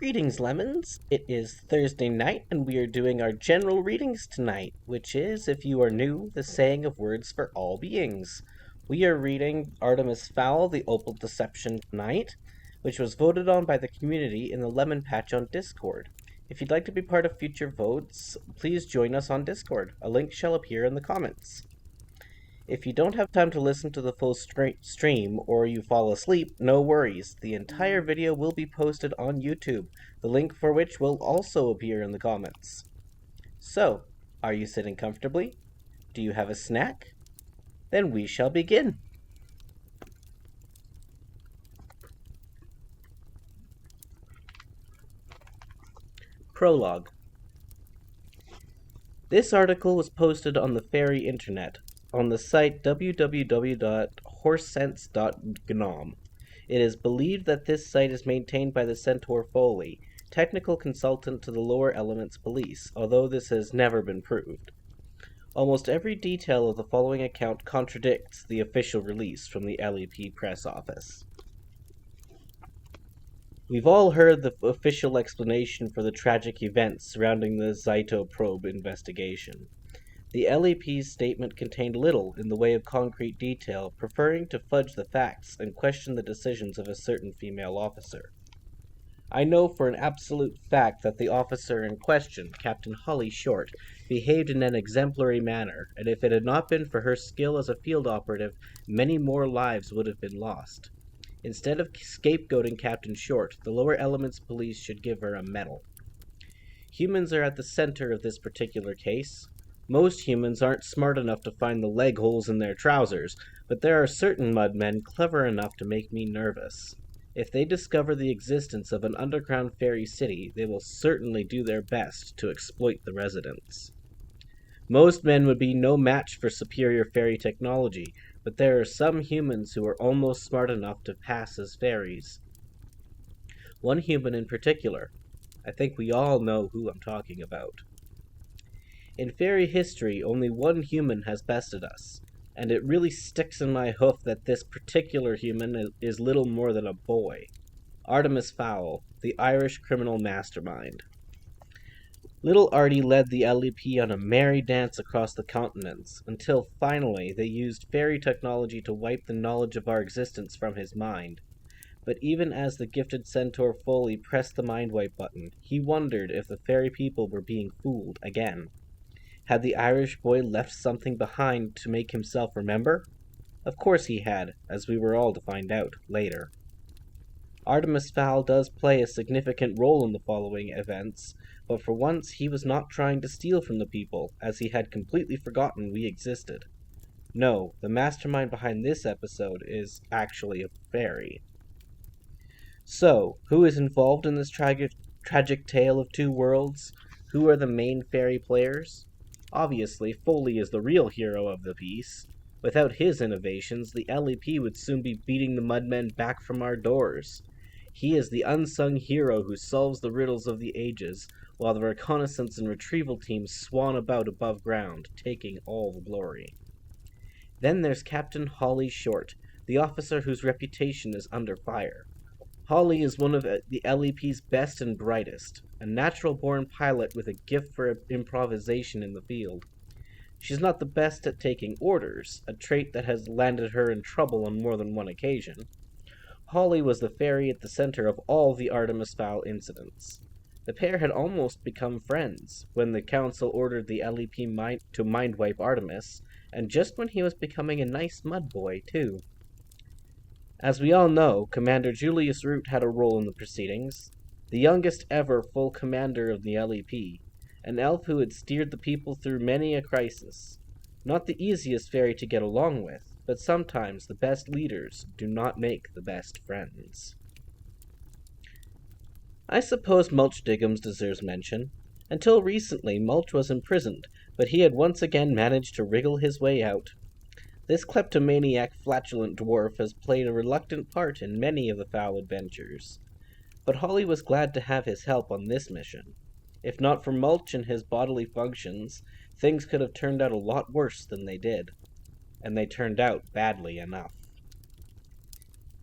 Greetings, Lemons! It is Thursday night, and we are doing our general readings tonight, which is, if you are new, the saying of words for all beings. We are reading Artemis Fowl, the Opal Deception tonight, which was voted on by the community in the Lemon Patch on Discord. If you'd like to be part of future votes, please join us on Discord. A link shall appear in the comments. If you don't have time to listen to the full stream or you fall asleep, no worries. The entire video will be posted on YouTube, the link for which will also appear in the comments. So, are you sitting comfortably? Do you have a snack? Then we shall begin. Prologue. This article was posted on the fairy internet, on the site www.horsesense.gnom. It is believed that this site is maintained by the Centaur Foley, technical consultant to the Lower Elements Police, although this has never been proved. Almost every detail of the following account contradicts the official release from the LEP press office. We've all heard the official explanation for the tragic events surrounding the Zyto probe investigation. The LEP's statement contained little in the way of concrete detail, preferring to fudge the facts and question the decisions of a certain female officer. I know for an absolute fact that the officer in question, Captain Holly Short, behaved in an exemplary manner, and if it had not been for her skill as a field operative, many more lives would have been lost. Instead of scapegoating Captain Short, the Lower Elements Police should give her a medal. Humans are at the center of this particular case. Most humans aren't smart enough to find the leg holes in their trousers, but there are certain mudmen clever enough to make me nervous. If they discover the existence of an underground fairy city, they will certainly do their best to exploit the residents. Most men would be no match for superior fairy technology, but there are some humans who are almost smart enough to pass as fairies. One human in particular. I think we all know who I'm talking about. In fairy history, only one human has bested us, and it really sticks in my hoof that this particular human is little more than a boy. Artemis Fowl, the Irish criminal mastermind. Little Artie led the LEP on a merry dance across the continents, until finally they used fairy technology to wipe the knowledge of our existence from his mind. But even as the gifted Centaur Foley pressed the mind wipe button, he wondered if the fairy people were being fooled again. Had the Irish boy left something behind to make himself remember? Of course he had, as we were all to find out later. Artemis Fowl does play a significant role in the following events, but for once he was not trying to steal from the people, as he had completely forgotten we existed. No, the mastermind behind this episode is actually a fairy. So, who is involved in this tragic tale of two worlds? Who are the main fairy players? Obviously, Foley is the real hero of the piece. Without his innovations, the LEP would soon be beating the Mudmen back from our doors. He is the unsung hero who solves the riddles of the ages, while the reconnaissance and retrieval teams swan about above ground, taking all the glory. Then there's Captain Holly Short, the officer whose reputation is under fire. Holly is one of the LEP's best and brightest, a natural-born pilot with a gift for improvisation in the field. She's not the best at taking orders, a trait that has landed her in trouble on more than one occasion. Holly was the fairy at the center of all the Artemis Fowl incidents. The pair had almost become friends when the council ordered the LEP to mind-wipe Artemis, and just when he was becoming a nice mud boy, too. As we all know, Commander Julius Root had a role in the proceedings, the youngest ever full commander of the LEP, an elf who had steered the people through many a crisis. Not the easiest fairy to get along with, but sometimes the best leaders do not make the best friends. I suppose Mulch Diggums deserves mention. Until recently, Mulch was imprisoned, but he had once again managed to wriggle his way out. This kleptomaniac flatulent dwarf has played a reluctant part in many of the Fowl adventures. But Holly was glad to have his help on this mission. If not for Mulch and his bodily functions, things could have turned out a lot worse than they did. And they turned out badly enough.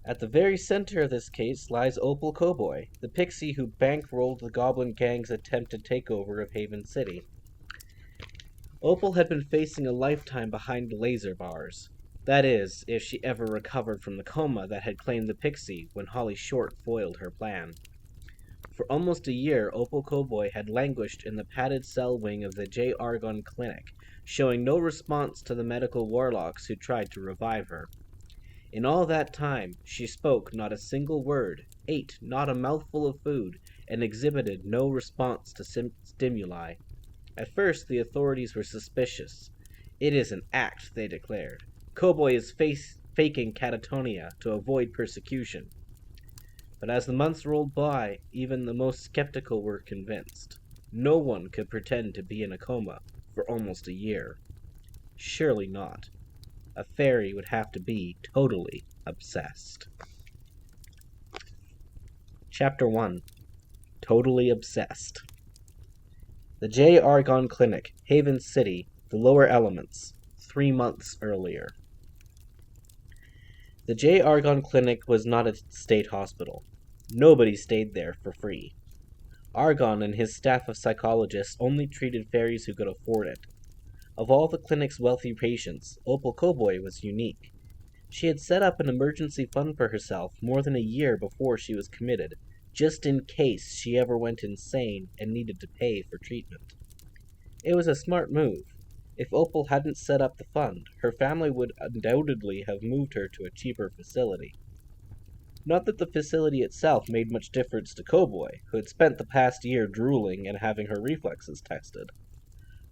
At the very center of this case lies Opal Cowboy, the pixie who bankrolled the Goblin Gang's attempted takeover of Haven City. Opal had been facing a lifetime behind laser bars. That is, if she ever recovered from the coma that had claimed the pixie when Holly Short foiled her plan. For almost a year, Opal Cowboy had languished in the padded cell wing of the J. Argon Clinic, showing no response to the medical warlocks who tried to revive her. In all that time, she spoke not a single word, ate not a mouthful of food, and exhibited no response to stimuli. At first, the authorities were suspicious. It is an act, they declared. Cowboy is faking catatonia to avoid persecution. But as the months rolled by, even the most skeptical were convinced. No one could pretend to be in a coma for almost a year. Surely not. A fairy would have to be totally obsessed. Chapter 1. Totally Obsessed. The J. Argon Clinic, Haven City, the lower elements, 3 months earlier. The J. Argon Clinic was not a state hospital. Nobody stayed there for free. Argon and his staff of psychologists only treated fairies who could afford it. Of all the clinic's wealthy patients, Opal Cowboy was unique. She had set up an emergency fund for herself more than a year before she was committed, just in case she ever went insane and needed to pay for treatment. It was a smart move. If Opal hadn't set up the fund, her family would undoubtedly have moved her to a cheaper facility. Not that the facility itself made much difference to Cowboy, who had spent the past year drooling and having her reflexes tested.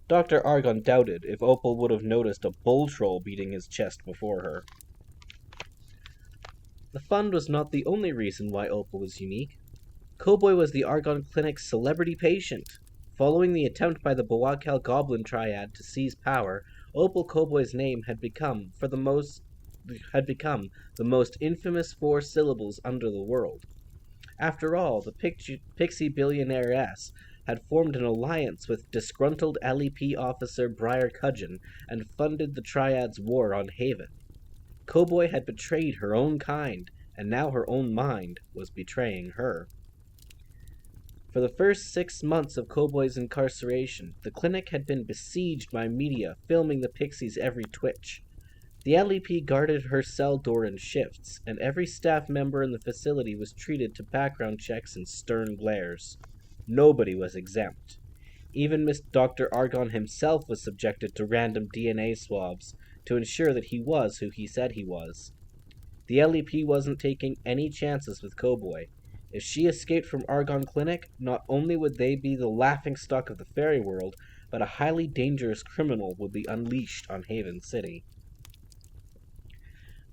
Dr. Argon doubted if Opal would have noticed a bull troll beating his chest before her. The fund was not the only reason why Opal was unique. Cowboy was the Argon Clinic's celebrity patient. Following the attempt by the Boakal Goblin Triad to seize power, Opal Cowboy's name had become the most infamous 4 syllables under the world. After all, the pixie billionairess had formed an alliance with disgruntled LEP officer Briar Cudgeon and funded the Triad's war on Haven. Cowboy had betrayed her own kind, and now her own mind was betraying her. For the first 6 months of Cowboy's incarceration, the clinic had been besieged by media filming the pixie's every twitch. The LEP guarded her cell door in shifts, and every staff member in the facility was treated to background checks and stern glares. Nobody was exempt. Even Dr. Argon himself was subjected to random DNA swabs to ensure that he was who he said he was. The LEP wasn't taking any chances with Cowboy. If she escaped from Argon Clinic, not only would they be the laughingstock of the fairy world, but a highly dangerous criminal would be unleashed on Haven City.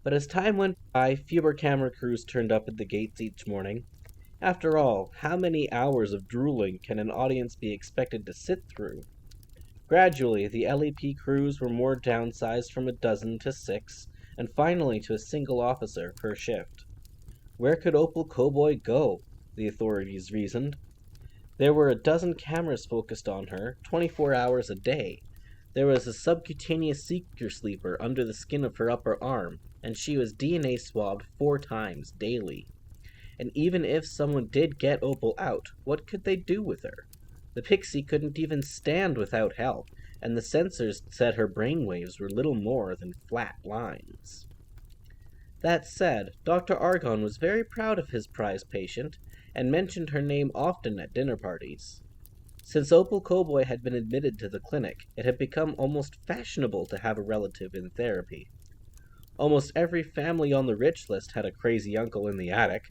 But as time went by, fewer camera crews turned up at the gates each morning. After all, how many hours of drooling can an audience be expected to sit through? Gradually, the LEP crews were more downsized from a dozen to 6, and finally to a single officer per shift. Where could Opal Cowboy go? The authorities reasoned. There were a dozen cameras focused on her, 24 hours a day. There was a subcutaneous seeker sleeper under the skin of her upper arm, and she was DNA swabbed 4 times daily. And even if someone did get Opal out, what could they do with her? The pixie couldn't even stand without help, and the sensors said her brainwaves were little more than flat lines. That said, Dr. Argon was very proud of his prize patient, and mentioned her name often at dinner parties. Since Opal Cowboy had been admitted to the clinic, it had become almost fashionable to have a relative in therapy. Almost every family on the rich list had a crazy uncle in the attic.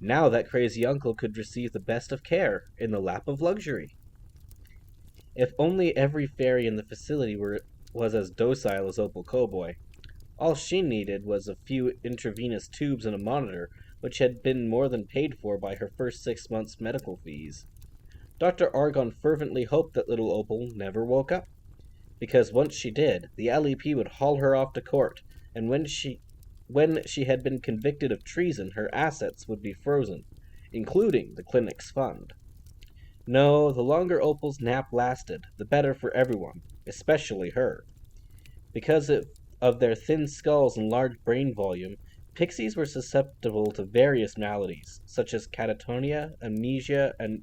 Now that crazy uncle could receive the best of care, in the lap of luxury. If only every fairy in the facility was as docile as Opal Cowboy. All she needed was a few intravenous tubes and a monitor, which had been more than paid for by her first 6 months' medical fees. Dr. Argon fervently hoped that little Opal never woke up, because once she did, the LEP would haul her off to court, and when she had been convicted of treason, her assets would be frozen, including the clinic's fund. No, the longer Opal's nap lasted, the better for everyone, especially her. Because of their thin skulls and large brain volume, Pixies were susceptible to various maladies, such as catatonia, amnesia, and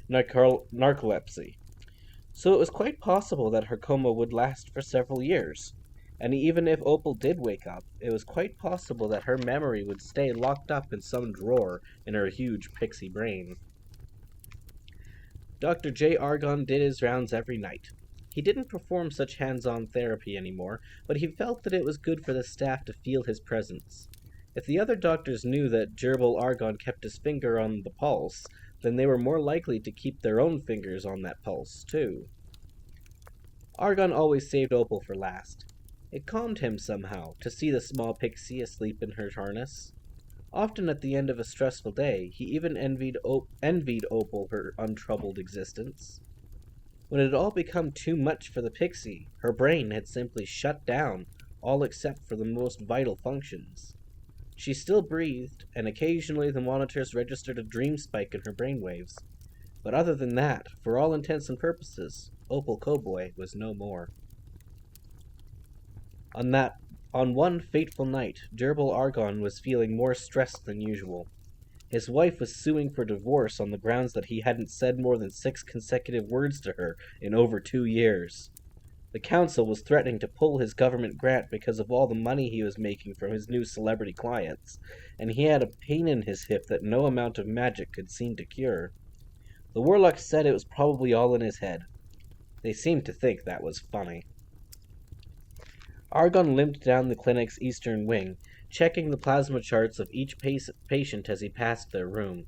narcolepsy. So it was quite possible that her coma would last for several years. And even if Opal did wake up, it was quite possible that her memory would stay locked up in some drawer in her huge pixie brain. Dr. J. Argon did his rounds every night. He didn't perform such hands-on therapy anymore, but he felt that it was good for the staff to feel his presence. If the other doctors knew that Gerbil Argon kept his finger on the pulse, then they were more likely to keep their own fingers on that pulse, too. Argon always saved Opal for last. It calmed him somehow to see the small pixie asleep in her harness. Often at the end of a stressful day, he even envied Opal her untroubled existence. When it had all become too much for the pixie, her brain had simply shut down, all except for the most vital functions. She still breathed, and occasionally the monitors registered a dream spike in her brainwaves. But other than that, for all intents and purposes, Opal Cowboy was no more. On one fateful night, Gerbil Argon was feeling more stressed than usual. His wife was suing for divorce on the grounds that he hadn't said more than 6 consecutive words to her in over 2 years. The council was threatening to pull his government grant because of all the money he was making from his new celebrity clients, and he had a pain in his hip that no amount of magic could seem to cure. The warlocks said it was probably all in his head. They seemed to think that was funny. Argon limped down the clinic's eastern wing, checking the plasma charts of each patient as he passed their room.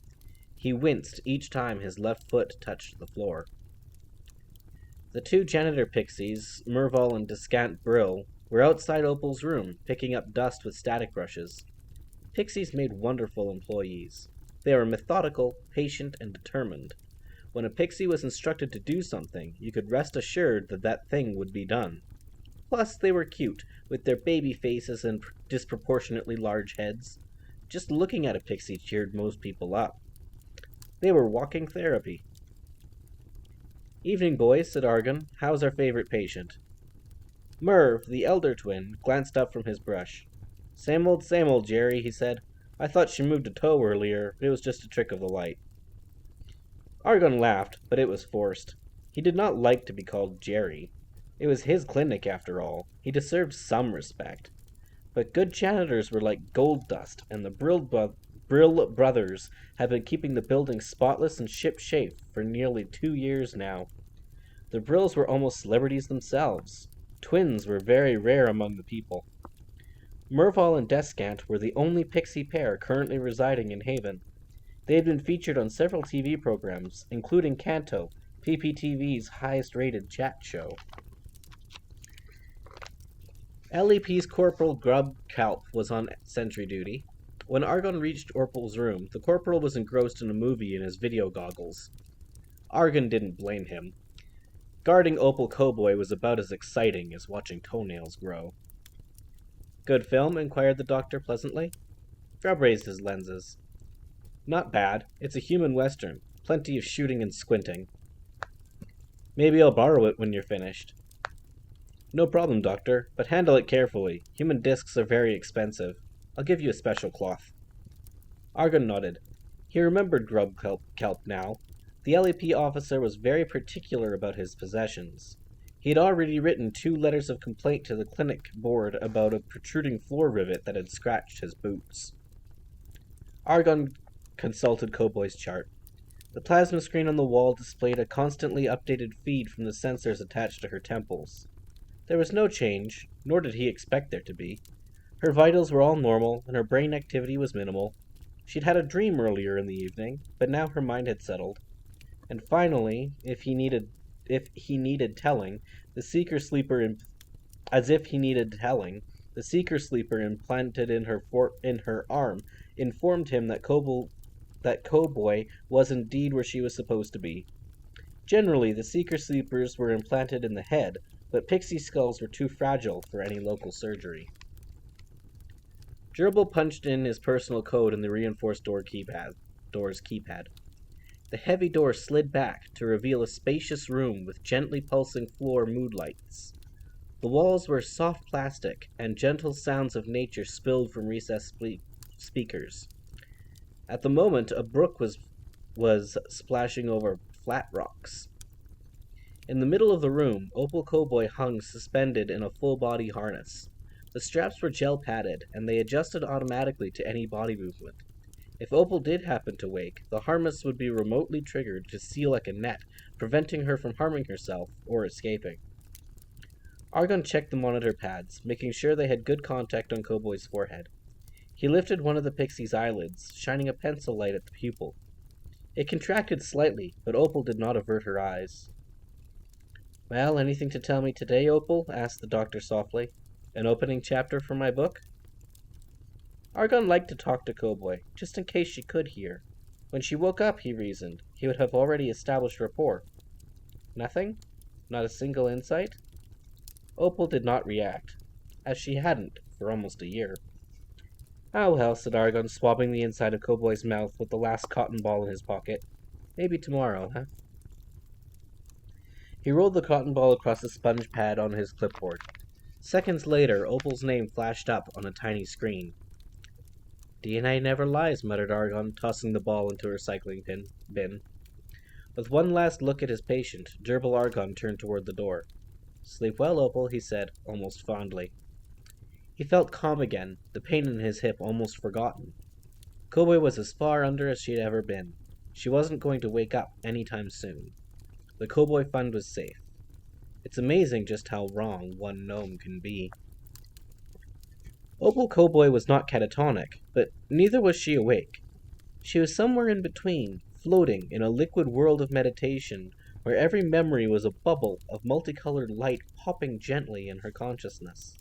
He winced each time his left foot touched the floor. The 2 janitor pixies, Merval and Descant Brill, were outside Opal's room, picking up dust with static brushes. Pixies made wonderful employees. They were methodical, patient, and determined. When a pixie was instructed to do something, you could rest assured that that thing would be done. Plus, they were cute, with their baby faces and disproportionately large heads. Just looking at a pixie cheered most people up. They were walking therapy. "Evening, boys," said Argon. "How's our favorite patient?" Merv, the elder twin, glanced up from his brush. Same old, Jerry," he said. "I thought she moved a toe earlier, but it was just a trick of the light." Argon laughed, but it was forced. He did not like to be called Jerry. It was his clinic, after all. He deserved some respect. But good janitors were like gold dust, and the Brill brothers had been keeping the building spotless and ship-shape for nearly 2 years now. The Brills were almost celebrities themselves. Twins were very rare among the people. Merval and Descant were the only pixie pair currently residing in Haven. They had been featured on several TV programs, including Canto, PPTV's highest-rated chat show. LEP's Corporal Grub Kelp was on sentry duty. When Argon reached Opal's room, the corporal was engrossed in a movie in his video goggles. Argon didn't blame him. Guarding Opal Cowboy was about as exciting as watching toenails grow. "Good film?" inquired the doctor pleasantly. Grub raised his lenses. "Not bad. It's a human western. Plenty of shooting and squinting." "Maybe I'll borrow it when you're finished." "No problem, Doctor, but handle it carefully. Human discs are very expensive. I'll give you a special cloth." Argon nodded. He remembered Grub Kelp now. The LEP officer was very particular about his possessions. He had already written 2 letters of complaint to the clinic board about a protruding floor rivet that had scratched his boots. Argon consulted Cowboy's chart. The plasma screen on the wall displayed a constantly updated feed from the sensors attached to her temples. There was no change, nor did he expect there to be. Her vitals were all normal, and her brain activity was minimal. She'd had a dream earlier in the evening, but now her mind had settled. And finally, if he needed telling, the seeker sleeper implanted in her arm informed him that Cowboy was indeed where she was supposed to be. Generally, the seeker sleepers were implanted in the head, but pixie skulls were too fragile for any local surgery. Gerbil punched in his personal code in the reinforced door's keypad. The heavy door slid back to reveal a spacious room with gently pulsing floor mood lights. The walls were soft plastic, and gentle sounds of nature spilled from recessed speakers. At the moment, a brook was splashing over flat rocks. In the middle of the room, Opal Cowboy hung suspended in a full-body harness. The straps were gel-padded, and they adjusted automatically to any body movement. If Opal did happen to wake, the harness would be remotely triggered to seal like a net, preventing her from harming herself or escaping. Argon checked the monitor pads, making sure they had good contact on Cowboy's forehead. He lifted one of the pixie's eyelids, shining a pencil light at the pupil. It contracted slightly, but Opal did not avert her eyes. "Well, anything to tell me today, Opal?" asked the doctor softly. "An opening chapter for my book?" Argon liked to talk to Cowboy, just in case she could hear. When she woke up, he reasoned, he would have already established rapport. Nothing? Not a single insight? Opal did not react, as she hadn't for almost a year. "Oh well," said Argon, swabbing the inside of Cowboy's mouth with the last cotton ball in his pocket. "Maybe tomorrow, huh?" He rolled the cotton ball across the sponge pad on his clipboard. Seconds later, Opal's name flashed up on a tiny screen. "DNA never lies," muttered Argon, tossing the ball into a recycling bin. With one last look at his patient, Gerbil Argon turned toward the door. "Sleep well, Opal," he said, almost fondly. He felt calm again, the pain in his hip almost forgotten. Cowboy was as far under as she had ever been. She wasn't going to wake up any time soon. The Cowboy Fund was safe. It's amazing just how wrong one gnome can be. Opal Cowboy was not catatonic, but neither was she awake. She was somewhere in between, floating in a liquid world of meditation, where every memory was a bubble of multicolored light popping gently in her consciousness.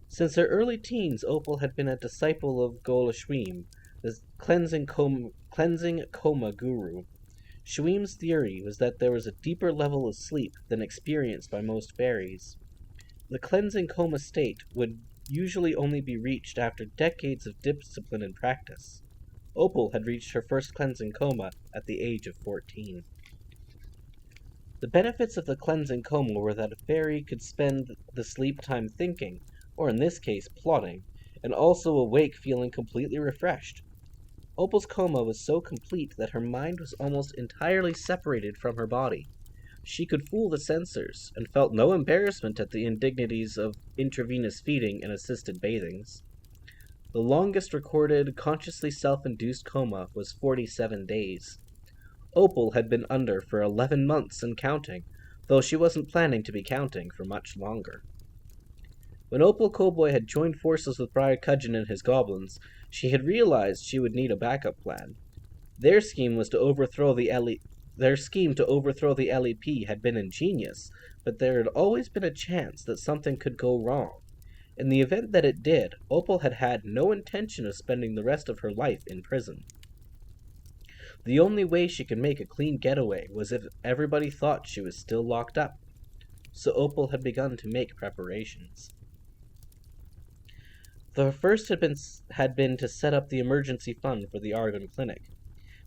Since her early teens, Opal had been a disciple of Gola Shweem, the cleansing coma guru. Shweem's theory was that there was a deeper level of sleep than experienced by most fairies. The cleansing coma state would usually only be reached after decades of discipline and practice. Opal had reached her first cleansing coma at the age of 14. The benefits of the cleansing coma were that a fairy could spend the sleep time thinking, or in this case plotting, and also awake feeling completely refreshed. Opal's coma was so complete that her mind was almost entirely separated from her body. She could fool the censors, and felt no embarrassment at the indignities of intravenous feeding and assisted bathings. The longest recorded, consciously self-induced coma was 47 days. Opal had been under for 11 months and counting, though she wasn't planning to be counting for much longer. When Opal Cowboy had joined forces with Briar Cudgeon and his goblins, she had realized she would need a backup plan. Their scheme to overthrow the LEP had been ingenious, but there had always been a chance that something could go wrong. In the event that it did, Opal had had no intention of spending the rest of her life in prison. The only way she could make a clean getaway was if everybody thought she was still locked up. So Opal had begun to make preparations. The first had been to set up the emergency fund for the Argon Clinic.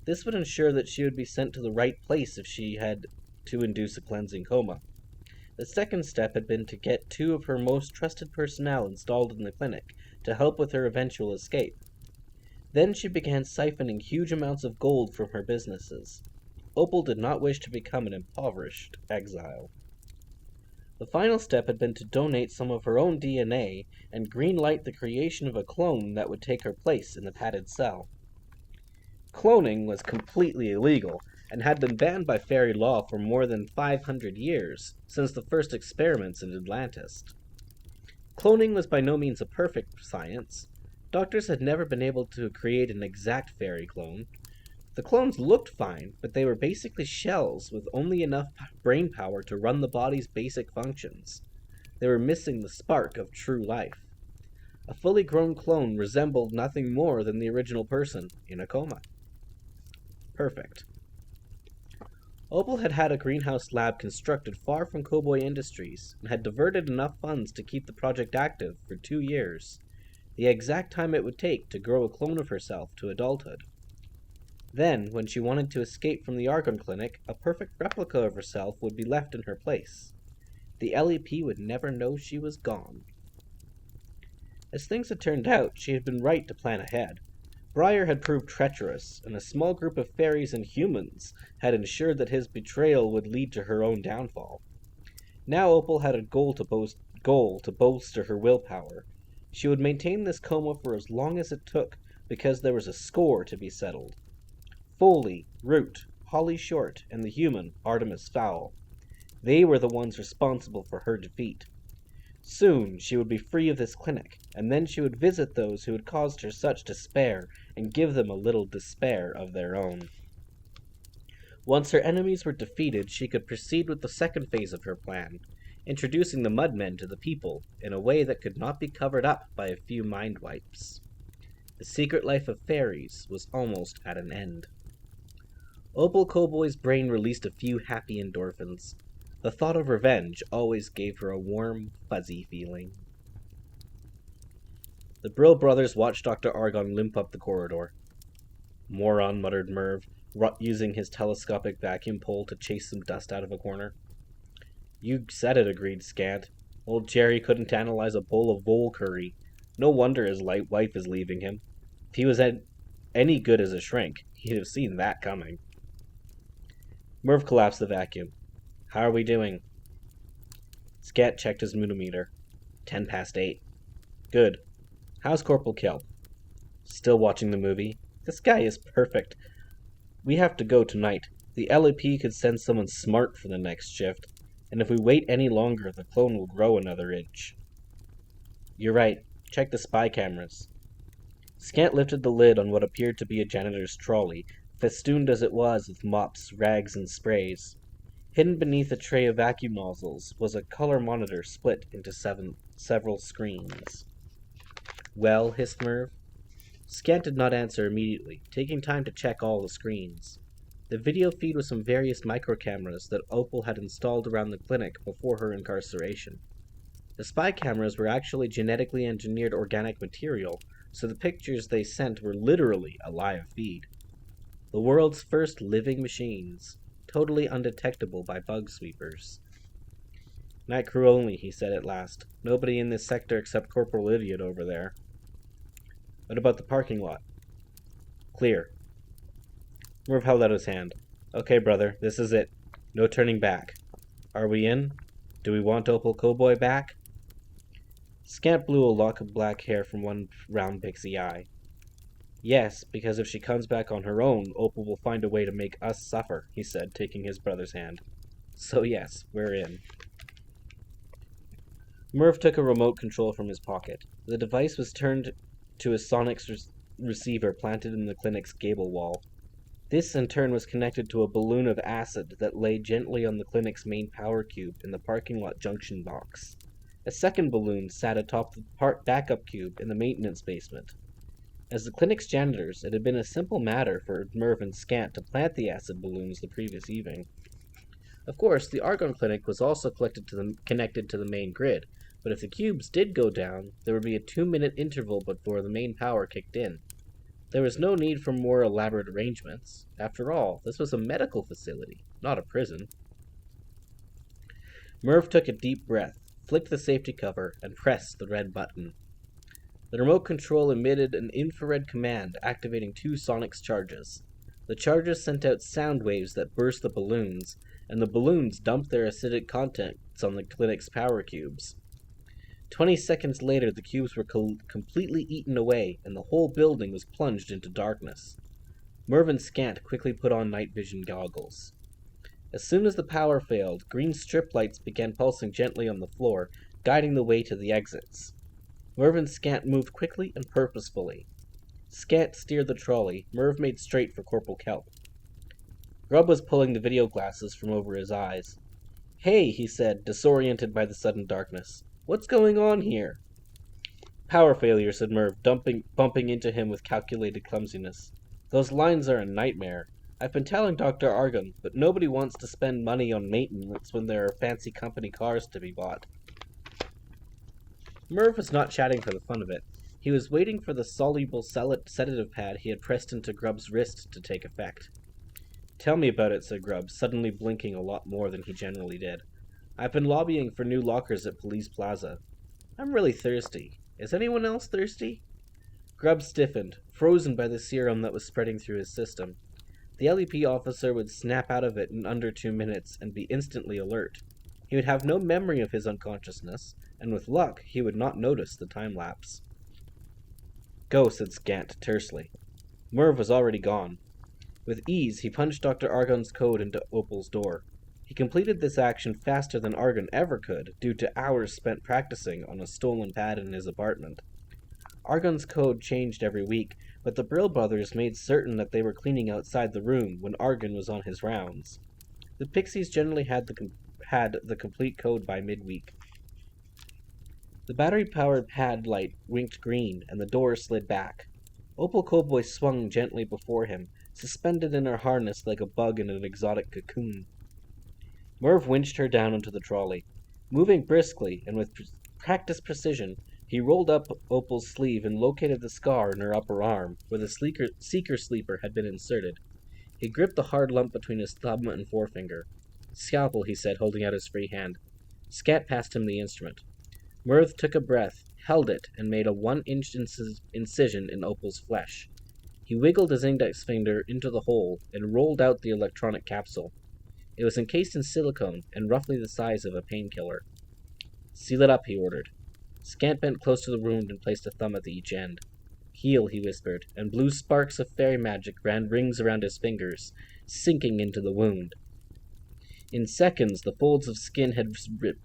This would ensure that she would be sent to the right place if she had to induce a cleansing coma. The second step had been to get 2 of her most trusted personnel installed in the clinic to help with her eventual escape. Then she began siphoning huge amounts of gold from her businesses. Opal did not wish to become an impoverished exile. The final step had been to donate some of her own DNA and greenlight the creation of a clone that would take her place in the padded cell. Cloning was completely illegal and had been banned by fairy law for more than 500 years, since the first experiments in Atlantis. Cloning was by no means a perfect science. Doctors had never been able to create an exact fairy clone. The clones looked fine, but they were basically shells with only enough brain power to run the body's basic functions. They were missing the spark of true life. A fully grown clone resembled nothing more than the original person in a coma. Perfect. Opal had had a greenhouse lab constructed far from Cowboy Industries and had diverted enough funds to keep the project active for 2 years, the exact time it would take to grow a clone of herself to adulthood. Then, when she wanted to escape from the Argon Clinic, a perfect replica of herself would be left in her place. The LEP would never know she was gone. As things had turned out, she had been right to plan ahead. Briar had proved treacherous, and a small group of fairies and humans had ensured that his betrayal would lead to her own downfall. Now Opal had a goal to bolster her willpower. She would maintain this coma for as long as it took, because there was a score to be settled. Foley, Root, Holly Short, and the human, Artemis Fowl. They were the ones responsible for her defeat. Soon she would be free of this clinic, and then she would visit those who had caused her such despair and give them a little despair of their own. Once her enemies were defeated, she could proceed with the second phase of her plan, introducing the Mudmen to the people in a way that could not be covered up by a few mind wipes. The secret life of fairies was almost at an end. Opal Cowboy's brain released a few happy endorphins. The thought of revenge always gave her a warm, fuzzy feeling. The Brill brothers watched Dr. Argon limp up the corridor. "Moron," muttered Merv, using his telescopic vacuum pole to chase some dust out of a corner. "You said it," agreed Scant. "Old Jerry couldn't analyze a bowl of vole curry. No wonder his wife is leaving him. If he was any good as a shrink, he'd have seen that coming." Merv collapsed the vacuum. "How are we doing?" Scant checked his moonometer. 8:10. "Good. How's Corporal Kelp?" "Still watching the movie. This guy is perfect. We have to go tonight. The LAP could send someone smart for the next shift, and if we wait any longer, the clone will grow another inch." "You're right. Check the spy cameras." Scant lifted the lid on what appeared to be a janitor's trolley, festooned as it was with mops, rags, and sprays. Hidden beneath a tray of vacuum nozzles was a color monitor split into several screens. "Well?" hissed Merv. Scant did not answer immediately, taking time to check all the screens. The video feed was from various microcameras that Opal had installed around the clinic before her incarceration. The spy cameras were actually genetically engineered organic material, so the pictures they sent were literally a live feed. The world's first living machines, totally undetectable by bug sweepers. "Night crew only," he said at last. "Nobody in this sector except Corporal Idiot over there." "What about the parking lot?" "Clear." Merv held out his hand. "Okay, brother, this is it. No turning back. Are we in? Do we want Opal Cowboy back?" Scant blew a lock of black hair from one round pixie eye. "Yes, because if she comes back on her own, Opal will find a way to make us suffer," he said, taking his brother's hand. "So yes, we're in." Merv took a remote control from his pocket. The device was turned to a sonics receiver planted in the clinic's gable wall. This, in turn, was connected to a balloon of acid that lay gently on the clinic's main power cube in the parking lot junction box. A second balloon sat atop the backup cube in the maintenance basement. As the clinic's janitors, it had been a simple matter for Merv and Scant to plant the acid balloons the previous evening. Of course, the Argon Clinic was also connected to the main grid, but if the cubes did go down, there would be a 2-minute interval before the main power kicked in. There was no need for more elaborate arrangements. After all, this was a medical facility, not a prison. Merv took a deep breath, flicked the safety cover, and pressed the red button. The remote control emitted an infrared command, activating 2 sonics charges. The charges sent out sound waves that burst the balloons, and the balloons dumped their acidic contents on the clinic's power cubes. 20 seconds later, the cubes were completely eaten away, and the whole building was plunged into darkness. Merv and Scant quickly put on night vision goggles. As soon as the power failed, green strip lights began pulsing gently on the floor, guiding the way to the exits. Merv and Scant moved quickly and purposefully. Scant steered the trolley. Merv made straight for Corporal Kelp. Grub was pulling the video glasses from over his eyes. "Hey," he said, disoriented by the sudden darkness. "What's going on here?" "Power failure," said Merv, bumping into him with calculated clumsiness. "Those lines are a nightmare. I've been telling Dr. Argon, but nobody wants to spend money on maintenance when there are fancy company cars to be bought." Merv was not chatting for the fun of it. He was waiting for the soluble sedative pad he had pressed into Grub's wrist to take effect. "Tell me about it," said Grub, suddenly blinking a lot more than he generally did. I've been lobbying for new lockers at Police Plaza. I'm really thirsty. Is anyone else thirsty? Grubb stiffened, frozen by the serum that was spreading through his system. The LEP officer would snap out of it in under 2 minutes and be instantly alert. He would have no memory of his unconsciousness, and with luck, he would not notice the time lapse. Go, said Scant tersely. Merv was already gone. With ease, he punched Dr. Argon's code into Opal's door. He completed this action faster than Argon ever could, due to hours spent practicing on a stolen pad in his apartment. Argon's code changed every week, but the Brill brothers made certain that they were cleaning outside the room when Argon was on his rounds. The Pixies generally had the complete code by midweek. The battery-powered pad light winked green, and the door slid back. Opal Cowboy swung gently before him, suspended in her harness like a bug in an exotic cocoon. Merv winched her down into the trolley. Moving briskly, and with practiced precision, he rolled up Opal's sleeve and located the scar in her upper arm, where the seeker sleeper had been inserted. He gripped the hard lump between his thumb and forefinger. Scalpel, he said, holding out his free hand. Scat passed him the instrument. Merv took a breath, held it, and made a 1-inch incision in Opal's flesh. He wiggled his index finger into the hole and rolled out the electronic capsule. It was encased in silicone and roughly the size of a painkiller. Seal it up, he ordered. Scant bent close to the wound and placed a thumb at each end. Heal, he whispered, and blue sparks of fairy magic ran rings around his fingers, sinking into the wound. In seconds, the folds of skin had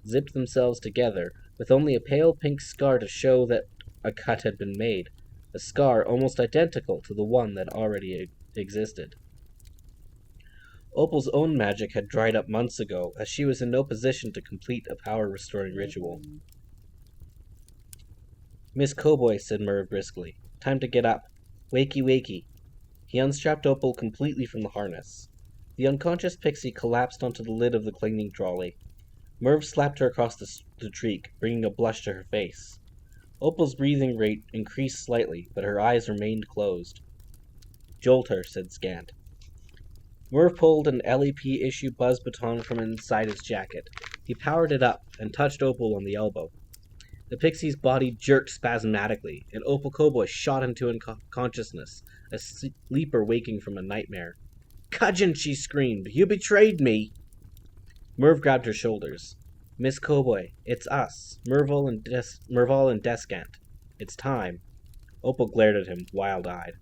zipped themselves together, with only a pale pink scar to show that a cut had been made, a scar almost identical to the one that already existed. Opal's own magic had dried up months ago, as she was in no position to complete a power-restoring ritual. Miss Cowboy, said Merv briskly. Time to get up. Wakey, wakey. He unstrapped Opal completely from the harness. The unconscious pixie collapsed onto the lid of the clinging trolley. Merv slapped her across the cheek, bringing a blush to her face. Opal's breathing rate increased slightly, but her eyes remained closed. Jolt her, said Scant. Merv pulled an LEP-issue buzz baton from inside his jacket. He powered it up and touched Opal on the elbow. The pixie's body jerked spasmodically, and Opal Cowboy shot into unconsciousness, a sleeper waking from a nightmare. Cudgeon, she screamed. You betrayed me! Merv grabbed her shoulders. Miss Cowboy, it's us, Merval and Descant. It's time. Opal glared at him, wild-eyed.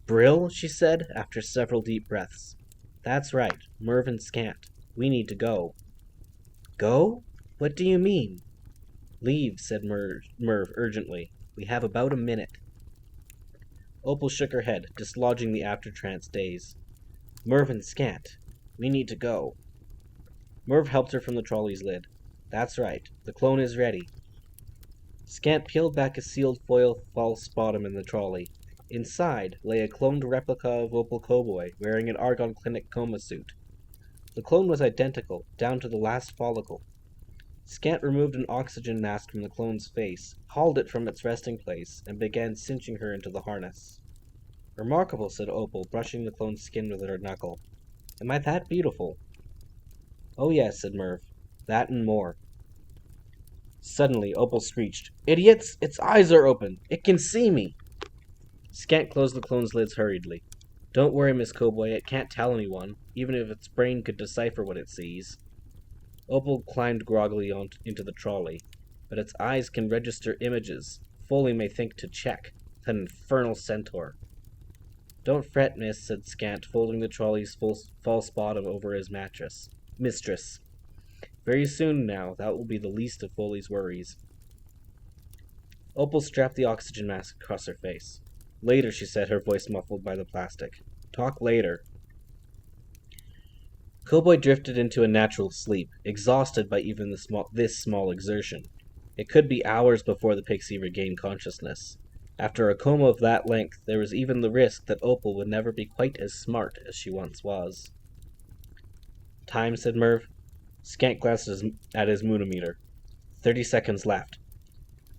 Brill, she said, after several deep breaths. That's right, Merv and Scant. We need to go. Go? What do you mean? Leave, said Merv urgently. We have about a minute. Opal shook her head, dislodging the after-trance daze. Merv and Scant. We need to go. Merv helped her from the trolley's lid. That's right. The clone is ready. Scant peeled back a sealed foil false bottom in the trolley. Inside lay a cloned replica of Opal Cowboy, wearing an Argon Clinic coma suit. The clone was identical, down to the last follicle. Scant removed an oxygen mask from the clone's face, hauled it from its resting place, and began cinching her into the harness. Remarkable, said Opal, brushing the clone's skin with her knuckle. Am I that beautiful? Oh yes, said Merv. That and more. Suddenly, Opal screeched, Idiots! Its eyes are open! It can see me! Scant closed the clone's lids hurriedly. Don't worry, Miss Cowboy, it can't tell anyone, even if its brain could decipher what it sees. Opal climbed groggily into the trolley, but its eyes can register images. Foley may think to check. That infernal centaur. Don't fret, miss, said Scant, folding the trolley's false bottom over his mattress. Mistress. Very soon now, that will be the least of Foley's worries. Opal strapped the oxygen mask across her face. Later, she said, her voice muffled by the plastic. Talk later. Cowboy drifted into a natural sleep, exhausted by even this small exertion. It could be hours before the pixie regained consciousness. After a coma of that length, there was even the risk that Opal would never be quite as smart as she once was. Time, said Merv. Scant glanced at his moonometer. 30 seconds left.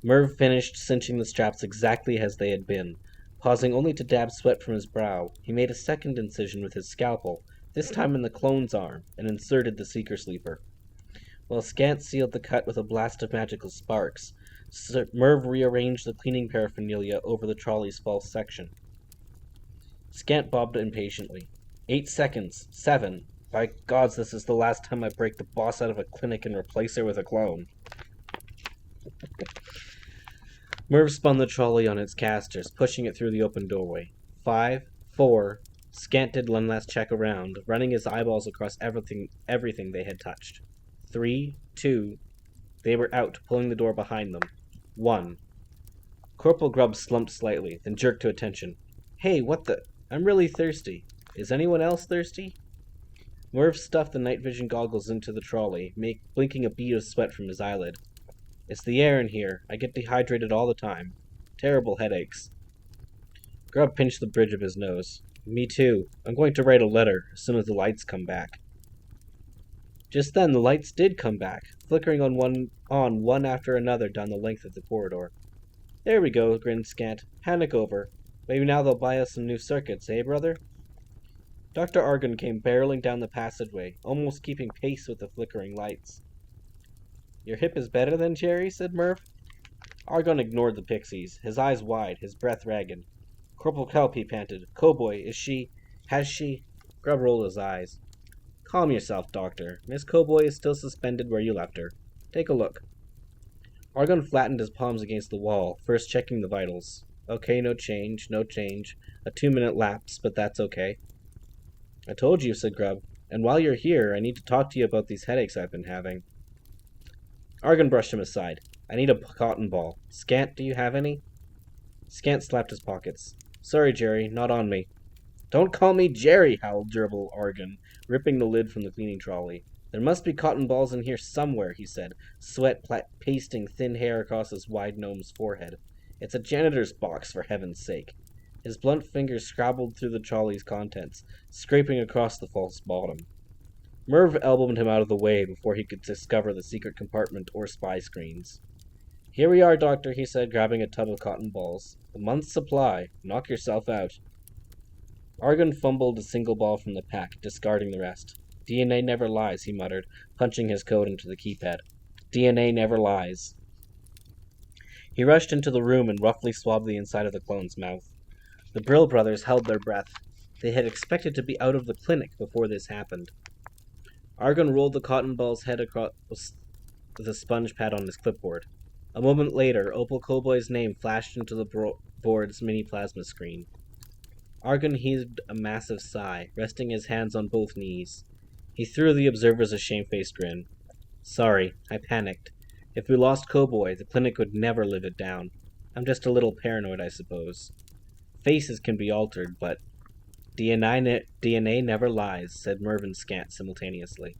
Merv finished cinching the straps exactly as they had been. Pausing only to dab sweat from his brow, he made a second incision with his scalpel, this time in the clone's arm, and inserted the seeker sleeper. While Scant sealed the cut with a blast of magical sparks, Merv rearranged the cleaning paraphernalia over the trolley's false section. Scant bobbed impatiently. 8 seconds. 7. By gods, this is the last time I break the boss out of a clinic and replace her with a clone. Merv spun the trolley on its casters, pushing it through the open doorway. 5, 4. Scant did one last check around, running his eyeballs across everything they had touched. 3, 2. They were out, pulling the door behind them. 1. Corporal Grubb slumped slightly, then jerked to attention. Hey, what the... I'm really thirsty. Is anyone else thirsty? Merv stuffed the night vision goggles into the trolley, blinking a bead of sweat from his eyelid. It's the air in here. I get dehydrated all the time. Terrible headaches. Grubb pinched the bridge of his nose. Me too. I'm going to write a letter as soon as the lights come back. Just then the lights did come back, flickering on one after another down the length of the corridor. There we go, grinned Scant. Panic over. Maybe now they'll buy us some new circuits, eh, brother? Dr. Argon came barreling down the passageway, almost keeping pace with the flickering lights. Your hip is better than Jerry? Said Merv. Argon ignored the pixies, his eyes wide, his breath ragged. Corporal Kelp, he panted. Cowboy, has she... Grubb rolled his eyes. Calm yourself, Doctor. Miss Cowboy is still suspended where you left her. Take a look. Argon flattened his palms against the wall, first checking the vitals. Okay, no change. A 2-minute lapse, but that's okay. I told you, said Grubb. And while you're here, I need to talk to you about these headaches I've been having. Argon brushed him aside. I need a cotton ball. Scant, do you have any? Scant slapped his pockets. Sorry, Jerry, not on me. Don't call me Jerry, howled Gerbil Argon, ripping the lid from the cleaning trolley. There must be cotton balls in here somewhere, he said, sweat pasting thin hair across his wide gnome's forehead. It's a janitor's box, for heaven's sake. His blunt fingers scrabbled through the trolley's contents, scraping across the false bottom. Merv elbowed him out of the way before he could discover the secret compartment or spy screens. Here we are, Doctor, he said, grabbing a tub of cotton balls. A month's supply. Knock yourself out. Argon fumbled a single ball from the pack, discarding the rest. DNA never lies, he muttered, punching his code into the keypad. DNA never lies. He rushed into the room and roughly swabbed the inside of the clone's mouth. The Brill brothers held their breath. They had expected to be out of the clinic before this happened. Argon rolled the cotton ball's head across the sponge pad on his clipboard. A moment later, Opal Cowboy's name flashed into the board's mini plasma screen. Argon heaved a massive sigh, resting his hands on both knees. He threw the observers a shamefaced grin. Sorry, I panicked. If we lost Cowboy, the clinic would never live it down. I'm just a little paranoid, I suppose. Faces can be altered, but DNA never lies, said Merv and Scant simultaneously.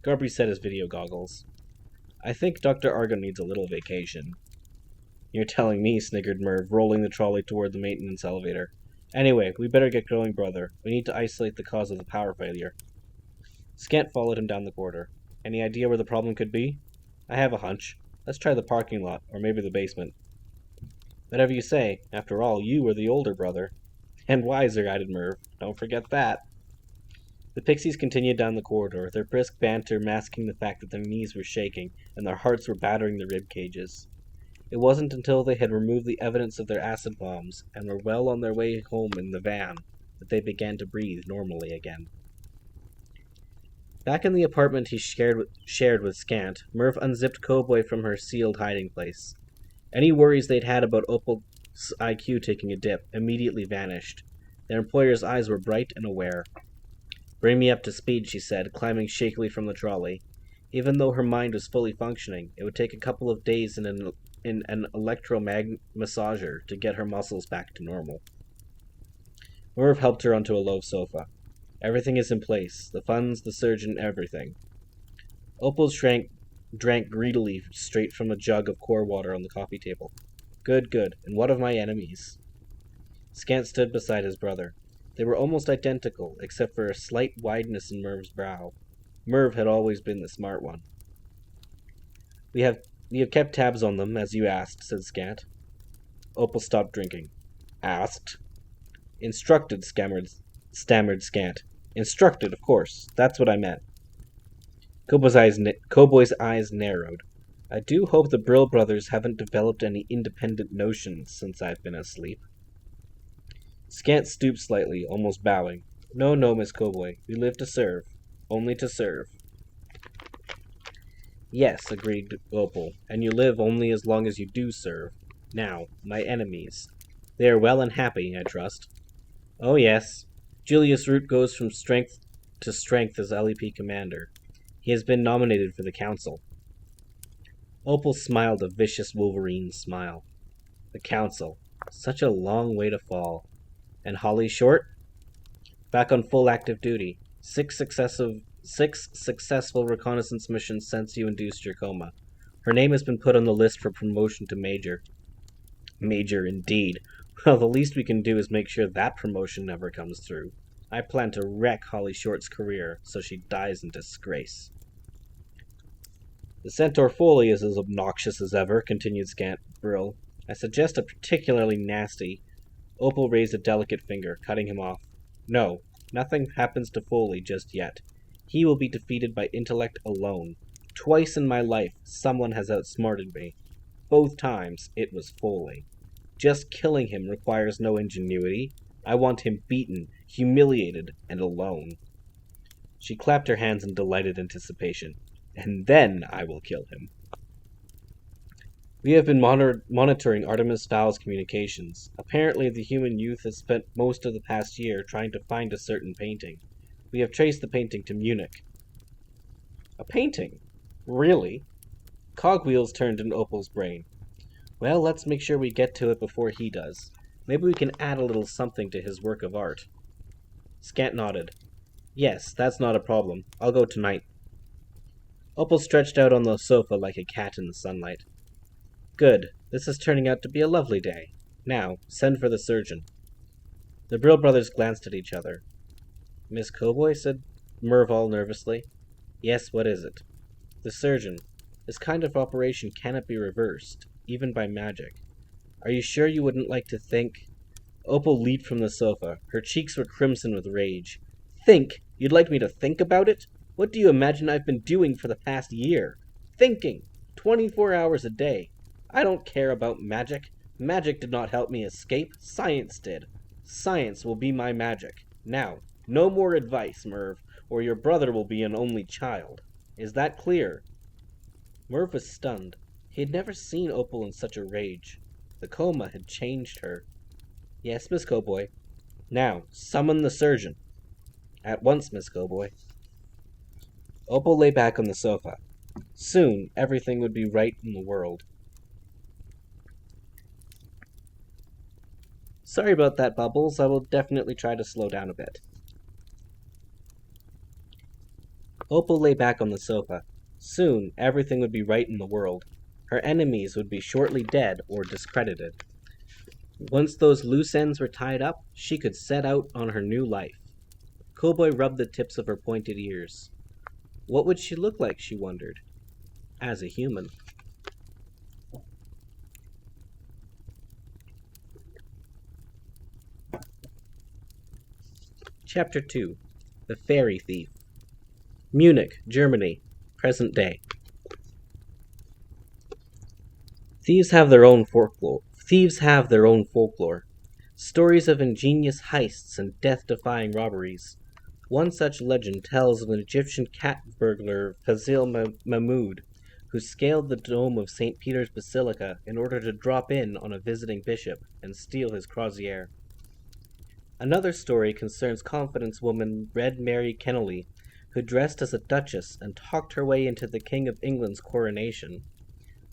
Grubb reset his video goggles. I think Dr. Argon needs a little vacation. You're telling me, sniggered Merv, rolling the trolley toward the maintenance elevator. Anyway, we better get going, brother. We need to isolate the cause of the power failure. Scant followed him down the corridor. Any idea where the problem could be? I have a hunch. Let's try the parking lot, or maybe the basement. Whatever you say. After all, you were the older brother. And wiser, added Merv. Don't forget that. The pixies continued down the corridor, their brisk banter masking the fact that their knees were shaking and their hearts were battering the rib cages. It wasn't until they had removed the evidence of their acid bombs and were well on their way home in the van that they began to breathe normally again. Back in the apartment he shared with Scant, Merv unzipped Cowboy from her sealed hiding place. Any worries they'd had about Opal's IQ taking a dip immediately vanished. Their employer's eyes were bright and aware. Bring me up to speed, she said, climbing shakily from the trolley. Even though her mind was fully functioning, it would take a couple of days in an electromag-massager to get her muscles back to normal. Merv helped her onto a low sofa. Everything is in place. The funds, the surgeon, everything. Opal drank greedily straight from a jug of core water on the coffee table. Good. And what of my enemies? Scant stood beside his brother. They were almost identical, except for a slight wideness in Merv's brow. Merv had always been the smart one. We have kept tabs on them, as you asked, said Scant. Opal stopped drinking. Asked? Instructed, stammered Scant. Instructed, of course. That's what I meant. Cowboy's eyes narrowed. I do hope the Brill brothers haven't developed any independent notions since I've been asleep. Scant stooped slightly, almost bowing. No, no, Miss Cowboy. We live to serve. Only to serve. Yes, agreed Opal, and you live only as long as you do serve. Now, my enemies. They are well and happy, I trust. Oh, yes. Julius Root goes from strength to strength as LEP commander. He has been nominated for the council. Opal smiled a vicious Wolverine smile. The council. Such a long way to fall. And Holly Short? Back on full active duty. Six successful reconnaissance missions since you induced your coma. Her name has been put on the list for promotion to Major. Major, indeed. Well, the least we can do is make sure that promotion never comes through. I plan to wreck Holly Short's career so she dies in disgrace. The Centaur Foley is as obnoxious as ever, continued Scant Brill. I suggest a particularly nasty. Opal raised a delicate finger, cutting him off. No, nothing happens to Foley just yet. He will be defeated by intellect alone. Twice in my life, someone has outsmarted me. Both times, it was Foley. Just killing him requires no ingenuity. I want him beaten, humiliated, and alone. She clapped her hands in delighted anticipation. And then I will kill him. We have been monitoring Artemis Fowl's communications. Apparently the human youth has spent most of the past year trying to find a certain painting. We have traced the painting to Munich. A painting? Really? Cogwheels turned in Opal's brain. Well, let's make sure we get to it before he does. Maybe we can add a little something to his work of art. Scant nodded. Yes, that's not a problem. I'll go tonight. Opal stretched out on the sofa like a cat in the sunlight. Good. This is turning out to be a lovely day. Now, send for the surgeon. The Brill brothers glanced at each other. Miss Cowboy, said Merval nervously. Yes, what is it? The surgeon. This kind of operation cannot be reversed, even by magic. Are you sure you wouldn't like to think... Opal leaped from the sofa. Her cheeks were crimson with rage. Think? You'd like me to think about it? What do you imagine I've been doing for the past year? Thinking! 24 hours a day. I don't care about magic. Magic did not help me escape. Science did. Science will be my magic. Now, no more advice, Merv, or your brother will be an only child. Is that clear? Merv was stunned. He had never seen Opal in such a rage. The coma had changed her. Yes, Miss Cowboy. Now, summon the surgeon. At once, Miss Cowboy. Opal lay back on the sofa. Soon, everything would be right in the world. Sorry about that, Bubbles. I will definitely try to slow down a bit. Opal lay back on the sofa. Soon, everything would be right in the world. Her enemies would be shortly dead or discredited. Once those loose ends were tied up, she could set out on her new life. Cowboy rubbed the tips of her pointed ears. What would she look like, she wondered, as a human? Chapter 2. The Fairy Thief. Munich, Germany, present day. Thieves have their own folklore. Stories of ingenious heists and death-defying robberies. One such legend tells of an Egyptian cat burglar, Fazil Mahmud, who scaled the dome of St. Peter's Basilica in order to drop in on a visiting bishop and steal his crozier. Another story concerns confidence woman Red Mary Kennelly, who dressed as a duchess and talked her way into the King of England's coronation.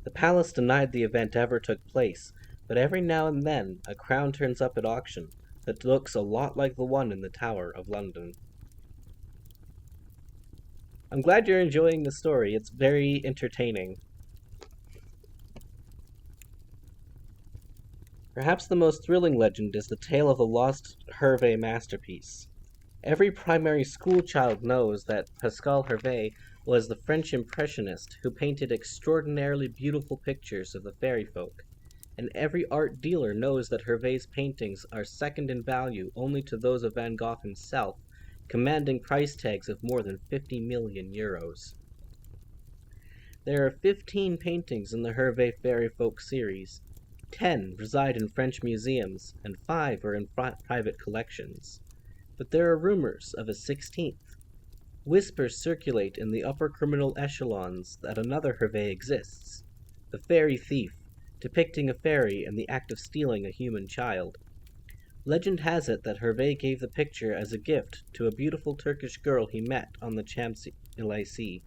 The palace denied the event ever took place, but every now and then a crown turns up at auction that looks a lot like the one in the Tower of London. I'm glad you're enjoying the story. It's very entertaining. Perhaps the most thrilling legend is the tale of the lost Hervé masterpiece. Every primary school child knows that Pascal Hervé was the French impressionist who painted extraordinarily beautiful pictures of the fairy folk, and every art dealer knows that Hervé's paintings are second in value only to those of Van Gogh himself, commanding price tags of more than 50 million euros. There are 15 paintings in the Hervé Fairy Folk series. 10 reside in French museums, and 5 are in private collections. But there are rumors of a 16th. Whispers circulate in the upper criminal echelons that another Hervé exists, the Fairy Thief, depicting a fairy in the act of stealing a human child. Legend has it that Hervé gave the picture as a gift to a beautiful Turkish girl he met on the Champs-Élysées.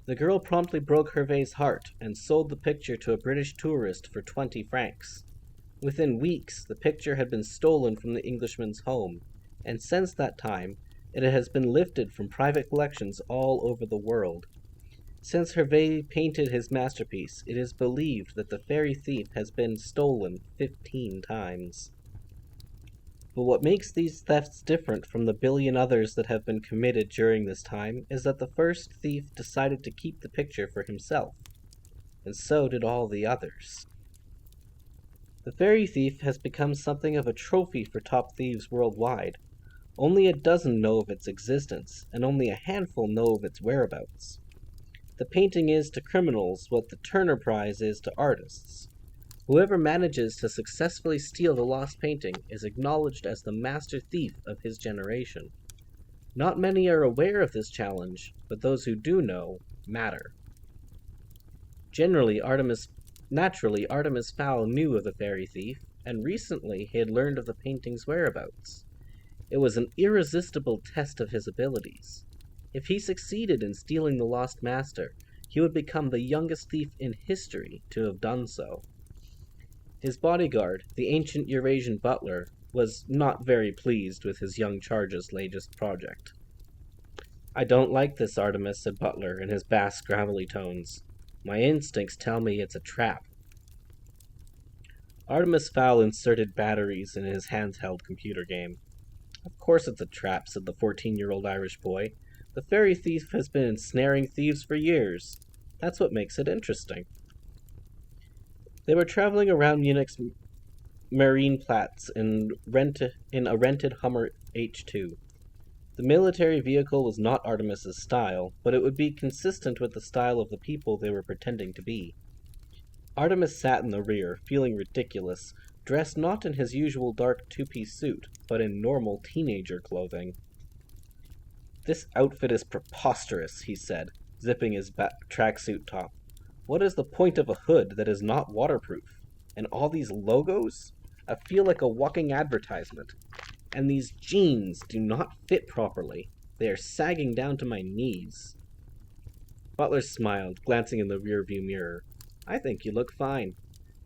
The girl promptly broke Hervé's heart and sold the picture to a British tourist for 20 francs. Within weeks, the picture had been stolen from the Englishman's home, and since that time, it has been lifted from private collections all over the world. Since Hervé painted his masterpiece, it is believed that the Fairy Thief has been stolen 15 times. But what makes these thefts different from the billion others that have been committed during this time is that the first thief decided to keep the picture for himself, and so did all the others. The Fairy Thief has become something of a trophy for top thieves worldwide. Only a dozen know of its existence, and only a handful know of its whereabouts. The painting is to criminals what the Turner Prize is to artists. Whoever manages to successfully steal the lost painting is acknowledged as the master thief of his generation. Not many are aware of this challenge, but those who do know matter. Naturally, Artemis Fowl knew of the Fairy Thief, and recently he had learned of the painting's whereabouts. It was an irresistible test of his abilities. If he succeeded in stealing the lost master, he would become the youngest thief in history to have done so. His bodyguard, the ancient Eurasian butler, was not very pleased with his young charge's latest project. "I don't like this, Artemis," said Butler in his bass, gravelly tones. "My instincts tell me it's a trap." Artemis Fowl inserted batteries in his handheld computer game. "Of course it's a trap," said the 14-year-old Irish boy. "The Fairy Thief has been ensnaring thieves for years. That's what makes it interesting." They were traveling around Munich's Marienplatz in a rented Hummer H2. The military vehicle was not Artemis's style, but it would be consistent with the style of the people they were pretending to be. Artemis sat in the rear, feeling ridiculous, dressed not in his usual dark two-piece suit, but in normal teenager clothing. "This outfit is preposterous," he said, zipping his tracksuit top. "What is the point of a hood that is not waterproof? And all these logos? I feel like a walking advertisement. And these jeans do not fit properly. They are sagging down to my knees." Butler smiled, glancing in the rearview mirror. "I think you look fine.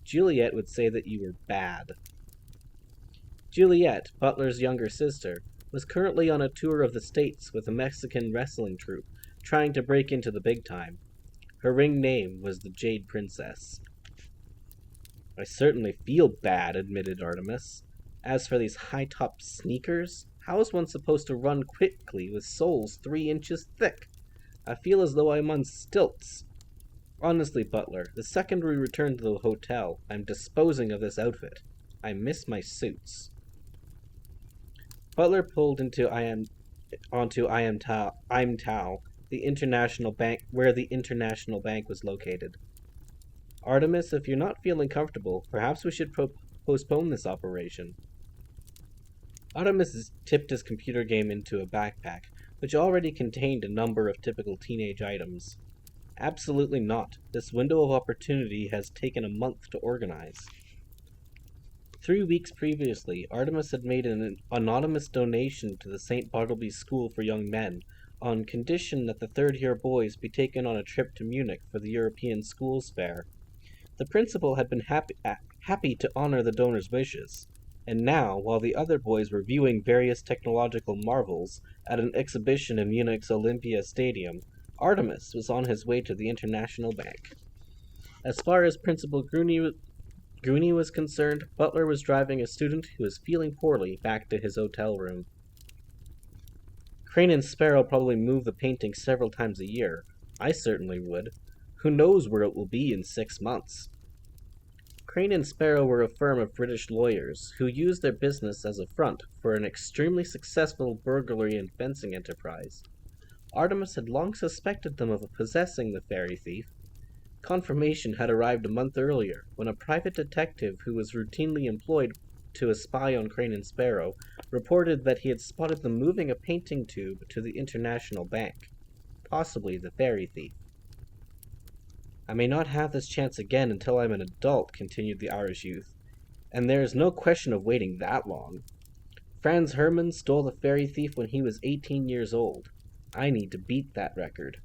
Juliet would say that you were bad." Juliet, Butler's younger sister, was currently on a tour of the States with a Mexican wrestling troupe, trying to break into the big time. Her ring name was the Jade Princess. "I certainly feel bad," admitted Artemis. "As for these high-top sneakers, how is one supposed to run quickly with soles 3 inches thick? I feel as though I'm on stilts. Honestly, Butler, the second we return to the hotel, I'm disposing of this outfit. I miss my suits." Butler pulled onto Imtao, the international bank, where the international bank was located. "Artemis, if you're not feeling comfortable, perhaps we should postpone this operation." Artemis tipped his computer game into a backpack, which already contained a number of typical teenage items. "Absolutely not. This window of opportunity has taken a month to organize." 3 weeks previously, Artemis had made an anonymous donation to the St. Bartleby's School for Young Men, on condition that the third-year boys be taken on a trip to Munich for the European Schools Fair. The principal had been happy to honor the donor's wishes, and now, while the other boys were viewing various technological marvels at an exhibition in Munich's Olympia Stadium, Artemis was on his way to the International Bank. As far as Principal Grooney was concerned, Butler was driving a student who was feeling poorly back to his hotel room. "Crane and Sparrow probably move the painting several times a year. I certainly would. Who knows where it will be in 6 months?" Crane and Sparrow were a firm of British lawyers who used their business as a front for an extremely successful burglary and fencing enterprise. Artemis had long suspected them of possessing the fairy thief. Confirmation had arrived a month earlier, when a private detective who was routinely employed to spy on Crane and Sparrow reported that he had spotted them moving a painting tube to the International Bank, possibly the fairy thief. "I may not have this chance again until I'm an adult," continued the Irish youth, "and there is no question of waiting that long. Franz Hermann stole the fairy thief when he was 18 years old. I need to beat that record."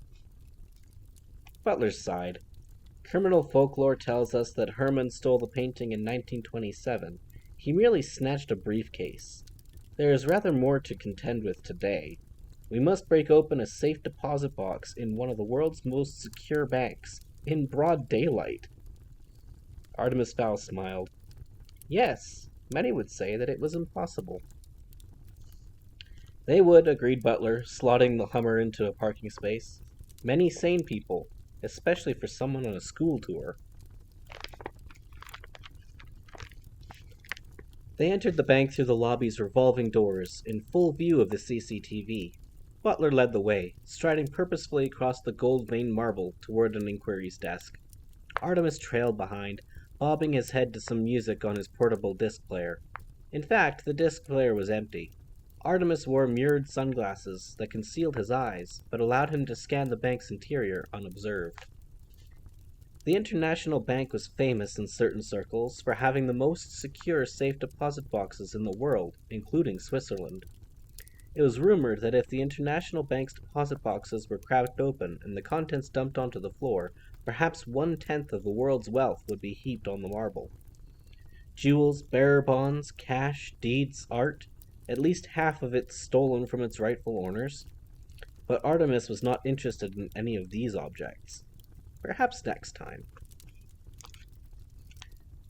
Butler sighed. Criminal folklore tells us that Hermann stole the painting in 1927. He merely snatched a briefcase. There is rather more to contend with today. We must break open a safe deposit box in one of the world's most secure banks, in broad daylight. Artemis Fowl smiled. Yes, many would say that it was impossible. They would, agreed Butler, slotting the Hummer into a parking space. Many sane people, especially for someone on a school tour. They entered the bank through the lobby's revolving doors, in full view of the CCTV. Butler led the way, striding purposefully across the gold-veined marble toward an inquiries desk. Artemis trailed behind, bobbing his head to some music on his portable disc player. In fact, the disc player was empty. Artemis wore mirrored sunglasses that concealed his eyes, but allowed him to scan the bank's interior unobserved. The International Bank was famous in certain circles for having the most secure safe deposit boxes in the world, including Switzerland. It was rumored that if the International Bank's deposit boxes were cracked open and the contents dumped onto the floor, perhaps 1/10 of the world's wealth would be heaped on the marble. Jewels, bearer bonds, cash, deeds, art, at least half of it stolen from its rightful owners. But Artemis was not interested in any of these objects. Perhaps next time.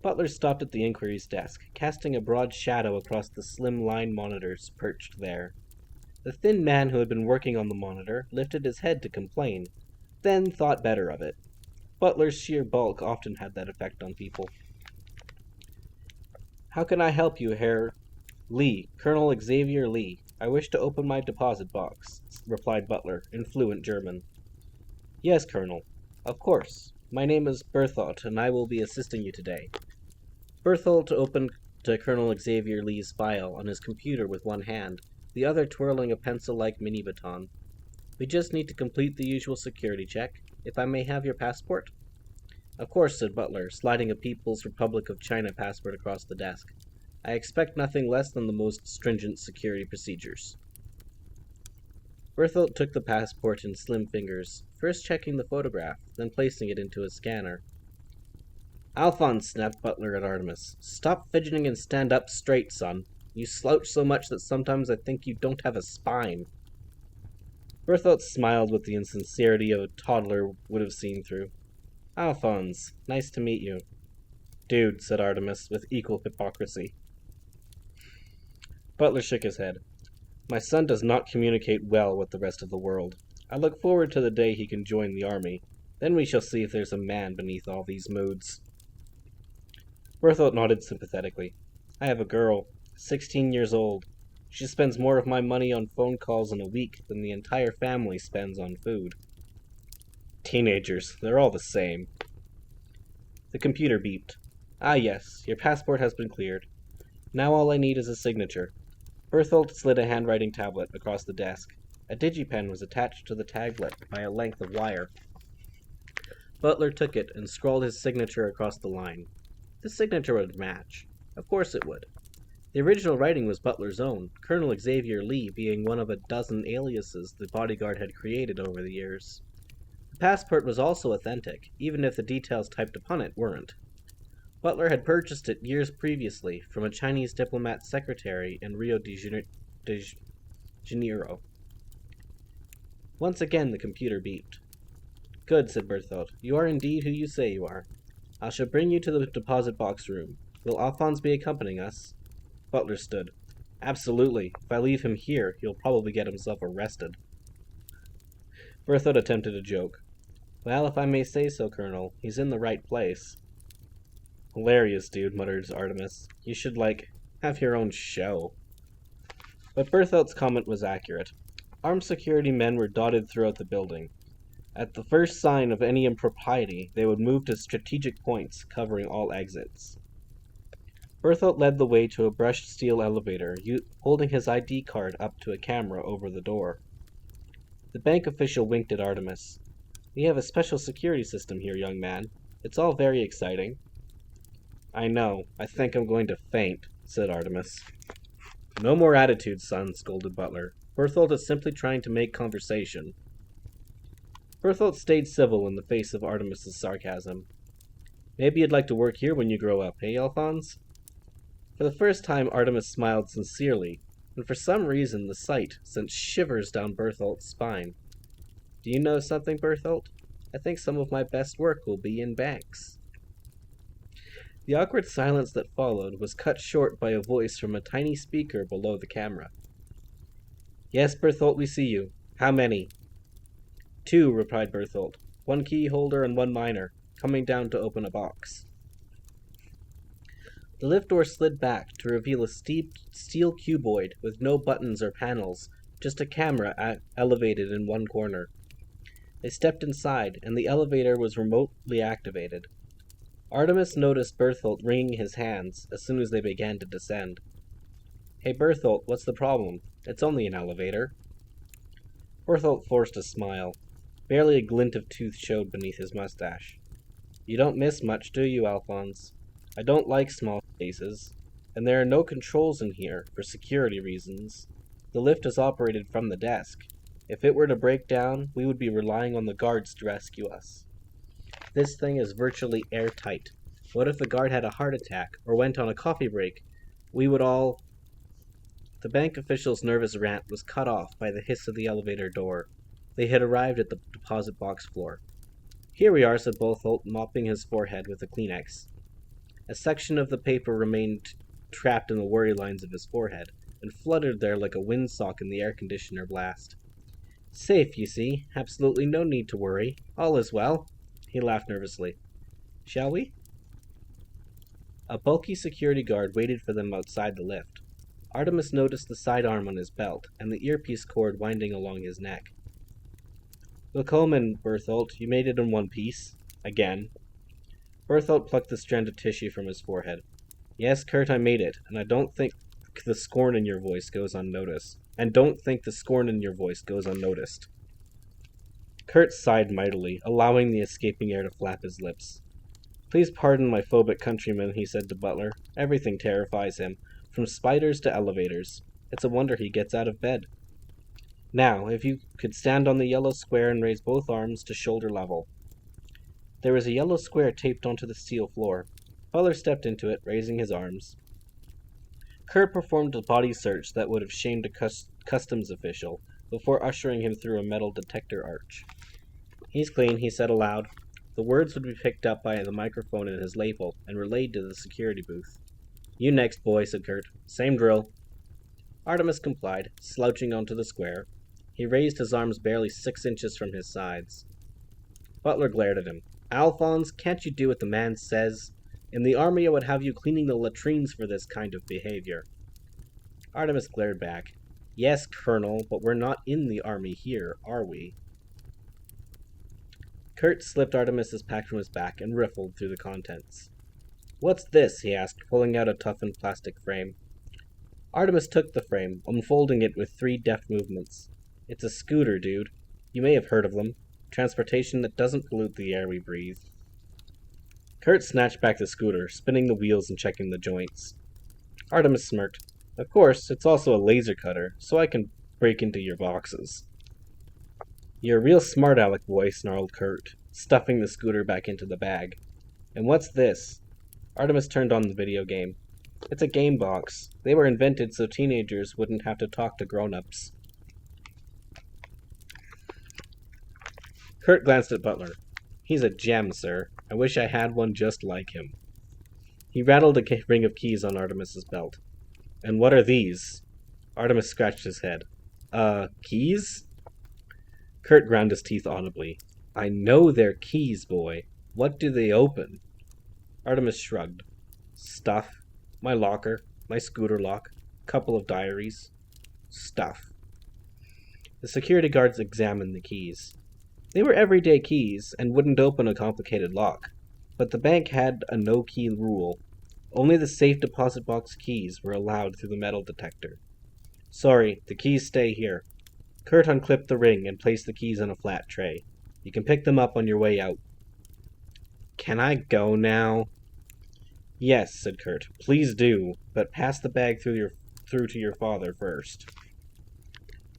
Butler stopped at the inquiries desk, casting a broad shadow across the slim line monitors perched there. The thin man who had been working on the monitor lifted his head to complain, then thought better of it. Butler's sheer bulk often had that effect on people. "How can I help you, Herr Lee, Colonel Xavier Lee? I wish to open my deposit box," replied Butler, in fluent German. "Yes, Colonel. Of course. My name is Berthold, and I will be assisting you today." Berthold opened to Colonel Xavier Lee's file on his computer with one hand, the other twirling a pencil-like mini-baton. "We just need to complete the usual security check. If I may have your passport?" "Of course," said Butler, sliding a People's Republic of China passport across the desk. "I expect nothing less than the most stringent security procedures." Berthold took the passport in slim fingers, first checking the photograph, then placing it into a scanner. "Alphonse," snapped Butler at Artemis, "stop fidgeting and stand up straight, son. You slouch so much that sometimes I think you don't have a spine." Berthold smiled with the insincerity a toddler would have seen through. "Alphonse, nice to meet you." "Dude," said Artemis, with equal hypocrisy. Butler shook his head. "My son does not communicate well with the rest of the world. I look forward to the day he can join the army. Then we shall see if there's a man beneath all these moods." Berthold nodded sympathetically. "I have a girl, 16 years old. She spends more of my money on phone calls in a week than the entire family spends on food." "Teenagers, they're all the same." The computer beeped. "Ah yes, your passport has been cleared. Now all I need is a signature." Berthold slid a handwriting tablet across the desk. A digipen was attached to the tablet by a length of wire. Butler took it and scrawled his signature across the line. The signature would match. Of course it would. The original writing was Butler's own, Colonel Xavier Lee being one of a dozen aliases the bodyguard had created over the years. The passport was also authentic, even if the details typed upon it weren't. Butler had purchased it years previously from a Chinese diplomat's secretary in Rio de Janeiro. Once again the computer beeped. "Good," said Berthold. "You are indeed who you say you are. I shall bring you to the deposit box room. Will Alphonse be accompanying us?" Butler stood. "Absolutely. If I leave him here, he'll probably get himself arrested." Berthold attempted a joke. "Well, if I may say so, Colonel, he's in the right place." "Hilarious, dude," muttered Artemis. "You should, have your own show." But Berthold's comment was accurate. Armed security men were dotted throughout the building. At the first sign of any impropriety, they would move to strategic points, covering all exits. Berthold led the way to a brushed steel elevator, holding his ID card up to a camera over the door. The bank official winked at Artemis. "We have a special security system here, young man. It's all very exciting." "I know. I think I'm going to faint," said Artemis. "No more attitude, son," scolded Butler. "Berthold is simply trying to make conversation." Berthold stayed civil in the face of Artemis's sarcasm. "Maybe you'd like to work here when you grow up, eh, Alphonse?" For the first time, Artemis smiled sincerely, and for some reason the sight sent shivers down Berthold's spine. "Do you know something, Berthold? I think some of my best work will be in banks." The awkward silence that followed was cut short by a voice from a tiny speaker below the camera. "Yes, Berthold, we see you. How many?" "Two," replied Berthold. "One key holder and one miner, coming down to open a box." The lift door slid back to reveal a steep steel cuboid with no buttons or panels, just a camera elevated in one corner. They stepped inside, and the elevator was remotely activated. Artemis noticed Berthold wringing his hands as soon as they began to descend. "Hey, Berthold, what's the problem? It's only an elevator." Berthold forced a smile. Barely a glint of tooth showed beneath his mustache. "You don't miss much, do you, Alphonse? I don't like small spaces, and there are no controls in here, for security reasons. The lift is operated from the desk. If it were to break down, we would be relying on the guards to rescue us. This thing is virtually airtight. What if a guard had a heart attack, or went on a coffee break? We would all—" The bank official's nervous rant was cut off by the hiss of the elevator door. They had arrived at the deposit box floor. "Here we are," said Berthold, mopping his forehead with a Kleenex. A section of the paper remained trapped in the worry lines of his forehead, and fluttered there like a windsock in the air conditioner blast. "Safe, you see. Absolutely no need to worry. All is well." He laughed nervously. "Shall we?" A bulky security guard waited for them outside the lift. Artemis noticed the sidearm on his belt, and the earpiece cord winding along his neck. "Willkommen, Berthold. You made it in one piece. Again." Berthold plucked the strand of tissue from his forehead. "Yes, Kurt, I made it, and don't think the scorn in your voice goes unnoticed. Kurt sighed mightily, allowing the escaping air to flap his lips. "Please pardon my phobic countryman," he said to Butler. "Everything terrifies him, from spiders to elevators. It's a wonder he gets out of bed. Now, if you could stand on the yellow square and raise both arms to shoulder level." There was a yellow square taped onto the steel floor. Butler stepped into it, raising his arms. Kurt performed a body search that would have shamed a customs official before ushering him through a metal detector arch. "He's clean," he said aloud. The words would be picked up by the microphone in his lapel and relayed to the security booth. "You next, boy," said Kurt. "Same drill." Artemis complied, slouching onto the square. He raised his arms barely 6 inches from his sides. Butler glared at him. "Alphonse, can't you do what the man says? In the army I would have you cleaning the latrines for this kind of behavior." Artemis glared back. "Yes, Colonel, but we're not in the army here, are we?" Kurt slipped Artemis's pack from his back and riffled through the contents. "What's this?" he asked, pulling out a toughened plastic frame. Artemis took the frame, unfolding it with 3 deft movements. "It's a scooter, dude. You may have heard of them. Transportation that doesn't pollute the air we breathe." Kurt snatched back the scooter, spinning the wheels and checking the joints. Artemis smirked. "Of course, it's also a laser cutter, so I can break into your boxes." "You're a real smart aleck boy," snarled Kurt, stuffing the scooter back into the bag. "And what's this?" Artemis turned on the video game. "It's a game box. They were invented so teenagers wouldn't have to talk to grown-ups." Kurt glanced at Butler. "He's a gem, sir. I wish I had one just like him." He rattled a ring of keys on Artemis's belt. "And what are these?" Artemis scratched his head. Keys?" Kurt ground his teeth audibly. "I know they're keys, boy. What do they open?" Artemis shrugged. "Stuff. My locker, my scooter lock, couple of diaries. Stuff." The security guards examined the keys. They were everyday keys and wouldn't open a complicated lock, but the bank had a no-key rule. Only the safe deposit box keys were allowed through the metal detector. Sorry, the keys stay here. Kurt unclipped the ring and placed the keys on a flat tray. You can pick them up on your way out. Can I go now? Yes, said Kurt. Please do, but pass the bag through to your father first.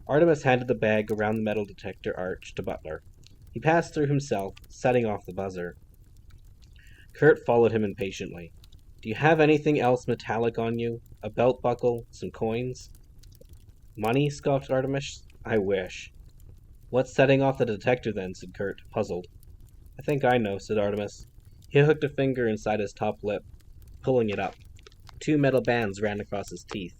Artemis handed the bag around the metal detector arch to Butler. He passed through himself, setting off the buzzer. Kurt followed him impatiently. Do you have anything else metallic on you? A belt buckle? Some coins? Money? Scoffed Artemis. I wish. What's setting off the detector then? Said Kurt, puzzled. I think I know, said Artemis. He hooked a finger inside his top lip, pulling it up. 2 metal bands ran across his teeth.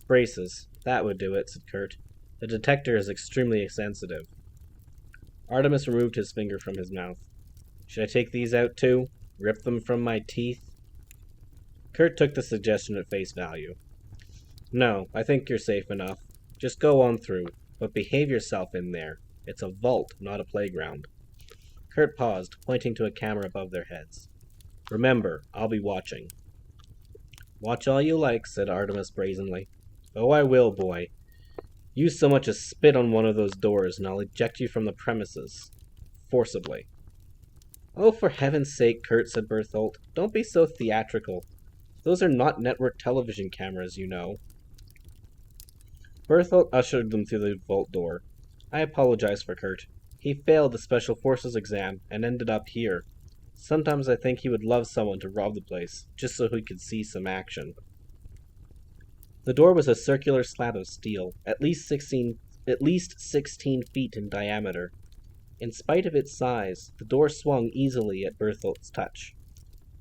Braces. That would do it, said Kurt. The detector is extremely sensitive. Artemis removed his finger from his mouth. Should I take these out too? Rip them from my teeth? Kurt took the suggestion at face value. No, I think you're safe enough. Just go on through, but behave yourself in there. It's a vault, not a playground. Kurt paused, pointing to a camera above their heads. Remember, I'll be watching. Watch all you like, said Artemis brazenly. Oh, I will, boy. You so much as spit on one of those doors, and I'll eject you from the premises. Forcibly. Oh, for heaven's sake, Kurt, said Berthold. Don't be so theatrical. Those are not network television cameras, you know. Berthold ushered them through the vault door. I apologize for Kurt. He failed the Special Forces exam and ended up here. Sometimes I think he would love someone to rob the place, just so he could see some action. The door was a circular slab of steel, at least 16 feet in diameter. In spite of its size, the door swung easily at Berthold's touch.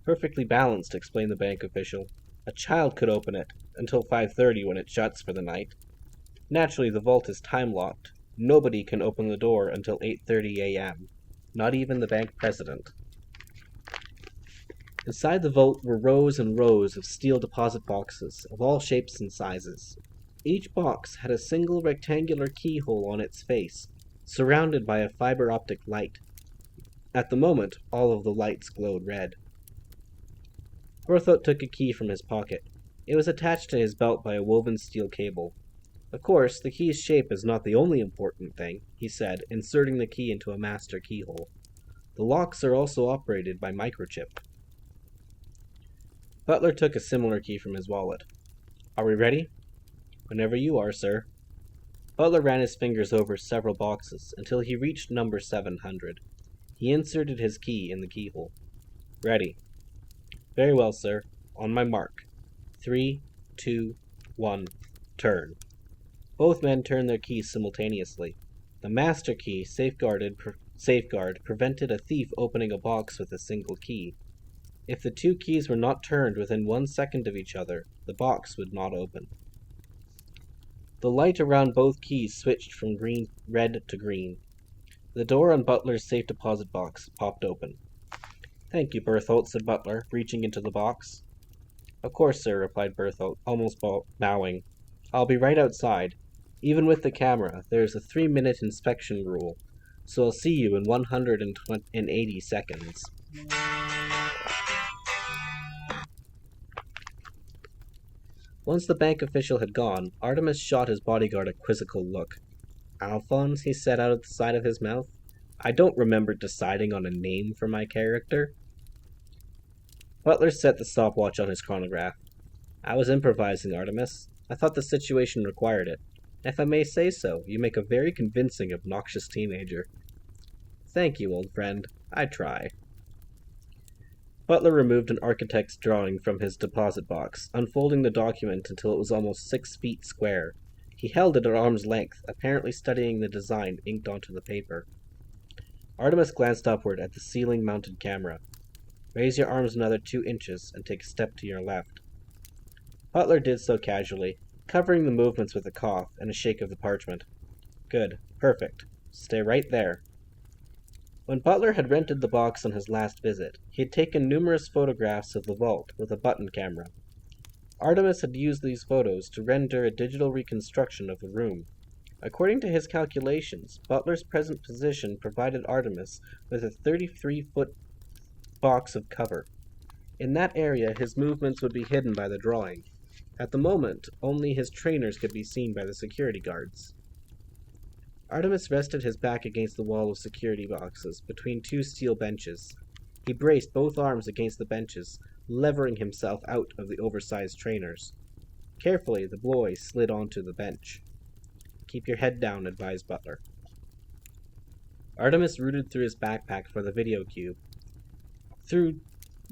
Perfectly balanced, explained the bank official. A child could open it, until 5:30 when it shuts for the night. Naturally, the vault is time-locked. Nobody can open the door until 8:30 a.m. Not even the bank president. Inside the vault were rows and rows of steel deposit boxes of all shapes and sizes. Each box had a single rectangular keyhole on its face, surrounded by a fiber optic light. At the moment, all of the lights glowed red. Berthold took a key from his pocket. It was attached to his belt by a woven steel cable. Of course, the key's shape is not the only important thing, he said, inserting the key into a master keyhole. The locks are also operated by microchip. Butler took a similar key from his wallet. Are we ready? Whenever you are, sir. Butler ran his fingers over several boxes until he reached number 700. He inserted his key in the keyhole. Ready. Very well, sir. On my mark. 3, 2, 1, turn. Both men turned their keys simultaneously. The master key safeguard prevented a thief opening a box with a single key. If the 2 keys were not turned within 1 second of each other, the box would not open. The light around both keys switched from red to green. The door on Butler's safe deposit box popped open. Thank you, Berthold, said Butler, reaching into the box. Of course, sir, replied Berthold, almost bowing. I'll be right outside. Even with the camera, there is a 3-minute inspection rule, so I'll see you in 180 seconds. Once the bank official had gone, Artemis shot his bodyguard a quizzical look. Alphonse, he said out of the side of his mouth. I don't remember deciding on a name for my character. Butler set the stopwatch on his chronograph. I was improvising, Artemis. I thought the situation required it. If I may say so, you make a very convincing, obnoxious teenager. Thank you, old friend. I try. Butler removed an architect's drawing from his deposit box, unfolding the document until it was almost 6 feet square. He held it at arm's length, apparently studying the design inked onto the paper. Artemis glanced upward at the ceiling-mounted camera. Raise your arms another 2 inches and take a step to your left. Butler did so casually, covering the movements with a cough and a shake of the parchment. Good. Perfect. Stay right there. When Butler had rented the box on his last visit, he had taken numerous photographs of the vault with a button camera. Artemis had used these photos to render a digital reconstruction of the room. According to his calculations, Butler's present position provided Artemis with a 33-foot box of cover. In that area, his movements would be hidden by the drawing. At the moment, only his trainers could be seen by the security guards. Artemis rested his back against the wall of security boxes, between two steel benches. He braced both arms against the benches, levering himself out of the oversized trainers. Carefully, the boy slid onto the bench. "Keep your head down," advised Butler. Artemis rooted through his backpack for the video cube.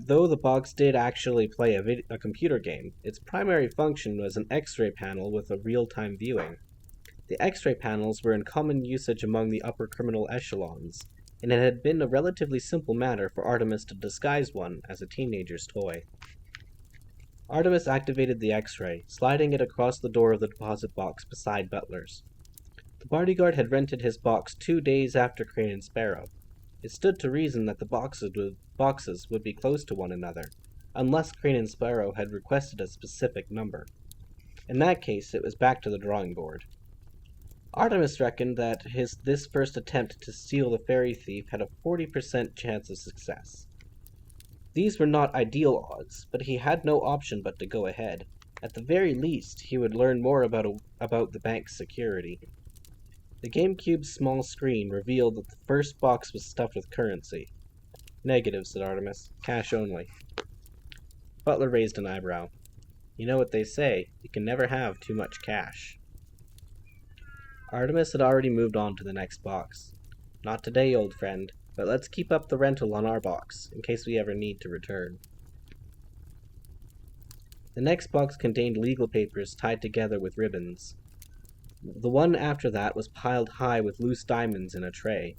Though the box did actually play a computer game, its primary function was an X-ray panel with a real-time viewing. The X-ray panels were in common usage among the upper criminal echelons, and it had been a relatively simple matter for Artemis to disguise one as a teenager's toy. Artemis activated the X-ray, sliding it across the door of the deposit box beside Butler's. The bodyguard had rented his box 2 days after Crane and Sparrow. It stood to reason that the boxes would be close to one another, unless Crane and Sparrow had requested a specific number. In that case, it was back to the drawing board. Artemis reckoned that this first attempt to steal the fairy thief had a 40% chance of success. These were not ideal odds, but he had no option but to go ahead. At the very least, he would learn more about the bank's security. The GameCube's small screen revealed that the first box was stuffed with currency. "Negative," said Artemis. "Cash only." Butler raised an eyebrow. "You know what they say, you can never have too much cash." Artemis had already moved on to the next box. "Not today, old friend, but let's keep up the rental on our box, in case we ever need to return." The next box contained legal papers tied together with ribbons. The one after that was piled high with loose diamonds in a tray.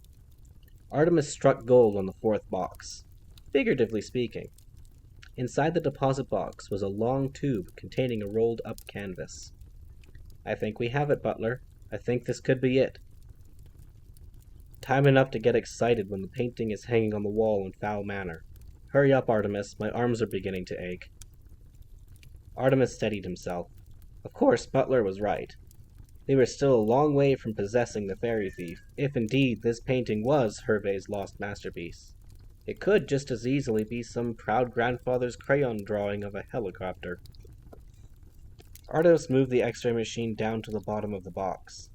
Artemis struck gold on the fourth box, figuratively speaking. Inside the deposit box was a long tube containing a rolled-up canvas. "I think we have it, Butler. I think this could be it." Time enough to get excited when the painting is hanging on the wall in foul manner. "Hurry up, Artemis. My arms are beginning to ache." Artemis steadied himself. Of course, Butler was right. They were still a long way from possessing the fairy thief, if indeed this painting was Hervé's lost masterpiece. It could just as easily be some proud grandfather's crayon drawing of a helicopter. Artemis moved the X-ray machine down to the bottom of the box.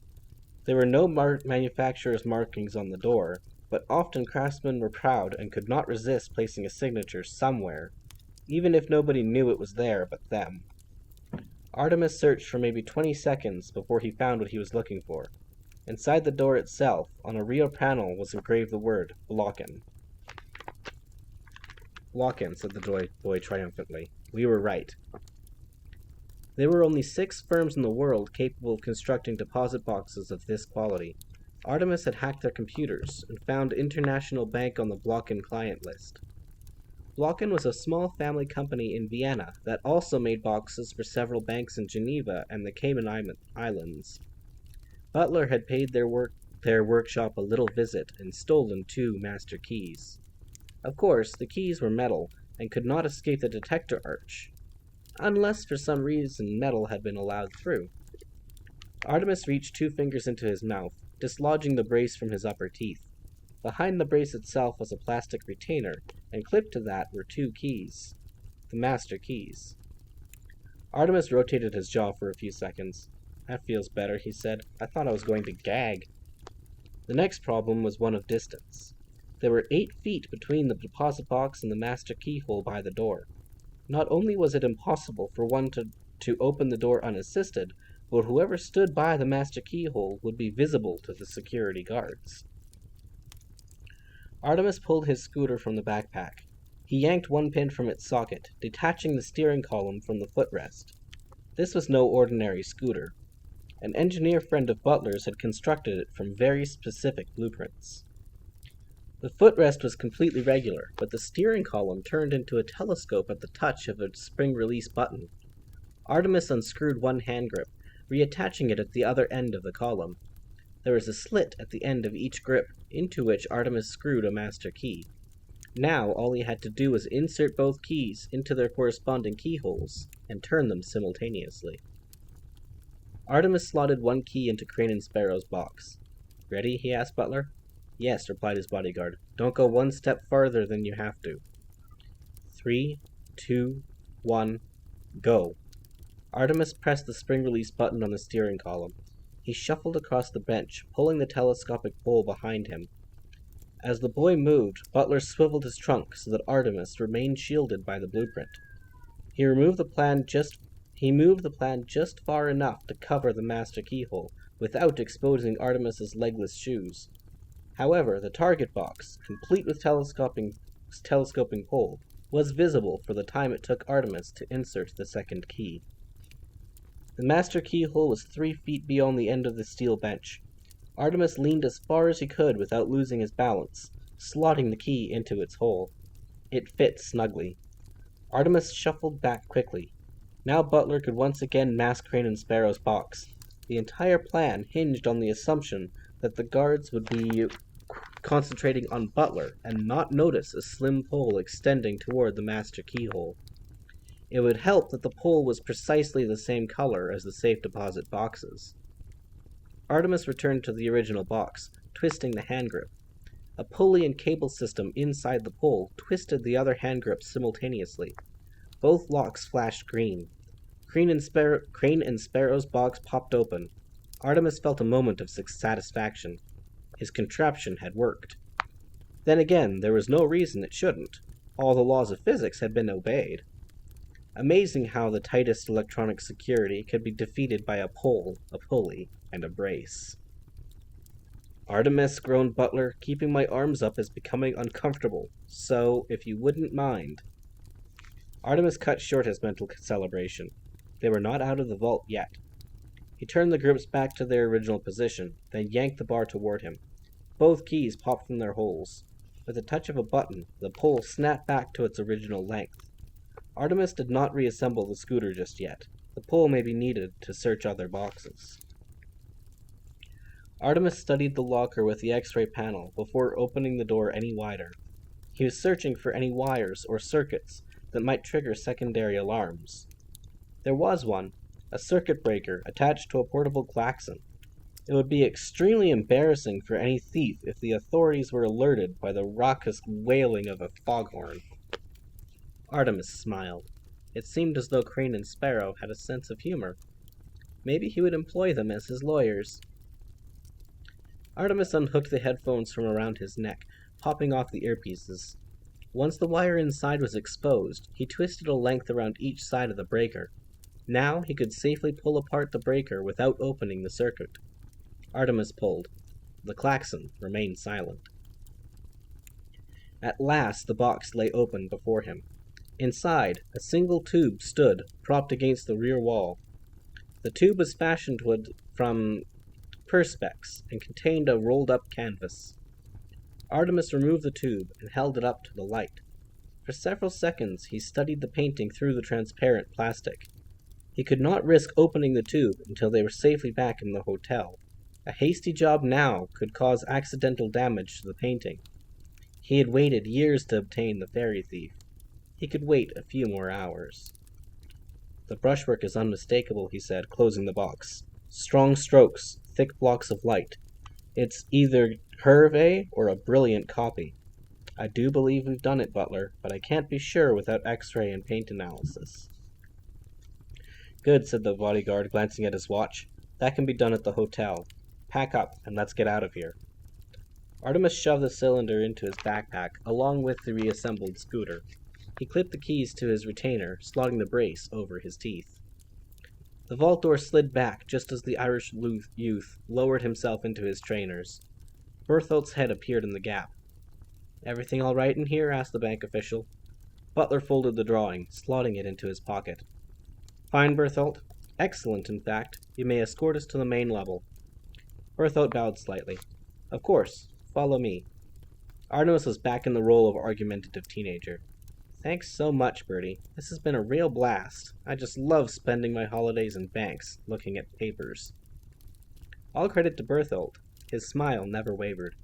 There were no manufacturer's markings on the door, but often craftsmen were proud and could not resist placing a signature somewhere, even if nobody knew it was there but them. Artemis searched for maybe 20 seconds before he found what he was looking for. Inside the door itself, on a real panel, was engraved the word "Blocken." "Blocken," said the boy triumphantly. "We were right." There were only 6 firms in the world capable of constructing deposit boxes of this quality. Artemis had hacked their computers and found International Bank on the Blocken client list. Blocken was a small family company in Vienna that also made boxes for several banks in Geneva and the Cayman Islands. Butler had paid their workshop a little visit and stolen 2 master keys. Of course, the keys were metal and could not escape the detector arch, unless for some reason metal had been allowed through. Artemis reached 2 fingers into his mouth, dislodging the brace from his upper teeth. Behind the brace itself was a plastic retainer, and clipped to that were 2 keys. The master keys. Artemis rotated his jaw for a few seconds. "That feels better," he said. "I thought I was going to gag." The next problem was one of distance. There were 8 feet between the deposit box and the master keyhole by the door. Not only was it impossible for one to open the door unassisted, but whoever stood by the master keyhole would be visible to the security guards. Artemis pulled his scooter from the backpack. He yanked one pin from its socket, detaching the steering column from the footrest. This was no ordinary scooter. An engineer friend of Butler's had constructed it from very specific blueprints. The footrest was completely regular, but the steering column turned into a telescope at the touch of a spring-release button. Artemis unscrewed one hand grip, reattaching it at the other end of the column. There was a slit at the end of each grip, into which Artemis screwed a master key. Now all he had to do was insert both keys into their corresponding keyholes, and turn them simultaneously. Artemis slotted one key into Crane and Sparrow's box. "Ready?" he asked Butler. "Yes," replied his bodyguard. "Don't go one step farther than you have to." 3, 2, 1, go. Artemis pressed the spring-release button on the steering column. He shuffled across the bench, pulling the telescopic pole behind him. As the boy moved, Butler swiveled his trunk so that Artemis remained shielded by the blueprint. He moved the plan just far enough to cover the master keyhole, without exposing Artemis's legless shoes. However, the target box, complete with telescoping pole, was visible for the time it took Artemis to insert the second key. The master keyhole was 3 feet beyond the end of the steel bench. Artemis leaned as far as he could without losing his balance, slotting the key into its hole. It fit snugly. Artemis shuffled back quickly. Now Butler could once again mask Crane and Sparrow's box. The entire plan hinged on the assumption that the guards would be concentrating on Butler and not notice a slim pole extending toward the master keyhole. It would help that the pole was precisely the same color as the safe deposit boxes. Artemis returned to the original box, twisting the hand grip. A pulley and cable system inside the pole twisted the other hand grip simultaneously. Both locks flashed green. Crane and Sparrow's box popped open. Artemis felt a moment of satisfaction. His contraption had worked. Then again, there was no reason it shouldn't. All the laws of physics had been obeyed. Amazing how the tightest electronic security could be defeated by a pole, a pulley, and a brace. "Artemis," groaned Butler, "keeping my arms up is becoming uncomfortable, so, if you wouldn't mind." Artemis cut short his mental celebration. They were not out of the vault yet. He turned the grips back to their original position, then yanked the bar toward him. Both keys popped from their holes. With a touch of a button, the pole snapped back to its original length. Artemis did not reassemble the scooter just yet. The pole may be needed to search other boxes. Artemis studied the locker with the X-ray panel before opening the door any wider. He was searching for any wires or circuits that might trigger secondary alarms. There was one, a circuit breaker attached to a portable klaxon. It would be extremely embarrassing for any thief if the authorities were alerted by the raucous wailing of a foghorn. Artemis smiled. It seemed as though Crane and Sparrow had a sense of humor. Maybe he would employ them as his lawyers. Artemis unhooked the headphones from around his neck, popping off the earpieces. Once the wire inside was exposed, he twisted a length around each side of the breaker. Now he could safely pull apart the breaker without opening the circuit. Artemis pulled. The klaxon remained silent. At last the box lay open before him. Inside, a single tube stood, propped against the rear wall. The tube was fashioned from perspex and contained a rolled-up canvas. Artemis removed the tube and held it up to the light. For several seconds he studied the painting through the transparent plastic. He could not risk opening the tube until they were safely back in the hotel. A hasty job now could cause accidental damage to the painting. He had waited years to obtain the fairy thief. He could wait a few more hours. "The brushwork is unmistakable," he said, closing the box. "Strong strokes, thick blocks of light. It's either Hervé or a brilliant copy. I do believe we've done it, Butler, but I can't be sure without X-ray and paint analysis." "Good," said the bodyguard, glancing at his watch. "That can be done at the hotel. Pack up, and let's get out of here." Artemis shoved the cylinder into his backpack, along with the reassembled scooter. He clipped the keys to his retainer, slotting the brace over his teeth. The vault door slid back just as the Irish youth lowered himself into his trainers. Bertholt's head appeared in the gap. "Everything all right in here?" asked the bank official. Butler folded the drawing, slotting it into his pocket. "Fine, Bertholt. Excellent, in fact. You may escort us to the main level." Bertholt bowed slightly. "Of course. Follow me." Artemis was back in the role of argumentative teenager. "Thanks so much, Bertie. This has been a real blast. I just love spending my holidays in banks, looking at papers." All credit to Bertholt. His smile never wavered.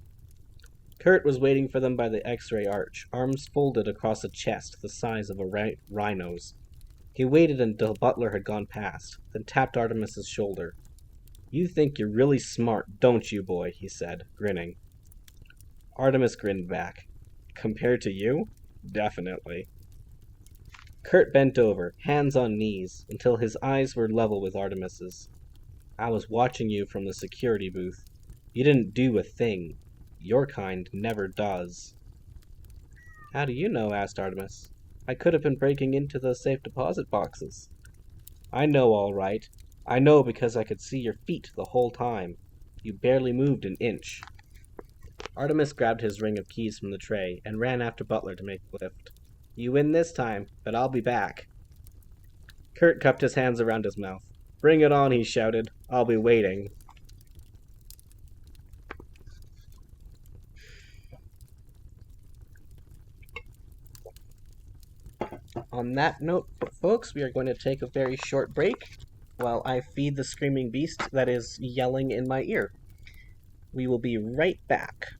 Kurt was waiting for them by the X-ray arch, arms folded across a chest the size of a rhino's. He waited until Butler had gone past, then tapped Artemis's shoulder. "You think you're really smart, don't you, boy?" he said, grinning. Artemis grinned back. "Compared to you? Definitely." Kurt bent over, hands on knees, until his eyes were level with Artemis's. "I was watching you from the security booth. You didn't do a thing. Your kind never does." "How do you know?" asked Artemis. "I could have been breaking into those safe deposit boxes." "I know all right. I know because I could see your feet the whole time. You barely moved an inch." Artemis grabbed his ring of keys from the tray and ran after Butler to make the lift. "You win this time, but I'll be back." Kurt cupped his hands around his mouth. "Bring it on," he shouted. "I'll be waiting." On that note, folks, we are going to take a very short break while I feed the screaming beast that is yelling in my ear. We will be right back.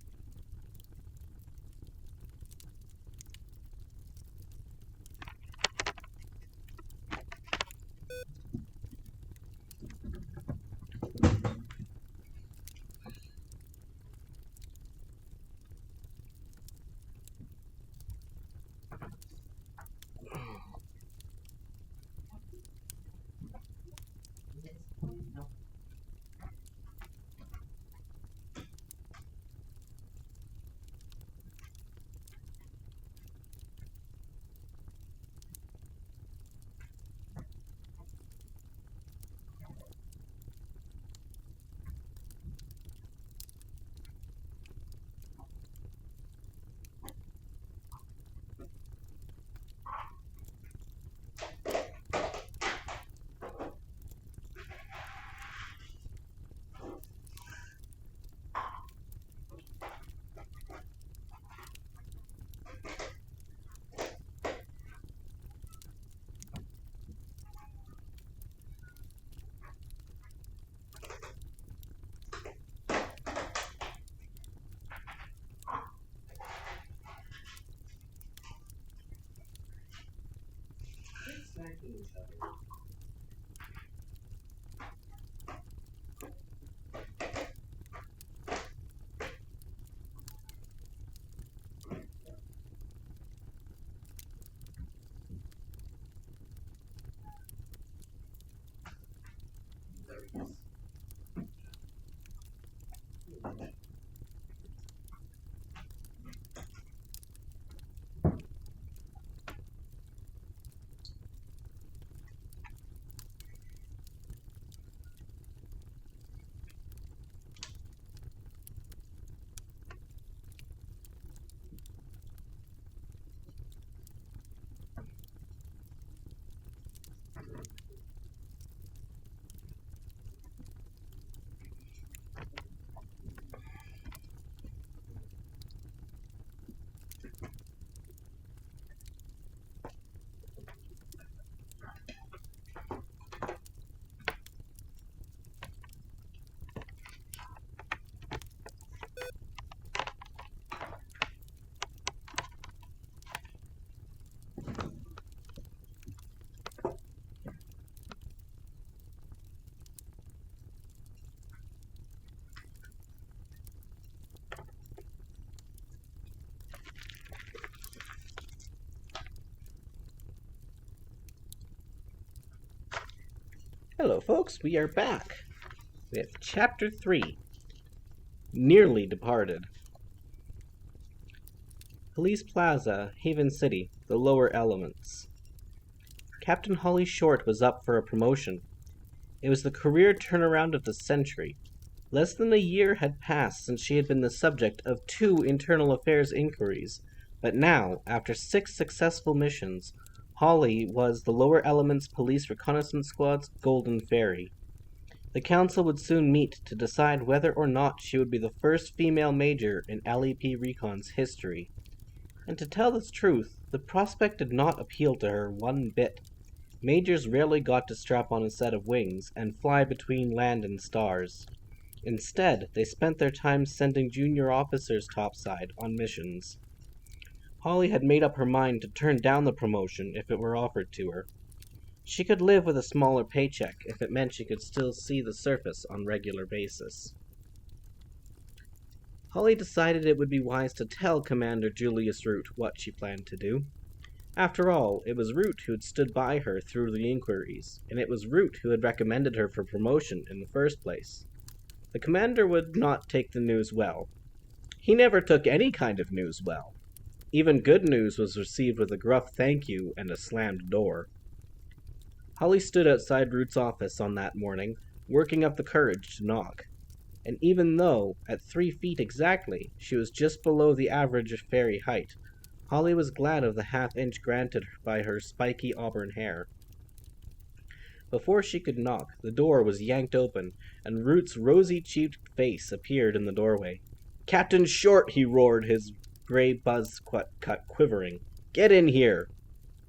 Hello, folks. We are back with Chapter 3, Nearly Departed. Police Plaza, Haven City, the lower elements. Captain Holly Short was up for a promotion. It was the career turnaround of the century. Less than a year had passed since she had been the subject of 2 internal affairs inquiries, but now, after 6 successful missions, Holly was the lower elements police reconnaissance squad's golden fairy. The council would soon meet to decide whether or not she would be the first female major in LEP Recon's history. And to tell the truth, the prospect did not appeal to her one bit. Majors rarely got to strap on a set of wings and fly between land and stars. Instead, they spent their time sending junior officers topside on missions. Holly had made up her mind to turn down the promotion if it were offered to her. She could live with a smaller paycheck if it meant she could still see the surface on regular basis. Holly decided it would be wise to tell Commander Julius Root what she planned to do. After all, it was Root who had stood by her through the inquiries, and it was Root who had recommended her for promotion in the first place. The commander would not take the news well. He never took any kind of news well. Even good news was received with a gruff thank you and a slammed door. Holly stood outside Root's office on that morning, working up the courage to knock. And even though, at 3 feet exactly, she was just below the average of fairy height, Holly was glad of the half-inch granted by her spiky auburn hair. Before she could knock, the door was yanked open, and Root's rosy-cheeked face appeared in the doorway. "Captain Short!" he roared, his gray buzz cut quivering. "Get in here!"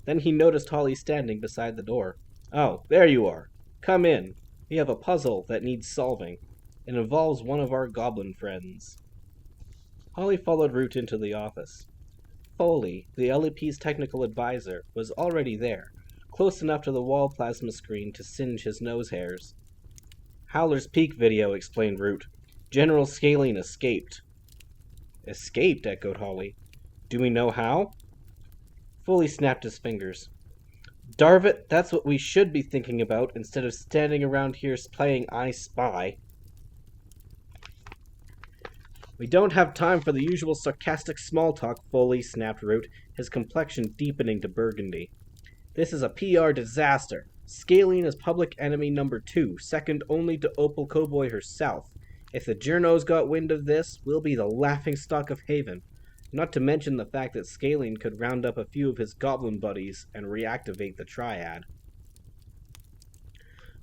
Then he noticed Holly standing beside the door. "Oh, there you are. Come in. We have a puzzle that needs solving. It involves one of our goblin friends." Holly followed Root into the office. Foley, the LEP's technical advisor, was already there, close enough to the wall plasma screen to singe his nose hairs. "Howler's Peak video," explained Root. "General Scaling escaped." "Escaped?" echoed Holly. "Do we know how?" Foley snapped his fingers. "Darvit, that's what we should be thinking about instead of standing around here playing I Spy." "We don't have time for the usual sarcastic small talk," Foley snapped Root, his complexion deepening to burgundy. "This is a PR disaster. Scaling is public enemy number 2, second only to Opal Cowboy herself. If the journos got wind of this, we'll be the laughingstock of Haven. Not to mention the fact that Scaling could round up a few of his goblin buddies and reactivate the Triad."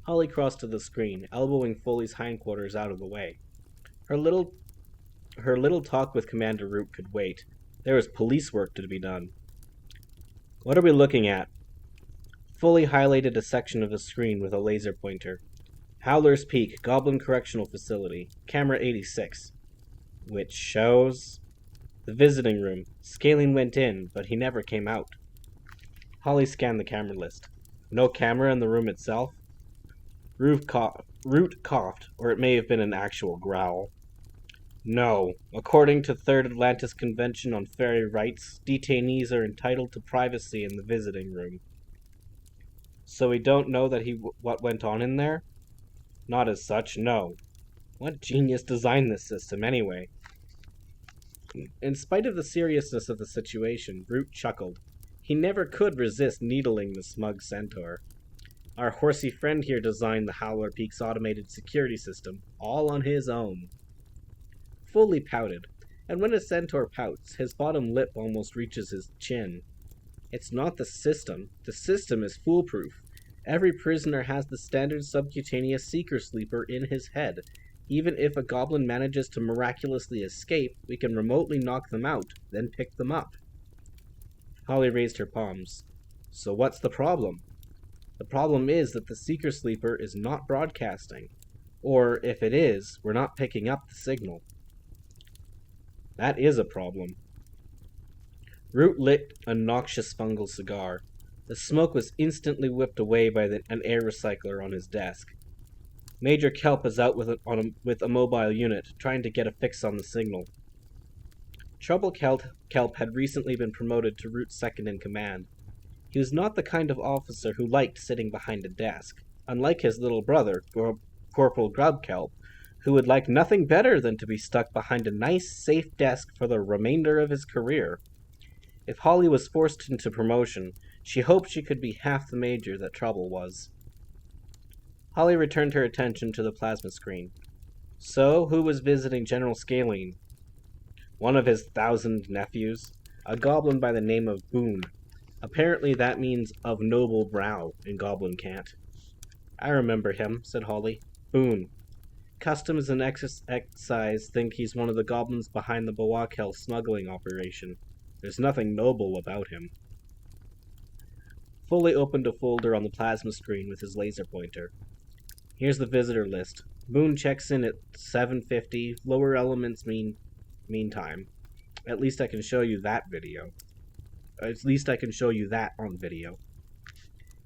Holly crossed to the screen, elbowing Foley's hindquarters out of the way. Her little talk with Commander Root could wait. There was police work to be done. "What are we looking at?" Foley highlighted a section of the screen with a laser pointer. "Howler's Peak, Goblin Correctional Facility, Camera 86. Which shows the visiting room. Scaling went in, but he never came out." Holly scanned the camera list. "No camera in the room itself?" Root coughed, or it may have been an actual growl. "No. According to Third Atlantis Convention on Fairy Rights, detainees are entitled to privacy in the visiting room." "So we don't know what went on in there?" "Not as such, no. What genius designed this system, anyway?" In spite of the seriousness of the situation, Root chuckled. He never could resist needling the smug centaur. "Our horsey friend here designed the Howler Peak's automated security system, all on his own." Foley pouted, and when a centaur pouts, his bottom lip almost reaches his chin. "It's not the system. The system is foolproof. Every prisoner has the standard subcutaneous seeker sleeper in his head. Even if a goblin manages to miraculously escape, we can remotely knock them out, then pick them up." Holly raised her palms. "So what's the problem?" "The problem is that the seeker sleeper is not broadcasting. Or, if it is, we're not picking up the signal." "That is a problem." Root lit a noxious fungal cigar. The smoke was instantly whipped away by an air recycler on his desk. "Major Kelp is out with a mobile unit, trying to get a fix on the signal." Trouble Kelp had recently been promoted to Root's second-in-command. He was not the kind of officer who liked sitting behind a desk, unlike his little brother, Corporal Grubkelp, who would like nothing better than to be stuck behind a nice, safe desk for the remainder of his career. If Holly was forced into promotion, she hoped she could be half the major that Trouble was. Holly returned her attention to the plasma screen. "So, who was visiting General Scaling?" "One of his 1,000 nephews. A goblin by the name of Boone. Apparently that means 'of noble brow' in goblin cant." "I remember him," said Holly. "Boone. Customs and Excise think he's one of the goblins behind the Bawakel smuggling operation. There's nothing noble about him." Foley opened a folder on the plasma screen with his laser pointer. "Here's the visitor list. Boone checks in at 7:50. Lower elements meantime. At least I can show you that on video."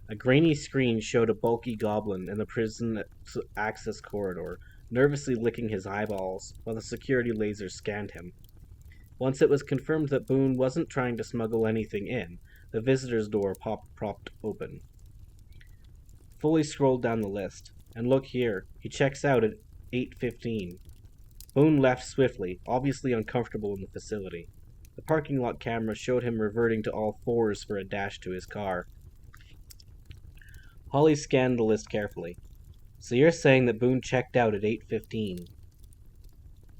A grainy screen showed a bulky goblin in the prison access corridor, nervously licking his eyeballs, while the security laser scanned him. Once it was confirmed that Boone wasn't trying to smuggle anything in, the visitor's door propped open. Foley scrolled down the list. And look here, he checks out at 8:15. Boone left swiftly, obviously uncomfortable in the facility. The parking lot camera showed him reverting to all fours for a dash to his car. Holly scanned the list carefully. So you're saying that Boone checked out at 8:15?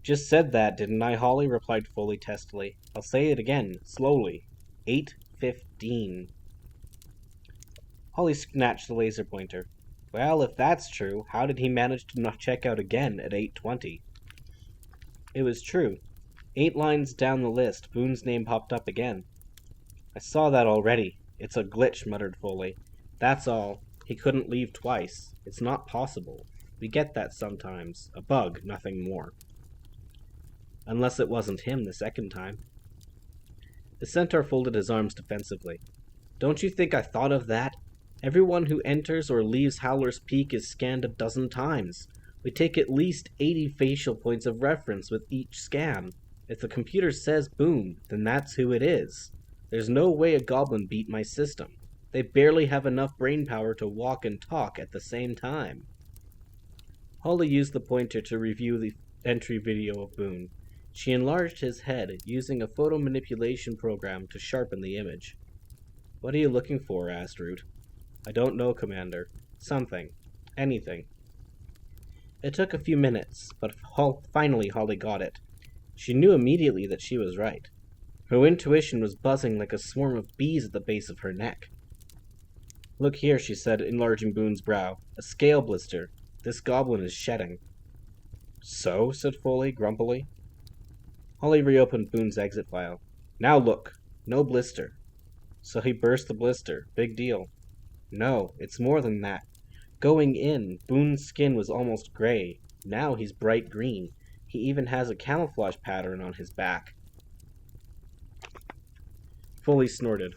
Just said that, didn't I, Holly? Replied Foley testily. I'll say it again, slowly. 8:15. Holly snatched the laser pointer. Well, if that's true, how did he manage to not check out again at 8:20? It was true. 8 lines down the list, Boone's name popped up again. I saw that already. It's a glitch, muttered Foley. That's all. He couldn't leave twice. It's not possible. We get that sometimes. A bug, nothing more. Unless it wasn't him the second time. The centaur folded his arms defensively. Don't you think I thought of that? Everyone who enters or leaves Howler's Peak is scanned a dozen times. We take at least 80 facial points of reference with each scan. If the computer says Boone, then that's who it is. There's no way a goblin beat my system. They barely have enough brain power to walk and talk at the same time. Holly used the pointer to review the entry video of Boone. She enlarged his head, using a photo manipulation program to sharpen the image. What are you looking for? Asked Root. I don't know, Commander. Something. Anything. It took a few minutes, but finally Holly got it. She knew immediately that she was right. Her intuition was buzzing like a swarm of bees at the base of her neck. Look here, she said, enlarging Boone's brow. A scale blister. This goblin is shedding. So? Said Foley, grumpily. Holly reopened Boone's exit file. Now look. No blister. So he burst the blister. Big deal. No, it's more than that. Going in, Boone's skin was almost gray. Now he's bright green. He even has a camouflage pattern on his back. Foley snorted.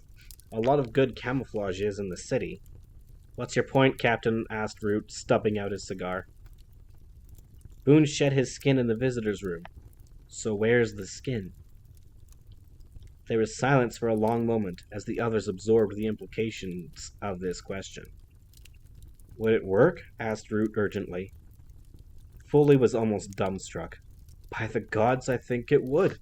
A lot of good camouflage is in the city. What's your point, Captain? Asked Root, stubbing out his cigar. Boone shed his skin in the visitor's room. So where's the skin? There was silence for a long moment as the others absorbed the implications of this question. Would it work? Asked Root urgently. Foley was almost dumbstruck. By the gods, I think it would.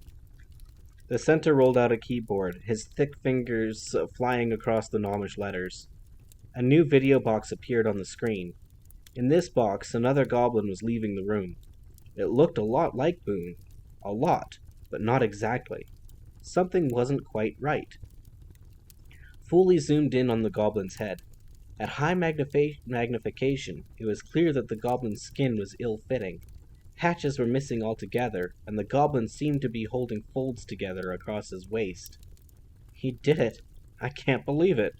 The centaur rolled out a keyboard, his thick fingers flying across the gnomish letters. A new video box appeared on the screen. In this box, another goblin was leaving the room. It looked a lot like Boone. A lot, but not exactly. Something wasn't quite right. Foley zoomed in on the goblin's head. At high magnification, it was clear that the goblin's skin was ill-fitting. Patches were missing altogether, and the goblin seemed to be holding folds together across his waist. He did it. I can't believe it.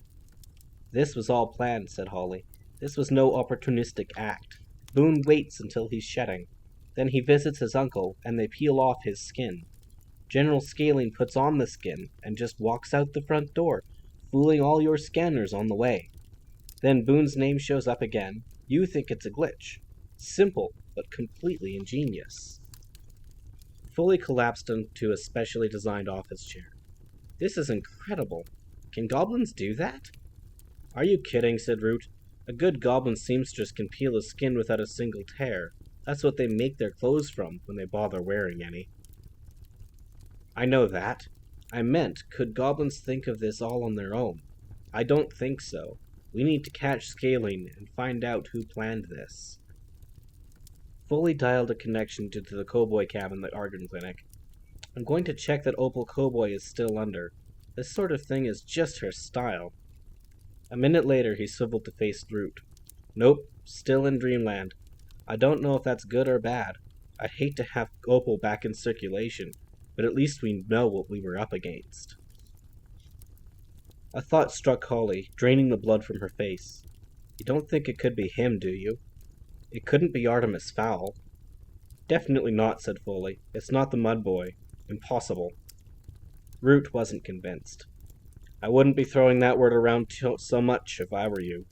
This was all planned, said Holly. This was no opportunistic act. Boone waits until he's shedding. Then he visits his uncle, and they peel off his skin. General Scaling puts on the skin, and just walks out the front door, fooling all your scanners on the way. Then Boone's name shows up again. You think it's a glitch. Simple, but completely ingenious. Foley collapsed into a specially designed office chair. This is incredible. Can goblins do that? Are you kidding? Said Root. A good goblin seamstress can peel a skin without a single tear. That's what they make their clothes from when they bother wearing any. I know that. I meant, could goblins think of this all on their own? I don't think so. We need to catch Scaling and find out who planned this. Foley dialed a connection to the Cowboy cab in the Argon Clinic. I'm going to check that Opal Cowboy is still under. This sort of thing is just her style. A minute later, he swiveled to face Root. Nope, still in Dreamland. I don't know if that's good or bad. I'd hate to have Opal back in circulation, but at least we know what we were up against. A thought struck Holly, draining the blood from her face. You don't think it could be him, do you? It couldn't be Artemis Fowl. Definitely not, said Foley. It's not the Mud Boy. Impossible. Root wasn't convinced. I wouldn't be throwing that word around so much if I were you.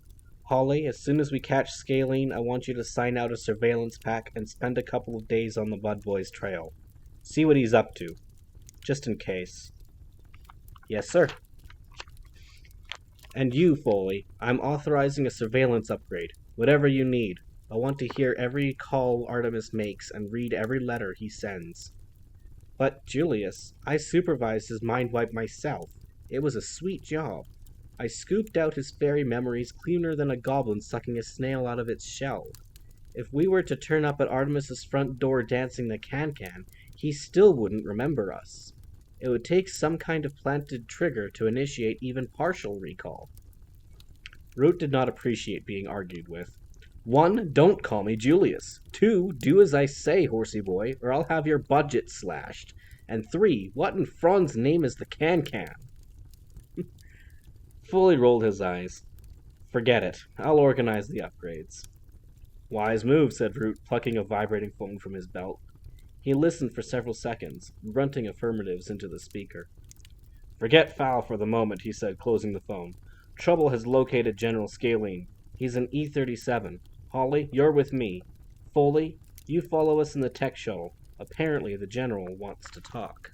Holly, as soon as we catch Scalene, I want you to sign out a surveillance pack and spend a couple of days on the Bud Boy's trail. See what he's up to, just in case. Yes, sir. And you, Foley, I'm authorizing a surveillance upgrade. Whatever you need. I want to hear every call Artemis makes and read every letter he sends. But, Julius, I supervised his mind wipe myself. It was a sweet job. I scooped out his fairy memories cleaner than a goblin sucking a snail out of its shell. If we were to turn up at Artemis's front door dancing the can-can, he still wouldn't remember us. It would take some kind of planted trigger to initiate even partial recall. Root did not appreciate being argued with. 1, don't call me Julius. 2, do as I say, horsey boy, or I'll have your budget slashed. And 3, what in Fran's name is the can-can? Foley rolled his eyes. Forget it. I'll organize the upgrades. Wise move, said Root, plucking a vibrating phone from his belt. He listened for several seconds, grunting affirmatives into the speaker. Forget Fowl for the moment, he said, closing the phone. Trouble has located General Scalene. He's in E-37. Holly, you're with me. Foley, you follow us in the tech shuttle. Apparently the General wants to talk.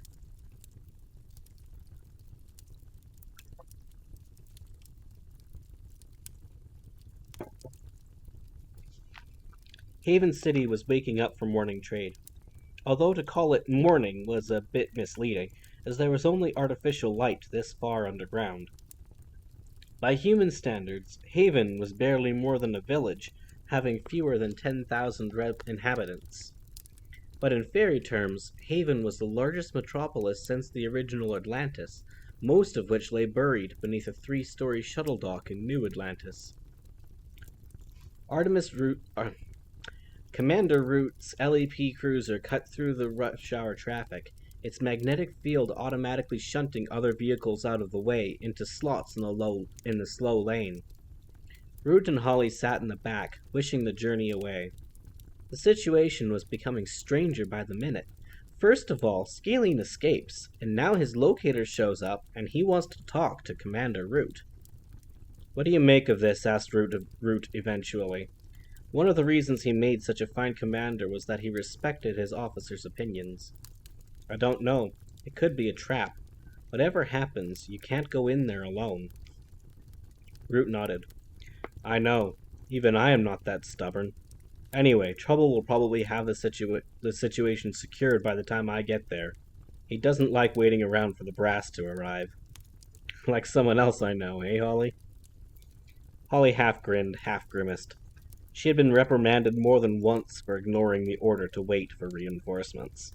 Haven City was waking up for morning trade. Although to call it morning was a bit misleading, as there was only artificial light this far underground. By human standards, Haven was barely more than a village, having fewer than 10,000 inhabitants. But in fairy terms, Haven was the largest metropolis since the original Atlantis, most of which lay buried beneath a 3-story shuttle dock in New Atlantis. Commander Root's LEP cruiser cut through the rush hour traffic, its magnetic field automatically shunting other vehicles out of the way into slots in the slow lane. Root and Holly sat in the back, wishing the journey away. The situation was becoming stranger by the minute. First of all, Scalene escapes, and now his locator shows up, and he wants to talk to Commander Root. What do you make of this? Asked Root eventually. One of the reasons he made such a fine commander was that he respected his officers' opinions. I don't know. It could be a trap. Whatever happens, you can't go in there alone. Root nodded. I know. Even I am not that stubborn. Anyway, Trouble will probably have the situation secured by the time I get there. He doesn't like waiting around for the brass to arrive. Like someone else I know, eh, Holly? Holly half grinned, half grimaced. She had been reprimanded more than once for ignoring the order to wait for reinforcements.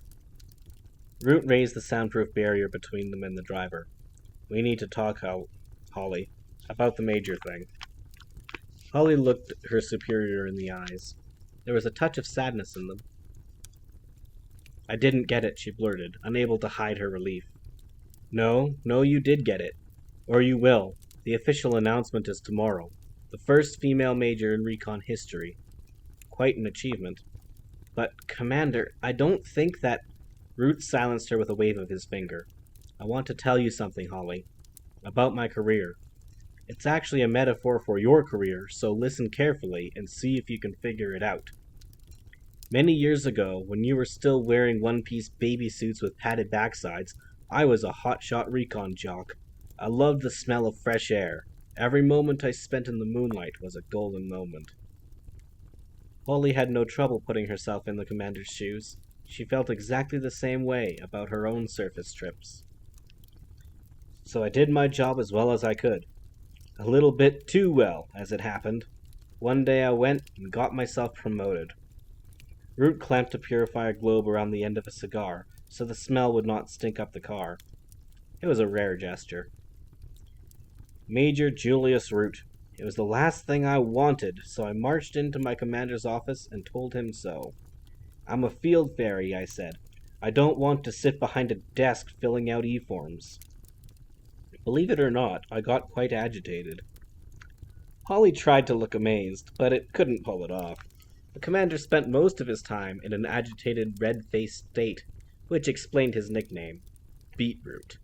Root raised the soundproof barrier between them and the driver. We need to talk, Holly, about the major thing. Holly looked her superior in the eyes. There was a touch of sadness in them. I didn't get it, she blurted, unable to hide her relief. No, you did get it. Or you will. The official announcement is tomorrow. The first female major in recon history. Quite an achievement. But, Commander, I don't think that... Root silenced her with a wave of his finger. I want to tell you something, Holly. About my career. It's actually a metaphor for your career, so listen carefully and see if you can figure it out. Many years ago, when you were still wearing one-piece baby suits with padded backsides, I was a hotshot recon jock. I loved the smell of fresh air. Every moment I spent in the moonlight was a golden moment. Holly had no trouble putting herself in the commander's shoes. She felt exactly the same way about her own surface trips. So I did my job as well as I could. A little bit too well, as it happened. One day I went and got myself promoted. Root clamped a purifier globe around the end of a cigar, so the smell would not stink up the car. It was a rare gesture. Major Julius Root. It was the last thing I wanted, so I marched into my commander's office and told him so. I'm a field fairy, I said. I don't want to sit behind a desk filling out E-forms. Believe it or not, I got quite agitated. Holly tried to look amazed, but it couldn't pull it off. The commander spent most of his time in an agitated, red-faced state, which explained his nickname, Beetroot.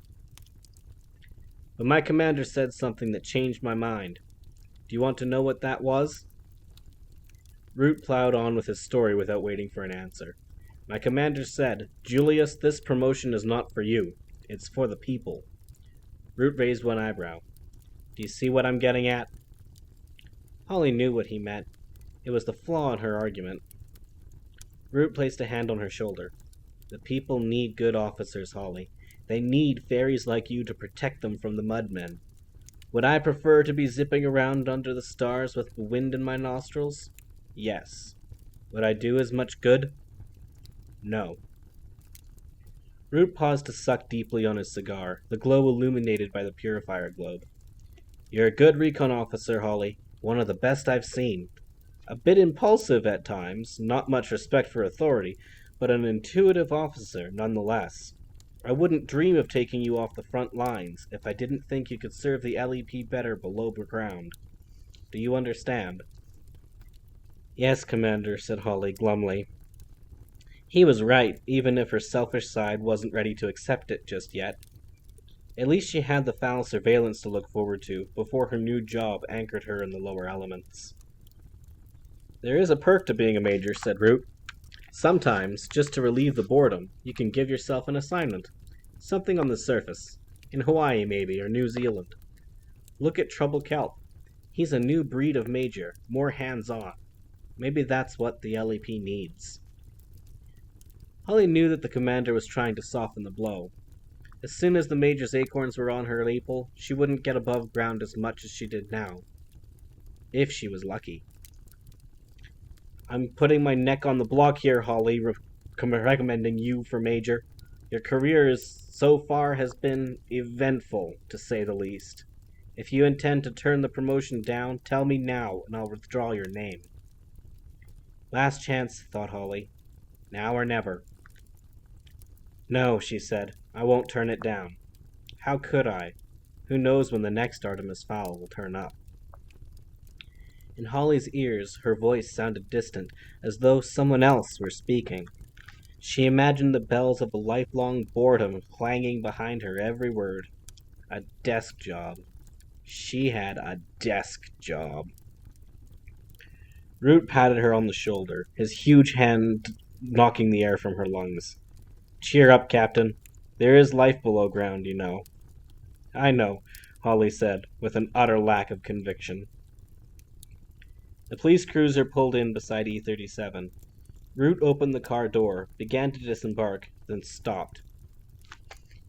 But my commander said something that changed my mind. Do you want to know what that was? Root plowed on with his story without waiting for an answer. My commander said, Julius, this promotion is not for you. It's for the people. Root raised one eyebrow. Do you see what I'm getting at? Holly knew what he meant. It was the flaw in her argument. Root placed a hand on her shoulder. The people need good officers, Holly. They need fairies like you to protect them from the mudmen. Would I prefer to be zipping around under the stars with the wind in my nostrils? Yes. Would I do as much good? No. Root paused to suck deeply on his cigar, the glow illuminated by the purifier globe. You're a good recon officer, Holly. One of the best I've seen. A bit impulsive at times, not much respect for authority, but an intuitive officer nonetheless. I wouldn't dream of taking you off the front lines if I didn't think you could serve the LEP better below ground. Do you understand? Yes, Commander, said Holly glumly. He was right, even if her selfish side wasn't ready to accept it just yet. At least she had the foul surveillance to look forward to before her new job anchored her in the lower elements. There is a perk to being a major, said Root. Sometimes, just to relieve the boredom, you can give yourself an assignment. Something on the surface. In Hawaii, maybe, or New Zealand. Look at Trouble Kelp. He's a new breed of major, more hands-on. Maybe that's what the LEP needs. Holly knew that the commander was trying to soften the blow. As soon as the major's acorns were on her lapel, she wouldn't get above ground as much as she did now. If she was lucky. I'm putting my neck on the block here, Holly, recommending you for major. Your career so far has been eventful, to say the least. If you intend to turn the promotion down, tell me now, and I'll withdraw your name. Last chance, thought Holly. Now or never. No, she said. I won't turn it down. How could I? Who knows when the next Artemis Fowl will turn up? In Holly's ears, her voice sounded distant, as though someone else were speaking. She imagined the bells of a lifelong boredom clanging behind her every word. A desk job. She had a desk job. Root patted her on the shoulder, his huge hand knocking the air from her lungs. Cheer up, Captain. There is life below ground, you know. I know, Holly said, with an utter lack of conviction. The police cruiser pulled in beside E-37. Root opened the car door, began to disembark, then stopped.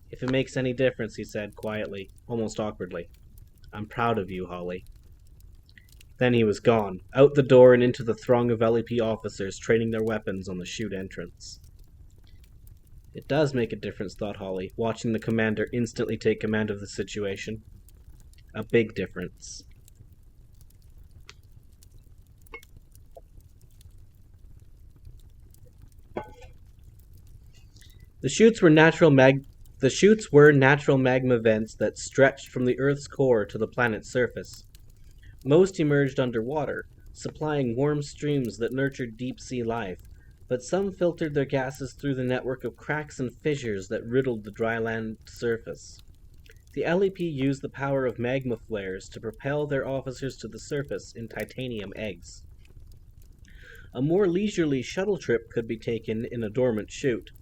If it makes any difference, he said quietly, almost awkwardly. I'm proud of you, Holly. Then he was gone, out the door and into the throng of LEP officers training their weapons on the chute entrance. It does make a difference, thought Holly, watching the commander instantly take command of the situation. A big difference. The chutes were natural magma vents that stretched from the Earth's core to the planet's surface. Most emerged underwater, supplying warm streams that nurtured deep-sea life, but some filtered their gases through the network of cracks and fissures that riddled the dry land surface. The LEP used the power of magma flares to propel their officers to the surface in titanium eggs. A more leisurely shuttle trip could be taken in a dormant chute.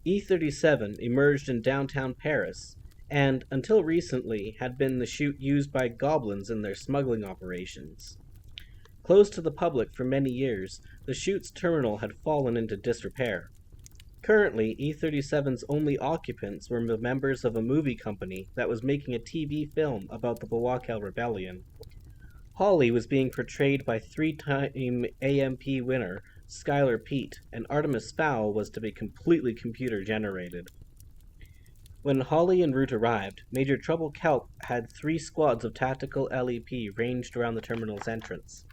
E-37 emerged in downtown Paris, and, until recently, had been the chute used by goblins in their smuggling operations. Closed to the public for many years, the chute's terminal had fallen into disrepair. Currently, E-37's only occupants were members of a movie company that was making a TV film about the Bawakal Rebellion. Holly was being portrayed by three-time AMP winner Skylar Pete, and Artemis Fowl was to be completely computer-generated. When Holly and Root arrived, Major Trouble Kelp had 3 squads of tactical LEP ranged around the terminal's entrance.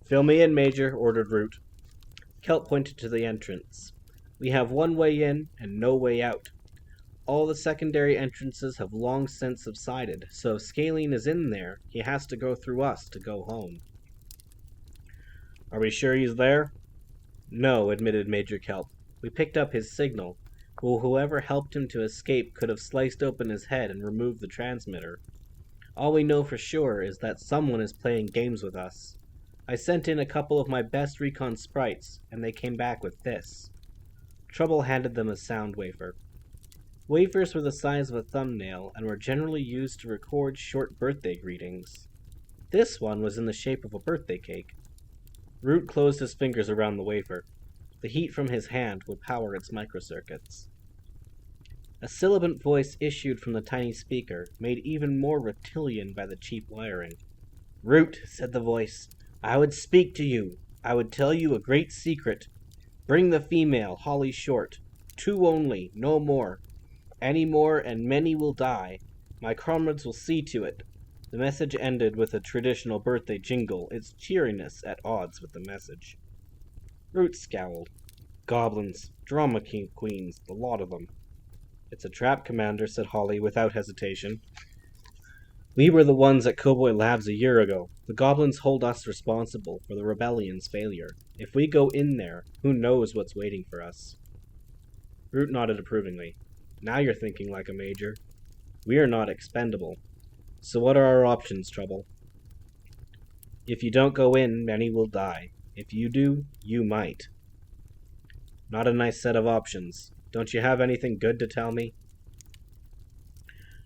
Fill me in, Major, ordered Root. Kelp pointed to the entrance. We have one way in and no way out. All the secondary entrances have long since subsided, so if Scalene is in there, he has to go through us to go home. Are we sure he's there? No, admitted Major Kelp. We picked up his signal. Well, whoever helped him to escape could have sliced open his head and removed the transmitter. All we know for sure is that someone is playing games with us. I sent in a couple of my best recon sprites, and they came back with this. Trouble handed them a sound wafer. Wafers were the size of a thumbnail and were generally used to record short birthday greetings. This one was in the shape of a birthday cake. Root closed his fingers around the wafer. The heat from his hand would power its microcircuits. A sibilant voice issued from the tiny speaker, made even more reptilian by the cheap wiring. "Root," said the voice, "I would speak to you. I would tell you a great secret. Bring the female, Holly Short. 2 only, no more. Any more and many will die. My comrades will see to it." The message ended with a traditional birthday jingle, its cheeriness at odds with the message. Root scowled. "Goblins, drama queens, the lot of them." "It's a trap, Commander," said Holly without hesitation. "We were the ones at Cowboy Labs a year ago. The goblins hold us responsible for the rebellion's failure. If we go in there, who knows what's waiting for us?" Root nodded approvingly. "Now you're thinking like a major. We are not expendable. So what are our options, Trouble?" "If you don't go in, many will die. If you do, you might." "Not a nice set of options. Don't you have anything good to tell me?"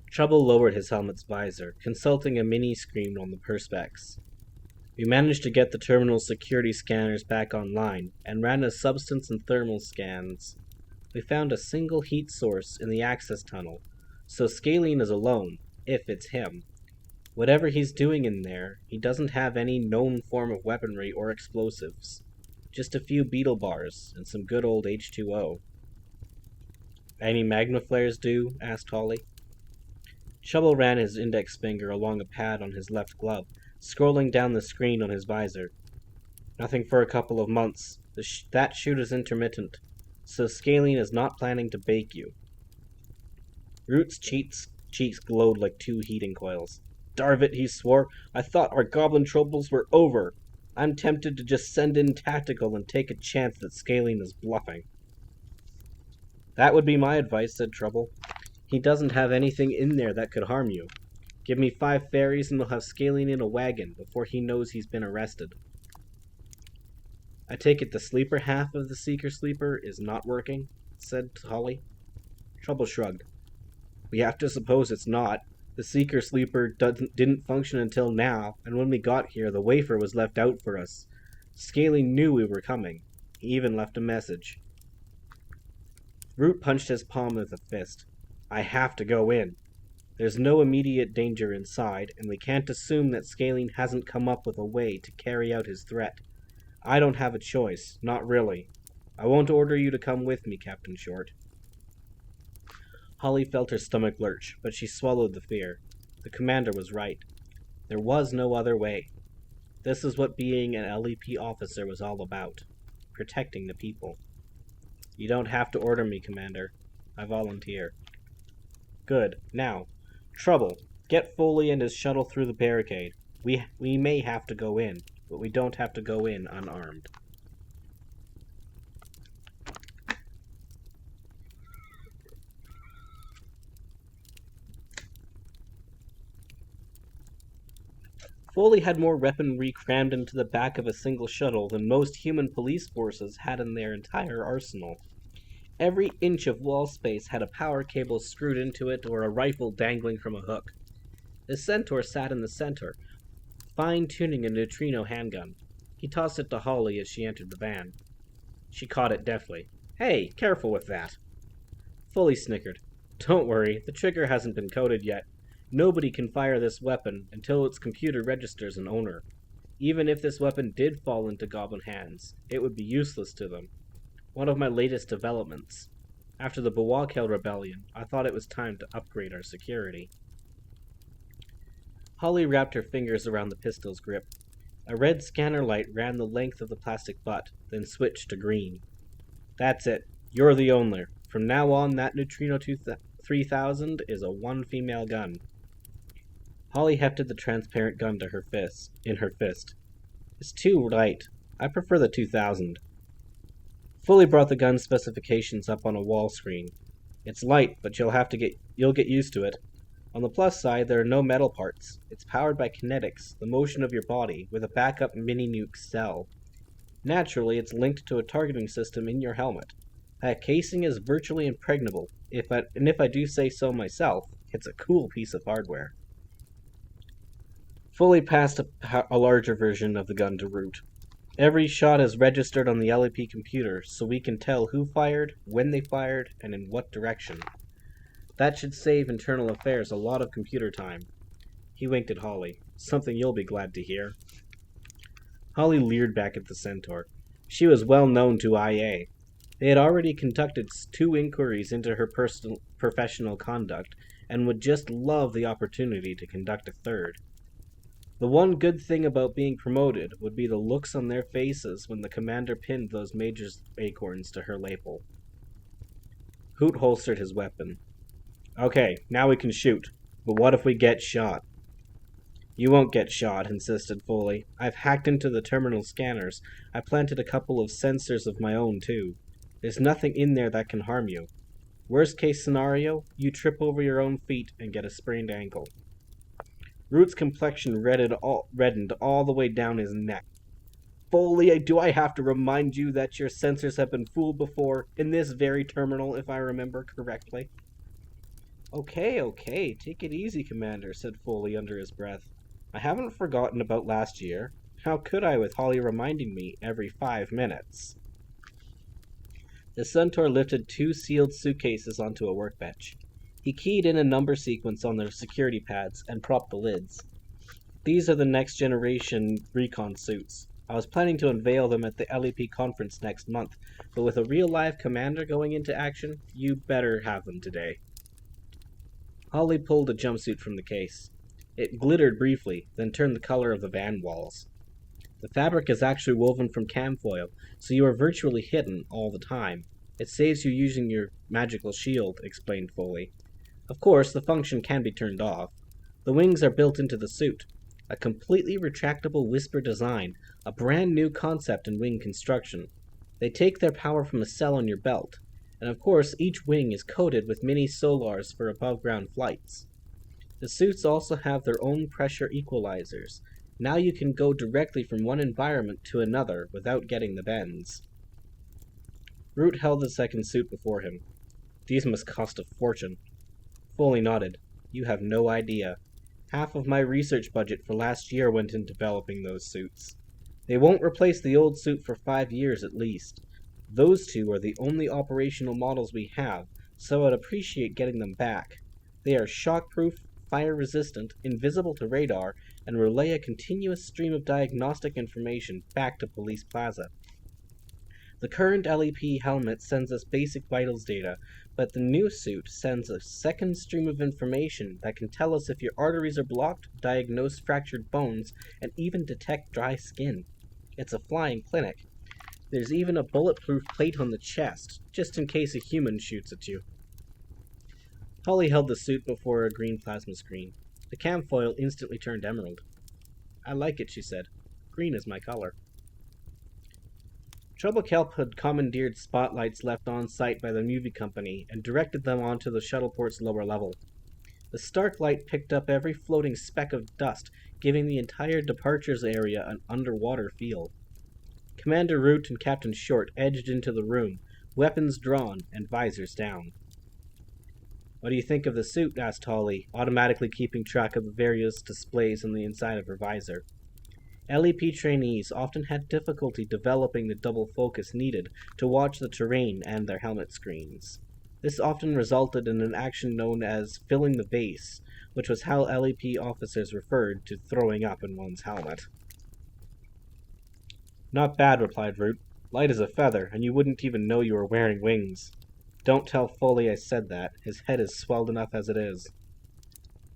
Trouble lowered his helmet's visor, consulting a mini-screen on the perspex. "We managed to get the terminal security scanners back online, and ran a substance and thermal scans. We found a single heat source in the access tunnel, so Scalene is alone, if it's him. Whatever he's doing in there, he doesn't have any known form of weaponry or explosives. Just a few beetle bars, and some good old H2O. "Any magnaflares do?" asked Holly. Trouble ran his index finger along a pad on his left glove, scrolling down the screen on his visor. "Nothing for a couple of months. That shoot is intermittent, so Scalene is not planning to bake you." Root's cheeks glowed like 2 heating coils. "Darvit," he swore, "I thought our goblin troubles were over. I'm tempted to just send in tactical and take a chance that Scalene is bluffing." "That would be my advice," said Trouble. "He doesn't have anything in there that could harm you. Give me 5 fairies and we'll have Scalene in a wagon before he knows he's been arrested." "I take it the sleeper half of the Seeker Sleeper is not working?" said Holly. Trouble shrugged. "We have to suppose it's not. The Seeker Sleeper didn't function until now, and when we got here, the wafer was left out for us. Scalene knew we were coming. He even left a message." Root punched his palm with a fist. "I have to go in. There's no immediate danger inside, and we can't assume that Scalene hasn't come up with a way to carry out his threat. I don't have a choice, not really. I won't order you to come with me, Captain Short." Holly felt her stomach lurch, but she swallowed the fear. The commander was right. There was no other way. This is what being an LEP officer was all about. Protecting the people. "You don't have to order me, Commander. I volunteer." "Good. Now, Trouble, get Foley and his shuttle through the barricade. We may have to go in, but we don't have to go in unarmed." Foley had more weaponry crammed into the back of a single shuttle than most human police forces had in their entire arsenal. Every inch of wall space had a power cable screwed into it or a rifle dangling from a hook. The Centaur sat in the center, fine-tuning a neutrino handgun. He tossed it to Holly as she entered the van. She caught it deftly. "Hey, careful with that." Foley snickered. "Don't worry, the trigger hasn't been coded yet. Nobody can fire this weapon until its computer registers an owner. Even if this weapon did fall into goblin hands, it would be useless to them. One of my latest developments. After the Bawakel rebellion, I thought it was time to upgrade our security." Holly wrapped her fingers around the pistol's grip. A red scanner light ran the length of the plastic butt, then switched to green. "That's it. You're the owner. From now on, that Neutrino 3000 is a 1 female gun." Holly hefted the transparent gun to her fist. "It's too light. I prefer the 2000. Foley brought the gun specifications up on a wall screen. It's light, but you'll get used to it. On the plus side, there are no metal parts. It's powered by kinetics, the motion of your body, with a backup mini-nuke cell. Naturally, it's linked to a targeting system in your helmet. That casing is virtually impregnable, if I do say so myself, it's a cool piece of hardware. Fully passed a larger version of the gun to Root. Every shot is registered on the LAP computer, so we can tell who fired, when they fired, and in what direction. That should save internal affairs a lot of computer time. He winked at Holly. Something you'll be glad to hear. Holly leered back at the Centaur. She was well known to IA. They had already conducted 2 inquiries into her professional conduct, and would just love the opportunity to conduct a 3rd. The one good thing about being promoted would be the looks on their faces when the commander pinned those major's acorns to her lapel. Hoot holstered his weapon. Okay, now we can shoot, but what if we get shot? You won't get shot, insisted Foley. I've hacked into the terminal scanners. I planted a couple of sensors of my own, too. There's nothing in there that can harm you. Worst case scenario, you trip over your own feet and get a sprained ankle. Root's complexion reddened all the way down his neck. Foley, do I have to remind you that your sensors have been fooled before, in this very terminal, if I remember correctly? Okay, take it easy, Commander, said Foley under his breath. I haven't forgotten about last year. How could I with Holly reminding me every 5 minutes? The Centaur lifted 2 sealed suitcases onto a workbench. He keyed in a number sequence on their security pads and propped the lids. These are the next generation recon suits. I was planning to unveil them at the LEP conference next month, but with a real-life commander going into action, you better have them today. Holly pulled a jumpsuit from the case. It glittered briefly, then turned the color of the van walls. The fabric is actually woven from camfoil, so you are virtually hidden all the time. It saves you using your magical shield, explained Foley. Of course, the function can be turned off. The wings are built into the suit. A completely retractable whisper design, a brand new concept in wing construction. They take their power from a cell on your belt, and of course each wing is coated with mini solars for above-ground flights. The suits also have their own pressure equalizers. Now you can go directly from one environment to another without getting the bends. Root held the second suit before him. These must cost a fortune. Foley nodded. You have no idea. Half of my research budget for last year went in developing those suits. They won't replace the old suit for 5 years at least. Those 2 are the only operational models we have, so I'd appreciate getting them back. They are shockproof, fire-resistant, invisible to radar, and relay a continuous stream of diagnostic information back to Police Plaza. The current LEP helmet sends us basic vitals data, but the new suit sends a second stream of information that can tell us if your arteries are blocked, diagnose fractured bones, and even detect dry skin. It's a flying clinic. There's even a bulletproof plate on the chest, just in case a human shoots at you. Holly held the suit before a green plasma screen. The camfoil instantly turned emerald. I like it, she said. Green is my color. Trouble Kelp had commandeered spotlights left on site by the movie company and directed them onto the shuttleport's lower level. The Stark light picked up every floating speck of dust, giving the entire departures area an underwater feel. Commander Root and Captain Short edged into the room, weapons drawn and visors down. What do you think of the suit? Asked Holly, automatically keeping track of the various displays on the inside of her visor. LEP trainees often had difficulty developing the double focus needed to watch the terrain and their helmet screens. This often resulted in an action known as filling the base, which was how LEP officers referred to throwing up in one's helmet. Not bad, replied Root. Light as a feather, and you wouldn't even know you were wearing wings. Don't tell Foley I said that. His head is swelled enough as it is.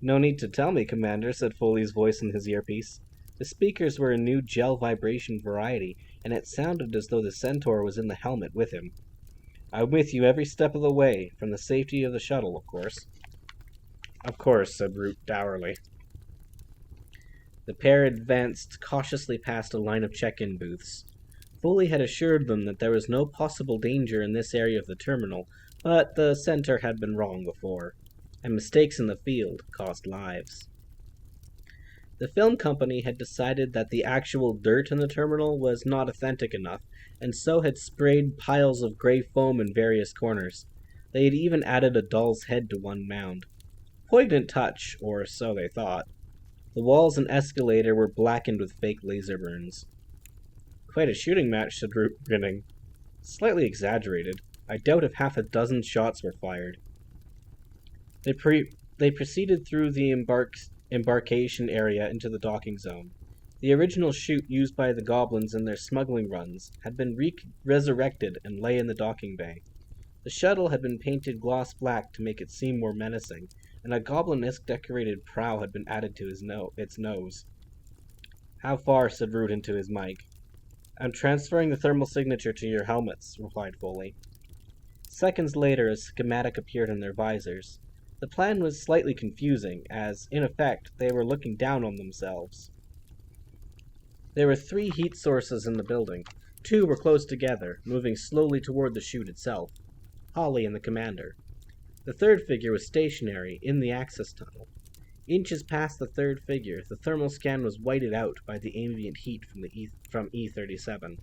No need to tell me, Commander, said Foley's voice in his earpiece. The speakers were a new gel vibration variety, and it sounded as though the Centaur was in the helmet with him. I'm with you every step of the way, from the safety of the shuttle, of course. Of course, said Root dourly. The pair advanced cautiously past a line of check-in booths. Foley had assured them that there was no possible danger in this area of the terminal, But the center had been wrong before, and mistakes in the field cost lives. The film company had decided that the actual dirt in the terminal was not authentic enough, and so had sprayed piles of gray foam in various corners. They had even added a doll's head to one mound. Poignant touch, or so they thought. The walls and escalator were blackened with fake laser burns. "Quite a shooting match," said Root, grinning. "Slightly exaggerated. I doubt if half a dozen shots were fired." They proceeded through the embarkation area into the docking zone. The original chute used by the goblins in their smuggling runs had been resurrected and lay in the docking bay. The shuttle had been painted gloss black to make it seem more menacing, and a goblin-esque decorated prow had been added to its nose. "How far?" said Root into his mic. "I'm transferring the thermal signature to your helmets," replied Foley. Seconds later, a schematic appeared in their visors. The plan was slightly confusing, as, in effect, they were looking down on themselves. There were 3 heat sources in the building. 2 were close together, moving slowly toward the chute itself. Holly and the commander. The third figure was stationary, in the access tunnel. Inches past the third figure, the thermal scan was whited out by the ambient heat from E-37.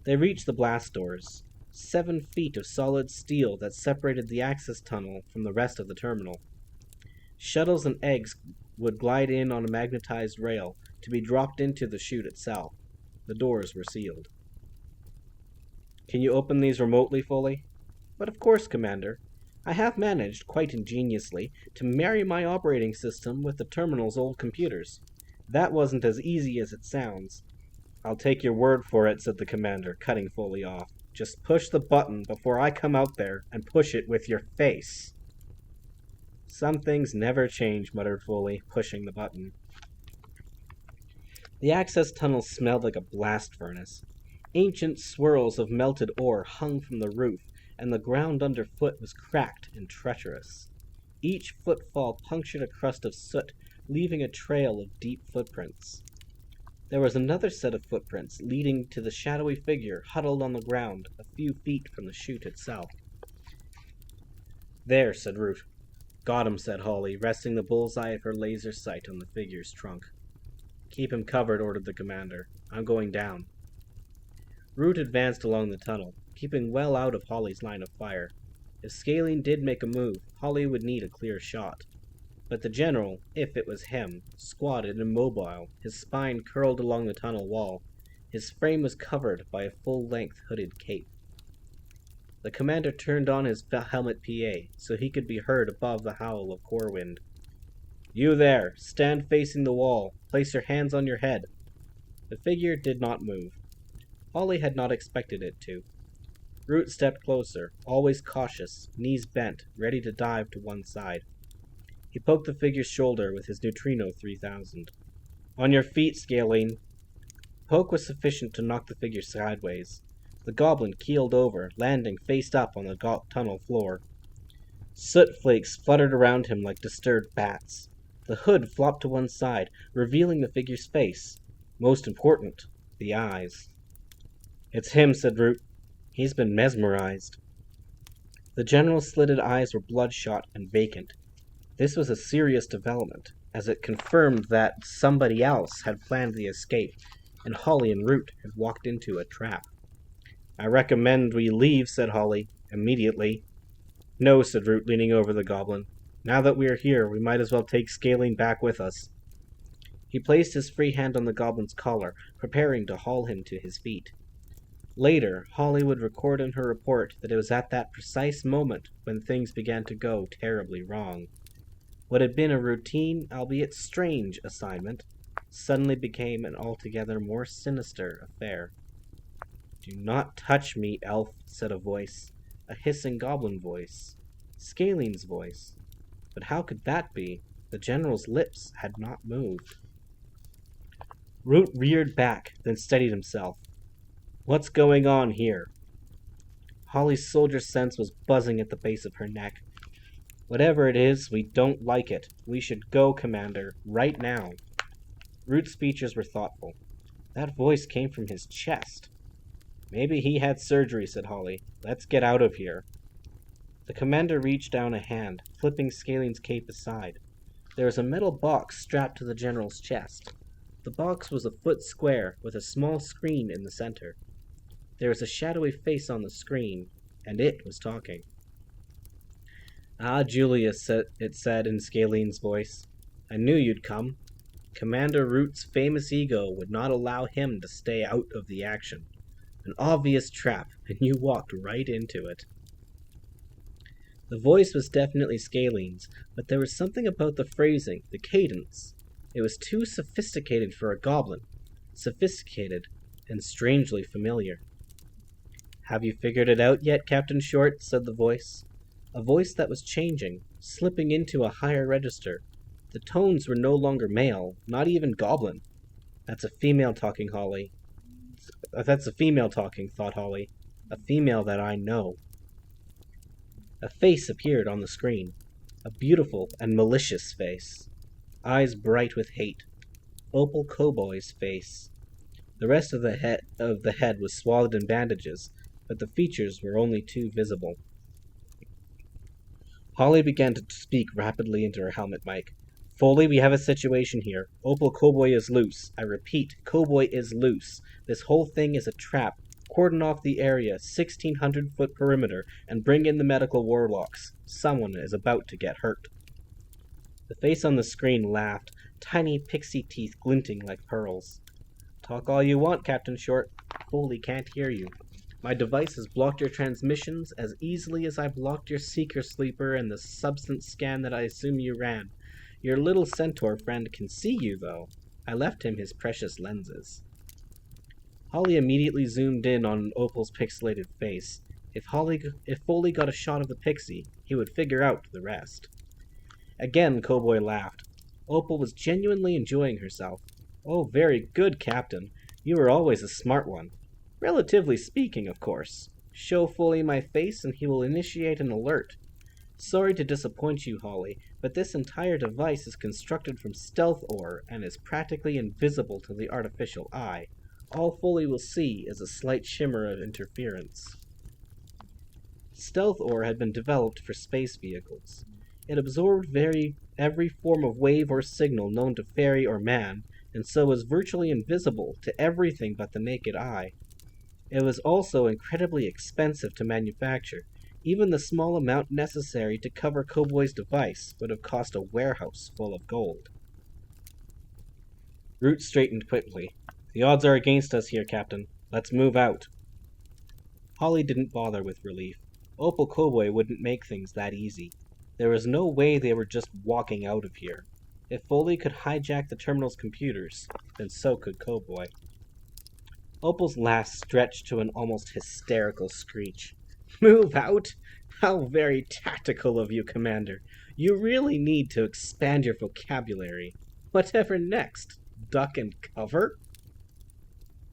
They reached the blast doors. 7 feet of solid steel that separated the access tunnel from the rest of the terminal. Shuttles and eggs would glide in on a magnetized rail to be dropped into the chute itself. The doors were sealed. "Can you open these remotely, Foley?" "But of course, Commander. I have managed, quite ingeniously, to marry my operating system with the terminal's old computers. That wasn't as easy as it sounds." "I'll take your word for it," said the commander, cutting Foley off. "Just push the button before I come out there and push it with your face." "Some things never change," muttered Foley, pushing the button. The access tunnel smelled like a blast furnace. Ancient swirls of melted ore hung from the roof, and the ground underfoot was cracked and treacherous. Each footfall punctured a crust of soot, leaving a trail of deep footprints. There was another set of footprints leading to the shadowy figure huddled on the ground a few feet from the chute itself. "There," said Root. "Got him," said Holly, resting the bullseye of her laser sight on the figure's trunk. "Keep him covered," ordered the commander. "I'm going down." Root advanced along the tunnel, keeping well out of Holly's line of fire. If Scalene did make a move, Holly would need a clear shot. But the general, if it was him, squatted immobile, his spine curled along the tunnel wall. His frame was covered by a full-length hooded cape. The commander turned on his helmet PA so he could be heard above the howl of Corwind. "You there, stand facing the wall. Place your hands on your head." The figure did not move. Holly had not expected it to. Root stepped closer, always cautious, knees bent, ready to dive to one side. He poked the figure's shoulder with his Neutrino 3000. "On your feet, Scalene." Poke was sufficient to knock the figure sideways. The goblin keeled over, landing face up on the tunnel floor. Soot flakes fluttered around him like disturbed bats. The hood flopped to one side, revealing the figure's face. Most important, the eyes. "It's him," said Root. "He's been mesmerized." The general's slitted eyes were bloodshot and vacant. This was a serious development, as it confirmed that somebody else had planned the escape, and Holly and Root had walked into a trap. "I recommend we leave," said Holly, "immediately." "No," said Root, leaning over the goblin. "Now that we are here, we might as well take Scalene back with us." He placed his free hand on the goblin's collar, preparing to haul him to his feet. Later, Holly would record in her report that it was at that precise moment when things began to go terribly wrong. What had been a routine, albeit strange, assignment suddenly became an altogether more sinister affair. "Do not touch me, elf," said a voice, a hissing goblin voice. Scalene's voice. But how could that be? The general's lips had not moved. Root reared back, then steadied himself. "What's going on here?" Holly's soldier sense was buzzing at the base of her neck. "Whatever it is, we don't like it. We should go, Commander, right now." Root's features were thoughtful. That voice came from his chest. "Maybe he had surgery," said Holly. "Let's get out of here." The commander reached down a hand, flipping Scalen's cape aside. There was a metal box strapped to the general's chest. The box was a foot square, with a small screen in the center. There was a shadowy face on the screen, and it was talking. "Ah, Julius," it said in Scalen's voice. "I knew you'd come. Commander Root's famous ego would not allow him to stay out of the action. An obvious trap, and you walked right into it." The voice was definitely Scalen's, but there was something about the phrasing, the cadence. It was too sophisticated for a goblin. Sophisticated and strangely familiar. "Have you figured it out yet, Captain Short?" said the voice. A voice that was changing, slipping into a higher register. The tones were no longer male, not even goblin. That's a female talking, Holly. That's a female talking, thought Holly. A female that I know. A face appeared on the screen. A beautiful and malicious face. Eyes bright with hate. Opal Cowboy's face. The rest of the head was swathed in bandages, but the features were only too visible. Holly began to speak rapidly into her helmet mic. "Foley, we have a situation here. Opal Cowboy is loose. I repeat, Cowboy is loose. This whole thing is a trap. Cordon off the area, 1,600-foot perimeter, and bring in the medical warlocks. Someone is about to get hurt." The face on the screen laughed, tiny pixie teeth glinting like pearls. "Talk all you want, Captain Short. Foley can't hear you. My device has blocked your transmissions as easily as I blocked your seeker sleeper and the substance scan that I assume you ran. Your little centaur friend can see you, though. I left him his precious lenses." Holly immediately zoomed in on Opal's pixelated face. If Foley got a shot of the pixie, he would figure out the rest. Again, Cowboy laughed. Opal was genuinely enjoying herself. "Oh, very good, Captain. You were always a smart one. Relatively speaking, of course. Show Foley my face and he will initiate an alert. Sorry to disappoint you, Holly, but this entire device is constructed from stealth ore and is practically invisible to the artificial eye. All Foley will see is a slight shimmer of interference." Stealth ore had been developed for space vehicles. It absorbed every form of wave or signal known to fairy or man, and so was virtually invisible to everything but the naked eye. It was also incredibly expensive to manufacture. Even the small amount necessary to cover Cowboy's device would have cost a warehouse full of gold. Root straightened quickly. "The odds are against us here, Captain. Let's move out." Holly didn't bother with relief. Opal Cowboy wouldn't make things that easy. There was no way they were just walking out of here. If Foley could hijack the terminal's computers, then so could Cowboy. Opal's laugh stretched to an almost hysterical screech. "Move out? How very tactical of you, Commander. You really need to expand your vocabulary. Whatever next? Duck and cover?"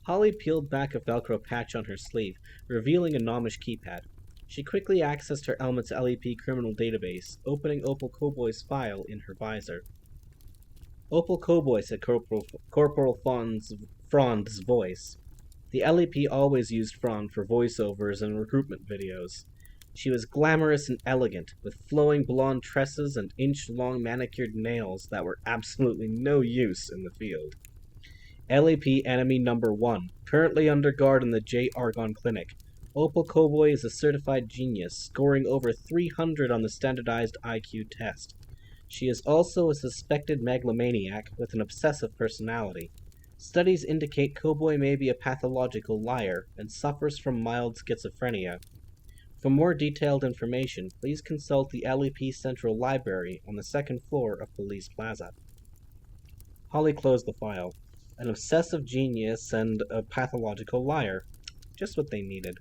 Holly peeled back a Velcro patch on her sleeve, revealing a gnomish keypad. She quickly accessed her Elmet's LEP criminal database, opening Opal Cowboy's file in her visor. "Opal Cowboy," said Corporal Frond's voice. The LEP always used Frond for voiceovers and recruitment videos. She was glamorous and elegant, with flowing blonde tresses and inch-long manicured nails that were absolutely no use in the field. "LEP enemy number 1, currently under guard in the J. Argon Clinic. Opal Cowboy is a certified genius, scoring over 300 on the standardized IQ test. She is also a suspected megalomaniac with an obsessive personality. Studies indicate Cowboy may be a pathological liar and suffers from mild schizophrenia. For more detailed information, please consult the LEP Central Library on the second floor of Police Plaza." Holly closed the file. An obsessive genius and a pathological liar. Just what they needed.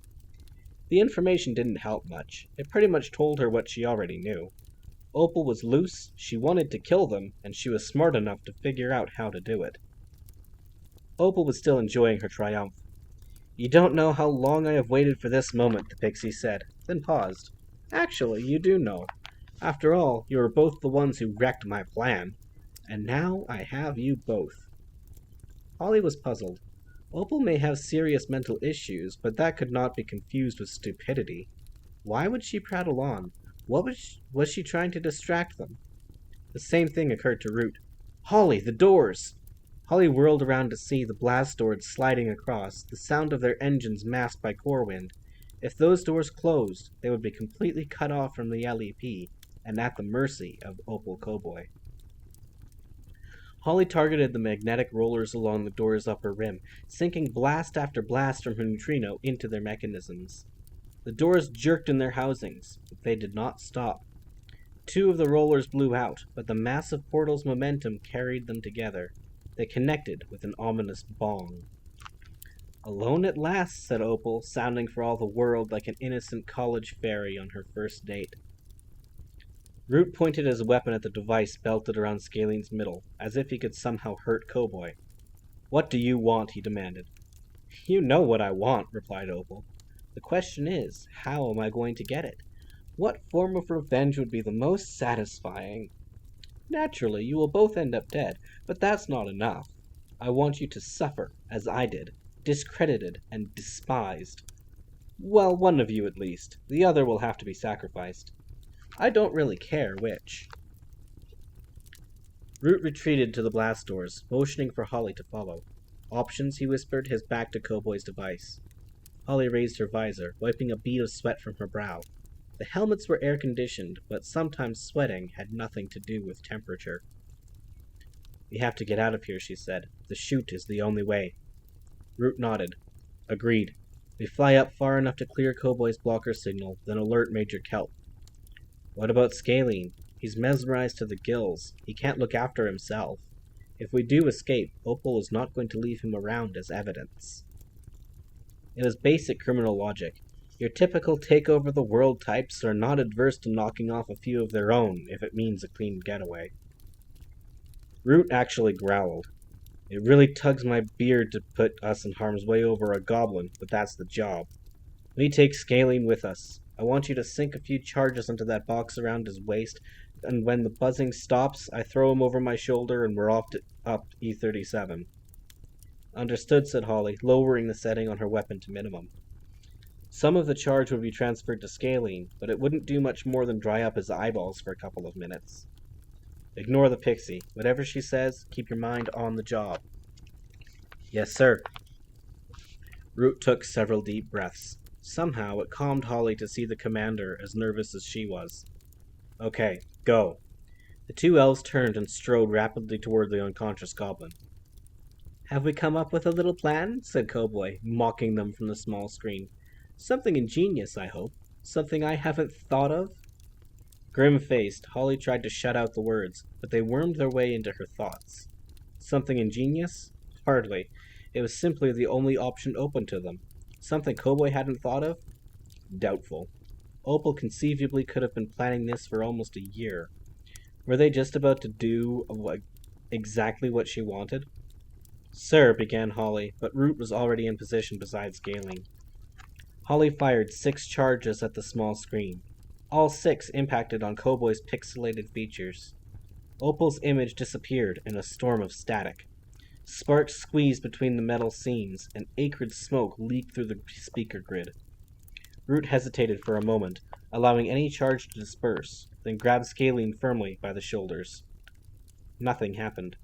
The information didn't help much. It pretty much told her what she already knew. Opal was loose, she wanted to kill them, and she was smart enough to figure out how to do it. Opal was still enjoying her triumph. "You don't know how long I have waited for this moment," the pixie said, then paused. "Actually, you do know. After all, you were both the ones who wrecked my plan. And now I have you both." Holly was puzzled. Opal may have serious mental issues, but that could not be confused with stupidity. Why would she prattle on? Was she trying to distract them? The same thing occurred to Root. Holly, the doors! Holly whirled around to see the blast doors sliding across, the sound of their engines masked by core wind. If those doors closed, they would be completely cut off from the LEP, and at the mercy of Opal Cowboy. Holly targeted the magnetic rollers along the door's upper rim, sinking blast after blast from her neutrino into their mechanisms. The doors jerked in their housings, but they did not stop. 2 of the rollers blew out, but the massive portal's momentum carried them together. They connected with an ominous bong. Alone at last, said Opal, sounding for all the world like an innocent college fairy on her first date. Root pointed his weapon at the device belted around Scalen's middle, as if he could somehow hurt Cowboy. What do you want? He demanded. You know what I want, replied Opal. The question is, how am I going to get it? What form of revenge would be the most satisfying? Naturally, you will both end up dead, but that's not enough. I want you to suffer, as I did, discredited and despised. Well, one of you at least. The other will have to be sacrificed. I don't really care which. Root retreated to the blast doors, motioning for Holly to follow. Options, he whispered, his back to Cowboy's device. Holly raised her visor, wiping a bead of sweat from her brow. The helmets were air-conditioned, but sometimes sweating had nothing to do with temperature. We have to get out of here, she said. The chute is the only way. Root nodded. Agreed. We fly up far enough to clear Cowboy's blocker signal, then alert Major Kelp. What about Scalene? He's mesmerized to the gills. He can't look after himself. If we do escape, Opal is not going to leave him around as evidence. It is basic criminal logic. Your typical take-over-the-world types are not adverse to knocking off a few of their own if it means a clean getaway. Root actually growled. It really tugs my beard to put us in harm's way over a goblin, but that's the job. We take Scalene with us. I want you to sink a few charges into that box around his waist, and when the buzzing stops, I throw him over my shoulder and we're off to up E37. Understood, said Holly, lowering the setting on her weapon to minimum. Some of the charge would be transferred to Scalene, but it wouldn't do much more than dry up his eyeballs for a couple of minutes. Ignore the pixie. Whatever she says, keep your mind on the job. Yes, sir. Root took several deep breaths. Somehow it calmed Holly to see the commander as nervous as she was. Okay, go. The 2 elves turned and strode rapidly toward the unconscious goblin. Have we come up with a little plan? Said Cowboy, mocking them from the small screen. Something ingenious, I hope. Something I haven't thought of? Grim-faced, Holly tried to shut out the words, but they wormed their way into her thoughts. Something ingenious? Hardly. It was simply the only option open to them. Something Cowboy hadn't thought of? Doubtful. Opal conceivably could have been planning this for almost a year. Were they just about to do exactly what she wanted? Sir, began Holly, but Root was already in position beside Scalene. Holly fired 6 charges at the small screen. All 6 impacted on Cowboy's pixelated features. Opal's image disappeared in a storm of static. Sparks squeezed between the metal seams, and acrid smoke leaked through the speaker grid. Root hesitated for a moment, allowing any charge to disperse, then grabbed Scalene firmly by the shoulders. Nothing happened.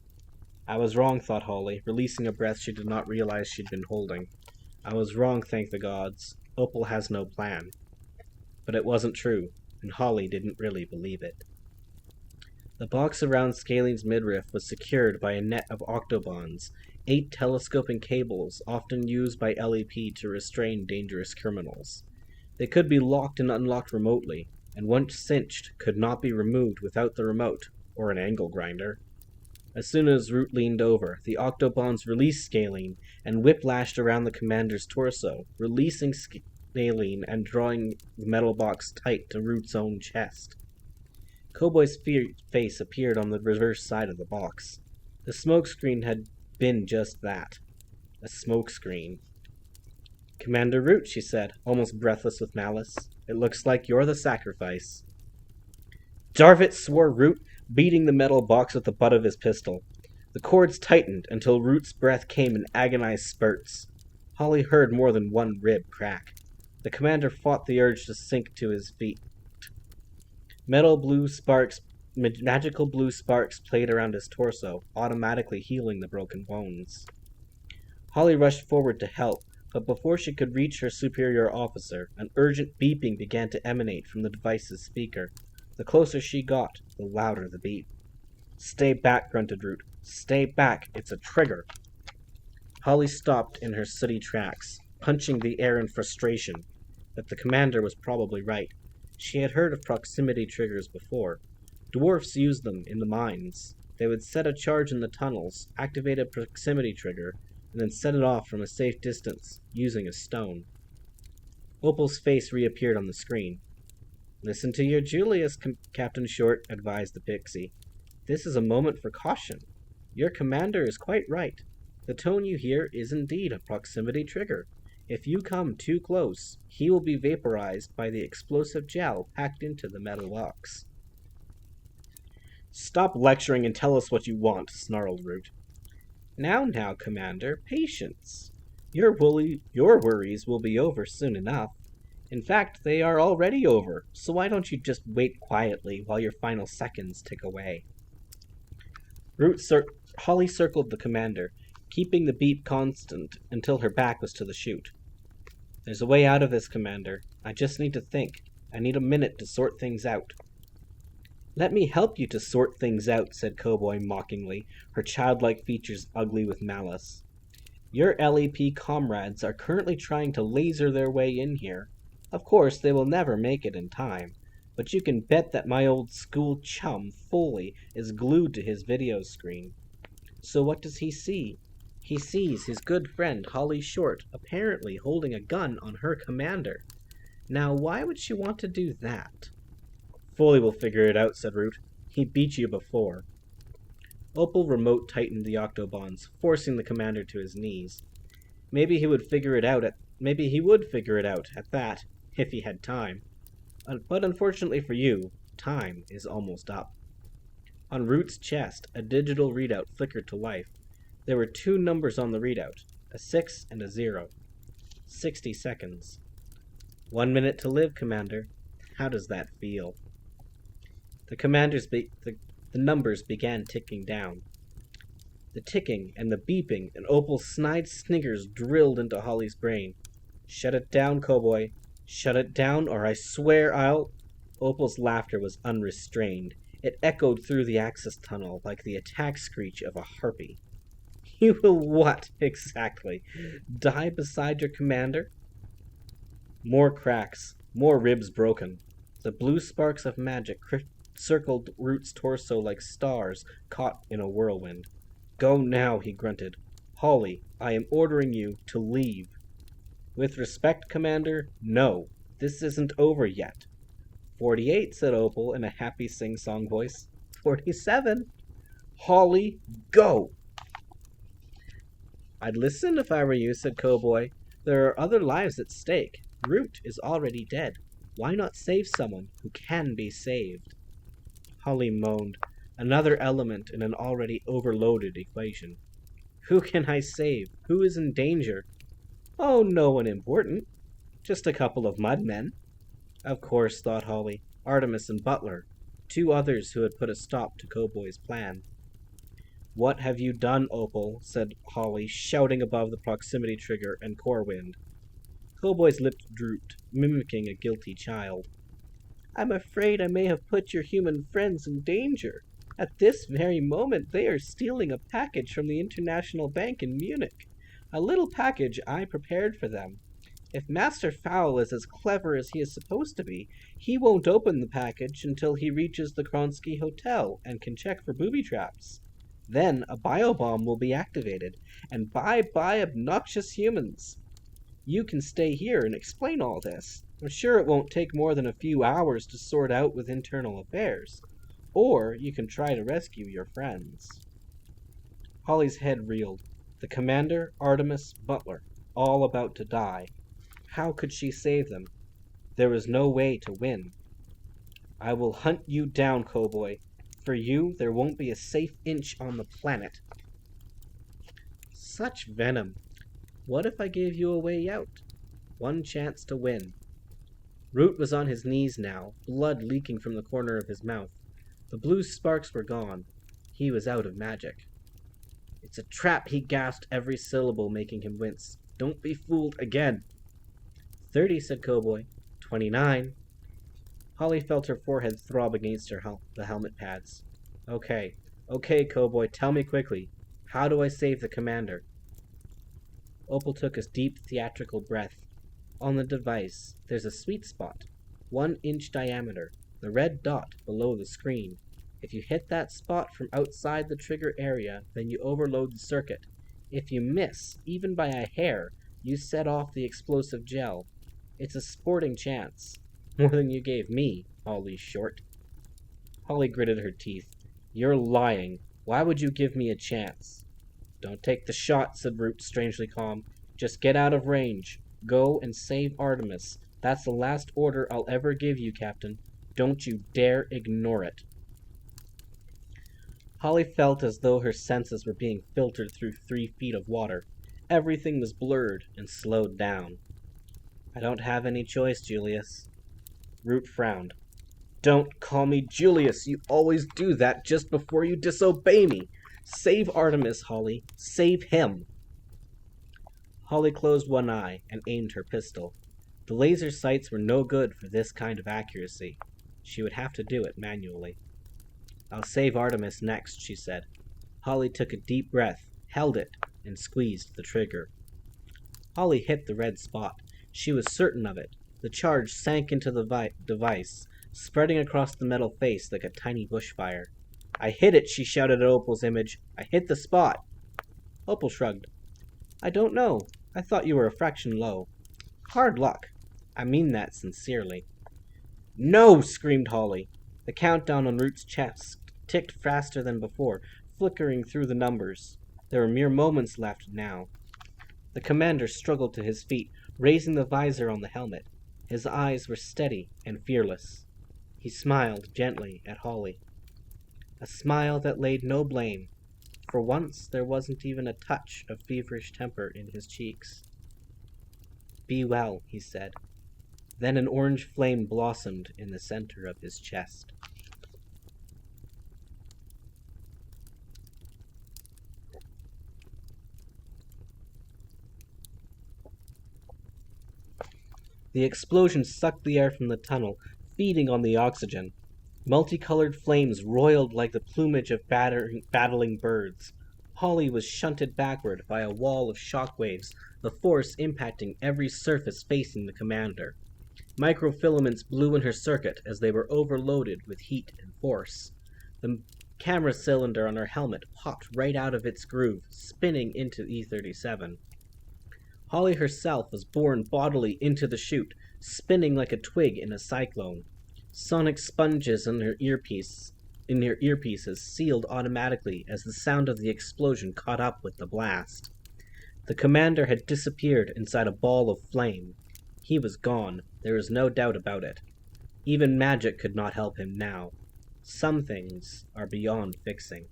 I was wrong, thought Holly, releasing a breath she did not realize she'd been holding. I was wrong, thank the gods. Opal has no plan. But it wasn't true, and Holly didn't really believe it. The box around Scalene's midriff was secured by a net of octobonds, 8 telescoping cables often used by LEP to restrain dangerous criminals. They could be locked and unlocked remotely, and once cinched, could not be removed without the remote, or an angle grinder. As soon as Root leaned over, the octobonds released Scalene and whiplashed around the commander's torso, releasing Scalene and drawing the metal box tight to Root's own chest. Cowboy's face appeared on the reverse side of the box. The smokescreen had been just that. A smokescreen. Commander Root, she said, almost breathless with malice. It looks like you're the sacrifice. Darvit, swore Root, beating the metal box with the butt of his pistol. The cords tightened until Root's breath came in agonized spurts. Holly heard more than one rib crack. The commander fought the urge to sink to his feet. Magical blue sparks played around his torso, automatically healing the broken bones. Holly rushed forward to help, but before she could reach her superior officer, an urgent beeping began to emanate from the device's speaker. The closer she got, the louder the beep. "Stay back," grunted Root. "Stay back, it's a trigger." Holly stopped in her sooty tracks, punching the air in frustration. But the commander was probably right. She had heard of proximity triggers before. Dwarfs used them in the mines. They would set a charge in the tunnels, activate a proximity trigger, and then set it off from a safe distance, using a stone. Opal's face reappeared on the screen. "Listen to your Julius, Captain Short," advised the pixie. "This is a moment for caution. Your commander is quite right. The tone you hear is indeed a proximity trigger. If you come too close, he will be vaporized by the explosive gel packed into the metal box." "Stop lecturing and tell us what you want," snarled Root. Now, Commander, patience. Your worries will be over soon enough. In fact, they are already over, so why don't you just wait quietly while your final seconds tick away?" Holly circled the commander, keeping the beep constant until her back was to the chute. "There's a way out of this, Commander. I just need to think. I need a minute to sort things out." "Let me help you to sort things out," said Cowboy mockingly, her childlike features ugly with malice. "Your LEP comrades are currently trying to laser their way in here. Of course, they will never make it in time, but you can bet that my old school chum, Foley, is glued to his video screen. So what does he see? He sees his good friend Holly Short apparently holding a gun on her commander. Now, why would she want to do that?" "Foley will figure it out," said Root. "He beat you before." Opal remote tightened the octobonds, forcing the commander to his knees. Maybe he would figure it out at that, if he had time. But unfortunately for you, time is almost up. On Root's chest, a digital readout flickered to life. There were 2 numbers on the readout, a 6 and a 0. 60 seconds. 1 minute to live, Commander. How does that feel? The numbers began ticking down. The ticking and the beeping and Opal's snide sniggers drilled into Holly's brain. "Shut it down, Cowboy. Shut it down, or I swear I'll—" Opal's laughter was unrestrained. It echoed through the access tunnel like the attack screech of a harpy. "You will what, exactly? Die beside your commander?" More cracks, more ribs broken. The blue sparks of magic circled Root's torso like stars caught in a whirlwind. "Go now," he grunted. "Holly, I am ordering you to leave." "With respect, Commander, no. This isn't over yet." 48, said Opal in a happy sing-song voice. 47. "Holly, go!" "I'd listen if I were you," said Cowboy. "There are other lives at stake. Root is already dead. Why not save someone who can be saved?" Holly moaned, another element in an already overloaded equation. "Who can I save? Who is in danger?" "Oh, no one important. Just a couple of mudmen." Of course, thought Holly, Artemis and Butler, 2 others who had put a stop to Cowboy's plan. "What have you done, Opal?" said Holly, shouting above the proximity trigger and core wind. Cowboy's lips drooped, mimicking a guilty child. "I'm afraid I may have put your human friends in danger. At this very moment they are stealing a package from the International Bank in Munich. A little package I prepared for them. If Master Fowl is as clever as he is supposed to be, he won't open the package until he reaches the Kronsky Hotel and can check for booby traps. Then a biobomb will be activated, and bye-bye obnoxious humans. You can stay here and explain all this. I'm sure it won't take more than a few hours to sort out with internal affairs. Or you can try to rescue your friends." Holly's head reeled. The commander, Artemis, Butler, all about to die. How could she save them? There was no way to win. "I will hunt you down, Cowboy. For you, there won't be a safe inch on the planet." Such venom. What if I gave you a way out? One chance to win. Root was on his knees now, blood leaking from the corner of his mouth. The blue sparks were gone. He was out of magic. "It's a trap," he gasped, every syllable making him wince. "Don't be fooled again." 30, said Cowboy. 29. Holly felt her forehead throb against the helmet pads. Okay, Cowboy, tell me quickly. How do I save the commander? Opal took a deep theatrical breath. On the device, there's a sweet spot, 1-inch diameter, the red dot below the screen. If you hit that spot from outside the trigger area, then you overload the circuit. If you miss, even by a hair, you set off the explosive gel. It's a sporting chance. More than you gave me, Holly Short. Holly gritted her teeth. You're lying. Why would you give me a chance? Don't take the shot, said Root, strangely calm. Just get out of range. Go and save Artemis. That's the last order I'll ever give you, Captain. Don't you dare ignore it. Holly felt as though her senses were being filtered through 3 feet of water. Everything was blurred and slowed down. I don't have any choice, Julius. Root frowned. Don't call me Julius. You always do that just before you disobey me. Save Artemis, Holly. Save him. Holly closed one eye and aimed her pistol. The laser sights were no good for this kind of accuracy. She would have to do it manually. I'll save Artemis next, she said. Holly took a deep breath, held it, and squeezed the trigger. Holly hit the red spot. She was certain of it. The charge sank into the device, spreading across the metal face like a tiny bushfire. I hit it, she shouted at Opal's image. I hit the spot. Opal shrugged. I don't know. I thought you were a fraction low. Hard luck. I mean that sincerely. No! Screamed Holly. The countdown on Root's chest ticked faster than before, flickering through the numbers. There were mere moments left now. The commander struggled to his feet, raising the visor on the helmet. His eyes were steady and fearless. He smiled gently at Holly. A smile that laid no blame. For once, there wasn't even a touch of feverish temper in his cheeks. Be well, he said. Then an orange flame blossomed in the center of his chest. The explosion sucked the air from the tunnel, feeding on the oxygen. Multicolored flames roiled like the plumage of battling birds. Holly was shunted backward by a wall of shockwaves, the force impacting every surface facing the commander. Microfilaments blew in her circuit as they were overloaded with heat and force. The camera cylinder on her helmet popped right out of its groove, spinning into E-37. Holly herself was borne bodily into the chute, spinning like a twig in a cyclone. Sonic sponges in her earpieces sealed automatically as the sound of the explosion caught up with the blast. The commander had disappeared inside a ball of flame. He was gone, there was no doubt about it. Even magic could not help him now. Some things are beyond fixing.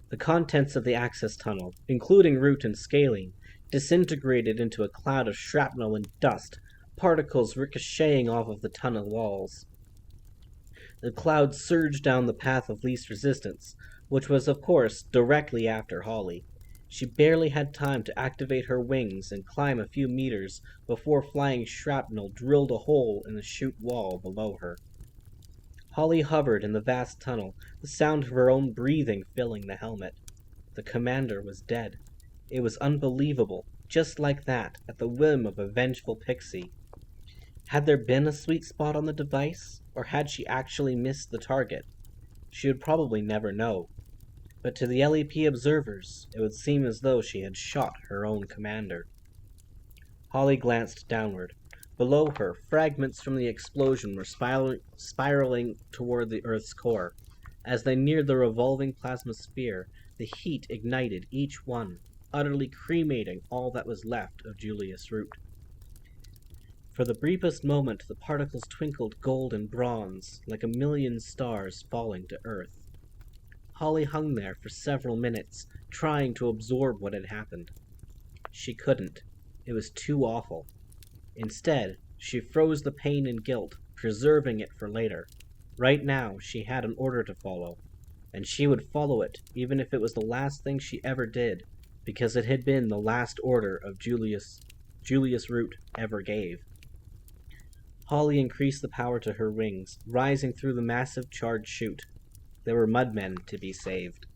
The contents of the access tunnel, including Root and Scaling, disintegrated into a cloud of shrapnel and dust, particles ricocheting off of the tunnel walls. The cloud surged down the path of least resistance, which was, of course, directly after Holly. She barely had time to activate her wings and climb a few meters before flying shrapnel drilled a hole in the chute wall below her. Holly hovered in the vast tunnel, the sound of her own breathing filling the helmet. The commander was dead. It was unbelievable, just like that, at the whim of a vengeful pixie. Had there been a sweet spot on the device, or had she actually missed the target? She would probably never know. But to the LEP observers, it would seem as though she had shot her own commander. Holly glanced downward. Below her, fragments from the explosion were spiraling toward the Earth's core. As they neared the revolving plasma sphere, the heat ignited each one, utterly cremating all that was left of Julius Root. For the briefest moment, the particles twinkled gold and bronze, like a million stars falling to Earth. Holly hung there for several minutes, trying to absorb what had happened. She couldn't. It was too awful. Instead, she froze the pain and guilt, preserving it for later. Right now, she had an order to follow, and she would follow it, even if it was the last thing she ever did, because it had been the last order of Julius Root ever gave. Holly increased the power to her wings, rising through the massive charred chute. There were mudmen to be saved.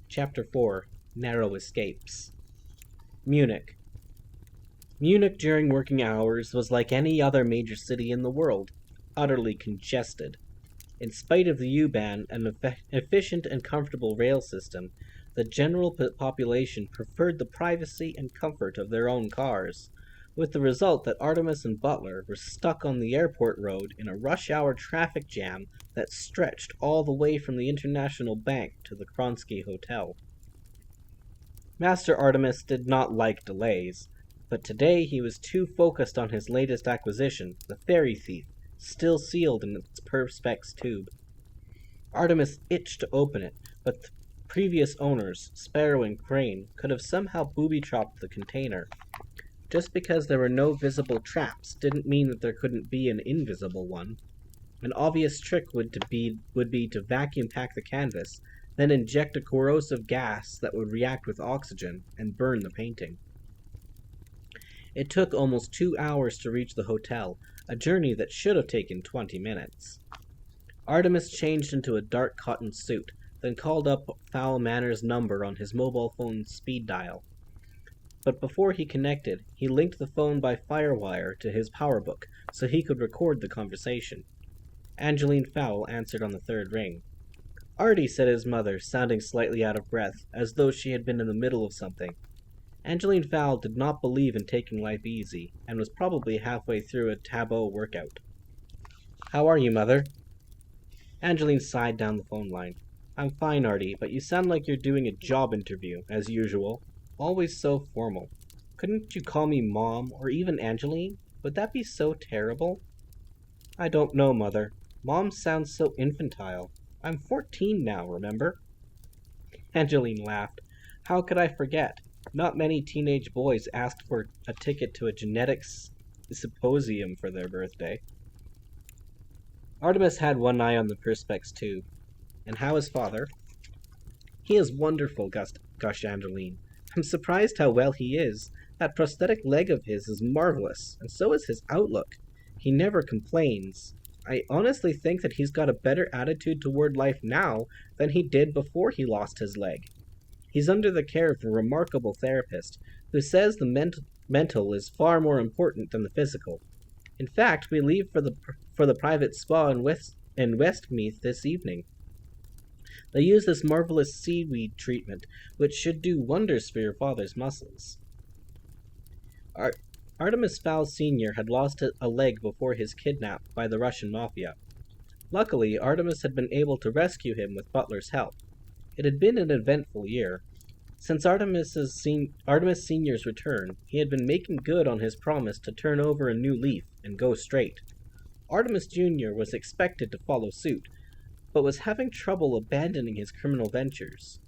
Chapter 4. Narrow Escapes. Munich. Munich during working hours was like any other major city in the world, utterly congested. In spite of the U-Bahn and an efficient and comfortable rail system, the general population preferred the privacy and comfort of their own cars, with the result that Artemis and Butler were stuck on the airport road in a rush-hour traffic jam that stretched all the way from the International Bank to the Kronsky Hotel. Master Artemis did not like delays, but today he was too focused on his latest acquisition, the Fairy Thief, still sealed in its Perspex tube. Artemis itched to open it, but the previous owners, Sparrow and Crane, could have somehow booby-trapped the container. Just because there were no visible traps didn't mean that there couldn't be an invisible one. An obvious trick would be to vacuum pack the canvas, then inject a corrosive gas that would react with oxygen and burn the painting. It took almost 2 hours to reach the hotel, a journey that should have taken 20 minutes. Artemis changed into a dark cotton suit, then called up Fowl Manor's number on his mobile phone's speed dial. But before he connected, he linked the phone by firewire to his PowerBook so he could record the conversation. Angeline Fowl answered on the third ring. Artie, said his mother, sounding slightly out of breath, as though she had been in the middle of something. Angeline Fowl did not believe in taking life easy, and was probably halfway through a Tableau workout. How are you, Mother? Angeline sighed down the phone line. I'm fine, Artie, but you sound like you're doing a job interview, as usual. Always so formal. Couldn't you call me Mom, or even Angeline? Would that be so terrible? I don't know, Mother. Mom sounds so infantile. I'm 14 now, remember? Angeline laughed. How could I forget? Not many teenage boys asked for a ticket to a genetics symposium for their birthday. Artemis had one eye on the Perspex tube. And how is Father? He is wonderful, gushed Angeline. I'm surprised how well he is. That prosthetic leg of his is marvelous, and so is his outlook. He never complains. I honestly think that he's got a better attitude toward life now than he did before he lost his leg. He's under the care of a remarkable therapist, who says the mental is far more important than the physical. In fact, we leave for the private spa in Westmeath this evening. They use this marvelous seaweed treatment, which should do wonders for your father's muscles. Artemis Fowl Sr. had lost a leg before his kidnap by the Russian mafia. Luckily, Artemis had been able to rescue him with Butler's help. It had been an eventful year. Since Artemis Sr.'s return, he had been making good on his promise to turn over a new leaf and go straight. Artemis Jr. was expected to follow suit, but was having trouble abandoning his criminal ventures.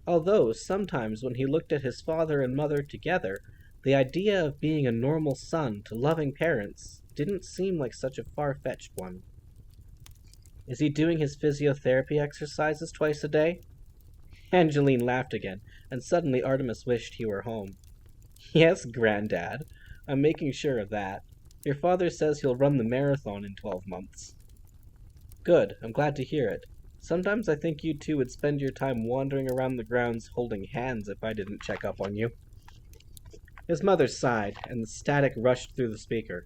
Although, sometimes when he looked at his father and mother together, the idea of being a normal son to loving parents didn't seem like such a far-fetched one. Is he doing his physiotherapy exercises twice a day? Angeline laughed again, and suddenly Artemis wished he were home. Yes, Granddad. I'm making sure of that. Your father says he'll run the marathon in 12 months. Good, I'm glad to hear it. Sometimes I think you two would spend your time wandering around the grounds holding hands if I didn't check up on you. His mother sighed, and the static rushed through the speaker.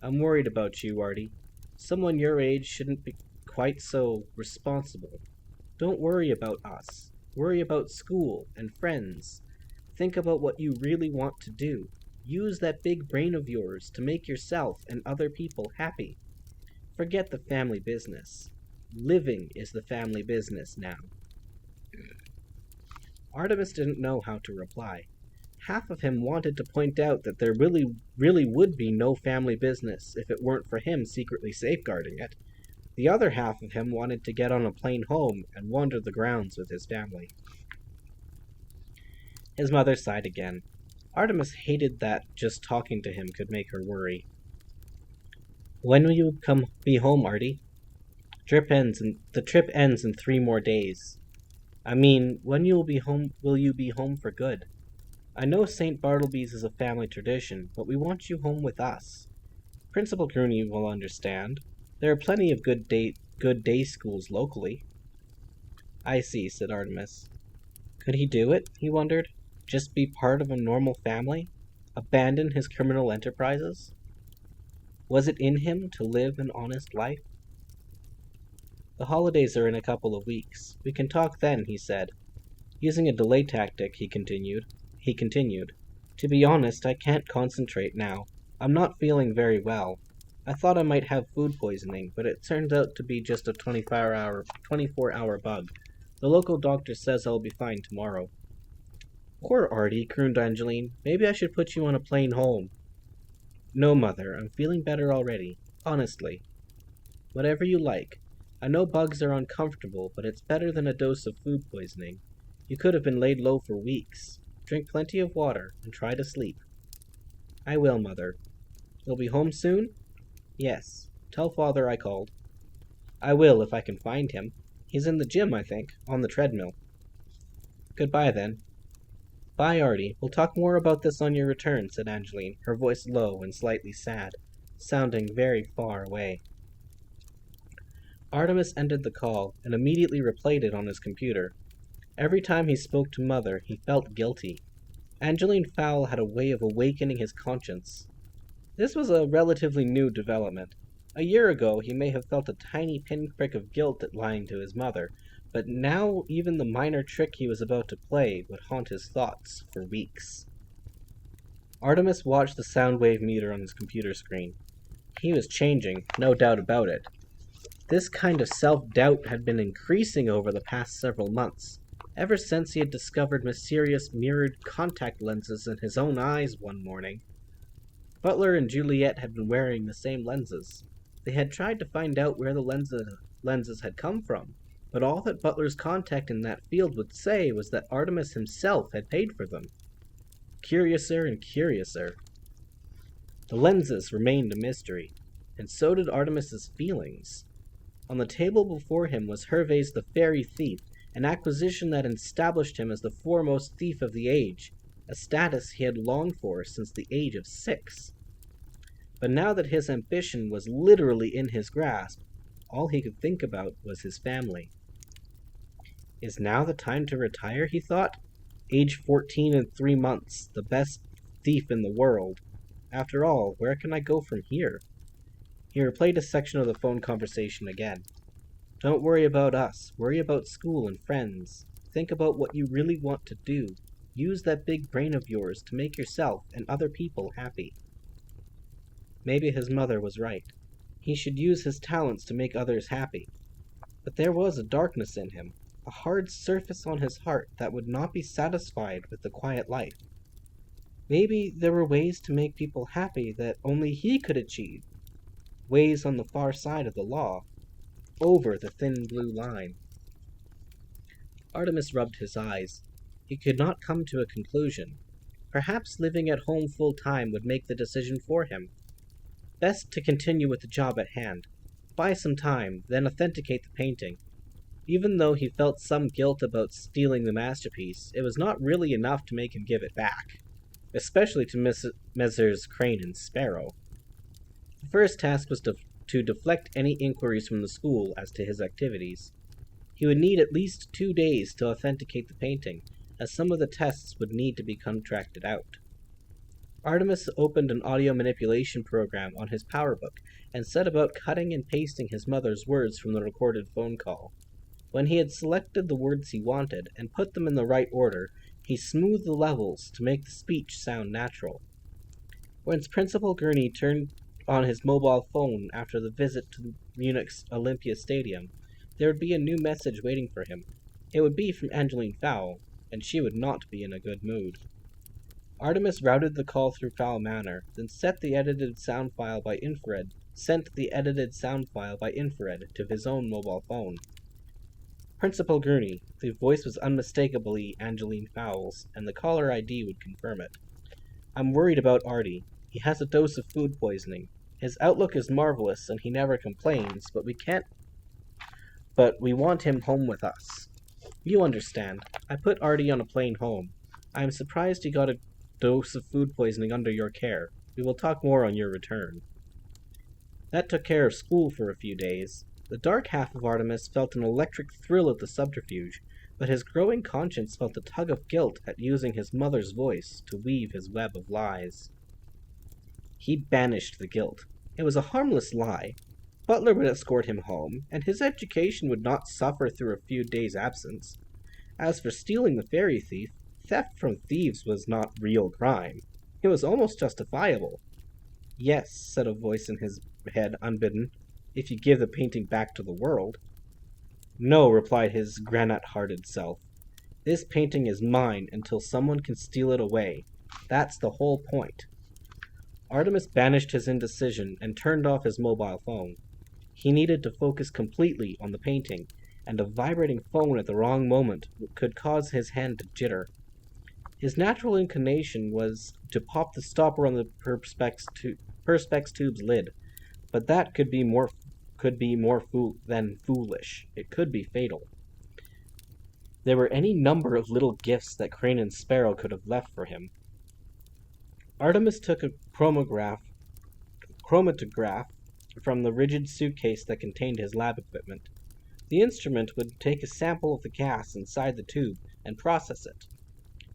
I'm worried about you, Artie. Someone your age shouldn't be quite so responsible. Don't worry about us. Worry about school and friends. Think about what you really want to do. Use that big brain of yours to make yourself and other people happy. Forget the family business. Living is the family business now. Artemis didn't know how to reply. Half of him wanted to point out that there really would be no family business if it weren't for him secretly safeguarding it. The other half of him wanted to get on a plane home and wander the grounds with his family. His mother sighed again. Artemis hated that just talking to him could make her worry. When will you be home, Artie? The trip ends in 3 more days. I mean, when you'll be home will you be home for good? I know St. Bartleby's is a family tradition, but we want you home with us. Principal Grooney will understand. There are plenty of good day schools locally. I see, said Artemis. Could he do it? He wondered. Just be part of a normal family? Abandon his criminal enterprises? Was it in him to live an honest life? The holidays are in a couple of weeks. We can talk then, he said. Using a delay tactic, he continued. To be honest, I can't concentrate now. I'm not feeling very well. I thought I might have food poisoning, but it turned out to be just a 24-hour bug. The local doctor says I'll be fine tomorrow. Poor Artie, crooned Angeline. Maybe I should put you on a plane home. No, Mother, I'm feeling better already. Honestly. Whatever you like. I know bugs are uncomfortable, but it's better than a dose of food poisoning. You could have been laid low for weeks. Drink plenty of water, and try to sleep. I will, Mother. You'll be home soon? Yes. Tell Father I called. I will, if I can find him. He's in the gym, I think, on the treadmill. Goodbye, then. Bye, Artie. We'll talk more about this on your return, said Angeline, her voice low and slightly sad, sounding very far away. Artemis ended the call and immediately replayed it on his computer. Every time he spoke to Mother, he felt guilty. Angeline Fowl had a way of awakening his conscience. This was a relatively new development. A year ago, he may have felt a tiny pinprick of guilt at lying to his mother, but now even the minor trick he was about to play would haunt his thoughts for weeks. Artemis watched the sound wave meter on his computer screen. He was changing, no doubt about it. This kind of self-doubt had been increasing over the past several months, ever since he had discovered mysterious mirrored contact lenses in his own eyes one morning. Butler and Juliet had been wearing the same lenses. They had tried to find out where the lenses had come from, but all that Butler's contact in that field would say was that Artemis himself had paid for them. Curiouser and curiouser. The lenses remained a mystery, and so did Artemis's feelings. On the table before him was Hervé's the Fairy Thief, an acquisition that established him as the foremost thief of the age, a status he had longed for since the age of 6. But now that his ambition was literally in his grasp, all he could think about was his family. Is now the time to retire, he thought. Age 14 and 3 months, the best thief in the world. After all, where can I go from here? He replayed a section of the phone conversation again. Don't worry about us. Worry about school and friends. Think about what you really want to do. Use that big brain of yours to make yourself and other people happy. Maybe his mother was right. He should use his talents to make others happy. But there was a darkness in him, a hard surface on his heart that would not be satisfied with the quiet life. Maybe there were ways to make people happy that only he could achieve. Ways on the far side of the law, over the thin blue line. Artemis rubbed his eyes. He could not come to a conclusion. Perhaps living at home full-time would make the decision for him. Best to continue with the job at hand. Buy some time, then authenticate the painting. Even though he felt some guilt about stealing the masterpiece, it was not really enough to make him give it back, especially to Messrs. Crane and Sparrow. The first task was to deflect any inquiries from the school as to his activities. He would need at least 2 days to authenticate the painting, as some of the tests would need to be contracted out. Artemis opened an audio manipulation program on his PowerBook and set about cutting and pasting his mother's words from the recorded phone call. When he had selected the words he wanted and put them in the right order, he smoothed the levels to make the speech sound natural. When Principal Gurney turned on his mobile phone after the visit to Munich's Olympia Stadium, there would be a new message waiting for him. It would be from Angeline Fowl, and she would not be in a good mood. Artemis routed the call through Fowl Manor, then sent the edited sound file by infrared to his own mobile phone. Principal Gurney. The voice was unmistakably Angeline Fowl's, and the caller ID would confirm it. I'm worried about Artie. He has a dose of food poisoning. His outlook is marvelous and he never complains, but we want him home with us. You understand. I put Artie on a plane home. I am surprised he got a dose of food poisoning under your care. We will talk more on your return. That took care of school for a few days. The dark half of Artemis felt an electric thrill at the subterfuge, but his growing conscience felt a tug of guilt at using his mother's voice to weave his web of lies. He banished the guilt. It was a harmless lie. Butler would escort him home, and his education would not suffer through a few days' absence. As for stealing the fairy thief, theft from thieves was not real crime. It was almost justifiable. Yes, said a voice in his head, unbidden, if you give the painting back to the world. No, replied his granite-hearted self. This painting is mine until someone can steal it away. That's the whole point. Artemis banished his indecision and turned off his mobile phone. He needed to focus completely on the painting, and a vibrating phone at the wrong moment could cause his hand to jitter. His natural inclination was to pop the stopper on the Perspex tube's lid, but that could be more than foolish. It could be fatal. There were any number of little gifts that Crane and Sparrow could have left for him. Artemis took a chromatograph from the rigid suitcase that contained his lab equipment. The instrument would take a sample of the gas inside the tube and process it.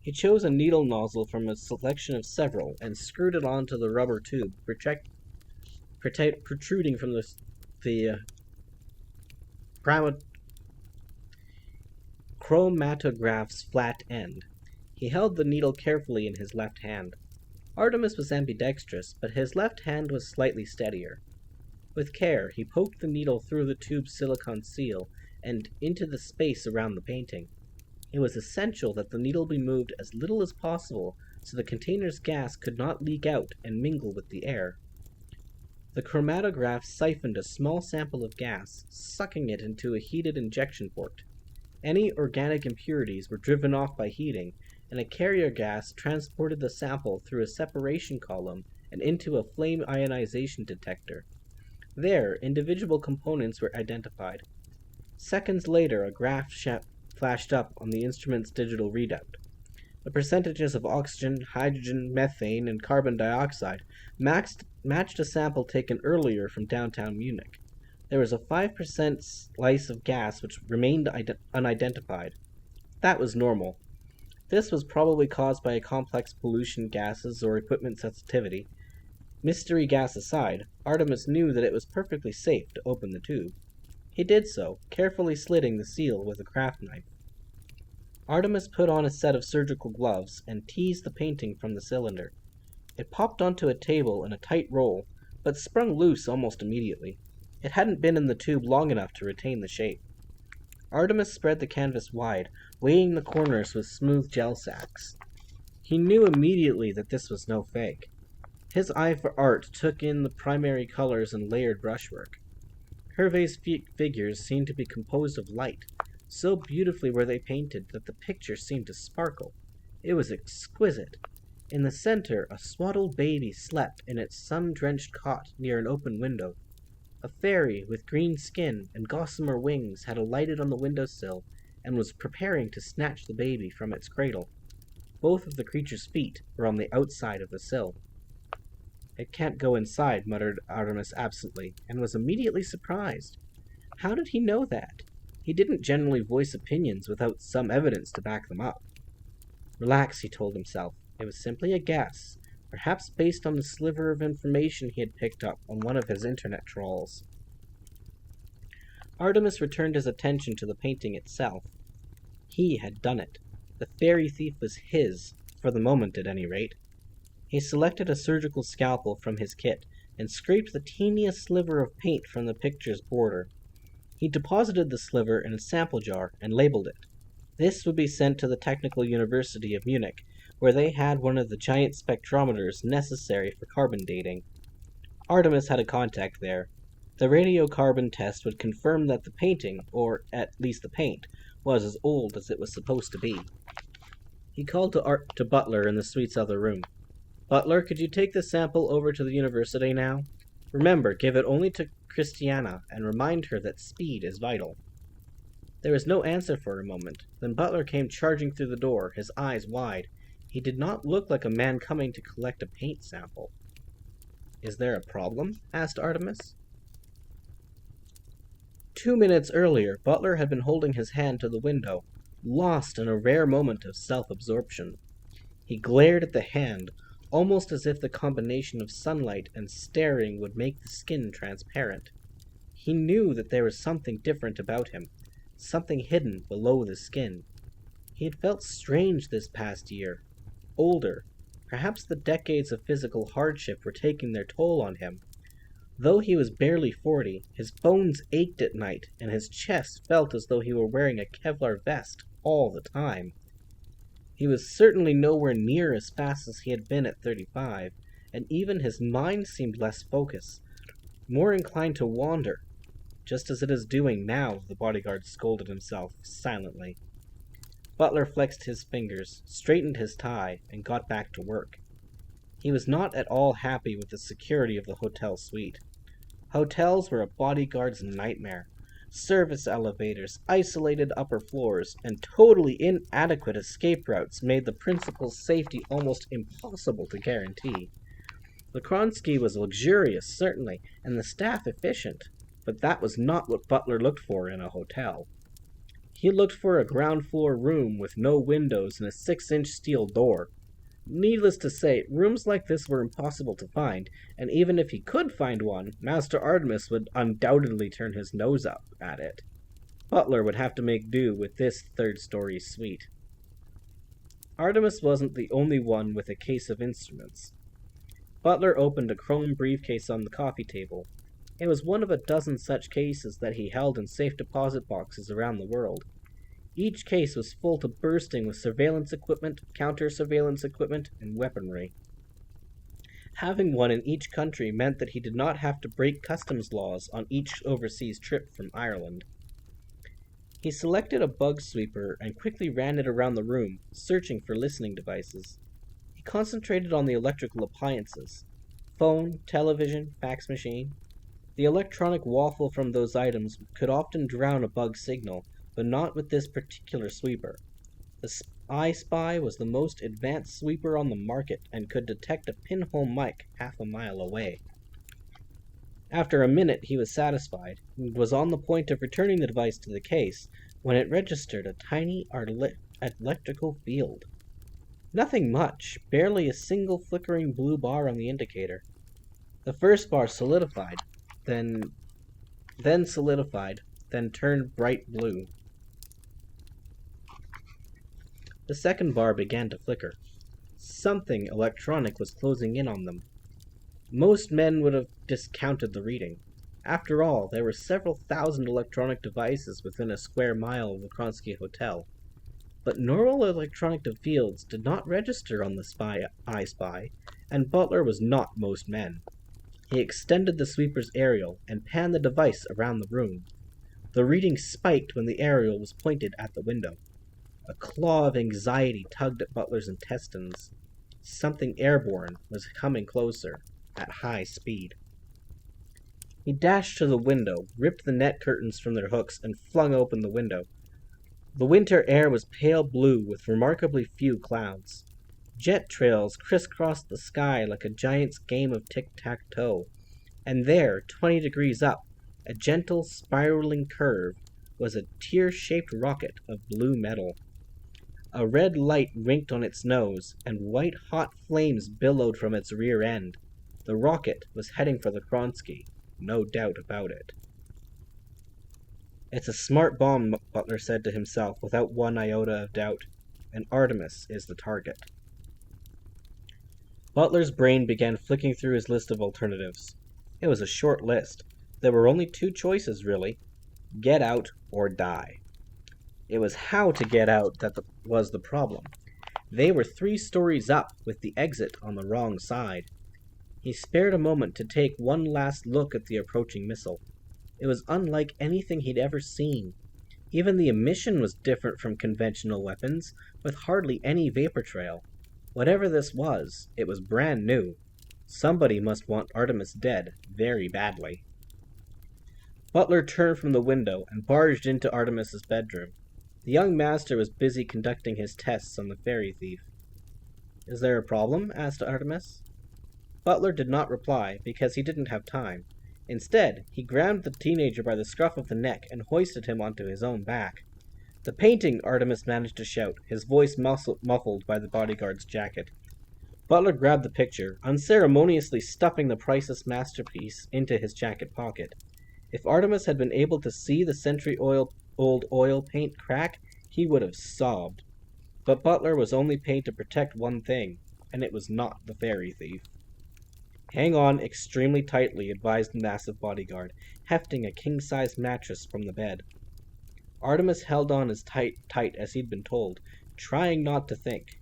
He chose a needle nozzle from a selection of several and screwed it onto the rubber tube, protruding from the chromatograph's flat end. He held the needle carefully in his left hand. Artemis was ambidextrous, but his left hand was slightly steadier. With care, he poked the needle through the tube's silicon seal and into the space around the painting. It was essential that the needle be moved as little as possible so the container's gas could not leak out and mingle with the air. The chromatograph siphoned a small sample of gas, sucking it into a heated injection port. Any organic impurities were driven off by heating, and a carrier gas transported the sample through a separation column and into a flame ionization detector. There, individual components were identified. Seconds later, a graph flashed up on the instrument's digital readout. The percentages of oxygen, hydrogen, methane, and carbon dioxide matched a sample taken earlier from downtown Munich. There was a 5% slice of gas which remained unidentified. That was normal. This was probably caused by a complex pollution gases or equipment sensitivity. Mystery gas aside, Artemis knew that it was perfectly safe to open the tube. He did so, carefully slitting the seal with a craft knife. Artemis put on a set of surgical gloves and teased the painting from the cylinder. It popped onto a table in a tight roll, but sprung loose almost immediately. It hadn't been in the tube long enough to retain the shape. Artemis spread the canvas wide, weighing the corners with smooth gel sacks. He knew immediately that this was no fake. His eye for art took in the primary colors and layered brushwork. Hervé's figures seemed to be composed of light. So beautifully were they painted that the picture seemed to sparkle. It was exquisite. In the center, a swaddled baby slept in its sun-drenched cot near an open window. A fairy with green skin and gossamer wings had alighted on the windowsill and was preparing to snatch the baby from its cradle. Both of the creature's feet were on the outside of the sill. "It can't go inside," muttered Artemis absently, and was immediately surprised. How did he know that? He didn't generally voice opinions without some evidence to back them up. Relax, he told himself. It was simply a guess, perhaps based on the sliver of information he had picked up on one of his internet trawls. Artemis returned his attention to the painting itself. He had done it. The fairy thief was his, for the moment at any rate. He selected a surgical scalpel from his kit and scraped the teeniest sliver of paint from the picture's border. He deposited the sliver in a sample jar and labeled it. This would be sent to the Technical University of Munich, where they had one of the giant spectrometers necessary for carbon dating. Artemis had a contact there. The radiocarbon test would confirm that the painting, or at least the paint, was as old as it was supposed to be. He called to Butler in the suite's other room. Butler, could you take this sample over to the university now? Remember, give it only to Christiana, and remind her that speed is vital." There was no answer for a moment. Then Butler came charging through the door, his eyes wide. He did not look like a man coming to collect a paint sample. "Is there a problem?" asked Artemis. 2 minutes earlier, Butler had been holding his hand to the window, lost in a rare moment of self-absorption. He glared at the hand, almost as if the combination of sunlight and staring would make the skin transparent. He knew that there was something different about him, something hidden below the skin. He had felt strange this past year, older. Perhaps the decades of physical hardship were taking their toll on him. Though he was barely 40, his bones ached at night, and his chest felt as though he were wearing a Kevlar vest all the time. He was certainly nowhere near as fast as he had been at 35, and even his mind seemed less focused, more inclined to wander, just as it is doing now, the bodyguard scolded himself silently. Butler flexed his fingers, straightened his tie, and got back to work. He was not at all happy with the security of the hotel suite. Hotels were a bodyguard's nightmare. Service elevators, isolated upper floors, and totally inadequate escape routes made the principal's safety almost impossible to guarantee. The Kronsky was luxurious, certainly, and the staff efficient, but that was not what Butler looked for in a hotel. He looked for a ground-floor room with no windows and a 6-inch steel door. Needless to say, rooms like this were impossible to find, and even if he could find one, Master Artemis would undoubtedly turn his nose up at it. Butler would have to make do with this third-story suite. Artemis wasn't the only one with a case of instruments. Butler opened a chrome briefcase on the coffee table. It was one of a dozen such cases that he held in safe deposit boxes around the world. Each case was full to bursting with surveillance equipment, counter-surveillance equipment, and weaponry. Having one in each country meant that he did not have to break customs laws on each overseas trip from Ireland. He selected a bug sweeper and quickly ran it around the room, searching for listening devices. He concentrated on the electrical appliances: phone, television, fax machine. The electronic waffle from those items could often drown a bug signal, but not with this particular sweeper. The I-Spy was the most advanced sweeper on the market and could detect a pinhole mic half a mile away. After a minute, he was satisfied and was on the point of returning the device to the case when it registered a tiny electrical field. Nothing much, barely a single flickering blue bar on the indicator. The first bar solidified, then solidified, then turned bright blue. The second bar began to flicker. Something electronic was closing in on them. Most men would have discounted the reading. After all, there were several thousand electronic devices within a square mile of the Kronsky Hotel. But normal electronic fields did not register on the I-Spy, and Butler was not most men. He extended the sweeper's aerial and panned the device around the room. The reading spiked when the aerial was pointed at the window. A claw of anxiety tugged at Butler's intestines. Something airborne was coming closer, at high speed. He dashed to the window, ripped the net curtains from their hooks, and flung open the window. The winter air was pale blue with remarkably few clouds. Jet trails crisscrossed the sky like a giant's game of tic-tac-toe, and there, 20 degrees up, a gentle spiraling curve, was a tear-shaped rocket of blue metal. A red light winked on its nose, and white-hot flames billowed from its rear end. The rocket was heading for the Kronsky, no doubt about it. "It's a smart bomb," Butler said to himself without one iota of doubt, "and Artemis is the target." Butler's brain began flicking through his list of alternatives. It was a short list. There were only two choices, really: get out or die. It was how to get out that was the problem. They were 3 stories up, with the exit on the wrong side. He spared a moment to take one last look at the approaching missile. It was unlike anything he'd ever seen. Even the emission was different from conventional weapons, with hardly any vapor trail. Whatever this was, it was brand new. Somebody must want Artemis dead very badly. Butler turned from the window and barged into Artemis's bedroom. The young master was busy conducting his tests on the fairy thief. "Is there a problem?" asked Artemis. Butler did not reply because he didn't have time. Instead, he grabbed the teenager by the scruff of the neck and hoisted him onto his own back. "The painting!" Artemis managed to shout, his voice muffled by the bodyguard's jacket. Butler grabbed the picture, unceremoniously stuffing the priceless masterpiece into his jacket pocket. If Artemis had been able to see the century-old oil paint crack, he would have sobbed. But Butler was only paid to protect one thing, and it was not the fairy thief. "Hang on extremely tightly," advised the massive bodyguard, hefting a king-size mattress from the bed. Artemis held on as tight as he'd been told, trying not to think.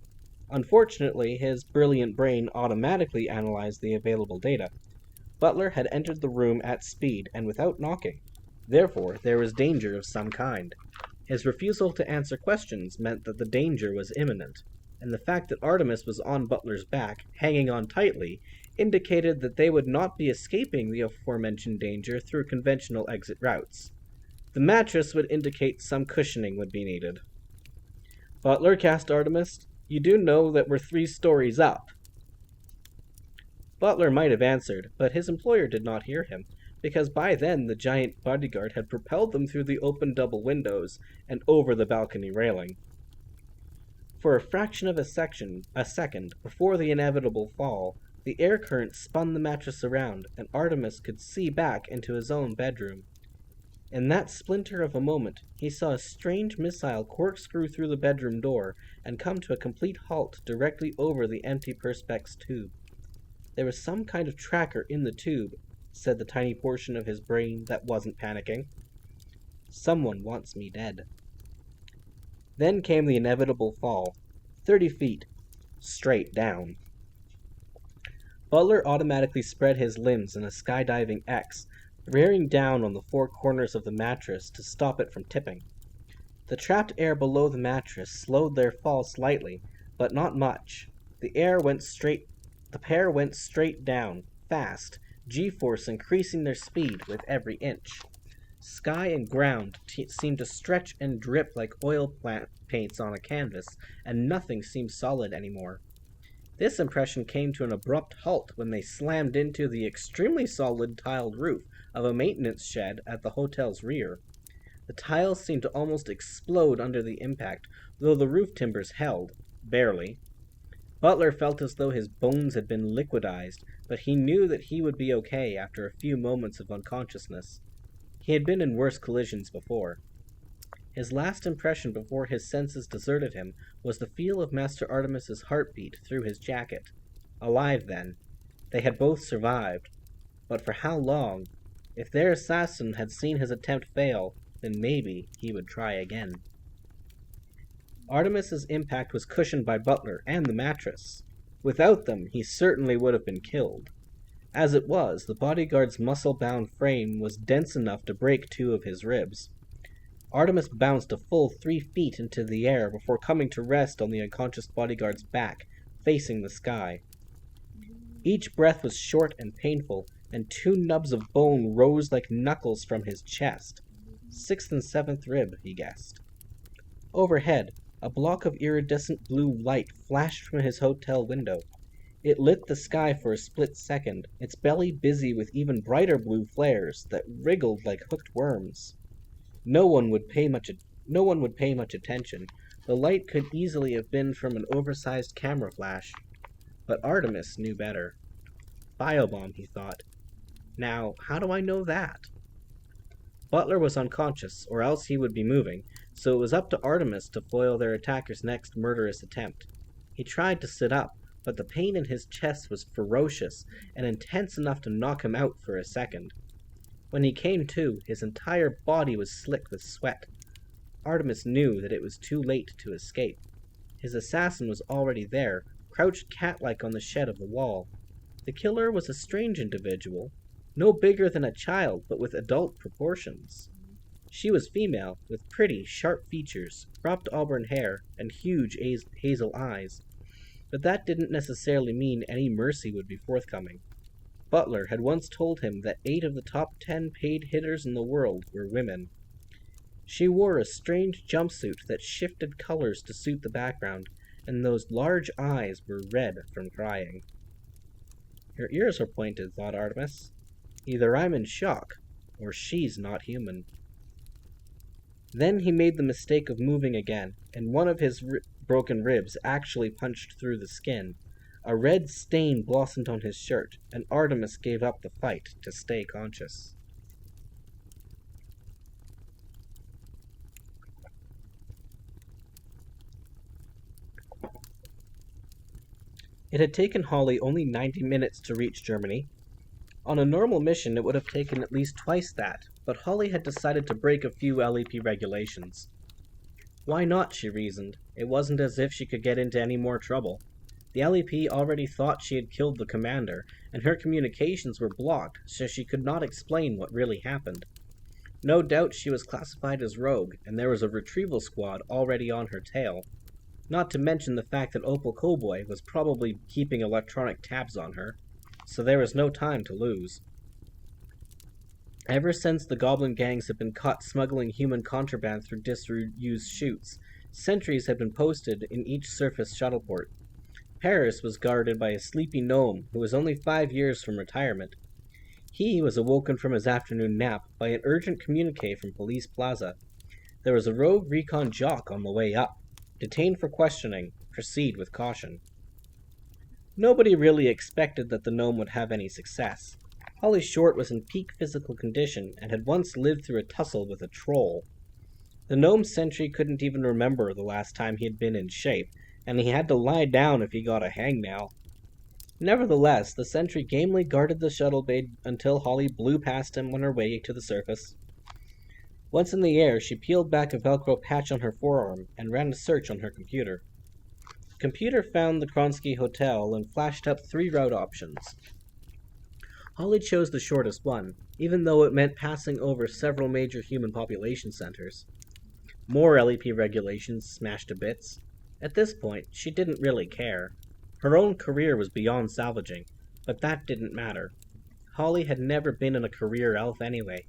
Unfortunately, his brilliant brain automatically analyzed the available data. Butler had entered the room at speed and without knocking. Therefore, there was danger of some kind. His refusal to answer questions meant that the danger was imminent, and the fact that Artemis was on Butler's back, hanging on tightly, indicated that they would not be escaping the aforementioned danger through conventional exit routes. The mattress would indicate some cushioning would be needed. "Butler," cast Artemis, "you do know that we're 3 stories up." Butler might have answered, but his employer did not hear him, because by then the giant bodyguard had propelled them through the open double windows and over the balcony railing. For a fraction of a second, before the inevitable fall, the air current spun the mattress around, and Artemis could see back into his own bedroom. In that splinter of a moment, he saw a strange missile corkscrew through the bedroom door and come to a complete halt directly over the empty perspex tube. There was some kind of tracker in the tube, said the tiny portion of his brain that wasn't panicking. "Someone wants me dead." Then came the inevitable fall, 30 feet, straight down. Butler automatically spread his limbs in a skydiving X, bearing down on the 4 corners of the mattress to stop it from tipping. The trapped air below the mattress slowed their fall slightly, but not much. The pair went straight down, fast, G-force increasing their speed with every inch. Sky and ground seemed to stretch and drip like oil paints on a canvas, and nothing seemed solid anymore. This impression came to an abrupt halt when they slammed into the extremely solid tiled roof of a maintenance shed at the hotel's rear. The tiles seemed to almost explode under the impact, though the roof timbers held, barely. Butler felt as though his bones had been liquidized, but he knew that he would be okay after a few moments of unconsciousness. He had been in worse collisions before. His last impression before his senses deserted him was the feel of Master Artemis's heartbeat through his jacket. Alive then. They had both survived. But for how long? If their assassin had seen his attempt fail, then maybe he would try again. Artemis's impact was cushioned by Butler and the mattress. Without them, he certainly would have been killed. As it was, the bodyguard's muscle-bound frame was dense enough to break 2 of his ribs. Artemis bounced a full 3 feet into the air before coming to rest on the unconscious bodyguard's back, facing the sky. Each breath was short and painful, and 2 nubs of bone rose like knuckles from his chest. 6th and 7th rib, he guessed. Overhead, a block of iridescent blue light flashed from his hotel window. It lit the sky for a split second, its belly busy with even brighter blue flares that wriggled like hooked worms. No one would pay much attention. The light could easily have been from an oversized camera flash. But Artemis knew better. Biobomb, he thought. Now, how do I know that? Butler was unconscious, or else he would be moving, so it was up to Artemis to foil their attacker's next murderous attempt. He tried to sit up, but the pain in his chest was ferocious and intense enough to knock him out for a second. When he came to, his entire body was slick with sweat. Artemis knew that it was too late to escape. His assassin was already there, crouched cat-like on the shed of the wall. The killer was a strange individual, no bigger than a child, but with adult proportions. She was female, with pretty, sharp features, cropped auburn hair, and huge hazel eyes. but that didn't necessarily mean any mercy would be forthcoming. Butler had once told him that 8 of the top 10 paid hitters in the world were women. She wore a strange jumpsuit that shifted colors to suit the background, and those large eyes were red from crying. Her ears are pointed, thought Artemis. Either I'm in shock, or she's not human. Then he made the mistake of moving again, and one of his broken ribs actually punched through the skin. A red stain blossomed on his shirt, and Artemis gave up the fight to stay conscious. It had taken Holly only 90 minutes to reach Germany. On a normal mission, it would have taken at least twice that, but Holly had decided to break a few LEP regulations. Why not, she reasoned. It wasn't as if she could get into any more trouble. The LEP already thought she had killed the commander, and her communications were blocked, so she could not explain what really happened. No doubt she was classified as rogue, and there was a retrieval squad already on her tail. Not to mention the fact that Opal Cowboy was probably keeping electronic tabs on her, so there was no time to lose. Ever since the Goblin gangs had been caught smuggling human contraband through disused chutes, sentries had been posted in each surface shuttleport. Paris was guarded by a sleepy gnome who was only 5 years from retirement. He was awoken from his afternoon nap by an urgent communique from Police Plaza. There was a rogue recon jock on the way up. Detained for questioning. Proceed with caution. Nobody really expected that the gnome would have any success. Holly Short was in peak physical condition and had once lived through a tussle with a troll. The gnome sentry couldn't even remember the last time he had been in shape, and he had to lie down if he got a hangnail. Nevertheless, the sentry gamely guarded the shuttle bay until Holly blew past him on her way to the surface. Once in the air, she peeled back a Velcro patch on her forearm and ran a search on her computer. The computer found the Kronsky Hotel and flashed up 3 route options. Holly chose the shortest one, even though it meant passing over several major human population centers. More LEP regulations smashed to bits. At this point, she didn't really care. Her own career was beyond salvaging, but that didn't matter. Holly had never been in a career elf anyway.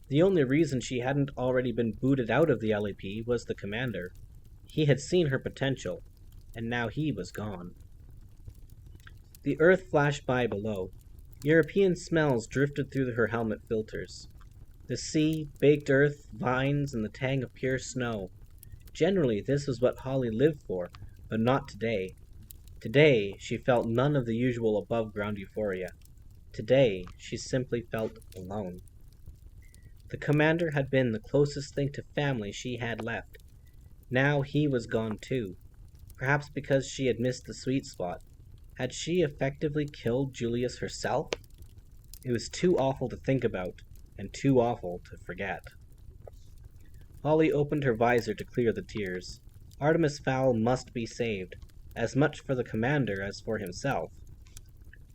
The only reason she hadn't already been booted out of the LEP was the commander. He had seen her potential, and now he was gone. The earth flashed by below. European smells drifted through her helmet filters. The sea, baked earth, vines, and the tang of pure snow. Generally, this was what Holly lived for, but not today. Today, she felt none of the usual above-ground euphoria. Today, she simply felt alone. The commander had been the closest thing to family she had left. Now he was gone too. Perhaps because she had missed the sweet spot. Had she effectively killed Julius herself? It was too awful to think about, and too awful to forget. Holly opened her visor to clear the tears. Artemis Fowl must be saved, as much for the commander as for himself.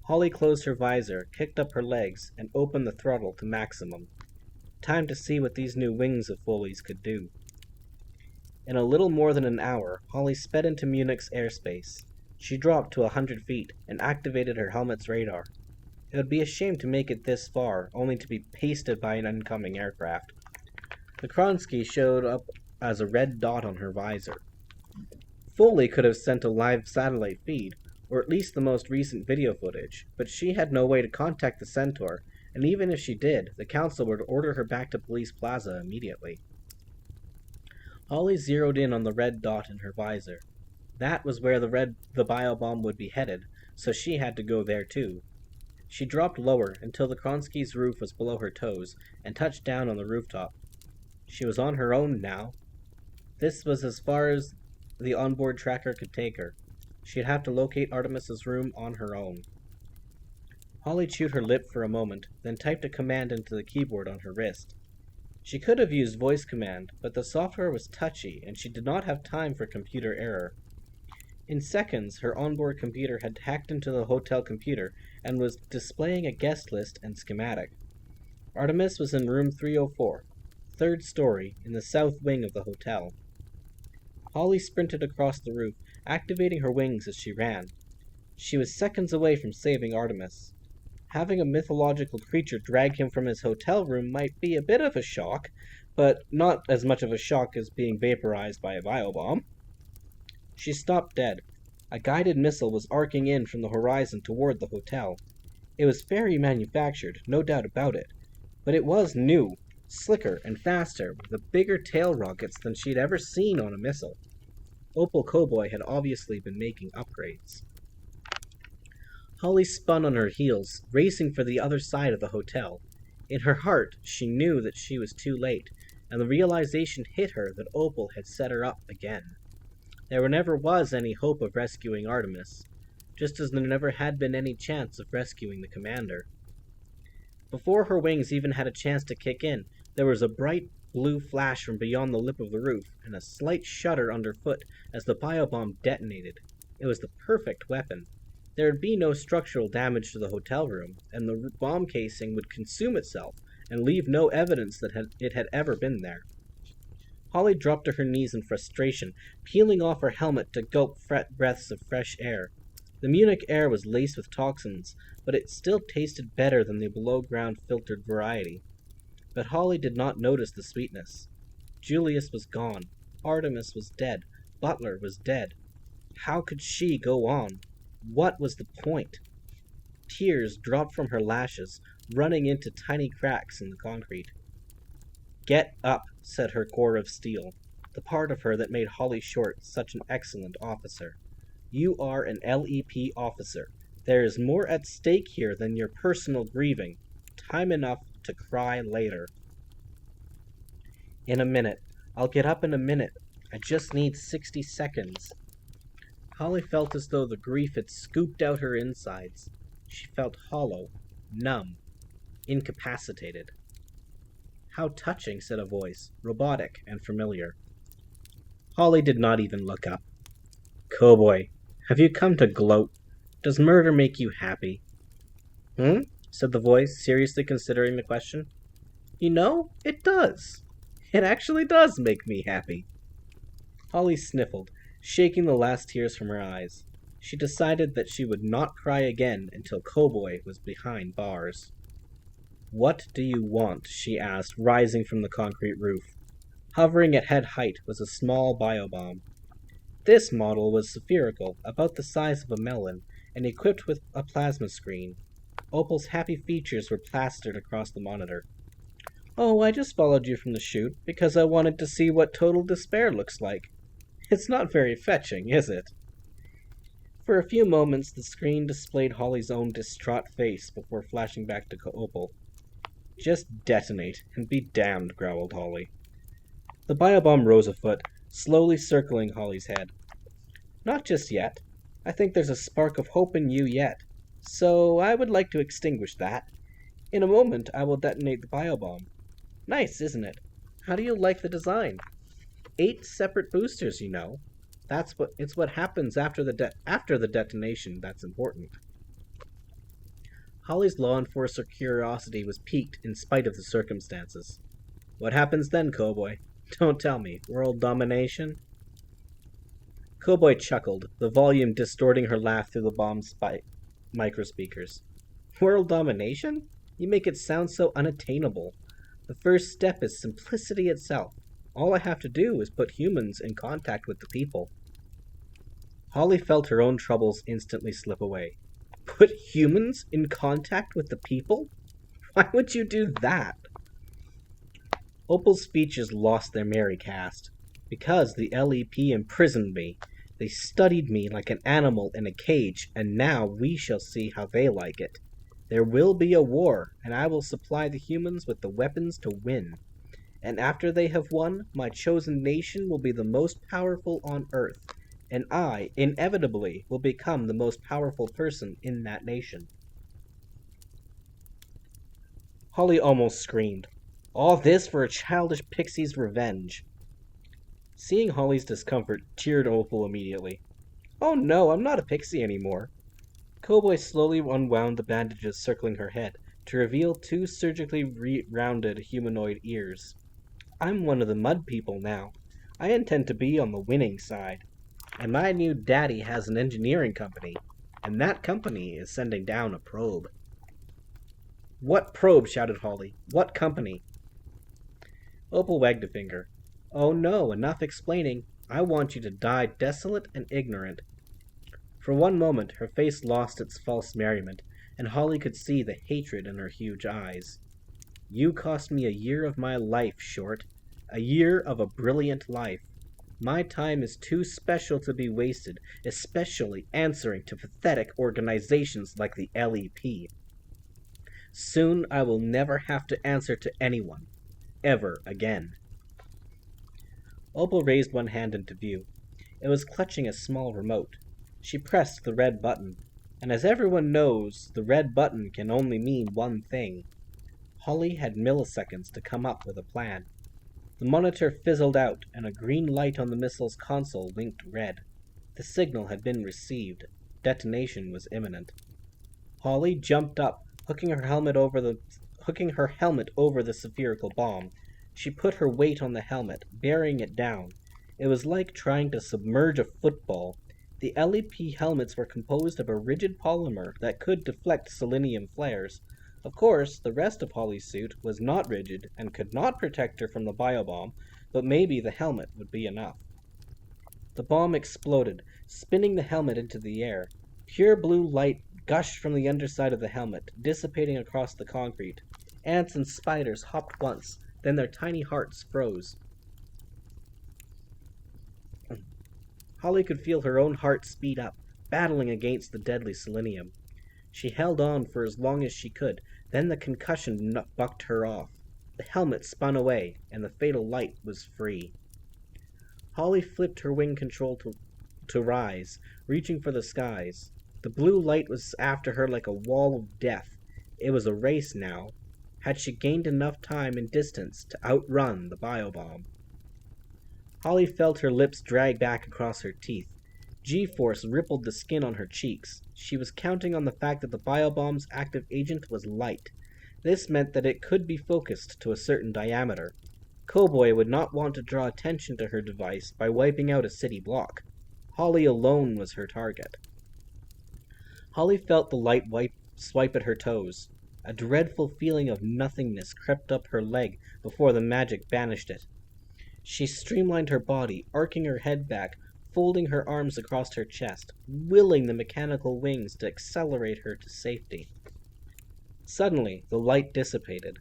Holly closed her visor, kicked up her legs, and opened the throttle to maximum. Time to see what these new wings of Foley's could do. In a little more than an hour, Holly sped into Munich's airspace. She dropped to 100 feet and activated her helmet's radar. It would be a shame to make it this far, only to be pasted by an oncoming aircraft. The Kronsky showed up as a red dot on her visor. Foley could have sent a live satellite feed, or at least the most recent video footage, but she had no way to contact the Centaur, and even if she did, the Council would order her back to Police Plaza immediately. Holly zeroed in on the red dot in her visor. That was where the biobomb would be headed, so she had to go there too. She dropped lower until the Kronsky's roof was below her toes, and touched down on the rooftop. She was on her own now. This was as far as the onboard tracker could take her. She'd have to locate Artemis's room on her own. Holly chewed her lip for a moment, then typed a command into the keyboard on her wrist. She could have used voice command, but the software was touchy, and she did not have time for computer error. In seconds, her onboard computer had hacked into the hotel computer and was displaying a guest list and schematic. Artemis was in room 304, third story, in the south wing of the hotel. Holly sprinted across the roof, activating her wings as she ran. She was seconds away from saving Artemis. Having a mythological creature drag him from his hotel room might be a bit of a shock, but not as much of a shock as being vaporized by a biobomb. She stopped dead. A guided missile was arcing in from the horizon toward the hotel. It was fairy manufactured, no doubt about it, but it was new, slicker and faster, with bigger tail rockets than she'd ever seen on a missile. Opal Cowboy had obviously been making upgrades. Holly spun on her heels, racing for the other side of the hotel. In her heart, she knew that she was too late, and the realization hit her that Opal had set her up again. There never was any hope of rescuing Artemis, just as there never had been any chance of rescuing the commander. Before her wings even had a chance to kick in, there was a bright blue flash from beyond the lip of the roof, and a slight shudder underfoot as the biobomb detonated. It was the perfect weapon. There would be no structural damage to the hotel room, and the bomb casing would consume itself and leave no evidence that it had ever been there. Holly dropped to her knees in frustration, peeling off her helmet to gulp breaths of fresh air. The Munich air was laced with toxins, but it still tasted better than the below-ground filtered variety. But Holly did not notice the sweetness. Julius was gone. Artemis was dead. Butler was dead. How could she go on? What was the point? Tears dropped from her lashes, running into tiny cracks in the concrete. "Get up," said her core of steel, the part of her that made Holly Short such an excellent officer. "You are an LEP officer. There is more at stake here than your personal grieving. Time enough to cry later." "In a minute. I'll get up in a minute. I just need 60 seconds. Holly felt as though the grief had scooped out her insides. She felt hollow, numb, incapacitated. "How touching," said a voice, robotic and familiar. Holly did not even look up. "Cowboy, have you come to gloat? Does murder make you happy?" Said the voice, seriously considering the question. "You know, it does. It actually does make me happy." Holly sniffled, shaking the last tears from her eyes. She decided that she would not cry again until Cowboy was behind bars. "What do you want?" she asked, rising from the concrete roof. Hovering at head height was a small biobomb. This model was spherical, about the size of a melon, and equipped with a plasma screen. Opal's happy features were plastered across the monitor. "Oh, I just followed you from the chute because I wanted to see what total despair looks like. It's not very fetching, is it?" For a few moments, the screen displayed Holly's own distraught face before flashing back to Opal. "Just detonate, and be damned," growled Holly. The biobomb rose a foot, slowly circling Holly's head. "Not just yet. I think there's a spark of hope in you yet. So I would like to extinguish that. In a moment, I will detonate the biobomb. Nice, isn't it? How do you like the design? 8 separate boosters, you know. It's what happens after the detonation that's important." Holly's law enforcer curiosity was piqued in spite of the circumstances. "What happens then, Cowboy? Don't tell me. World domination?" Cowboy chuckled, the volume distorting her laugh through the bomb's microspeakers. "World domination? You make it sound so unattainable. The first step is simplicity itself. All I have to do is put humans in contact with the people." Holly felt her own troubles instantly slip away. Put humans in contact with the people? Why would you do that? Opal's speeches lost their merry cast. "Because the LEP imprisoned me. They studied me like an animal in a cage, and now we shall see how they like it. There will be a war, and I will supply the humans with the weapons to win. And after they have won, my chosen nation will be the most powerful on Earth, and I, inevitably, will become the most powerful person in that nation." Holly almost screamed. All this for a childish pixie's revenge. Seeing Holly's discomfort cheered Opal immediately. "Oh no, I'm not a pixie anymore." Cowboy slowly unwound the bandages circling her head to reveal 2 surgically rounded humanoid ears. "I'm one of the mud people now. I intend to be on the winning side. And my new daddy has an engineering company. and that company is sending down a probe." "What probe?" shouted Holly. "What company?" Opal wagged a finger. "Oh no, enough explaining. I want you to die desolate and ignorant." For one moment her face lost its false merriment, and Holly could see the hatred in her huge eyes. "You cost me a year of my life, Short. A year of a brilliant life. My time is too special to be wasted, especially answering to pathetic organizations like the LEP. Soon I will never have to answer to anyone, ever again." Opal raised one hand into view. It was clutching a small remote. She pressed the red button, and as everyone knows, the red button can only mean one thing. Holly had milliseconds to come up with a plan. The monitor fizzled out, and a green light on the missile's console winked red. The signal had been received. Detonation was imminent. Holly jumped up, hooking her helmet over the spherical bomb. She put her weight on the helmet, bearing it down. It was like trying to submerge a football. The LEP helmets were composed of a rigid polymer that could deflect selenium flares. Of course, the rest of Holly's suit was not rigid and could not protect her from the biobomb, but maybe the helmet would be enough. The bomb exploded, spinning the helmet into the air. Pure blue light gushed from the underside of the helmet, dissipating across the concrete. Ants and spiders hopped once, then their tiny hearts froze. Holly could feel her own heart speed up, battling against the deadly selenium. She held on for as long as she could, then the concussion bucked her off. The helmet spun away, and the fatal light was free. Holly flipped her wing control to rise, reaching for the skies. The blue light was after her like a wall of death. It was a race now. Had she gained enough time and distance to outrun the biobomb? Holly felt her lips drag back across her teeth. G-force rippled the skin on her cheeks. She was counting on the fact that the biobomb's active agent was light. This meant that it could be focused to a certain diameter. Cowboy would not want to draw attention to her device by wiping out a city block. Holly alone was her target. Holly felt the light swipe at her toes. A dreadful feeling of nothingness crept up her leg before the magic banished it. She streamlined her body, arcing her head back, folding her arms across her chest, willing the mechanical wings to accelerate her to safety. Suddenly, the light dissipated,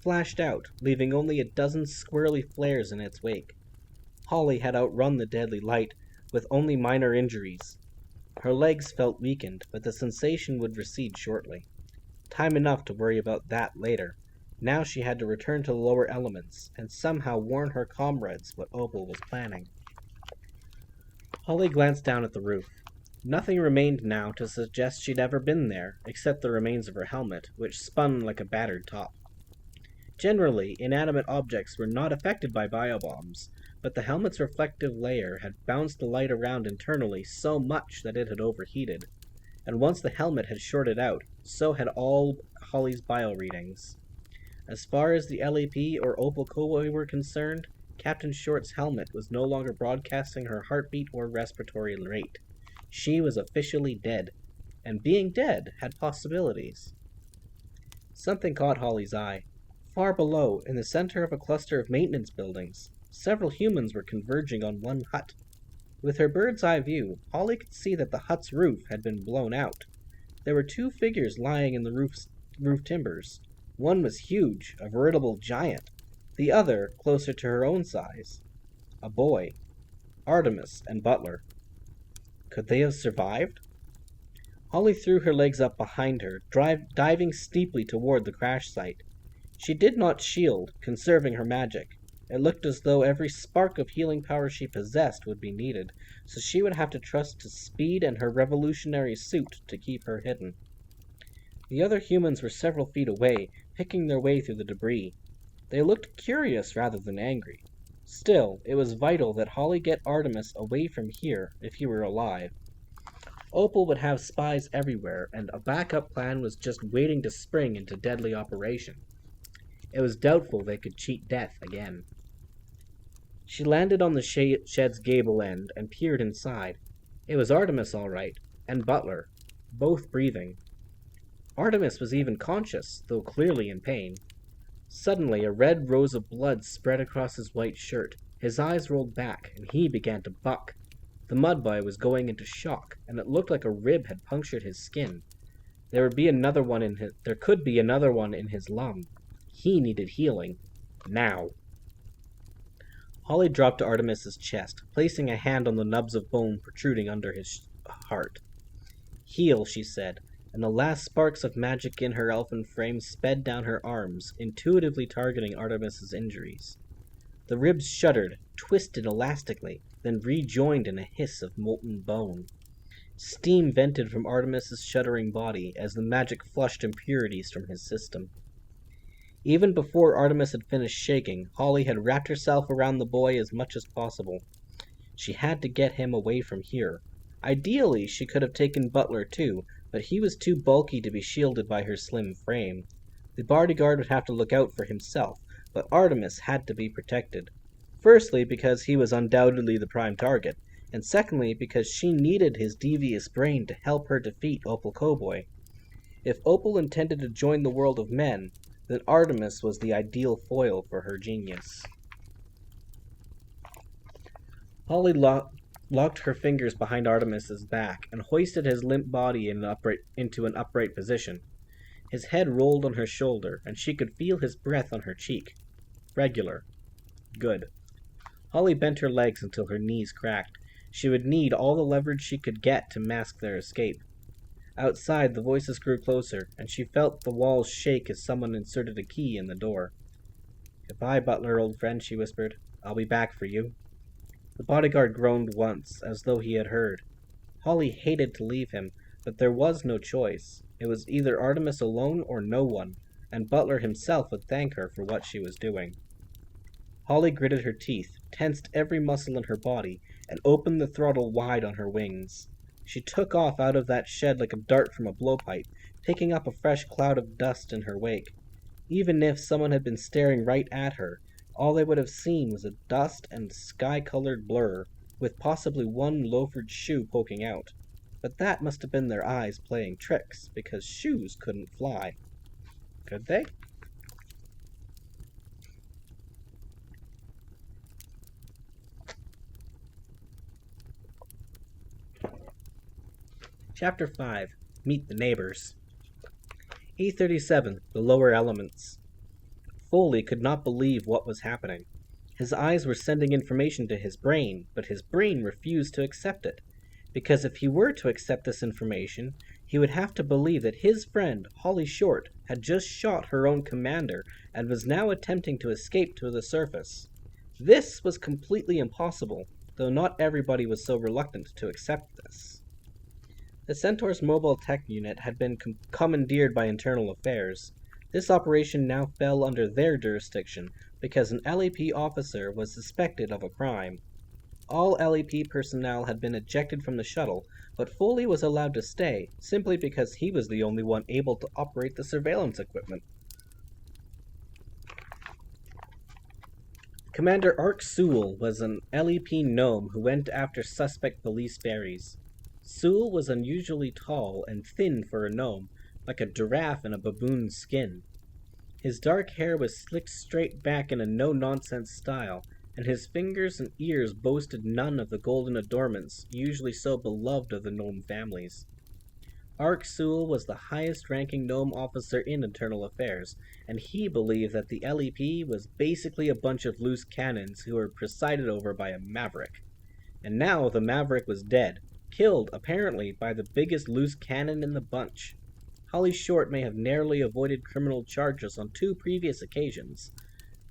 flashed out, leaving only a dozen squirrely flares in its wake. Holly had outrun the deadly light, with only minor injuries. Her legs felt weakened, but the sensation would recede shortly. Time enough to worry about that later. Now she had to return to the lower elements, and somehow warn her comrades what Opal was planning. Holly glanced down at the roof. Nothing remained now to suggest she'd ever been there, except the remains of her helmet, which spun like a battered top. Generally, inanimate objects were not affected by biobombs, but the helmet's reflective layer had bounced the light around internally so much that it had overheated, and once the helmet had shorted out, so had all Holly's bio readings. As far as the LEP or Opal Cowboy were concerned, Captain Short's helmet was no longer broadcasting her heartbeat or respiratory rate. She was officially dead, and being dead had possibilities. Something caught Holly's eye. Far below, in the center of a cluster of maintenance buildings, several humans were converging on one hut. With her bird's eye view, Holly could see that the hut's roof had been blown out. There were two figures lying in the roof timbers. One was huge, a veritable giant. The other, closer to her own size. A boy. Artemis and Butler. Could they have survived? Holly threw her legs up behind her, diving steeply toward the crash site. She did not shield, conserving her magic. It looked as though every spark of healing power she possessed would be needed, so she would have to trust to speed and her revolutionary suit to keep her hidden. The other humans were several feet away, picking their way through the debris. They looked curious rather than angry. Still, it was vital that Holly get Artemis away from here if he were alive. Opal would have spies everywhere, and a backup plan was just waiting to spring into deadly operation. It was doubtful they could cheat death again. She landed on the shed's gable end and peered inside. It was Artemis all right, and Butler. both breathing. Artemis was even conscious, though clearly in pain. Suddenly, a red rose of blood spread across his white shirt. His eyes rolled back, and he began to buck. The mudboy was going into shock, and it looked like a rib had punctured his skin. There could be another one in his lung. He needed healing. Now. Holly dropped to Artemis's chest, placing a hand on the nubs of bone protruding under his heart. Heal, she said, and the last sparks of magic in her elfin frame sped down her arms, intuitively targeting Artemis's injuries. The ribs shuddered, twisted elastically, then rejoined in a hiss of molten bone. Steam vented from Artemis's shuddering body as the magic flushed impurities from his system. Even before Artemis had finished shaking, Holly had wrapped herself around the boy as much as possible. She had to get him away from here. Ideally, she could have taken Butler too, but he was too bulky to be shielded by her slim frame. The bodyguard would have to look out for himself, but Artemis had to be protected. Firstly, because he was undoubtedly the prime target, and secondly, because she needed his devious brain to help her defeat Opal Cowboy. If Opal intended to join the world of men, then Artemis was the ideal foil for her genius. Holly locked her fingers behind Artemis's back and hoisted his limp body into an upright position. His head rolled on her shoulder, and she could feel his breath on her cheek. Regular. Good. Holly bent her legs until her knees cracked. She would need all the leverage she could get to mask their escape. Outside, the voices grew closer, and she felt the walls shake as someone inserted a key in the door. "Goodbye, Butler, old friend," she whispered. "I'll be back for you." The bodyguard groaned once, as though he had heard. Holly hated to leave him, but there was no choice. It was either Artemis alone or no one, and Butler himself would thank her for what she was doing. Holly gritted her teeth, tensed every muscle in her body, and opened the throttle wide on her wings. She took off out of that shed like a dart from a blowpipe, picking up a fresh cloud of dust in her wake. Even if someone had been staring right at her, all they would have seen was a dust and sky-colored blur, with possibly one loafered shoe poking out. But that must have been their eyes playing tricks, because shoes couldn't fly. Could they? Chapter 5. Meet the Neighbors. E37, the Lower Elements. Foley could not believe what was happening. His eyes were sending information to his brain, but his brain refused to accept it. Because if he were to accept this information, he would have to believe that his friend, Holly Short, had just shot her own commander and was now attempting to escape to the surface. This was completely impossible, though not everybody was so reluctant to accept this. The Centaur's mobile tech unit had been commandeered by Internal Affairs. This operation now fell under their jurisdiction because an LEP officer was suspected of a crime. All LEP personnel had been ejected from the shuttle, but Foley was allowed to stay simply because he was the only one able to operate the surveillance equipment. Commander Ark Sewell was an LEP gnome who went after suspect police ferries. Sewell was unusually tall and thin for a gnome, like a giraffe in a baboon's skin. His dark hair was slicked straight back in a no-nonsense style, and his fingers and ears boasted none of the golden adornments usually so beloved of the gnome families. Ark Sewell was the highest-ranking gnome officer in Internal Affairs, and he believed that the LEP was basically a bunch of loose cannons who were presided over by a maverick. And now the maverick was dead, killed, apparently, by the biggest loose cannon in the bunch. Holly Short may have narrowly avoided criminal charges on 2 previous occasions.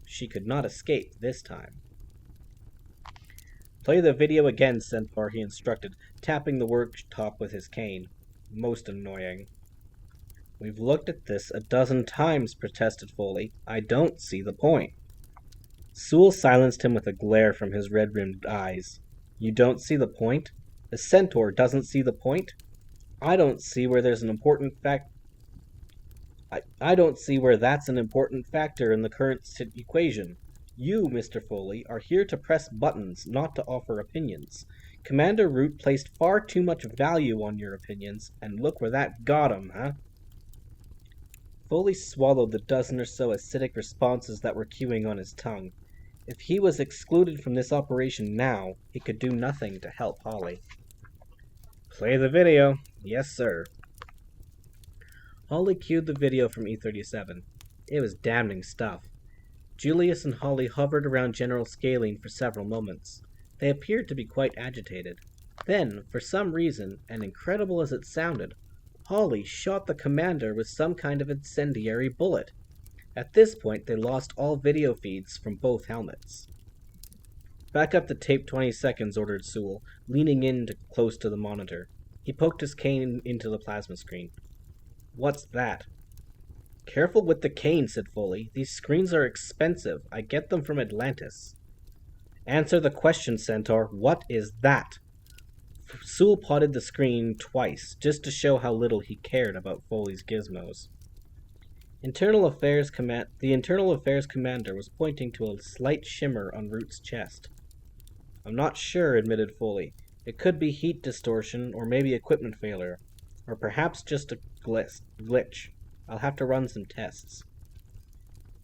She could not escape this time. "Play the video again, Centaur," he instructed, tapping the worktop with his cane. Most annoying. "We've looked at this a dozen times," protested Foley. "I don't see the point." Sewell silenced him with a glare from his red-rimmed eyes. "You don't see the point? The Centaur doesn't see the point? I don't see where there's an important I don't see where that's an important factor in the current equation. You, Mr. Foley, are here to press buttons, not to offer opinions. Commander Root placed far too much value on your opinions, and look where that got him, huh? Foley swallowed the dozen or so acidic responses that were queuing on his tongue. If he was excluded from this operation now, he could do nothing to help Holly. Play the video. Yes, sir. Holly cued the video from E37. It was damning stuff. Julius and Holly hovered around General Scaling for several moments. They appeared to be quite agitated. Then, for some reason, and incredible as it sounded, Holly shot the commander with some kind of incendiary bullet. At this point, they lost all video feeds from both helmets. Back up the tape 20 seconds, ordered Sewell, leaning in close to the monitor. He poked his cane into the plasma screen. What's that? Careful with the cane, said Foley. These screens are expensive. I get them from Atlantis. Answer the question, Centaur. What is that? Sewell potted the screen twice, just to show how little he cared about Foley's gizmos. The Internal Affairs Commander was pointing to a slight shimmer on Root's chest. I'm not sure, admitted Foley. It could be heat distortion, or maybe equipment failure. Or perhaps just a glitch. I'll have to run some tests.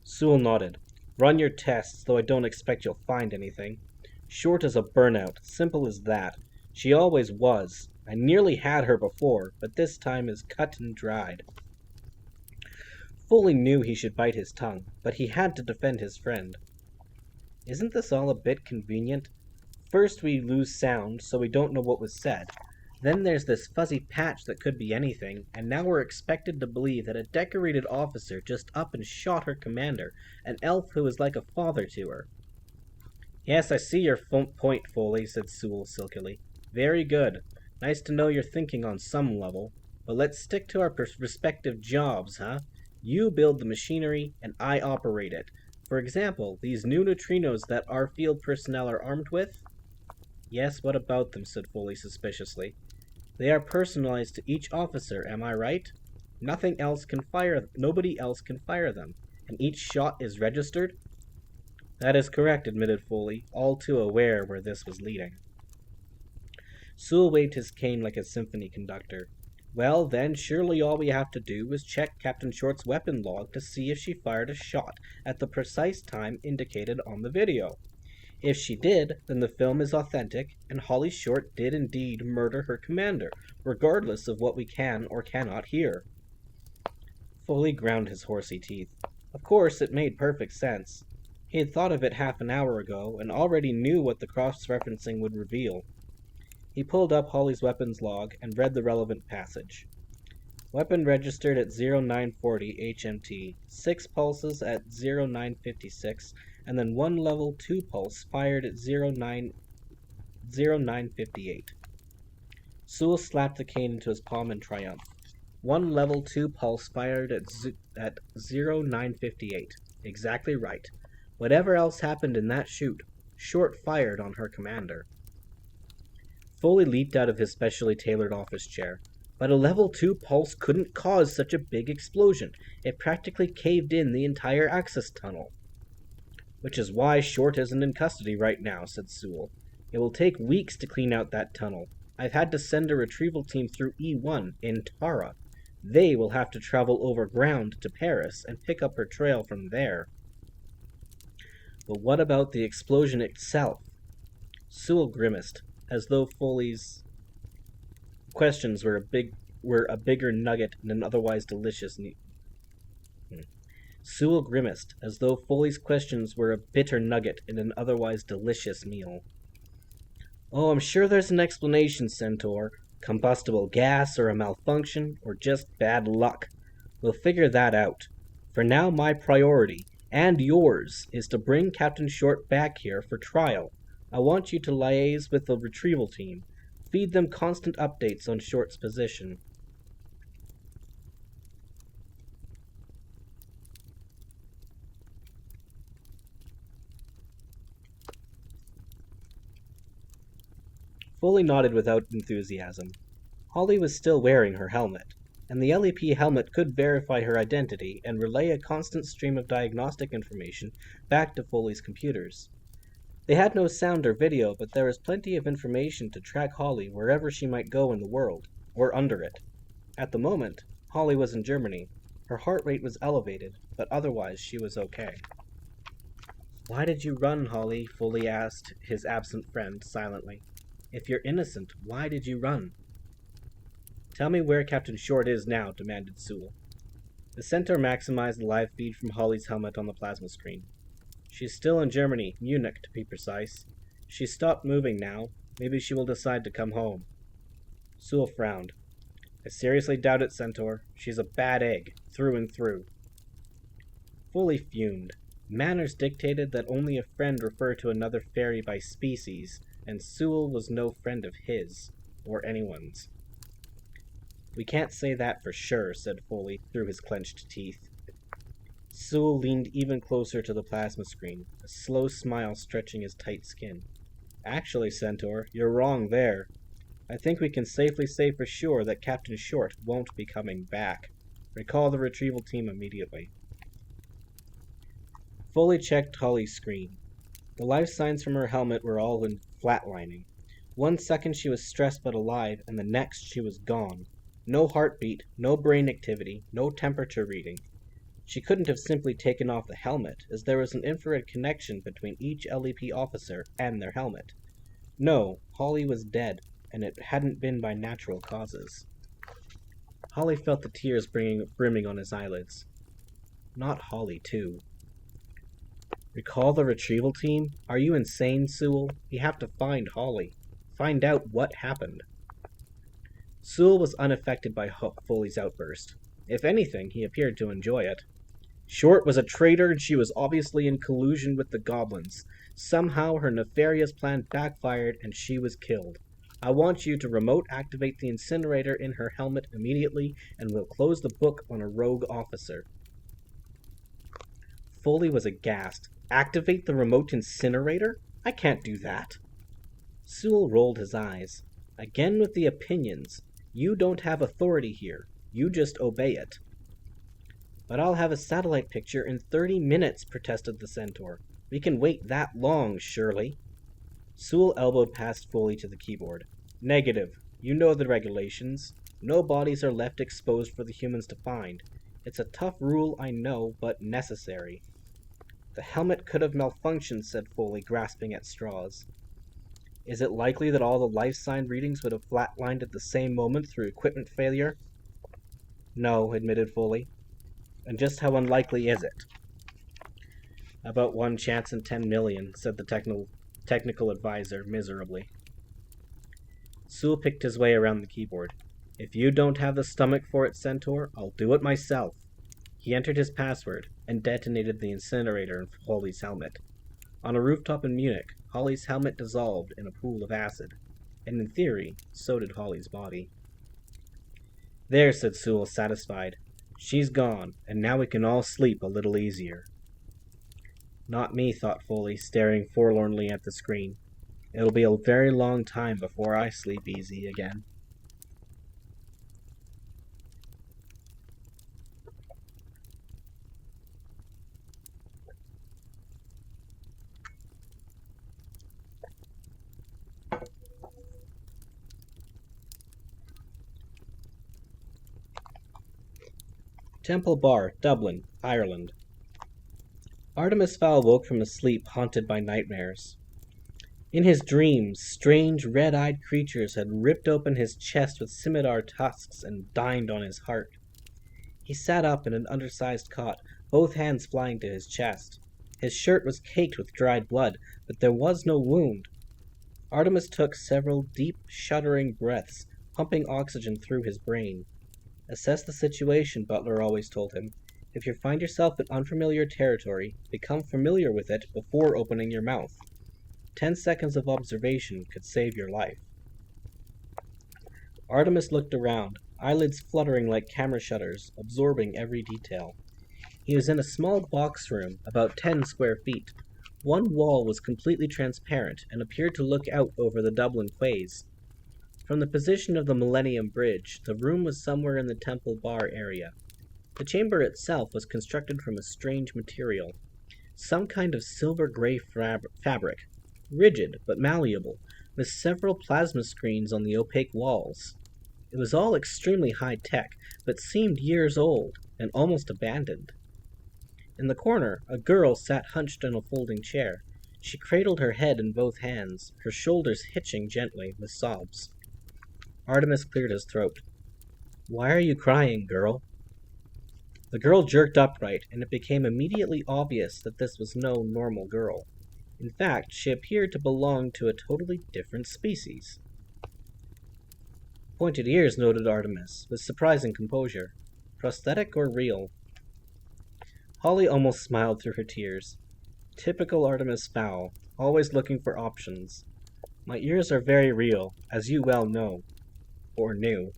Sewell nodded. Run your tests, though I don't expect you'll find anything. Short as a burnout, simple as that. She always was. I nearly had her before, but this time is cut and dried. Foley knew he should bite his tongue, but he had to defend his friend. Isn't this all a bit convenient? First we lose sound, so we don't know what was said. Then there's this fuzzy patch that could be anything, and now we're expected to believe that a decorated officer just up and shot her commander, an elf who is like a father to her. Yes, I see your point, Foley, said Sewell silkily. Very good. Nice to know you're thinking on some level. But let's stick to our respective jobs, huh? You build the machinery, and I operate it. For example, these new neutrinos that our field personnel are armed with? Yes, what about them, said Foley suspiciously. They are personalized to each officer, am I right? Nobody else can fire them, and each shot is registered? That is correct, admitted Foley, all too aware where this was leading. Sewell waved his cane like a symphony conductor. Well, then, surely all we have to do is check Captain Short's weapon log to see if she fired a shot at the precise time indicated on the video. If she did, then the film is authentic, and Holly Short did indeed murder her commander, regardless of what we can or cannot hear. Foley ground his horsey teeth. Of course, it made perfect sense. He had thought of it half an hour ago, and already knew what the cross-referencing would reveal. He pulled up Holly's weapons log and read the relevant passage. Weapon registered at 0940 HMT, 6 pulses at 0956, and then 1 level 2 pulse fired at 0958. Sewell slapped the cane into his palm in triumph. 1 level 2 pulse fired at 0958. Exactly right. Whatever else happened in that shoot, Short fired on her commander. Foley leaped out of his specially tailored office chair. But a level 2 pulse couldn't cause such a big explosion. It practically caved in the entire access tunnel. Which is why Short isn't in custody right now, said Sewell. It will take weeks to clean out that tunnel. I've had to send a retrieval team through E1 in Tara. They will have to travel over ground to Paris and pick up her trail from there. But what about the explosion itself? Sewell grimaced, as though Foley's questions were a bigger nugget in an otherwise delicious Sewell grimaced, as though Foley's questions were a bitter nugget in an otherwise delicious meal. Oh, I'm sure there's an explanation, Centaur. Combustible gas, or a malfunction, or just bad luck. We'll figure that out. For now, my priority, and yours, is to bring Captain Short back here for trial. I want you to liaise with the retrieval team. Feed them constant updates on Short's position. Foley nodded without enthusiasm. Holly was still wearing her helmet. and the LEP helmet could verify her identity and relay a constant stream of diagnostic information back to Foley's computers. They had no sound or video, but there was plenty of information to track Holly wherever she might go in the world, or under it. At the moment, Holly was in Germany. Her heart rate was elevated, but otherwise she was okay. "Why did you run, Holly?" Foley asked his absent friend silently. "If you're innocent, why did you run?" "Tell me where Captain Short is now," demanded Sewell. The Centaur maximized the live feed from Holly's helmet on the plasma screen. "She's still in Germany, Munich to be precise. She's stopped moving now. Maybe she will decide to come home." Sewell frowned. "I seriously doubt it, Centaur. She's a bad egg, through and through." Foley fumed. Manners dictated that only a friend refer to another fairy by species, and Sewell was no friend of his, or anyone's. "We can't say that for sure," said Foley through his clenched teeth. Sewell leaned even closer to the plasma screen, a slow smile stretching his tight skin. "Actually, Centaur, you're wrong there. I think we can safely say for sure that Captain Short won't be coming back. Recall the retrieval team immediately." Foley checked Holly's screen. The life signs from her helmet were all in flatlining. 1 second she was stressed but alive, and the next she was gone. No heartbeat, no brain activity, no temperature reading. She couldn't have simply taken off the helmet, as there was an infrared connection between each LEP officer and their helmet. No, Holly was dead, and it hadn't been by natural causes. Holly felt the tears brimming on his eyelids. Not Holly, too. "Recall the retrieval team? Are you insane, Sewell? We have to find Holly. Find out what happened." Sewell was unaffected by Foley's outburst. If anything, he appeared to enjoy it. "Short was a traitor, and she was obviously in collusion with the goblins. Somehow her nefarious plan backfired, and she was killed. I want you to remote activate the incinerator in her helmet immediately, and we'll close the book on a rogue officer." Foley was aghast. "Activate the remote incinerator? I can't do that." Sewell rolled his eyes. "Again with the opinions. You don't have authority here. You just obey it." "But I'll have a satellite picture in 30 minutes, protested the Centaur. "We can wait that long, surely." Sewell elbowed past Foley to the keyboard. "Negative. You know the regulations. No bodies are left exposed for the humans to find. It's a tough rule, I know, but necessary." "The helmet could have malfunctioned," said Foley, grasping at straws. "Is it likely that all the life sign readings would have flatlined at the same moment through equipment failure?" "No," admitted Foley. "And just how unlikely is it?" "About 1 chance in 10 million, said the technical advisor miserably. Sewell picked his way around the keyboard. "If you don't have the stomach for it, Centaur, I'll do it myself." He entered his password and detonated the incinerator in Holly's helmet. On a rooftop in Munich, Holly's helmet dissolved in a pool of acid, and in theory, so did Holly's body. "There," said Sewell, satisfied. "She's gone, and now we can all sleep a little easier." Not me, thought Foley, staring forlornly at the screen. It'll be a very long time before I sleep easy again. Temple Bar, Dublin, Ireland. Artemis Fowl woke from a sleep haunted by nightmares. In his dreams, strange red-eyed creatures had ripped open his chest with scimitar tusks and dined on his heart. He sat up in an undersized cot, both hands flying to his chest. His shirt was caked with dried blood, but there was no wound. Artemis took several deep, shuddering breaths, pumping oxygen through his brain. Assess the situation, Butler always told him. If you find yourself in unfamiliar territory, become familiar with it before opening your mouth. 10 seconds of observation could save your life. Artemis looked around, eyelids fluttering like camera shutters, absorbing every detail. He was in a small box room, about 10 square feet. One wall was completely transparent and appeared to look out over the Dublin quays. From the position of the Millennium Bridge, the room was somewhere in the temple bar area. The chamber itself was constructed from a strange material, some kind of silver-gray fabric, rigid but malleable, with several plasma screens on the opaque walls. It was all extremely high-tech, but seemed years old and almost abandoned. In the corner, a girl sat hunched in a folding chair. She cradled her head in both hands, her shoulders hitching gently with sobs. Artemis cleared his throat. "Why are you crying, girl?" The girl jerked upright, and it became immediately obvious that this was no normal girl. In fact, she appeared to belong to a totally different species. "Pointed ears," noted Artemis, with surprising composure. "Prosthetic or real?" Holly almost smiled through her tears. Typical Artemis Fowl, always looking for options. "My ears are very real, as you well know. Or knew."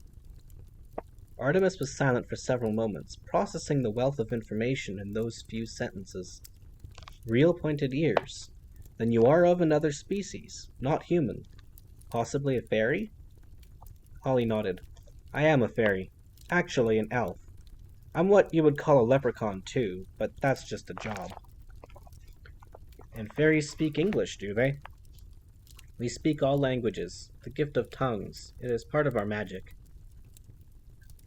Artemis was silent for several moments, processing the wealth of information in those few sentences. "Real pointed ears? Then you are of another species, not human. Possibly a fairy?" Holly nodded. "I am a fairy. Actually an elf. I'm what you would call a leprechaun too, but that's just a job." "And fairies speak English, do they?" "We speak all languages. The gift of tongues. It is part of our magic."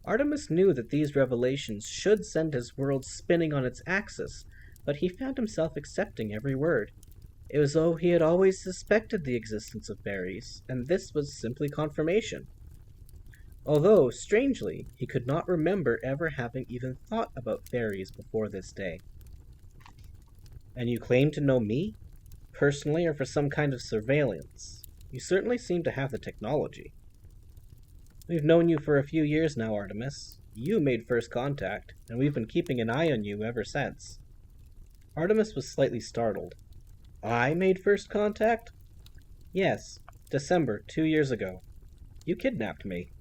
Artemis knew that these revelations should send his world spinning on its axis, but he found himself accepting every word. It was as though he had always suspected the existence of fairies, and this was simply confirmation. Although, strangely, he could not remember ever having even thought about fairies before this day. "And you claim to know me? Personally or for some kind of surveillance? You certainly seem to have the technology." "We've known you for a few years now, Artemis. You made first contact, and we've been keeping an eye on you ever since." Artemis was slightly startled. "I made first contact?" "Yes, December 2 years ago. You kidnapped me."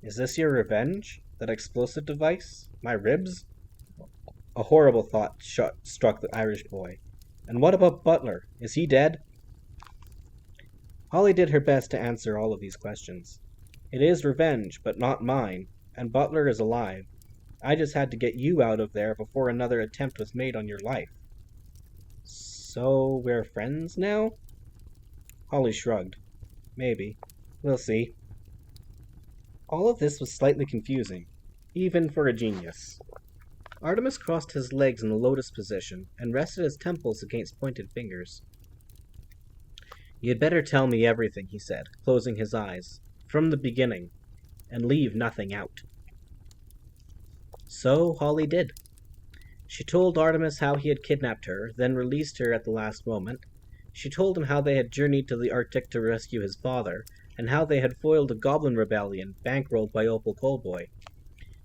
"Is this your revenge? That explosive device? My ribs?" A horrible thought struck the Irish boy. "And what about Butler? Is he dead?" Holly did her best to answer all of these questions. "It is revenge, but not mine, and Butler is alive. I just had to get you out of there before another attempt was made on your life." "So we're friends now?" Holly shrugged. "Maybe. We'll see." All of this was slightly confusing, even for a genius. Artemis crossed his legs in the lotus position and rested his temples against pointed fingers. "You'd better tell me everything," he said, closing his eyes, "from the beginning, and leave nothing out." So Holly did. She told Artemis how he had kidnapped her, then released her at the last moment. She told him how they had journeyed to the Arctic to rescue his father, and how they had foiled a goblin rebellion bankrolled by Opal Cowboy.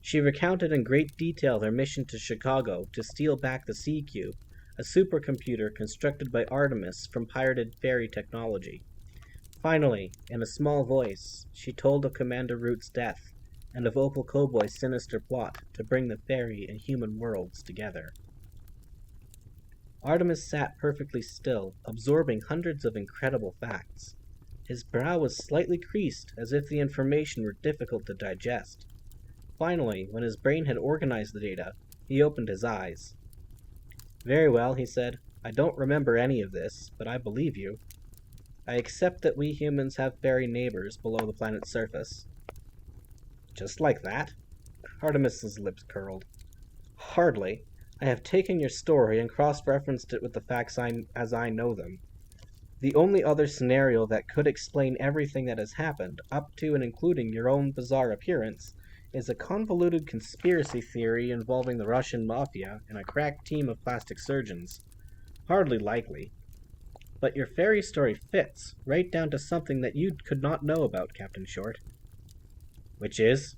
She recounted in great detail their mission to Chicago to steal back the Sea Cube, a supercomputer constructed by Artemis from pirated fairy technology. Finally, in a small voice, she told of Commander Root's death, and of Opal Cowboy's sinister plot to bring the fairy and human worlds together. Artemis sat perfectly still, absorbing hundreds of incredible facts. His brow was slightly creased, as if the information were difficult to digest. Finally, when his brain had organized the data, he opened his eyes. "Very well," he said. "I don't remember any of this, but I believe you. I accept that we humans have fairy neighbors below the planet's surface." "Just like that?" Artemis's lips curled. "Hardly. I have taken your story and cross-referenced it with the facts as I know them. The only other scenario that could explain everything that has happened, up to and including your own bizarre appearance, is a convoluted conspiracy theory involving the Russian mafia and a crack team of plastic surgeons. Hardly likely. But your fairy story fits, right down to something that you could not know about, Captain Short." "Which is?"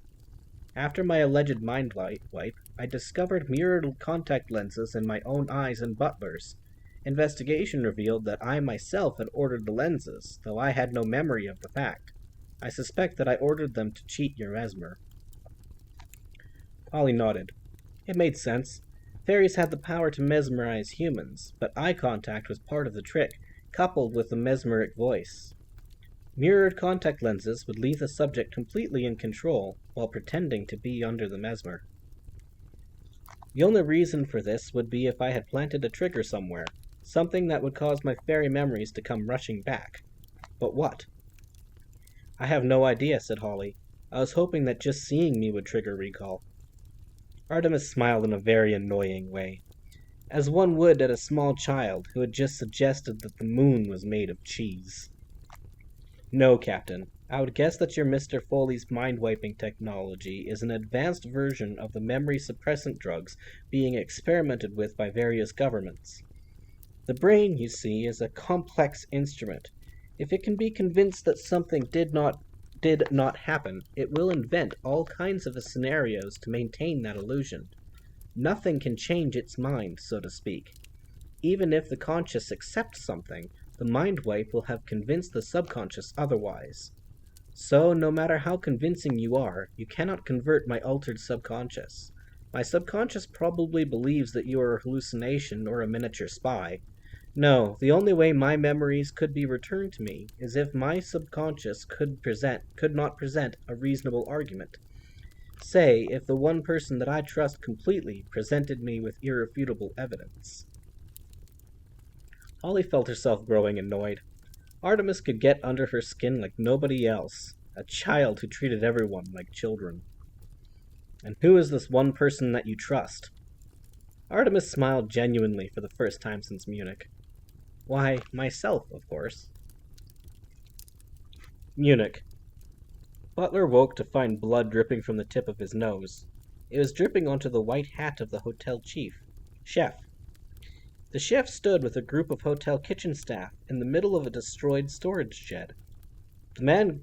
"After my alleged mind wipe, I discovered mirrored contact lenses in my own eyes and Butler's. Investigation revealed that I myself had ordered the lenses, though I had no memory of the fact. I suspect that I ordered them to cheat your mesmer." Holly nodded. It made sense. Fairies had the power to mesmerize humans, but eye contact was part of the trick, coupled with the mesmeric voice. Mirrored contact lenses would leave the subject completely in control while pretending to be under the mesmer. The only reason for this would be if I had planted a trigger somewhere, something that would cause my fairy memories to come rushing back. But what? I have no idea, said Holly. I was hoping that just seeing me would trigger recall. Artemis smiled in a very annoying way, as one would at a small child who had just suggested that the moon was made of cheese. No, Captain. I would guess that your Mr. Foley's mind-wiping technology is an advanced version of the memory suppressant drugs being experimented with by various governments. The brain, you see, is a complex instrument. If it can be convinced that something did not happen, it will invent all kinds of scenarios to maintain that illusion. Nothing can change its mind, so to speak. Even if the conscious accepts something, the mind wipe will have convinced the subconscious otherwise. So, no matter how convincing you are, you cannot convert my altered subconscious. My subconscious probably believes that you are a hallucination or a miniature spy. No, the only way my memories could be returned to me is if my subconscious could not present a reasonable argument. Say, if the one person that I trust completely presented me with irrefutable evidence. Holly felt herself growing annoyed. Artemis could get under her skin like nobody else, a child who treated everyone like children. And who is this one person that you trust? Artemis smiled genuinely for the first time since Munich. Why, myself, of course. Munich. Butler woke to find blood dripping from the tip of his nose. It was dripping onto the white hat of the hotel chef. The chef stood with a group of hotel kitchen staff in the middle of a destroyed storage shed. The man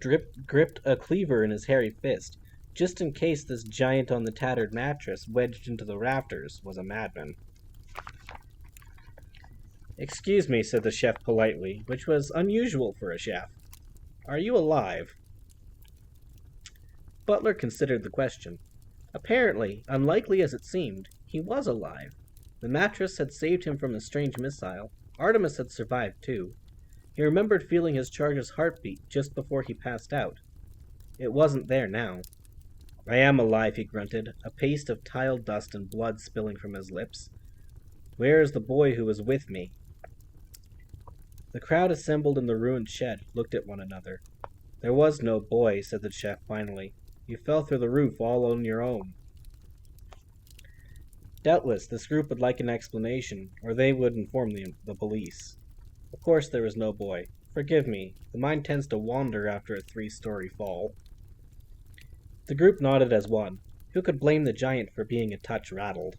gripped a cleaver in his hairy fist, just in case this giant on the tattered mattress wedged into the rafters was a madman. "Excuse me," said the chef politely, which was unusual for a chef. "Are you alive?" Butler considered the question. Apparently, unlikely as it seemed, he was alive. The mattress had saved him from a strange missile. Artemis had survived too. He remembered feeling his charge's heartbeat just before he passed out. It wasn't there now. "I am alive," he grunted, a paste of tile dust and blood spilling from his lips. "Where is the boy who was with me?" The crowd assembled in the ruined shed looked at one another. "There was no boy," said the chef finally. "You fell through the roof all on your own." Doubtless, this group would like an explanation, or they would inform the police. Of course there was no boy. Forgive me, the mind tends to wander after a 3-story fall. The group nodded as one. Who could blame the giant for being a touch rattled?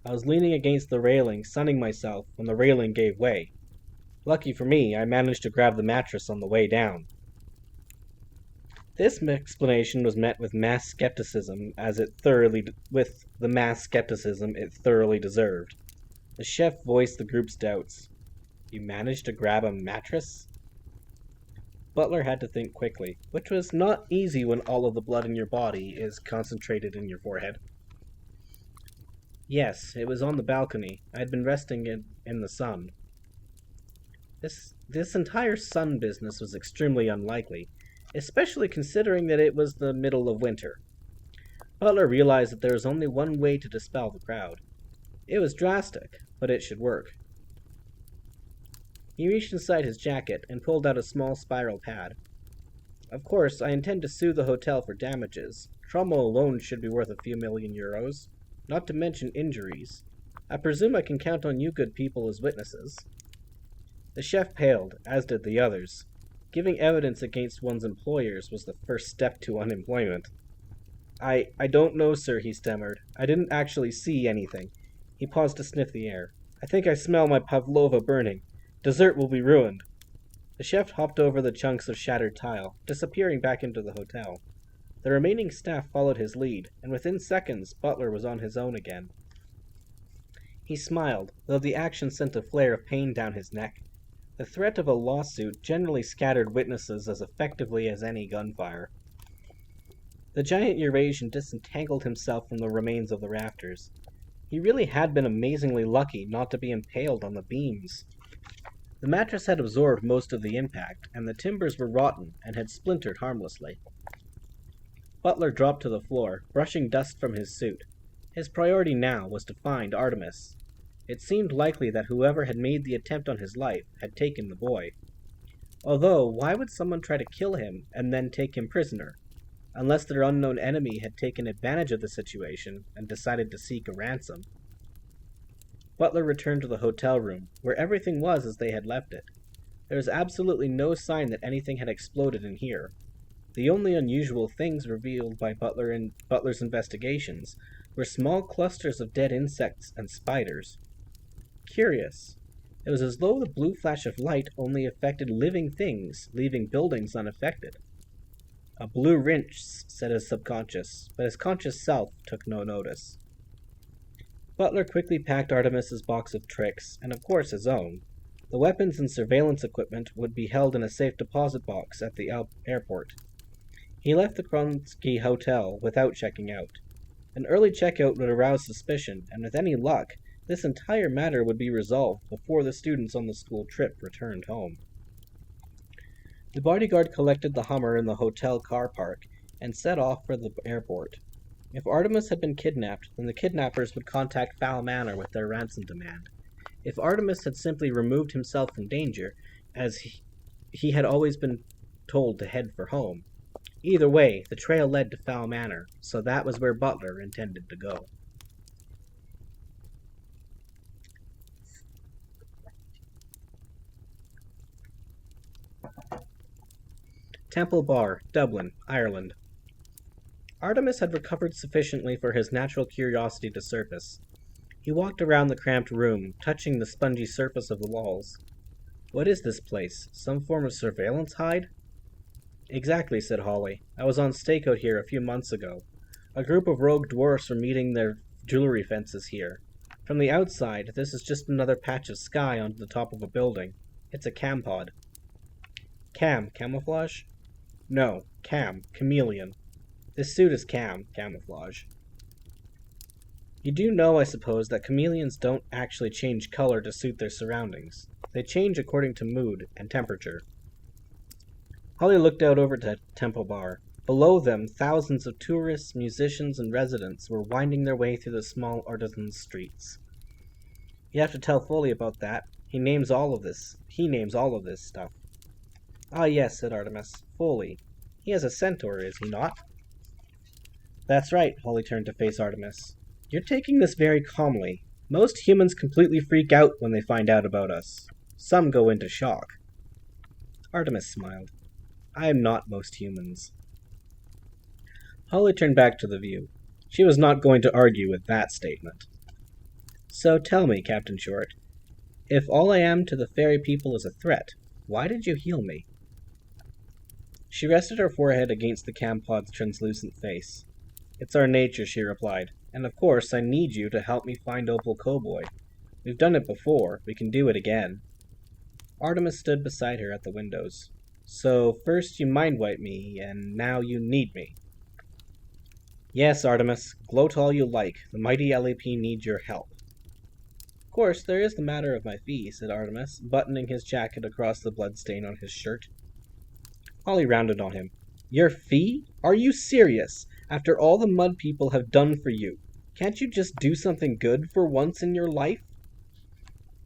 I was leaning against the railing, sunning myself, when the railing gave way. Lucky for me, I managed to grab the mattress on the way down. This explanation was met with mass skepticism it thoroughly deserved. The chef voiced the group's doubts. "You managed to grab a mattress?" Butler had to think quickly, which was not easy when all of the blood in your body is concentrated in your forehead. "Yes, it was on the balcony. I had been resting in the sun." This entire sun business was extremely unlikely, especially considering that it was the middle of winter. Butler realized that there was only one way to dispel the crowd. It was drastic, but it should work. He reached inside his jacket and pulled out a small spiral pad. "Of course, I intend to sue the hotel for damages. Trauma alone should be worth a few million euros, not to mention injuries. I presume I can count on you good people as witnesses." The chef paled, as did the others. Giving evidence against one's employers was the first step to unemployment. I don't know, sir," he stammered. "I didn't actually see anything." He paused to sniff the air. "I think I smell my pavlova burning. Dessert will be ruined." The chef hopped over the chunks of shattered tile, disappearing back into the hotel. The remaining staff followed his lead, and within seconds Butler was on his own again. He smiled, though the action sent a flare of pain down his neck. The threat of a lawsuit generally scattered witnesses as effectively as any gunfire. The giant Eurasian disentangled himself from the remains of the rafters. He really had been amazingly lucky not to be impaled on the beams. The mattress had absorbed most of the impact, and the timbers were rotten and had splintered harmlessly. Butler dropped to the floor, brushing dust from his suit. His priority now was to find Artemis. It seemed likely that whoever had made the attempt on his life had taken the boy. Although, why would someone try to kill him and then take him prisoner? Unless their unknown enemy had taken advantage of the situation and decided to seek a ransom. Butler returned to the hotel room, where everything was as they had left it. There was absolutely no sign that anything had exploded in here. The only unusual things revealed by Butler's investigations were small clusters of dead insects and spiders. Curious. It was as though the blue flash of light only affected living things, leaving buildings unaffected. A blue wrench, said his subconscious, but his conscious self took no notice. Butler quickly packed Artemis's box of tricks, and of course his own. The weapons and surveillance equipment would be held in a safe deposit box at the airport. He left the Kronsky Hotel without checking out. An early checkout would arouse suspicion, and with any luck, this entire matter would be resolved before the students on the school trip returned home. The bodyguard collected the Hummer in the hotel car park and set off for the airport. If Artemis had been kidnapped, then the kidnappers would contact Fowl Manor with their ransom demand. If Artemis had simply removed himself from danger, as he had always been told to head for home. Either way, the trail led to Fowl Manor, so that was where Butler intended to go. Temple Bar, Dublin, Ireland. Artemis had recovered sufficiently for his natural curiosity to surface. He walked around the cramped room, touching the spongy surface of the walls. What is this place? Some form of surveillance hide? Exactly, said Holly. I was on stakeout here a few months ago. A group of rogue dwarfs were meeting their jewelry fences here. From the outside, this is just another patch of sky on the top of a building. It's a cam pod. Cam, camouflage? No, cam, chameleon. This suit is cam, camouflage. You do know, I suppose, that chameleons don't actually change color to suit their surroundings. They change according to mood and temperature. Holly looked out over to Temple Bar. Below them, thousands of tourists, musicians, and residents were winding their way through the small artisan streets. You have to tell Foley about that. He names all of this stuff. Ah, yes, said Artemis. Foley. He has a centaur, is he not? That's right, Holly turned to face Artemis. You're taking this very calmly. Most humans completely freak out when they find out about us. Some go into shock. Artemis smiled. I am not most humans. Holly turned back to the view. She was not going to argue with that statement. So tell me, Captain Short, if all I am to the fairy people is a threat, why did you heal me? She rested her forehead against the campod's translucent face. It's our nature, she replied, and of course I need you to help me find Opal Cowboy. We've done it before, we can do it again. Artemis stood beside her at the windows. So first you mind-wiped me, and now you need me. Yes, Artemis, gloat all you like. The mighty LAP needs your help. Of course, there is the matter of my fee, said Artemis, buttoning his jacket across the bloodstain on his shirt. Holly rounded on him. Your fee? Are you serious? After all the mud people have done for you, can't you just do something good for once in your life?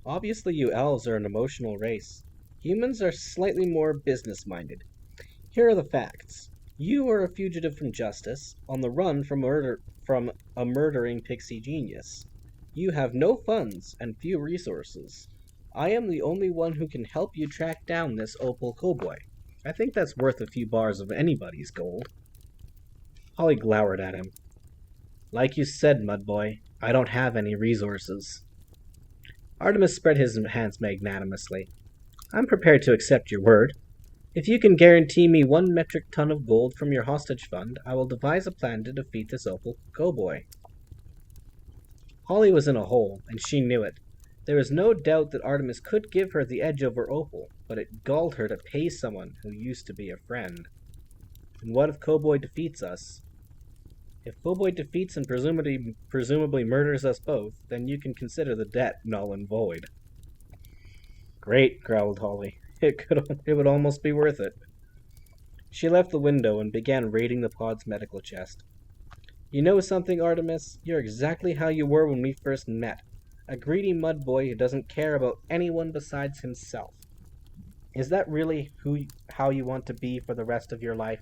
Obviously you elves are an emotional race. Humans are slightly more business-minded. Here are the facts. You are a fugitive from justice, on the run from a murdering pixie genius. You have no funds and few resources. I am the only one who can help you track down this Opal Cowboy. I think that's worth a few bars of anybody's gold. Holly glowered at him. Like you said, Mudboy, I don't have any resources. Artemis spread his hands magnanimously. I'm prepared to accept your word. If you can guarantee me 1 metric ton of gold from your hostage fund, I will devise a plan to defeat this Opal Cowboy. Holly was in a hole, and she knew it. There was no doubt that Artemis could give her the edge over Opal, but it galled her to pay someone who used to be a friend. And what if Cowboy defeats us? If Cowboy defeats and presumably murders us both, then you can consider the debt null and void. Great, growled Holly. It would almost be worth it. She left the window and began raiding the pod's medical chest. You know something, Artemis? You're exactly how you were when we first met. A greedy mud boy who doesn't care about anyone besides himself. Is that really how you want to be for the rest of your life?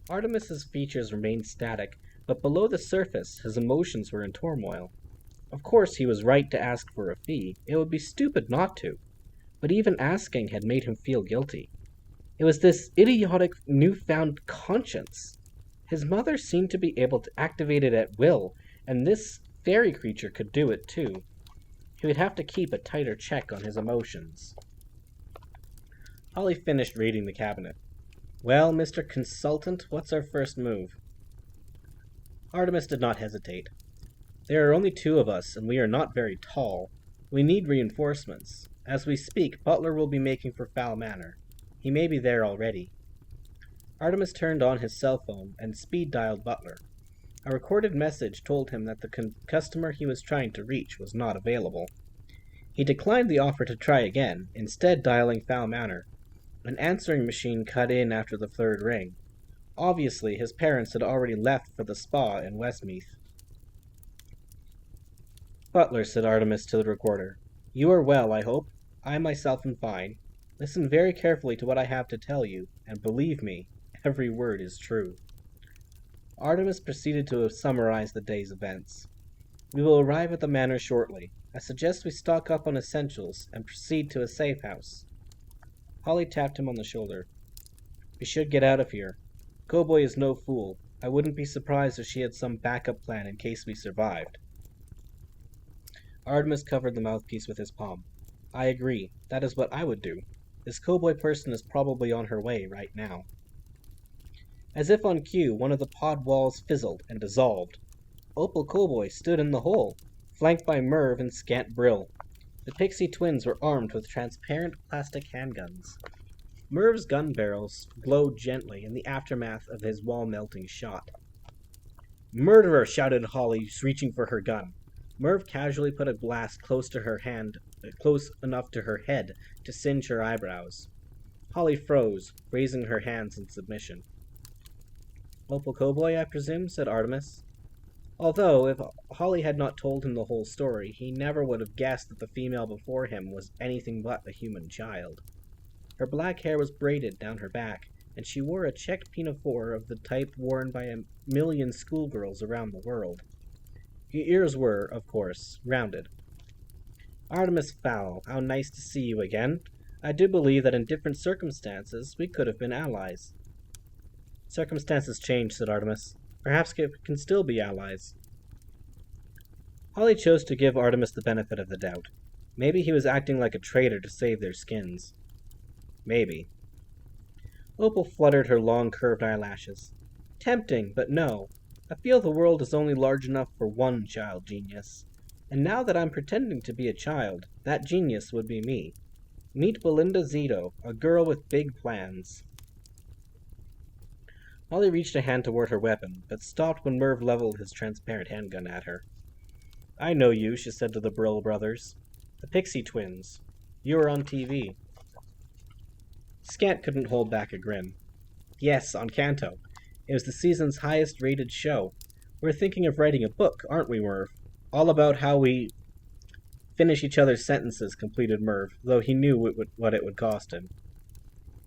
Artemis's features remained static, but below the surface his emotions were in turmoil. Of course he was right to ask for a fee. It would be stupid not to. But even asking had made him feel guilty. It was this idiotic newfound conscience. His mother seemed to be able to activate it at will, and this fairy creature could do it too. He would have to keep a tighter check on his emotions. Holly finished reading the cabinet. Well, Mr. Consultant, what's our first move? Artemis did not hesitate. There are only two of us, and we are not very tall. We need reinforcements. As we speak, Butler will be making for Fowl Manor. He may be there already. Artemis turned on his cell phone and speed-dialed Butler. A recorded message told him that the customer he was trying to reach was not available. He declined the offer to try again, instead dialing Fowl Manor. An answering machine cut in after the third ring. Obviously, his parents had already left for the spa in Westmeath. Butler, said Artemis to the recorder. You are well, I hope. I myself am fine. Listen very carefully to what I have to tell you, and believe me, every word is true. Artemis proceeded to summarize the day's events. We will arrive at the manor shortly. I suggest we stock up on essentials and proceed to a safe house. Holly tapped him on the shoulder. We should get out of here. Cowboy is no fool. I wouldn't be surprised if she had some backup plan in case we survived. Artemis covered the mouthpiece with his palm. I agree. That is what I would do. This cowboy person is probably on her way right now. As if on cue, one of the pod walls fizzled and dissolved. Opal Cowboy stood in the hole, flanked by Merv and Scant Brill. The Pixie twins were armed with transparent plastic handguns. Merv's gun barrels glowed gently in the aftermath of his wall-melting shot. Murderer! Shouted Holly, reaching for her gun. Merv casually put a blast close enough to her head to singe her eyebrows. Holly froze, raising her hands in submission. Opal Cowboy, I presume, said Artemis. Although, if Holly had not told him the whole story, he never would have guessed that the female before him was anything but a human child. Her black hair was braided down her back, and she wore a checked pinafore of the type worn by 1,000,000 schoolgirls around the world. Her ears were, of course, rounded. Artemis Fowl, how nice to see you again. I do believe that in different circumstances we could have been allies. Circumstances change, said Artemis. Perhaps we can still be allies. Holly chose to give Artemis the benefit of the doubt. Maybe he was acting like a traitor to save their skins. Maybe. Opal fluttered her long curved eyelashes. Tempting, but no. I feel the world is only large enough for one child genius. And now that I'm pretending to be a child, that genius would be me. Meet Belinda Zito, a girl with big plans. Holly reached a hand toward her weapon, but stopped when Merv leveled his transparent handgun at her. I know you, she said to the Brill brothers. The Pixie twins. You were on TV. Scant couldn't hold back a grin. Yes, on Canto. It was the season's highest-rated show. We're thinking of writing a book, aren't we, Merv? All about how we finish each other's sentences, completed Merv, though he knew what it would cost him.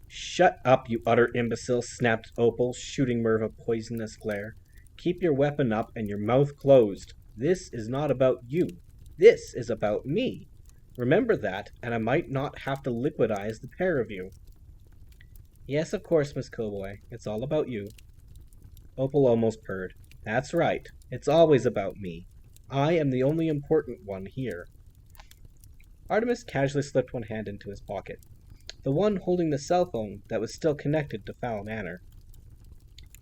Shut up, you utter imbecile, snapped Opal, shooting Merv a poisonous glare. Keep your weapon up and your mouth closed. This is not about you. This is about me. Remember that, and I might not have to liquidize the pair of you. Yes, of course, Miss Cowboy. It's all about you. Opal almost purred. That's right. It's always about me. I am the only important one here. Artemis casually slipped one hand into his pocket, the one holding the cell phone that was still connected to Fowl Manor.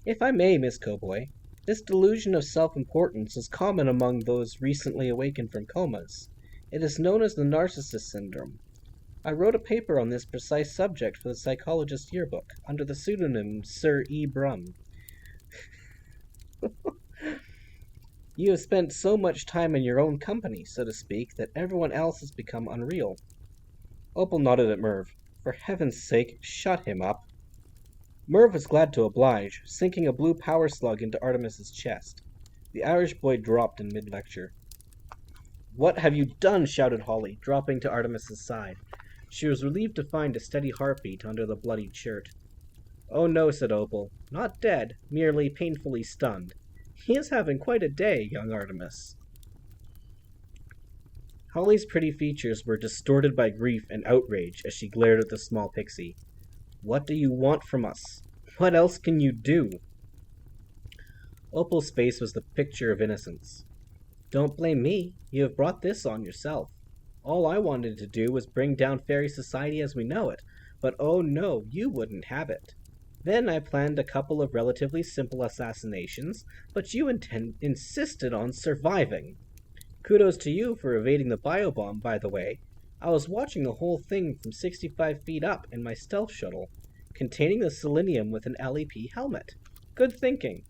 If I may, Miss Cowboy, this delusion of self-importance is common among those recently awakened from comas. It is known as the narcissist syndrome. I wrote a paper on this precise subject for the Psychologist Yearbook, under the pseudonym Sir E. Brum. You have spent so much time in your own company, so to speak, that everyone else has become unreal. Opal nodded at Merv. For heaven's sake, shut him up. Merv was glad to oblige, sinking a blue power slug into Artemis's chest. The Irish boy dropped in mid-lecture. What have you done? Shouted Holly, dropping to Artemis's side. She was relieved to find a steady heartbeat under the bloodied shirt. Oh no, said Opal. Not dead, merely painfully stunned. He is having quite a day, young Artemis. Holly's pretty features were distorted by grief and outrage as she glared at the small pixie. What do you want from us? What else can you do? Opal's face was the picture of innocence. Don't blame me. You have brought this on yourself. All I wanted to do was bring down fairy society as we know it, but oh no, you wouldn't have it. Then I planned a couple of relatively simple assassinations, but you insisted on surviving. Kudos to you for evading the biobomb, by the way. I was watching the whole thing from 65 feet up in my stealth shuttle, containing the selenium with an LEP helmet. Good thinking.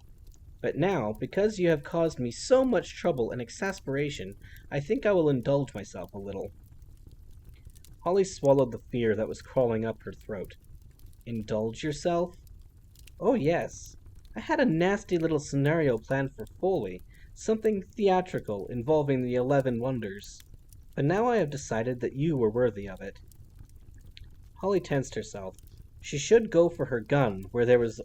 But now, because you have caused me so much trouble and exasperation, I think I will indulge myself a little. Holly swallowed the fear that was crawling up her throat. Indulge yourself? Oh yes. I had a nasty little scenario planned for Foley, something theatrical involving the 11 Wonders. But now I have decided that you were worthy of it. Holly tensed herself. She should go for her gun where there was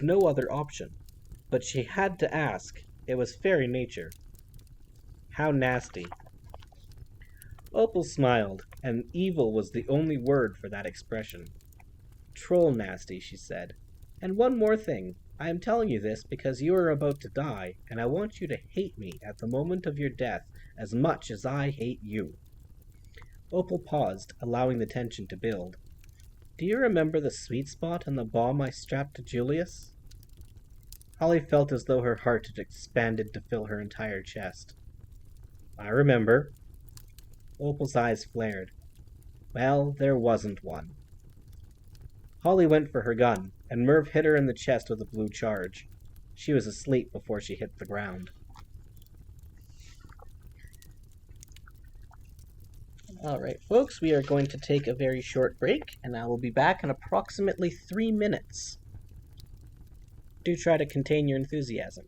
no other option. But she had to ask. It was fairy nature. How nasty. Opal smiled, and evil was the only word for that expression. Troll nasty, she said. And one more thing. I am telling you this because you are about to die, and I want you to hate me at the moment of your death as much as I hate you. Opal paused, allowing the tension to build. Do you remember the sweet spot on the bomb I strapped to Julius? Holly felt as though her heart had expanded to fill her entire chest. I remember. Opal's eyes flared. Well, there wasn't one. Holly went for her gun, and Merv hit her in the chest with a blue charge. She was asleep before she hit the ground. Alright, folks, we are going to take a very short break, and I will be back in approximately 3 minutes. Do try to contain your enthusiasm.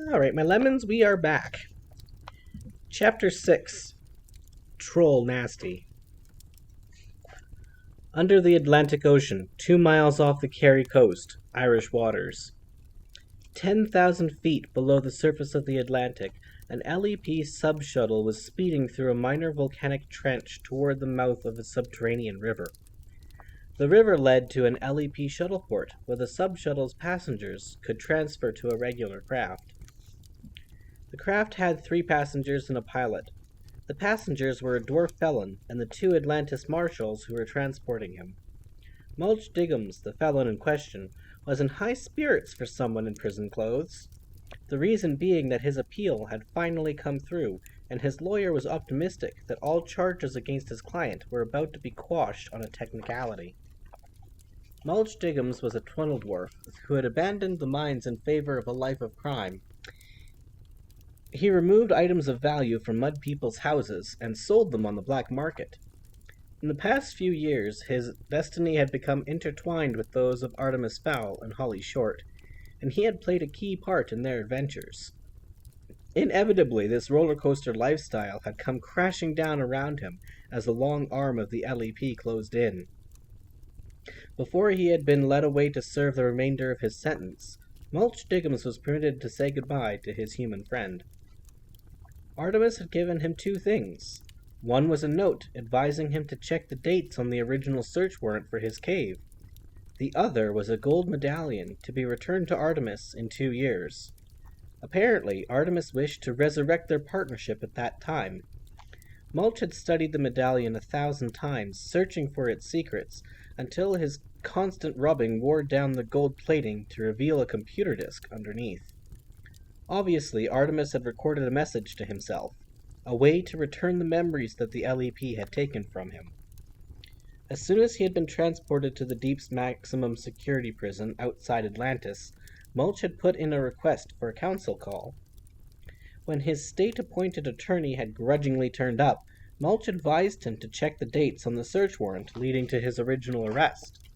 Alright, my lemons, we are back. Chapter 6 Troll Nasty. Under the Atlantic Ocean, 2 miles off the Kerry coast, Irish waters. 10,000 feet below the surface of the Atlantic, an LEP sub-shuttle was speeding through a minor volcanic trench toward the mouth of a subterranean river. The river led to an LEP shuttle port, where the sub-shuttle's passengers could transfer to a regular craft. The craft had 3 passengers and a pilot. The passengers were a dwarf felon and the 2 Atlantis marshals who were transporting him. Mulch Diggums, the felon in question, was in high spirits for someone in prison clothes. The reason being that his appeal had finally come through, and his lawyer was optimistic that all charges against his client were about to be quashed on a technicality. Mulch Diggums was a tunnel dwarf who had abandoned the mines in favor of a life of crime. He removed items of value from mud people's houses and sold them on the black market. In the past few years, his destiny had become intertwined with those of Artemis Fowl and Holly Short, and he had played a key part in their adventures. Inevitably, this roller coaster lifestyle had come crashing down around him as the long arm of the LEP closed in. Before he had been led away to serve the remainder of his sentence, Mulch Diggums was permitted to say goodbye to his human friend. Artemis had given him 2 things. One was a note advising him to check the dates on the original search warrant for his cave. The other was a gold medallion to be returned to Artemis in 2 years. Apparently, Artemis wished to resurrect their partnership at that time. Mulch had studied the medallion 1,000 times, searching for its secrets, until his constant rubbing wore down the gold plating to reveal a computer disk underneath. Obviously, Artemis had recorded a message to himself, a way to return the memories that the LEP had taken from him. As soon as he had been transported to the Deep's maximum security prison outside Atlantis, Mulch had put in a request for a council call. When his state-appointed attorney had grudgingly turned up, Mulch advised him to check the dates on the search warrant leading to his original arrest.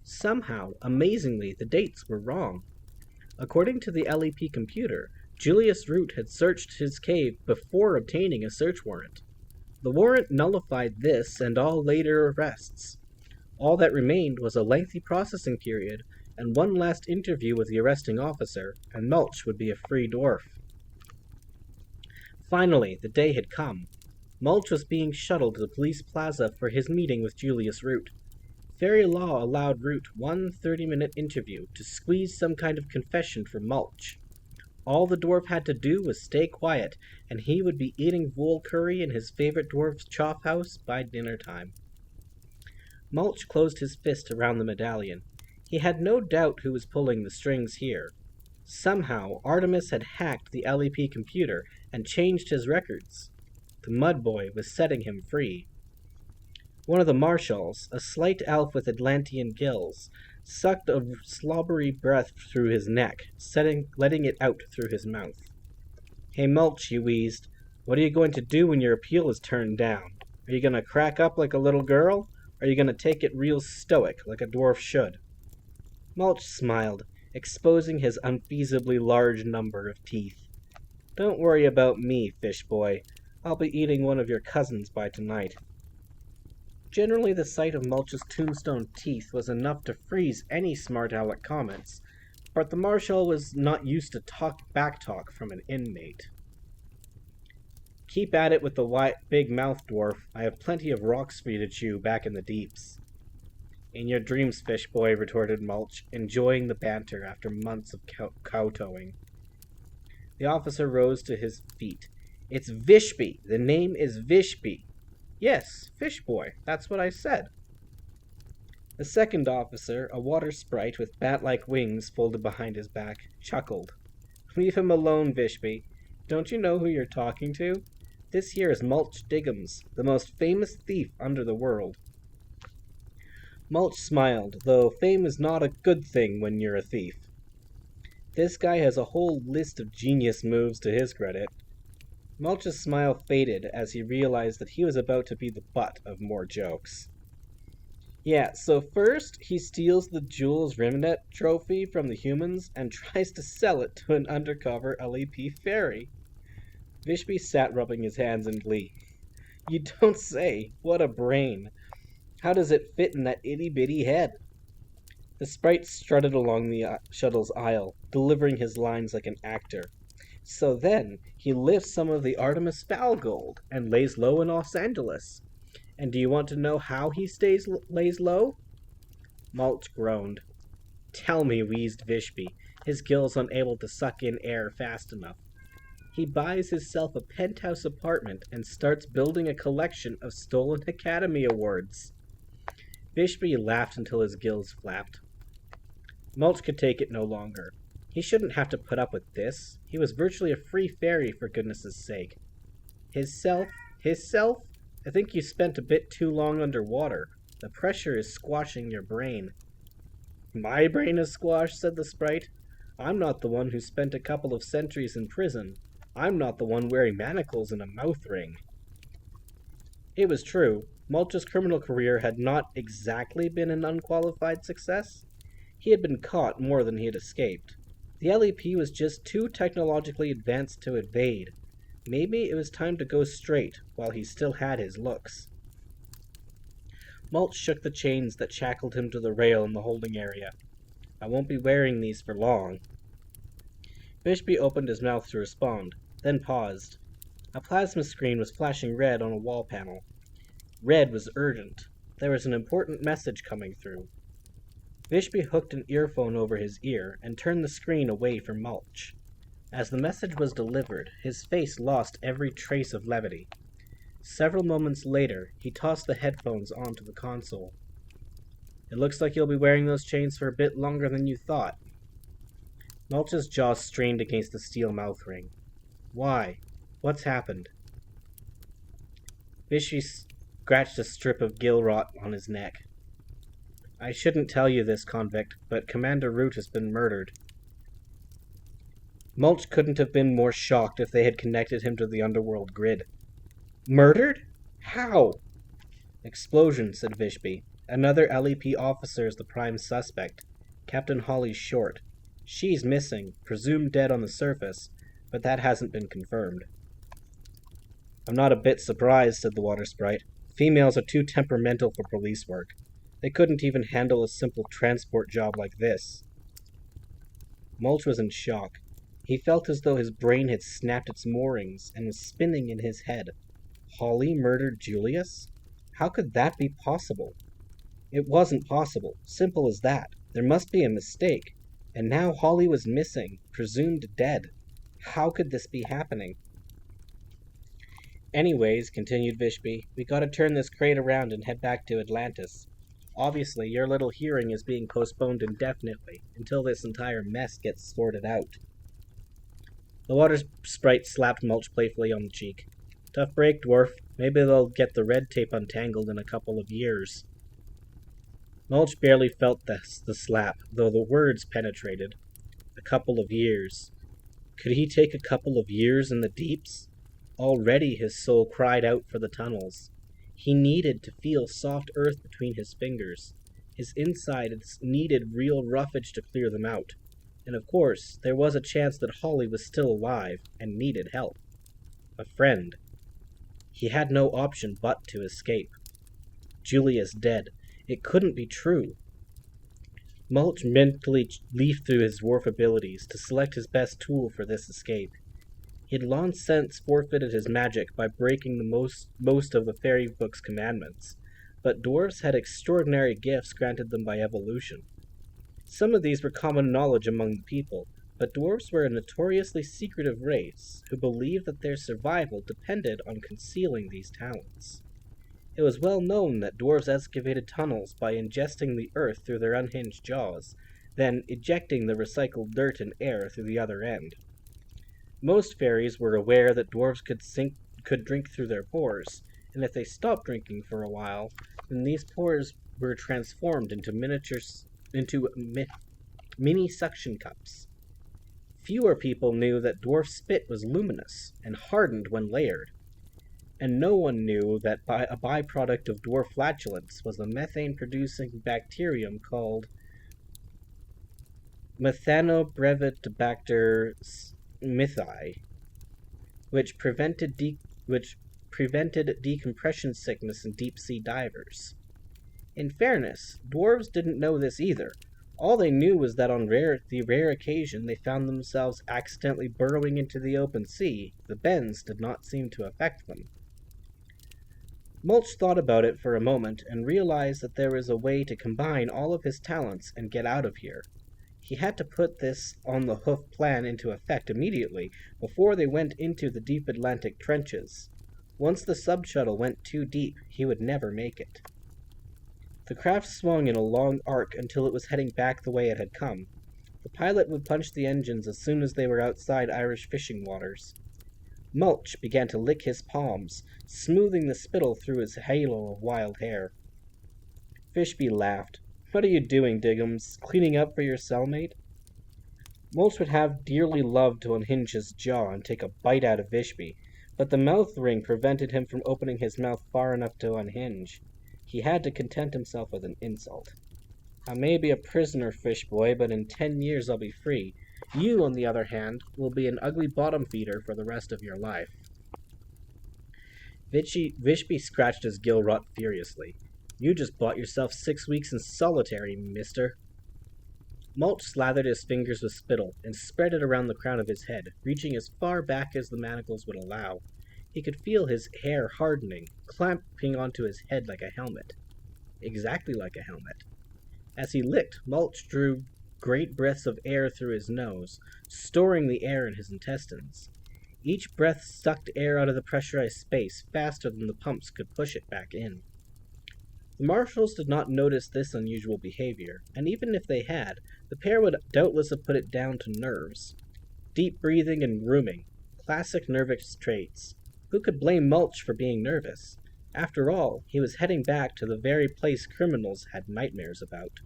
Somehow, amazingly, the dates were wrong. According to the LEP computer, Julius Root had searched his cave before obtaining a search warrant. The warrant nullified this and all later arrests. All that remained was a lengthy processing period and one last interview with the arresting officer, and Mulch would be a free dwarf. Finally, the day had come. Mulch was being shuttled to the police plaza for his meeting with Julius Root. Fairy law allowed Root one 30-minute interview to squeeze some kind of confession from Mulch. All the dwarf had to do was stay quiet, and he would be eating vole curry in his favorite dwarf's chop house by dinner time. Mulch closed his fist around the medallion. He had no doubt who was pulling the strings here. Somehow, Artemis had hacked the LEP computer and changed his records. The mud boy was setting him free. One of the marshals, a slight elf with Atlantean gills, sucked a slobbery breath through his neck, letting it out through his mouth. "Hey, Mulch," he wheezed, "what are you going to do when your appeal is turned down? Are you going to crack up like a little girl? Or are you going to take it real stoic, like a dwarf should?" Mulch smiled, exposing his unfeasibly large number of teeth. "Don't worry about me, fish boy. I'll be eating one of your cousins by tonight." Generally, the sight of Mulch's tombstone teeth was enough to freeze any smart aleck comments, but the marshal was not used to back talk from an inmate. "Keep at it with the big mouth, dwarf. I have plenty of rocks for you to chew back in the deeps." "In your dreams, fish boy," retorted Mulch, enjoying the banter after months of kowtowing. The officer rose to his feet. "It's Vishby. The name is Vishby." "Yes, fish boy. That's what I said." The second officer, a water sprite with bat-like wings folded behind his back, chuckled. "Leave him alone, Vishby. Don't you know who you're talking to? This here is Mulch Diggums, the most famous thief under the world." Mulch smiled, though fame is not a good thing when you're a thief. This guy has a whole list of genius moves to his credit. Mulch's smile faded as he realized that he was about to be the butt of more jokes. Yeah, so first he steals the Jules Rimet trophy from the humans and tries to sell it to an undercover LEP fairy. Vishby sat rubbing his hands in glee. You don't say. What a brain. How does it fit in that itty bitty head? The sprite strutted along the shuttle's aisle, delivering his lines like an actor. So then, he lifts some of the Artemis Fowl gold and lays low in Los Angeles. And do you want to know how he lays low? Mulch groaned. Tell me, wheezed Vishby, his gills unable to suck in air fast enough. He buys himself a penthouse apartment and starts building a collection of stolen Academy Awards. Vishby laughed until his gills flapped. Mulch could take it no longer. He shouldn't have to put up with this. He was virtually a free fairy, for goodness' sake. His self? I think you spent a bit too long underwater. The pressure is squashing your brain. My brain is squashed, said the sprite. I'm not the one who spent a couple of centuries in prison. I'm not the one wearing manacles and a mouth ring. It was true. Mulch's criminal career had not exactly been an unqualified success. He had been caught more than he had escaped. The LEP was just too technologically advanced to evade. Maybe it was time to go straight while he still had his looks. Mulch shook the chains that shackled him to the rail in the holding area. I won't be wearing these for long. Bishby opened his mouth to respond, then paused. A plasma screen was flashing red on a wall panel. Red was urgent. There was an important message coming through. Vishby hooked an earphone over his ear and turned the screen away from Mulch. As the message was delivered, his face lost every trace of levity. Several moments later, he tossed the headphones onto the console. It looks like you'll be wearing those chains for a bit longer than you thought. Mulch's jaw strained against the steel mouth ring. Why? What's happened? Vishby scratched a strip of gill rot on his neck. I shouldn't tell you this, convict, but Commander Root has been murdered. Mulch couldn't have been more shocked if they had connected him to the underworld grid. Murdered? How? Explosion, said Vishby. Another LEP officer is the prime suspect, Captain Holly Short. She's missing, presumed dead on the surface, but that hasn't been confirmed. I'm not a bit surprised, said the water sprite. Females are too temperamental for police work. They couldn't even handle a simple transport job like this. Mulch was in shock. He felt as though his brain had snapped its moorings and was spinning in his head. Holly murdered Julius? How could that be possible? It wasn't possible. Simple as that. There must be a mistake. And now Holly was missing, presumed dead. How could this be happening? Anyways, continued Vishby, we gotta turn this crate around and head back to Atlantis. Obviously, your little hearing is being postponed indefinitely, until this entire mess gets sorted out. The water sprite slapped Mulch playfully on the cheek. Tough break, dwarf. Maybe they'll get the red tape untangled in a couple of years. Mulch barely felt the slap, though the words penetrated. A couple of years. Could he take a couple of years in the deeps? Already his soul cried out for the tunnels. He needed to feel soft earth between his fingers. His insides needed real roughage to clear them out. And of course, there was a chance that Holly was still alive and needed help. A friend. He had no option but to escape. Julius dead. It couldn't be true. Mulch mentally leafed through his dwarf abilities to select his best tool for this escape. He had long since forfeited his magic by breaking the most of the fairy book's commandments, but dwarves had extraordinary gifts granted them by evolution. Some of these were common knowledge among the people, but dwarves were a notoriously secretive race who believed that their survival depended on concealing these talents. It was well known that dwarves excavated tunnels by ingesting the earth through their unhinged jaws, then ejecting the recycled dirt and air through the other end. Most fairies were aware that dwarves could drink through their pores, and if they stopped drinking for a while, then these pores were transformed into mini suction cups. Fewer people knew that dwarf spit was luminous and hardened when layered. And no one knew that a byproduct of dwarf flatulence was a methane-producing bacterium called Methanobrevidibacter smithii, which prevented decompression sickness in deep-sea divers. In fairness, dwarves didn't know this either. All they knew was that on the rare occasion they found themselves accidentally burrowing into the open sea, the bends did not seem to affect them. Mulch thought about it for a moment and realized that there was a way to combine all of his talents and get out of here. He had to put this on the hoof plan into effect immediately before they went into the deep Atlantic trenches. Once the sub-shuttle went too deep, he would never make it. The craft swung in a long arc until it was heading back the way it had come. The pilot would punch the engines as soon as they were outside Irish fishing waters. Mulch began to lick his palms, smoothing the spittle through his halo of wild hair. Fishby laughed. "What are you doing, Diggums? Cleaning up for your cellmate?" Mulch would have dearly loved to unhinge his jaw and take a bite out of Fishby, but the mouth ring prevented him from opening his mouth far enough to unhinge. He had to content himself with an insult. "I may be a prisoner, fish boy, but in 10 years I'll be free. You, on the other hand, will be an ugly bottom feeder for the rest of your life." Vishby scratched his gill rot furiously. "You just bought yourself 6 weeks in solitary, mister." Mulch slathered his fingers with spittle and spread it around the crown of his head, reaching as far back as the manacles would allow. He could feel his hair hardening, clamping onto his head like a helmet. Exactly like a helmet. As he licked, Mulch drew great breaths of air through his nose, storing the air in his intestines. Each breath sucked air out of the pressurized space faster than the pumps could push it back in. The marshals did not notice this unusual behavior, and even if they had, the pair would doubtless have put it down to nerves. Deep breathing and grooming, classic nervous traits. Who could blame Mulch for being nervous? After all, he was heading back to the very place criminals had nightmares about.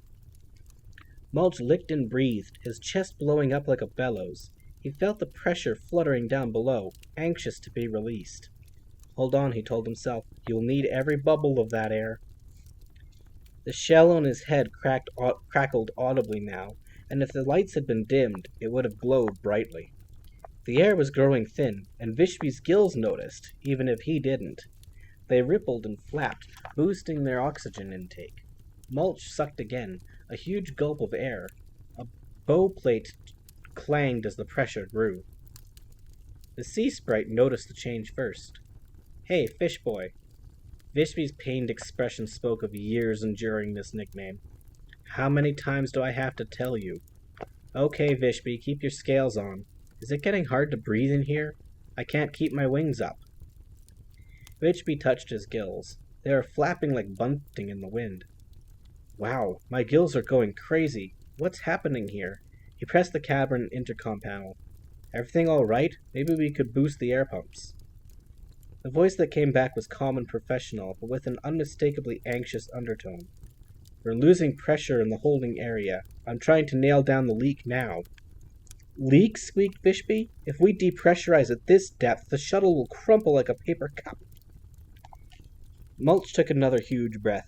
Mulch licked and breathed, his chest blowing up like a bellows. He felt the pressure fluttering down below, anxious to be released. "Hold on," he told himself. "You'll need every bubble of that air." The shell on his head crackled audibly now, and if the lights had been dimmed, it would have glowed brightly. The air was growing thin, and Vishby's gills noticed, even if he didn't. They rippled and flapped, boosting their oxygen intake. Mulch sucked again, a huge gulp of air. A bow plate clanged as the pressure grew. The sea sprite noticed the change first. "Hey, fish boy." Vishby's pained expression spoke of years enduring this nickname. "How many times do I have to tell you?" "Okay, Vishby, keep your scales on. Is it getting hard to breathe in here? I can't keep my wings up." Vishby touched his gills. They were flapping like bunting in the wind. "Wow, my gills are going crazy. What's happening here?" He pressed the cabin intercom panel. "Everything all right? Maybe we could boost the air pumps." The voice that came back was calm and professional, but with an unmistakably anxious undertone. "We're losing pressure in the holding area. I'm trying to nail down the leak now." "Leak?" squeaked Vishby. "If we depressurize at this depth, the shuttle will crumple like a paper cup." Mulch took another huge breath.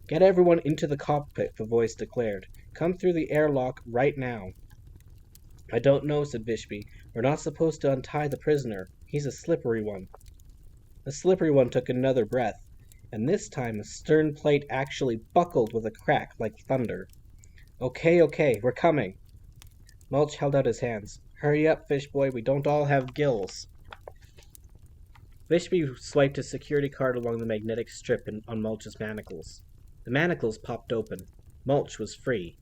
"Get everyone into the cockpit," the voice declared. "Come through the airlock right now." "I don't know," said Vishby. "We're not supposed to untie the prisoner. He's a slippery one." The slippery one took another breath, and this time the stern plate actually buckled with a crack like thunder. Okay, we're coming." Mulch held out his hands. "Hurry up, fish boy, we don't all have gills." Vishby swiped his security card along the magnetic strip on Mulch's manacles. The manacles popped open. Mulch was free.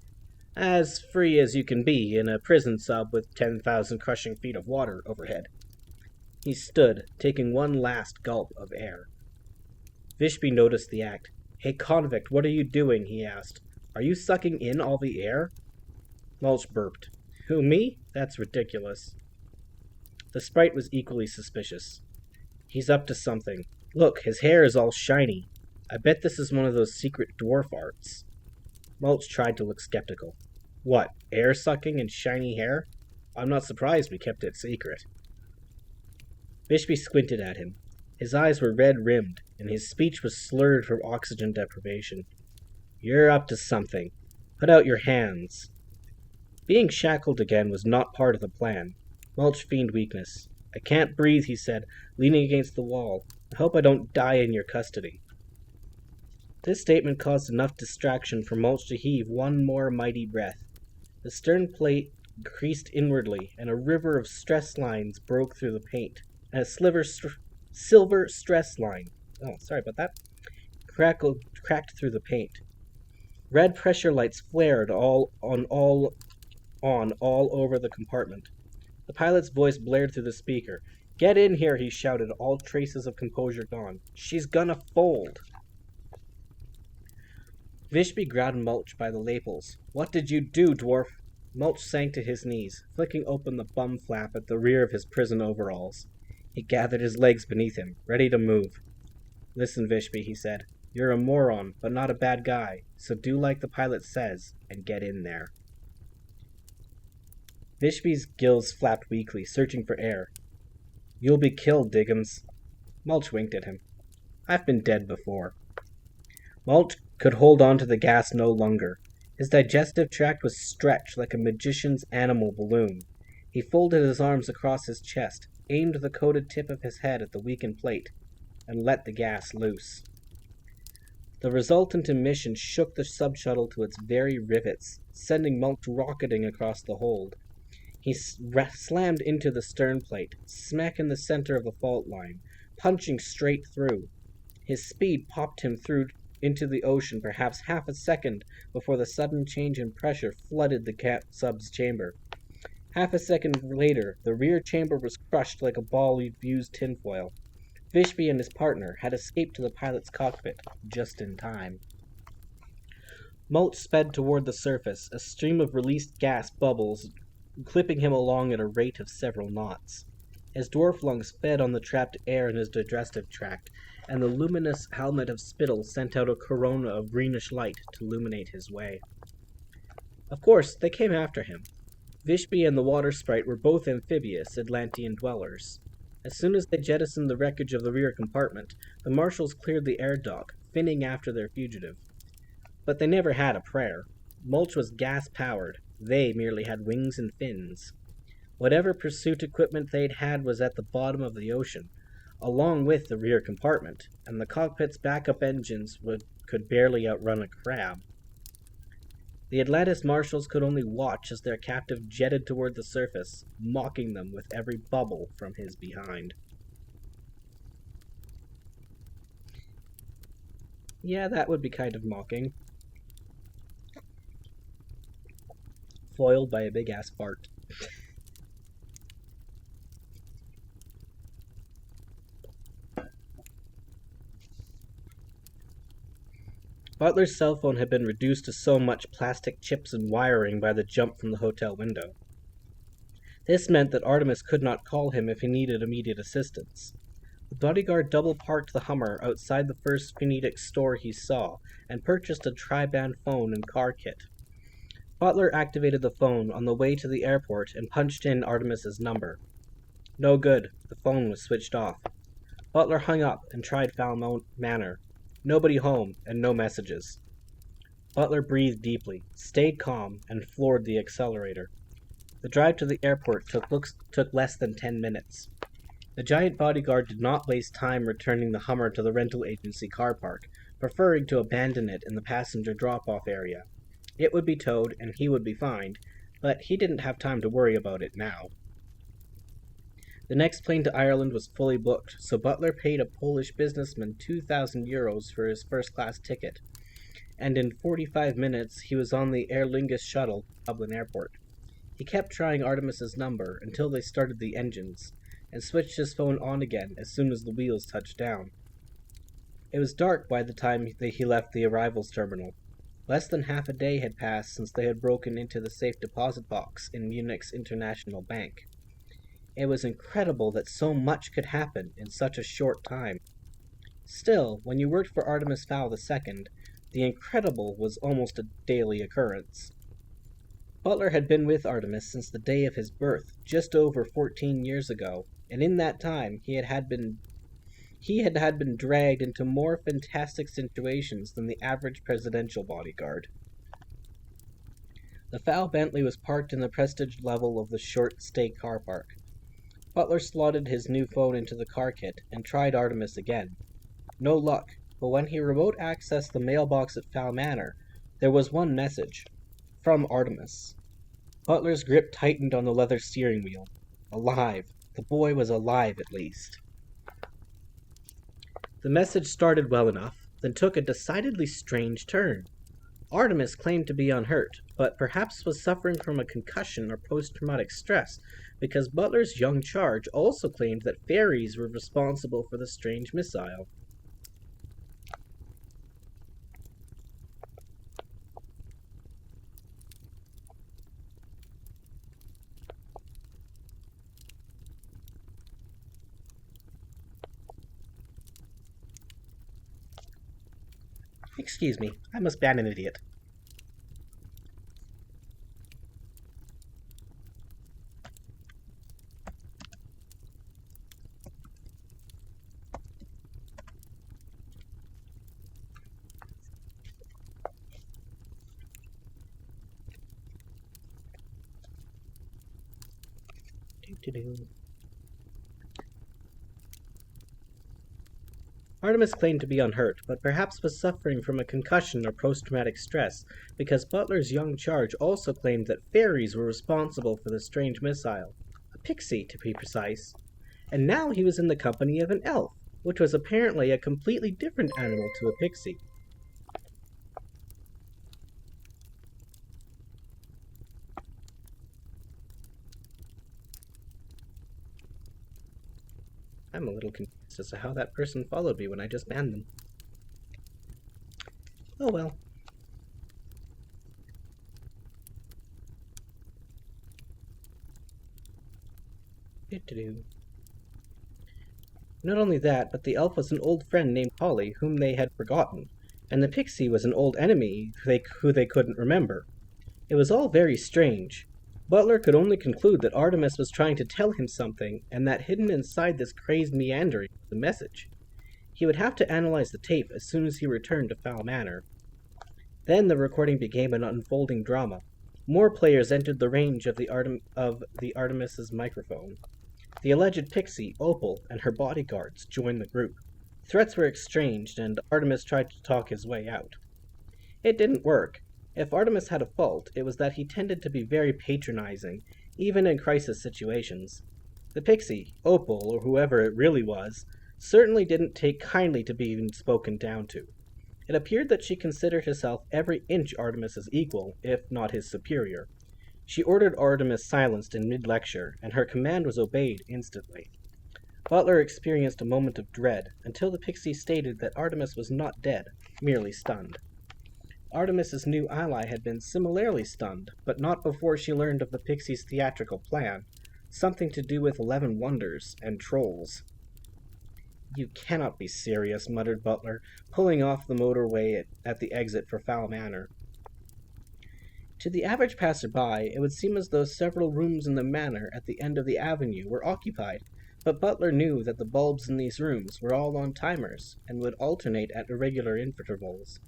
As free as you can be in a prison sub with 10,000 crushing feet of water overhead. He stood, taking one last gulp of air. Vishby noticed the act. "Hey, convict, what are you doing?" he asked. "Are you sucking in all the air?" Mulch burped. "Who, me? That's ridiculous." The sprite was equally suspicious. "He's up to something. Look, his hair is all shiny. I bet this is one of those secret dwarf arts." Mulch tried to look skeptical. "What, air sucking and shiny hair? I'm not surprised we kept it secret." Vishby squinted at him. His eyes were red-rimmed, and his speech was slurred from oxygen deprivation. "You're up to something. Put out your hands." Being shackled again was not part of the plan. Mulch feigned weakness. "I can't breathe," he said, leaning against the wall. "I hope I don't die in your custody." This statement caused enough distraction for Mulch to heave one more mighty breath. The stern plate creased inwardly, and a river of stress lines broke through the paint, and a silver stress line, cracked through the paint. Red pressure lights flared all over the compartment. The pilot's voice blared through the speaker. "Get in here," he shouted, all traces of composure gone. "She's gonna fold." Vishby grabbed Mulch by the lapels. "What did you do, dwarf?" Mulch sank to his knees, flicking open the bum flap at the rear of his prison overalls. He gathered his legs beneath him, ready to move. "Listen, Vishby," he said. "You're a moron, but not a bad guy, so do like the pilot says, and get in there." Vishby's gills flapped weakly, searching for air. "You'll be killed, Diggums." Mulch winked at him. "I've been dead before." Mulch could hold on to the gas no longer. His digestive tract was stretched like a magician's animal balloon. He folded his arms across his chest, aimed the coated tip of his head at the weakened plate, and let the gas loose. The resultant emission shook the subshuttle to its very rivets, sending Mulch rocketing across the hold. He slammed into the stern plate, smack in the center of the fault line, punching straight through. His speed popped him through into the ocean perhaps half a second before the sudden change in pressure flooded the sub's chamber. Half a second later, the rear chamber was crushed like a ball of used tinfoil. Vishby and his partner had escaped to the pilot's cockpit just in time. Mulch sped toward the surface, a stream of released gas bubbles clipping him along at a rate of several knots. His dwarf lungs fed on the trapped air in his digestive tract, and the luminous helmet of spittle sent out a corona of greenish light to illuminate his way. Of course, they came after him. Vishby and the water sprite were both amphibious Atlantean dwellers. As soon as they jettisoned the wreckage of the rear compartment, the marshals cleared the air dock, finning after their fugitive. But they never had a prayer. Mulch was gas-powered. They merely had wings and fins. Whatever pursuit equipment they'd had was at the bottom of the ocean, along with the rear compartment, and the cockpit's backup engines could barely outrun a crab. The Atlantis marshals could only watch as their captive jetted toward the surface, mocking them with every bubble from his behind. Yeah, that would be kind of mocking. Foiled by a big-ass fart. Butler's cell phone had been reduced to so much plastic chips and wiring by the jump from the hotel window. This meant that Artemis could not call him if he needed immediate assistance. The bodyguard double-parked the Hummer outside the first phonetic store he saw and purchased a tri-band phone and car kit. Butler activated the phone on the way to the airport and punched in Artemis's number. No good. The phone was switched off. Butler hung up and tried Fowl Manor. Nobody home, and no messages. Butler breathed deeply, stayed calm, and floored the accelerator. The drive to the airport took less than 10 minutes. The giant bodyguard did not waste time returning the Hummer to the rental agency car park, preferring to abandon it in the passenger drop-off area. It would be towed, and he would be fined, but he didn't have time to worry about it now. The next plane to Ireland was fully booked, so Butler paid a Polish businessman 2,000 euros for his first-class ticket, and in 45 minutes he was on the Aer Lingus shuttle to Dublin Airport. He kept trying Artemis's number until they started the engines, and switched his phone on again as soon as the wheels touched down. It was dark by the time he left the arrivals terminal. Less than half a day had passed since they had broken into the safe deposit box in Munich's International Bank. It was incredible that so much could happen in such a short time. Still, when you worked for Artemis Fowl II, the incredible was almost a daily occurrence. Butler had been with Artemis since the day of his birth, just over 14 years ago, and in that time he He had been dragged into more fantastic situations than the average presidential bodyguard. The Fowl Bentley was parked in the prestige level of the short-stay car park. Butler slotted his new phone into the car kit and tried Artemis again. No luck, but when he remote accessed the mailbox at Fowl Manor, there was one message. From Artemis. Butler's grip tightened on the leather steering wheel. Alive. The boy was alive, at least. The message started well enough, then took a decidedly strange turn. Artemis claimed to be unhurt, but perhaps was suffering from a concussion or post-traumatic stress, because Butler's young charge also claimed that fairies were responsible for the strange missile. Excuse me, I must ban an idiot. Artemis claimed to be unhurt, but perhaps was suffering from a concussion or post-traumatic stress, because Butler's young charge also claimed that fairies were responsible for the strange missile. A pixie, to be precise. And now he was in the company of an elf, which was apparently a completely different animal to a pixie. I'm a little confused as to how that person followed me when I just banned them. Oh well. Not only that, but the elf was an old friend named Holly, whom they had forgotten, and the pixie was an old enemy who they couldn't remember. It was all very strange. Butler could only conclude that Artemis was trying to tell him something, and that hidden inside this crazed meandering was the message. He would have to analyze the tape as soon as he returned to Fowl Manor. Then the recording became an unfolding drama. More players entered the range of the Artemis's microphone. The alleged pixie, Opal, and her bodyguards joined the group. Threats were exchanged, and Artemis tried to talk his way out. It didn't work. If Artemis had a fault, it was that he tended to be very patronizing, even in crisis situations. The pixie, Opal, or whoever it really was, certainly didn't take kindly to being spoken down to. It appeared that she considered herself every inch Artemis's equal, if not his superior. She ordered Artemis silenced in mid-lecture, and her command was obeyed instantly. Butler experienced a moment of dread, until the pixie stated that Artemis was not dead, merely stunned. Artemis's new ally had been similarly stunned, but not before she learned of the pixie's theatrical plan, something to do with 11 wonders and trolls. You cannot be serious, muttered Butler, pulling off the motorway at the exit for Fowl Manor. To the average passerby, it would seem as though several rooms in the manor at the end of the avenue were occupied, but Butler knew that the bulbs in these rooms were all on timers and would alternate at irregular intervals.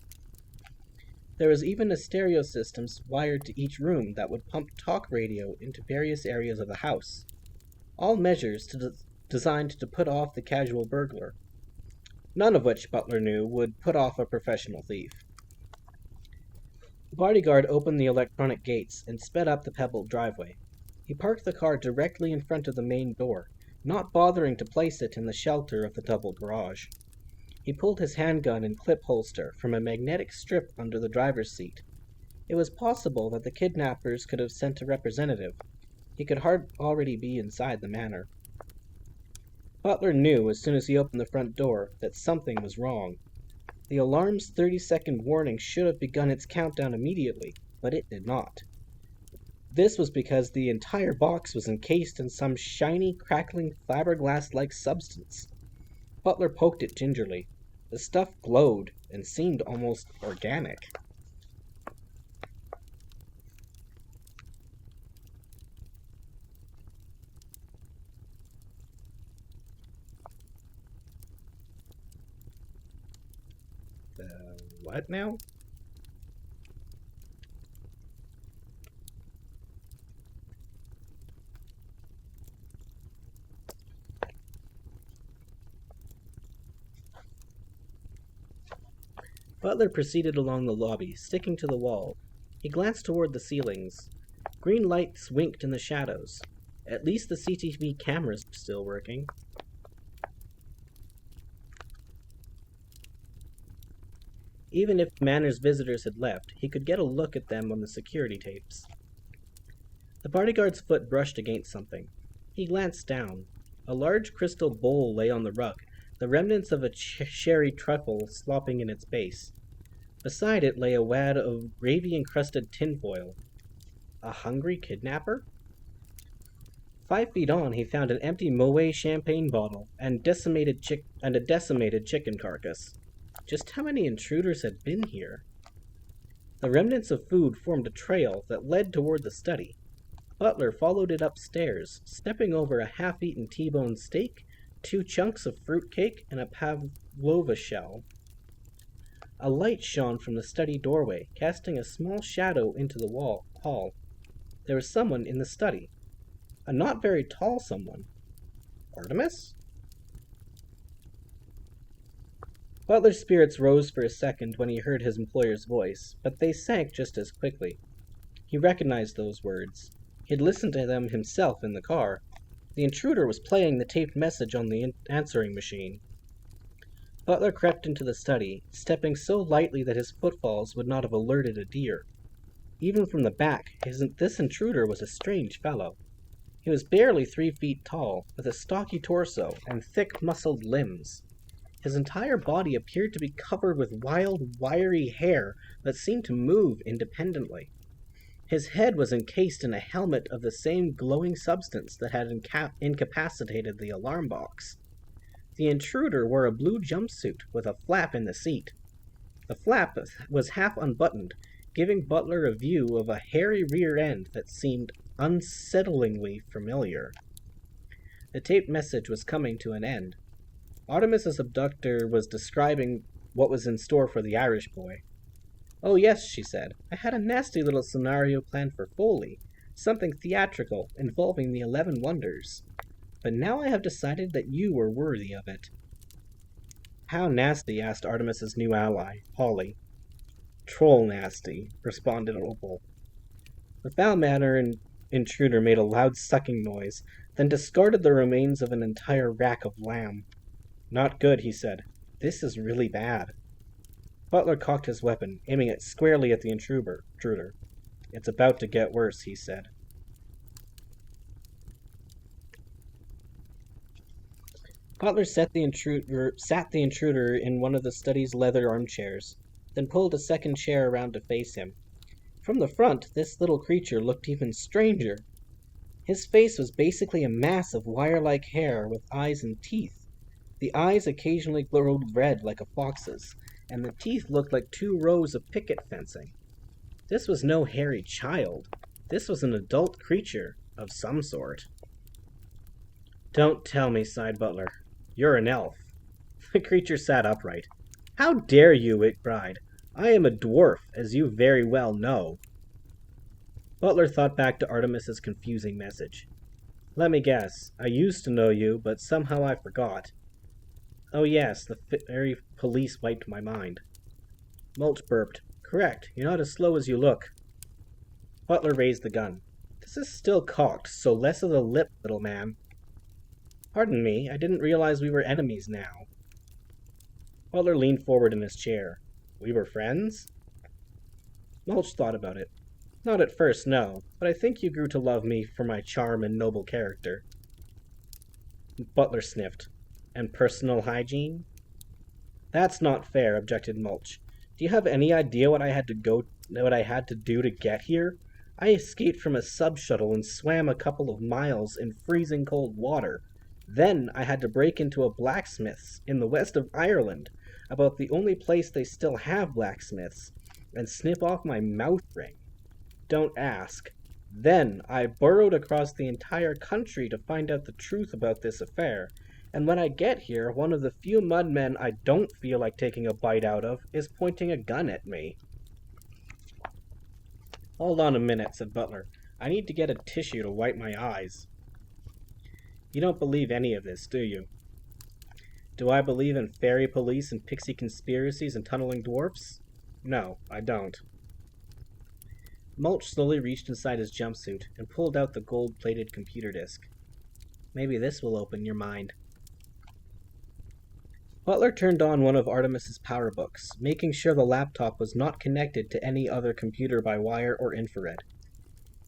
There was even a stereo system wired to each room that would pump talk radio into various areas of the house. All measures designed to put off the casual burglar. None of which, Butler knew, would put off a professional thief. The bodyguard opened the electronic gates and sped up the pebbled driveway. He parked the car directly in front of the main door, not bothering to place it in the shelter of the double garage. He pulled his handgun and clip holster from a magnetic strip under the driver's seat. It was possible that the kidnappers could have sent a representative. He could already be inside the manor. Butler knew as soon as he opened the front door that something was wrong. The alarm's 30-second warning should have begun its countdown immediately, but it did not. This was because the entire box was encased in some shiny, crackling, fiberglass-like substance. Butler poked it gingerly. The stuff glowed and seemed almost organic. What now? Butler proceeded along the lobby, sticking to the wall. He glanced toward the ceilings. Green lights winked in the shadows. At least the CCTV cameras were still working. Even if Manor's visitors had left, he could get a look at them on the security tapes. The bodyguard's foot brushed against something. He glanced down. A large crystal bowl lay on the rug, the remnants of a sherry truffle slopping in its base. Beside it lay a wad of gravy-encrusted tinfoil. A hungry kidnapper? 5 feet on, he found an empty Moet champagne bottle and a decimated chicken carcass. Just how many intruders had been here? The remnants of food formed a trail that led toward the study. Butler followed it upstairs, stepping over a half-eaten T-bone steak, 2 chunks of fruitcake, and a pavlova shell. A light shone from the study doorway, casting a small shadow into the hall. There was someone in the study. A not very tall someone. Artemis? Butler's spirits rose for a second when he heard his employer's voice, but they sank just as quickly. He recognized those words. He had listened to them himself in the car. The intruder was playing the taped message on the answering machine. Butler crept into the study, stepping so lightly that his footfalls would not have alerted a deer. Even from the back, this intruder was a strange fellow. He was barely 3 feet tall, with a stocky torso and thick, muscled limbs. His entire body appeared to be covered with wild, wiry hair that seemed to move independently. His head was encased in a helmet of the same glowing substance that had incapacitated the alarm box. The intruder wore a blue jumpsuit with a flap in the seat. The flap was half unbuttoned, giving Butler a view of a hairy rear end that seemed unsettlingly familiar. The taped message was coming to an end. Artemis's abductor was describing what was in store for the Irish boy. "Oh yes," she said, "I had a nasty little scenario planned for Foley, something theatrical involving the 11 Wonders. But now I have decided that you were worthy of it." "How nasty?" asked Artemis's new ally, Holly. "Troll nasty," responded Opal. The foul-mannered intruder made a loud sucking noise, then discarded the remains of an entire rack of lamb. "Not good," he said. "This is really bad." Butler cocked his weapon, aiming it squarely at the intruder. "It's about to get worse," he said. Butler sat the intruder in one of the study's leather armchairs, then pulled a second chair around to face him. From the front, this little creature looked even stranger. His face was basically a mass of wire-like hair with eyes and teeth. The eyes occasionally glowed red like a fox's, and the teeth looked like 2 rows of picket fencing. This was no hairy child. This was an adult creature of some sort. "Don't tell me," sighed Butler. "You're an elf." The creature sat upright. "How dare you?" it cried. "I am a dwarf, as you very well know." Butler thought back to Artemis's confusing message. "Let me guess. I used to know you, but somehow I forgot." "Oh yes, the fairy police wiped my mind." Mulch burped. "Correct. You're not as slow as you look." Butler raised the gun. "This is still cocked, so less of the lip, little man." "Pardon me, I didn't realize we were enemies now." Butler leaned forward in his chair. "We were friends?" Mulch thought about it. "Not at first, no, but I think you grew to love me for my charm and noble character." Butler sniffed. "And personal hygiene?" "That's not fair," objected Mulch. "Do you have any idea what I had to do to get here? I escaped from a sub-shuttle and swam a couple of miles in freezing cold water. Then I had to break into a blacksmith's in the west of Ireland, about the only place they still have blacksmiths, and snip off my mouth ring. Don't ask. Then I burrowed across the entire country to find out the truth about this affair, And when I get here, one of the few mudmen I don't feel like taking a bite out of is pointing a gun at me. Hold on a minute, said Butler. I need to get a tissue to wipe my eyes. You don't believe any of this, do you? Do I believe in fairy police and pixie conspiracies and tunneling dwarfs? No, I don't. Mulch slowly reached inside his jumpsuit and pulled out the gold-plated computer disk. Maybe this will open your mind. Butler turned on one of Artemis's power books, making sure the laptop was not connected to any other computer by wire or infrared.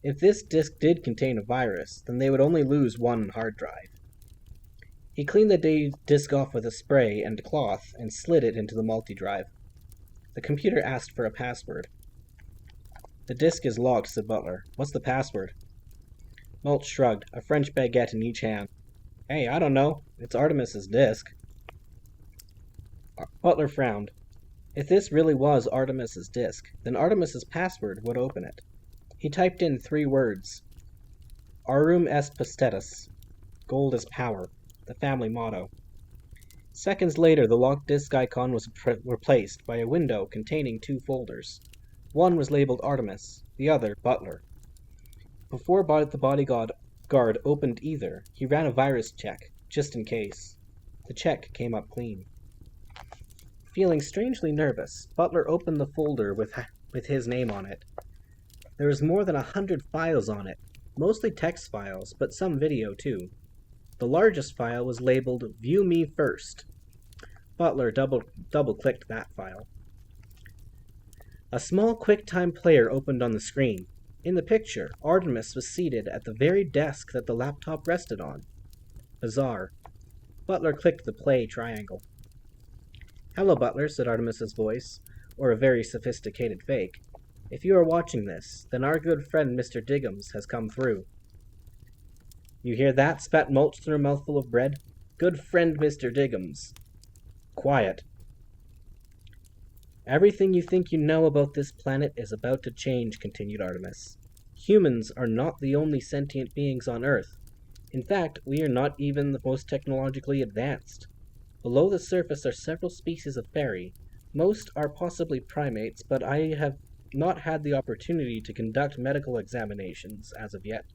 If this disk did contain a virus, then they would only lose one hard drive. He cleaned the disk off with a spray and cloth and slid it into the multi-drive. The computer asked for a password. The disk is locked, said Butler. What's the password? Mulch shrugged, a French baguette in each hand. Hey, I don't know. It's Artemis's disk. Butler frowned. If this really was Artemis's disk, then Artemis's password would open it. He typed in 3 words. Aurum est Postetus. Gold is power. The family motto. Seconds later, the locked disk icon was replaced by a window containing 2 folders. One was labeled Artemis, the other Butler. Before the bodyguard opened either, he ran a virus check, just in case. The check came up clean. Feeling strangely nervous, Butler opened the folder with his name on it. There was more than 100 files on it, mostly text files, but some video too. The largest file was labeled View Me First. Butler double-clicked that file. A small QuickTime player opened on the screen. In the picture, Artemis was seated at the very desk that the laptop rested on. Bizarre. Butler clicked the play triangle. Hello, Butler, said Artemis's voice, or a very sophisticated fake. If you are watching this, then our good friend Mr. Diggums has come through. You hear that? Spat Mulch through a mouthful of bread. Good friend Mr. Diggums. Quiet. Everything you think you know about this planet is about to change, continued Artemis. Humans are not the only sentient beings on Earth. In fact, we are not even the most technologically advanced. Below the surface are several species of fairy. Most are possibly primates, but I have not had the opportunity to conduct medical examinations as of yet.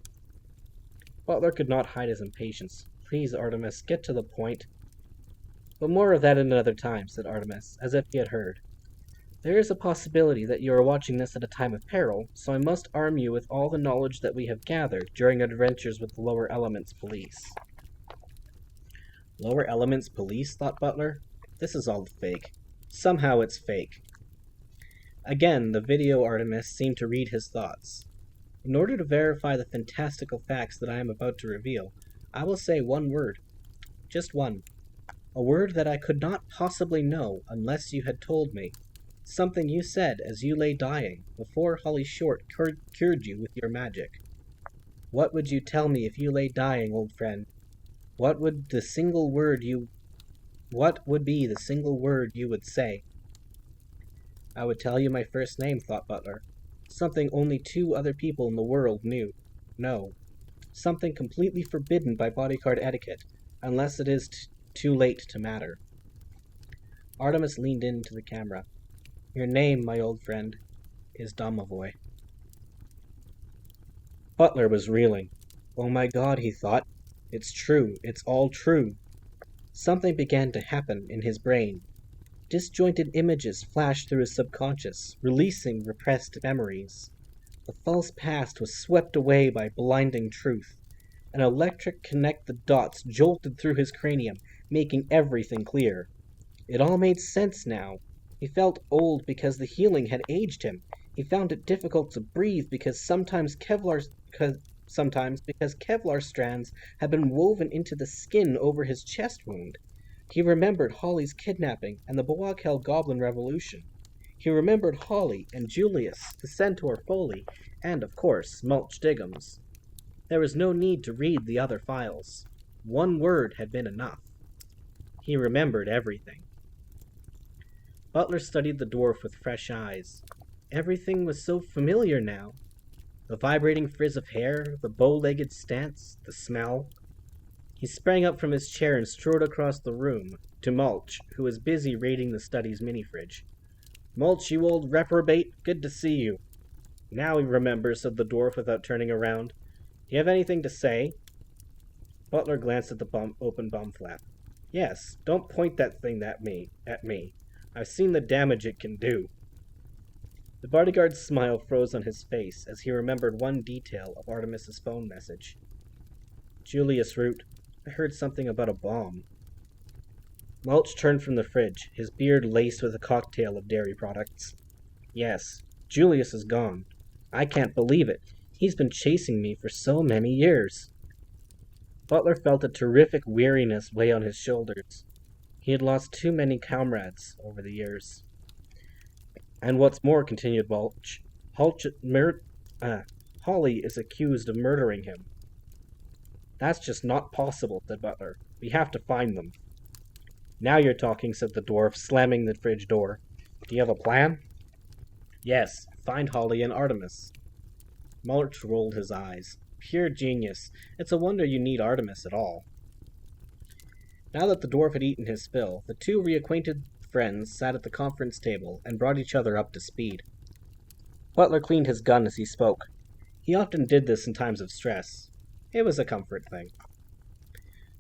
Butler could not hide his impatience. Please, Artemis, get to the point. But more of that another time, said Artemis, as if he had heard. There is a possibility that you are watching this at a time of peril, so I must arm you with all the knowledge that we have gathered during our adventures with the Lower Elements Police. Lower Elements Police, thought Butler. This is all fake. Somehow it's fake. Again, the video Artemis seemed to read his thoughts. In order to verify the fantastical facts that I am about to reveal, I will say one word. Just one. A word that I could not possibly know unless you had told me. Something you said as you lay dying, before Holly Short cured you with your magic. What would you tell me if you lay dying, old friend? What would be the single word you would say? I would tell you my first name, thought Butler. Something only 2 other people in the world know. Something completely forbidden by bodyguard etiquette, unless it is too late to matter. Artemis leaned into the camera. Your name, my old friend, is Domovoy. Butler was reeling. Oh my God, he thought. It's true. It's all true. Something began to happen in his brain. Disjointed images flashed through his subconscious, releasing repressed memories. The false past was swept away by blinding truth. An electric connect the dots jolted through his cranium, making everything clear. It all made sense now. He felt old because the healing had aged him. He found it difficult to breathe because sometimes Kevlar strands had been woven into the skin over his chest wound. He remembered Holly's kidnapping and the Boakel Goblin Revolution. He remembered Holly and Julius, the Centaur Foley, and, of course, Mulch Diggums. There was no need to read the other files. One word had been enough. He remembered everything. Butler studied the dwarf with fresh eyes. Everything was so familiar now. The vibrating frizz of hair, the bow-legged stance, the smell. He sprang up from his chair and strode across the room to Mulch, who was busy raiding the study's mini-fridge. "Mulch, you old reprobate, good to see you." "Now he remembers," said the dwarf without turning around. "Do you have anything to say?" Butler glanced at the open bum flap. "Yes, don't point that thing at me. I've seen the damage it can do." The bodyguard's smile froze on his face as he remembered one detail of Artemis's phone message. "Julius Root, I heard something about a bomb." Mulch turned from the fridge, his beard laced with a cocktail of dairy products. "Yes, Julius is gone. I can't believe it. He's been chasing me for so many years." Butler felt a terrific weariness weigh on his shoulders. He had lost too many comrades over the years. "And what's more," continued Mulch, Holly is accused of murdering him." "That's just not possible," said Butler. "We have to find them." "Now you're talking," said the dwarf, slamming the fridge door. "Do you have a plan?" "Yes, find Holly and Artemis." Mulch rolled his eyes. "Pure genius. It's a wonder you need Artemis at all." Now that the dwarf had eaten his fill, the two reacquainted friends sat at the conference table and brought each other up to speed. Butler cleaned his gun as he spoke. He often did this in times of stress. It was a comfort thing.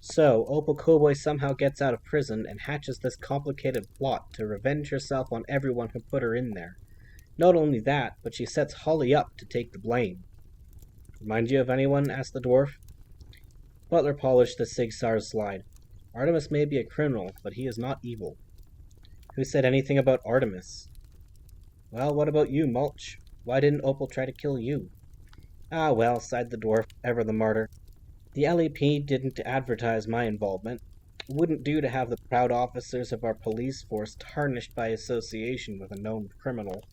"So, Opal Cowboy somehow gets out of prison and hatches this complicated plot to revenge herself on everyone who put her in there. Not only that, but she sets Holly up to take the blame." "Remind you of anyone?" asked the dwarf. Butler polished the Sig Sauer's slide. "Artemis may be a criminal, but he is not evil." "Who said anything about Artemis?" "Well, what about you, Mulch? Why didn't Opal try to kill you?" "Ah, well," sighed the dwarf, ever the martyr. "The LEP didn't advertise my involvement. It wouldn't do to have the proud officers of our police force tarnished by association with a known criminal."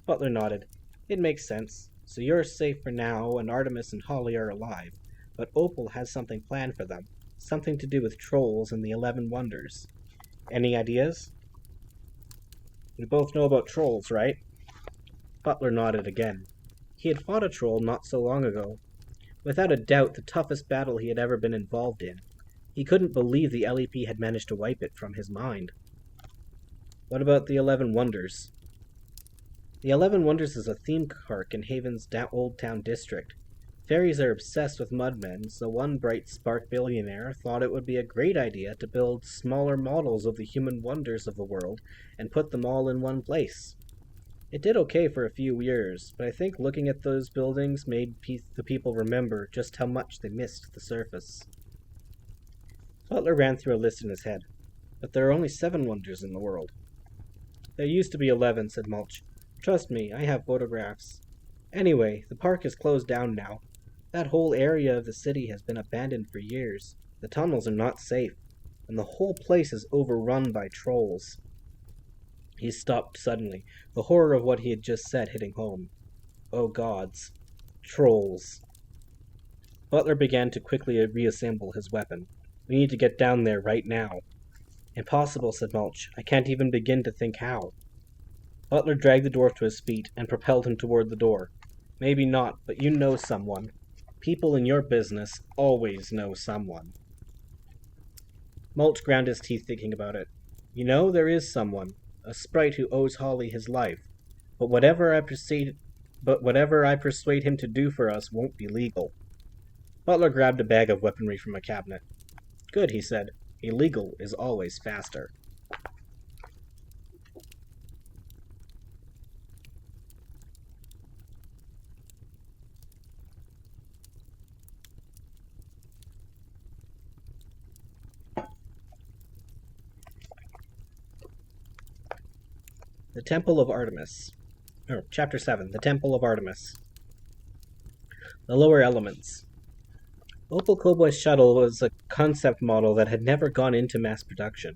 Butler nodded. "It makes sense. So you're safe for now, and Artemis and Holly are alive. But Opal has something planned for them. Something to do with trolls and the 11 Wonders. Any ideas?" "We both know about trolls, right?" Butler nodded again. He had fought a troll not so long ago. Without a doubt, the toughest battle he had ever been involved in. He couldn't believe the LEP had managed to wipe it from his mind. "What about the 11 Wonders?" "The 11 Wonders is a theme park in Haven's Old Town District. Fairies are obsessed with mudmen, so one bright spark billionaire thought it would be a great idea to build smaller models of the human wonders of the world and put them all in one place. It did okay for a few years, but I think looking at those buildings made the people remember just how much they missed the surface." Butler ran through a list in his head. "But there are only 7 wonders in the world." "There used to be 11, said Mulch. "Trust me, I have photographs. Anyway, the park is closed down now. That whole area of the city has been abandoned for years. The tunnels are not safe, and the whole place is overrun by trolls." He stopped suddenly, the horror of what he had just said hitting home. Oh gods. Trolls. Butler began to quickly reassemble his weapon. "We need to get down there right now." "Impossible," said Mulch. "I can't even begin to think how." Butler dragged the dwarf to his feet and propelled him toward the door. "Maybe not, but you know someone. People in your business always know someone." Mulch ground his teeth thinking about it. "You know, there is someone. A sprite who owes Holly his life. But whatever I persuade him to do for us won't be legal." Butler grabbed a bag of weaponry from a cabinet. "Good," he said. "Illegal is always faster." The Temple of Artemis. Chapter 7. The Temple of Artemis. The Lower Elements. Opal Cowboy's shuttle was a concept model that had never gone into mass production.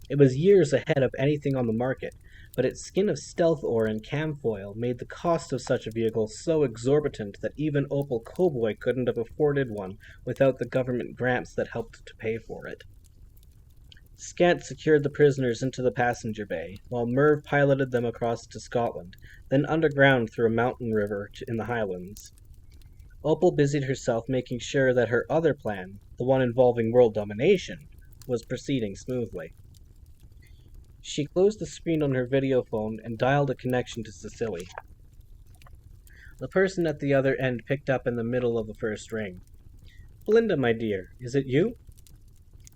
It was years ahead of anything on the market, but its skin of stealth ore and camfoil made the cost of such a vehicle so exorbitant that even Opal Cowboy couldn't have afforded one without the government grants that helped to pay for it. Scant secured the prisoners into the passenger bay, while Merv piloted them across to Scotland, then underground through a mountain river in the Highlands. Opal busied herself making sure that her other plan, the one involving world domination, was proceeding smoothly. She closed the screen on her video phone and dialed a connection to Cecily. The person at the other end picked up in the middle of the first ring. "Belinda, my dear, is it you?"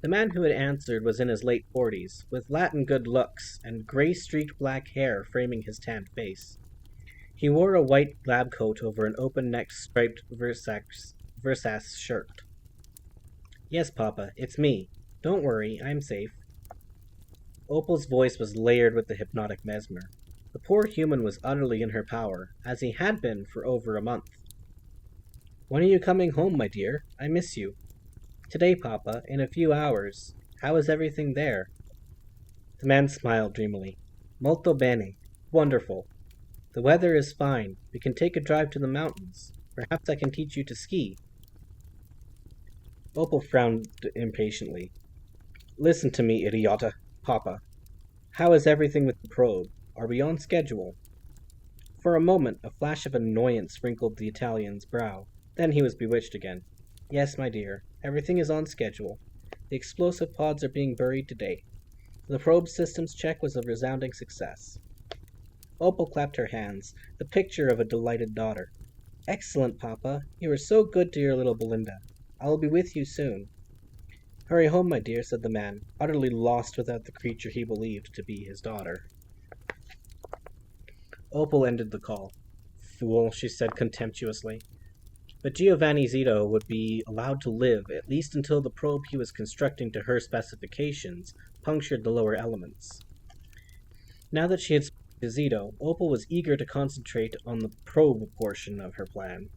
The man who had answered was in his late 40s, with Latin good looks and gray-streaked black hair framing his tanned face. He wore a white lab coat over an open-necked striped Versace shirt. "Yes, Papa, it's me. Don't worry, I'm safe." Opal's voice was layered with the hypnotic mesmer. The poor human was utterly in her power, as he had been for over a month. "When are you coming home, my dear? I miss you." "Today, Papa, in a few hours. How is everything there?" The man smiled dreamily. "Molto bene. Wonderful. The weather is fine. We can take a drive to the mountains. Perhaps I can teach you to ski." Opal frowned impatiently. "Listen to me, idiota. Papa. How is everything with the probe? Are we on schedule?" For a moment, a flash of annoyance wrinkled the Italian's brow. Then he was bewitched again. "Yes, my dear. Everything is on schedule. The explosive pods are being buried today. The probe systems check was a resounding success." Opal clapped her hands, the picture of a delighted daughter. "Excellent, Papa. You are so good to your little Belinda. I will be with you soon." "Hurry home, my dear," said the man, utterly lost without the creature he believed to be his daughter. Opal ended the call. "Fool," she said contemptuously. But Giovanni Zito would be allowed to live, at least until the probe he was constructing to her specifications punctured the lower elements. Now that she had spoken to Zito, Opal was eager to concentrate on the probe portion of her plan.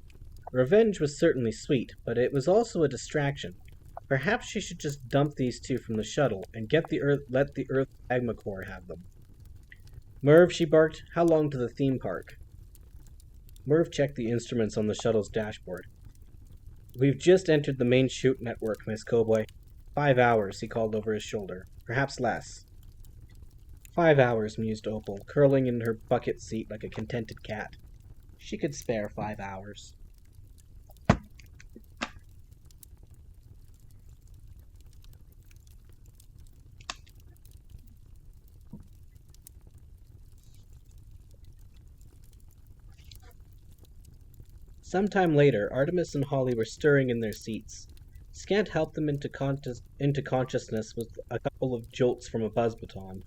Revenge was certainly sweet, but it was also a distraction. Perhaps she should just dump these two from the shuttle and let the Earth Magma Core have them. "Merv," she barked, "how long to the theme park?" Merv checked the instruments on the shuttle's dashboard. "We've just entered the main chute network, Miss Cowboy. 5 hours," he called over his shoulder. "Perhaps less." 5 hours, mused Opal, curling in her bucket seat like a contented cat. She could spare 5 hours. Sometime later, Artemis and Holly were stirring in their seats. Scant helped them into consciousness with a couple of jolts from a buzz baton.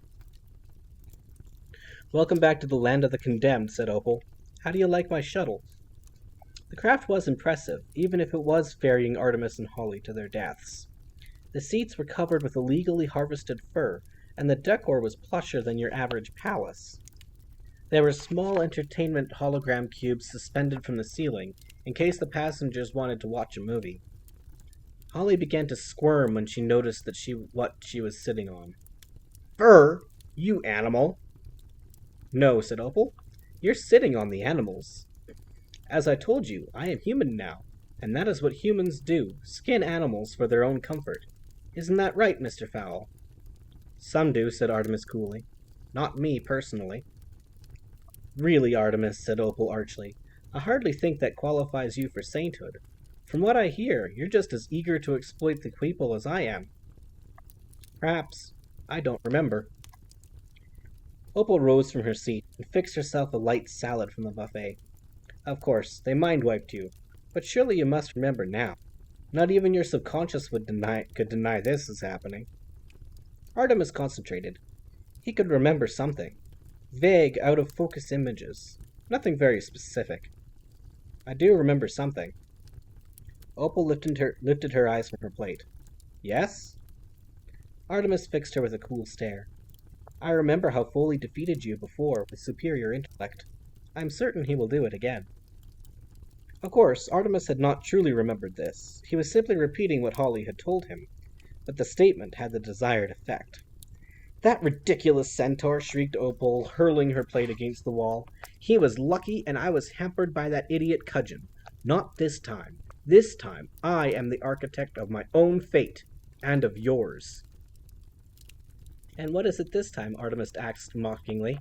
"Welcome back to the land of the condemned," said Opal. "How do you like my shuttle?" The craft was impressive, even if it was ferrying Artemis and Holly to their deaths. The seats were covered with illegally harvested fur, and the decor was plusher than your average palace. There were small entertainment hologram cubes suspended from the ceiling, in case the passengers wanted to watch a movie. Holly began to squirm when she noticed what she was sitting on. "Fur? You animal!" "No," said Opal. "You're sitting on the animals. As I told you, I am human now, and that is what humans do, skin animals for their own comfort. Isn't that right, Mr. Fowl?" "Some do," said Artemis coolly. "Not me, personally." "Really, Artemis," said Opal archly, "I hardly think that qualifies you for sainthood. From what I hear, you're just as eager to exploit the people as I am." "Perhaps. I don't remember." Opal rose from her seat and fixed herself a light salad from the buffet. "Of course, they mind-wiped you, but surely you must remember now. Not even your subconscious could deny this is happening." Artemis concentrated. He could remember something. Vague, out-of-focus images. Nothing very specific. "I do remember something." Opal lifted her eyes from her plate. "Yes?" Artemis fixed her with a cool stare. "I remember how Foley defeated you before with superior intellect. I'm certain he will do it again." Of course, Artemis had not truly remembered this. He was simply repeating what Holly had told him. But the statement had the desired effect. "That ridiculous centaur!" shrieked Opal, hurling her plate against the wall. "He was lucky, and I was hampered by that idiot Cudgeon. Not this time. This time, I am the architect of my own fate, and of yours." "And what is it this time?" Artemis asked mockingly.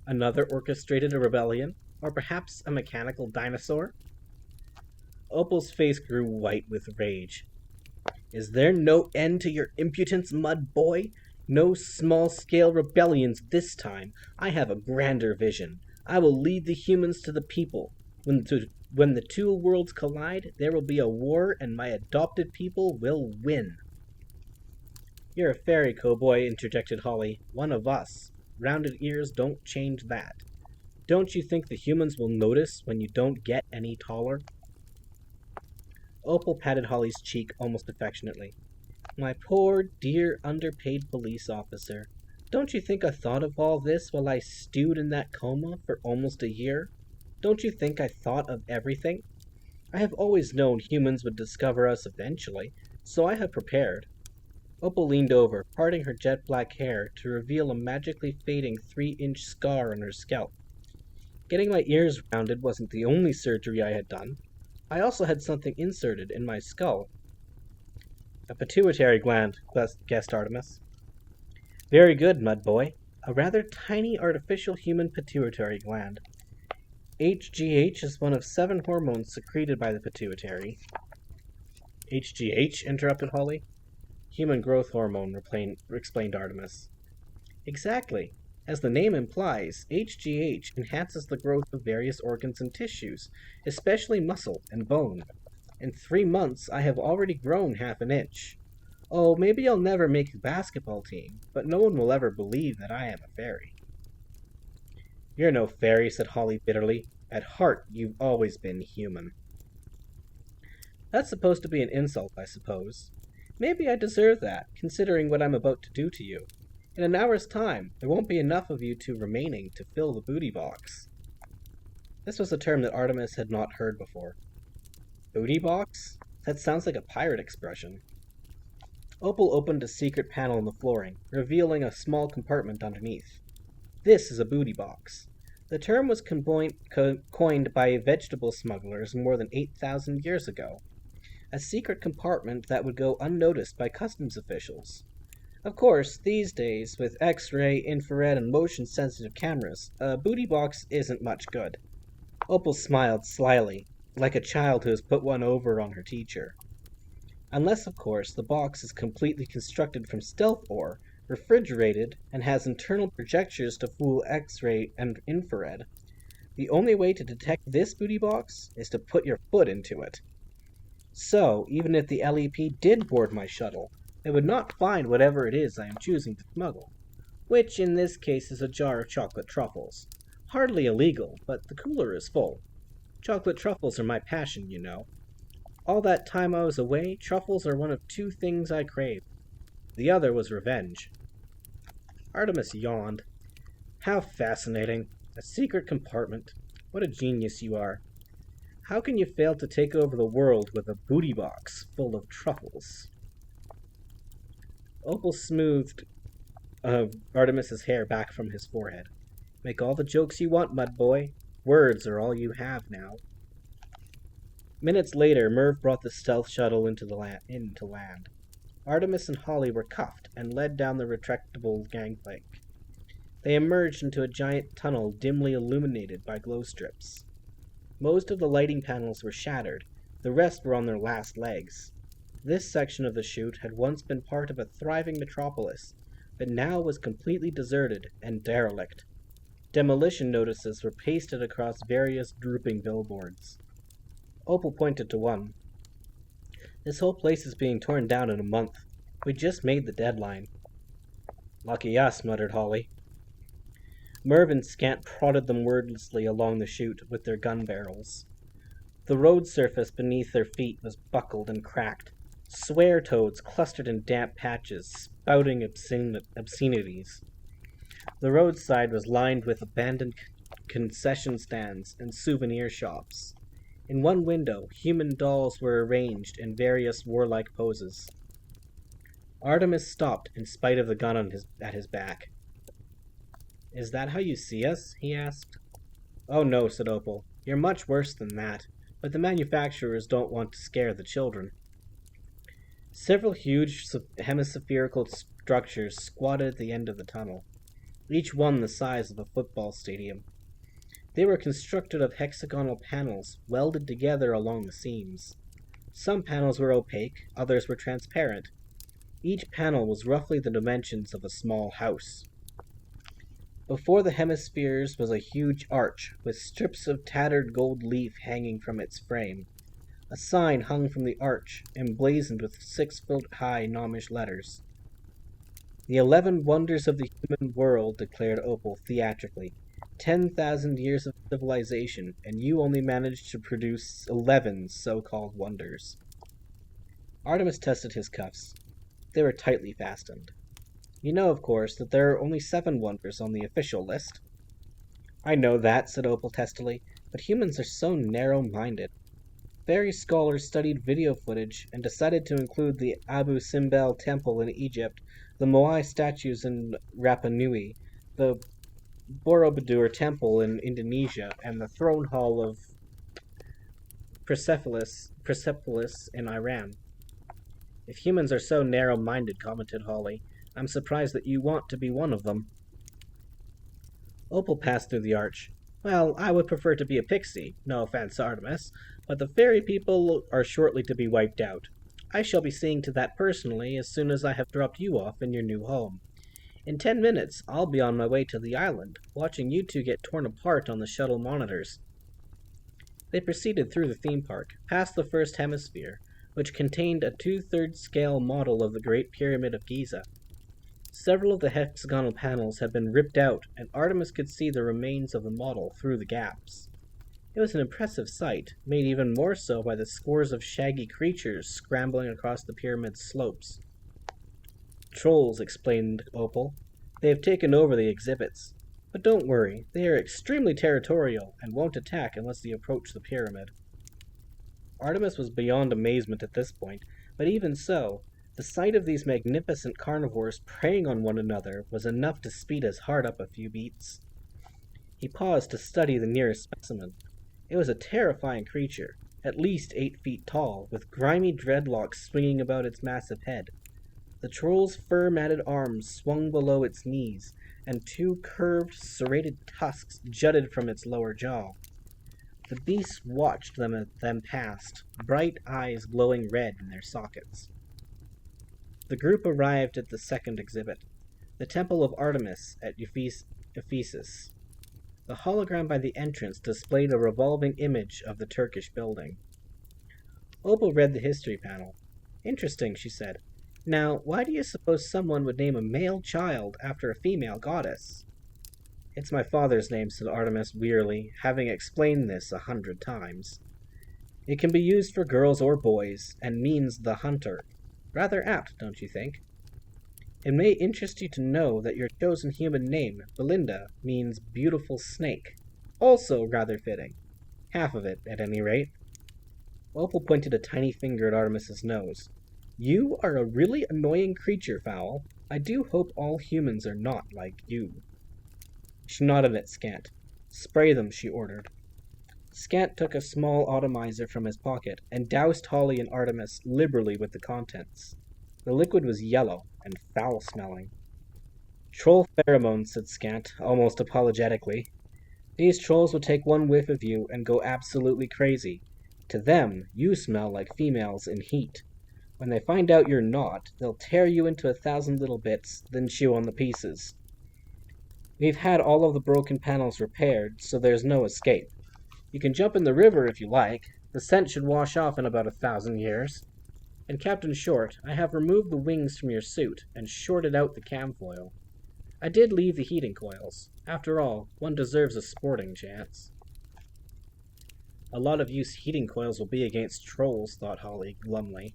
"Another orchestrated rebellion? Or perhaps a mechanical dinosaur?" Opal's face grew white with rage. Is there no end to your impudence, mud boy? No small-scale rebellions this time. I have a grander vision. I will lead the humans to the people. When the two worlds collide, there will be a war and my adopted people will win. You're a fairy, cowboy, interjected Holly. One of us. Rounded ears don't change that. Don't you think the humans will notice when you don't get any taller? Opal patted Holly's cheek almost affectionately. My poor, dear, underpaid police officer. Don't you think I thought of all this while I stewed in that coma for almost a year? Don't you think I thought of everything? I have always known humans would discover us eventually, so I have prepared. Opal leaned over, parting her jet black hair to reveal a magically fading 3-inch scar on her scalp. Getting my ears rounded wasn't the only surgery I had done. I also had something inserted in my skull. A pituitary gland, guessed Artemis. Very good, mud boy. A rather tiny artificial human pituitary gland. HGH is one of 7 hormones secreted by the pituitary. HGH? Interrupted Holly. Human growth hormone, explained Artemis. Exactly. As the name implies, HGH enhances the growth of various organs and tissues, especially muscle and bone. In 3 months, I have already grown half an inch. Oh, maybe I'll never make the basketball team, but no one will ever believe that I am a fairy. You're no fairy, said Holly bitterly. At heart, you've always been human. That's supposed to be an insult, I suppose. Maybe I deserve that, considering what I'm about to do to you. In an hour's time, there won't be enough of you two remaining to fill the booty box. This was a term that Artemis had not heard before. Booty box? That sounds like a pirate expression. Opal opened a secret panel in the flooring, revealing a small compartment underneath. This is a booty box. The term was coined by vegetable smugglers more than 8,000 years ago. A secret compartment that would go unnoticed by customs officials. Of course, these days, with X-ray, infrared, and motion-sensitive cameras, a booty box isn't much good. Opal smiled slyly, like a child who has put one over on her teacher. Unless, of course, the box is completely constructed from stealth ore, refrigerated, and has internal projectors to fool X-ray and infrared. The only way to detect this booty box is to put your foot into it. So, even if the LEP did board my shuttle, they would not find whatever it is I am choosing to smuggle, which in this case is a jar of chocolate truffles. Hardly illegal, but the cooler is full. Chocolate truffles are my passion, you know. All that time I was away, truffles are one of 2 things I crave. The other was revenge. Artemis yawned. How fascinating. A secret compartment. What a genius you are. How can you fail to take over the world with a booty box full of truffles? Opal smoothed Artemis's hair back from his forehead. Make all the jokes you want, mud boy. Words are all you have now. Minutes later, Merv brought the stealth shuttle into land. Artemis and Holly were cuffed and led down the retractable gangplank. They emerged into a giant tunnel dimly illuminated by glow strips. Most of the lighting panels were shattered, the rest were on their last legs. This section of the chute had once been part of a thriving metropolis, but now was completely deserted and derelict. Demolition notices were pasted across various drooping billboards. Opal pointed to one. This whole place is being torn down in a month. We just made the deadline. Lucky us, muttered Holly. Merv and Scant prodded them wordlessly along the chute with their gun barrels. The road surface beneath their feet was buckled and cracked. Swear toads clustered in damp patches, spouting obscenities. The roadside was lined with abandoned concession stands and souvenir shops. In one window, human dolls were arranged in various warlike poses. Artemis stopped in spite of the gun at his back. Is that how you see us? He asked. Oh no, said Opal. You're much worse than that, but the manufacturers don't want to scare the children. Several huge hemispherical structures squatted at the end of the tunnel, each one the size of a football stadium. They were constructed of hexagonal panels welded together along the seams. Some panels were opaque, others were transparent. Each panel was roughly the dimensions of a small house. Before the hemispheres was a huge arch, with strips of tattered gold leaf hanging from its frame. A sign hung from the arch, emblazoned with 6-foot-high gnomish letters. "The 11 wonders of the human world," declared Opal theatrically. 10,000 years of civilization, and you only managed to produce 11 so-called wonders. Artemis tested his cuffs. They were tightly fastened. "You know, of course, that there are only 7 wonders on the official list." "I know that," said Opal testily, "but humans are so narrow-minded. Various scholars studied video footage and decided to include the Abu Simbel Temple in Egypt, the Moai statues in Rapa Nui, the Borobudur Temple in Indonesia, and the throne hall of Persepolis in Iran." "If humans are so narrow-minded," commented Holly, "I'm surprised that you want to be one of them." Opal passed through the arch. "Well, I would prefer to be a pixie, no offense, Artemis, but the fairy people are shortly to be wiped out. I shall be seeing to that personally as soon as I have dropped you off in your new home. In 10 minutes, I'll be on my way to the island, watching you two get torn apart on the shuttle monitors." They proceeded through the theme park, past the first hemisphere, which contained a 2/3 scale model of the Great Pyramid of Giza. Several of the hexagonal panels had been ripped out, and Artemis could see the remains of the model through the gaps. It was an impressive sight, made even more so by the scores of shaggy creatures scrambling across the pyramid's slopes. "Trolls," explained Opal. "They have taken over the exhibits. But don't worry, they are extremely territorial and won't attack unless you approach the pyramid." Artemis was beyond amazement at this point, but even so, the sight of these magnificent carnivores preying on one another was enough to speed his heart up a few beats. He paused to study the nearest specimen. It was a terrifying creature, at least 8 feet tall, with grimy dreadlocks swinging about its massive head. The troll's fur-matted arms swung below its knees, and 2 curved, serrated tusks jutted from its lower jaw. The beast watched them past, bright eyes glowing red in their sockets. The group arrived at the second exhibit, the Temple of Artemis at Ephesus. The hologram by the entrance displayed a revolving image of the Turkish building. Opal read the history panel. "Interesting," she said. "Now, why do you suppose someone would name a male child after a female goddess?" "It's my father's name," said Artemis wearily, having explained this 100 times. "It can be used for girls or boys, and means the hunter. Rather apt, don't you think? It may interest you to know that your chosen human name, Belinda, means beautiful snake. Also rather fitting. Half of it, at any rate." Opal pointed a tiny finger at Artemis's nose. "You are a really annoying creature, Fowl. I do hope all humans are not like you." She nodded at Scant. "Spray them," she ordered. Scant took a small atomizer from his pocket and doused Holly and Artemis liberally with the contents. The liquid was yellow and foul-smelling. "Troll pheromones," said Scant, almost apologetically. "These trolls will take one whiff of you and go absolutely crazy. To them, you smell like females in heat. When they find out you're not, they'll tear you into 1,000 little bits, then chew on the pieces. We've had all of the broken panels repaired, so there's no escape. You can jump in the river if you like. The scent should wash off in about 1,000 years. And Captain Short, I have removed the wings from your suit and shorted out the camfoil. I did leave the heating coils. After all, one deserves a sporting chance." "A lot of use heating coils will be against trolls," thought Holly glumly.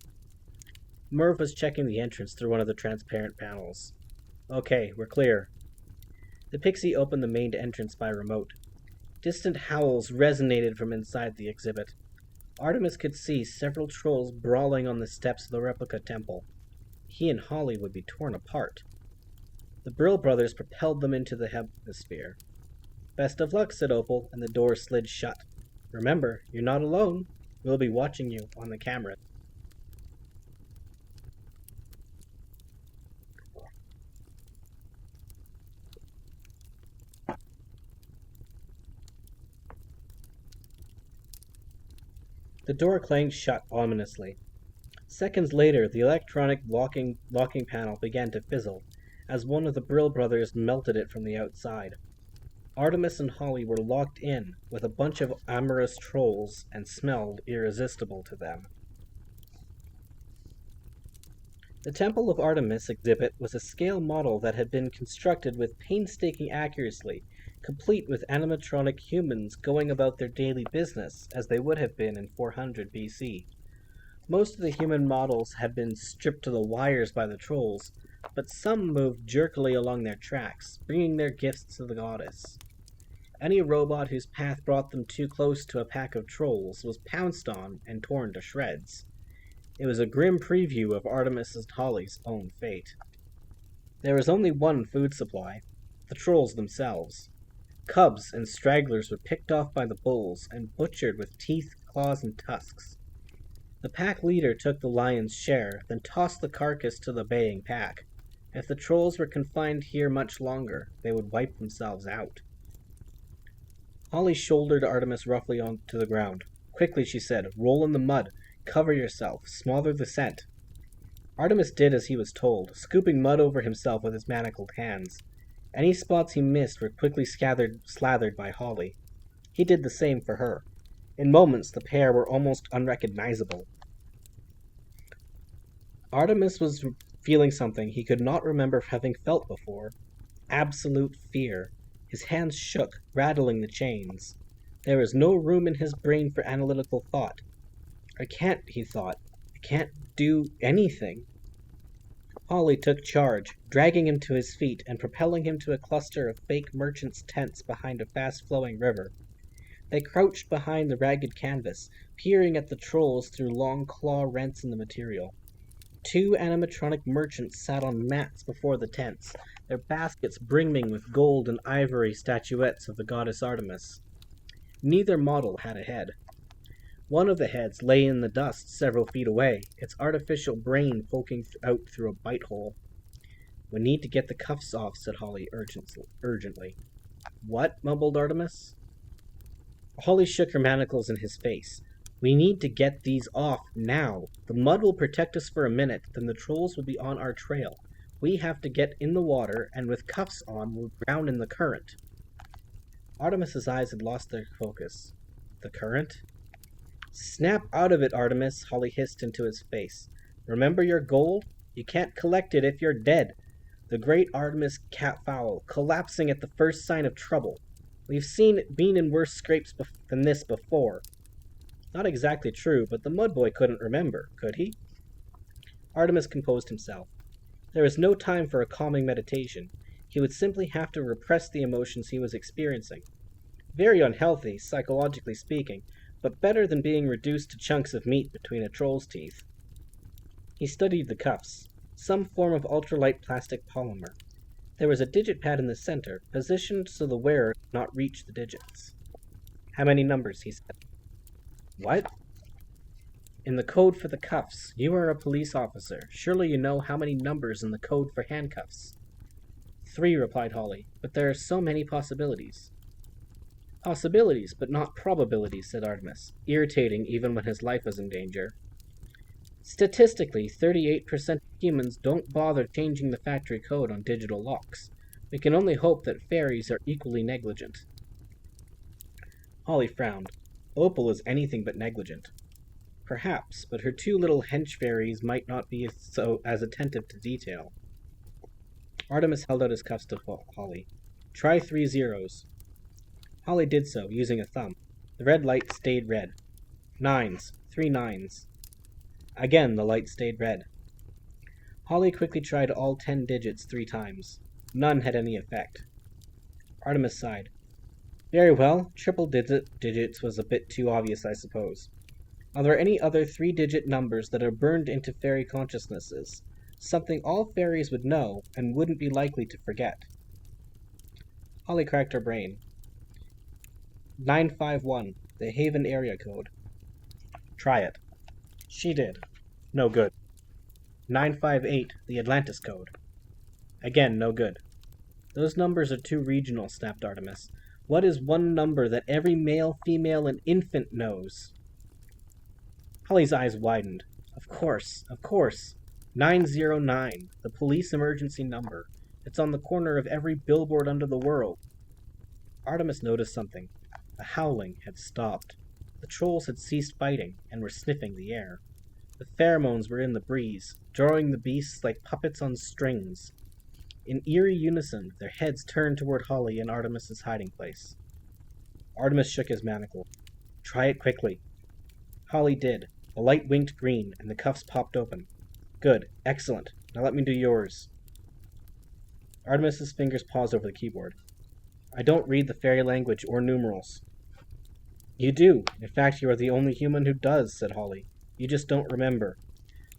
Merv was checking the entrance through one of the transparent panels. "Okay, we're clear." The pixie opened the main entrance by remote. Distant howls resonated from inside the exhibit. Artemis could see several trolls brawling on the steps of the replica temple. He and Holly would be torn apart. The Brill brothers propelled them into the hemisphere. "Best of luck," said Opal, and the door slid shut. "Remember, you're not alone. We'll be watching you on the camera." The door clanged shut ominously. Seconds later, the electronic locking panel began to fizzle, as one of the Brill brothers melted it from the outside. Artemis and Holly were locked in with a bunch of amorous trolls and smelled irresistible to them. The Temple of Artemis exhibit was a scale model that had been constructed with painstaking accuracy, complete with animatronic humans going about their daily business as they would have been in 400 BC. Most of the human models had been stripped to the wires by the trolls, but some moved jerkily along their tracks, bringing their gifts to the goddess. Any robot whose path brought them too close to a pack of trolls was pounced on and torn to shreds. It was a grim preview of Artemis and Holly's own fate. There was only one food supply: the trolls themselves. Cubs and stragglers were picked off by the bulls and butchered with teeth, claws, and tusks. The pack leader took the lion's share, then tossed the carcass to the baying pack. If the trolls were confined here much longer, they would wipe themselves out. Holly shouldered Artemis roughly onto the ground. Quickly, she said, roll in the mud. Cover yourself. Smother the scent. Artemis did as he was told, scooping mud over himself with his manacled hands. Any spots he missed were quickly slathered by Holly. He did the same for her. In moments, the pair were almost unrecognizable. Artemis was feeling something he could not remember having felt before. Absolute fear. His hands shook, rattling the chains. There was no room in his brain for analytical thought. I can't, he thought. I can't do anything. Holly took charge, dragging him to his feet and propelling him to a cluster of fake merchants' tents behind a fast-flowing river. They crouched behind the ragged canvas, peering at the trolls through long claw rents in the material. Two animatronic merchants sat on mats before the tents, their baskets brimming with gold and ivory statuettes of the goddess Artemis. Neither model had a head. One of the heads lay in the dust several feet away, its artificial brain poking out through a bite hole. "We need to get the cuffs off," said Holly urgently. "What?" mumbled Artemis. Holly shook her manacles in his face. "We need to get these off now. The mud will protect us for a minute, then the trolls will be on our trail. We have to get in the water, and with cuffs on, we'll drown in the current." Artemis's eyes had lost their focus. The current? "Snap out of it, Artemis," Holly hissed into his face. "Remember your gold? You can't collect it if you're dead. The great Artemis Fowl, collapsing at the first sign of trouble. We've seen it been in worse scrapes than this before." Not exactly true, but the mudboy couldn't remember, could he? Artemis composed himself. There was no time for a calming meditation. He would simply have to repress the emotions he was experiencing. Very unhealthy, psychologically speaking, but better than being reduced to chunks of meat between a troll's teeth. He studied the cuffs, some form of ultralight plastic polymer. There was a digit pad in the center, positioned so the wearer could not reach the digits. "How many numbers?" he said. "What?" "In the code for the cuffs. You are a police officer. Surely you know how many numbers in the code for handcuffs." "3," replied Holly, "but there are so many possibilities." "Possibilities, but not probabilities," said Artemis, irritating even when his life was in danger. "Statistically, 38% of humans don't bother changing the factory code on digital locks. We can only hope that fairies are equally negligent." Holly frowned. Opal is anything but negligent. Perhaps, but her two little hench fairies might not be as attentive to detail. Artemis held out his cuffs to Holly. "Try 3 zeros." Holly did so, using a thumb. The red light stayed red. "Nines. 3 nines." Again the light stayed red. Holly quickly tried all 10 digits 3 times. None had any effect. Artemis sighed. "Very well, triple digits was a bit too obvious, I suppose. Are there any other 3-digit numbers that are burned into fairy consciousnesses? Something all fairies would know and wouldn't be likely to forget?" Holly cracked her brain. 951, the Haven area code. "Try it." She did. No good. 958, the Atlantis code. Again, no good. "Those numbers are too regional," snapped Artemis. "What is one number that every male, female, and infant knows?" Holly's eyes widened. Of course, of course. 909, the police emergency number. It's on the corner of every billboard under the world. Artemis noticed something. The howling had stopped. The trolls had ceased fighting and were sniffing the air. The pheromones were in the breeze, drawing the beasts like puppets on strings. In eerie unison, their heads turned toward Holly and Artemis's hiding place. Artemis shook his manacle. Try it quickly. Holly did. The light winked green, and the cuffs popped open. Good. Excellent. Now let me do yours. Artemis's fingers paused over the keyboard. I don't read the fairy language or numerals. You do. In fact, you are the only human who does, said Holly. You just don't remember.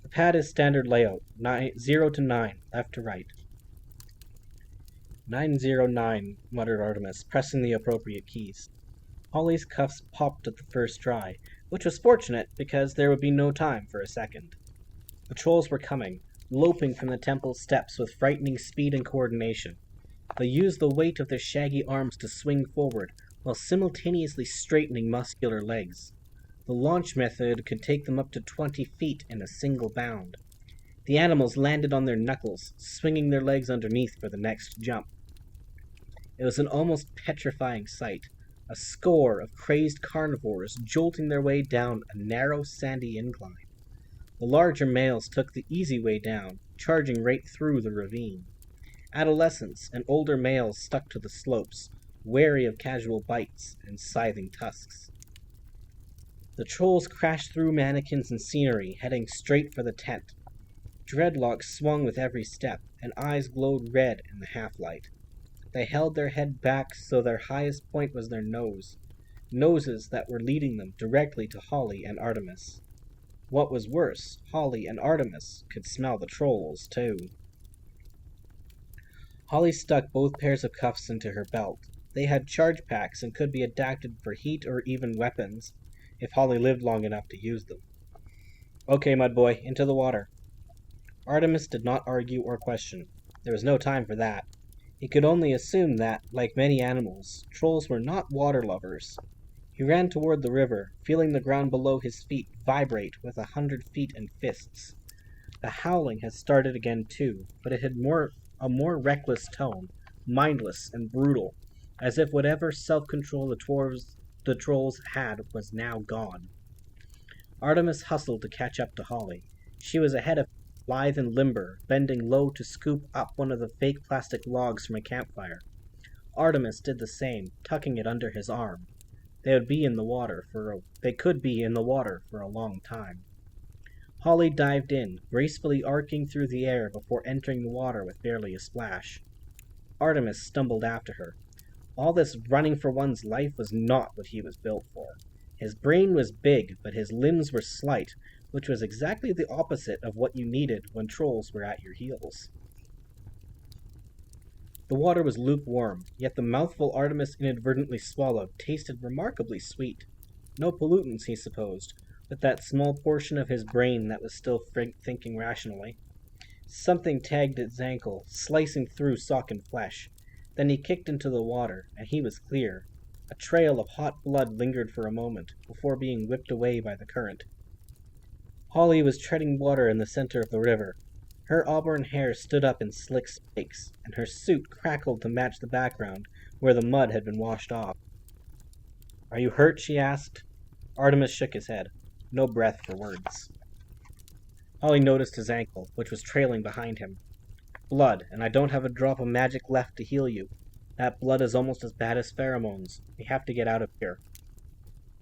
The pad is standard layout, 0 to 9, left to right. 909, muttered Artemis, pressing the appropriate keys. Holly's cuffs popped at the first try, which was fortunate because there would be no time for a second. The trolls were coming, loping from the temple's steps with frightening speed and coordination. They used the weight of their shaggy arms to swing forward, while simultaneously straightening muscular legs. The launch method could take them up to 20 feet in a single bound. The animals landed on their knuckles, swinging their legs underneath for the next jump. It was an almost petrifying sight, a score of crazed carnivores jolting their way down a narrow, sandy incline. The larger males took the easy way down, charging right through the ravine. Adolescents and older males stuck to the slopes, wary of casual bites and scything tusks. The trolls crashed through mannequins and scenery, heading straight for the tent. Dreadlocks swung with every step, and eyes glowed red in the half-light. They held their head back so their highest point was their noses that were leading them directly to Holly and Artemis. What was worse, Holly and Artemis could smell the trolls, too. Holly stuck both pairs of cuffs into her belt. They had charge packs and could be adapted for heat or even weapons, if Holly lived long enough to use them. Okay, Mudboy, into the water. Artemis did not argue or question. There was no time for that. He could only assume that, like many animals, trolls were not water lovers. He ran toward the river, feeling the ground below his feet vibrate with 100 feet and fists. The howling had started again too, but it had a more reckless tone, mindless and brutal, as if whatever self-control the trolls had was now gone. Artemis hustled to catch up to Holly. She was ahead of him, lithe and limber, bending low to scoop up one of the fake plastic logs from a campfire. Artemis did the same, tucking it under his arm. They could be in the water for a long time. Holly dived in, gracefully arcing through the air before entering the water with barely a splash. Artemis stumbled after her. All this running for one's life was not what he was built for. His brain was big, but his limbs were slight, which was exactly the opposite of what you needed when trolls were at your heels. The water was lukewarm, yet the mouthful Artemis inadvertently swallowed tasted remarkably sweet. No pollutants, he supposed, but that small portion of his brain that was still thinking rationally. Something tagged its ankle, slicing through sock and flesh. Then he kicked into the water, and he was clear. A trail of hot blood lingered for a moment, before being whipped away by the current. Holly was treading water in the center of the river. Her auburn hair stood up in slick spikes, and her suit crackled to match the background, where the mud had been washed off. "Are you hurt?" she asked. Artemis shook his head. No breath for words. Holly noticed his ankle, which was trailing behind him. "Blood, and I don't have a drop of magic left to heal you. That blood is almost as bad as pheromones. We have to get out of here."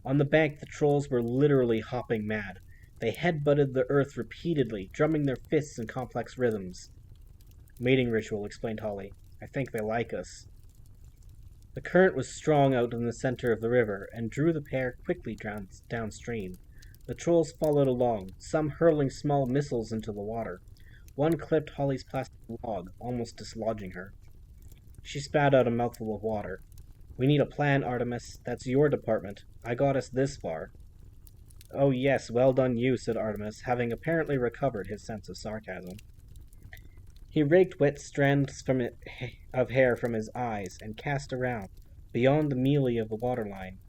On the bank, the trolls were literally hopping mad. They headbutted the earth repeatedly, drumming their fists in complex rhythms. "Mating ritual," explained Holly. "I think they like us." The current was strong out in the center of the river, and drew the pair quickly downstream. The trolls followed along, some hurling small missiles into the water. One clipped Holly's plastic log, almost dislodging her. She spat out a mouthful of water. "We need a plan, Artemis. That's your department. I got us this far." "Oh yes, well done you," said Artemis, having apparently recovered his sense of sarcasm. He raked wet strands of hair from his eyes and cast around, beyond the melee of the waterline.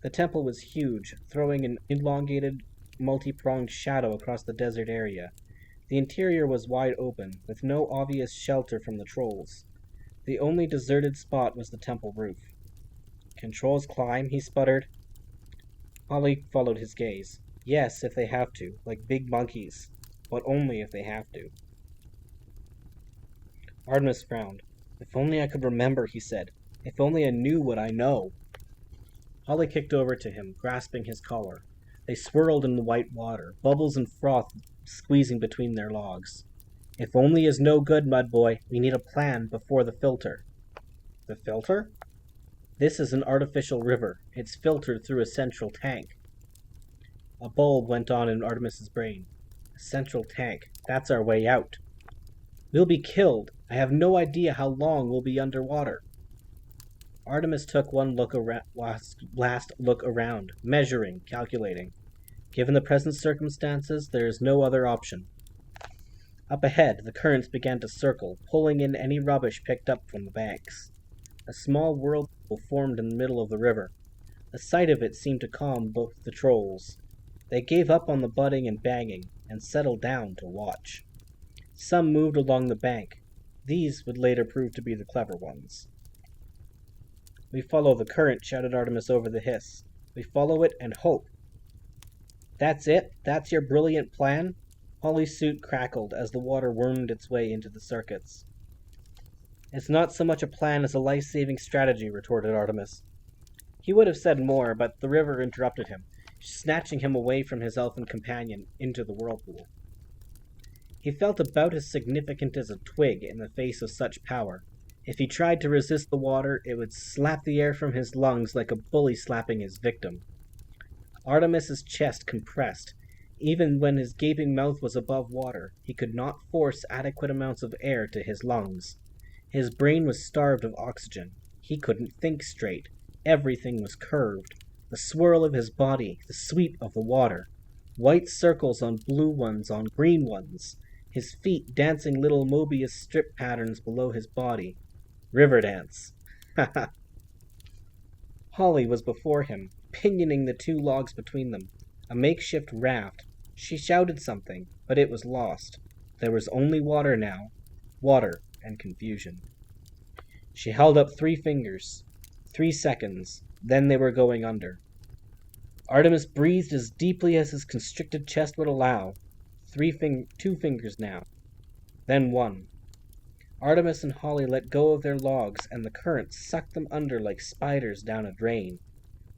The temple was huge, throwing an elongated multi-pronged shadow across the desert area. The interior was wide open, with no obvious shelter from the trolls. The only deserted spot was the temple roof. "Can trolls climb?" he sputtered. Holly followed his gaze. "Yes, if they have to, like big monkeys. But only if they have to." Artemis frowned. "If only I could remember," he said. "If only I knew what I know." Holly kicked over to him, grasping his collar. They swirled in the white water, bubbles and froth squeezing between their logs. "If only is no good, mud boy. We need a plan before the filter." "The filter?" "This is an artificial river. It's filtered through a central tank." A bulb went on in Artemis's brain. "A central tank. That's our way out." "We'll be killed. I have no idea how long we'll be underwater." Artemis took one last look around, measuring, calculating. Given the present circumstances, there is no other option. Up ahead, the currents began to circle, pulling in any rubbish picked up from the banks. A small whirlpool formed in the middle of the river. The sight of it seemed to calm both the trolls. They gave up on the butting and banging, and settled down to watch. Some moved along the bank. These would later prove to be the clever ones. "We follow the current," shouted Artemis over the hiss. "We follow it and hope." "That's it? That's your brilliant plan?" Holly's suit crackled as the water wormed its way into the circuits. "It's not so much a plan as a life-saving strategy," retorted Artemis. He would have said more, but the river interrupted him, snatching him away from his elfin companion into the whirlpool. He felt about as significant as a twig in the face of such power. If he tried to resist the water, it would slap the air from his lungs like a bully slapping his victim. Artemis's chest compressed. Even when his gaping mouth was above water, he could not force adequate amounts of air to his lungs. His brain was starved of oxygen. He couldn't think straight. Everything was curved. The swirl of his body, the sweep of the water. White circles on blue ones on green ones. His feet dancing little Mobius strip patterns below his body. River dance. Ha ha. Holly was before him, pinioning the two logs between them. A makeshift raft. She shouted something, but it was lost. There was only water now. Water and confusion. She held up 3 fingers. 3 seconds. Then they were going under. Artemis breathed as deeply as his constricted chest would allow. 2 fingers now. Then 1. Artemis and Holly let go of their logs, and the current sucked them under like spiders down a drain.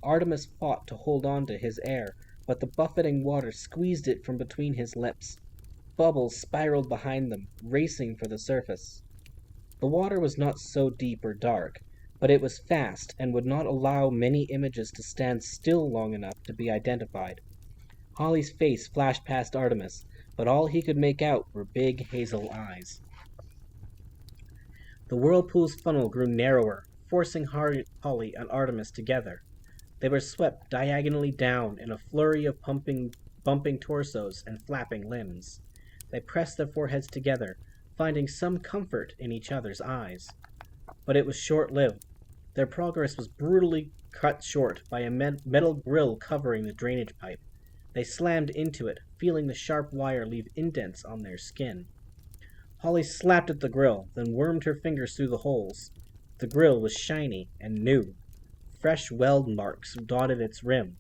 Artemis fought to hold on to his air, but the buffeting water squeezed it from between his lips. Bubbles spiraled behind them, racing for the surface. The water was not so deep or dark, but it was fast and would not allow many images to stand still long enough to be identified. Holly's face flashed past Artemis, but all he could make out were big hazel eyes. The whirlpool's funnel grew narrower, forcing Holly and Artemis together. They were swept diagonally down in a flurry of bumping torsos and flapping limbs. They pressed their foreheads together, finding some comfort in each other's eyes. But it was short-lived. Their progress was brutally cut short by a metal grill covering the drainage pipe. They slammed into it, feeling the sharp wire leave indents on their skin. Holly slapped at the grill, then wormed her fingers through the holes. The grill was shiny and new. Fresh weld marks dotted its rim.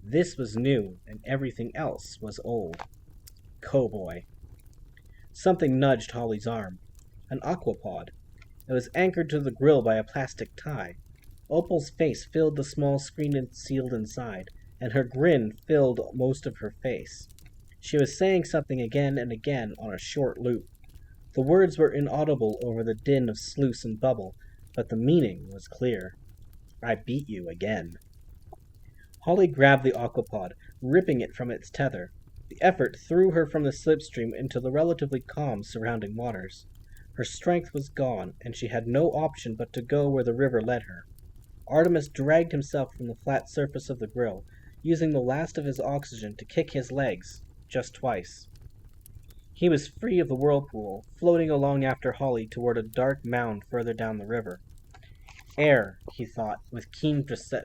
This was new, and everything else was old. Cowboy. Something nudged Holly's arm. An aquapod. It was anchored to the grill by a plastic tie. Opal's face filled the small screen sealed inside, and her grin filled most of her face. She was saying something again and again on a short loop. The words were inaudible over the din of sluice and bubble, but the meaning was clear. "I beat you again." Holly grabbed the aquapod, ripping it from its tether. The effort threw her from the slipstream into the relatively calm surrounding waters. Her strength was gone, and she had no option but to go where the river led her. Artemis dragged himself from the flat surface of the grill, using the last of his oxygen to kick his legs, just twice. He was free of the whirlpool, floating along after Holly toward a dark mound further down the river. Air, he thought, with keen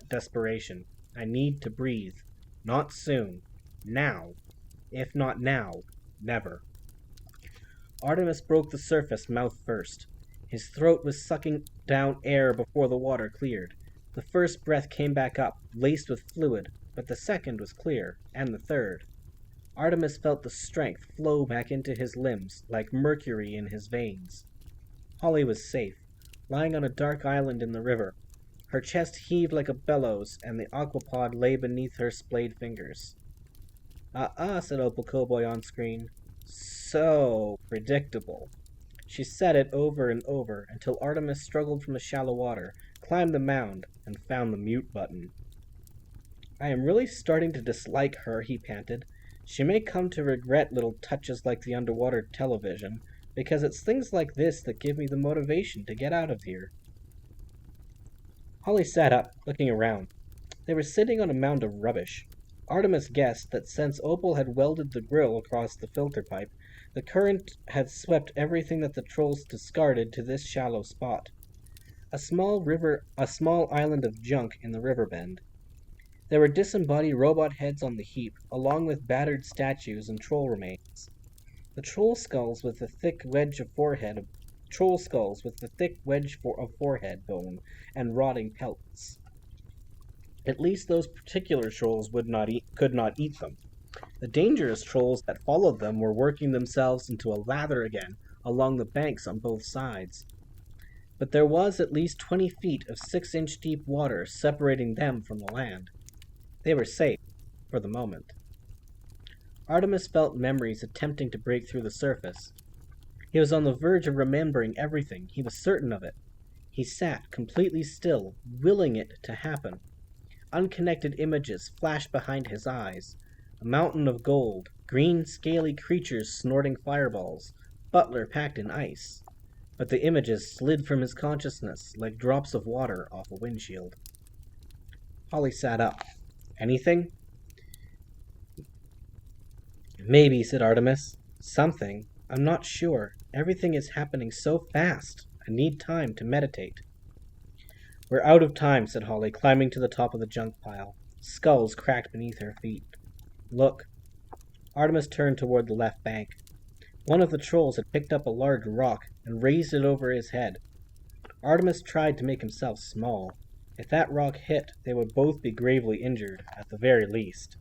desperation. I need to breathe. Not soon. Now. If not now, never. Artemis broke the surface mouth first. His throat was sucking down air before the water cleared. The first breath came back up, laced with fluid, but the second was clear, and the third. Artemis felt the strength flow back into his limbs, like mercury in his veins. Holly was safe, lying on a dark island in the river. Her chest heaved like a bellows, and the aquapod lay beneath her splayed fingers. Said Opal Cowboy on screen. So predictable. She said it over and over until Artemis struggled from the shallow water, climbed the mound, and found the mute button. I am really starting to dislike her, he panted. She may come to regret little touches like the underwater television, because it's things like this that give me the motivation to get out of here. Holly sat up, looking around. They were sitting on a mound of rubbish. Artemis guessed that since Opal had welded the grill across the filter pipe, the current had swept everything that the trolls discarded to this shallow spot. A small island of junk in the river bend. There were disembodied robot heads on the heap, along with battered statues and troll remains. The troll skulls with the thick wedge of forehead bone and rotting pelts. At least those particular trolls could not eat them. The dangerous trolls that followed them were working themselves into a lather again along the banks on both sides. But there was at least 20 feet of 6-inch deep water separating them from the land. They were safe, for the moment. Artemis felt memories attempting to break through the surface. He was on the verge of remembering everything. He was certain of it. He sat completely still, willing it to happen. Unconnected images flashed behind his eyes. A mountain of gold, green scaly creatures snorting fireballs, Butler packed in ice. But the images slid from his consciousness like drops of water off a windshield. Holly sat up. Anything? Maybe, said Artemis. Something. I'm not sure. Everything is happening so fast. I need time to meditate. We're out of time, said Holly, climbing to the top of the junk pile. Skulls cracked beneath her feet. Look. Artemis turned toward the left bank. One of the trolls had picked up a large rock and raised it over his head. Artemis tried to make himself small. If that rock hit, they would both be gravely injured, at the very least.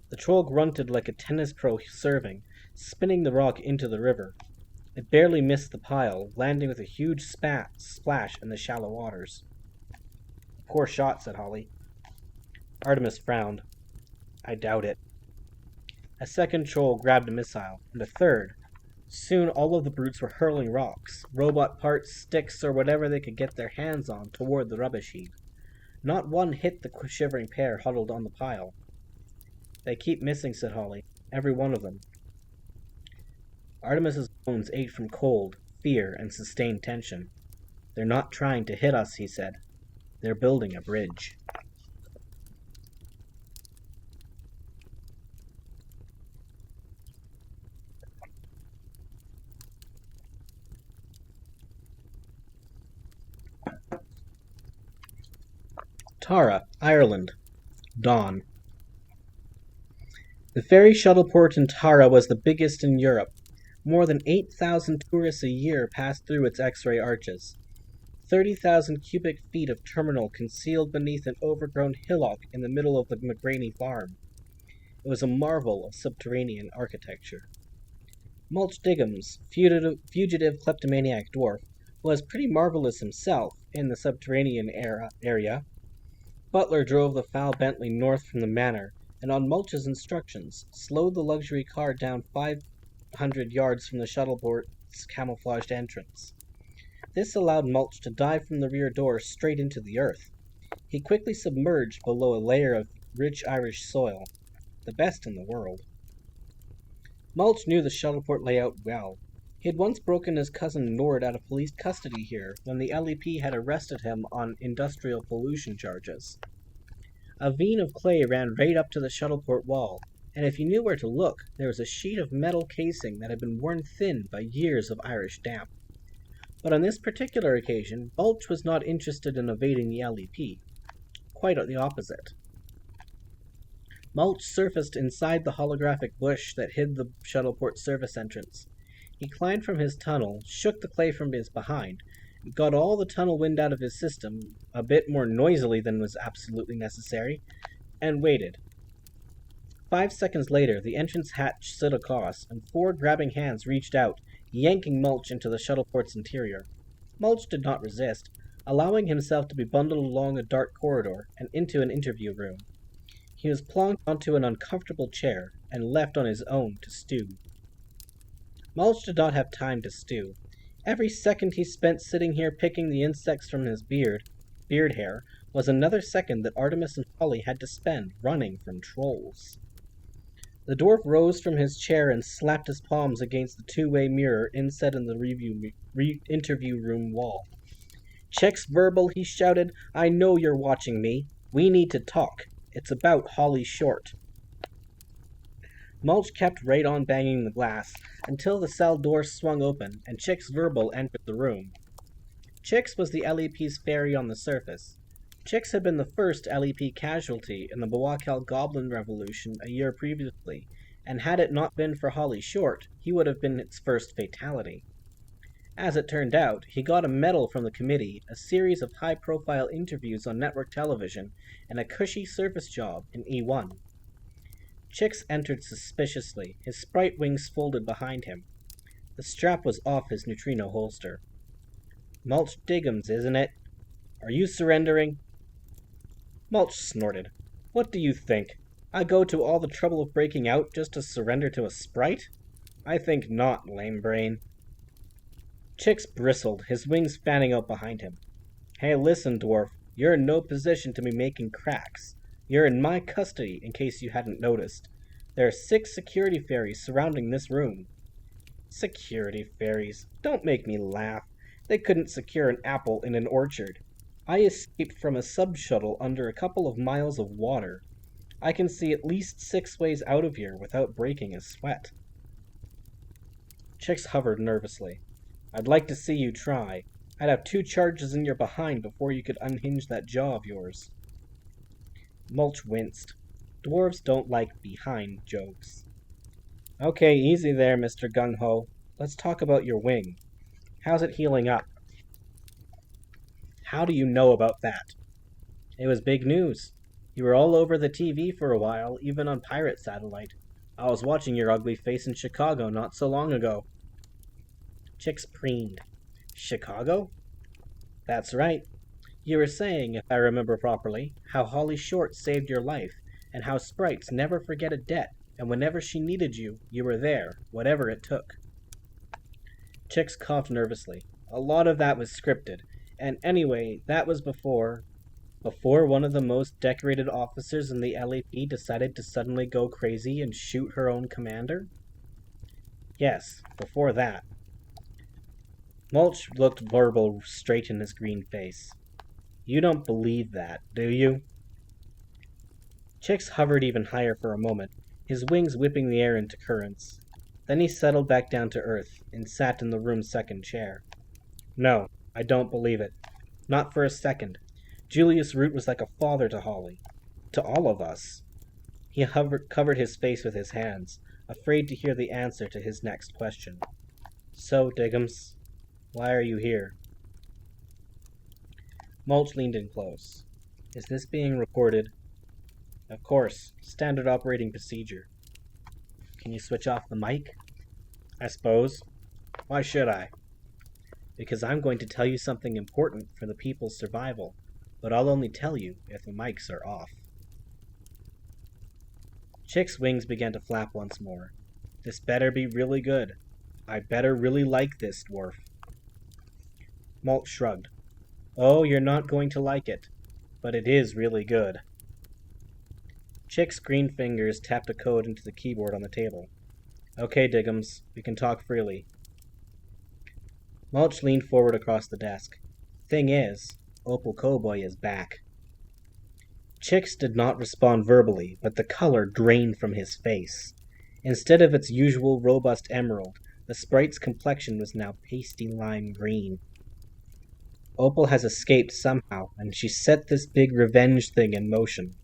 The troll grunted like a tennis pro serving, spinning the rock into the river. It barely missed the pile, landing with a huge splash in the shallow waters. Poor shot, said Holly. Artemis frowned. I doubt it. A second troll grabbed a missile, and a third. Soon all of the brutes were hurling rocks, robot parts, sticks, or whatever they could get their hands on toward the rubbish heap. Not one hit the shivering pair huddled on the pile. They keep missing, said Holly. Every one of them. Artemis's bones ached from cold, fear, and sustained tension. They're not trying to hit us, he said. They're building a bridge. Tara, Ireland. Dawn. The ferry shuttleport in Tara was the biggest in Europe. More than 8,000 tourists a year passed through its X-ray arches. 30,000 cubic feet of terminal concealed beneath an overgrown hillock in the middle of the McGraney farm. It was a marvel of subterranean architecture. Mulch Diggums, fugitive kleptomaniac dwarf, was pretty marvelous himself in the subterranean area. Butler drove the foul Bentley north from the manor, and on Mulch's instructions, slowed the luxury car down 500 yards from the shuttleport's camouflaged entrance. This allowed Mulch to dive from the rear door straight into the earth. He quickly submerged below a layer of rich Irish soil, the best in the world. Mulch knew the shuttleport layout well. He had once broken his cousin Nord out of police custody here when the LEP had arrested him on industrial pollution charges. A vein of clay ran right up to the shuttleport wall, and if you knew where to look, there was a sheet of metal casing that had been worn thin by years of Irish damp. But on this particular occasion, Mulch was not interested in evading the LEP. Quite the opposite. Mulch surfaced inside the holographic bush that hid the shuttleport service entrance. He climbed from his tunnel, shook the clay from his behind, got all the tunnel wind out of his system, a bit more noisily than was absolutely necessary, and waited. 5 seconds later, the entrance hatch slid across, and 4 grabbing hands reached out, yanking Mulch into the shuttleport's interior. Mulch did not resist, allowing himself to be bundled along a dark corridor and into an interview room. He was plonked onto an uncomfortable chair and left on his own to stew. Mulch did not have time to stew. Every second he spent sitting here picking the insects from his beard hair, was another second that Artemis and Holly had to spend running from trolls. The dwarf rose from his chair and slapped his palms against the two-way mirror inset in the interview room wall. "Chicks verbal," he shouted. "I know you're watching me. We need to talk. It's about Holly Short." Mulch kept right on banging the glass until the cell door swung open and Chicks Verbal entered the room. Chicks was the LEP's fairy on the surface. Chicks had been the first LEP casualty in the Bawakal Goblin Revolution a year previously, and had it not been for Holly Short, he would have been its first fatality. As it turned out, he got a medal from the committee, a series of high-profile interviews on network television, and a cushy surface job in E1. Chicks entered suspiciously, his sprite wings folded behind him. The strap was off his neutrino holster. "Mulch Diggums, isn't it? Are you surrendering?" Mulch snorted. "What do you think? I go to all the trouble of breaking out just to surrender to a sprite? I think not, lame brain." Chicks bristled, his wings fanning out behind him. "Hey, listen, dwarf. You're in no position to be making cracks. You're in my custody, in case you hadn't noticed. There are 6 security fairies surrounding this room." "Security fairies? Don't make me laugh. They couldn't secure an apple in an orchard. I escaped from a sub-shuttle under a couple of miles of water. I can see at least 6 ways out of here without breaking a sweat." Chicks hovered nervously. "I'd like to see you try. I'd have 2 charges in your behind before you could unhinge that jaw of yours." Mulch winced. Dwarves don't like behind jokes. "Okay, easy there, Mr. Gung-Ho. Let's talk about your wing. How's it healing up?" "How do you know about that?" "It was big news. You were all over the TV for a while, even on pirate satellite. I was watching your ugly face in Chicago not so long ago." Chicks preened. "Chicago?" "That's right. You were saying, if I remember properly, how Holly Short saved your life, and how sprites never forget a debt, and whenever she needed you, you were there, whatever it took." Chicks coughed nervously. "A lot of that was scripted, and anyway, that was before one of the most decorated officers in the LAP decided to suddenly go crazy and shoot her own commander?" "Yes, before that." Mulch looked Verbal straight in his green face. "You don't believe that, do you?" Chicks hovered even higher for a moment, his wings whipping the air into currents. Then he settled back down to earth and sat in the room's second chair. "No, I don't believe it. Not for a second. Julius Root was like a father to Holly. To all of us." He covered his face with his hands, afraid to hear the answer to his next question. "So, Diggums, why are you here?" Mulch leaned in close. "Is this being recorded?" "Of course. Standard operating procedure." "Can you switch off the mic?" "I suppose. Why should I?" "Because I'm going to tell you something important for the people's survival, but I'll only tell you if the mics are off." Chick's wings began to flap once more. "This better be really good. I better really like this, dwarf." Mulch shrugged. "Oh, you're not going to like it, but it is really good." Chick's green fingers tapped a code into the keyboard on the table. "Okay, Diggums, we can talk freely." Mulch leaned forward across the desk. "Thing is, Opal Cowboy is back." Chicks did not respond verbally, but the color drained from his face. Instead of its usual robust emerald, the sprite's complexion was now pasty lime green. "Opal has escaped somehow, and she set this big revenge thing in motion.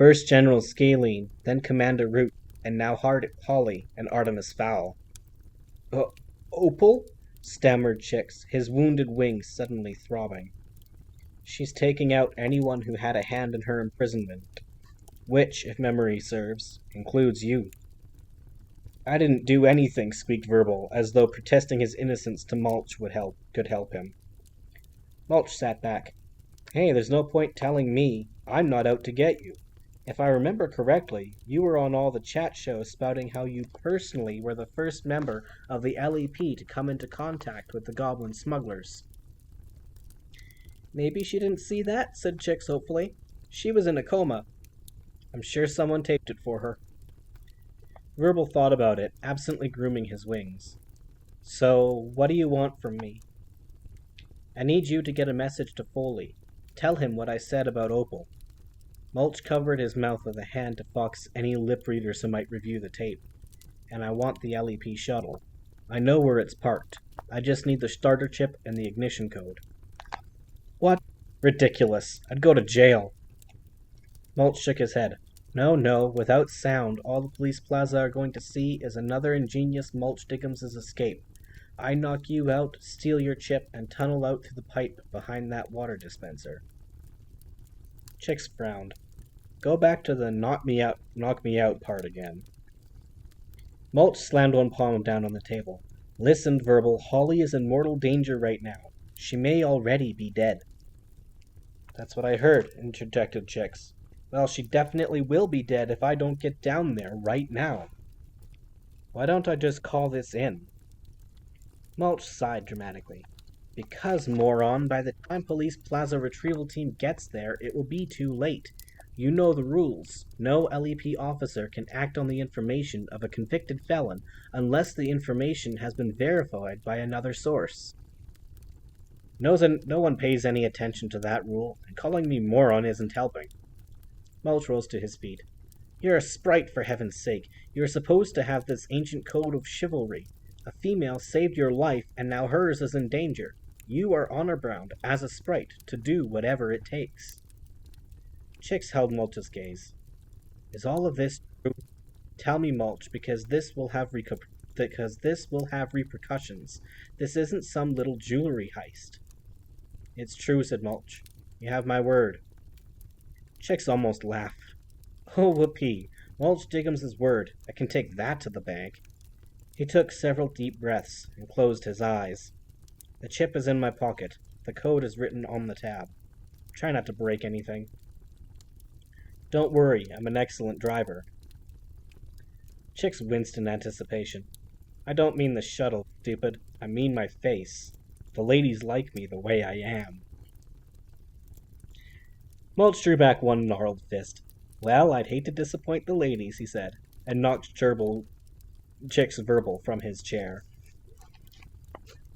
First General Scalene, then Commander Root, and now Holly and Artemis Fowl. Opal? Stammered Chicks, his wounded wings suddenly throbbing. She's taking out anyone who had a hand in her imprisonment, which, if memory serves, includes you. I didn't do anything, squeaked Verbal, as though protesting his innocence to Mulch could help him. Mulch sat back. Hey, there's no point telling me. I'm not out to get you. If I remember correctly, you were on all the chat shows spouting how you personally were the first member of the LEP to come into contact with the goblin smugglers. Maybe she didn't see that, said Chicks hopefully. She was in a coma. I'm sure someone taped it for her. Verbal thought about it, absently grooming his wings. So, what do you want from me? I need you to get a message to Foley. Tell him what I said about Opal. Mulch covered his mouth with a hand to fox any lip readers who might review the tape. And I want the LEP shuttle. I know where it's parked. I just need the starter chip and the ignition code. What? Ridiculous. I'd go to jail. Mulch shook his head. No, without sound, all the police plaza are going to see is another ingenious Mulch Diggums' escape. I knock you out, steal your chip, and tunnel out through the pipe behind that water dispenser. Chicks frowned. Go back to the knock me out part again. Mulch slammed one palm down on the table. Listen, Verbal, Holly is in mortal danger right now. She may already be dead. That's what I heard, interjected Chicks. Well, she definitely will be dead if I don't get down there right now. Why don't I just call this in? Mulch sighed dramatically. Because, moron, by the time Police Plaza retrieval team gets there, it will be too late. You know the rules. No LEP officer can act on the information of a convicted felon unless the information has been verified by another source. No one pays any attention to that rule, and calling me moron isn't helping. Mulch rose to his feet. You're a sprite, for heaven's sake. You're supposed to have this ancient code of chivalry. A female saved your life, and now hers is in danger. You are honor-bound, as a sprite, to do whatever it takes. Chicks held Mulch's gaze. Is all of this true? Tell me, Mulch, because this will have repercussions. This isn't some little jewelry heist. It's true, said Mulch. You have my word. Chicks almost laughed. Oh, whoopee. Mulch Diggums' word. I can take that to the bank. He took several deep breaths and closed his eyes. The chip is in my pocket. The code is written on the tab. Try not to break anything. Don't worry, I'm an excellent driver. Chicks winced in anticipation. I don't mean the shuttle, stupid. I mean my face. The ladies like me the way I am. Mulch drew back one gnarled fist. Well, I'd hate to disappoint the ladies, he said, and knocked Chick's Verbal from his chair.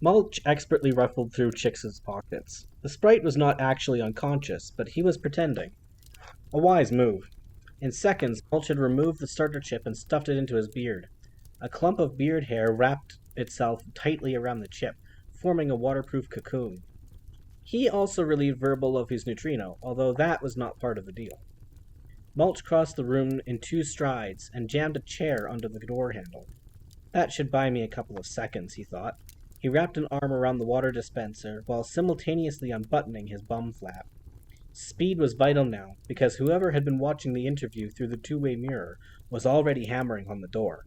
Mulch expertly ruffled through Chicks's pockets. The sprite was not actually unconscious, but he was pretending. A wise move. In seconds, Mulch had removed the starter chip and stuffed it into his beard. A clump of beard hair wrapped itself tightly around the chip, forming a waterproof cocoon. He also relieved Verbal of his neutrino, although that was not part of the deal. Mulch crossed the room in 2 strides and jammed a chair under the door handle. That should buy me a couple of seconds, he thought. He wrapped an arm around the water dispenser while simultaneously unbuttoning his bum flap. Speed was vital now, because whoever had been watching the interview through the two-way mirror was already hammering on the door.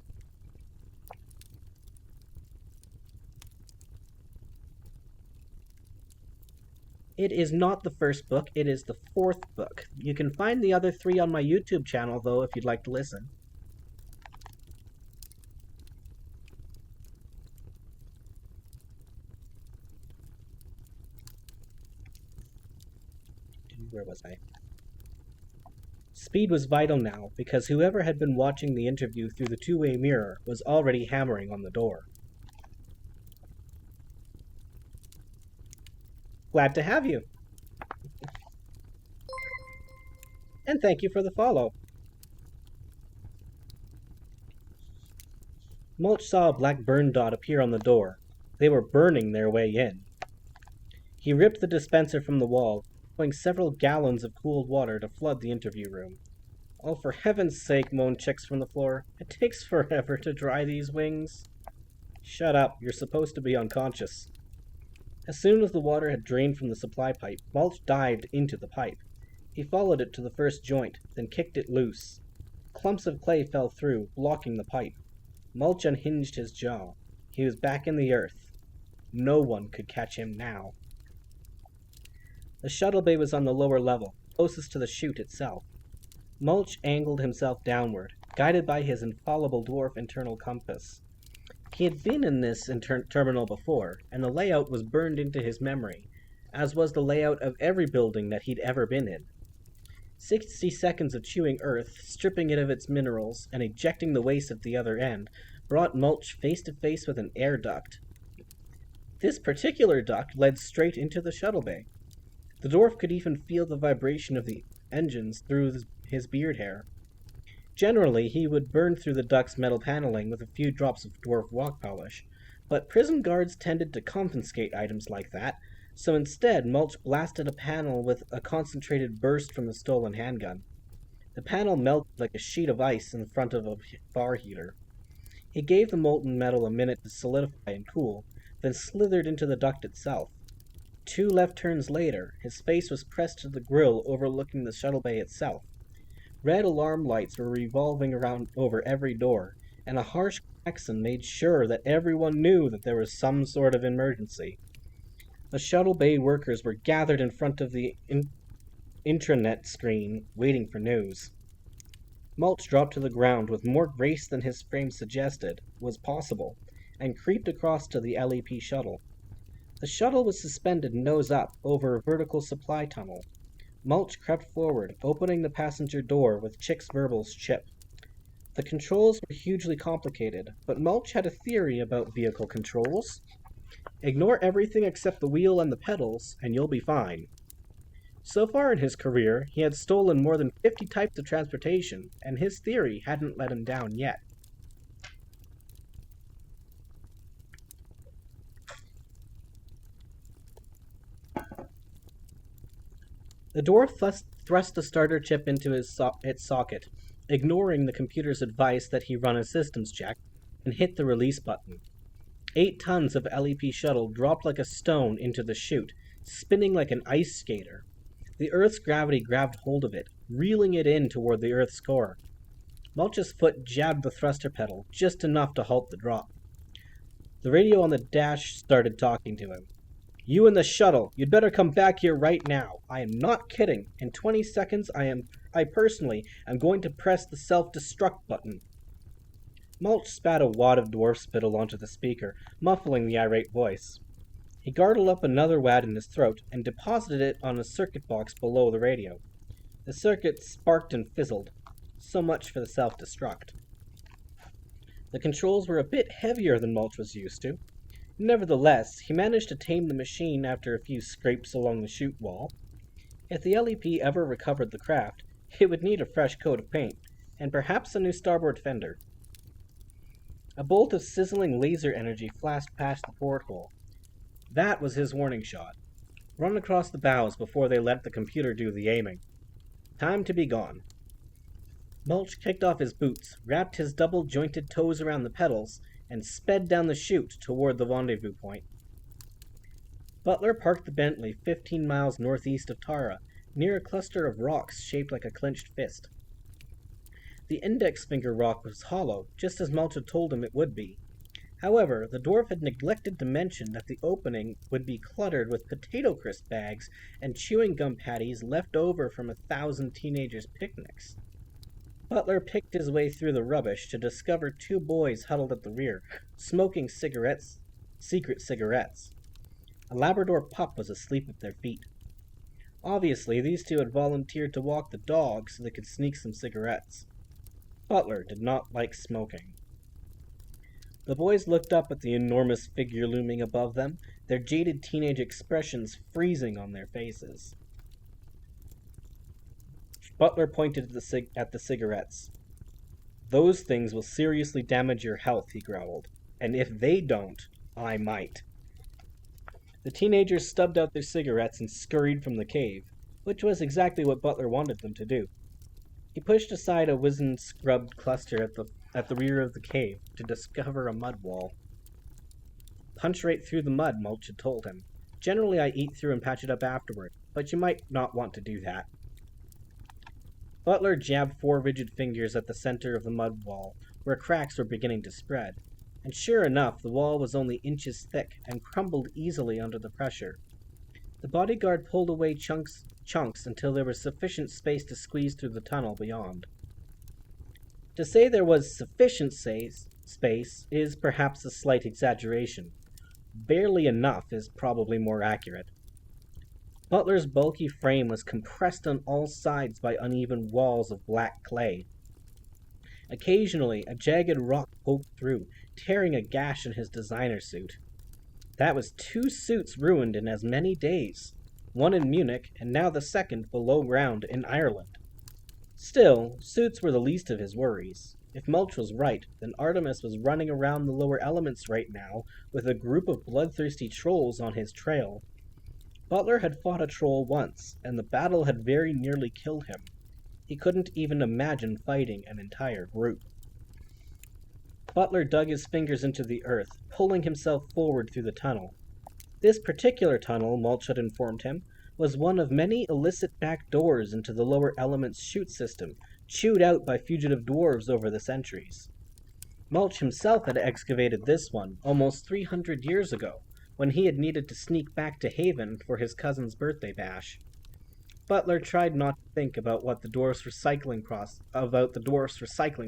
It is not the first book, it is the 4th book. You can find the other 3 on my YouTube channel, though, if you'd like to listen. Where was I? Speed was vital now, because whoever had been watching the interview through the two-way mirror was already hammering on the door. Glad to have you. And thank you for the follow. Mulch saw a black burn dot appear on the door. They were burning their way in. He ripped the dispenser from the wall, pouring several gallons of cooled water to flood the interview room. Oh, for heaven's sake, moaned Chicks from the floor. It takes forever to dry these wings. Shut up, you're supposed to be unconscious. As soon as the water had drained from the supply pipe, Mulch dived into the pipe. He followed it to the first joint, then kicked it loose. Clumps of clay fell through, blocking the pipe. Mulch unhinged his jaw. He was back in the earth. No one could catch him now. The shuttle bay was on the lower level, closest to the chute itself. Mulch angled himself downward, guided by his infallible dwarf internal compass. He had been in this terminal before, and the layout was burned into his memory, as was the layout of every building that he'd ever been in. 60 seconds of chewing earth, stripping it of its minerals, and ejecting the waste at the other end, brought Mulch face to face with an air duct. This particular duct led straight into the shuttle bay. The dwarf could even feel the vibration of the engines through his beard hair. Generally, he would burn through the duct's metal paneling with a few drops of dwarf rock polish, but prison guards tended to confiscate items like that, so instead Mulch blasted a panel with a concentrated burst from the stolen handgun. The panel melted like a sheet of ice in front of a bar heater. He gave the molten metal a minute to solidify and cool, then slithered into the duct itself. 2 left turns later, his face was pressed to the grill overlooking the shuttle bay itself. Red alarm lights were revolving around over every door, and a harsh klaxon made sure that everyone knew that there was some sort of emergency. The shuttle bay workers were gathered in front of the intranet screen, waiting for news. Mulch dropped to the ground with more grace than his frame suggested was possible, and creeped across to the LEP shuttle. The shuttle was suspended nose up over a vertical supply tunnel. Mulch crept forward, opening the passenger door with Chick's Verbal's chip. The controls were hugely complicated, but Mulch had a theory about vehicle controls. Ignore everything except the wheel and the pedals, and you'll be fine. So far in his career, he had stolen more than 50 types of transportation, and his theory hadn't let him down yet. The dwarf thrust the starter chip into its socket, ignoring the computer's advice that he run a systems check, and hit the release button. 8 tons of LEP shuttle dropped like a stone into the chute, spinning like an ice skater. The Earth's gravity grabbed hold of it, reeling it in toward the Earth's core. Mulch's foot jabbed the thruster pedal, just enough to halt the drop. The radio on the dash started talking to him. You in the shuttle, you'd better come back here right now. I am not kidding. In 20 seconds, I personally am going to press the self-destruct button. Mulch spat a wad of dwarf spittle onto the speaker, muffling the irate voice. He gargled up another wad in his throat and deposited it on a circuit box below the radio. The circuit sparked and fizzled. So much for the self-destruct. The controls were a bit heavier than Mulch was used to. Nevertheless, he managed to tame the machine after a few scrapes along the chute wall. If the LEP ever recovered the craft, it would need a fresh coat of paint, and perhaps a new starboard fender. A bolt of sizzling laser energy flashed past the porthole. That was his warning shot. Run across the bows before they let the computer do the aiming. Time to be gone. Mulch kicked off his boots, wrapped his double-jointed toes around the pedals, and sped down the chute toward the rendezvous point. Butler parked the Bentley 15 miles northeast of Tara, near a cluster of rocks shaped like a clenched fist. The index finger rock was hollow, just as Mulch had told him it would be. However, the dwarf had neglected to mention that the opening would be cluttered with potato crisp bags and chewing gum patties left over from 1,000 teenagers' picnics. Butler picked his way through the rubbish to discover 2 boys huddled at the rear, smoking secret cigarettes. A Labrador pup was asleep at their feet. Obviously, these 2 had volunteered to walk the dog so they could sneak some cigarettes. Butler did not like smoking. The boys looked up at the enormous figure looming above them, their jaded teenage expressions freezing on their faces. Butler pointed at the cigarettes. Those things will seriously damage your health, he growled. And if they don't, I might. The teenagers stubbed out their cigarettes and scurried from the cave, which was exactly what Butler wanted them to do. He pushed aside a wizened-scrubbed cluster at the rear of the cave to discover a mud wall. Punch right through the mud, Mulch had told him. Generally I eat through and patch it up afterward, but you might not want to do that. Butler jabbed 4 rigid fingers at the center of the mud wall, where cracks were beginning to spread. And sure enough, the wall was only inches thick and crumbled easily under the pressure. The bodyguard pulled away chunks until there was sufficient space to squeeze through the tunnel beyond. To say there was sufficient space is perhaps a slight exaggeration. Barely enough is probably more accurate. Butler's bulky frame was compressed on all sides by uneven walls of black clay. Occasionally, a jagged rock poked through, tearing a gash in his designer suit. That was 2 suits ruined in as many days, one in Munich and now the second below ground in Ireland. Still, suits were the least of his worries. If Mulch was right, then Artemis was running around the lower elements right now with a group of bloodthirsty trolls on his trail. Butler had fought a troll once, and the battle had very nearly killed him. He couldn't even imagine fighting an entire group. Butler dug his fingers into the earth, pulling himself forward through the tunnel. This particular tunnel, Mulch had informed him, was one of many illicit back doors into the lower elements chute system, chewed out by fugitive dwarves over the centuries. Mulch himself had excavated this one almost 300 years ago, when he had needed to sneak back to Haven for his cousin's birthday bash. Butler tried not to think about the dwarf's recycling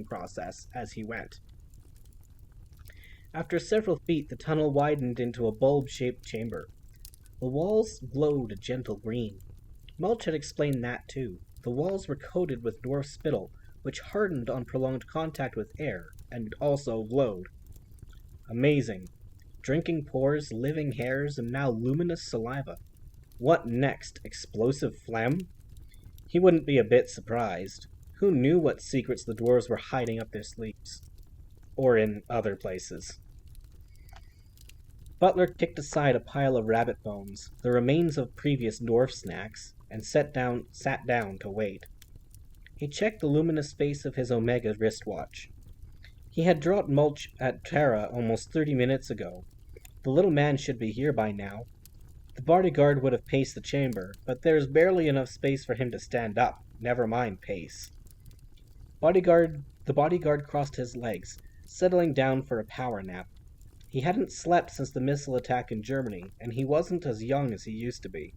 process as he went. After several feet, the tunnel widened into a bulb-shaped chamber. The walls glowed a gentle green. Mulch had explained that too. The walls were coated with dwarf spittle, which hardened on prolonged contact with air, and also glowed. Amazing. Drinking pores, living hairs, and now luminous saliva. What next? Explosive phlegm? He wouldn't be a bit surprised. Who knew what secrets the dwarves were hiding up their sleeves? Or in other places. Butler kicked aside a pile of rabbit bones, the remains of previous dwarf snacks, and sat down to wait. He checked the luminous face of his Omega wristwatch. He had dropped Mulch at Terra almost 30 minutes ago. The little man should be here by now. The bodyguard would have paced the chamber, but there is barely enough space for him to stand up, never mind pace. The bodyguard crossed his legs, settling down for a power nap. He hadn't slept since the missile attack in Germany, and he wasn't as young as he used to be.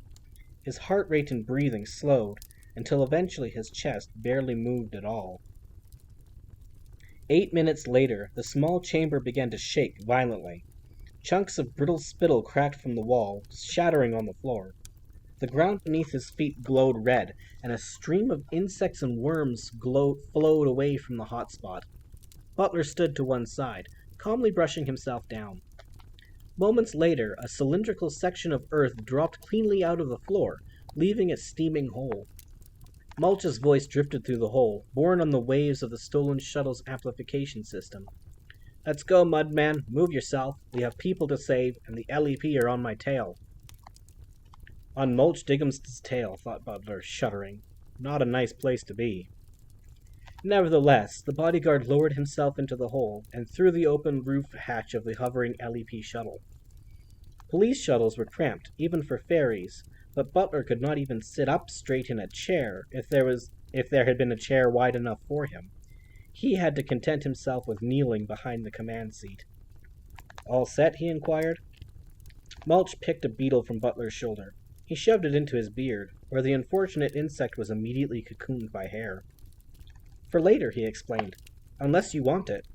His heart rate and breathing slowed, until eventually his chest barely moved at all. 8 minutes later, the small chamber began to shake violently. Chunks of brittle spittle cracked from the wall, shattering on the floor. The ground beneath his feet glowed red, and a stream of insects and worms flowed away from the hot spot. Butler stood to one side, calmly brushing himself down. Moments later, a cylindrical section of earth dropped cleanly out of the floor, leaving a steaming hole. Mulch's voice drifted through the hole, borne on the waves of the stolen shuttle's amplification system. "Let's go, Mudman. Move yourself. We have people to save, and the LEP are on my tail." On Mulch Diggum's tail, thought Butler, shuddering. Not a nice place to be. Nevertheless, the bodyguard lowered himself into the hole and through the open roof hatch of the hovering LEP shuttle. Police shuttles were cramped, even for ferries, but Butler could not even sit up straight in a chair if there had been a chair wide enough for him. He had to content himself with kneeling behind the command seat. "All set?" he inquired. Mulch picked a beetle from Butler's shoulder. He shoved it into his beard, where the unfortunate insect was immediately cocooned by hair. "For later," he explained, "unless you want it."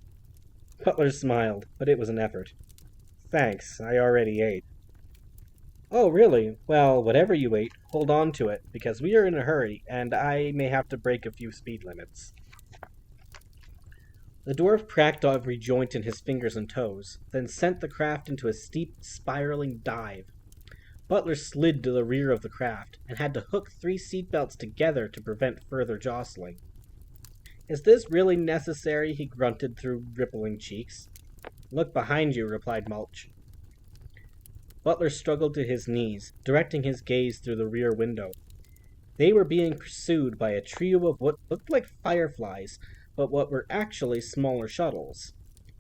Butler smiled, but it was an effort. "Thanks, I already ate." "Oh, really? Well, whatever you ate, hold on to it, because we are in a hurry, and I may have to break a few speed limits." The dwarf cracked every joint in his fingers and toes, then sent the craft into a steep, spiraling dive. Butler slid to the rear of the craft, and had to hook 3 seatbelts together to prevent further jostling. "Is this really necessary?" he grunted through rippling cheeks. "Look behind you," replied Mulch. Butler struggled to his knees, directing his gaze through the rear window. They were being pursued by a trio of what looked like fireflies, but what were actually smaller shuttles.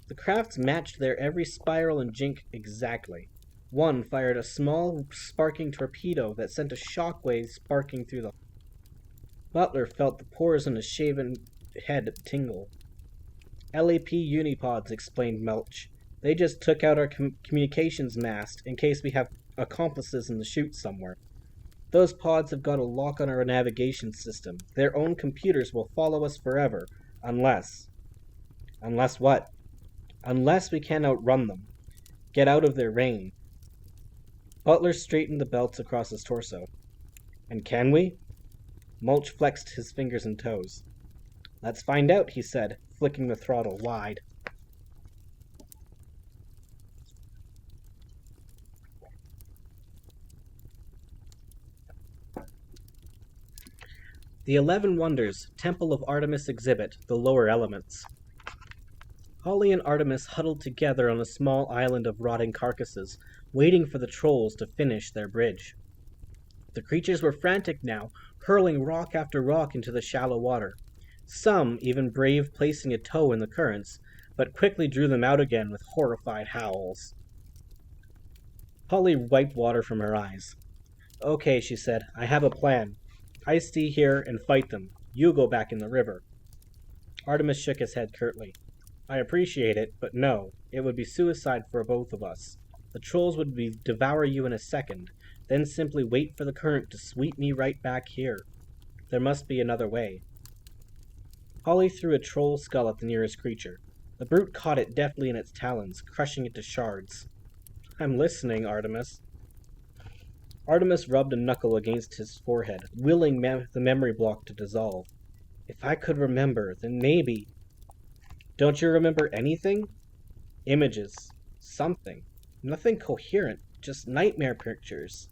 The crafts matched their every spiral and jink exactly. One fired a small, sparking torpedo that sent a shockwave sparking through the... Butler felt the pores in his shaven head tingle. LAP unipods, explained Melch. They just took out our communications mast in case we have accomplices in the chute somewhere. Those pods have got a lock on our navigation system. Their own computers will follow us forever, unless... Unless what? Unless we can outrun them. Get out of their range. Butler straightened the belts across his torso. And can we? Mulch flexed his fingers and toes. Let's find out, he said, flicking the throttle wide. The 11 Wonders, Temple of Artemis exhibit, the lower elements. Holly and Artemis huddled together on a small island of rotting carcasses, waiting for the trolls to finish their bridge. The creatures were frantic now, hurling rock after rock into the shallow water. Some even braved placing a toe in the currents, but quickly drew them out again with horrified howls. Holly wiped water from her eyes. Okay, she said, I have a plan. I stay here and fight them. You go back in the river. Artemis shook his head curtly. I appreciate it, but no, it would be suicide for both of us. The trolls would devour you in a second, then simply wait for the current to sweep me right back here. There must be another way. Holly threw a troll skull at the nearest creature. The brute caught it deftly in its talons, crushing it to shards. I'm listening, Artemis. Artemis rubbed a knuckle against his forehead, willing the memory block to dissolve. If I could remember, then maybe... Don't you remember anything? Images. Something. Nothing coherent, just nightmare pictures.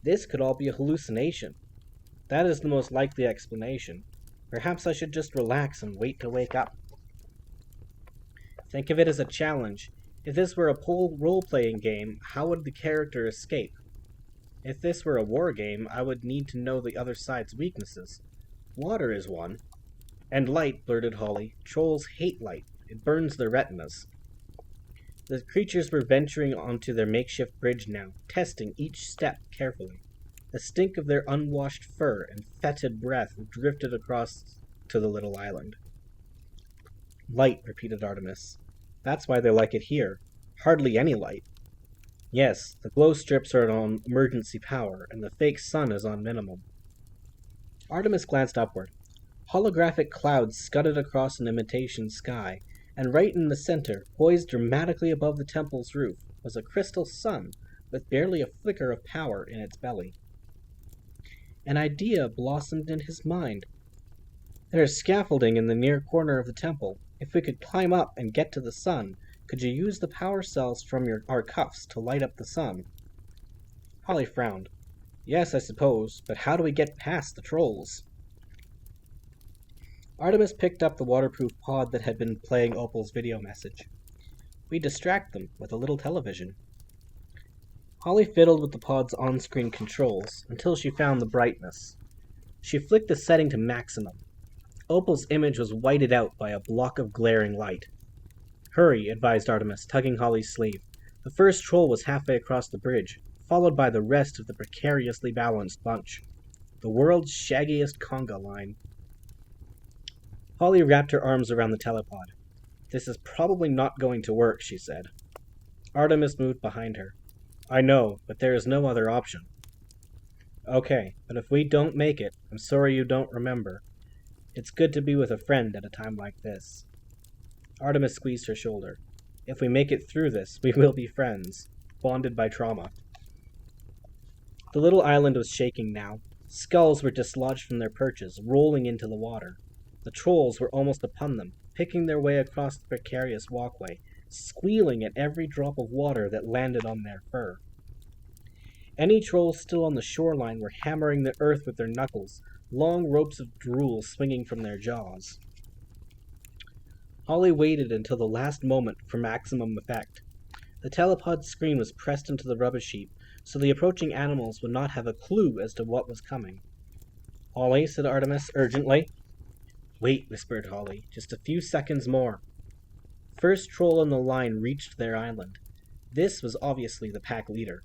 This could all be a hallucination. That is the most likely explanation. Perhaps I should just relax and wait to wake up. Think of it as a challenge. If this were a role-playing game, how would the character escape? If this were a war game, I would need to know the other side's weaknesses. Water is one. And light, blurted Holly. Trolls hate light. It burns their retinas. The creatures were venturing onto their makeshift bridge now, testing each step carefully. The stink of their unwashed fur and fetid breath drifted across to the little island. Light, repeated Artemis. That's why they like it here. Hardly any light. Yes, the glow strips are on emergency power, and the fake sun is on minimum. Artemis glanced upward. Holographic clouds scudded across an imitation sky, and right in the center, poised dramatically above the temple's roof, was a crystal sun with barely a flicker of power in its belly. An idea blossomed in his mind. There is scaffolding in the near corner of the temple. If we could climb up and get to the sun, could you use the power cells from our cuffs to light up the sun? Holly frowned. Yes, I suppose, but how do we get past the trolls? Artemis picked up the waterproof pod that had been playing Opal's video message. We distract them with a little television. Holly fiddled with the pod's on-screen controls until she found the brightness. She flicked the setting to maximum. Opal's image was whited out by a block of glaring light. Hurry, advised Artemis, tugging Holly's sleeve. The first troll was halfway across the bridge, followed by the rest of the precariously balanced bunch. The world's shaggiest conga line. Holly wrapped her arms around the telepod. This is probably not going to work, she said. Artemis moved behind her. I know, but there is no other option. Okay, but if we don't make it, I'm sorry you don't remember. It's good to be with a friend at a time like this. Artemis squeezed her shoulder. If we make it through this, we will be friends, bonded by trauma. The little island was shaking now. Skulls were dislodged from their perches, rolling into the water. The trolls were almost upon them, picking their way across the precarious walkway, squealing at every drop of water that landed on their fur. Any trolls still on the shoreline were hammering the earth with their knuckles, long ropes of drool swinging from their jaws. Holly waited until the last moment for maximum effect. The telepod screen was pressed into the rubbish heap, so the approaching animals would not have a clue as to what was coming. Holly, said Artemis urgently. Wait, whispered Holly. Just a few seconds more. First troll on the line reached their island. This was obviously the pack leader.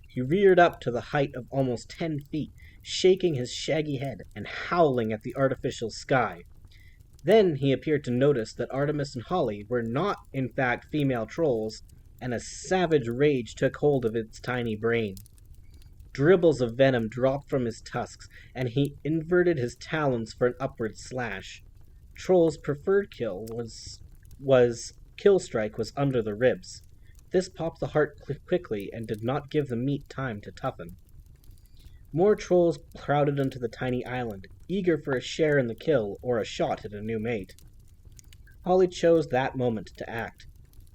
He reared up to the height of almost 10 feet, shaking his shaggy head and howling at the artificial sky. Then he appeared to notice that Artemis and Holly were not, in fact, female trolls, and a savage rage took hold of its tiny brain. Dribbles of venom dropped from his tusks, and he inverted his talons for an upward slash. Troll's preferred kill kill strike was under the ribs. This popped the heart quickly and did not give the meat time to toughen. More trolls crowded onto the tiny island, eager for a share in the kill or a shot at a new mate. Holly chose that moment to act.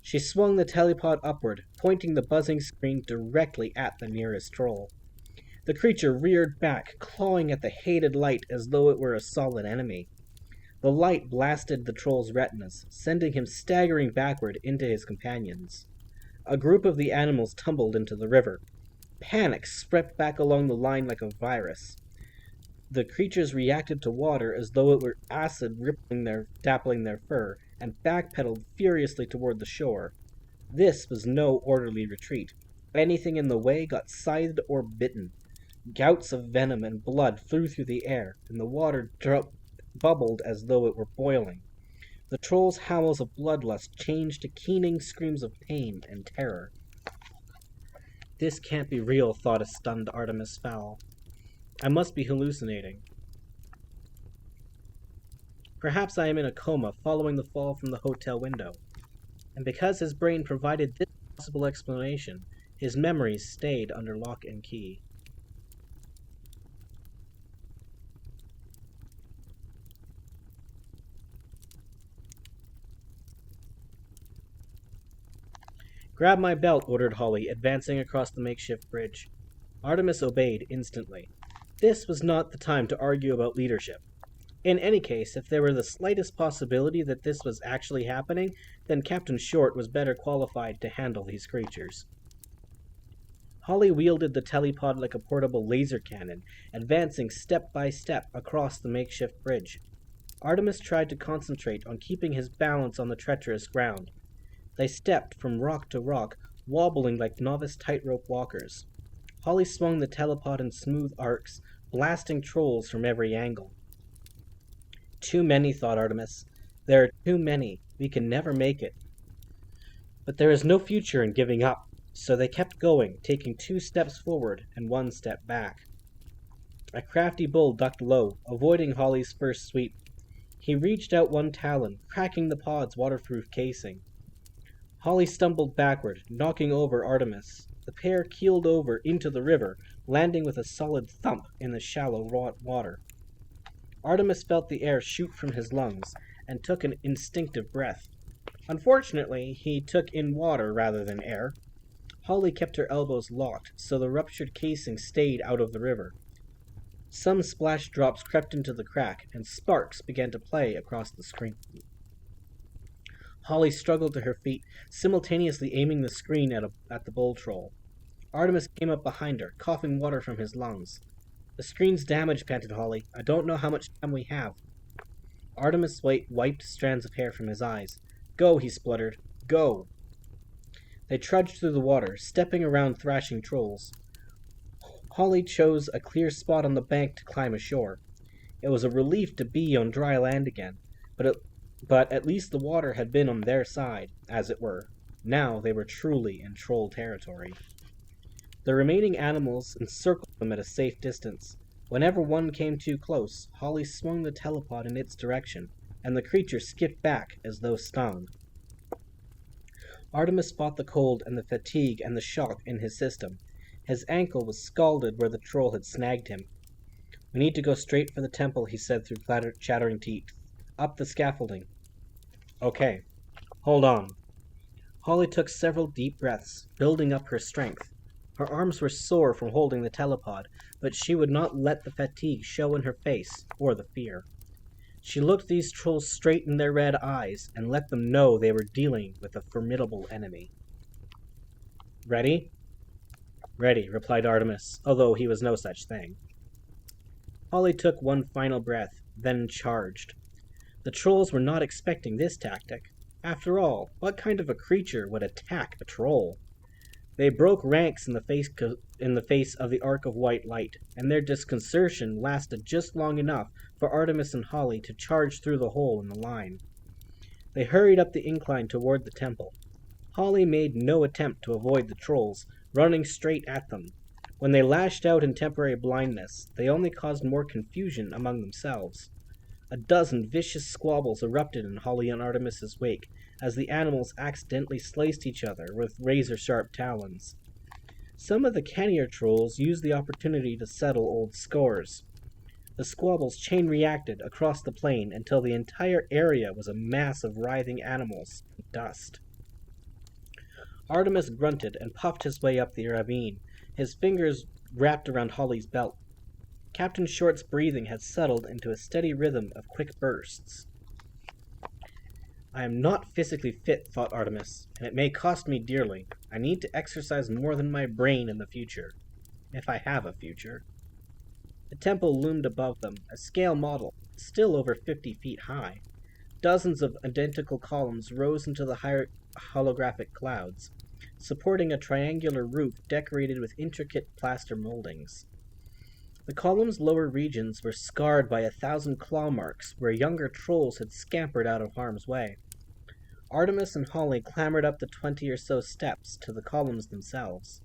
She swung the telepod upward, pointing the buzzing screen directly at the nearest troll. The creature reared back, clawing at the hated light as though it were a solid enemy. The light blasted the troll's retinas, sending him staggering backward into his companions. A group of the animals tumbled into the river. Panic swept back along the line like a virus. The creatures reacted to water as though it were acid dappling their fur, and backpedaled furiously toward the shore. This was no orderly retreat. Anything in the way got scythed or bitten. Gouts of venom and blood flew through the air, and the water bubbled as though it were boiling. The trolls' howls of bloodlust changed to keening screams of pain and terror. This can't be real, thought a stunned Artemis Fowl. I must be hallucinating. Perhaps I am in a coma following the fall from the hotel window. And because his brain provided this possible explanation, his memories stayed under lock and key. Grab my belt, ordered Holly, advancing across the makeshift bridge. Artemis obeyed instantly. This was not the time to argue about leadership. In any case, if there were the slightest possibility that this was actually happening, then Captain Short was better qualified to handle these creatures. Holly wielded the telepod like a portable laser cannon, advancing step by step across the makeshift bridge. Artemis tried to concentrate on keeping his balance on the treacherous ground. They stepped from rock to rock, wobbling like novice tightrope walkers. Holly swung the telepod in smooth arcs, blasting trolls from every angle. Too many, thought Artemis. There are too many. We can never make it. But there is no future in giving up, so they kept going, taking 2 steps forward and 1 step back. A crafty bull ducked low, avoiding Holly's first sweep. He reached out one talon, cracking the pod's waterproof casing. Holly stumbled backward, knocking over Artemis. The pair keeled over into the river, landing with a solid thump in the shallow water. Artemis felt the air shoot from his lungs, and took an instinctive breath. Unfortunately, he took in water rather than air. Holly kept her elbows locked, so the ruptured casing stayed out of the river. Some splash drops crept into the crack, and sparks began to play across the screen. Holly struggled to her feet, simultaneously aiming the screen at the bull troll. Artemis came up behind her, coughing water from his lungs. The screen's damaged, panted Holly. I don't know how much time we have. Artemis wiped strands of hair from his eyes. Go, he spluttered. Go. They trudged through the water, stepping around thrashing trolls. Holly chose a clear spot on the bank to climb ashore. It was a relief to be on dry land again, but at least the water had been on their side, as it were. Now they were truly in troll territory. The remaining animals encircled them at a safe distance. Whenever one came too close, Holly swung the telepod in its direction, and the creature skipped back as though stung. Artemis fought the cold and the fatigue and the shock in his system. His ankle was scalded where the troll had snagged him. We need to go straight for the temple, he said through chattering teeth. Up the scaffolding. Okay. Hold on. Holly took several deep breaths, building up her strength. Her arms were sore from holding the telepod, but she would not let the fatigue show in her face, or the fear. She looked these trolls straight in their red eyes, and let them know they were dealing with a formidable enemy. Ready? Ready, replied Artemis, although he was no such thing. Holly took one final breath, then charged. The trolls were not expecting this tactic. After all, what kind of a creature would attack a troll? They broke ranks in the face of the arc of white light, and their disconcertion lasted just long enough for Artemis and Holly to charge through the hole in the line. They hurried up the incline toward the temple. Holly made no attempt to avoid the trolls, running straight at them. When they lashed out in temporary blindness, they only caused more confusion among themselves. A dozen vicious squabbles erupted in Holly and Artemis's wake, as the animals accidentally sliced each other with razor-sharp talons. Some of the cannier trolls used the opportunity to settle old scores. The squabbles chain-reacted across the plain until the entire area was a mass of writhing animals and dust. Artemis grunted and puffed his way up the ravine, his fingers wrapped around Holly's belt. Captain Short's breathing had settled into a steady rhythm of quick bursts. I am not physically fit, thought Artemis, and it may cost me dearly. I need to exercise more than my brain in the future. If I have a future. The temple loomed above them, a scale model, still over 50 feet high. Dozens of identical columns rose into the higher holographic clouds, supporting a triangular roof decorated with intricate plaster moldings. The column's lower regions were scarred by 1,000 claw marks where younger trolls had scampered out of harm's way. Artemis and Holly clambered up the 20 or so steps to the columns themselves.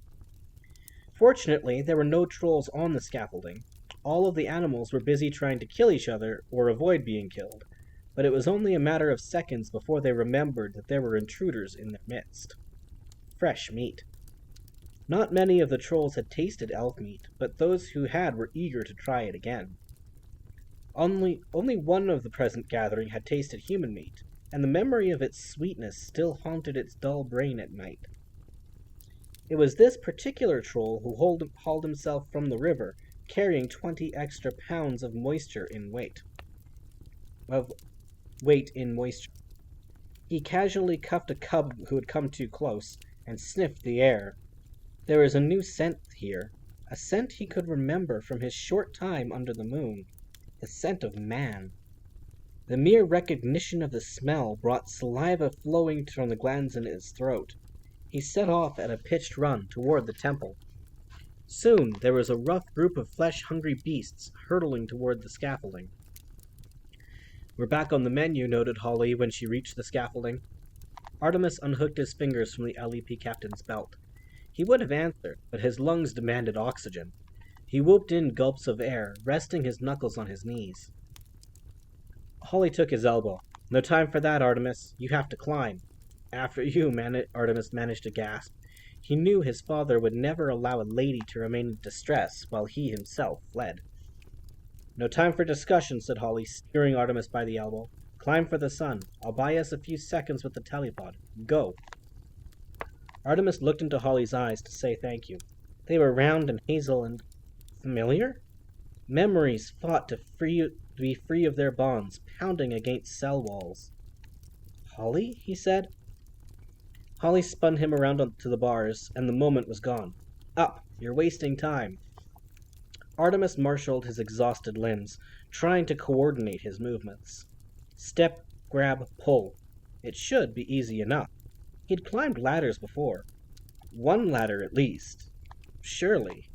Fortunately, there were no trolls on the scaffolding. All of the animals were busy trying to kill each other or avoid being killed, but it was only a matter of seconds before they remembered that there were intruders in their midst. Fresh meat. Not many of the trolls had tasted elk meat, but those who had were eager to try it again. Only one of the present gathering had tasted human meat, and the memory of its sweetness still haunted its dull brain at night. It was this particular troll who hauled himself from the river, carrying 20 extra pounds of moisture in weight. He casually cuffed a cub who had come too close, and sniffed the air. There was a new scent here, a scent he could remember from his short time under the moon, the scent of man. The mere recognition of the smell brought saliva flowing from the glands in his throat. He set off at a pitched run toward the temple. Soon there was a rough group of flesh-hungry beasts hurtling toward the scaffolding. "We're back on the menu," noted Holly when she reached the scaffolding. Artemis unhooked his fingers from the LEP captain's belt. He would have answered, but his lungs demanded oxygen. He whooped in gulps of air, resting his knuckles on his knees. Holly took his elbow. "No time for that, Artemis. You have to climb." "After you," Artemis managed to gasp. He knew his father would never allow a lady to remain in distress while he himself fled. "No time for discussion," said Holly, steering Artemis by the elbow. "Climb for the sun. I'll buy us a few seconds with the telepod. Go." Artemis looked into Holly's eyes to say thank you. They were round and hazel and familiar. Memories fought to be free of their bonds, pounding against cell walls. "Holly?" he said. Holly spun him around to the bars, and the moment was gone. "Up! You're wasting time." Artemis marshaled his exhausted limbs, trying to coordinate his movements. Step, grab, pull. It should be easy enough. He'd climbed ladders before. One ladder at least. Surely.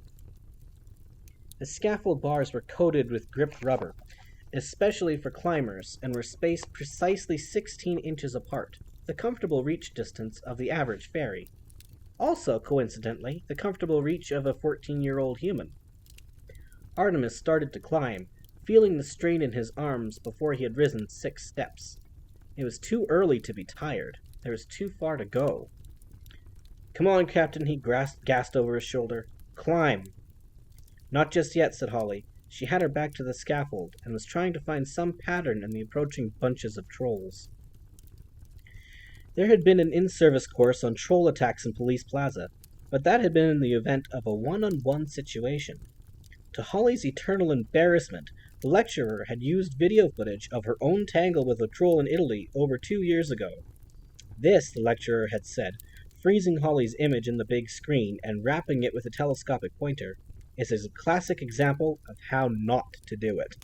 The scaffold bars were coated with gripped rubber, especially for climbers, and were spaced precisely 16 inches apart, the comfortable reach distance of the average fairy. Also, coincidentally, the comfortable reach of a 14-year-old human. Artemis started to climb, feeling the strain in his arms before he had risen 6 steps. It was too early to be tired. There was too far to go. "Come on, Captain," he gasped over his shoulder. "Climb." "Not just yet," said Holly. She had her back to the scaffold and was trying to find some pattern in the approaching bunches of trolls. There had been an in-service course on troll attacks in Police Plaza, but that had been in the event of a one-on-one situation. To Holly's eternal embarrassment, the lecturer had used video footage of her own tangle with a troll in Italy over 2 years ago. This, the lecturer had said, freezing Holly's image in the big screen and wrapping it with a telescopic pointer, is a classic example of how not to do it.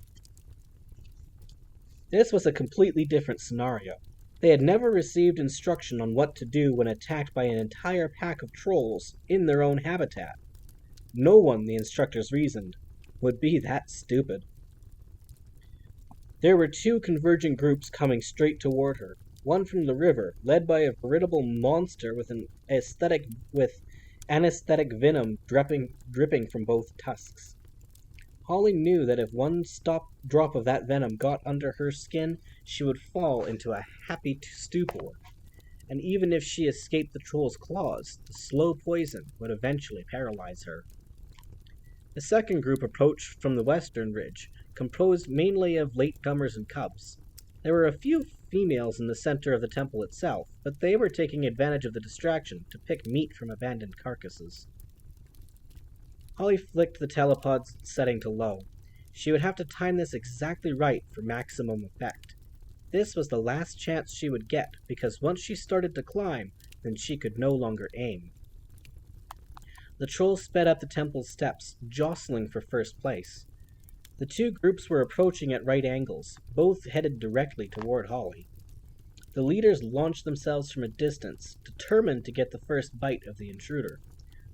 This was a completely different scenario. They had never received instruction on what to do when attacked by an entire pack of trolls in their own habitat. No one, the instructors reasoned, would be that stupid. There were two converging groups coming straight toward her, one from the river, led by a veritable monster with anesthetic venom dripping from both tusks. Holly knew that if one drop of that venom got under her skin, she would fall into a happy stupor, and even if she escaped the troll's claws, the slow poison would eventually paralyze her. The second group approached from the western ridge, composed mainly of latecomers and cubs. There were a few females in the center of the temple itself, but they were taking advantage of the distraction to pick meat from abandoned carcasses. Holly flicked the telepod's setting to low. She would have to time this exactly right for maximum effect. This was the last chance she would get, because once she started to climb, then she could no longer aim. The trolls sped up the temple's steps, jostling for first place. The two groups were approaching at right angles, both headed directly toward Holly. The leaders launched themselves from a distance, determined to get the first bite of the intruder.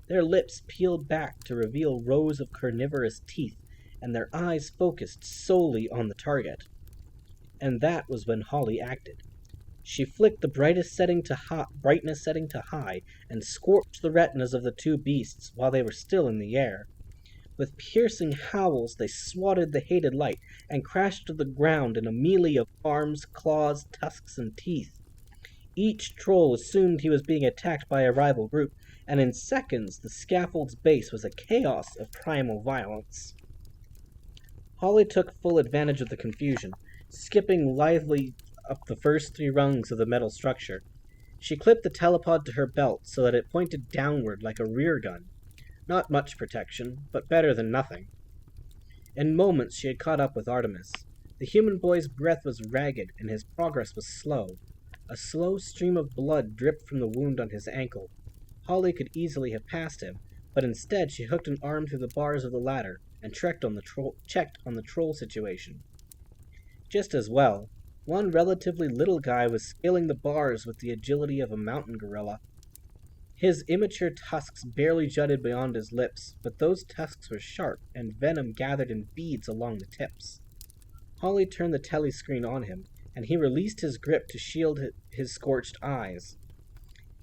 Their lips peeled back to reveal rows of carnivorous teeth, and their eyes focused solely on the target. And that was when Holly acted. She flicked the brightness setting to high and scorched the retinas of the two beasts while they were still in the air. With piercing howls, they swatted the hated light and crashed to the ground in a melee of arms, claws, tusks, and teeth. Each troll assumed he was being attacked by a rival group, and in seconds the scaffold's base was a chaos of primal violence. Holly took full advantage of the confusion, skipping lithely up the first 3 rungs of the metal structure. She clipped the telepod to her belt so that it pointed downward like a rear gun. Not much protection, but better than nothing. In moments she had caught up with Artemis. The human boy's breath was ragged and his progress was slow. A slow stream of blood dripped from the wound on his ankle. Holly could easily have passed him, but instead she hooked an arm through the bars of the ladder and checked on the troll situation. Just as well, one relatively little guy was scaling the bars with the agility of a mountain gorilla. His immature tusks barely jutted beyond his lips, but those tusks were sharp, and venom gathered in beads along the tips. Holly turned the telescreen on him, and he released his grip to shield his scorched eyes.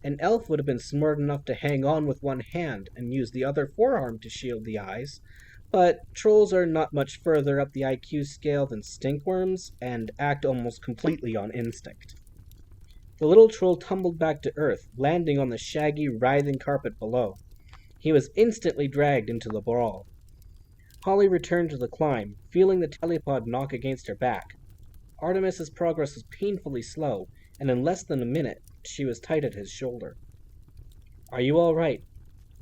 An elf would have been smart enough to hang on with one hand and use the other forearm to shield the eyes, but trolls are not much further up the IQ scale than stinkworms and act almost completely on instinct. The little troll tumbled back to earth, landing on the shaggy, writhing carpet below. He was instantly dragged into the brawl. Holly returned to the climb, feeling the telepod knock against her back. Artemis's progress was painfully slow, and in less than a minute, she was tight at his shoulder. "Are you all right?"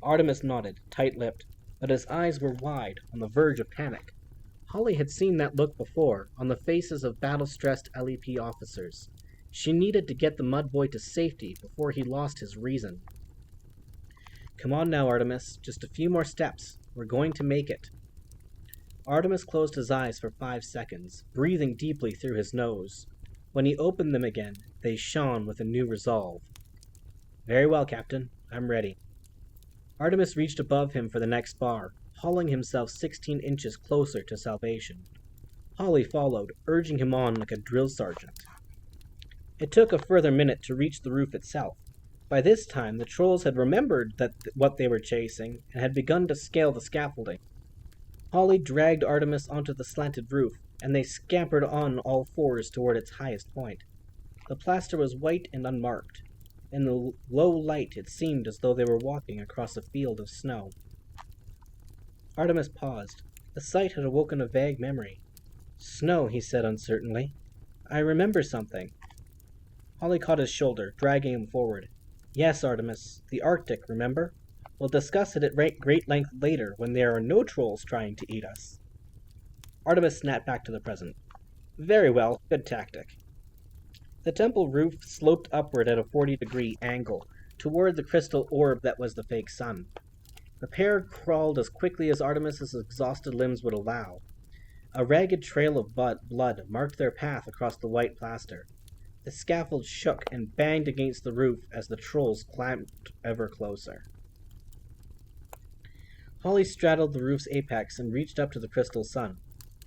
Artemis nodded, tight-lipped, but his eyes were wide, on the verge of panic. Holly had seen that look before, on the faces of battle-stressed LEP officers. She needed to get the mud boy to safety before he lost his reason. "Come on now, Artemis. Just a few more steps. We're going to make it." Artemis closed his eyes for 5 seconds, breathing deeply through his nose. When he opened them again, they shone with a new resolve. "Very well, Captain. I'm ready." Artemis reached above him for the next bar, hauling himself 16 inches closer to salvation. Holly followed, urging him on like a drill sergeant. It took a further minute to reach the roof itself. By this time, the trolls had remembered what they were chasing and had begun to scale the scaffolding. Holly dragged Artemis onto the slanted roof, and they scampered on all fours toward its highest point. The plaster was white and unmarked. In the low light, it seemed as though they were walking across a field of snow. Artemis paused. The sight had awoken a vague memory. "Snow," he said uncertainly. "I remember something." Holly caught his shoulder, dragging him forward. "Yes, Artemis. The Arctic, remember? We'll discuss it at great length later, when there are no trolls trying to eat us." Artemis snapped back to the present. "Very well. Good tactic." The temple roof sloped upward at a 40-degree angle, toward the crystal orb that was the fake sun. The pair crawled as quickly as Artemis's exhausted limbs would allow. A ragged trail of blood marked their path across the white plaster. The scaffold shook and banged against the roof as the trolls climbed ever closer. Holly straddled the roof's apex and reached up to the crystal sun.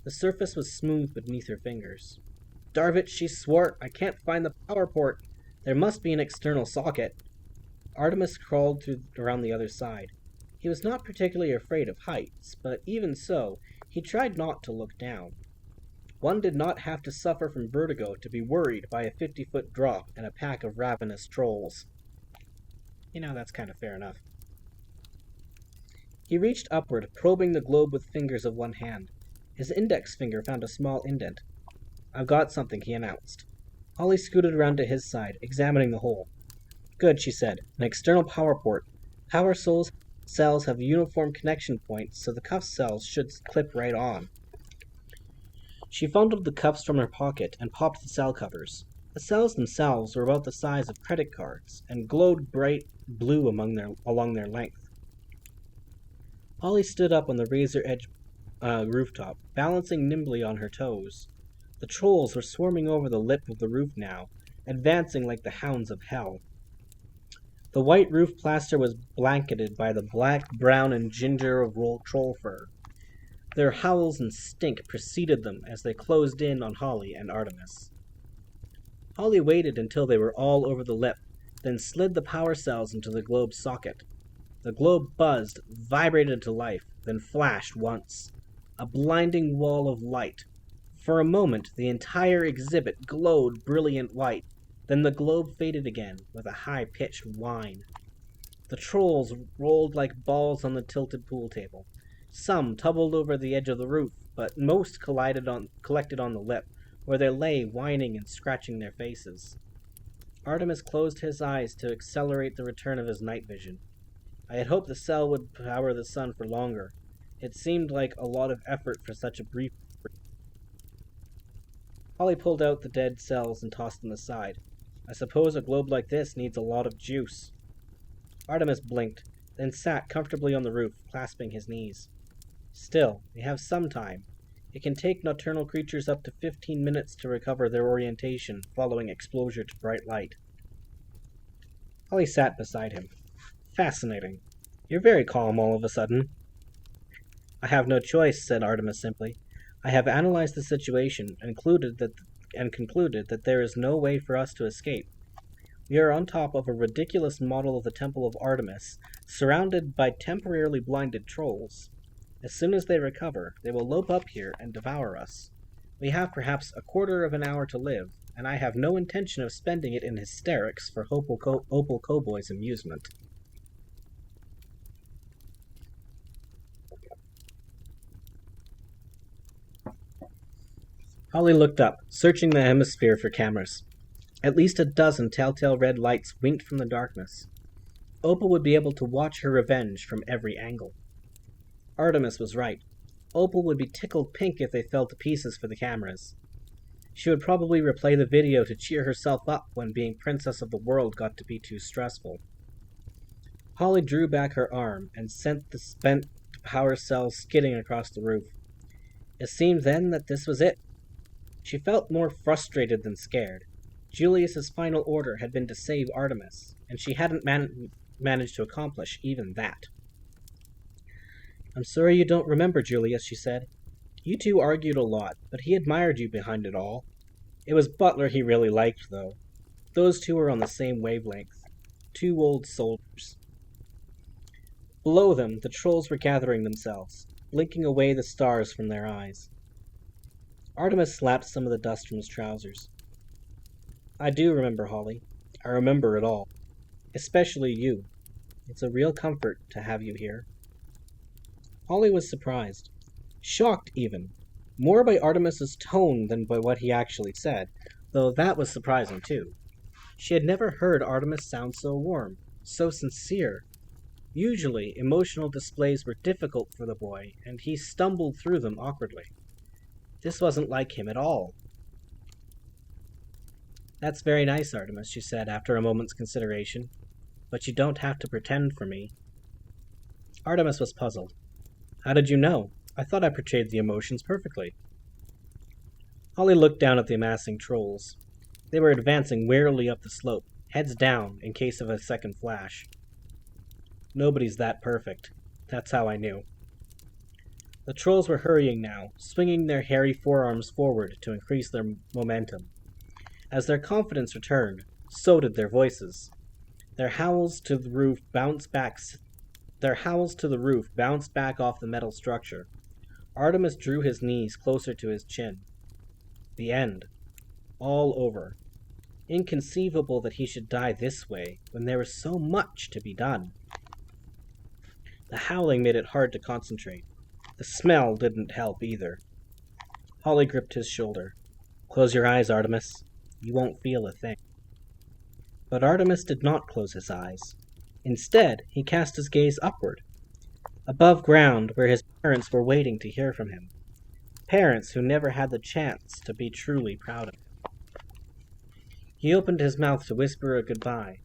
The surface was smooth beneath her fingers. "Darn it," she swore, "I can't find the power port. There must be an external socket." Artemis crawled around the other side. He was not particularly afraid of heights, but even so, he tried not to look down. One did not have to suffer from vertigo to be worried by a 50-foot drop and a pack of ravenous trolls. That's kind of fair enough. He reached upward, probing the globe with fingers of one hand. His index finger found a small indent. "I've got something," he announced. Holly scooted around to his side, examining the hole. "Good," she said. "An external power port. Power cells have uniform connection points, so the cuff cells should clip right on." She fondled the cuffs from her pocket and popped the cell covers. The cells themselves were about the size of credit cards and glowed bright blue along their length. Holly stood up on the razor-edge rooftop, balancing nimbly on her toes. The trolls were swarming over the lip of the roof now, advancing like the hounds of hell. The white roof plaster was blanketed by the black, brown, and ginger of troll fur. Their howls and stink preceded them as they closed in on Holly and Artemis. Holly waited until they were all over the lip, then slid the power cells into the globe's socket. The globe buzzed, vibrated into life, then flashed once. A blinding wall of light. For a moment, the entire exhibit glowed brilliant white. Then the globe faded again, with a high-pitched whine. The trolls rolled like balls on the tilted pool table. Some tumbled over the edge of the roof, but most collected on the lip, where they lay whining and scratching their faces. Artemis closed his eyes to accelerate the return of his night vision. I had hoped the cell would power the sun for longer. It seemed like a lot of effort for such a brief... Holly pulled out the dead cells and tossed them aside. "I suppose a globe like this needs a lot of juice." Artemis blinked, then sat comfortably on the roof, clasping his knees. "Still, we have some time. It can take nocturnal creatures up to 15 minutes to recover their orientation following exposure to bright light." Holly sat beside him. "Fascinating. You're very calm all of a sudden." "I have no choice," said Artemis simply. "I have analyzed the situation and concluded that there is no way for us to escape. We are on top of a ridiculous model of the Temple of Artemis, surrounded by temporarily blinded trolls. As soon as they recover, they will lope up here and devour us. We have perhaps a quarter of an hour to live, and I have no intention of spending it in hysterics for Opal Cowboy's amusement." Holly looked up, searching the hemisphere for cameras. At least a dozen telltale red lights winked from the darkness. Opal would be able to watch her revenge from every angle. Artemis was right. Opal would be tickled pink if they fell to pieces for the cameras. She would probably replay the video to cheer herself up when being princess of the world got to be too stressful. Holly drew back her arm and sent the spent power cells skidding across the roof. It seemed then that this was it. She felt more frustrated than scared. Julius's final order had been to save Artemis, and she hadn't managed to accomplish even that. "I'm sorry you don't remember, Julius," she said. "You two argued a lot, but he admired you behind it all. It was Butler he really liked, though. Those two were on the same wavelength. Two old soldiers." Below them, the trolls were gathering themselves, blinking away the stars from their eyes. Artemis slapped some of the dust from his trousers. "I do remember, Holly. I remember it all. Especially you. It's a real comfort to have you here." Holly was surprised. Shocked, even. More by Artemis's tone than by what he actually said, though that was surprising, too. She had never heard Artemis sound so warm, so sincere. Usually, emotional displays were difficult for the boy, and he stumbled through them awkwardly. This wasn't like him at all. "That's very nice, Artemis," she said after a moment's consideration. "But you don't have to pretend for me." Artemis was puzzled. How did you know? I thought I portrayed the emotions perfectly. Holly looked down at the amassing trolls. They were advancing warily up the slope, heads down in case of a second flash. Nobody's that perfect. That's how I knew. The trolls were hurrying now, swinging their hairy forearms forward to increase their momentum. As their confidence returned, so did their voices. Their howls to the roof bounced back off the metal structure. Artemis drew his knees closer to his chin. The end. All over. Inconceivable that he should die this way, when there was so much to be done. The howling made it hard to concentrate. The smell didn't help either. Holly gripped his shoulder. Close your eyes, Artemis. You won't feel a thing. But Artemis did not close his eyes. Instead, he cast his gaze upward, above ground where his parents were waiting to hear from him. Parents who never had the chance to be truly proud of him. He opened his mouth to whisper a goodbye,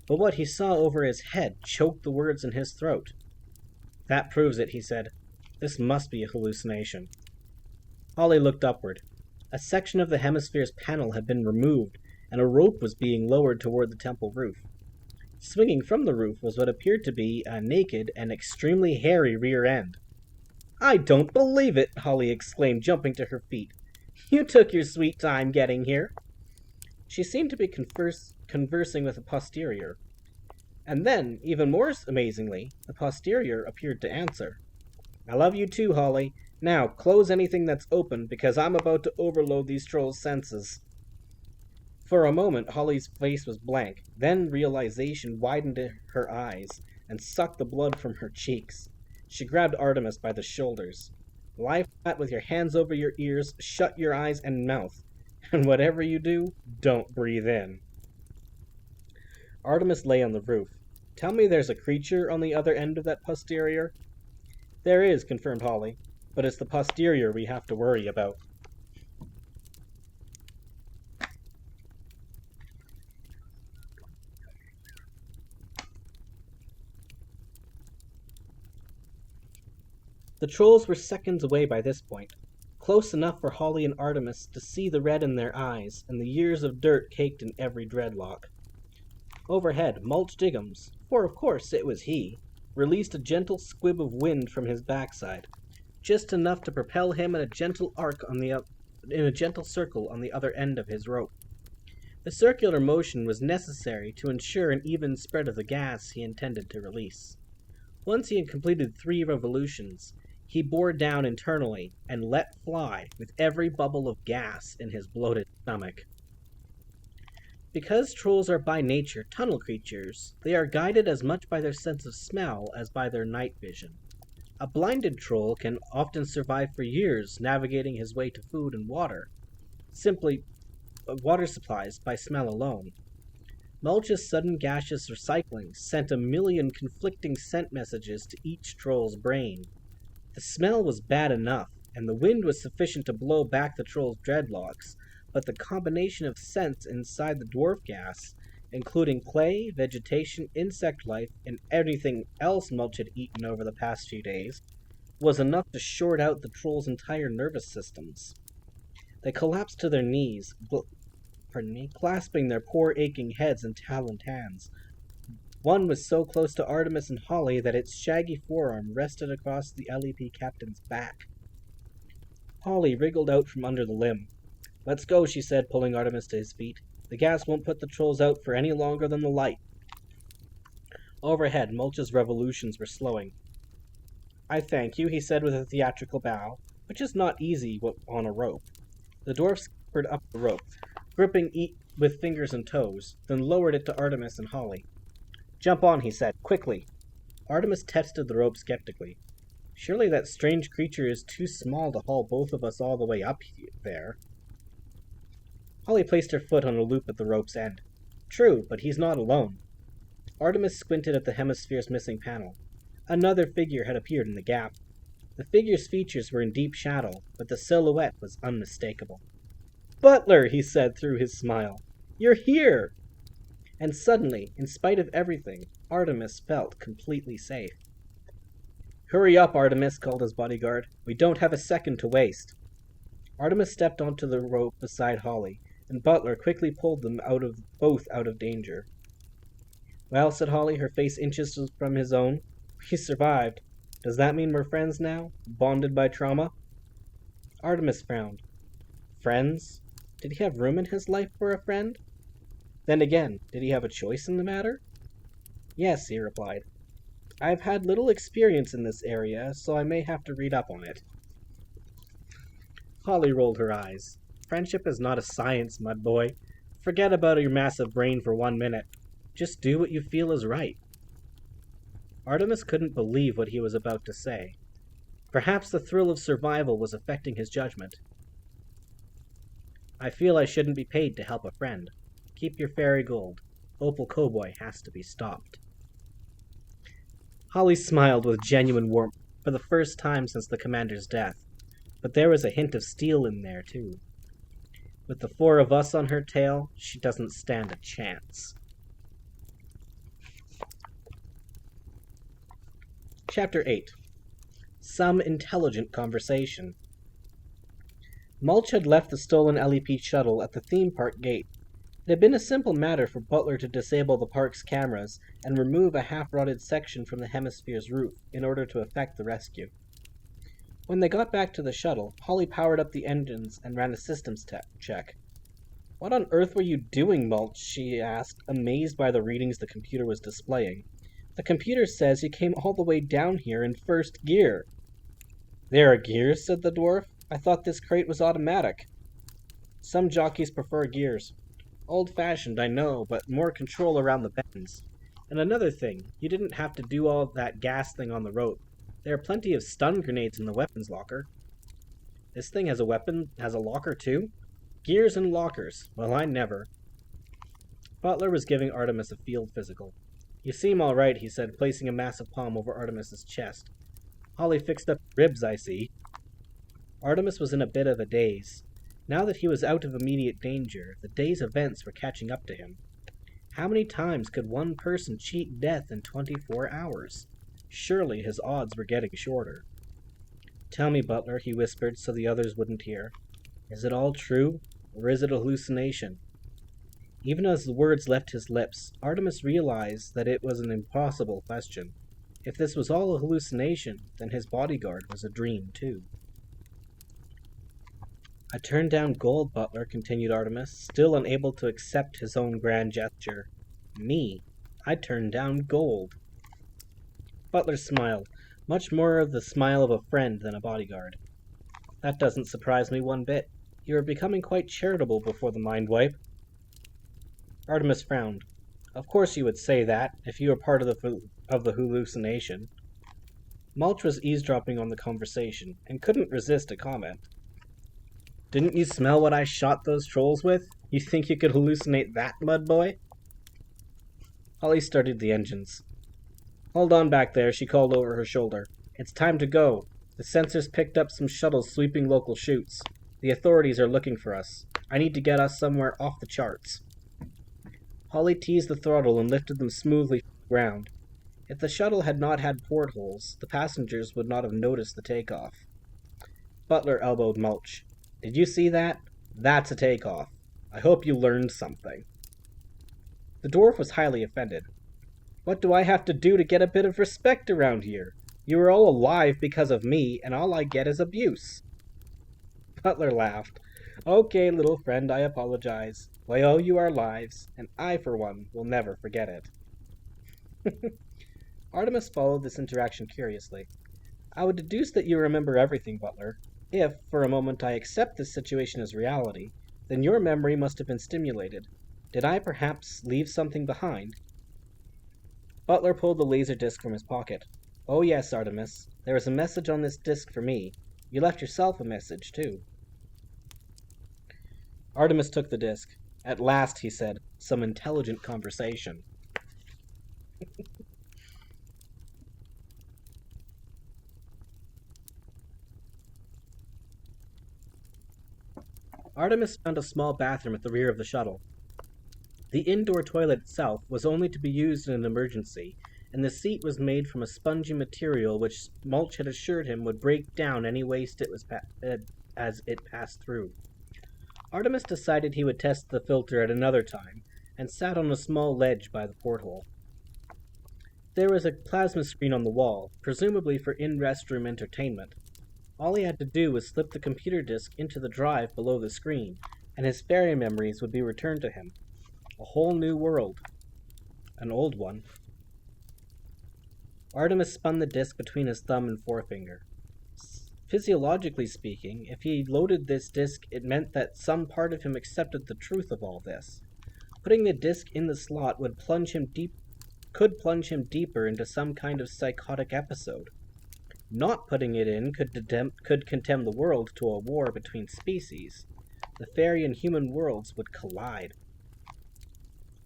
but what he saw over his head choked the words in his throat. That proves it, he said. This must be a hallucination. Holly looked upward. A section of the hemisphere's panel had been removed, and a rope was being lowered toward the temple roof. Swinging from the roof was what appeared to be a naked and extremely hairy rear end. I don't believe it, Holly exclaimed, jumping to her feet. You took your sweet time getting here. She seemed to be conversing with the posterior. And then, even more amazingly, the posterior appeared to answer. I love you too, Holly. Now, close anything that's open, because I'm about to overload these trolls' senses. For a moment, Holly's face was blank. Then realization widened her eyes and sucked the blood from her cheeks. She grabbed Artemis by the shoulders. Lie flat with your hands over your ears, shut your eyes and mouth. And whatever you do, don't breathe in. Artemis lay on the roof. Tell me there's a creature on the other end of that posterior? There is, confirmed Holly, but it's the posterior we have to worry about. The trolls were seconds away by this point, close enough for Holly and Artemis to see the red in their eyes and the years of dirt caked in every dreadlock. Overhead, Mulch Diggums, for of course it was he, released a gentle squib of wind from his backside, just enough to propel him in a gentle circle on the other end of his rope. The circular motion was necessary to ensure an even spread of the gas he intended to release. Once he had completed 3 revolutions, he bore down internally and let fly with every bubble of gas in his bloated stomach. Because trolls are by nature tunnel creatures, they are guided as much by their sense of smell as by their night vision. A blinded troll can often survive for years navigating his way to food and water supplies by smell alone. Mulch's sudden gaseous recycling sent a million conflicting scent messages to each troll's brain. The smell was bad enough, and the wind was sufficient to blow back the troll's dreadlocks, but the combination of scents inside the dwarf gas, including clay, vegetation, insect life, and everything else Mulch had eaten over the past few days, was enough to short out the troll's entire nervous systems. They collapsed to their knees, clasping their poor aching heads in taloned hands. One was so close to Artemis and Holly that its shaggy forearm rested across the LEP captain's back. Holly wriggled out from under the limb. Let's go, she said, pulling Artemis to his feet. The gas won't put the trolls out for any longer than the light. Overhead, Mulch's revolutions were slowing. I thank you, he said with a theatrical bow, which is not easy on a rope. The dwarf scampered up the rope, gripping with fingers and toes, then lowered it to Artemis and Holly. Jump on, he said, quickly. Artemis tested the rope skeptically. Surely that strange creature is too small to haul both of us all the way up there. Holly placed her foot on a loop at the rope's end. True, but he's not alone. Artemis squinted at the hemisphere's missing panel. Another figure had appeared in the gap. The figure's features were in deep shadow, but the silhouette was unmistakable. Butler, he said through his smile. You're here! And suddenly, in spite of everything, Artemis felt completely safe. Hurry up, Artemis, called his bodyguard. We don't have a second to waste. Artemis stepped onto the rope beside Holly, and Butler quickly pulled them both out of danger. Well, said Holly, her face inches from his own, we survived. Does that mean we're friends now? Bonded by trauma? Artemis frowned. Friends? Did he have room in his life for a friend? Then again, did he have a choice in the matter? Yes, he replied. I've had little experience in this area, so I may have to read up on it. Holly rolled her eyes. Friendship is not a science, mud boy. Forget about your massive brain for 1 minute. Just do what you feel is right. Artemis couldn't believe what he was about to say. Perhaps the thrill of survival was affecting his judgment. I feel I shouldn't be paid to help a friend. Keep your fairy gold. Opal Cowboy has to be stopped. Holly smiled with genuine warmth for the first time since the commander's death, but there was a hint of steel in there, too. With the 4 of us on her tail, she doesn't stand a chance. Chapter 8. Some intelligent conversation. Mulch had left the stolen LEP shuttle at the theme park gate. It had been a simple matter for Butler to disable the park's cameras and remove a half-rotted section from the hemisphere's roof in order to effect the rescue. When they got back to the shuttle, Holly powered up the engines and ran a systems check. What on earth were you doing, Mulch? She asked, amazed by the readings the computer was displaying. The computer says you came all the way down here in first gear. There are gears, said the dwarf. I thought this crate was automatic. Some jockeys prefer gears. Old-fashioned, I know, but more control around the bends. And another thing, you didn't have to do all that gas thing on the rope. There are plenty of stun grenades in the weapons locker. This thing has a locker too? Gears and lockers. Well, I never. Butler was giving Artemis a field physical. You seem all right, he said, placing a massive palm over Artemis's chest. Holly fixed up ribs, I see. Artemis was in a bit of a daze. Now that he was out of immediate danger, the day's events were catching up to him. How many times could one person cheat death in 24 hours? Surely his odds were getting shorter. Tell me, Butler, he whispered so the others wouldn't hear. Is it all true, or is it a hallucination? Even as the words left his lips, Artemis realized that it was an impossible question. If this was all a hallucination, then his bodyguard was a dream, too. I turned down gold, Butler, continued Artemis, still unable to accept his own grand gesture. Me? I turned down gold. Butler smiled, much more of the smile of a friend than a bodyguard. That doesn't surprise me one bit. You were becoming quite charitable before the mind wipe. Artemis frowned. Of course you would say that, if you were part of the hallucination. Mulch was eavesdropping on the conversation, and couldn't resist a comment. Didn't you smell what I shot those trolls with? You think you could hallucinate that, mud boy? Holly started the engines. Hold on back there, she called over her shoulder. It's time to go. The sensors picked up some shuttles sweeping local chutes. The authorities are looking for us. I need to get us somewhere off the charts. Holly teased the throttle and lifted them smoothly from the ground. If the shuttle had not had portholes, the passengers would not have noticed the takeoff. Butler elbowed Mulch. Did you see that? That's a takeoff. I hope you learned something. The dwarf was highly offended. What do I have to do to get a bit of respect around here? You are all alive because of me, and all I get is abuse. Butler laughed. Okay, little friend, I apologize. I owe you our lives, and I, for one, will never forget it. Artemis followed this interaction curiously. I would deduce that you remember everything, Butler. If, for a moment, I accept this situation as reality, then your memory must have been stimulated. Did I perhaps leave something behind? Butler pulled the laser disc from his pocket. Oh yes, Artemis. There is a message on this disc for me. You left yourself a message, too. Artemis took the disc. At last, he said, some intelligent conversation. Artemis found a small bathroom at the rear of the shuttle. The indoor toilet itself was only to be used in an emergency, and the seat was made from a spongy material which Mulch had assured him would break down any waste as it passed through. Artemis decided he would test the filter at another time, and sat on a small ledge by the porthole. There was a plasma screen on the wall, presumably for in-restroom entertainment. All he had to do was slip the computer disk into the drive below the screen, and his fairy memories would be returned to him. A whole new world. An old one. Artemis spun the disk between his thumb and forefinger. Physiologically speaking, if he loaded this disk, it meant that some part of him accepted the truth of all this. Putting the disk in the slot could plunge him deeper into some kind of psychotic episode. Not putting it in could condemn the world to a war between species. The fairy and human worlds would collide.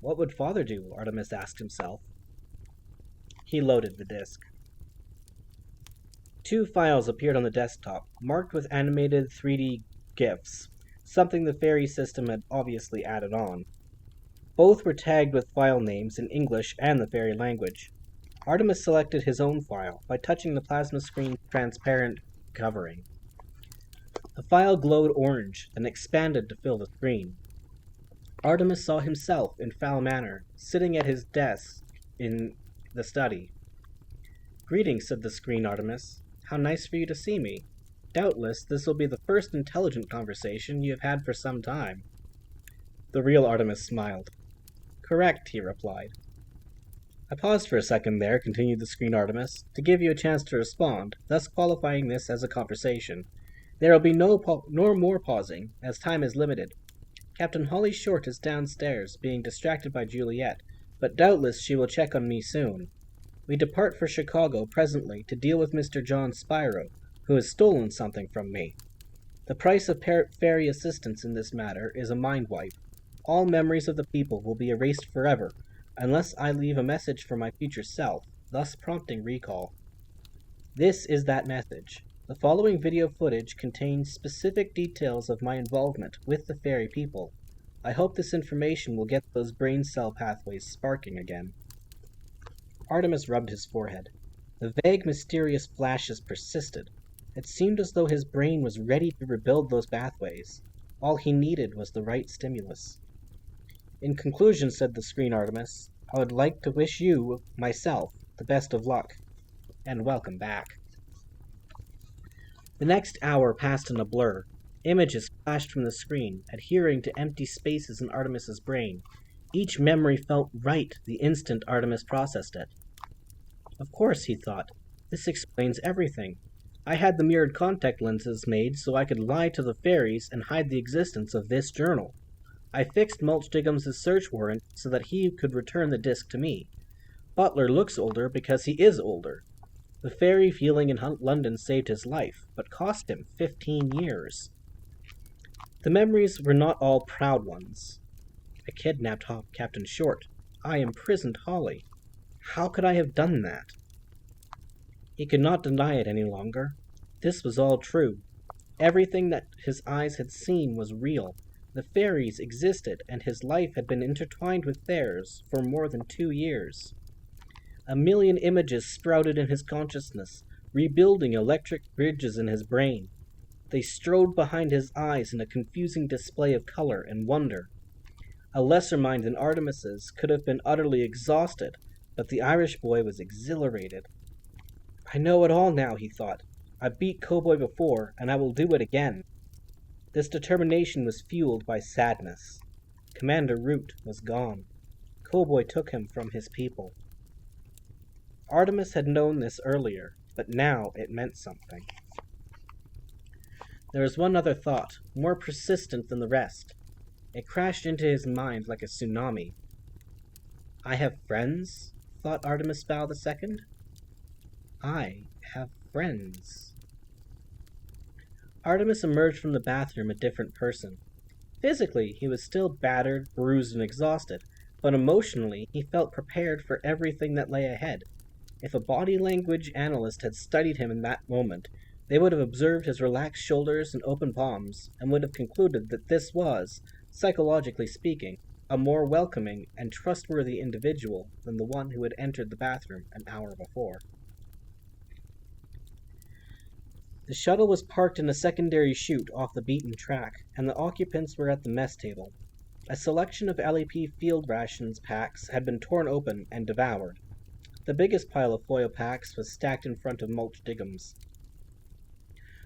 What would Father do? Artemis asked himself. He loaded the disk. 2 files appeared on the desktop, marked with animated 3D GIFs, something the fairy system had obviously added on. Both were tagged with file names in English and the fairy language. Artemis selected his own file by touching the plasma screen's transparent covering. The file glowed orange, then expanded to fill the screen. Artemis saw himself in foul manner, sitting at his desk in the study. "Greetings," said the screen, Artemis. "How nice for you to see me. Doubtless this will be the first intelligent conversation you have had for some time." The real Artemis smiled. "Correct," he replied. "I paused for a second there," continued the screen Artemis, "to give you a chance to respond, thus qualifying this as a conversation. There will be no more pausing, as time is limited. Captain Holly Short is downstairs, being distracted by Juliet, but doubtless she will check on me soon. We depart for Chicago presently to deal with Mr. John Spyro, who has stolen something from me. The price of fairy assistance in this matter is a mind wipe. All memories of the people will be erased forever, unless I leave a message for my future self, thus prompting recall. This is that message. The following video footage contains specific details of my involvement with the fairy people. I hope this information will get those brain cell pathways sparking again." Artemis rubbed his forehead. The vague, mysterious flashes persisted. It seemed as though his brain was ready to rebuild those pathways. All he needed was the right stimulus. "In conclusion," said the screen Artemis, "I would like to wish you, myself, the best of luck. And welcome back." The next hour passed in a blur. Images flashed from the screen, adhering to empty spaces in Artemis's brain. Each memory felt right the instant Artemis processed it. "Of course," he thought, "this explains everything. I had the mirrored contact lenses made so I could lie to the fairies and hide the existence of this journal. I fixed Mulch Diggum's search warrant so that he could return the disc to me. Butler looks older because he is older. The fairy feeling in London saved his life, but cost him 15 years. The memories were not all proud ones. I kidnapped Captain Short. I imprisoned Holly. How could I have done that?" He could not deny it any longer. This was all true. Everything that his eyes had seen was real. The fairies existed, and his life had been intertwined with theirs for more than 2 years. A million images sprouted in his consciousness, rebuilding electric bridges in his brain. They strode behind his eyes in a confusing display of color and wonder. A lesser mind than Artemis's could have been utterly exhausted, but the Irish boy was exhilarated. "I know it all now," he thought. "I beat Cowboy before, and I will do it again." This determination was fueled by sadness. Commander Root was gone. Cowboy took him from his people. Artemis had known this earlier, but now it meant something. There was one other thought, more persistent than the rest. It crashed into his mind like a tsunami. "I have friends?" thought Artemis Fowl II. "I have friends." Artemis emerged from the bathroom a different person. Physically, he was still battered, bruised, and exhausted, but emotionally, he felt prepared for everything that lay ahead. If a body language analyst had studied him in that moment, they would have observed his relaxed shoulders and open palms, and would have concluded that this was, psychologically speaking, a more welcoming and trustworthy individual than the one who had entered the bathroom an hour before. The shuttle was parked in a secondary chute off the beaten track, and the occupants were at the mess table. A selection of LEP field rations packs had been torn open and devoured. The biggest pile of foil packs was stacked in front of Mulch Diggums.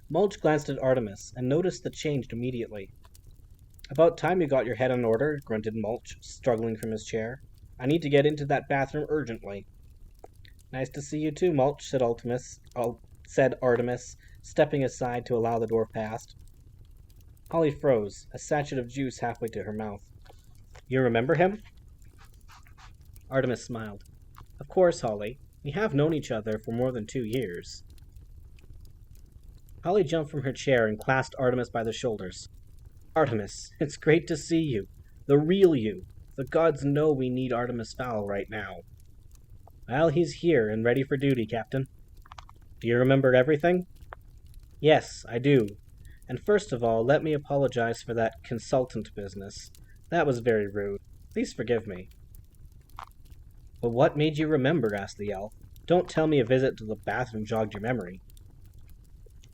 Mulch glanced at Artemis and noticed the change immediately. "About time you got your head in order," grunted Mulch, struggling from his chair. "I need to get into that bathroom urgently." "Nice to see you too, Mulch," said Artemis, stepping aside to allow the door past. Holly froze, a sachet of juice halfway to her mouth. "You remember him?" Artemis smiled. "Of course, Holly. We have known each other for more than 2 years." Holly jumped from her chair and clasped Artemis by the shoulders. "Artemis, it's great to see you. The real you. The gods know we need Artemis Fowl right now." "Well, he's here and ready for duty, Captain." "Do you remember everything?" "Yes, I do. And first of all, let me apologize for that consultant business. That was very rude. Please forgive me." "But what made you remember?" asked the elf. "Don't tell me a visit to the bathroom jogged your memory."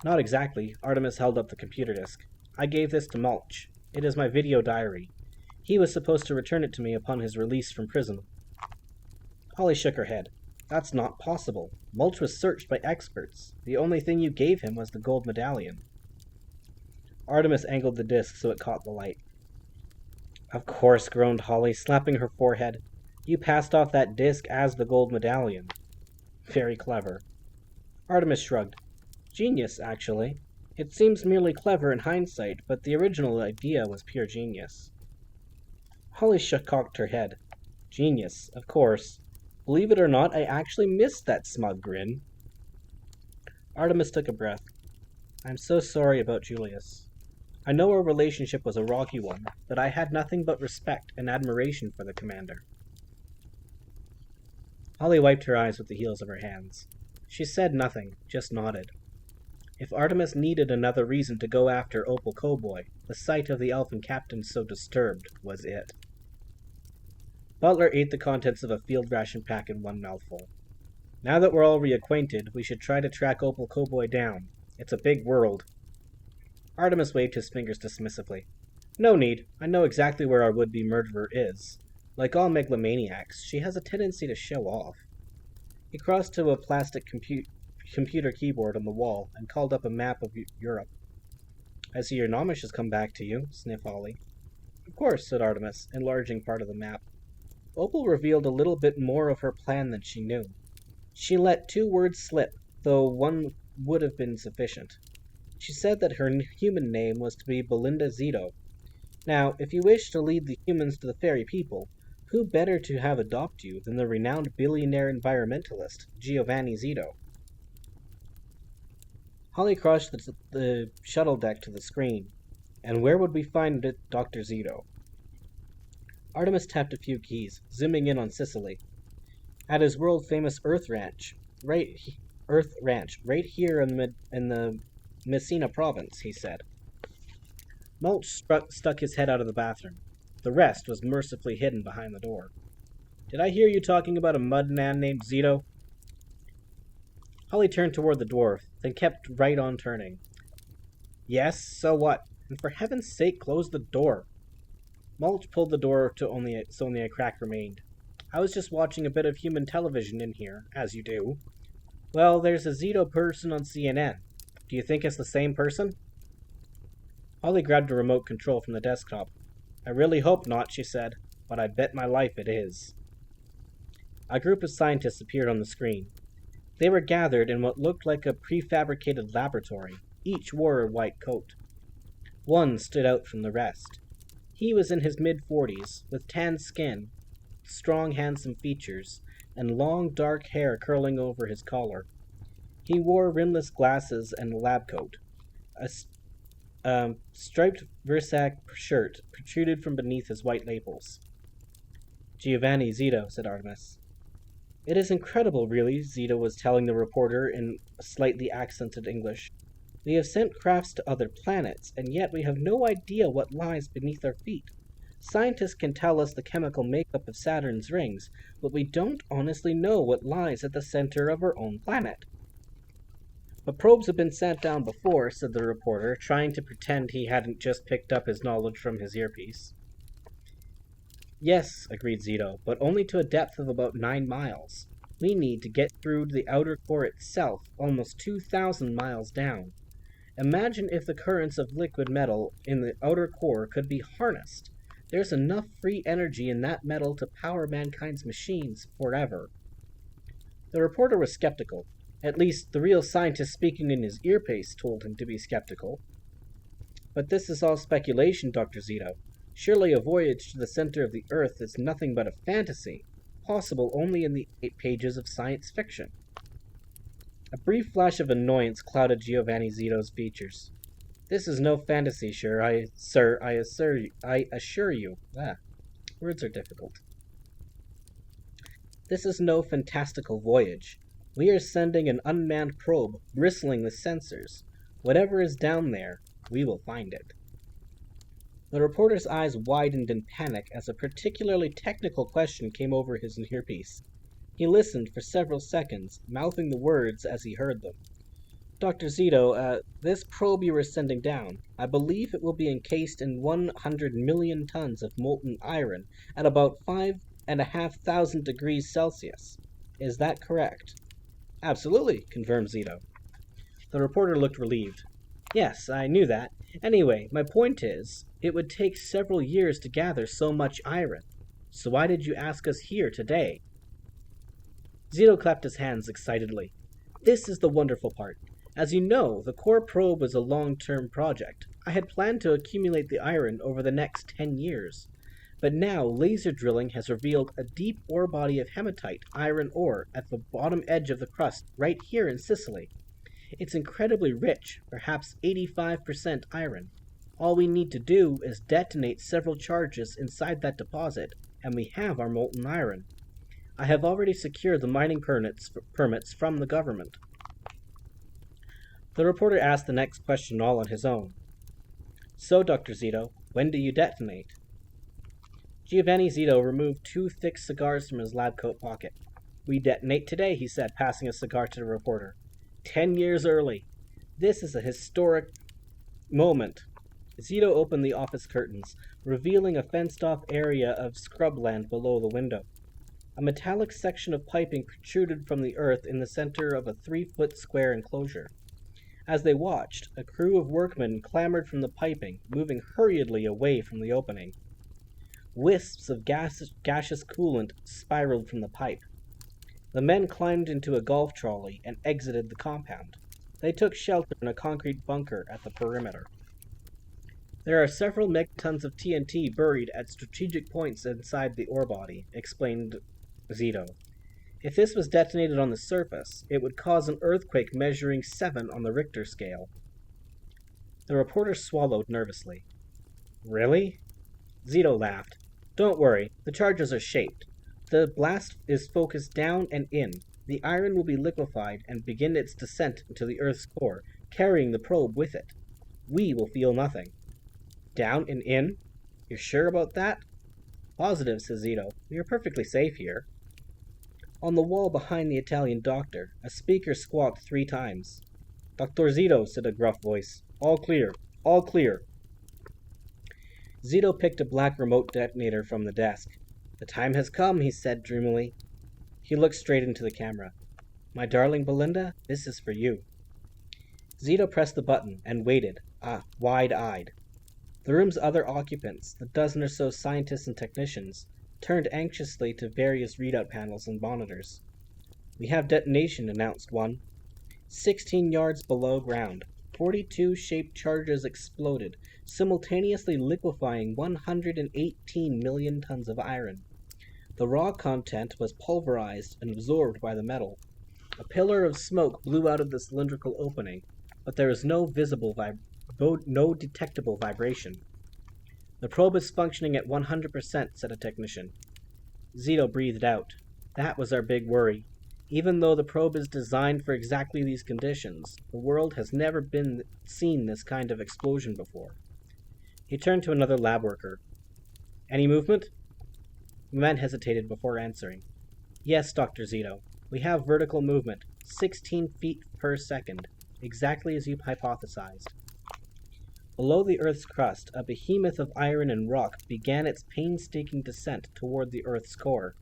"Not exactly." Artemis held up the computer disk. "I gave this to Mulch. It is my video diary. He was supposed to return it to me upon his release from prison." Holly shook her head. "That's not possible. Mulch was searched by experts. The only thing you gave him was the gold medallion." Artemis angled the disk so it caught the light. "Of course," groaned Holly, slapping her forehead. "You passed off that disk as the gold medallion." "Very clever." Artemis shrugged. "Genius, actually. It seems merely clever in hindsight, but the original idea was pure genius." Holly cocked her head. "Genius, of course. Believe it or not, I actually missed that smug grin." Artemis took a breath. "I'm so sorry about Julius. I know our relationship was a rocky one, but I had nothing but respect and admiration for the commander." Holly wiped her eyes with the heels of her hands. She said nothing, just nodded. If Artemis needed another reason to go after Opal Cowboy, the sight of the elfin captain so disturbed was it. Butler ate the contents of a field ration pack in one mouthful. "Now that we're all reacquainted, we should try to track Opal Cowboy down. It's a big world." Artemis waved his fingers dismissively. "No need. I know exactly where our would-be murderer is. Like all megalomaniacs, she has a tendency to show off." He crossed to a plastic computer keyboard on the wall and called up a map of Europe. "I see your Nomish has come back to you," sniffed Holly. "Of course," said Artemis, enlarging part of the map. Opal revealed a little bit more of her plan than she knew. She let 2 words slip, though one would have been sufficient. She said that her human name was to be Belinda Zito. Now, if you wish to lead the humans to the fairy people, who better to have adopt you than the renowned billionaire environmentalist, Giovanni Zito? Holly crossed the shuttle deck to the screen. "And where would we find Dr. Zito?" Artemis tapped a few keys, zooming in on Sicily. "At his world-famous Earth Ranch, right here in the Messina province," he said. Mulch stuck his head out of the bathroom. The rest was mercifully hidden behind the door. "Did I hear you talking about a mud man named Zito?" Holly turned toward the dwarf, then kept right on turning. "Yes, so what? And for heaven's sake, close the door." Mulch pulled the door so only a crack remained. "I was just watching a bit of human television in here, as you do. Well, there's a Zito person on CNN. Do you think it's the same person?" Holly grabbed a remote control from the desktop. "I really hope not," she said, "but I bet my life it is." A group of scientists appeared on the screen. They were gathered in what looked like a prefabricated laboratory. Each wore a white coat. One stood out from the rest. He was in his mid-40s, with tanned skin, strong, handsome features, and long, dark hair curling over his collar. He wore rimless glasses and a lab coat. A striped Versace shirt protruded from beneath his white lapels. "Giovanni Zito," said Artemis. "It is incredible, really," Zito was telling the reporter in slightly accented English. "We have sent crafts to other planets, and yet we have no idea what lies beneath our feet. Scientists can tell us the chemical makeup of Saturn's rings, but we don't honestly know what lies at the center of our own planet. But probes have been sent down before, said the reporter, trying to pretend he hadn't just picked up his knowledge from his earpiece. Yes, agreed Zito, but only to a depth of about 9 miles. We need to get through to the outer core itself, almost 2,000 miles down. Imagine if the currents of liquid metal in the outer core could be harnessed. There's enough free energy in that metal to power mankind's machines forever. The reporter was skeptical. At least, the real scientist speaking in his earpiece told him to be skeptical. But this is all speculation, Dr. Zito. Surely a voyage to the center of the Earth is nothing but a fantasy, possible only in the 8 pages of science fiction. A brief flash of annoyance clouded Giovanni Zito's features. This is no fantasy, I assure you. Words are difficult. This is no fantastical voyage. We are sending an unmanned probe, bristling with sensors. Whatever is down there, we will find it. The reporter's eyes widened in panic as a particularly technical question came over his earpiece. He listened for several seconds, mouthing the words as he heard them. Dr. Zito, this probe you are sending down, I believe it will be encased in 100 million tons of molten iron at about 5,500 degrees Celsius. Is that correct? Absolutely, confirmed Zito. The reporter looked relieved. Yes, I knew that. Anyway, my point is, it would take several years to gather so much iron. So why did you ask us here today? Zito clapped his hands excitedly. This is the wonderful part. As you know, the core probe was a long-term project. I had planned to accumulate the iron over the next 10 years. But now laser drilling has revealed a deep ore body of hematite iron ore at the bottom edge of the crust right here in Sicily. It's incredibly rich, perhaps 85% iron. All we need to do is detonate several charges inside that deposit, and we have our molten iron. I have already secured the mining permits from the government. The reporter asked the next question all on his own. So, Dr. Zito, when do you detonate? Giovanni Zito removed 2 thick cigars from his lab coat pocket. We detonate today, he said, passing a cigar to the reporter. 10 years early. This is a historic moment. Zito opened the office curtains, revealing a fenced-off area of scrubland below the window. A metallic section of piping protruded from the earth in the center of a 3-foot square enclosure. As they watched, a crew of workmen clambered from the piping, moving hurriedly away from the opening. Wisps of gaseous coolant spiraled from the pipe. The men climbed into a golf trolley and exited the compound. They took shelter in a concrete bunker at the perimeter. There are several megatons of TNT buried at strategic points inside the ore body, explained Zito. If this was detonated on the surface, it would cause an earthquake measuring 7 on the Richter scale. The reporter swallowed nervously. Really? Zito laughed. Don't worry, the charges are shaped. The blast is focused down and in. The iron will be liquefied and begin its descent into the Earth's core, carrying the probe with it. We will feel nothing. Down and in? You're sure about that? Positive, says Zito. We are perfectly safe here. On the wall behind the Italian doctor, a speaker squawked 3 times. Dr. Zito, said a gruff voice. All clear. All clear. Zito picked a black remote detonator from the desk. The time has come, he said dreamily. He looked straight into the camera. My darling Belinda, this is for you. Zito pressed the button and waited, wide-eyed. The room's other occupants, the dozen or so scientists and technicians, turned anxiously to various readout panels and monitors. We have detonation, announced one. 16 yards below ground, 42 shaped charges exploded, simultaneously liquefying 118 million tons of iron. The raw content was pulverized and absorbed by the metal. A pillar of smoke blew out of the cylindrical opening, but there was no detectable vibration. The probe is functioning at 100%, said a technician. Zito breathed out. That was our big worry. Even though the probe is designed for exactly these conditions, the world has never seen this kind of explosion before. He turned to another lab worker. Any movement? The man hesitated before answering. Yes, Dr. Zito. We have vertical movement, 16 feet per second, exactly as you hypothesized. Below the Earth's crust, a behemoth of iron and rock began its painstaking descent toward the Earth's core.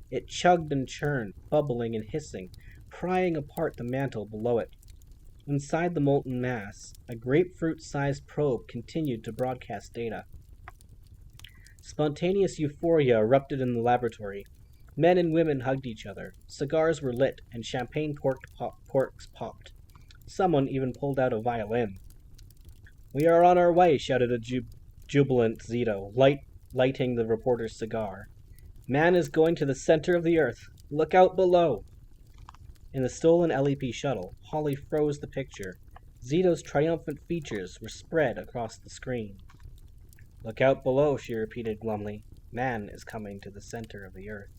It chugged and churned, bubbling and hissing, prying apart the mantle below it. Inside the molten mass, a grapefruit-sized probe continued to broadcast data. Spontaneous euphoria erupted in the laboratory. Men and women hugged each other. Cigars were lit, and champagne corks popped. Someone even pulled out a violin. "We are on our way," shouted a jubilant Zito, lighting the reporter's cigar. "Man is going to the center of the Earth. Look out below." In the stolen LEP shuttle, Holly froze the picture. Zito's triumphant features were spread across the screen. "Look out below," she repeated glumly. "Man is coming to the center of the Earth."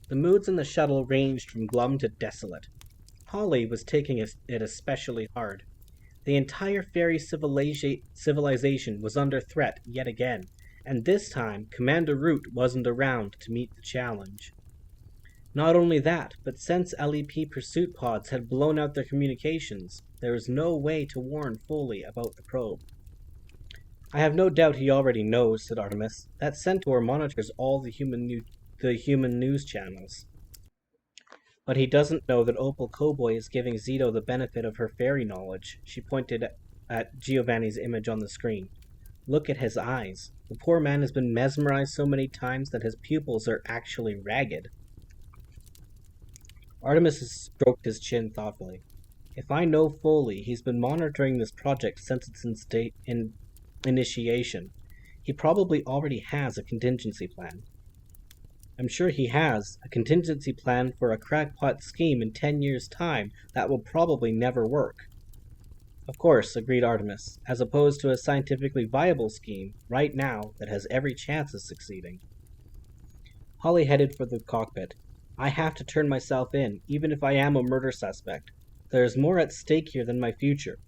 The moods in the shuttle ranged from glum to desolate. Holly was taking it especially hard. The entire fairy civilization was under threat yet again, and this time Commander Root wasn't around to meet the challenge. Not only that, but since LEP pursuit pods had blown out their communications, there was no way to warn Foley about the probe. "I have no doubt he already knows," said Artemis. "That centaur monitors all the human news channels. But he doesn't know that Opal Cowboy is giving Zito the benefit of her fairy knowledge." She pointed at Giovanni's image on the screen. "Look at his eyes. The poor man has been mesmerized so many times that his pupils are actually ragged." Artemis stroked his chin thoughtfully. "If I know Foley, he's been monitoring this project since its initiation. He probably already has a contingency plan." "I'm sure he has a contingency plan for a crackpot scheme in 10 years' time that will probably never work." "Of course," agreed Artemis, "as opposed to a scientifically viable scheme, right now, that has every chance of succeeding." Holly headed for the cockpit. "I have to turn myself in, even if I am a murder suspect. There is more at stake here than my future."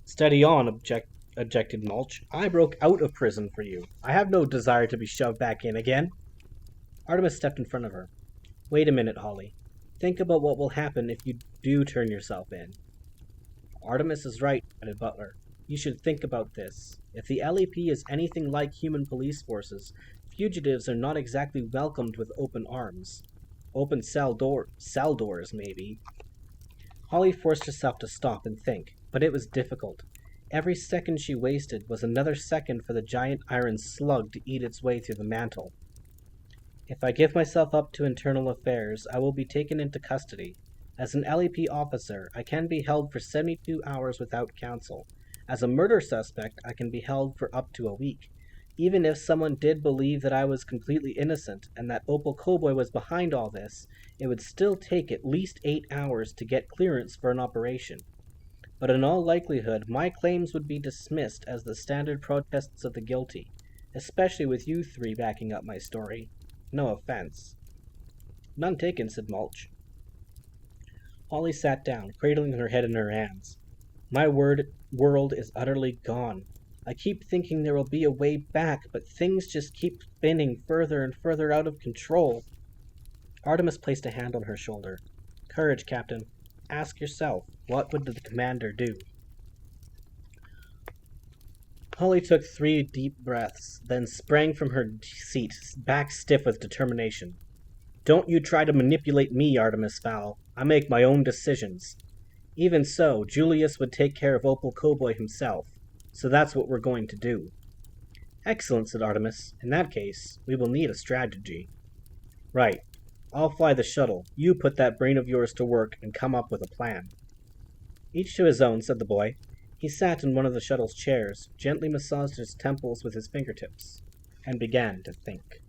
"Steady on," objected Mulch. "I broke out of prison for you. I have no desire to be shoved back in again." Artemis stepped in front of her. "Wait a minute, Holly. Think about what will happen if you do turn yourself in." "Artemis is right," added Butler. "You should think about this. If the LEP is anything like human police forces, fugitives are not exactly welcomed with open arms. Open cell doors, maybe." Holly forced herself to stop and think, but it was difficult. Every second she wasted was another second for the giant iron slug to eat its way through the mantle. "If I give myself up to internal affairs, I will be taken into custody. As an LEP officer, I can be held for 72 hours without counsel. As a murder suspect, I can be held for up to a week. Even if someone did believe that I was completely innocent and that Opal Cowboy was behind all this, it would still take at least 8 hours to get clearance for an operation. But in all likelihood, my claims would be dismissed as the standard protests of the guilty, especially with you three backing up my story. No offense." "None taken," said Mulch. Holly sat down, cradling her head in her hands. "My world is utterly gone. I keep thinking there will be a way back, but things just keep spinning further and further out of control." Artemis placed a hand on her shoulder. "Courage, Captain. Ask yourself, what would the commander do?" Holly took 3 deep breaths, then sprang from her seat, back stiff with determination. "Don't you try to manipulate me, Artemis Fowl. I make my own decisions. Even so, Julius would take care of Opal Cowboy himself. So that's what we're going to do." "Excellent," said Artemis. "In that case, we will need a strategy." "Right. I'll fly the shuttle. You put that brain of yours to work and come up with a plan." "Each to his own," said the boy. He sat in one of the shuttle's chairs, gently massaged his temples with his fingertips, and began to think.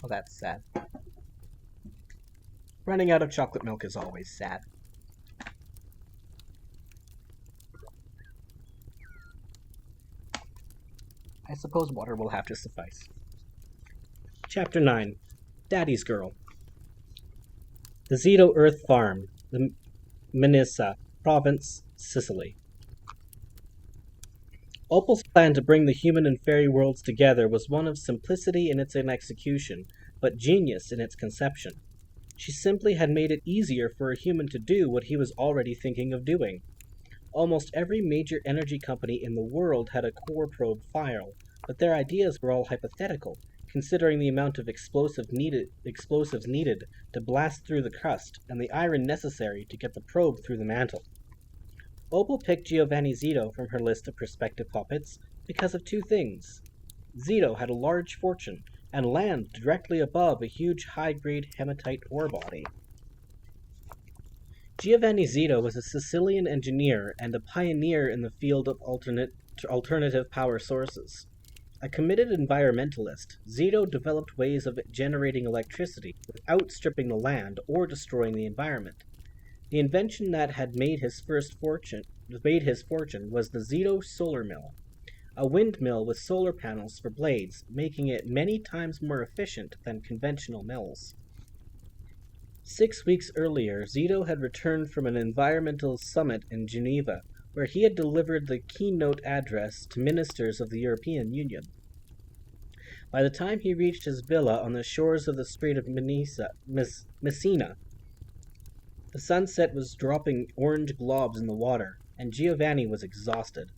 Well, that's sad. Running out of chocolate milk is always sad. I suppose water will have to suffice. Chapter 9. Daddy's Girl. The Zito Earth Farm, the Minissa, Province, Sicily. Opal's plan to bring the human and fairy worlds together was one of simplicity in its execution, but genius in its conception. She simply had made it easier for a human to do what he was already thinking of doing. Almost every major energy company in the world had a core probe file, but their ideas were all hypothetical, considering the amount of explosives needed to blast through the crust and the iron necessary to get the probe through the mantle. Opal picked Giovanni Zito from her list of prospective puppets because of two things. Zito had a large fortune and land directly above a huge high-grade hematite ore body. Giovanni Zito was a Sicilian engineer and a pioneer in the field of alternative power sources. A committed environmentalist, Zito developed ways of generating electricity without stripping the land or destroying the environment. The invention that had made his fortune was the Zito solar mill, a windmill with solar panels for blades, making it many times more efficient than conventional mills. 6 weeks earlier, Zito had returned from an environmental summit in Geneva, where he had delivered the keynote address to ministers of the European Union. By the time he reached his villa on the shores of the Strait of Messina, the sunset was dropping orange globs in the water, and Giovanni was exhausted.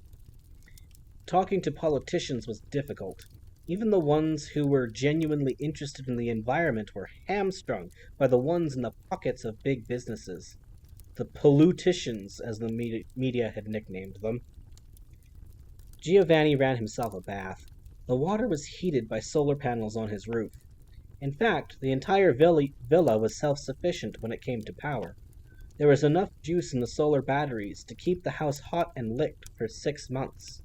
Talking to politicians was difficult. Even the ones who were genuinely interested in the environment were hamstrung by the ones in the pockets of big businesses. The polluticians, as the media had nicknamed them. Giovanni ran himself a bath. The water was heated by solar panels on his roof. In fact, the entire villa was self-sufficient when it came to power. There was enough juice in the solar batteries to keep the house hot and lit for 6 months,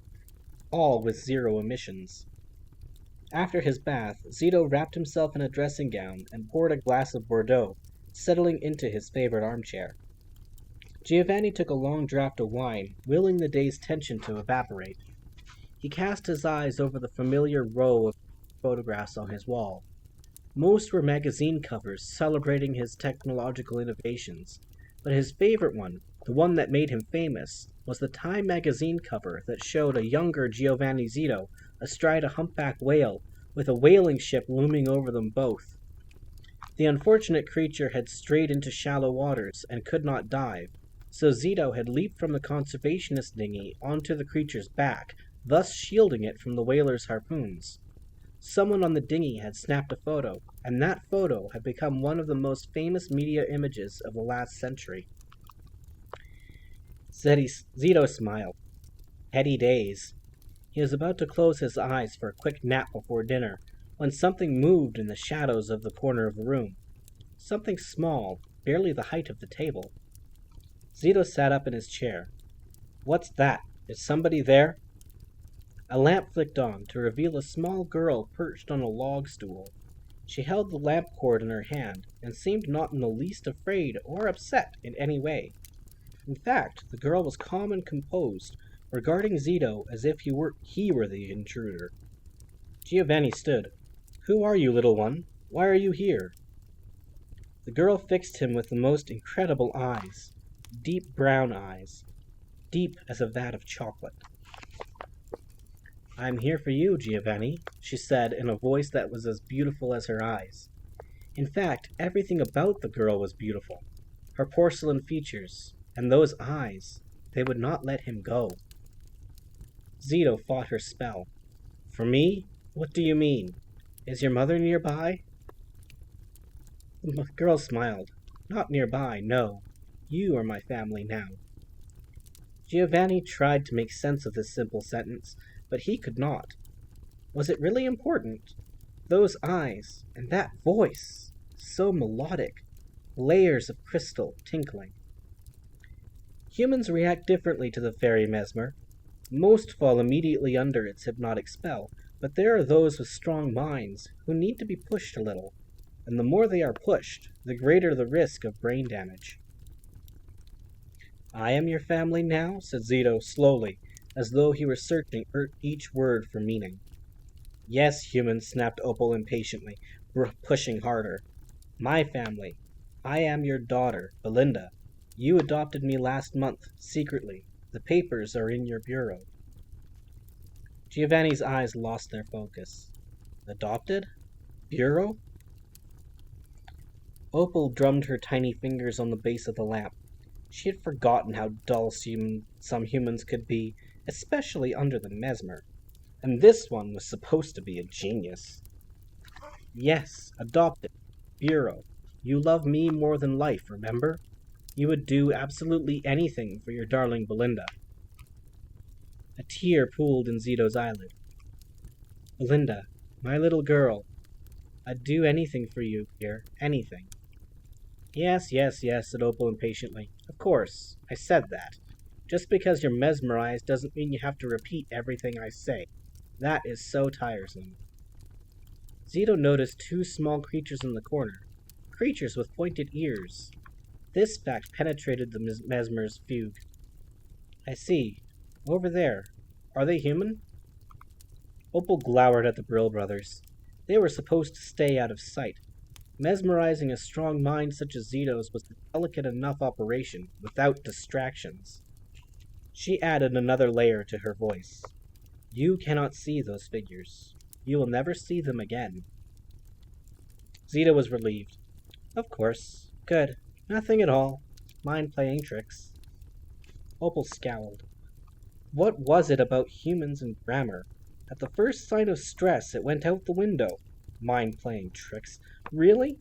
all with 0 emissions. After his bath, Zito wrapped himself in a dressing gown and poured a glass of Bordeaux, settling into his favorite armchair. Giovanni took a long draught of wine, willing the day's tension to evaporate. He cast his eyes over the familiar row of photographs on his wall. Most were magazine covers celebrating his technological innovations, but his favorite one, the one that made him famous, was the Time magazine cover that showed a younger Giovanni Zito astride a humpback whale, with a whaling ship looming over them both. The unfortunate creature had strayed into shallow waters and could not dive, so Zito had leaped from the conservationist dinghy onto the creature's back, thus shielding it from the whaler's harpoons. Someone on the dinghy had snapped a photo, and that photo had become one of the most famous media images of the last century. Zito smiled. Heady days. He was about to close his eyes for a quick nap before dinner, when something moved in the shadows of the corner of the room. Something small, barely the height of the table. Zito sat up in his chair. What's that? Is somebody there? A lamp flicked on to reveal a small girl perched on a log stool. She held the lamp cord in her hand and seemed not in the least afraid or upset in any way. In fact, the girl was calm and composed, regarding Zito as if he were the intruder. Giovanni stood. Who are you, little one? Why are you here? The girl fixed him with the most incredible eyes, deep brown eyes, deep as a vat of chocolate. I'm here for you, Giovanni, she said in a voice that was as beautiful as her eyes. In fact, everything about the girl was beautiful. Her porcelain features, and those eyes, they would not let him go. Zito fought her spell. For me? What do you mean? Is your mother nearby? The girl smiled. Not nearby, no. You are my family now. Giovanni tried to make sense of this simple sentence, but he could not. Was it really important? Those eyes, and that voice, so melodic, layers of crystal tinkling. Humans react differently to the fairy mesmer. Most fall immediately under its hypnotic spell, but there are those with strong minds who need to be pushed a little, and the more they are pushed, the greater the risk of brain damage. I am your family now, said Zito slowly, as though he were searching each word for meaning. Yes, human, snapped Opal impatiently, pushing harder. My family. I am your daughter, Belinda. You adopted me last month, secretly. The papers are in your bureau. Giovanni's eyes lost their focus. Adopted? Bureau? Opal drummed her tiny fingers on the base of the lamp. She had forgotten how dull some humans could be, especially under the mesmer. And this one was supposed to be a genius. Yes, adopted. Bureau. You love me more than life, remember? You would do absolutely anything for your darling Belinda. A tear pooled in Zito's eyelid. Belinda, my little girl, I'd do anything for you, dear. Anything. Yes, yes, yes, said Opal impatiently. Of course, I said that. Just because you're mesmerized doesn't mean you have to repeat everything I say. That is so tiresome. Zito noticed two small creatures in the corner. Creatures with pointed ears. This fact penetrated the mesmer's fugue. I see. Over there. Are they human? Opal glowered at the Brill brothers. They were supposed to stay out of sight. Mesmerizing a strong mind such as Zito's was a delicate enough operation, without distractions. She added another layer to her voice. You cannot see those figures. You will never see them again. Zito was relieved. Of course. Good. Nothing at all. Mind playing tricks. Opal scowled. What was it about humans and grammar? At the first sign of stress, it went out the window. Mind playing tricks. Really?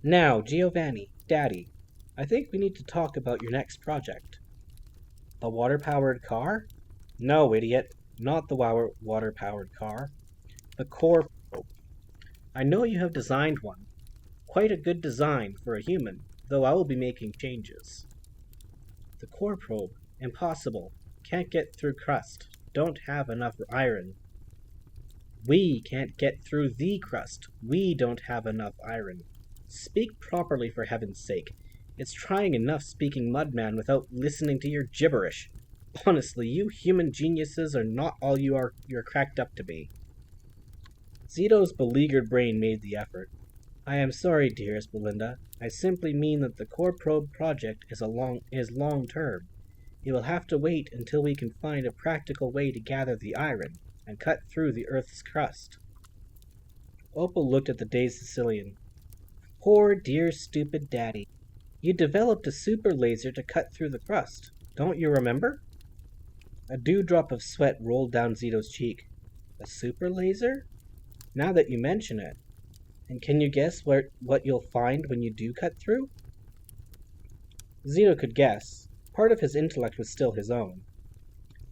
Now, Giovanni, Daddy, I think we need to talk about your next project. The water-powered car? No, idiot. Not the water-powered car. The core probe. I know you have designed one. Quite a good design for a human, though I will be making changes. The core probe. Impossible. Can't get through crust. Don't have enough iron. We can't get through the crust. We don't have enough iron. Speak properly, for heaven's sake. It's trying enough speaking Mudman without listening to your gibberish. Honestly, you human geniuses are not all you're cracked up to be. Zito's beleaguered brain made the effort. I am sorry, dearest Belinda. I simply mean that the core probe project is long term. You will have to wait until we can find a practical way to gather the iron and cut through the Earth's crust. Opal looked at the dazed Sicilian. Poor dear stupid daddy. You developed a super laser to cut through the crust. Don't you remember? A dewdrop of sweat rolled down Zito's cheek. A super laser? Now that you mention it. And can you guess what you'll find when you do cut through? Zito could guess. Part of his intellect was still his own.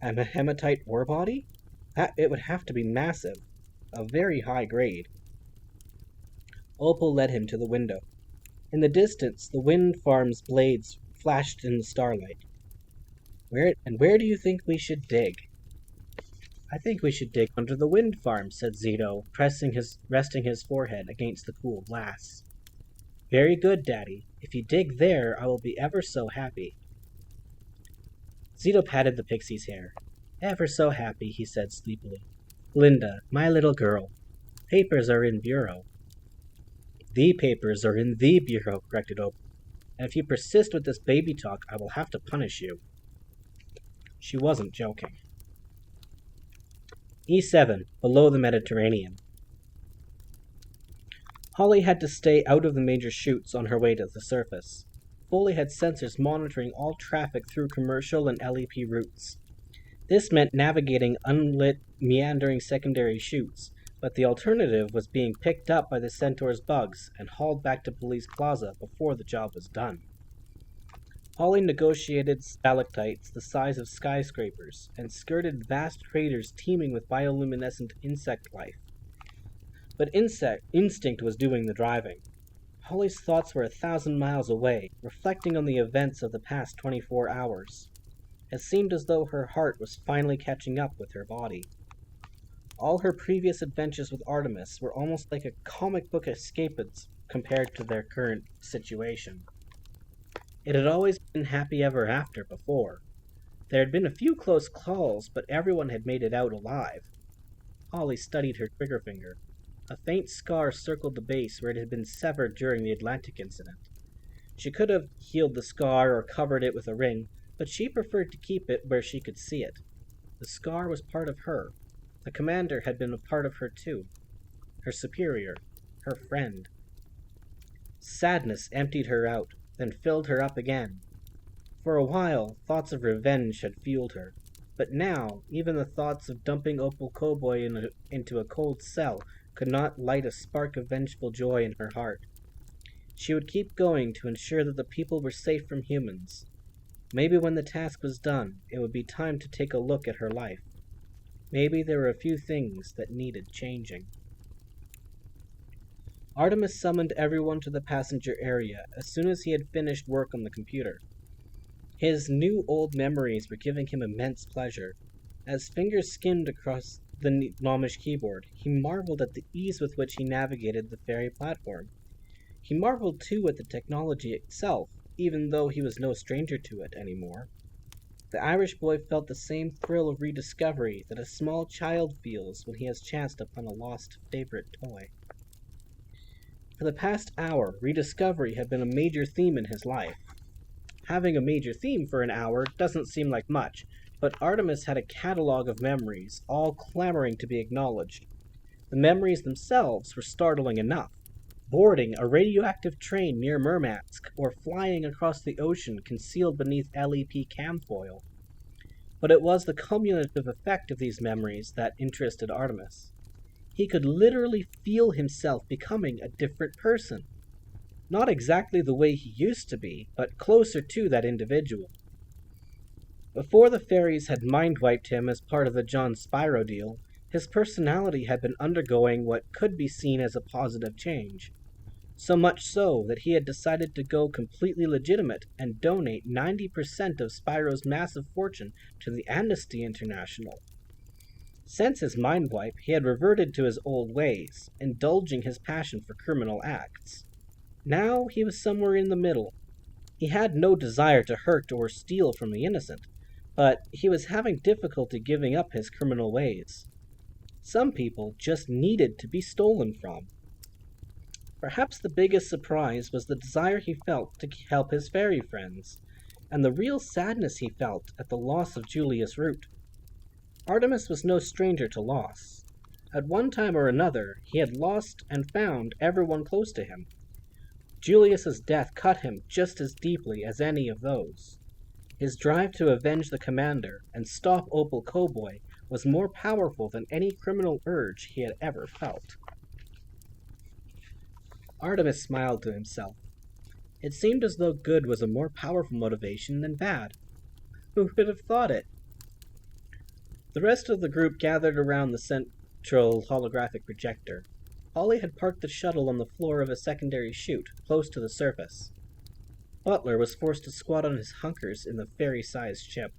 A hematite ore body? It would have to be massive. A very high grade. Opal led him to the window. In the distance, the wind farm's blades flashed in the starlight. Where do you think we should dig? I think we should dig under the wind farm, said Zito, resting his forehead against the cool glass. Very good, Daddy. If you dig there, I will be ever so happy. Zito patted the pixie's hair. Ever so happy, he said sleepily. Linda, my little girl. Papers are in bureau. The papers are in the bureau, corrected Opal. And if you persist with this baby talk, I will have to punish you. She wasn't joking. E7, below the Mediterranean. Holly had to stay out of the major chutes on her way to the surface. Foley had sensors monitoring all traffic through commercial and LEP routes. This meant navigating unlit, meandering secondary chutes, but the alternative was being picked up by the Centaur's bugs and hauled back to Police Plaza before the job was done. Holly negotiated stalactites the size of skyscrapers and skirted vast craters teeming with bioluminescent insect life. But instinct was doing the driving. Holly's thoughts were 1,000 miles away, reflecting on the events of the past 24 hours. It seemed as though her heart was finally catching up with her body. All her previous adventures with Artemis were almost like a comic book escapades compared to their current situation. It had always been happy ever after before. There had been a few close calls, but everyone had made it out alive. Holly studied her trigger finger. A faint scar circled the base where it had been severed during the Atlantic incident. She could have healed the scar or covered it with a ring, but she preferred to keep it where she could see it. The scar was part of her. The commander had been a part of her too. Her superior. Her friend. Sadness emptied her out, then filled her up again. For a while, thoughts of revenge had fueled her. But now, even the thoughts of dumping Opal Cowboy into a cold cell could not light a spark of vengeful joy in her heart. She would keep going to ensure that the people were safe from humans. Maybe when the task was done, it would be time to take a look at her life. Maybe there were a few things that needed changing. Artemis summoned everyone to the passenger area as soon as he had finished work on the computer. His new old memories were giving him immense pleasure. As fingers skimmed across the gnomish keyboard, he marveled at the ease with which he navigated the ferry platform. He marveled too at the technology itself, even though he was no stranger to it anymore. The Irish boy felt the same thrill of rediscovery that a small child feels when he has chanced upon a lost favorite toy. For the past hour, rediscovery had been a major theme in his life. Having a major theme for an hour doesn't seem like much, but Artemis had a catalog of memories, all clamoring to be acknowledged. The memories themselves were startling enough. Boarding a radioactive train near Murmansk, or flying across the ocean concealed beneath LEP camfoil. But it was the cumulative effect of these memories that interested Artemis. He could literally feel himself becoming a different person. Not exactly the way he used to be, but closer to that individual. Before the fairies had mind-wiped him as part of the John Spyro deal, his personality had been undergoing what could be seen as a positive change. So much so that he had decided to go completely legitimate and donate 90% of Spyro's massive fortune to the Amnesty International. Since his mind wipe, he had reverted to his old ways, indulging his passion for criminal acts. Now he was somewhere in the middle. He had no desire to hurt or steal from the innocent, but he was having difficulty giving up his criminal ways. Some people just needed to be stolen from. Perhaps the biggest surprise was the desire he felt to help his fairy friends, and the real sadness he felt at the loss of Julius Root. Artemis was no stranger to loss. At one time or another, he had lost and found everyone close to him. Julius's death cut him just as deeply as any of those. His drive to avenge the commander and stop Opal Cowboy was more powerful than any criminal urge he had ever felt. Artemis smiled to himself. It seemed as though good was a more powerful motivation than bad. Who would have thought it? The rest of the group gathered around the central holographic projector. Holly had parked the shuttle on the floor of a secondary chute, close to the surface. Butler was forced to squat on his hunkers in the fairy-sized ship.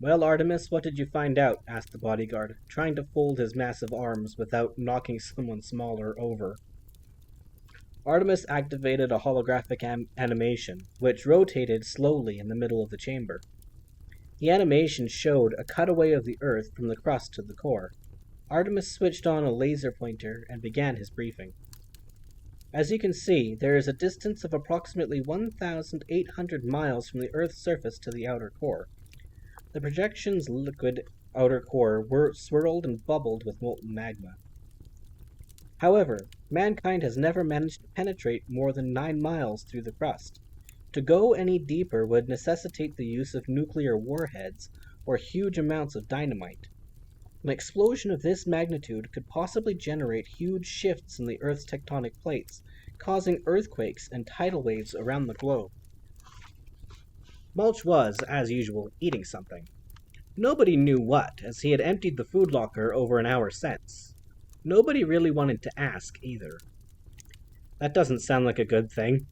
"Well, Artemis, what did you find out?" asked the bodyguard, trying to fold his massive arms without knocking someone smaller over. Artemis activated a holographic animation, which rotated slowly in the middle of the chamber. The animation showed a cutaway of the Earth from the crust to the core. Artemis switched on a laser pointer and began his briefing. As you can see, there is a distance of approximately 1,800 miles from the Earth's surface to the outer core. The projection's liquid outer core swirled and bubbled with molten magma. However, mankind has never managed to penetrate more than 9 miles through the crust. To go any deeper would necessitate the use of nuclear warheads or huge amounts of dynamite. An explosion of this magnitude could possibly generate huge shifts in the Earth's tectonic plates, causing earthquakes and tidal waves around the globe. Mulch was, as usual, eating something. Nobody knew what, as he had emptied the food locker over an hour since. Nobody really wanted to ask, either. "That doesn't sound like a good thing."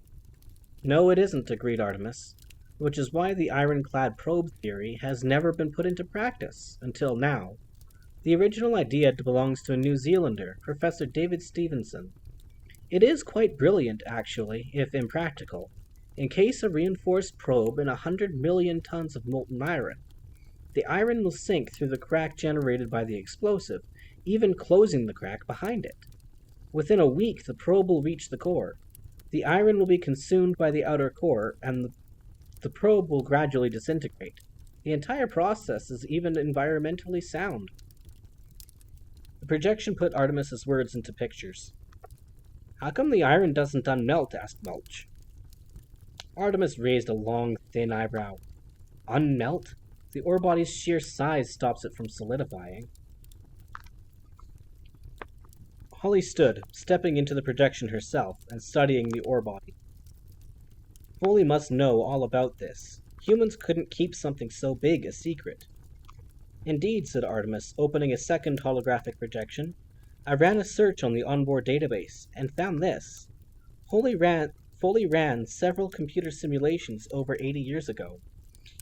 "No, it isn't," agreed Artemis, which is why the ironclad probe theory has never been put into practice, until now. The original idea belongs to a New Zealander, Professor David Stevenson. It is quite brilliant, actually, if impractical. Encase a reinforced probe in 100 million tons of molten iron. The iron will sink through the crack generated by the explosive, even closing the crack behind it. Within a week, the probe will reach the core. The iron will be consumed by the outer core, and the probe will gradually disintegrate. The entire process is even environmentally sound. The projection put Artemis's words into pictures. How come the iron doesn't unmelt? Asked Mulch. Artemis raised a long, thin eyebrow. Unmelt? The ore body's sheer size stops it from solidifying. Holly stood, stepping into the projection herself and studying the ore body. Foley must know all about this. Humans couldn't keep something so big a secret. Indeed, said Artemis, opening a second holographic projection. I ran a search on the onboard database and found this. Foley ran several computer simulations over 80 years ago.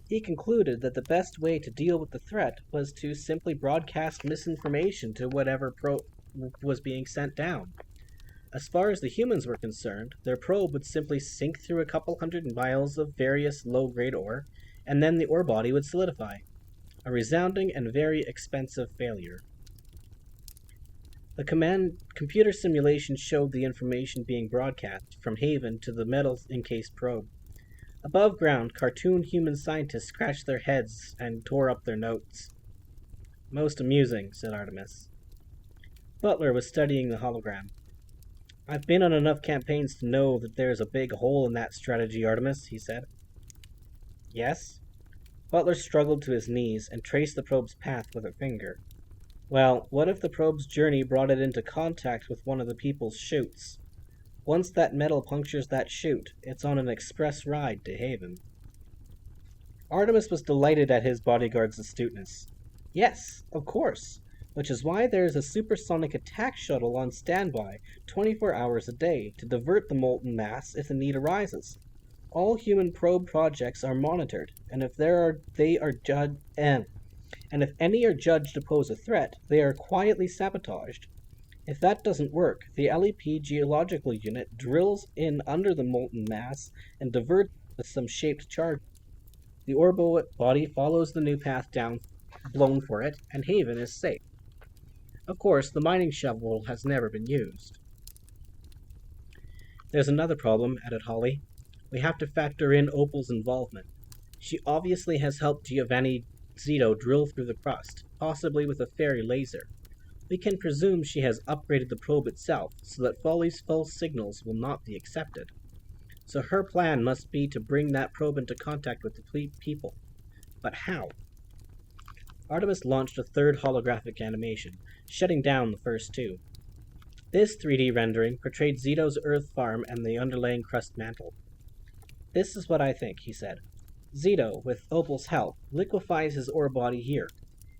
He concluded that the best way to deal with the threat was to simply broadcast misinformation to whatever was being sent down. As far as the humans were concerned, their probe would simply sink through a couple hundred miles of various low-grade ore, and then the ore body would solidify. A resounding and very expensive failure. The computer simulation showed the information being broadcast from Haven to the metal-encased probe. Above ground, cartoon human scientists scratched their heads and tore up their notes. Most amusing, said Artemis. Butler was studying the hologram. I've been on enough campaigns to know that there's a big hole in that strategy, Artemis, he said. Yes? Butler struggled to his knees and traced the probe's path with a finger. Well, what if the probe's journey brought it into contact with one of the people's chutes? Once that metal punctures that chute, it's on an express ride to Haven. Artemis was delighted at his bodyguard's astuteness. Yes, of course, which is why there is a supersonic attack shuttle on standby 24 hours a day to divert the molten mass if the need arises. All human probe projects are monitored, and if any are judged to pose a threat, they are quietly sabotaged. If that doesn't work, the LEP geological unit drills in under the molten mass and diverts with some shaped charge. The ore body follows the new path down blown for it, and Haven is safe. Of course, the mining shovel has never been used. There's another problem, added Holly. We have to factor in Opal's involvement. She obviously has helped Giovanni Zito drill through the crust, possibly with a fairy laser. We can presume she has upgraded the probe itself so that Folly's false signals will not be accepted. So her plan must be to bring that probe into contact with the people. But how? Artemis launched a third holographic animation, shutting down the first two. This 3D rendering portrayed Zito's Earth farm and the underlying crust mantle. This is what I think, he said. Zito, with Opal's help, liquefies his ore body here.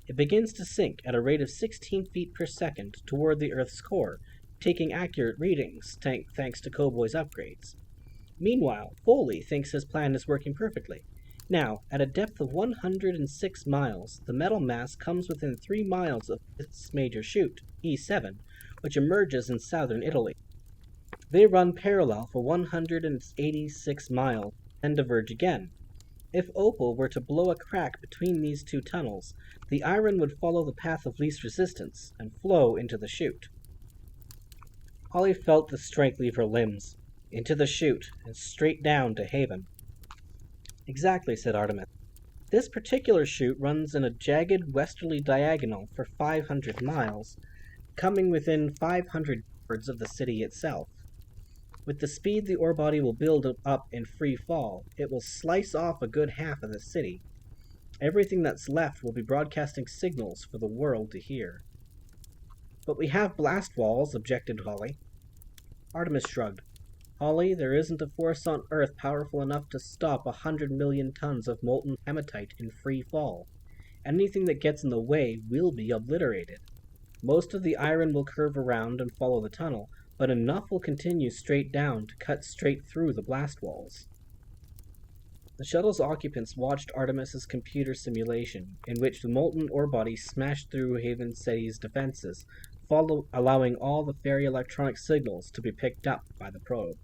It begins to sink at a rate of 16 feet per second toward the Earth's core, taking accurate readings thanks to Cowboy's upgrades. Meanwhile, Foley thinks his plan is working perfectly. Now, at a depth of 106 miles, the metal mass comes within 3 miles of its major chute, E7, which emerges in southern Italy. They run parallel for 186 miles, and diverge again. If Opal were to blow a crack between these two tunnels, the iron would follow the path of least resistance and flow into the chute. Holly felt the strength leave her limbs. Into the chute, and straight down to Haven. Exactly, said Artemis. This particular chute runs in a jagged westerly diagonal for 500 miles, coming within 500 yards of the city itself. With the speed the ore body will build up in free fall, it will slice off a good half of the city. Everything that's left will be broadcasting signals for the world to hear. But we have blast walls, objected Holly. Artemis shrugged. Holly, there isn't a force on Earth powerful enough to stop 100 million tons of molten hematite in free fall. Anything that gets in the way will be obliterated. Most of the iron will curve around and follow the tunnel, but enough will continue straight down to cut straight through the blast walls. The shuttle's occupants watched Artemis's computer simulation, in which the molten ore body smashed through Haven City's defenses, allowing all the ferry electronic signals to be picked up by the probe.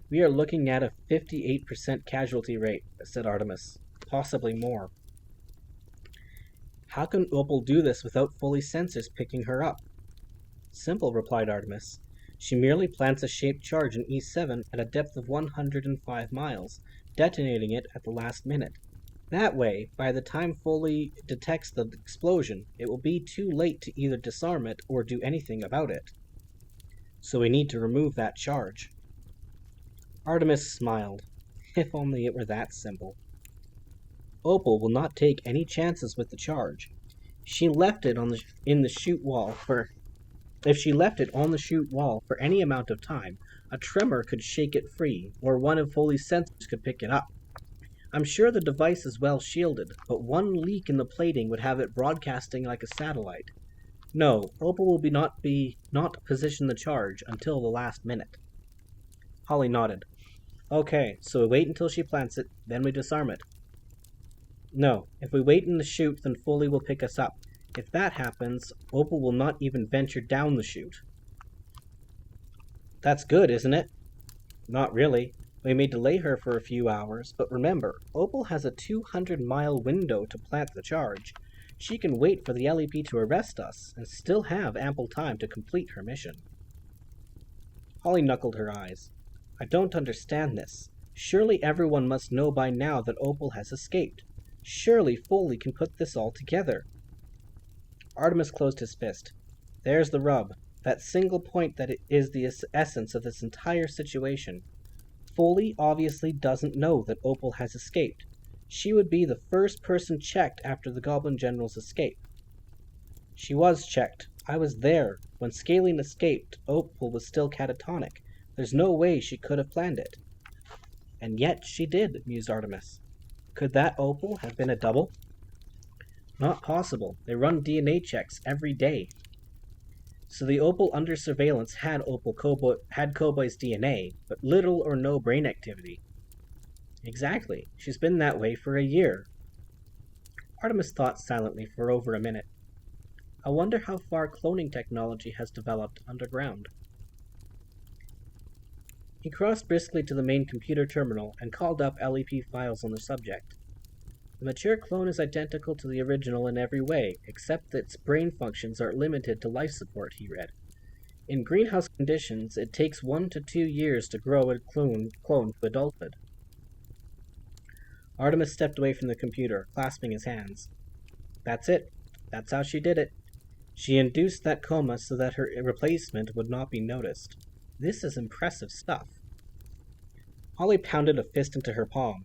We are looking at a 58% casualty rate, said Artemis. Possibly more. How can Opal do this without Foley's sensors picking her up? Simple, replied Artemis. She merely plants a shaped charge in E7 at a depth of 105 miles, detonating it at the last minute. That way, by the time Foley detects the explosion, it will be too late to either disarm it or do anything about it. So we need to remove that charge. Artemis smiled. If only it were that simple. Opal will not take any chances with the charge. She left it in the chute wall for If she left it on the chute wall for any amount of time, a tremor could shake it free, or one of Foley's sensors could pick it up. I'm sure the device is well shielded, but one leak in the plating would have it broadcasting like a satellite. No, Opal will not position the charge until the last minute. Holly nodded. Okay, so we wait until she plants it, then we disarm it. No, if we wait in the chute, then Foley will pick us up. If that happens, Opal will not even venture down the chute. That's good, isn't it? Not really. We may delay her for a few hours, but remember, Opal has a 200-mile window to plant the charge. She can wait for the LEP to arrest us, and still have ample time to complete her mission. Holly knuckled her eyes. I don't understand this. Surely everyone must know by now that Opal has escaped. Surely Foley can put this all together. Artemis closed his fist. There's the rub. That single point that is the essence of this entire situation. Foley obviously doesn't know that Opal has escaped. She would be the first person checked after the Goblin General's escape. She was checked. I was there. When Scalene escaped, Opal was still catatonic. There's no way she could have planned it. And yet she did, mused Artemis. Could that Opal have been a double? Not possible. They run DNA checks every day. So the Opal under surveillance had Cowboy's DNA, but little or no brain activity. Exactly. She's been that way for a year. Artemis thought silently for over a minute. I wonder how far cloning technology has developed underground. He crossed briskly to the main computer terminal and called up LEP files on the subject. The mature clone is identical to the original in every way, except that its brain functions are limited to life support, he read. In greenhouse conditions, it takes 1 to 2 years to grow a clone to adulthood. Artemis stepped away from the computer, clasping his hands. That's it. That's how she did it. She induced that coma so that her replacement would not be noticed. This is impressive stuff. Holly pounded a fist into her palm.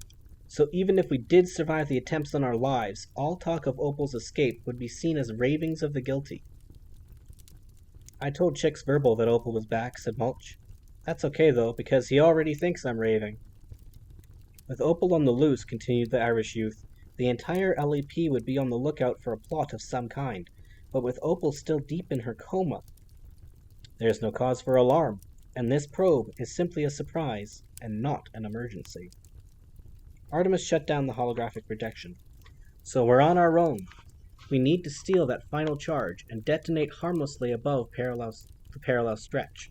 So even if we did survive the attempts on our lives, all talk of Opal's escape would be seen as ravings of the guilty. I told Chick's verbal that Opal was back, said Mulch. That's okay, though, because he already thinks I'm raving. With Opal on the loose, continued the Irish youth, the entire LEP would be on the lookout for a plot of some kind, but with Opal still deep in her coma, there's no cause for alarm, and this probe is simply a surprise and not an emergency. Artemis shut down the holographic projection. So we're on our own. We need to steal that final charge and detonate harmlessly above the parallel stretch.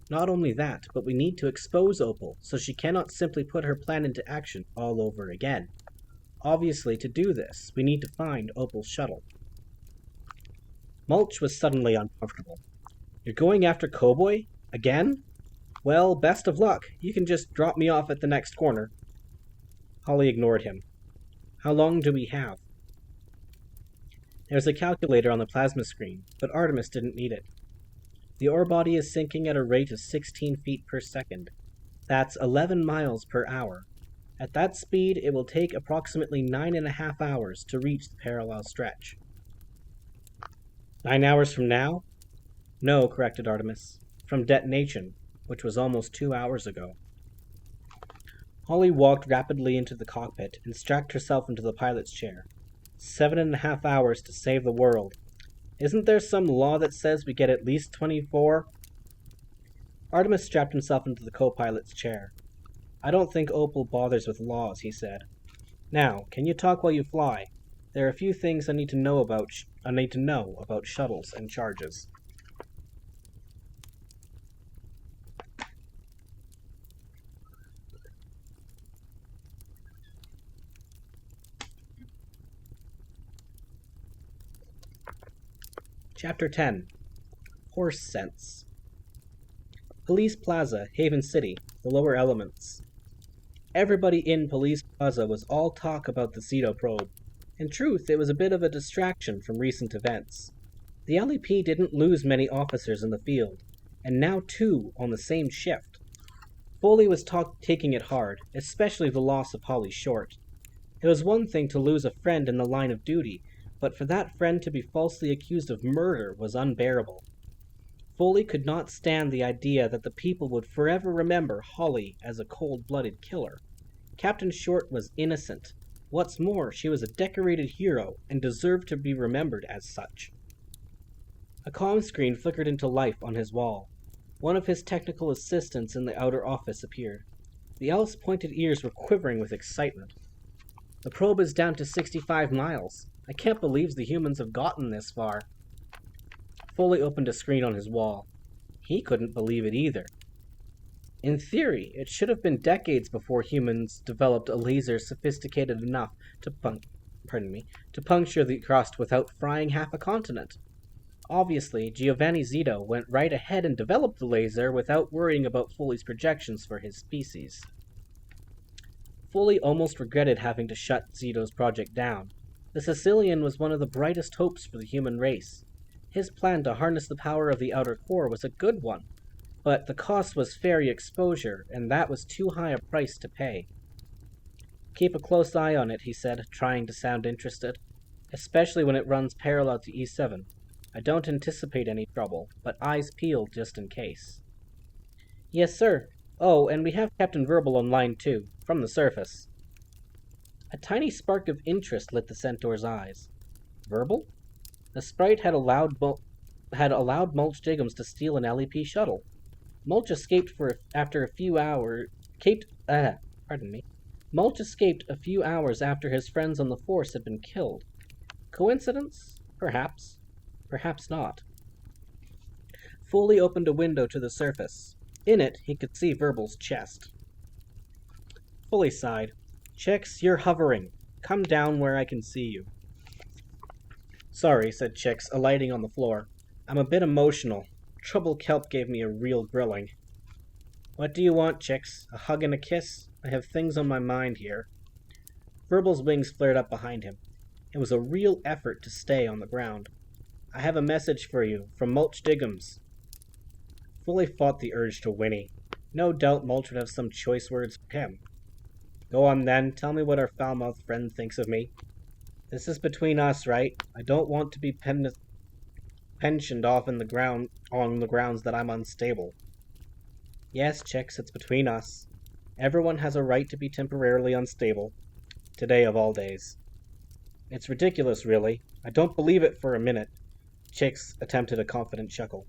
Not only that, but we need to expose Opal so she cannot simply put her plan into action all over again. Obviously, to do this, we need to find Opal's shuttle. Mulch was suddenly uncomfortable. You're going after Cowboy? Again? Well, best of luck. You can just drop me off at the next corner. Holly ignored him. How long do we have? There's a calculator on the plasma screen, but Artemis didn't need it. The ore body is sinking at a rate of 16 feet per second. That's 11 miles per hour. At that speed, it will take approximately 9.5 hours to reach the parallel stretch. 9 hours from now? No, corrected Artemis. From detonation, which was almost 2 hours ago. Holly walked rapidly into the cockpit and strapped herself into the pilot's chair. 7.5 hours to save the world. Isn't there some law that says we get at least 24? Artemis strapped himself into the co-pilot's chair. I don't think Opal bothers with laws, he said. Now, can you talk while you fly? There are a few things I need to know about shuttles and charges. Chapter 10. Horse Sense. Police Plaza, Haven City, the lower elements. Everybody in Police Plaza was all talk about the Zito probe. In truth, it was a bit of a distraction from recent events. The LEP didn't lose many officers in the field, and now 2 on the same shift. Foley was taking it hard, especially the loss of Holly Short. It was one thing to lose a friend in the line of duty, but for that friend to be falsely accused of murder was unbearable. Foley could not stand the idea that the people would forever remember Holly as a cold-blooded killer. Captain Short was innocent. What's more, she was a decorated hero and deserved to be remembered as such. A comm screen flickered into life on his wall. One of his technical assistants in the outer office appeared. The elf's pointed ears were quivering with excitement. "The probe is down to 65 miles. I can't believe the humans have gotten this far." Foley opened a screen on his wall. He couldn't believe it either. In theory, it should have been decades before humans developed a laser sophisticated enough to puncture the crust without frying half a continent. Obviously, Giovanni Zito went right ahead and developed the laser without worrying about Foley's projections for his species. Foley almost regretted having to shut Zito's project down. The Sicilian was one of the brightest hopes for the human race. His plan to harness the power of the outer core was a good one, but the cost was fairy exposure, and that was too high a price to pay. "Keep a close eye on it," he said, trying to sound interested, "especially when it runs parallel to E7. I don't anticipate any trouble, but eyes peeled just in case." "Yes, sir. Oh, and we have Captain Verbal on line 2, from the surface." A tiny spark of interest lit the Centaur's eyes. Verbal? The sprite had allowed Mulch Jiggums to steal an LEP shuttle. Mulch escaped after a few hours. Mulch escaped a few hours after his friends on the Force had been killed. Coincidence? Perhaps. Perhaps not. Foley opened a window to the surface. In it, he could see Verbal's chest. Foley sighed. "Chicks, you're hovering. Come down where I can see you." "Sorry," said Chicks, alighting on the floor. "I'm a bit emotional. Trouble Kelp gave me a real grilling." "What do you want, Chicks? A hug and a kiss? I have things on my mind here." Verbal's wings flared up behind him. It was a real effort to stay on the ground. "I have a message for you, from Mulch Diggums." Foley fought the urge to whinny. No doubt Mulch would have some choice words for him. "Go on then, tell me what our foul-mouthed friend thinks of me. This is between us, right? I don't want to be pensioned off on the grounds that I'm unstable." "Yes, Chicks, it's between us. Everyone has a right to be temporarily unstable. Today of all days." "It's ridiculous, really. I don't believe it for a minute." Chicks attempted a confident chuckle.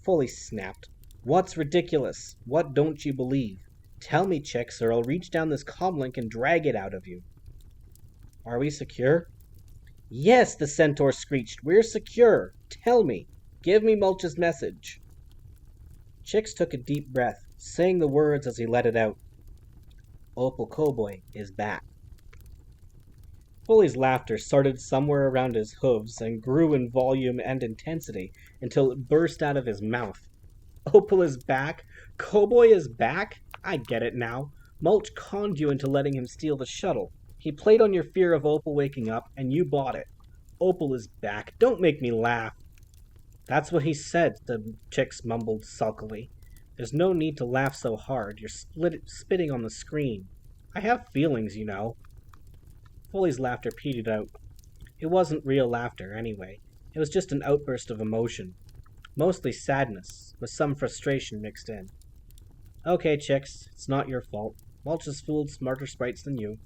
Foley snapped. "What's ridiculous? What don't you believe? Tell me, Chicks, or I'll reach down this comlink and drag it out of you." "Are we secure?" "Yes," the Centaur screeched. "We're secure. Tell me. Give me Mulch's message." Chicks took a deep breath, saying the words as he let it out. "Opal Cowboy is back." Foley's laughter started somewhere around his hooves and grew in volume and intensity until it burst out of his mouth. "Opal is back? Cowboy is back? I get it now. Mulch conned you into letting him steal the shuttle. He played on your fear of Opal waking up, and you bought it. Opal is back. Don't make me laugh." "That's what he said," the Chicks mumbled sulkily. "There's no need to laugh so hard. You're spitting on the screen. I have feelings, you know." Foley's laughter petered out. It wasn't real laughter, anyway. It was just an outburst of emotion. Mostly sadness, with some frustration mixed in. "Okay, Chicks, it's not your fault. Mulch has fooled smarter sprites than you."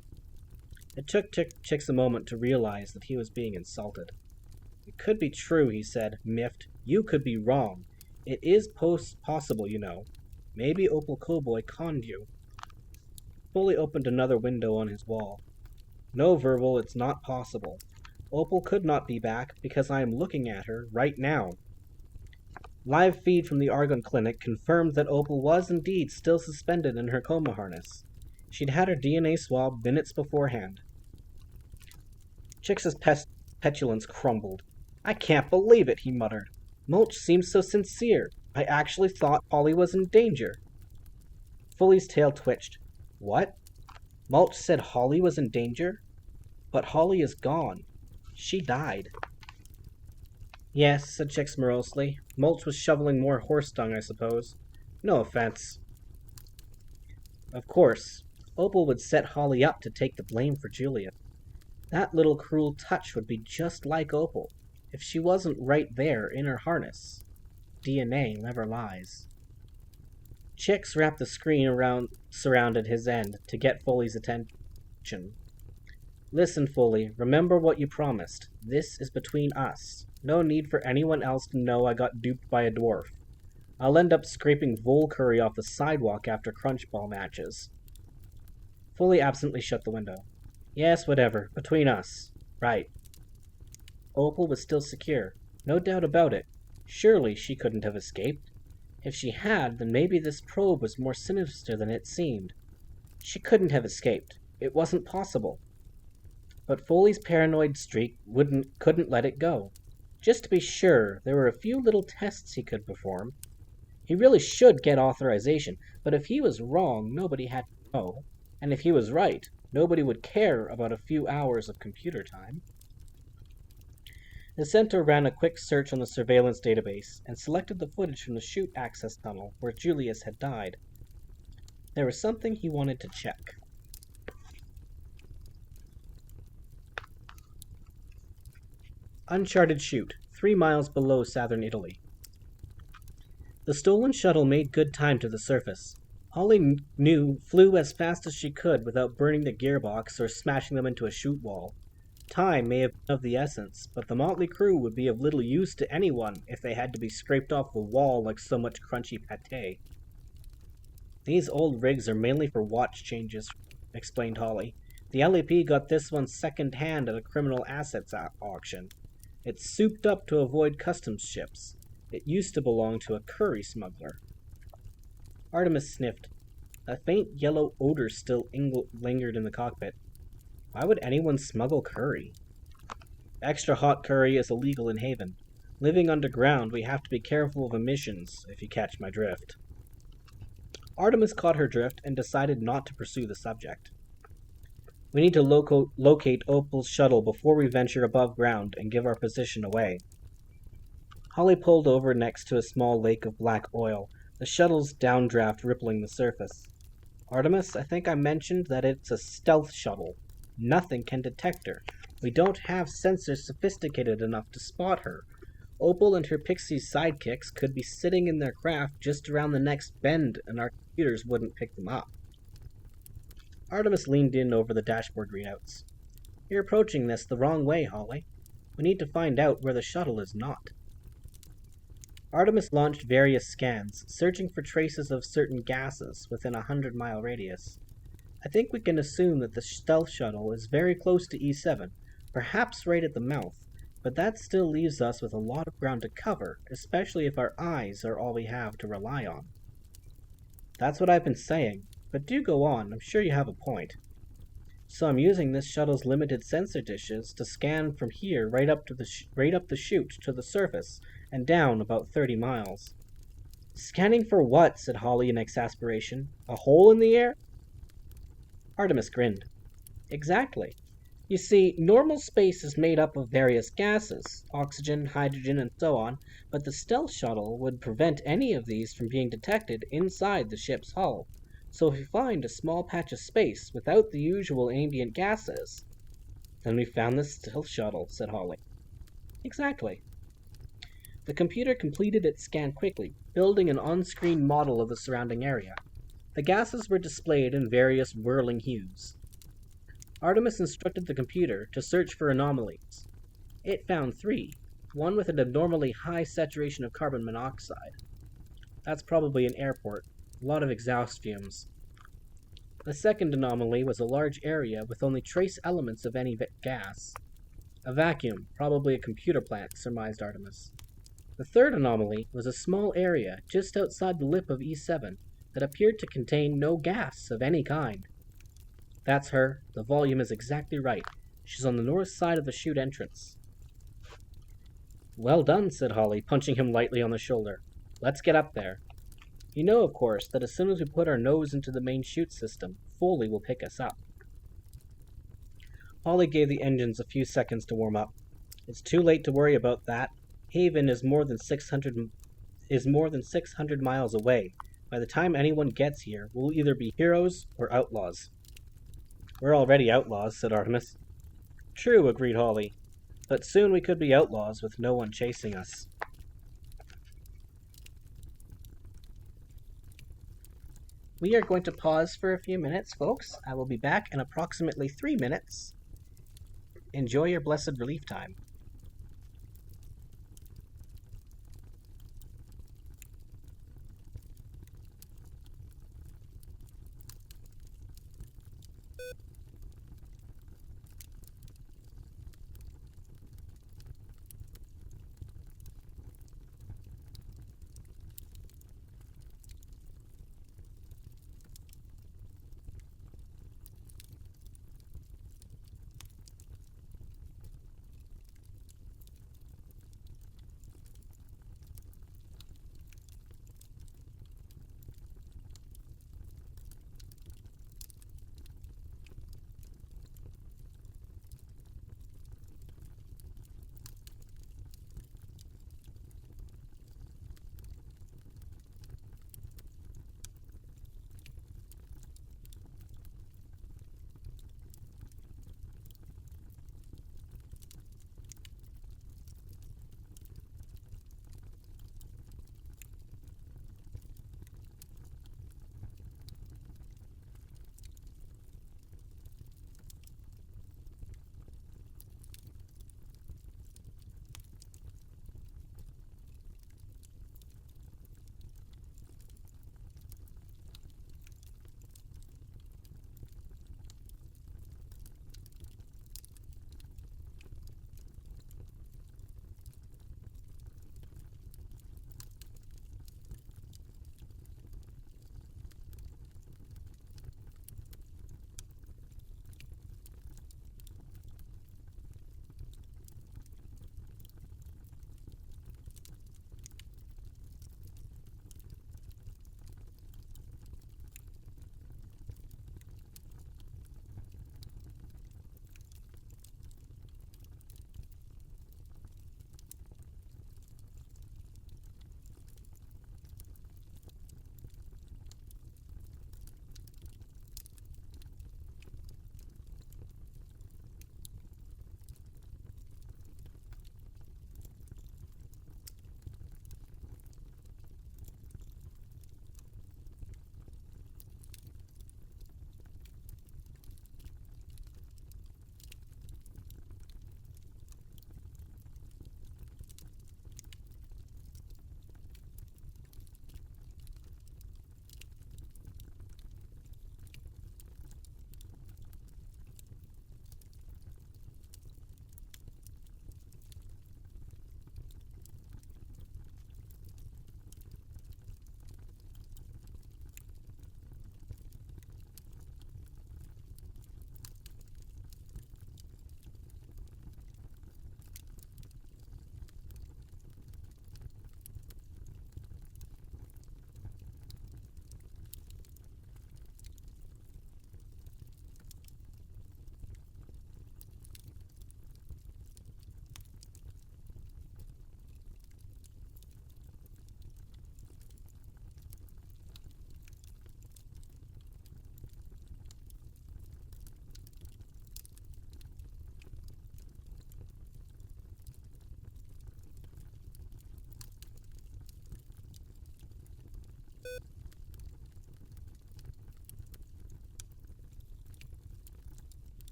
It took Chicks a moment to realize that he was being insulted. "It could be true," he said, miffed. "You could be wrong. It is possible, you know. Maybe Opal Cowboy conned you." Foley opened another window on his wall. "No, Verbal, it's not possible. Opal could not be back because I am looking at her right now." Live feed from the Argon Clinic confirmed that Opal was indeed still suspended in her coma harness. She'd had her DNA swab minutes beforehand. Chix's petulance crumbled. I can't believe it, he muttered. Mulch seems so sincere. I actually thought Holly was in danger. Fully's tail twitched. What? Mulch said Holly was in danger? But Holly is gone. She died. Yes, said Chicks morosely. Mulch was shoveling more horse dung, I suppose. No offense. Of course, Opal would set Holly up to take the blame for Julia. That little cruel touch would be just like Opal, if she wasn't right there in her harness. DNA never lies. Chicks wrapped the screen surrounded his end to get Foley's attention. Listen, Foley, remember what you promised. This is between us. No need for anyone else to know I got duped by a dwarf. I'll end up scraping vole curry off the sidewalk after crunchball matches. Foley absently shut the window. Yes, whatever. Between us. Right. Opal was still secure. No doubt about it. Surely she couldn't have escaped. If she had, then maybe this probe was more sinister than it seemed. She couldn't have escaped. It wasn't possible. But Foley's paranoid streak couldn't let it go. Just to be sure, there were a few little tests he could perform. He really should get authorization, but if he was wrong, nobody had to know. And if he was right, nobody would care about a few hours of computer time. The center ran a quick search on the surveillance database and selected the footage from the chute access tunnel where Julius had died. There was something he wanted to check. Uncharted chute, 3 miles below southern Italy. The stolen shuttle made good time to the surface. Holly flew as fast as she could without burning the gearbox or smashing them into a chute wall. Time may have been of the essence, but the motley crew would be of little use to anyone if they had to be scraped off the wall like so much crunchy pâté. These old rigs are mainly for watch changes, explained Holly. The LAP got this one second hand at a criminal assets auction. It's souped up to avoid customs ships. It used to belong to a curry smuggler. Artemis sniffed. A faint yellow odor still lingered in the cockpit. Why would anyone smuggle curry? Extra hot curry is illegal in Haven. Living underground, we have to be careful of emissions, if you catch my drift. Artemis caught her drift and decided not to pursue the subject. We need to locate Opal's shuttle before we venture above ground and give our position away. Holly pulled over next to a small lake of black oil, the shuttle's downdraft rippling the surface. Artemis, I think I mentioned that it's a stealth shuttle. Nothing can detect her. We don't have sensors sophisticated enough to spot her. Opal and her pixie sidekicks could be sitting in their craft just around the next bend, and our computers wouldn't pick them up. Artemis leaned in over the dashboard readouts. You're approaching this the wrong way, Holly. We need to find out where the shuttle is not. Artemis launched various scans, searching for traces of certain gases within a 100-mile radius. I think we can assume that the stealth shuttle is very close to E7, perhaps right at the mouth, but that still leaves us with a lot of ground to cover, especially if our eyes are all we have to rely on. That's what I've been saying, but do go on, I'm sure you have a point. So I'm using this shuttle's limited sensor dishes to scan from here right up the chute to the surface, and down about 30 miles. Scanning for what? Said Holly in exasperation. A hole in the air? Artemis grinned. Exactly. You see, normal space is made up of various gases, oxygen, hydrogen, and so on, but the stealth shuttle would prevent any of these from being detected inside the ship's hull. So if we find a small patch of space without the usual ambient gases, then we found the stealth shuttle, said Holly. Exactly. The computer completed its scan quickly, building an on-screen model of the surrounding area. The gases were displayed in various whirling hues. Artemis instructed the computer to search for anomalies. It found 3, one with an abnormally high saturation of carbon monoxide. That's probably an airport, a lot of exhaust fumes. The second anomaly was a large area with only trace elements of any gas. A vacuum, probably a computer plant, surmised Artemis. The third anomaly was a small area just outside the lip of E7 that appeared to contain no gas of any kind. That's her. The volume is exactly right. She's on the north side of the chute entrance. Well done, said Holly, punching him lightly on the shoulder. Let's get up there. You know, of course, that as soon as we put our nose into the main chute system, Foley will pick us up. Holly gave the engines a few seconds to warm up. It's too late to worry about that. Haven is more than 600 miles away. By the time anyone gets here, we'll either be heroes or outlaws. We're already outlaws, said Artemis. True, agreed Holly. But soon we could be outlaws with no one chasing us. We are going to pause for a few minutes, folks. I will be back in approximately 3 minutes. Enjoy your blessed relief time.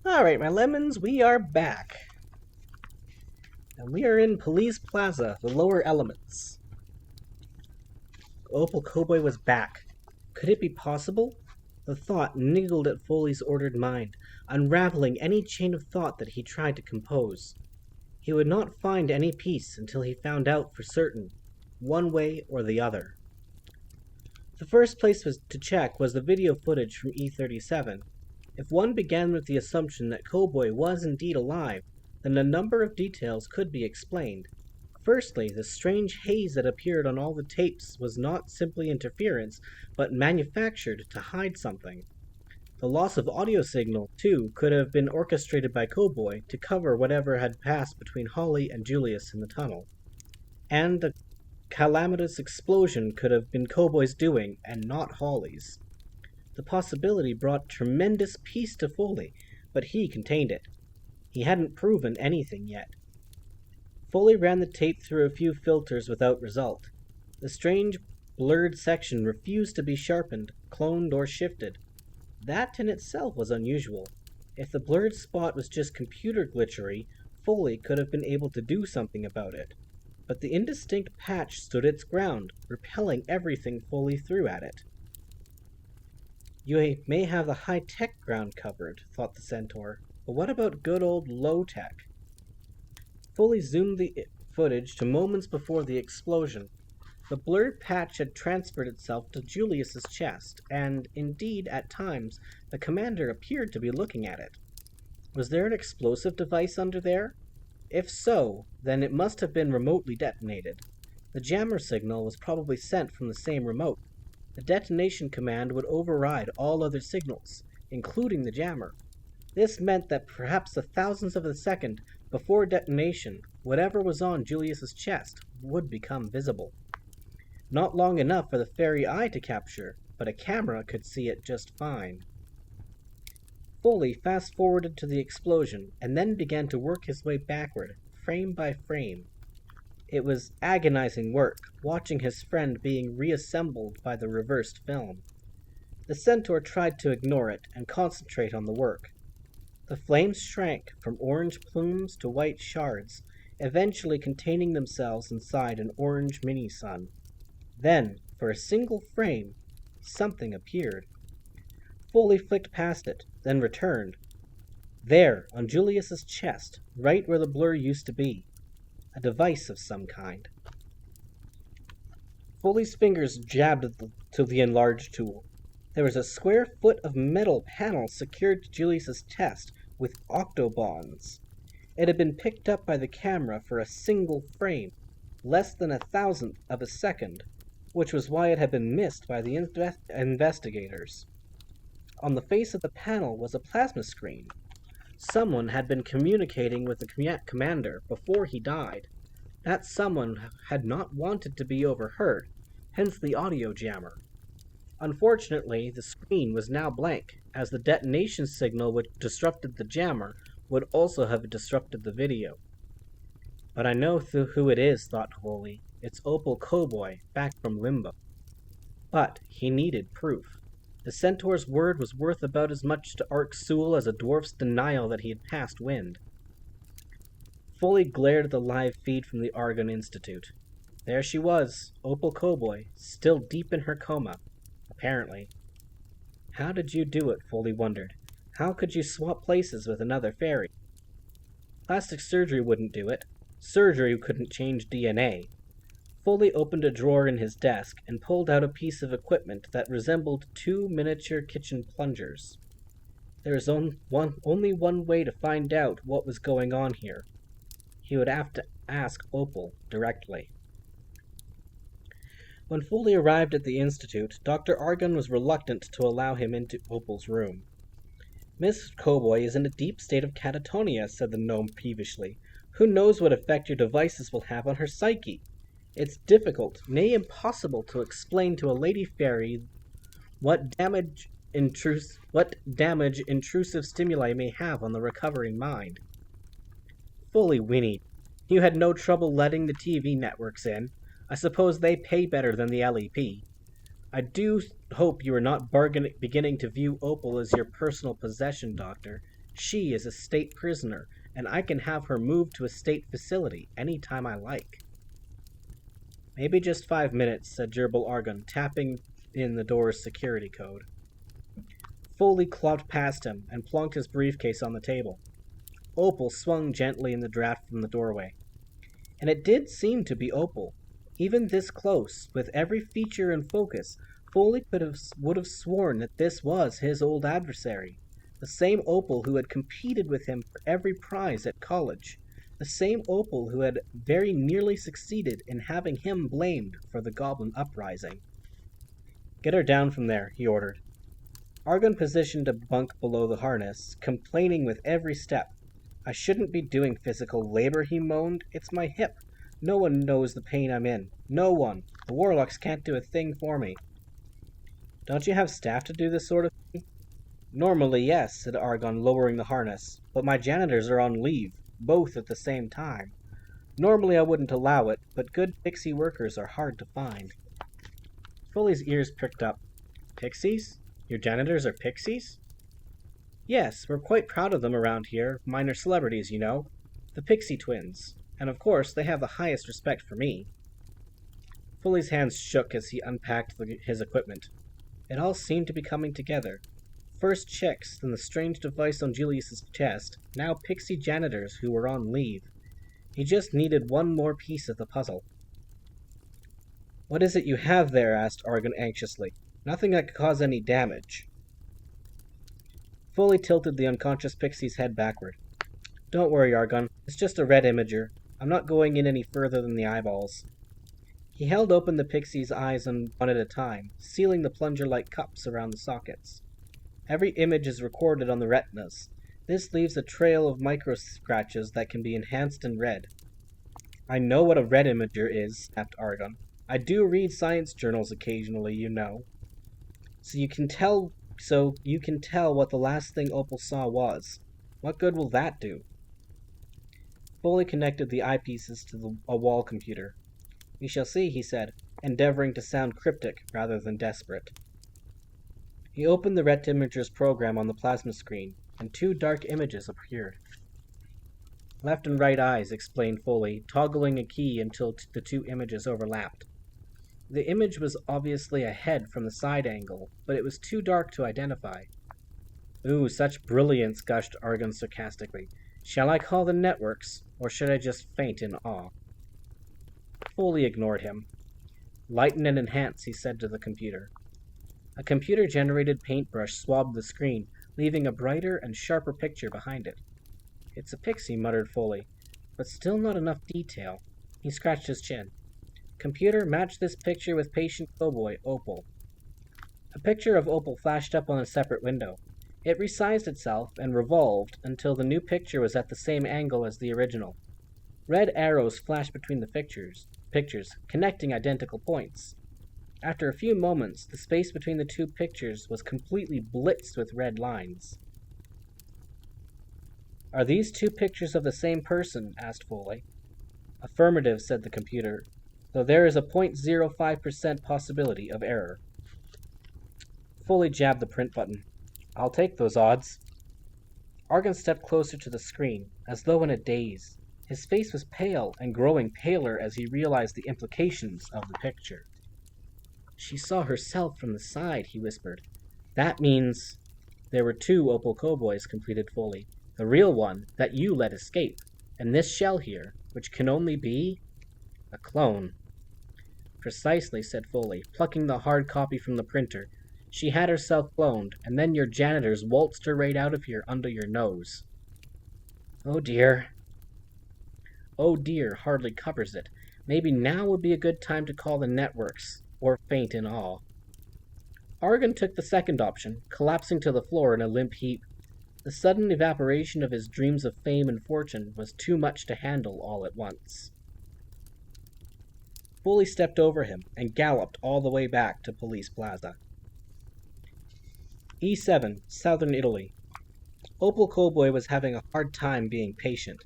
Alright, my lemons, we are back. And we are in Police Plaza, the lower elements. Opal Cowboy was back. Could it be possible? The thought niggled at Foley's ordered mind, unraveling any chain of thought that he tried to compose. He would not find any peace until he found out for certain, one way or the other. The first place to check was the video footage from E37. If one began with the assumption that Cowboy was indeed alive, then a number of details could be explained. Firstly, the strange haze that appeared on all the tapes was not simply interference, but manufactured to hide something. The loss of audio signal, too, could have been orchestrated by Cowboy to cover whatever had passed between Holly and Julius in the tunnel. And the calamitous explosion could have been Cowboy's doing, and not Holly's. The possibility brought tremendous peace to Foley, but he contained it. He hadn't proven anything yet. Foley ran the tape through a few filters without result. The strange, blurred section refused to be sharpened, cloned, or shifted. That in itself was unusual. If the blurred spot was just computer glitchery, Foley could have been able to do something about it. But the indistinct patch stood its ground, repelling everything Foley threw at it. You may have the high-tech ground covered, thought the Centaur, but what about good old low-tech? Foley zoomed the footage to moments before the explosion. The blurred patch had transferred itself to Julius's chest, and, indeed, at times, the commander appeared to be looking at it. Was there an explosive device under there? If so, then it must have been remotely detonated. The jammer signal was probably sent from the same remote. The detonation command would override all other signals, including the jammer. This meant that perhaps the thousandth of a second before detonation, whatever was on Julius's chest would become visible. Not long enough for the fairy eye to capture, but a camera could see it just fine. Foley fast-forwarded to the explosion, and then began to work his way backward, frame by frame. It was agonizing work, watching his friend being reassembled by the reversed film. The Centaur tried to ignore it and concentrate on the work. The flames shrank from orange plumes to white shards, eventually containing themselves inside an orange mini-sun. Then, for a single frame, something appeared. Foley flicked past it, then returned. There, on Julius's chest, right where the blur used to be. A device of some kind. Foley's fingers jabbed to the enlarged tool. There was a square foot of metal panel secured to Julius's chest with octobonds. It had been picked up by the camera for a single frame, less than 1,000th of a second, which was why it had been missed by the investigators. On the face of the panel was a plasma screen. Someone had been communicating with the commander before he died. That someone had not wanted to be overheard, hence the audio jammer. Unfortunately, the screen was now blank, as the detonation signal which disrupted the jammer would also have disrupted the video. But I know who it is, thought Foley. It's Opal Cowboy, back from Limbo. But he needed proof. The Centaur's word was worth about as much to Ark Sewell as a dwarf's denial that he had passed wind. Foley glared at the live feed from the Argonne Institute. There she was, Opal Cowboy, still deep in her coma, apparently. How did you do it, Foley wondered. How could you swap places with another fairy? Plastic surgery wouldn't do it. Surgery couldn't change DNA. Foley opened a drawer in his desk and pulled out a piece of equipment that resembled 2 miniature kitchen plungers. There was only one way to find out what was going on here. He would have to ask Opal directly. When Foley arrived at the Institute, Dr. Argonne was reluctant to allow him into Opal's room. Miss Cowboy is in a deep state of catatonia, said the gnome peevishly. Who knows what effect your devices will have on her psyche? It's difficult, nay impossible, to explain to a lady fairy what damage intrusive stimuli may have on the recovering mind. Fully whinnied. You had no trouble letting the TV networks in. I suppose they pay better than the LEP. I do hope you are not beginning to view Opal as your personal possession, Doctor. She is a state prisoner, and I can have her moved to a state facility any time I like. Maybe just 5 minutes, said Gerbil Argonne, tapping in the door's security code. Foley clopped past him and plonked his briefcase on the table. Opal swung gently in the draft from the doorway. And it did seem to be Opal. Even this close, with every feature in focus, Foley would have sworn that this was his old adversary. The same Opal who had competed with him for every prize at college. The same Opal who had very nearly succeeded in having him blamed for the Goblin uprising. "Get her down from there," he ordered. Argon positioned a bunk below the harness, complaining with every step. "I shouldn't be doing physical labor," he moaned. "It's my hip. No one knows the pain I'm in. No one. The warlocks can't do a thing for me." "Don't you have staff to do this sort of thing?" "Normally, yes," said Argon, lowering the harness. "But my janitors are on leave, both at the same time. Normally I wouldn't allow it, but good pixie workers are hard to find." Foley's ears pricked up. "Pixies? Your janitors are pixies?" "Yes, we're quite proud of them around here. Minor celebrities, you know. The Pixie Twins. And of course, they have the highest respect for me." Foley's hands shook as he unpacked his equipment. It all seemed to be coming together. First chicks, then the strange device on Julius's chest, now pixie janitors who were on leave. He just needed one more piece of the puzzle. "What is it you have there?" asked Argon anxiously. "Nothing that could cause any damage." Foley tilted the unconscious pixie's head backward. "Don't worry, Argon. It's just a red imager. I'm not going in any further than the eyeballs." He held open the pixie's eyes one at a time, sealing the plunger-like cups around the sockets. Every image is recorded on the retinas. This leaves a trail of micro-scratches that can be enhanced in red. "I know what a red imager is," snapped Argon. "I do read science journals occasionally, you know. So you can tell what the last thing Opal saw was. What good will that do?" Foley connected the eyepieces to a wall computer. "We shall see," he said, endeavoring to sound cryptic rather than desperate. He opened the Retimager's program on the plasma screen, and two dark images appeared. "Left and right eyes," explained Foley, toggling a key until the two images overlapped. The image was obviously a head from the side angle, but it was too dark to identify. "Ooh, such brilliance," gushed Argon sarcastically. "Shall I call the networks, or should I just faint in awe?" Foley ignored him. "Lighten and enhance," he said to the computer. A computer-generated paintbrush swabbed the screen, leaving a brighter and sharper picture behind it. "It's a pixie," muttered Foley, "but still not enough detail." He scratched his chin. "Computer, match this picture with patient cowboy, Opal." A picture of Opal flashed up on a separate window. It resized itself and revolved until the new picture was at the same angle as the original. Red arrows flashed between the pictures, connecting identical points. After a few moments, the space between the two pictures was completely blitzed with red lines. "Are these two pictures of the same person?" asked Foley. "Affirmative," said the computer, "though there is a 0.05% possibility of error." Foley jabbed the print button. "I'll take those odds." Argon stepped closer to the screen, as though in a daze. His face was pale and growing paler as he realized the implications of the picture. "She saw herself from the side," he whispered. "That means—" "There were two Opal Cowboys," completed Foley. "The real one, that you let escape, and this shell here, which can only be a clone." "Precisely," said Foley, plucking the hard copy from the printer. "She had herself cloned, and then your janitors waltzed her right out of here under your nose." "Oh dear." "Oh dear" hardly covers it. Maybe now would be a good time to call the networks, or faint in awe. Argon took the second option, collapsing to the floor in a limp heap. The sudden evaporation of his dreams of fame and fortune was too much to handle all at once. Foley stepped over him and galloped all the way back to Police Plaza. E7, Southern Italy. Opal Cowboy was having a hard time being patient.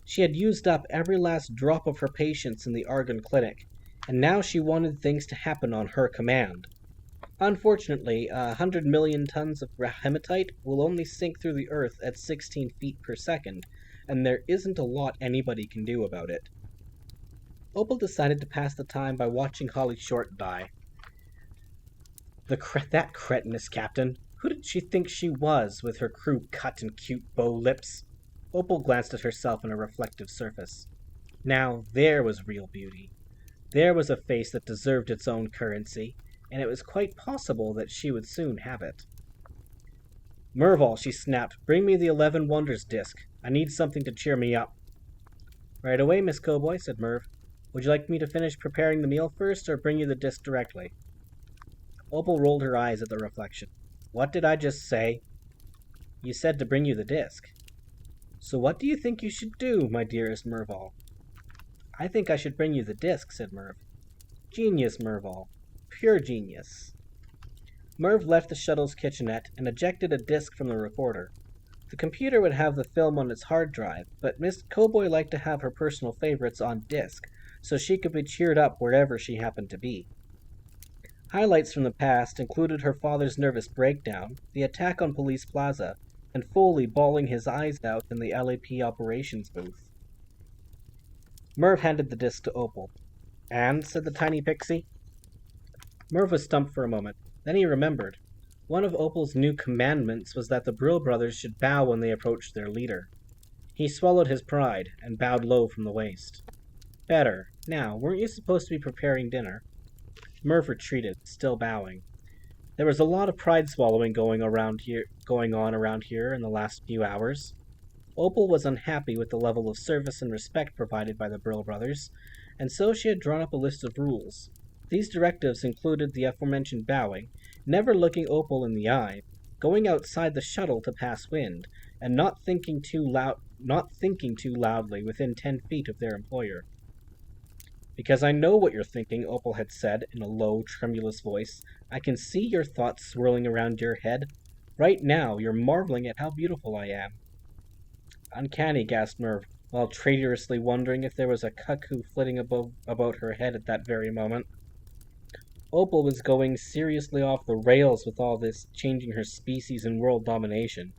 She had used up every last drop of her patience in the Argon clinic, and now she wanted things to happen on her command. Unfortunately, 100 million tons of hematite will only sink through the earth at 16 feet per second, and there isn't a lot anybody can do about it. Opal decided to pass the time by watching Holly Short die. That cretinous captain! Who did she think she was, with her crew cut and cute bow lips? Opal glanced at herself in a reflective surface. Now, there was real beauty. There was a face that deserved its own currency, and it was quite possible that she would soon have it. Merval, she snapped, bring me the 11 Wonders disc. I need something to cheer me up. Right away, Miss Cowboy, said Merv. Would you like me to finish preparing the meal first, or bring you the disc directly? Opal rolled her eyes at the reflection. What did I just say? You said to bring you the disc. So what do you think you should do, my dearest Merval? I think I should bring you the disc, said Merv. Genius, Merval. Pure genius. Merv left the shuttle's kitchenette and ejected a disc from the recorder. The computer would have the film on its hard drive, but Miss Cowboy liked to have her personal favorites on disc, so she could be cheered up wherever she happened to be. Highlights from the past included her father's nervous breakdown, the attack on Police Plaza, and Foley bawling his eyes out in the LAP operations booth. Merv handed the disc to Opal. And, said the tiny pixie. Merv was stumped for a moment. Then he remembered. One of Opal's new commandments was that the Brill brothers should bow when they approached their leader. He swallowed his pride and bowed low from the waist. Better. Now, weren't you supposed to be preparing dinner? Merv retreated, still bowing. There was a lot of pride swallowing going on around here in the last few hours. Opal was unhappy with the level of service and respect provided by the Brill brothers, and so she had drawn up a list of rules. These directives included the aforementioned bowing, never looking Opal in the eye, going outside the shuttle to pass wind, and not thinking too loudly within 10 feet of their employer. Because I know what you're thinking, Opal had said in a low, tremulous voice. I can see your thoughts swirling around your head. Right now, you're marveling at how beautiful I am. Uncanny, gasped Merv, while traitorously wondering if there was a cuckoo flitting about her head at that very moment. Opal was going seriously off the rails with all this changing her species and world domination.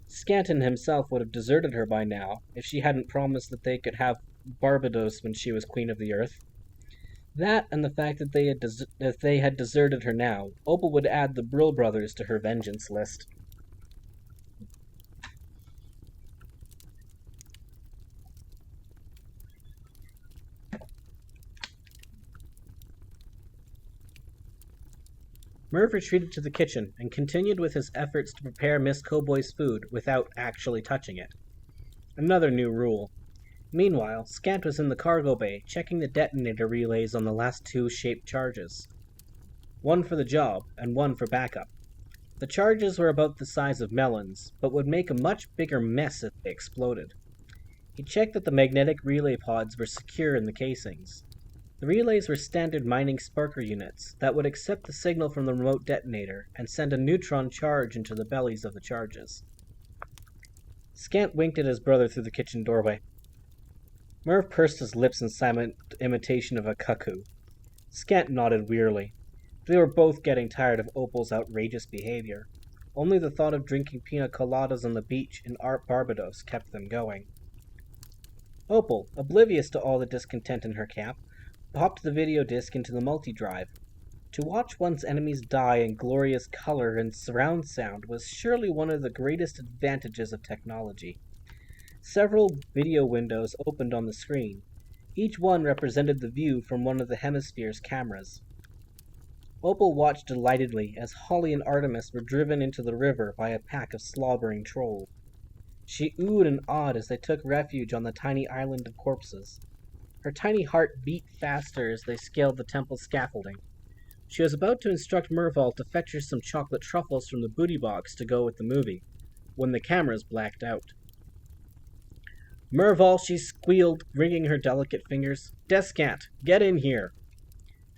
Scanton himself would have deserted her by now if she hadn't promised that they could have Barbados when she was Queen of the Earth. That, and the fact that they had deserted her now, Opal would add the Brill brothers to her vengeance list. Merv retreated to the kitchen and continued with his efforts to prepare Miss Cowboy's food without actually touching it. Another new rule. Meanwhile, Scant was in the cargo bay, checking the detonator relays on the last 2 shaped charges. One for the job, and one for backup. The charges were about the size of melons, but would make a much bigger mess if they exploded. He checked that the magnetic relay pods were secure in the casings. The relays were standard mining sparker units that would accept the signal from the remote detonator and send a neutron charge into the bellies of the charges. Scant winked at his brother through the kitchen doorway. Merv pursed his lips in silent imitation of a cuckoo. Scant nodded wearily. They were both getting tired of Opal's outrageous behavior. Only the thought of drinking pina coladas on the beach in Barbados kept them going. Opal, oblivious to all the discontent in her camp, popped the video disc into the multi-drive. To watch one's enemies die in glorious color and surround sound was surely one of the greatest advantages of technology. Several video windows opened on the screen. Each one represented the view from one of the hemisphere's cameras. Opal watched delightedly as Holly and Artemis were driven into the river by a pack of slobbering trolls. She oohed and awed as they took refuge on the tiny island of corpses. Her tiny heart beat faster as they scaled the temple scaffolding. She was about to instruct Merval to fetch her some chocolate truffles from the booty box to go with the movie, when the cameras blacked out. Merval, she squealed, wringing her delicate fingers. Descant, get in here!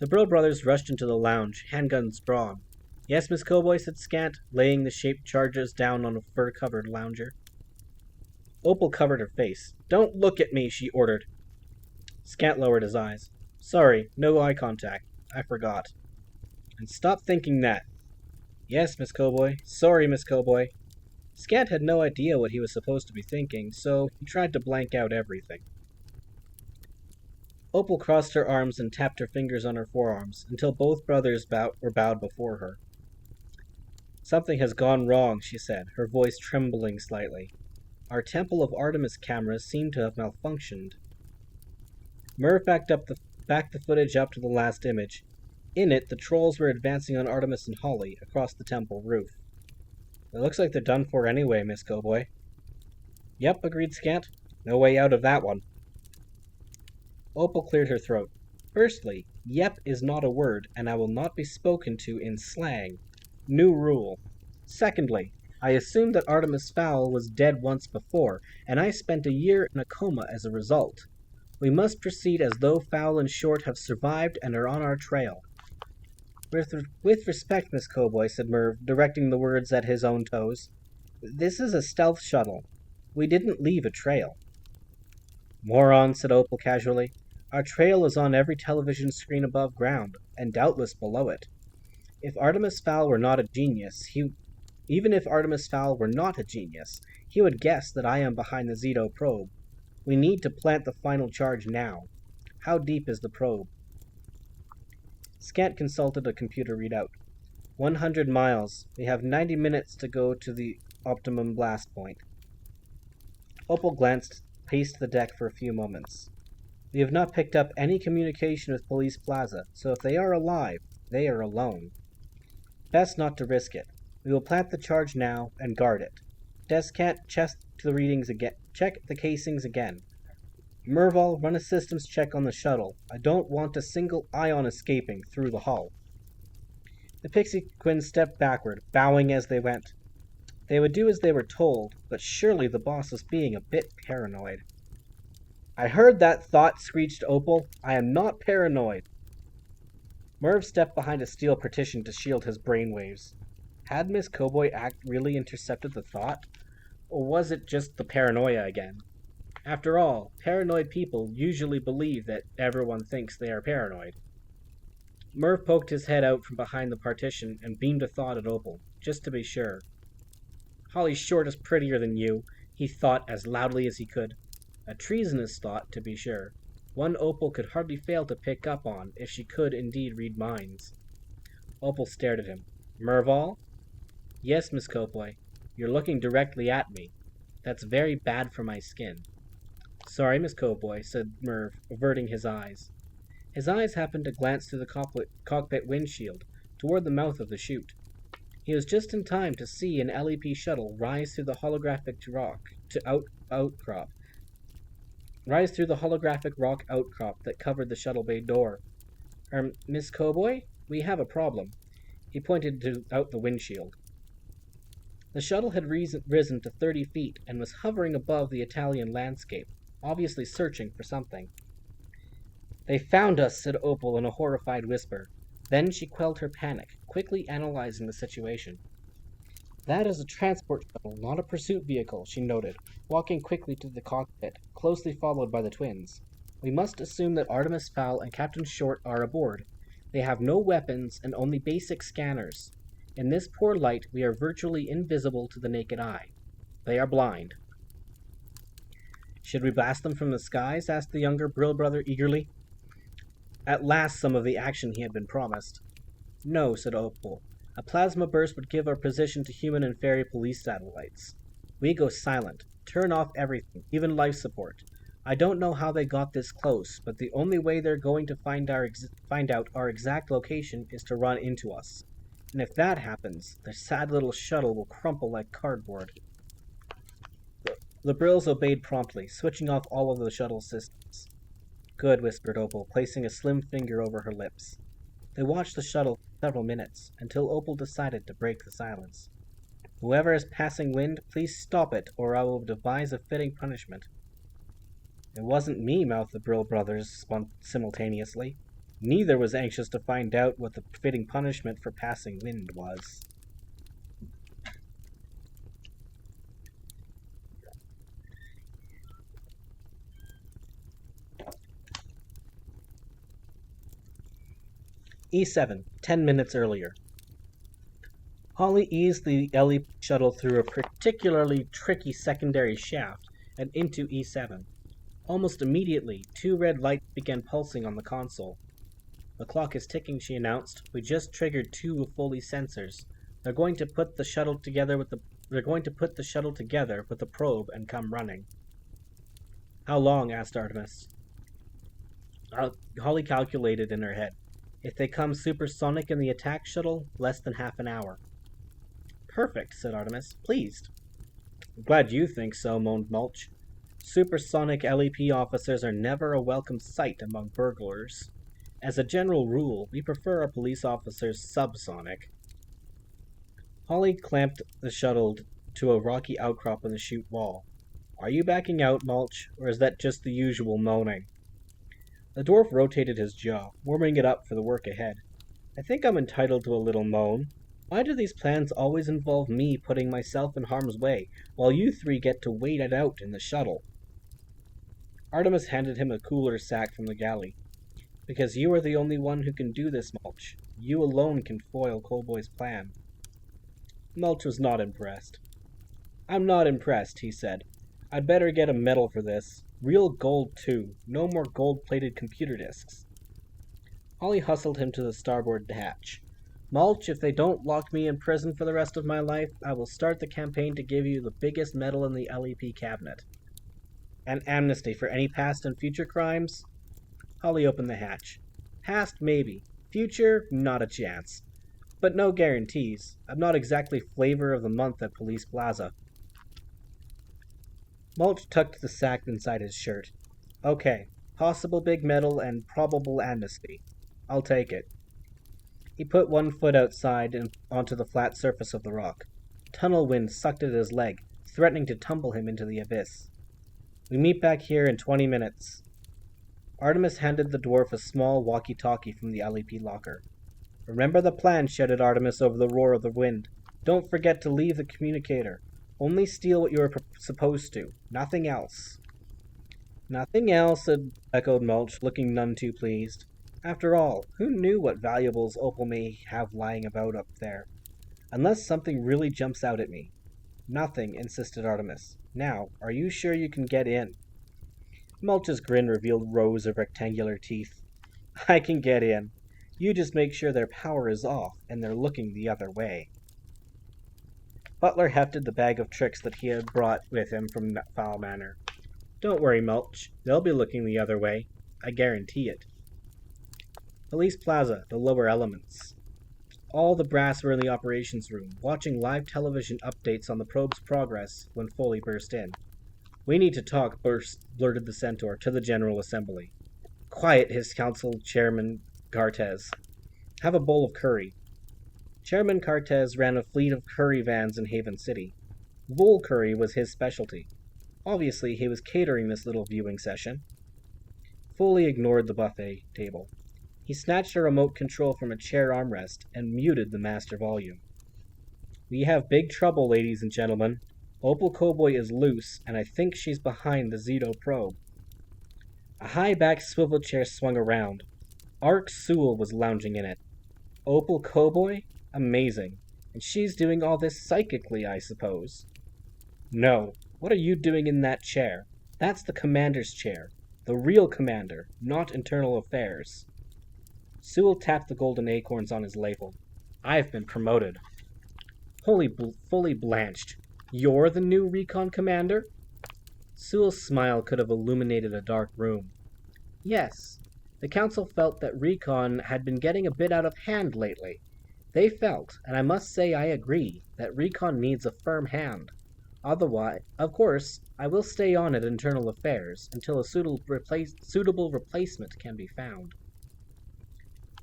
The Brill brothers rushed into the lounge, handguns drawn. Yes, Miss Cowboy, said Scant, laying the shaped charges down on a fur-covered lounger. Opal covered her face. Don't look at me, she ordered. Scant lowered his eyes. Sorry, no eye contact. I forgot. And stop thinking that. Yes, Miss Cowboy. Sorry, Miss Cowboy. Scant had no idea what he was supposed to be thinking, so he tried to blank out everything. Opal crossed her arms and tapped her fingers on her forearms until both brothers were bowed before her. Something has gone wrong, she said, her voice trembling slightly. Our Temple of Artemis cameras seem to have malfunctioned. Merv backed the footage up to the last image. In it, the trolls were advancing on Artemis and Holly across the temple roof. It looks like they're done for anyway, Miss Cowboy. Yep, agreed Scant. No way out of that one. Opal cleared her throat. Firstly, yep is not a word, and I will not be spoken to in slang. New rule. Secondly, I assumed that Artemis Fowl was dead once before, and I spent a year in a coma as a result. We must proceed as though Fowl and Short have survived and are on our trail. With respect, Miss Cowboy, said Merv, directing the words at his own toes. This is a stealth shuttle. We didn't leave a trail. Moron, said Opal casually. Our trail is on every television screen above ground, and doubtless below it. If Artemis Fowl were not a genius, even if Artemis Fowl were not a genius, he would guess that I am behind the Zito probe. We need to plant the final charge now. How deep is the probe? Scant consulted a computer readout. 100 miles. We have 90 minutes to go to the optimum blast point. Opal paced the deck for a few moments. We have not picked up any communication with Police Plaza, so if they are alive, they are alone. Best not to risk it. We will plant the charge now and guard it. Descant, check the casings again. Merval, run a systems check on the shuttle. I don't want a single ion escaping through the hull. The Pixie Twins stepped backward, bowing as they went. They would do as they were told, but surely the boss was being a bit paranoid. I heard that thought, screeched Opal. I am not paranoid. Merv stepped behind a steel partition to shield his brainwaves. Had Miss Cowboy Act really intercepted the thought? Or was it just the paranoia again? After all, paranoid people usually believe that everyone thinks they are paranoid. Merv poked his head out from behind the partition and beamed a thought at Opal, just to be sure. Holly Short is prettier than you, he thought as loudly as he could. A treasonous thought, to be sure. One Opal could hardly fail to pick up on if she could indeed read minds. Opal stared at him. Merval? Yes, Miss Cowboy. You're looking directly at me. That's very bad for my skin. Sorry, Miss Cowboy, said Merv, averting his eyes. His eyes happened to glance through the cockpit windshield, toward the mouth of the chute. He was just in time to see an LEP shuttle rise through the holographic rock outcrop that covered the shuttle bay door. Miss Cowboy, we have a problem. He pointed out the windshield. The shuttle had risen to 30 feet and was hovering above the Italian landscape, obviously searching for something. They found us, said Opal in a horrified whisper. Then she quelled her panic, quickly analyzing the situation. That is a transport shuttle, not a pursuit vehicle, she noted, walking quickly to the cockpit, closely followed by the twins. We must assume that Artemis Fowl and Captain Short are aboard. They have no weapons and only basic scanners. In this poor light, we are virtually invisible to the naked eye. They are blind. Should we blast them from the skies? Asked the younger Brill brother eagerly. At last some of the action he had been promised. No, said Opal. A plasma burst would give our position to human and fairy police satellites. We go silent, turn off everything, even life support. I don't know how they got this close, but the only way they're going to find out our exact location is to run into us. And if that happens, their sad little shuttle will crumple like cardboard. The Brills obeyed promptly, switching off all of the shuttle systems. Good, whispered Opal, placing a slim finger over her lips. They watched the shuttle for several minutes, until Opal decided to break the silence. Whoever is passing wind, please stop it, or I will devise a fitting punishment. It wasn't me, mouthed the Brill brothers simultaneously. Neither was anxious to find out what the fitting punishment for passing wind was. E7, 10 minutes earlier. Holly eased the LEP shuttle through a particularly tricky secondary shaft and into E7. Almost immediately, 2 red lights began pulsing on the console. The clock is ticking, she announced. We just triggered 2 of Foley's sensors. They're going to put the shuttle together with the probe and come running. How long? Asked Artemis. Holly calculated in her head. If they come supersonic in the attack shuttle, less than half an hour. Perfect, said Artemis, pleased. Glad you think so, moaned Mulch. Supersonic LEP officers are never a welcome sight among burglars. As a general rule, we prefer our police officers subsonic. Holly clamped the shuttle to a rocky outcrop in the chute wall. Are you backing out, Mulch, or is that just the usual moaning? The dwarf rotated his jaw, warming it up for the work ahead. I think I'm entitled to a little moan. Why do these plans always involve me putting myself in harm's way, while you three get to wait it out in the shuttle? Artemis handed him a cooler sack from the galley. Because you are the only one who can do this, Mulch. You alone can foil Cowboy's plan. Mulch was not impressed. I'm not impressed, he said. I'd better get a medal for this. Real gold, too. No more gold-plated computer disks. Holly hustled him to the starboard hatch. Mulch, if they don't lock me in prison for the rest of my life, I will start the campaign to give you the biggest medal in the LEP cabinet. An amnesty for any past and future crimes? Holly opened the hatch. Past, maybe. Future, not a chance. But no guarantees. I'm not exactly flavor of the month at Police Plaza. Mulch tucked the sack inside his shirt. Okay, possible big medal and probable amnesty. I'll take it. He put one foot outside and onto the flat surface of the rock. Tunnel wind sucked at his leg, threatening to tumble him into the abyss. We meet back here in 20 minutes. Artemis handed the dwarf a small walkie-talkie from the LEP locker. Remember the plan, shouted Artemis over the roar of the wind. Don't forget to leave the communicator. Only steal what you are supposed to. Nothing else. Nothing else, echoed Mulch, looking none too pleased. After all, who knew what valuables Opal may have lying about up there? Unless something really jumps out at me. Nothing, insisted Artemis. Now, are you sure you can get in? Mulch's grin revealed rows of rectangular teeth. I can get in. You just make sure their power is off and they're looking the other way. Butler hefted the bag of tricks that he had brought with him from Fowl Manor. Don't worry, Mulch. They'll be looking the other way. I guarantee it. Police Plaza, the lower elements. All the brass were in the operations room, watching live television updates on the probe's progress when Foley burst in. We need to talk, blurted the Centaur to the General Assembly. Quiet, hissed Council Chairman Cartez. Have a bowl of curry. Chairman Cartez ran a fleet of curry vans in Haven City. Vole curry was his specialty. Obviously, he was catering this little viewing session. Foley ignored the buffet table. He snatched a remote control from a chair armrest and muted the master volume. We have big trouble, ladies and gentlemen. Opal Cowboy is loose, and I think she's behind the Zito probe. A high-backed swivel chair swung around. Ark Sewell was lounging in it. Opal Cowboy? Amazing. And she's doing all this psychically, I suppose. No. What are you doing in that chair? That's the commander's chair. The real commander, not internal affairs. Sewell tapped the golden acorns on his label. I've been promoted. Fully blanched. You're the new recon commander? Sewell's smile could have illuminated a dark room. Yes. The council felt that recon had been getting a bit out of hand lately. They felt, and I must say I agree, that recon needs a firm hand. Otherwise, of course, I will stay on at internal affairs until a suitable replacement can be found.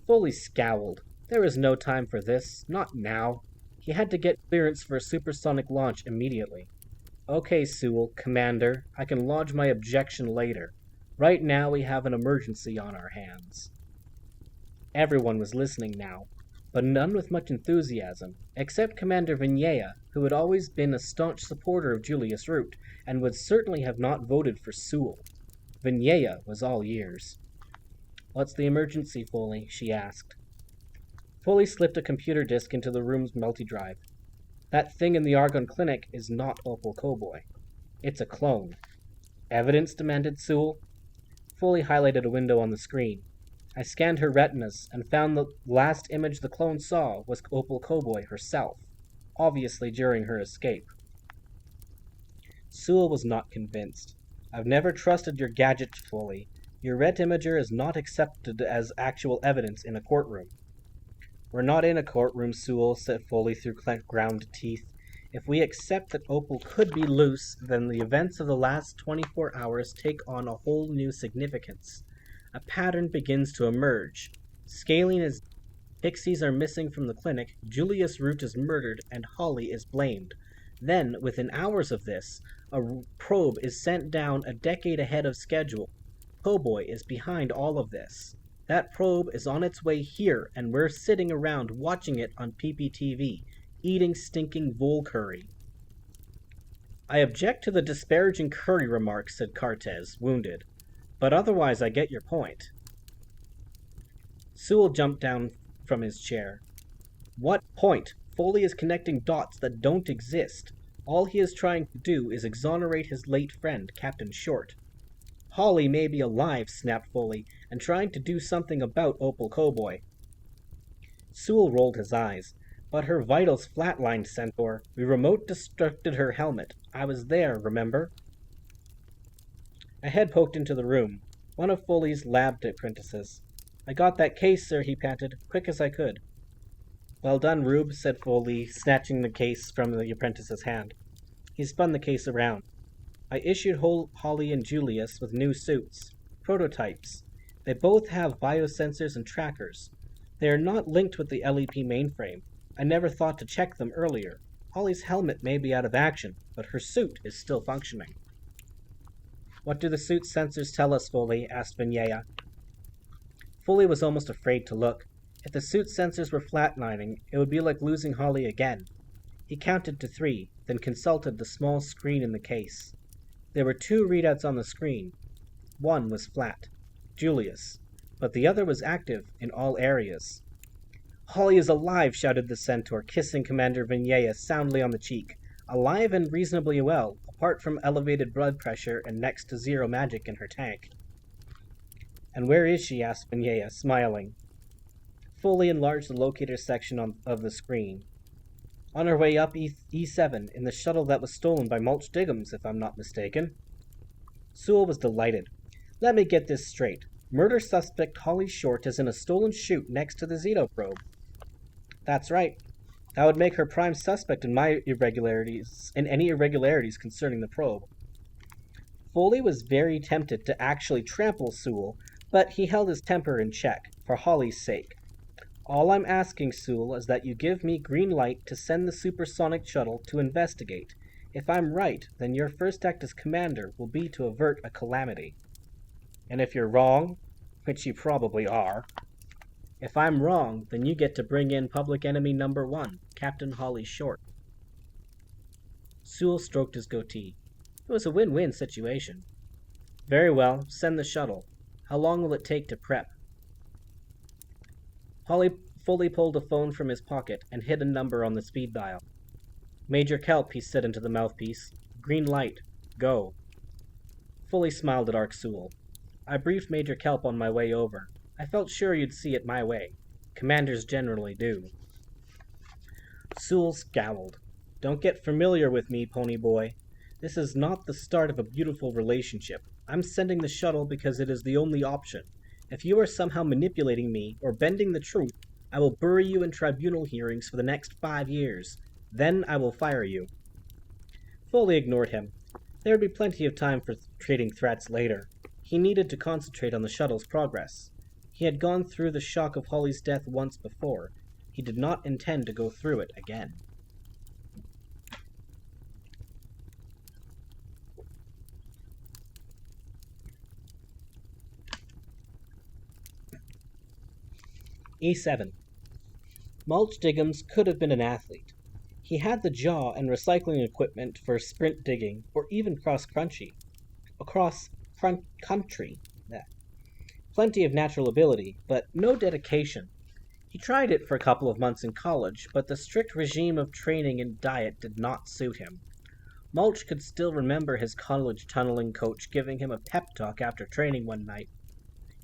Foley scowled. There was no time for this, not now. He had to get clearance for a supersonic launch immediately. Okay, Sewell, Commander, I can lodge my objection later. Right now we have an emergency on our hands. Everyone was listening now, but none with much enthusiasm, except Commander Vignea, who had always been a staunch supporter of Julius Root, and would certainly have not voted for Sewell. Vignea was all ears. What's the emergency, Foley? She asked. Foley slipped a computer disk into the room's multi-drive. That thing in the Argonne Clinic is not Opal Cowboy. It's a clone. Evidence? Demanded Sewell. Foley highlighted a window on the screen. I scanned her retinas and found the last image the clone saw was Opal Cowboy herself, obviously during her escape. Sewell was not convinced. I've never trusted your gadget, Foley. Your ret imager is not accepted as actual evidence in a courtroom. We're not in a courtroom, Sewell, said Foley through ground teeth. If we accept that Opal could be loose, then the events of the last 24 hours take on a whole new significance. A pattern begins to emerge. Scaling is Pixies are missing from the clinic, Julius Root is murdered, and Holly is blamed. Then, within hours of this, a probe is sent down a decade ahead of schedule. Cowboy is behind all of this. That probe is on its way here, and we're sitting around watching it on PPTV, eating stinking vole curry. I object to the disparaging curry remarks, said Cartez, wounded. But otherwise I get your point. Sewell jumped down from his chair. What point? Foley is connecting dots that don't exist. All he is trying to do is exonerate his late friend, Captain Short. Holly may be alive, snapped Foley, and trying to do something about Opal Cowboy. Sewell rolled his eyes. But her vitals flatlined, Centaur. We remote destructed her helmet. I was there, remember? A head poked into the room. One of Foley's lab apprentices. I got that case, sir, he panted, quick as I could. Well done, Rube, said Foley, snatching the case from the apprentice's hand. He spun the case around. I issued Holly and Julius with new suits. Prototypes. They both have biosensors and trackers. They are not linked with the LEP mainframe. I never thought to check them earlier. Holly's helmet may be out of action, but her suit is still functioning. What do the suit sensors tell us, Foley? Asked Vignea. Foley was almost afraid to look. If the suit sensors were flatlining, it would be like losing Holly again. He counted to 3, then consulted the small screen in the case. There were 2 readouts on the screen. One was flat, Julius, but the other was active in all areas. Holly is alive, shouted the Centaur, kissing Commander Vignea soundly on the cheek. Alive and reasonably well, apart from elevated blood pressure and next to 0 magic in her tank. And where is she? Asked Vignea, smiling. Foley enlarged the locator section of the screen. On her way up E7, in the shuttle that was stolen by Mulch Diggums, if I'm not mistaken. Sewell was delighted. Let me get this straight. Murder suspect Holly Short is in a stolen chute next to the Zito probe. That's right. That would make her prime suspect in any irregularities concerning the probe. Foley was very tempted to actually trample Sewell, but he held his temper in check, for Holly's sake. All I'm asking, Sewell, is that you give me green light to send the supersonic shuttle to investigate. If I'm right, then your first act as commander will be to avert a calamity. And if you're wrong, which you probably are, if I'm wrong, then you get to bring in public enemy number 1, Captain Holly Short. Sewell stroked his goatee. It was a win-win situation. Very well, send the shuttle. How long will it take to prep? Foley pulled a phone from his pocket and hit a number on the speed dial. Major Kelp, he said into the mouthpiece. Green light. Go. Foley smiled at Ark Sewell. I briefed Major Kelp on my way over. I felt sure you'd see it my way. Commanders generally do. Sewell scowled. Don't get familiar with me, pony boy. This is not the start of a beautiful relationship. I'm sending the shuttle because it is the only option. If you are somehow manipulating me or bending the truth, I will bury you in tribunal hearings for the next 5 years. Then I will fire you. Foley ignored him. There would be plenty of time for trading threats later. He needed to concentrate on the shuttle's progress. He had gone through the shock of Holly's death once before. He did not intend to go through it again. E7. Mulch Diggums could have been an athlete. He had the jaw and recycling equipment for sprint digging, or even cross-country. Plenty of natural ability, but no dedication. He tried it for a couple of months in college, but the strict regime of training and diet did not suit him. Mulch could still remember his college tunneling coach giving him a pep talk after training one night.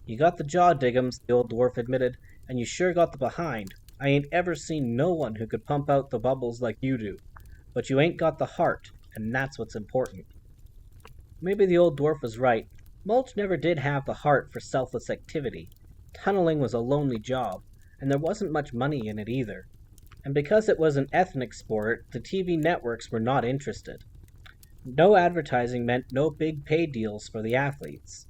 You got the jaw, Diggums, the old dwarf admitted, and you sure got the behind. I ain't ever seen no one who could pump out the bubbles like you do. But you ain't got the heart, and that's what's important. Maybe the old dwarf was right. Mulch never did have the heart for selfless activity. Tunneling was a lonely job. and there wasn't much money in it either. And because it was an ethnic sport, the TV networks were not interested. No advertising meant no big pay deals for the athletes.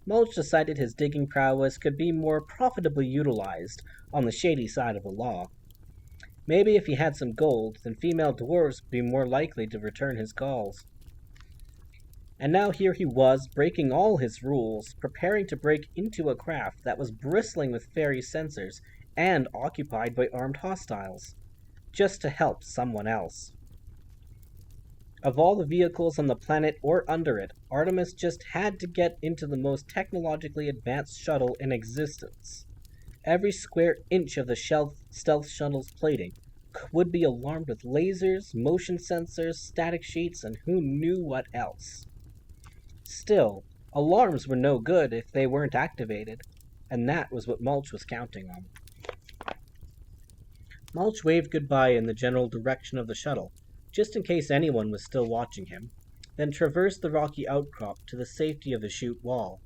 Mulch decided his digging prowess could be more profitably utilized on the shady side of the law. Maybe if he had some gold, then female dwarves would be more likely to return his calls. And now here he was, breaking all his rules, preparing to break into a craft that was bristling with fairy sensors and occupied by armed hostiles, just to help someone else. Of all the vehicles on the planet or under it, Artemis just had to get into the most technologically advanced shuttle in existence. Every square inch of the stealth shuttle's plating would be alarmed with lasers, motion sensors, static sheets, and who knew what else. Still, alarms were no good if they weren't activated, and that was what Mulch was counting on. Mulch waved goodbye in the general direction of the shuttle, just in case anyone was still watching him, then traversed the rocky outcrop to the safety of the chute wall.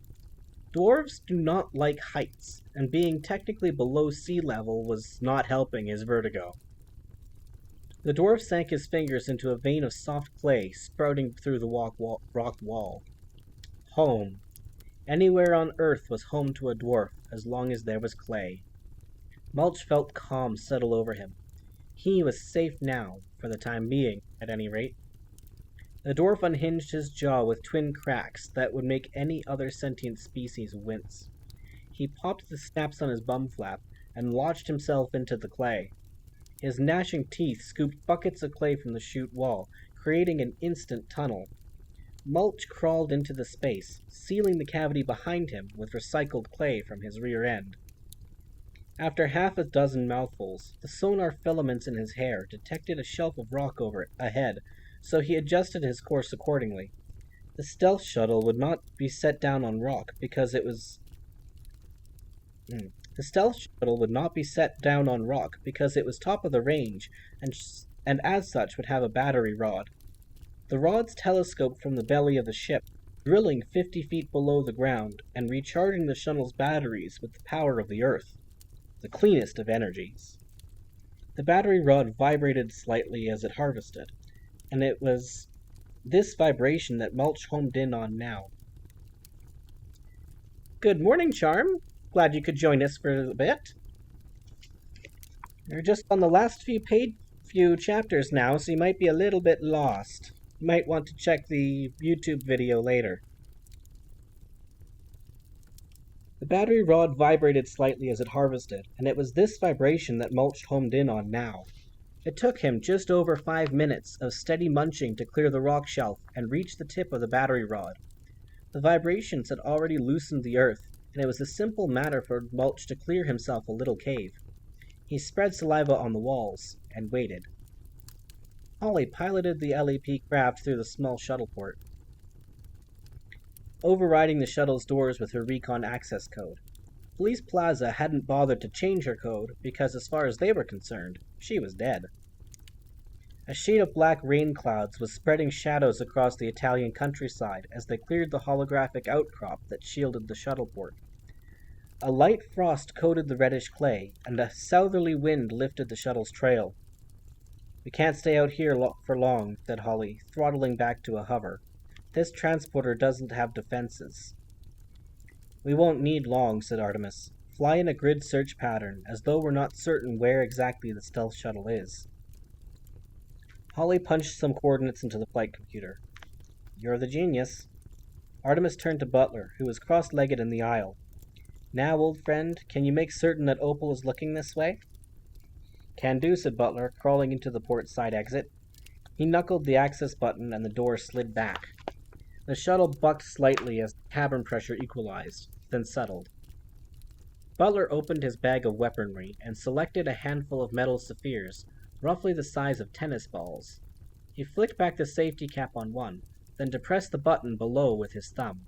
Dwarves do not like heights, and being technically below sea level was not helping his vertigo. The dwarf sank his fingers into a vein of soft clay sprouting through the rock wall. Home. Anywhere on Earth was home to a dwarf, as long as there was clay. Mulch felt calm settle over him. He was safe now, for the time being, at any rate. The dwarf unhinged his jaw with twin cracks that would make any other sentient species wince. He popped the snaps on his bum flap and launched himself into the clay. His gnashing teeth scooped buckets of clay from the chute wall, creating an instant tunnel. Mulch crawled into the space, sealing the cavity behind him with recycled clay from his rear end. After half a dozen mouthfuls, the sonar filaments in his hair detected a shelf of rock ahead, so he adjusted his course accordingly. The stealth shuttle would not be set down on rock because it was top of the range and as such would have a battery rod. The rods telescoped from the belly of the ship, drilling 50 feet below the ground and recharging the shuttle's batteries with the power of the Earth, the cleanest of energies. The battery rod vibrated slightly as it harvested, and it was this vibration that Mulch homed in on now. Good morning, Charm. Glad you could join us for a bit. We're just on the last few chapters now, so you might be a little bit lost. You might want to check the YouTube video later. The battery rod vibrated slightly as it harvested, and it was this vibration that Mulch homed in on now. It took him just over 5 minutes of steady munching to clear the rock shelf and reach the tip of the battery rod. The vibrations had already loosened the earth, and it was a simple matter for Mulch to clear himself a little cave. He spread saliva on the walls and waited. Holly piloted the LEP craft through the small shuttle port, overriding the shuttle's doors with her recon access code. Police Plaza hadn't bothered to change her code because, as far as they were concerned, she was dead. A sheet of black rain clouds was spreading shadows across the Italian countryside as they cleared the holographic outcrop that shielded the shuttle port. A light frost coated the reddish clay, and a southerly wind lifted the shuttle's trail. "We can't stay out here for long," said Holly, throttling back to a hover. "This transporter doesn't have defenses." "We won't need long," said Artemis. "Fly in a grid search pattern, as though we're not certain where exactly the stealth shuttle is." Holly punched some coordinates into the flight computer. "You're the genius." Artemis turned to Butler, who was cross-legged in the aisle. "Now, old friend, can you make certain that Opal is looking this way?" "Can do," said Butler, crawling into the port side exit. He knuckled the access button and the door slid back. The shuttle bucked slightly as cabin pressure equalized, then settled. Butler opened his bag of weaponry and selected a handful of metal spheres, roughly the size of tennis balls. He flicked back the safety cap on one, then depressed the button below with his thumb.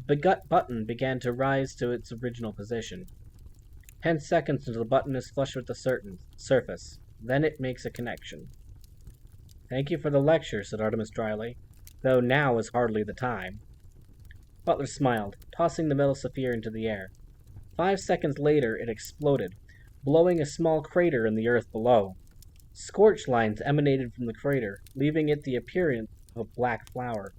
The button began to rise to its original position. 10 seconds until the button is flush with the surface. Then it makes a connection. "Thank you for the lecture," said Artemis dryly, "though now is hardly the time." Butler smiled, tossing the metal sphere into the air. 5 seconds later, it exploded, blowing a small crater in the earth below. Scorch lines emanated from the crater, leaving it the appearance of a black flower.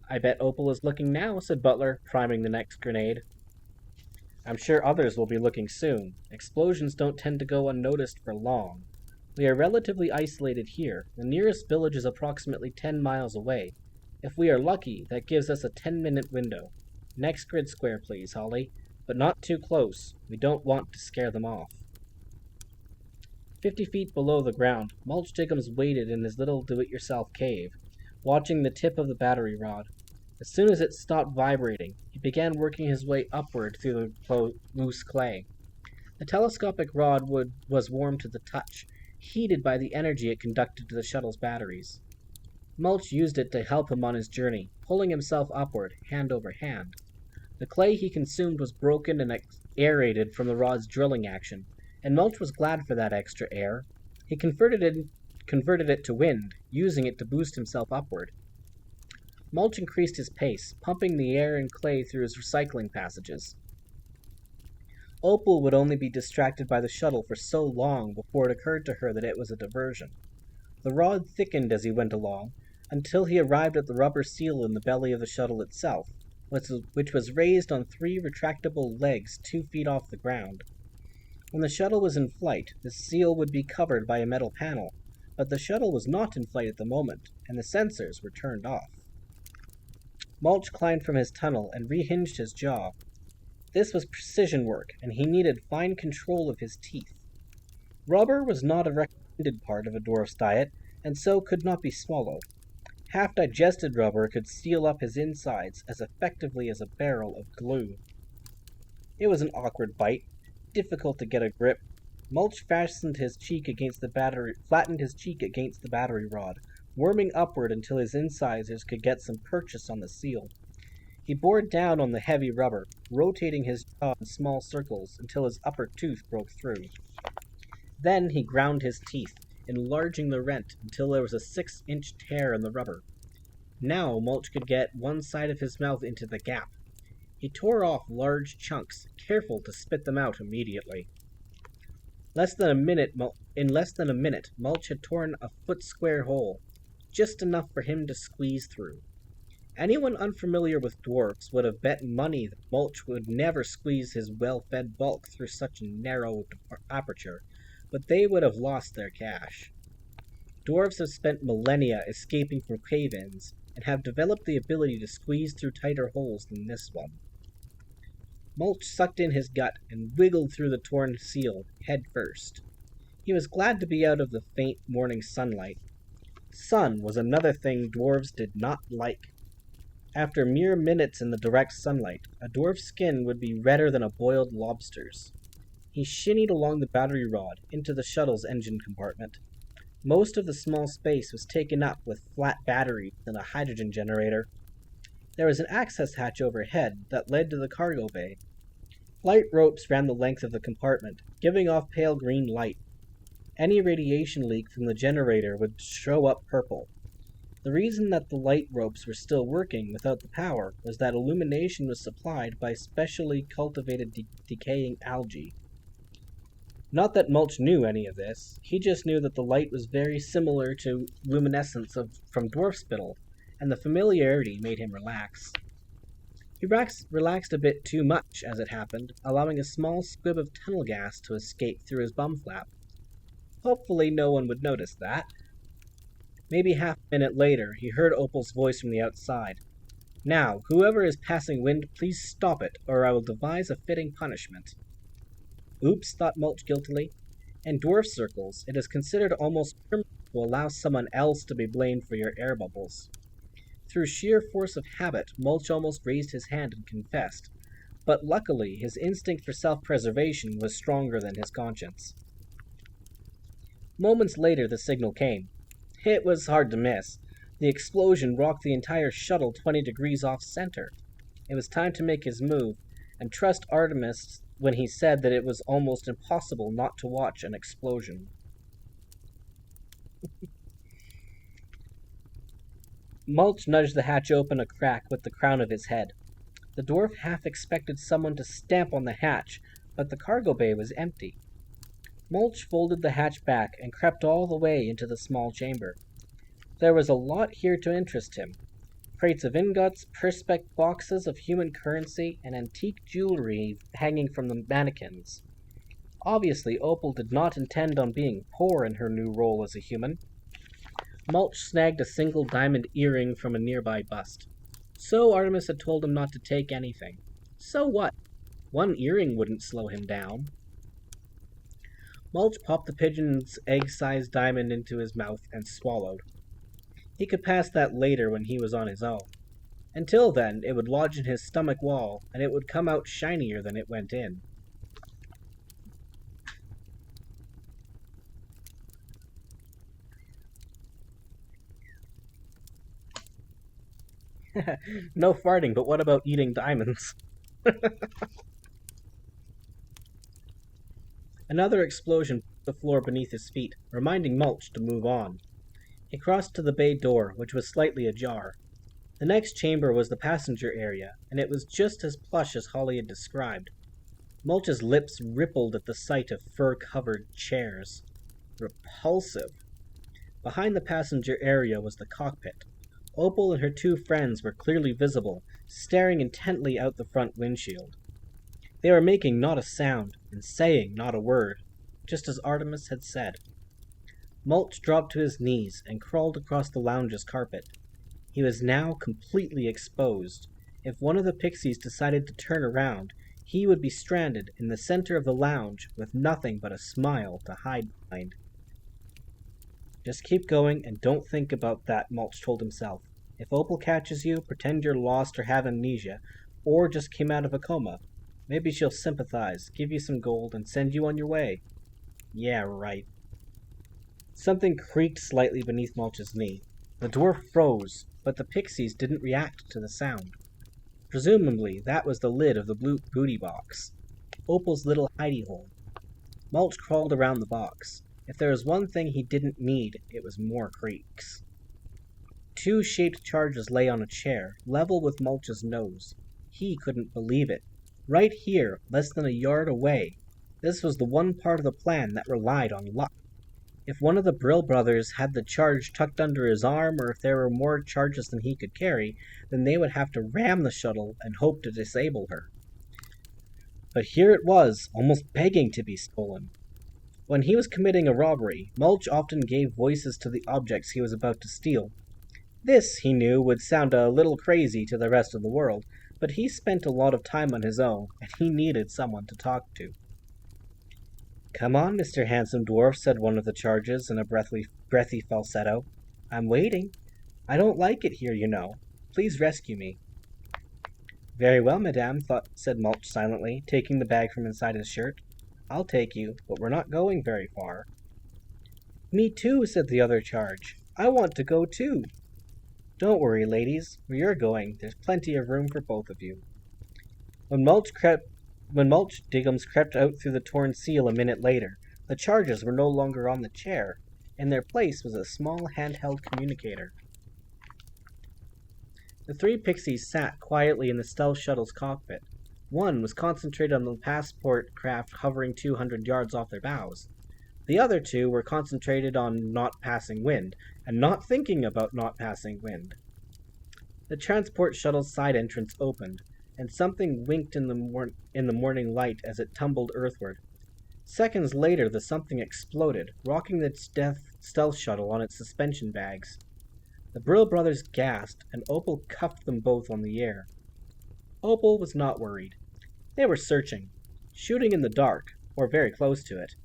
"I bet Opal is looking now," said Butler, priming the next grenade. "I'm sure others will be looking soon. Explosions don't tend to go unnoticed for long. We are relatively isolated here. The nearest village is approximately 10 miles away. If we are lucky, that gives us a 10-minute window. Next grid square, please, Holly, but not too close. We don't want to scare them off." 50 feet below the ground, Mulch Diggums waited in his little do-it-yourself cave, watching the tip of the battery rod. As soon as it stopped vibrating, he began working his way upward through the loose clay. The telescopic rod was warm to the touch, heated by the energy it conducted to the shuttle's batteries. Mulch used it to help him on his journey, pulling himself upward, hand over hand. The clay he consumed was broken and aerated from the rod's drilling action, and Mulch was glad for that extra air. He converted it to wind, using it to boost himself upward. Mulch increased his pace, pumping the air and clay through his recycling passages. Opal would only be distracted by the shuttle for so long before it occurred to her that it was a diversion. The rod thickened as he went along, until he arrived at the rubber seal in the belly of the shuttle itself, which was raised on 3 retractable legs 2 feet off the ground. When the shuttle was in flight, the seal would be covered by a metal panel, but the shuttle was not in flight at the moment, and the sensors were turned off. Mulch climbed from his tunnel and rehinged his jaw. This was precision work, and he needed fine control of his teeth. Rubber was not a recommended part of a dwarf's diet, and so could not be swallowed. Half-digested rubber could seal up his insides as effectively as a barrel of glue. It was an awkward bite, difficult to get a grip. Mulch flattened his cheek against the battery rod, worming upward until his incisors could get some purchase on the seal. He bore down on the heavy rubber, rotating his jaw in small circles until his upper tooth broke through. Then he ground his teeth, enlarging the rent until there was a 6-inch tear in the rubber. Now Mulch could get one side of his mouth into the gap. He tore off large chunks, careful to spit them out immediately. In less than a minute, Mulch had torn a foot-square hole, just enough for him to squeeze through. Anyone unfamiliar with dwarfs would have bet money that Mulch would never squeeze his well-fed bulk through such a narrow aperture, but they would have lost their cash. Dwarves have spent millennia escaping from cave-ins, and have developed the ability to squeeze through tighter holes than this one. Mulch sucked in his gut and wiggled through the torn seal, head first. He was glad to be out of the faint morning sunlight. Sun was another thing dwarves did not like. After mere minutes in the direct sunlight, a dwarf's skin would be redder than a boiled lobster's. He shinnied along the battery rod into the shuttle's engine compartment. Most of the small space was taken up with flat batteries and a hydrogen generator. There was an access hatch overhead that led to the cargo bay. Light ropes ran the length of the compartment, giving off pale green light. Any radiation leak from the generator would show up purple. The reason that the light ropes were still working without the power was that illumination was supplied by specially cultivated decaying algae. Not that Mulch knew any of this. He just knew that the light was very similar to luminescence from dwarf spittle, and the familiarity made him relax. He relaxed a bit too much, as it happened, allowing a small squib of tunnel gas to escape through his bum flap. Hopefully no one would notice that. Maybe half a minute later, he heard Opal's voice from the outside. "Now, whoever is passing wind, please stop it, or I will devise a fitting punishment." Oops, thought Mulch guiltily. In dwarf circles, it is considered almost criminal to allow someone else to be blamed for your air bubbles. Through sheer force of habit, Mulch almost raised his hand and confessed, but luckily his instinct for self-preservation was stronger than his conscience. Moments later, the signal came. It was hard to miss. The explosion rocked the entire shuttle 20 degrees off-center. It was time to make his move, and trust Artemis when he said that it was almost impossible not to watch an explosion. Mulch nudged the hatch open a crack with the crown of his head. The dwarf half expected someone to stamp on the hatch, but the cargo bay was empty. Mulch folded the hatch back and crept all the way into the small chamber. There was a lot here to interest him. Crates of ingots, perspex boxes of human currency, and antique jewelry hanging from the mannequins. Obviously, Opal did not intend on being poor in her new role as a human. Mulch snagged a single diamond earring from a nearby bust. So Artemis had told him not to take anything. So what? One earring wouldn't slow him down. Mulch popped the pigeon's egg-sized diamond into his mouth and swallowed. He could pass that later when he was on his own. Until then, it would lodge in his stomach wall, and it would come out shinier than it went in. No farting, but what about eating diamonds? Another explosion hit the floor beneath his feet, reminding Mulch to move on. He crossed to the bay door, which was slightly ajar. The next chamber was the passenger area, and it was just as plush as Holly had described. Mulch's lips rippled at the sight of fur-covered chairs. Repulsive. Behind the passenger area was the cockpit. Opal and her two friends were clearly visible, staring intently out the front windshield. They were making not a sound, and saying not a word, just as Artemis had said. Mulch dropped to his knees and crawled across the lounge's carpet. He was now completely exposed. If one of the pixies decided to turn around, he would be stranded in the center of the lounge with nothing but a smile to hide behind. Just keep going and don't think about that, Mulch told himself. If Opal catches you, pretend you're lost or have amnesia, or just came out of a coma. Maybe she'll sympathize, give you some gold, and send you on your way. Yeah, right. Something creaked slightly beneath Mulch's knee. The dwarf froze, but the pixies didn't react to the sound. Presumably, that was the lid of the blue booty box. Opal's little hidey hole. Mulch crawled around the box. If there was one thing he didn't need, it was more creaks. Two shaped charges lay on a chair, level with Mulch's nose. He couldn't believe it. Right here, less than a yard away. This was the one part of the plan that relied on luck. If one of the Brill brothers had the charge tucked under his arm, or if there were more charges than he could carry, then they would have to ram the shuttle and hope to disable her. But here it was, almost begging to be stolen. When he was committing a robbery, Mulch often gave voices to the objects he was about to steal. This, he knew, would sound a little crazy to the rest of the world, but he spent a lot of time on his own, and he needed someone to talk to. "Come on, Mr. Handsome Dwarf," said one of the charges in a breathy falsetto. "I'm waiting. I don't like it here, you know. Please rescue me." "Very well, madame," said Mulch silently, taking the bag from inside his shirt. "I'll take you, but we're not going very far." "Me too," said the other charge. "I want to go too." "Don't worry, ladies. Where you're going, there's plenty of room for both of you." When Mulch Diggums crept out through the torn seal a minute later, the charges were no longer on the chair. In their place was a small handheld communicator. The three pixies sat quietly in the stealth shuttle's cockpit. One was concentrated on the passport craft hovering 200 yards off their bows. The other two were concentrated on not passing wind, and not thinking about not passing wind. The transport shuttle's side entrance opened, and something winked in the morning light as it tumbled earthward. Seconds later, the something exploded, rocking the stealth shuttle on its suspension bags. The Brill brothers gasped, and Opal cuffed them both on the air. Opal was not worried. They were searching, shooting in the dark, or very close to it.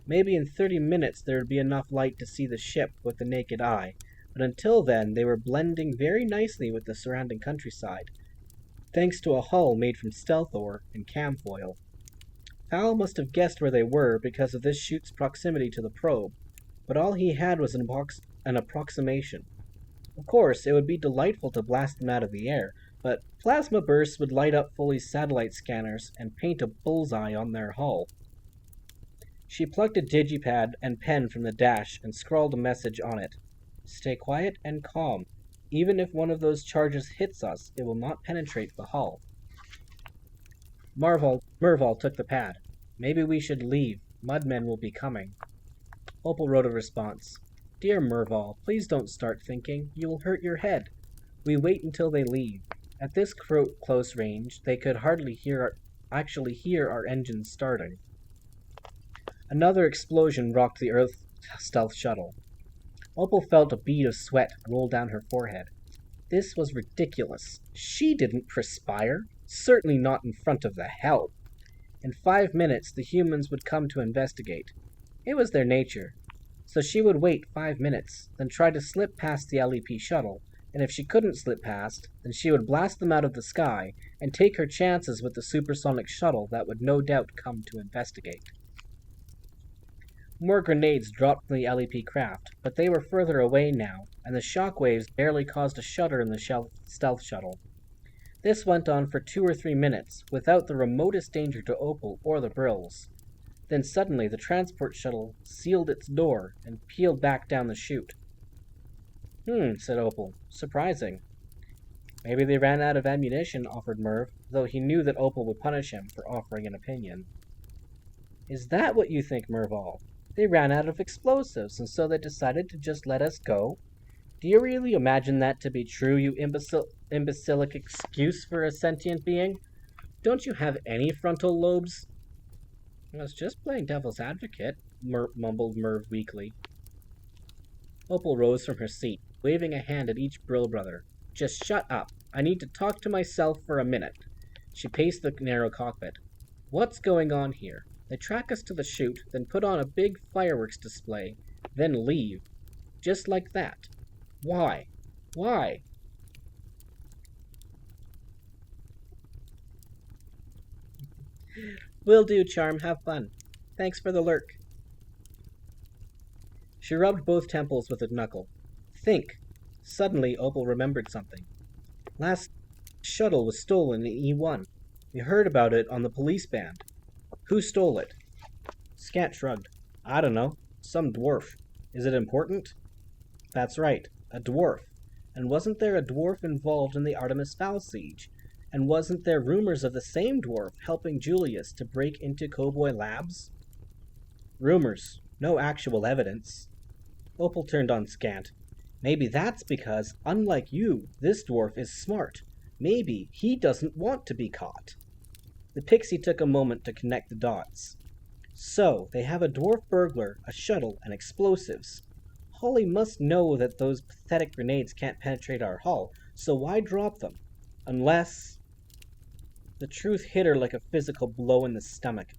Maybe in 30 minutes there would be enough light to see the ship with the naked eye, but until then they were blending very nicely with the surrounding countryside, thanks to a hull made from stealth ore and camfoil. Fowl must have guessed where they were because of this chute's proximity to the probe, but all he had was an approximation. Of course, it would be delightful to blast them out of the air, but plasma bursts would light up Foley's satellite scanners and paint a bullseye on their hull. She plucked a digipad and pen from the dash and scrawled a message on it. "Stay quiet and calm. Even if one of those charges hits us, it will not penetrate the hull." Merval took the pad. "Maybe we should leave. Mudmen will be coming. Opal wrote a response. Dear Merval, please don't start thinking. You will hurt your head. We wait until they leave. At this close range, they could hardly actually hear our engines starting. Another explosion rocked the Earth stealth shuttle. Opal felt a bead of sweat roll down her forehead. This was ridiculous. She didn't perspire, certainly not in front of the help. In 5 minutes, the humans would come to investigate. It was their nature. So she would wait 5 minutes, then try to slip past the LEP shuttle, and if she couldn't slip past, then she would blast them out of the sky and take her chances with the supersonic shuttle that would no doubt come to investigate. More grenades dropped from the LEP craft, but they were further away now, and the shock waves barely caused a shudder in the stealth shuttle. This went on for 2 or 3 minutes, without the remotest danger to Opal or the Brills. Then suddenly the transport shuttle sealed its door and peeled back down the chute. Said Opal. Surprising. Maybe they ran out of ammunition, offered Merv, though he knew that Opal would punish him for offering an opinion. Is that what you think, Merval? They ran out of explosives, and so they decided to just let us go? Do you really imagine that to be true, you imbecilic excuse for a sentient being? Don't you have any frontal lobes? I was just playing devil's advocate, mumbled Merv weakly. Opal rose from her seat, waving a hand at each Brill brother. Just shut up. I need to talk to myself for a minute. She paced the narrow cockpit. What's going on here? They track us to the chute, then put on a big fireworks display, then leave. Just like that. Why? Why? Will do, Charm. Have fun. Thanks for the lurk. She rubbed both temples with a knuckle. Think. Suddenly, Opal remembered something. Last shuttle was stolen in E1. We heard about it on the police band. Who stole it? Scant shrugged. I don't know. Some dwarf. Is it important? That's right. A dwarf. And wasn't there a dwarf involved in the Artemis Fowl siege? And wasn't there rumors of the same dwarf helping Julius to break into Cowboy Labs? Rumors. No actual evidence. Opal turned on Scant. Maybe that's because, unlike you, this dwarf is smart. Maybe he doesn't want to be caught. The pixie took a moment to connect the dots. So, they have a dwarf burglar, a shuttle, and explosives. Holly must know that those pathetic grenades can't penetrate our hull, so why drop them? Unless... The truth hit her like a physical blow in the stomach.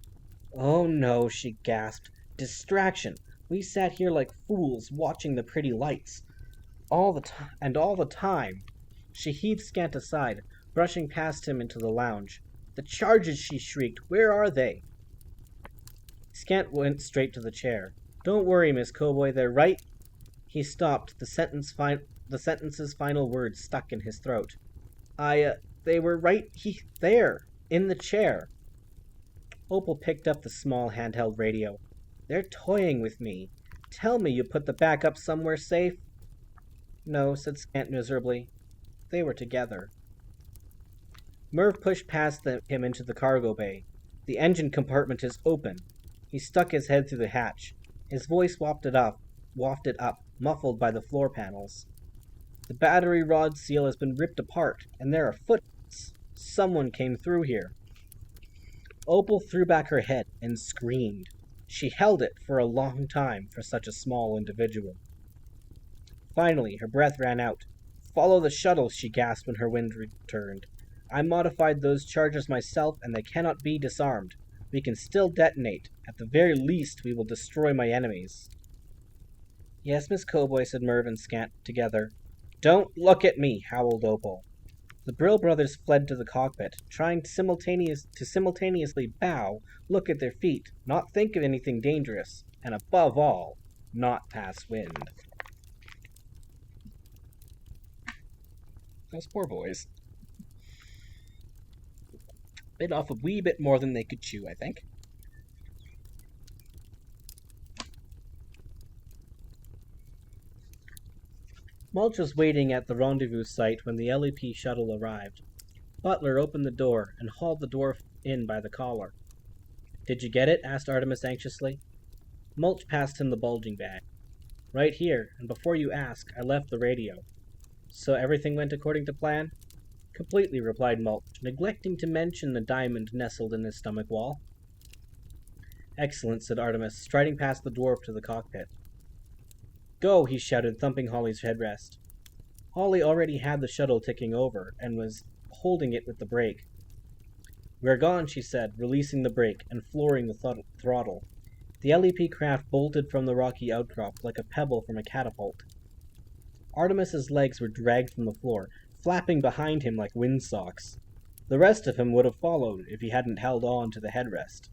Oh no, she gasped. Distraction! We sat here like fools, watching the pretty lights. All the time. She heaved Scant aside, brushing past him into the lounge. The charges, she shrieked. Where are they? Scant went straight to the chair. Don't worry, Miss Cowboy, they're right. He stopped, the sentence's final words stuck in his throat. They were right there, in the chair. Opal picked up the small handheld radio. They're toying with me. Tell me you put the backup somewhere safe. No, said Scant miserably. They were together. Merv pushed past him into the cargo bay. The engine compartment is open. He stuck his head through the hatch. His voice wafted up, muffled by the floor panels. The battery rod seal has been ripped apart, and there are footprints. Someone came through here. Opal threw back her head and screamed. She held it for a long time for such a small individual. Finally, her breath ran out. Follow the shuttle, she gasped when her wind returned. I modified those charges myself, and they cannot be disarmed. We can still detonate. At the very least, we will destroy my enemies. Yes, Miss Cowboy, said Merv and Scant together. Don't look at me, howled Opal. The Brill brothers fled to the cockpit, trying to simultaneously bow, look at their feet, not think of anything dangerous, and above all, not pass wind. Those poor boys. Bit off a wee bit more than they could chew, I think. Mulch was waiting at the rendezvous site when the LEP shuttle arrived. Butler opened the door and hauled the dwarf in by the collar. Did you get it? Asked Artemis anxiously. Mulch passed him the bulging bag. Right here, and before you ask, I left the radio. So everything went according to plan? Completely, replied Mulch, neglecting to mention the diamond nestled in his stomach wall. Excellent, said Artemis, striding past the dwarf to the cockpit. Go, he shouted, thumping Holly's headrest. Holly already had the shuttle ticking over, and was holding it with the brake. We're gone, she said, releasing the brake and flooring the throttle. The LEP craft bolted from the rocky outcrop like a pebble from a catapult. Artemis's legs were dragged from the floor, flapping behind him like windsocks. The rest of him would have followed if he hadn't held on to the headrest.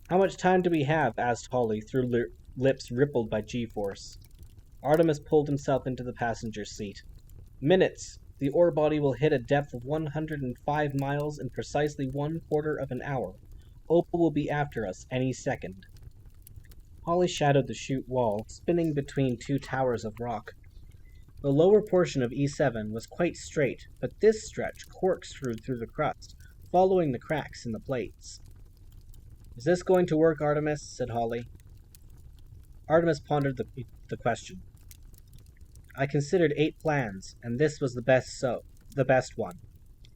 How much time do we have? Asked Holly, through lips rippled by G-force. Artemis pulled himself into the passenger seat. Minutes! The ore body will hit a depth of 105 miles in precisely 1/4 of an hour. Opal will be after us any second. Holly shadowed the chute wall, spinning between two towers of rock. The lower portion of E7 was quite straight, but this stretch corkscrewed through the crust, following the cracks in the plates. Is this going to work, Artemis? Said Holly. Artemis pondered the question. I considered 8 plans, and this was the best one.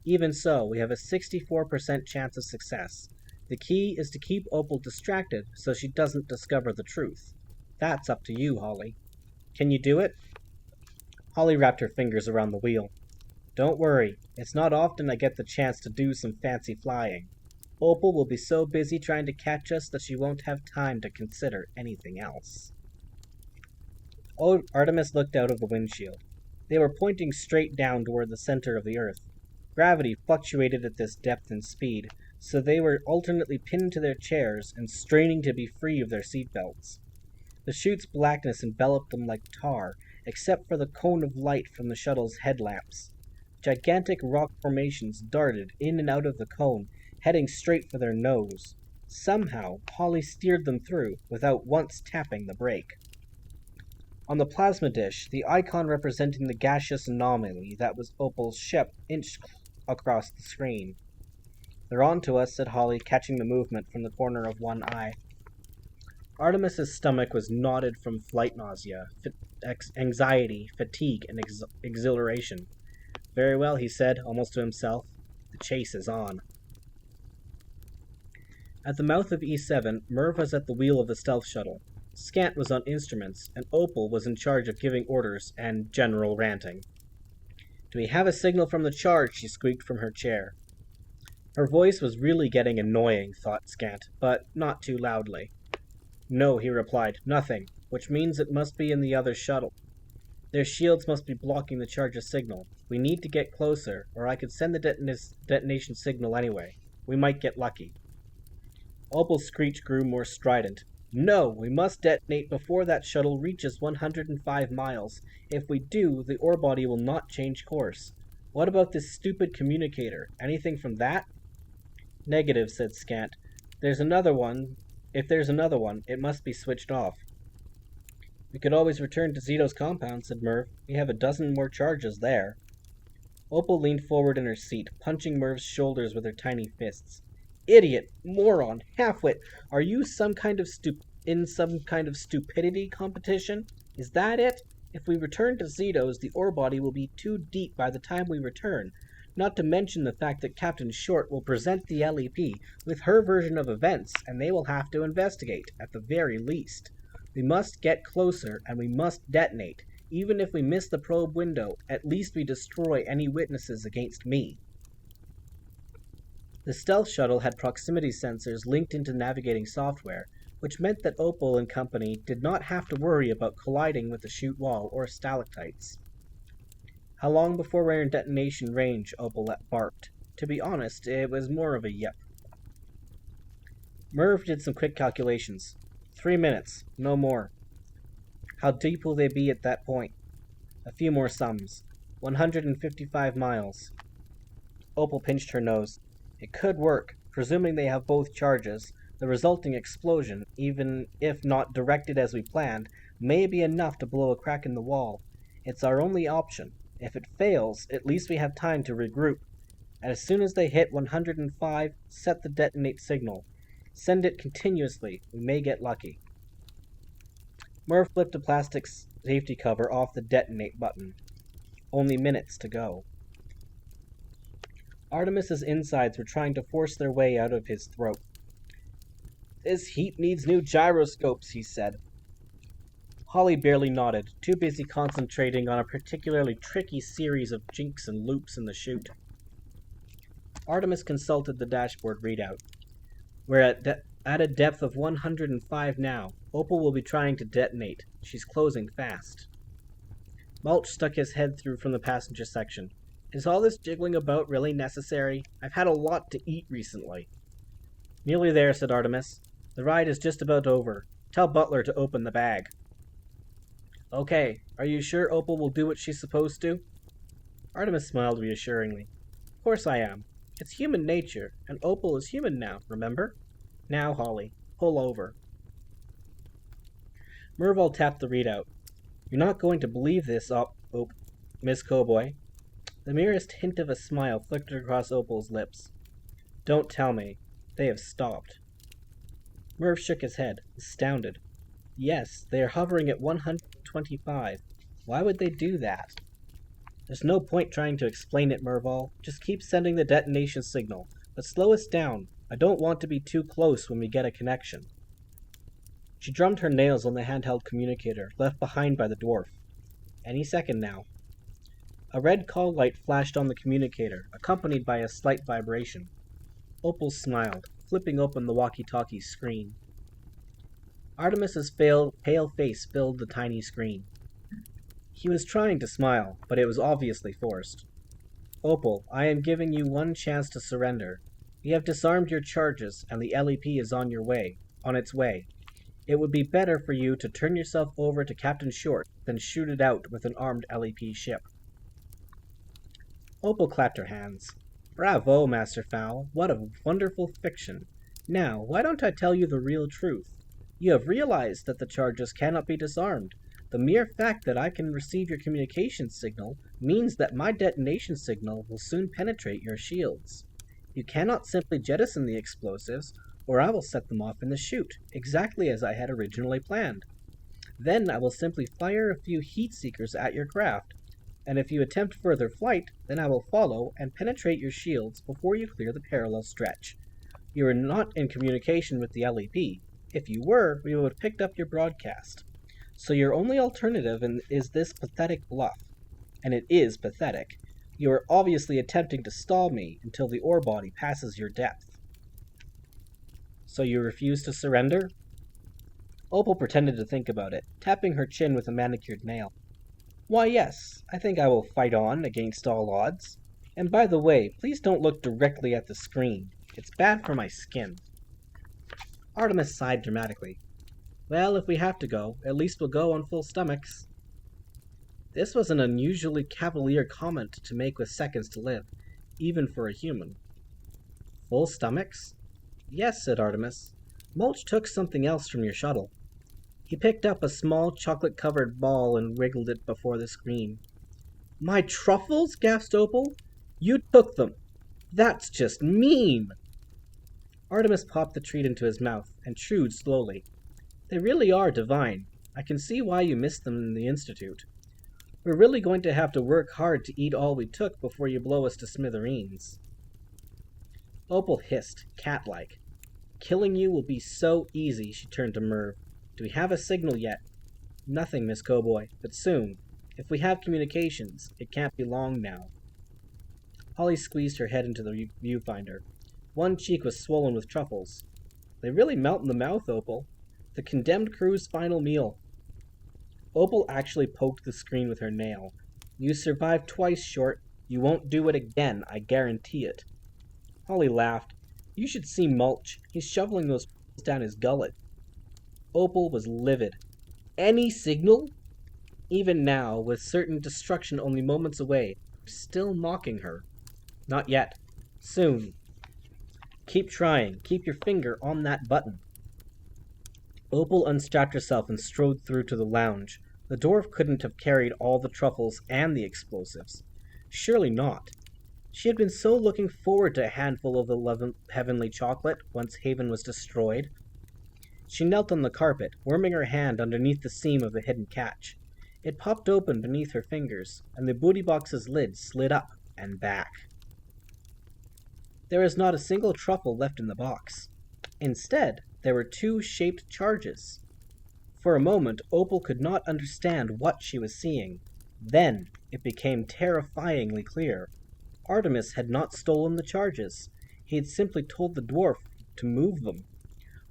Even so, we have a 64% chance of success. The key is to keep Opal distracted so she doesn't discover the truth. That's up to you, Holly. Can you do it? Holly wrapped her fingers around the wheel. Don't worry, it's not often I get the chance to do some fancy flying. Opal will be so busy trying to catch us that she won't have time to consider anything else. Artemis looked out of the windshield. They were pointing straight down toward the center of the Earth. Gravity fluctuated at this depth and speed, so they were alternately pinned to their chairs and straining to be free of their seatbelts. The chute's blackness enveloped them like tar, except for the cone of light from the shuttle's headlamps. Gigantic rock formations darted in and out of the cone, heading straight for their nose. Somehow, Holly steered them through, without once tapping the brake. On the plasma dish, the icon representing the gaseous anomaly that was Opal's ship inched across the screen. They're on to us, said Holly, catching the movement from the corner of one eye. Artemis's stomach was knotted from flight nausea, anxiety, fatigue, and exhilaration. Very well, he said, almost to himself. The chase is on. At the mouth of E7, Merv was at the wheel of the stealth shuttle. Scant was on instruments, and Opal was in charge of giving orders and general ranting. Do we have a signal from the charge? She squeaked from her chair. Her voice was really getting annoying, thought Scant, but not too loudly. No, he replied, nothing, which means it must be in the other shuttle. Their shields must be blocking the charge's signal. We need to get closer, or I could send the detonation signal anyway. We might get lucky. Opal's screech grew more strident. No, we must detonate before that shuttle reaches 105 miles. If we do, the ore body will not change course. What about this stupid communicator? Anything from that? Negative, said Scant. If there's another one, it must be switched off. We could always return to Zito's compound, said Merv. We have a dozen more charges there. Opal leaned forward in her seat, punching Merv's shoulders with her tiny fists. Idiot! Moron! Halfwit! Are you in some kind of stupidity competition? Is that it? If we return to Zito's, the ore body will be too deep by the time we return, not to mention the fact that Captain Short will present the LEP with her version of events, and they will have to investigate, at the very least. We must get closer, and we must detonate. Even if we miss the probe window, at least we destroy any witnesses against me. The stealth shuttle had proximity sensors linked into navigating software, which meant that Opal and company did not have to worry about colliding with the chute wall or stalactites. How long before we're in detonation range? Opal barked. To be honest, it was more of a yep. Merv did some quick calculations. 3 minutes, no more. How deep will they be at that point? A few more sums. 155 miles. Opal pinched her nose. It could work, presuming they have both charges. The resulting explosion, even if not directed as we planned, may be enough to blow a crack in the wall. It's our only option. If it fails, at least we have time to regroup. As soon as they hit 105, set the detonate signal. Send it continuously. We may get lucky. Murph flipped a plastic safety cover off the detonate button. Only minutes to go. Artemis's insides were trying to force their way out of his throat. "This heat needs new gyroscopes," he said. Holly barely nodded, too busy concentrating on a particularly tricky series of jinks and loops in the chute. Artemis consulted the dashboard readout. "We're at a depth of 105 now. Opal will be trying to detonate. She's closing fast." Mulch stuck his head through from the passenger section. "Is all this jiggling about really necessary? I've had a lot to eat recently." "Nearly there," said Artemis. "The ride is just about over. Tell Butler to open the bag." "Okay. Are you sure Opal will do what she's supposed to?" Artemis smiled reassuringly. "Of course I am. It's human nature, and Opal is human now, remember? Now, Holly, pull over." Merville tapped the readout. "You're not going to believe this, Miss Cowboy." The merest hint of a smile flickered across Opal's lips. "Don't tell me. They have stopped." Merv shook his head, astounded. "Yes, they are hovering at 125. Why would they do that?" "There's no point trying to explain it, Merval. Just keep sending the detonation signal, but slow us down. I don't want to be too close when we get a connection." She drummed her nails on the handheld communicator left behind by the dwarf. Any second now. A red call light flashed on the communicator, accompanied by a slight vibration. Opal smiled, flipping open the walkie-talkie screen. Artemis's pale face filled the tiny screen. He was trying to smile, but it was obviously forced. "Opal, I am giving you one chance to surrender. You have disarmed your charges, and the LEP is on its way. It would be better for you to turn yourself over to Captain Short than shoot it out with an armed LEP ship." Opal clapped her hands. "Bravo, Master Fowl. What a wonderful fiction. Now, why don't I tell you the real truth? You have realized that the charges cannot be disarmed. The mere fact that I can receive your communication signal means that my detonation signal will soon penetrate your shields. You cannot simply jettison the explosives, or I will set them off in the chute, exactly as I had originally planned. Then I will simply fire a few heat seekers at your craft, and if you attempt further flight, then I will follow and penetrate your shields before you clear the parallel stretch. You are not in communication with the LEP. If you were, we would have picked up your broadcast. So your only alternative is this pathetic bluff. And it is pathetic. You are obviously attempting to stall me until the ore body passes your depth." "So you refuse to surrender?" Opal pretended to think about it, tapping her chin with a manicured nail. "Why, yes, I think I will fight on against all odds. And by the way, please don't look directly at the screen. It's bad for my skin." Artemis sighed dramatically. "Well, if we have to go, at least we'll go on full stomachs." This was an unusually cavalier comment to make with seconds to live, even for a human. "Full stomachs?" "Yes," said Artemis. "Mulch took something else from your shuttle." He picked up a small chocolate-covered ball and wriggled it before the screen. "My truffles?" gasped Opal. "You took them! That's just mean!" Artemis popped the treat into his mouth and chewed slowly. "They really are divine. I can see why you missed them in the Institute. We're really going to have to work hard to eat all we took before you blow us to smithereens." Opal hissed, cat-like. "Killing you will be so easy." She turned to Merv. "Do we have a signal yet?" "Nothing, Miss Cowboy, but soon. If we have communications, it can't be long now." Holly squeezed her head into the viewfinder. One cheek was swollen with truffles. "They really melt in the mouth, Opal. The condemned crew's final meal." Opal actually poked the screen with her nail. "You survived twice, Short. You won't do it again, I guarantee it." Holly laughed. "You should see Mulch. He's shoveling those down his gullet." Opal was livid. "Any signal?" Even now, with certain destruction only moments away, still mocking her. "Not yet. Soon. Keep trying. Keep your finger on that button." Opal unstrapped herself and strode through to the lounge. The dwarf couldn't have carried all the truffles and the explosives. Surely not. She had been so looking forward to a handful of the heavenly chocolate once Haven was destroyed. She knelt on the carpet, worming her hand underneath the seam of the hidden catch. It popped open beneath her fingers, and the booty box's lid slid up and back. There was not a single truffle left in the box. Instead, there were two shaped charges. For a moment, Opal could not understand what she was seeing. Then, it became terrifyingly clear. Artemis had not stolen the charges. He had simply told the dwarf to move them.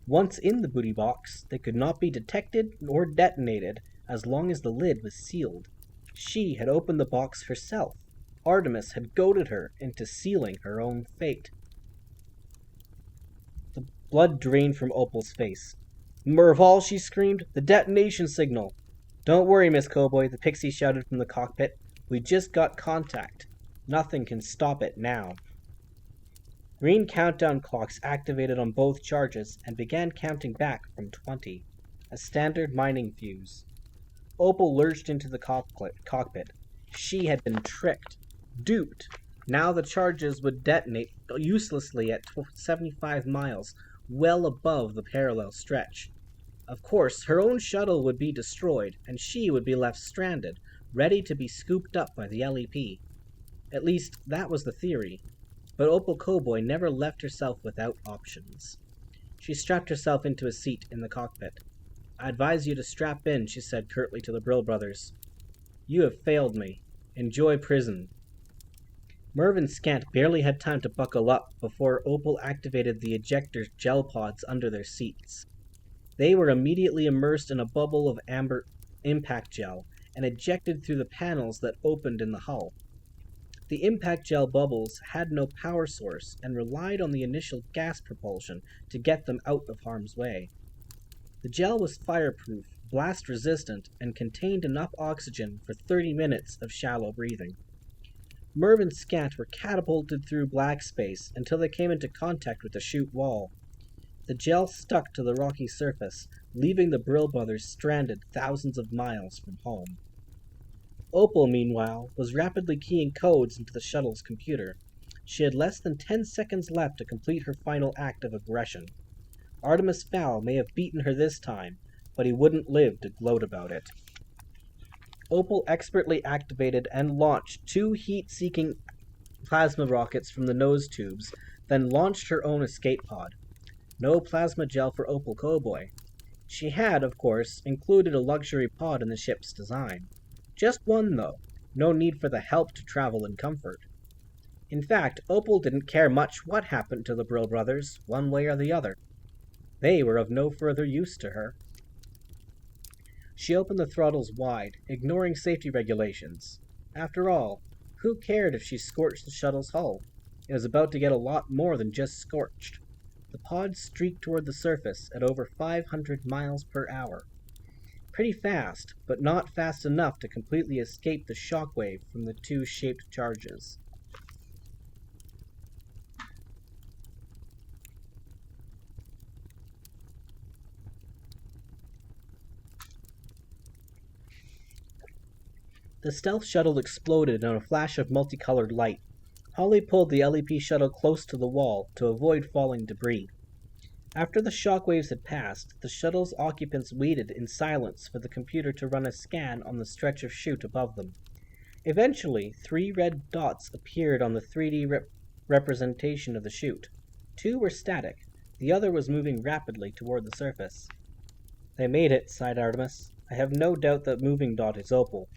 Once in the booty box, they could not be detected or detonated as long as the lid was sealed. She had opened the box herself. Artemis had goaded her into sealing her own fate. The blood drained from Opal's face. "Merval," she screamed, "the detonation signal!" "Don't worry, Miss Cowboy," the pixie shouted from the cockpit. "We just got contact. Nothing can stop it now." Green countdown clocks activated on both charges and began counting back from 20, a standard mining fuse. Opal lurched into the cockpit. She had been tricked, duped. Now the charges would detonate uselessly at 75 miles, well above the parallel stretch. Of course, her own shuttle would be destroyed, and she would be left stranded, ready to be scooped up by the LEP. At least, that was the theory. But Opal Cowboy never left herself without options. She strapped herself into a seat in the cockpit. "I advise you to strap in," she said curtly to the Brill brothers. "You have failed me. Enjoy prison." Merv and Scant barely had time to buckle up before Opal activated the ejector gel pods under their seats. They were immediately immersed in a bubble of amber impact gel and ejected through the panels that opened in the hull. The impact gel bubbles had no power source and relied on the initial gas propulsion to get them out of harm's way. The gel was fireproof, blast resistant, and contained enough oxygen for 30 minutes of shallow breathing. Merv and Scant were catapulted through black space until they came into contact with the chute wall. The gel stuck to the rocky surface, leaving the Brill brothers stranded thousands of miles from home. Opal, meanwhile, was rapidly keying codes into the shuttle's computer. She had less than 10 seconds left to complete her final act of aggression. Artemis Fowl may have beaten her this time, but he wouldn't live to gloat about it. Opal expertly activated and launched 2 heat-seeking plasma rockets from the nose tubes, then launched her own escape pod. No plasma gel for Opal Cowboy. She had, of course, included a luxury pod in the ship's design. Just one, though. No need for the help to travel in comfort. In fact, Opal didn't care much what happened to the Brill brothers, one way or the other. They were of no further use to her. She opened the throttles wide, ignoring safety regulations. After all, who cared if she scorched the shuttle's hull? It was about to get a lot more than just scorched. The pod streaked toward the surface at over 500 miles per hour. Pretty fast, but not fast enough to completely escape the shockwave from the 2 shaped charges. The stealth shuttle exploded in a flash of multicolored light. Holly pulled the LEP shuttle close to the wall to avoid falling debris. After the shockwaves had passed, the shuttle's occupants waited in silence for the computer to run a scan on the stretch of chute above them. Eventually, 3 red dots appeared on the 3D representation of the chute. 2 were static. The other was moving rapidly toward the surface. "They made it," sighed Artemis. "I have no doubt that moving dot is Opal.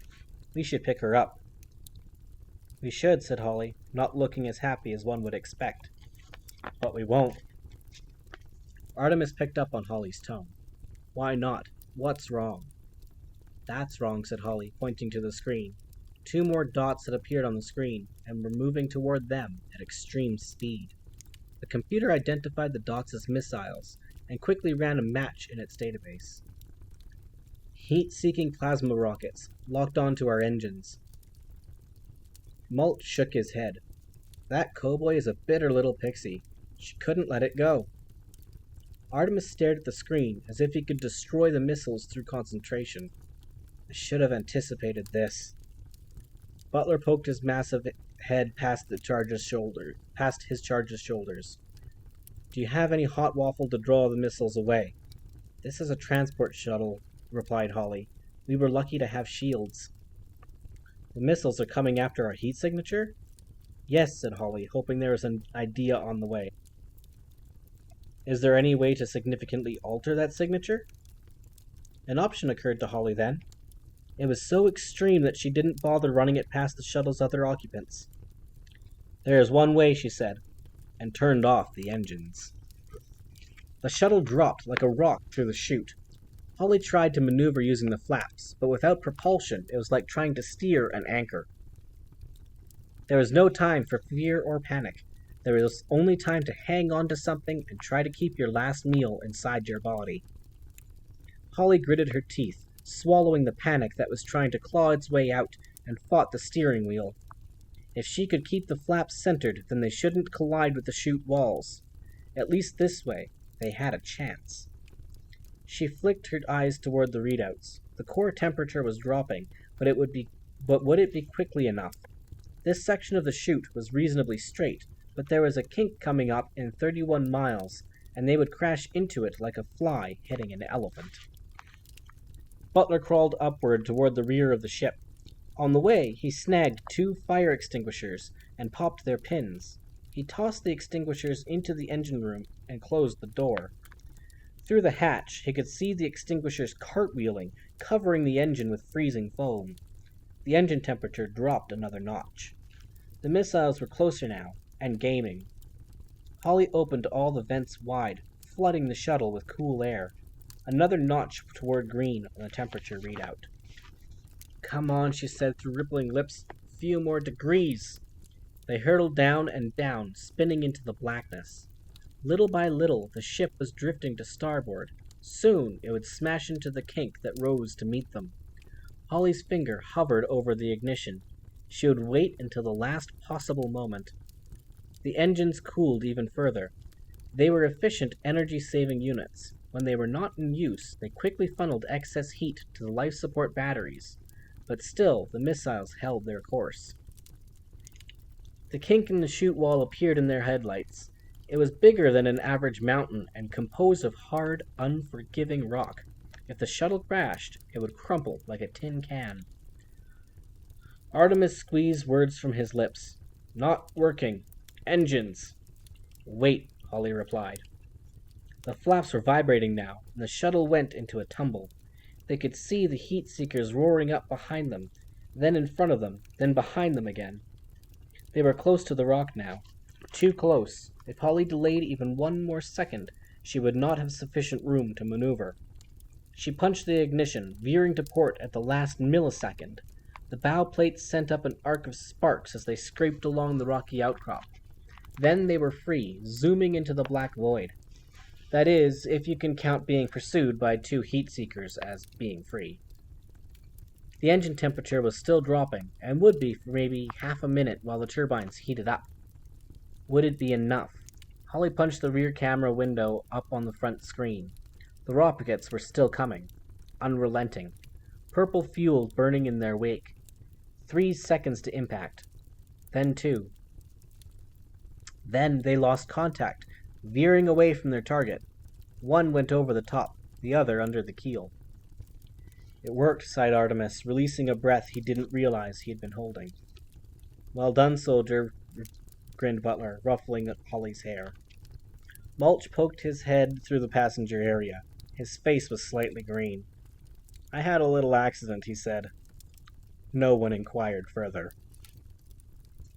We should pick her up." "We should," said Holly, not looking as happy as one would expect. "But we won't." Artemis picked up on Holly's tone. "Why not? What's wrong?" "That's wrong," said Holly, pointing to the screen. 2 more dots had appeared on the screen, and were moving toward them at extreme speed. The computer identified the dots as missiles, and quickly ran a match in its database. "Heat-seeking plasma rockets, locked onto our engines." Malt shook his head. "That cowboy is a bitter little pixie. She couldn't let it go." Artemis stared at the screen as if he could destroy the missiles through concentration. "I should have anticipated this." Butler poked his massive head past his charge's shoulders. Do you have any hot waffle to draw the missiles away? This is a transport shuttle, replied Holly. We were lucky to have shields. The missiles are coming after our heat signature? Yes, said Holly, hoping there was an idea on the way. Is there any way to significantly alter that signature? An option occurred to Holly then. It was so extreme that she didn't bother running it past the shuttle's other occupants. There is one way, she said, and turned off the engines. The shuttle dropped like a rock through the chute. Holly tried to maneuver using the flaps, but without propulsion, it was like trying to steer an anchor. There was no time for fear or panic. There was only time to hang on to something and try to keep your last meal inside your body. Holly gritted her teeth, swallowing the panic that was trying to claw its way out, and fought the steering wheel. If she could keep the flaps centered, then they shouldn't collide with the chute walls. At least this way, they had a chance. She flicked her eyes toward the readouts. The core temperature was dropping, but would it be quickly enough? This section of the chute was reasonably straight, but there was a kink coming up in 31 miles, and they would crash into it like a fly hitting an elephant. Butler crawled upward toward the rear of the ship. On the way, he snagged 2 fire extinguishers and popped their pins. He tossed the extinguishers into the engine room and closed the door. Through the hatch, he could see the extinguishers cartwheeling, covering the engine with freezing foam. The engine temperature dropped another notch. The missiles were closer now, and gaming. Holly opened all the vents wide, flooding the shuttle with cool air. Another notch toward green on the temperature readout. Come on, she said through rippling lips. A few more degrees. They hurtled down and down, spinning into the blackness. Little by little, the ship was drifting to starboard. Soon, it would smash into the kink that rose to meet them. Holly's finger hovered over the ignition. She would wait until the last possible moment. The engines cooled even further. They were efficient energy-saving units. When they were not in use, they quickly funneled excess heat to the life support batteries. But still, the missiles held their course. The kink in the chute wall appeared in their headlights. It was bigger than an average mountain and composed of hard, unforgiving rock. If the shuttle crashed, it would crumple like a tin can. Artemis squeezed words from his lips. Not working. Engines. Wait, Holly replied. The flaps were vibrating now, and the shuttle went into a tumble. They could see the heat seekers roaring up behind them, then in front of them, then behind them again. They were close to the rock now. Too close. If Holly delayed even one more second, she would not have sufficient room to maneuver. She punched the ignition, veering to port at the last millisecond. The bow plates sent up an arc of sparks as they scraped along the rocky outcrop. Then they were free, zooming into the black void. That is, if you can count being pursued by 2 heat seekers as being free. The engine temperature was still dropping, and would be for maybe half a minute while the turbines heated up. Would it be enough? Holly punched the rear camera window up on the front screen. The rockets were still coming, unrelenting. Purple fuel burning in their wake. 3 seconds to impact. Then 2. Then they lost contact, veering away from their target. One went over the top, the other under the keel. It worked, sighed Artemis, releasing a breath he didn't realize he had been holding. Well done, soldier, grinned Butler, ruffling Holly's hair. Mulch poked his head through the passenger area. His face was slightly green. I had a little accident, he said. No one inquired further.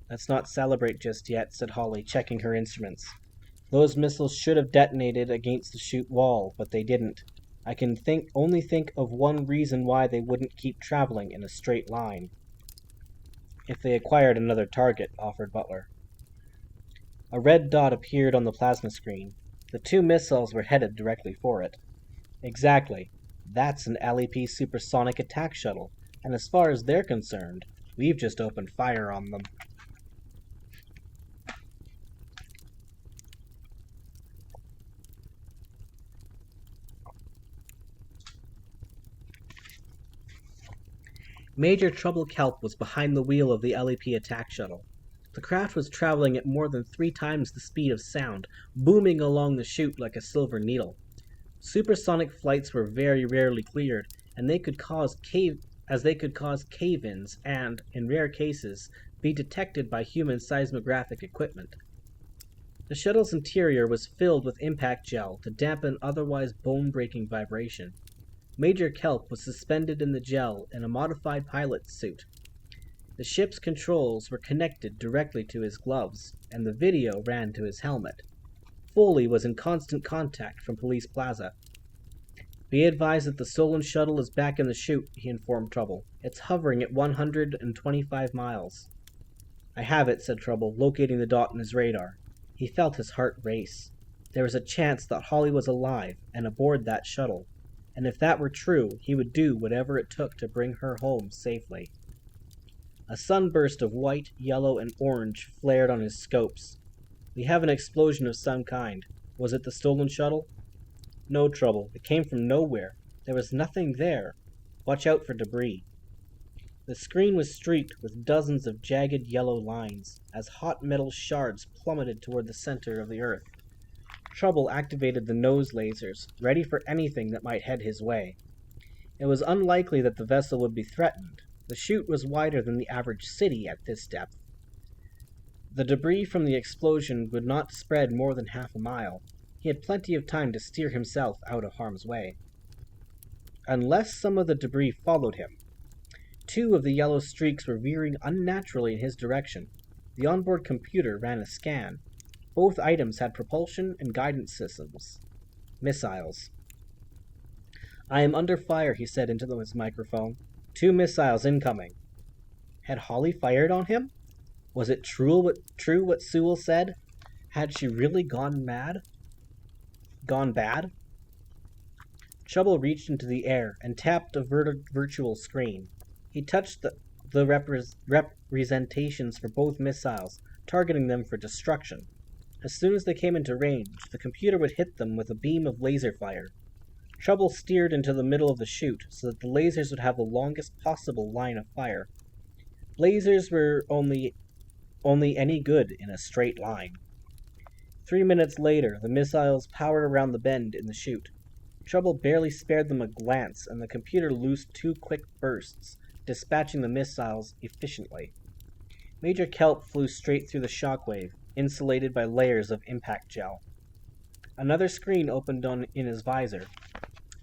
Let's not celebrate just yet, said Holly, checking her instruments. Those missiles should have detonated against the chute wall, but they didn't. I can only think of one reason why they wouldn't keep traveling in a straight line. If they acquired another target, offered Butler. A red dot appeared on the plasma screen. The 2 missiles were headed directly for it. Exactly. That's an LEP supersonic attack shuttle, and as far as they're concerned, we've just opened fire on them. Major Trouble Kelp was behind the wheel of the LEP attack shuttle. The craft was traveling at more than 3 times the speed of sound, booming along the chute like a silver needle. Supersonic flights were very rarely cleared, and they could cause cave-ins and, in rare cases, be detected by human seismographic equipment. The shuttle's interior was filled with impact gel to dampen otherwise bone-breaking vibration. Major Kelp was suspended in the gel in a modified pilot's suit. The ship's controls were connected directly to his gloves, and the video ran to his helmet. Foley was in constant contact from Police Plaza. Be advised that the stolen shuttle is back in the chute, he informed Trouble. It's hovering at 125 miles. I have it, said Trouble, locating the dot on his radar. He felt his heart race. There was a chance that Holly was alive and aboard that shuttle, and if that were true, he would do whatever it took to bring her home safely. A sunburst of white, yellow, and orange flared on his scopes. We have an explosion of some kind. Was it the stolen shuttle? No, Trouble. It came from nowhere. There was nothing there. Watch out for debris. The screen was streaked with dozens of jagged yellow lines, as hot metal shards plummeted toward the center of the Earth. Trouble activated the nose lasers, ready for anything that might head his way. It was unlikely that the vessel would be threatened. The chute was wider than the average city at this depth. The debris from the explosion would not spread more than half a mile. He had plenty of time to steer himself out of harm's way. Unless some of the debris followed him. 2 of the yellow streaks were veering unnaturally in his direction. The onboard computer ran a scan. Both items had propulsion and guidance systems. Missiles. I am under fire, he said into his microphone. 2 missiles incoming. Had Holly fired on him? Was it true what Sewell said? Had she really gone mad? Gone bad? Trouble reached into the air and tapped a virtual screen. He touched the representations for both missiles, targeting them for destruction. As soon as they came into range, the computer would hit them with a beam of laser fire. Trouble steered into the middle of the chute so that the lasers would have the longest possible line of fire. Lasers were only any good in a straight line. 3 minutes later, the missiles powered around the bend in the chute. Trouble barely spared them a glance, and the computer loosed 2 quick bursts, dispatching the missiles efficiently. Major Kelp flew straight through the shockwave, insulated by layers of impact gel. Another screen opened in his visor.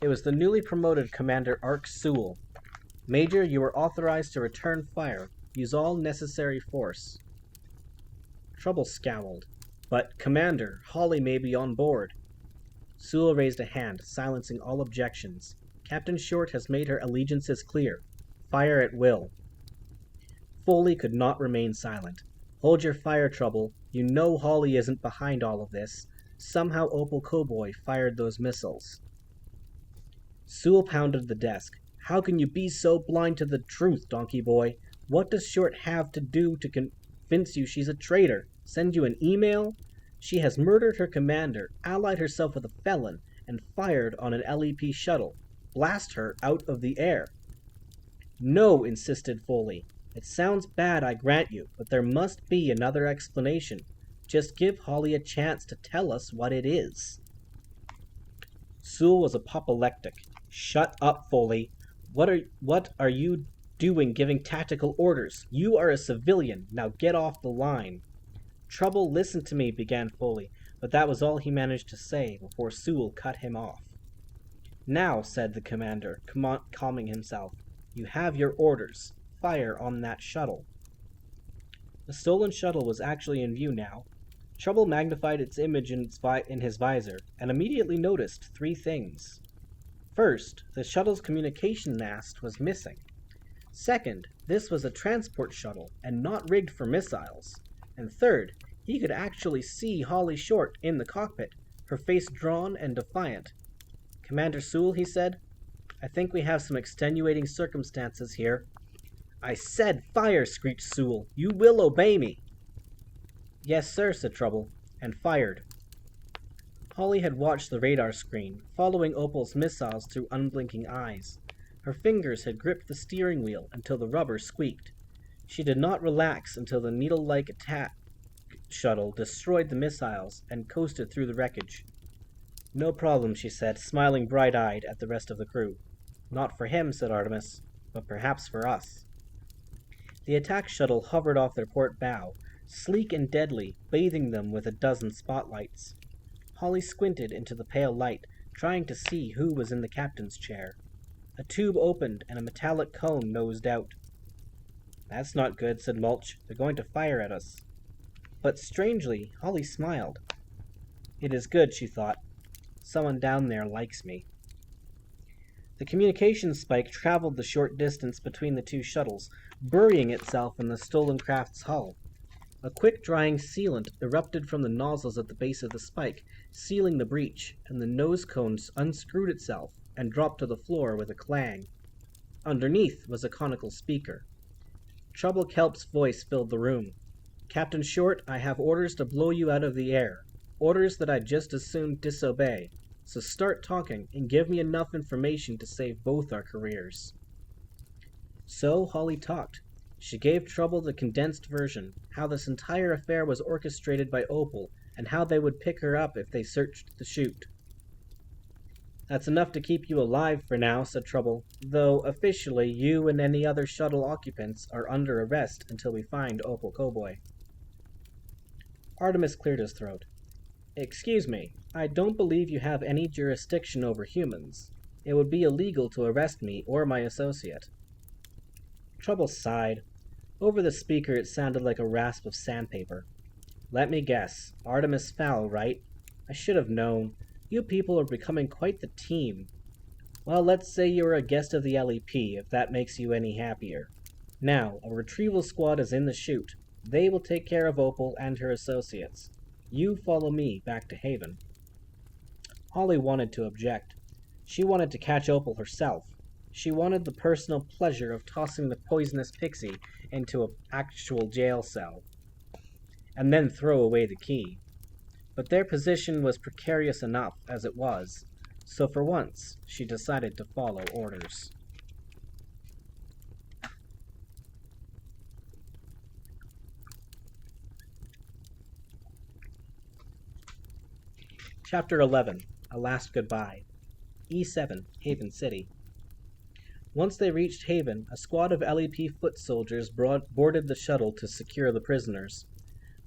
It was the newly promoted Commander Ark Sewell. Major, you are authorized to return fire. Use all necessary force. Trouble scowled. But, Commander, Holly may be on board. Sewell raised a hand, silencing all objections. Captain Short has made her allegiances clear. Fire at will. Foley could not remain silent. Hold your fire, Trouble. You know Holly isn't behind all of this. Somehow Opal Cowboy fired those missiles. Sewell pounded the desk. How can you be so blind to the truth, donkey boy? What does Short have to do to convince you she's a traitor? Send you an email? She has murdered her commander, allied herself with a felon, and fired on an LEP shuttle. Blast her out of the air. No, insisted Foley. It sounds bad, I grant you, but there must be another explanation. Just give Holly a chance to tell us what it is. Sewell was apoplectic. Shut up, Foley. What are you doing giving tactical orders? You are a civilian. Now get off the line. Trouble, listen to me, began Foley, but that was all he managed to say before Sewell cut him off. Now, said the commander, calming himself, you have your orders. Fire on that shuttle. The stolen shuttle was actually in view now. Trouble magnified its image in his visor, and immediately noticed 3 things. First, the shuttle's communication mast was missing. Second, this was a transport shuttle, and not rigged for missiles. And third, he could actually see Holly Short in the cockpit, her face drawn and defiant. Commander Sewell, he said, I think we have some extenuating circumstances here. I said fire, screeched Sewell. You will obey me. Yes, sir, said Trouble, and fired. Holly had watched the radar screen, following Opal's missiles through unblinking eyes. Her fingers had gripped the steering wheel until the rubber squeaked. She did not relax until the needle-like attack shuttle destroyed the missiles and coasted through the wreckage. "No problem," she said, smiling bright-eyed at the rest of the crew. "Not for him," said Artemis, "but perhaps for us." The attack shuttle hovered off their port bow, sleek and deadly, bathing them with a dozen spotlights. Holly squinted into the pale light, trying to see who was in the captain's chair. A tube opened and a metallic cone nosed out. "That's not good," said Mulch. "They're going to fire at us." But strangely, Holly smiled. "It is good," she thought. "Someone down there likes me." The communications spike traveled the short distance between the two shuttles, burying itself in the stolen craft's hull. A quick-drying sealant erupted from the nozzles at the base of the spike, sealing the breach, and the nose cone unscrewed itself and dropped to the floor with a clang. Underneath was a conical speaker. Trouble Kelp's voice filled the room. "Captain Short, I have orders to blow you out of the air. Orders that I'd just as soon disobey. So start talking and give me enough information to save both our careers." So Holly talked. She gave Trouble the condensed version, how this entire affair was orchestrated by Opal, and how they would pick her up if they searched the chute. "That's enough to keep you alive for now," said Trouble, "though officially you and any other shuttle occupants are under arrest until we find Opal Cowboy." Artemis cleared his throat. "Excuse me, I don't believe you have any jurisdiction over humans. It would be illegal to arrest me or my associate." Trouble sighed. Over the speaker it sounded like a rasp of sandpaper. "Let me guess. Artemis Fowl, right? I should have known. You people are becoming quite the team. Well, let's say you're a guest of the LEP, if that makes you any happier. Now, a retrieval squad is in the chute. They will take care of Opal and her associates. You follow me back to Haven." Holly wanted to object. She wanted to catch Opal herself. She wanted the personal pleasure of tossing the poisonous pixie into an actual jail cell, and then throw away the key. But their position was precarious enough as it was, so for once she decided to follow orders. Chapter 11. A Last Goodbye. E7, Haven City. Once they reached Haven, a squad of LEP foot soldiers boarded the shuttle to secure the prisoners.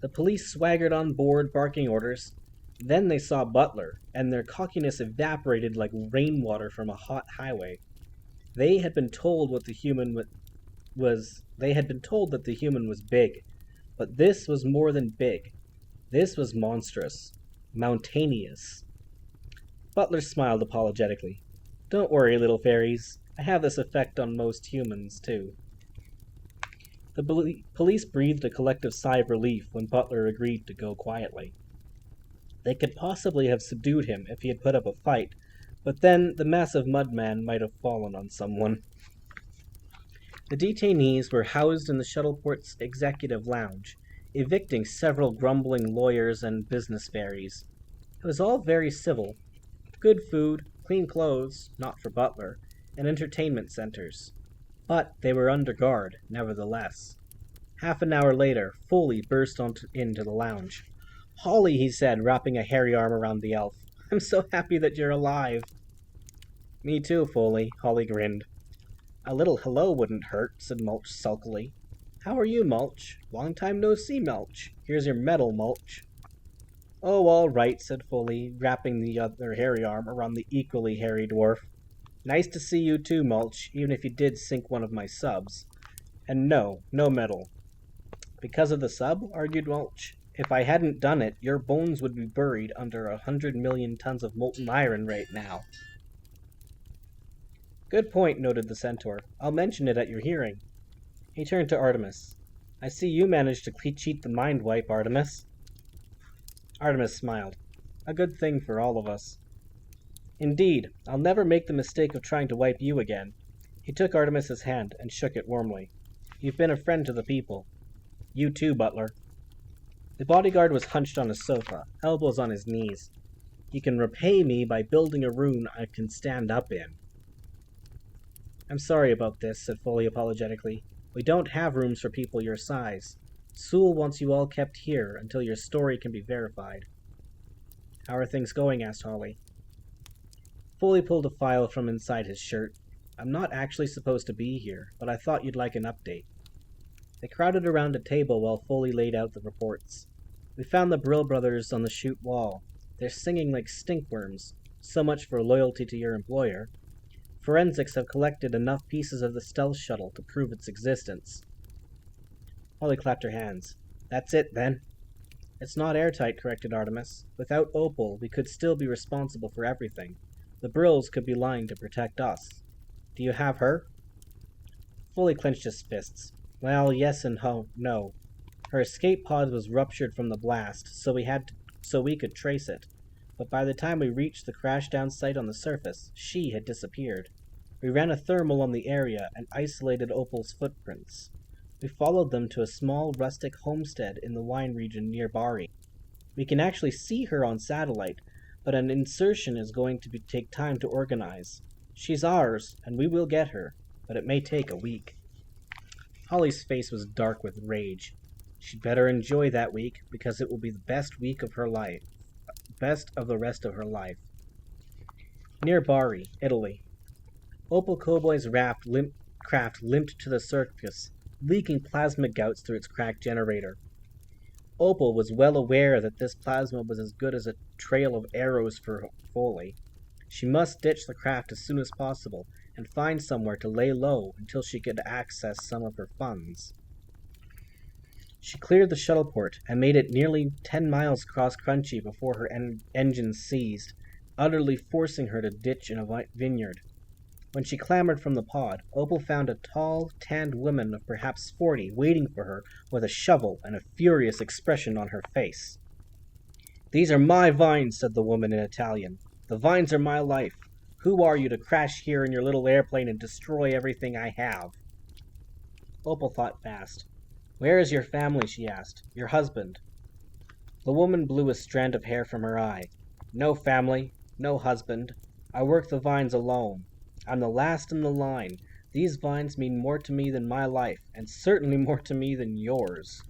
The police swaggered on board, barking orders. Then they saw Butler, and their cockiness evaporated like rainwater from a hot highway. They had been told that the human was big, but this was more than big. This was monstrous, mountainous. Butler smiled apologetically. "Don't worry, little fairies. I have this effect on most humans, too." The police breathed a collective sigh of relief when Butler agreed to go quietly. They could possibly have subdued him if he had put up a fight, but then the massive mudman might have fallen on someone. The detainees were housed in the shuttleport's executive lounge, evicting several grumbling lawyers and business fairies. It was all very civil. Good food, clean clothes, not for Butler, and entertainment centers. But they were under guard, nevertheless. Half an hour later, Foley burst into the lounge. "Holly," he said, wrapping a hairy arm around the elf. "I'm so happy that you're alive." "Me too, Foley," Holly grinned. "A little hello wouldn't hurt," said Mulch sulkily. "How are you, Mulch? Long time no see, Mulch. Here's your medal, Mulch." "Oh, all right," said Foley, wrapping the other hairy arm around the equally hairy dwarf. "Nice to see you too, Mulch, even if you did sink one of my subs. And no medal." "Because of the sub?" argued Mulch. "If I hadn't done it, your bones would be buried under 100 million tons of molten iron right now." "Good point," noted the centaur. "I'll mention it at your hearing." He turned to Artemis. "I see you managed to cheat the mind wipe, Artemis." Artemis smiled. "A good thing for all of us." "Indeed, I'll never make the mistake of trying to wipe you again." He took Artemis's hand and shook it warmly. "You've been a friend to the people." "You too, Butler." The bodyguard was hunched on a sofa, elbows on his knees. "You can repay me by building a room I can stand up in." "I'm sorry about this," said Foley apologetically. We don't have rooms for people your size. Sewell wants you all kept here until your story can be verified." "How are things going?" asked Holly. Foley pulled a file from inside his shirt. "I'm not actually supposed to be here, but I thought you'd like an update." They crowded around a table while Foley laid out the reports. "We found the Brill brothers on the chute wall. They're singing like stinkworms. So much for loyalty to your employer. Forensics have collected enough pieces of the stealth shuttle to prove its existence." Holly clapped her hands. "That's it, then." "It's not airtight," corrected Artemis. "Without Opal, we could still be responsible for everything. The Brills could be lying to protect us. Do you have her?" Foley clenched his fists. "Well, yes and no. Her escape pod was ruptured from the blast, so we could trace it. But by the time we reached the crashdown site on the surface, she had disappeared. We ran a thermal on the area and isolated Opal's footprints. We followed them to a small rustic homestead in the wine region near Bari. We can actually see her on satellite, but an insertion is going to take time to organize. She's ours, and we will get her, but it may take a week." Holly's face was dark with rage. She'd better enjoy that week, because it will be the best week of her life. Best of the rest of her life. Near Bari, Italy. Opal Cowboy's craft limped to the surface, leaking plasma gouts through its cracked generator. Opal was well aware that this plasma was as good as a trail of arrows for Foley. She must ditch the craft as soon as possible and find somewhere to lay low until she could access some of her funds. She cleared the shuttleport and made it nearly 10 miles across Crunchy before her engines seized, utterly forcing her to ditch in a vineyard. When she clambered from the pod, Opal found a tall, tanned woman of perhaps 40 waiting for her with a shovel and a furious expression on her face. "These are my vines," said the woman in Italian. "The vines are my life. Who are you to crash here in your little airplane and destroy everything I have?" Opal thought fast. "Where is your family?" she asked. "Your husband?" The woman blew a strand of hair from her eye. "No family, no husband. I work the vines alone. I'm the last in the line. These vines mean more to me than my life, and certainly more to me than yours."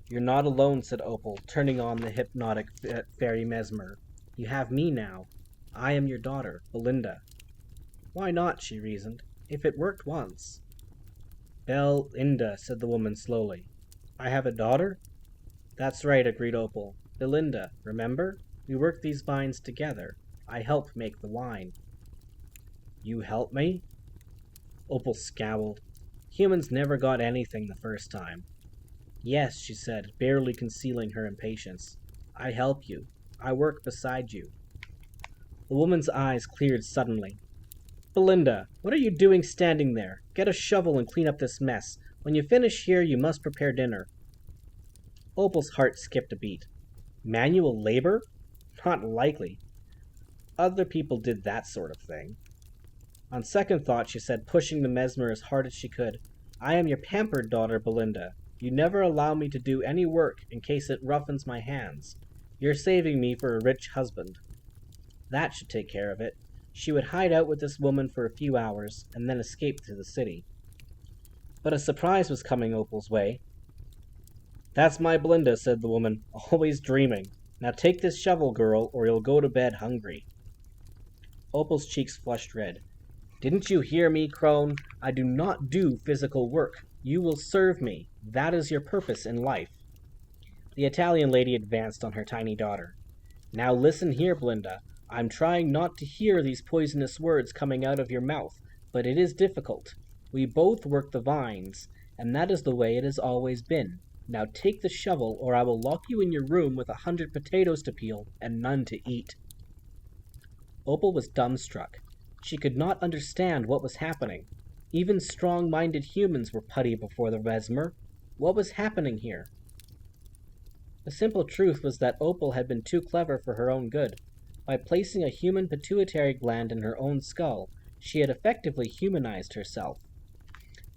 "You're not alone," said Opal, turning on the hypnotic fairy Mesmer. "You have me now. I am your daughter, Belinda." "Why not?" she reasoned. "If it worked once." "Belinda," said the woman slowly. "I have a daughter?" "That's right," agreed Opal. "Belinda, remember? We work these vines together. I help make the wine." "You help me?" Opal scowled. Humans never got anything the first time. "Yes," she said, barely concealing her impatience. "I help you. I work beside you." The woman's eyes cleared suddenly. "Belinda, what are you doing standing there? Get a shovel and clean up this mess. When you finish here, you must prepare dinner." Opal's heart skipped a beat. Manual labor? Not likely. Other people did that sort of thing. On second thought, she said, pushing the Mesmer as hard as she could, "I am your pampered daughter, Belinda. You never allow me to do any work in case it roughens my hands. You're saving me for a rich husband." That should take care of it. She would hide out with this woman for a few hours, and then escape to the city. But a surprise was coming Opal's way. "That's my Belinda," said the woman, "always dreaming. Now take this shovel, girl, or you'll go to bed hungry." Opal's cheeks flushed red. "Didn't you hear me, crone? I do not do physical work. You will serve me. That is your purpose in life." The Italian lady advanced on her tiny daughter. "Now listen here, Belinda. I'm trying not to hear these poisonous words coming out of your mouth, but it is difficult. We both work the vines, and that is the way it has always been. Now take the shovel, or I will lock you in your room with 100 potatoes to peel and none to eat." Opal was dumbstruck. She could not understand what was happening. Even strong-minded humans were putty before the Mesmer. What was happening here? The simple truth was that Opal had been too clever for her own good. By placing a human pituitary gland in her own skull, she had effectively humanized herself.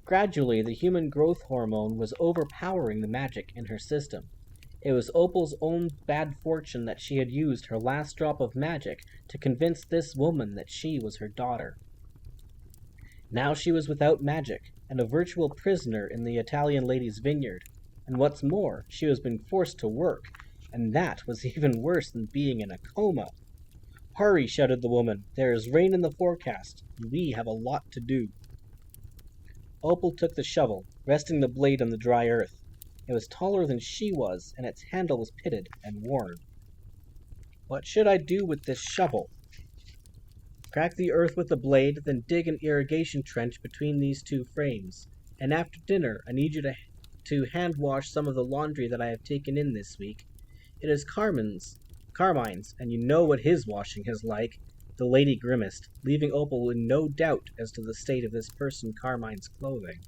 Gradually, the human growth hormone was overpowering the magic in her system. It was Opal's own bad fortune that she had used her last drop of magic to convince this woman that she was her daughter. Now she was without magic. and a virtual prisoner in the Italian lady's vineyard. And what's more, she was being forced to work, and that was even worse than being in a coma. "Hurry," shouted the woman. "There is rain in the forecast, and we have a lot to do." Opal took the shovel, resting the blade on the dry earth. It was taller than she was, and its handle was pitted and worn. "What should I do with this shovel?" "Crack the earth with the blade, then dig an irrigation trench between these two frames. And after dinner, I need you to hand wash some of the laundry that I have taken in this week. It is Carmine's, and you know what his washing is like." The lady grimaced, leaving Opal in no doubt as to the state of this person Carmine's clothing.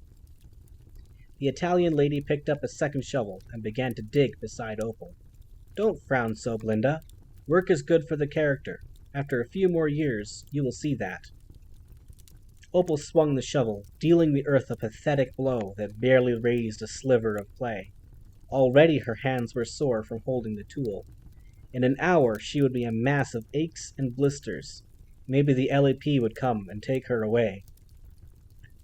The Italian lady picked up a second shovel and began to dig beside Opal. "Don't frown so, Glinda. Work is good for the character. After a few more years, you will see that." Opal swung the shovel, dealing the earth a pathetic blow that barely raised a sliver of clay. Already her hands were sore from holding the tool. In an hour she would be a mass of aches and blisters. Maybe the LAP would come and take her away.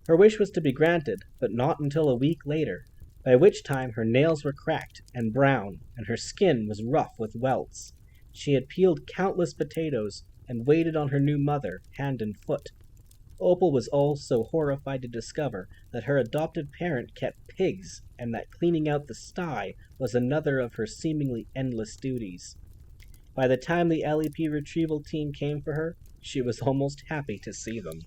Her wish was to be granted, but not until a week later, by which time her nails were cracked and brown, and her skin was rough with welts. She had peeled countless potatoes and waited on her new mother, hand and foot. Opal was also horrified to discover that her adopted parent kept pigs, and that cleaning out the sty was another of her seemingly endless duties. By the time the LEP retrieval team came for her, she was almost happy to see them.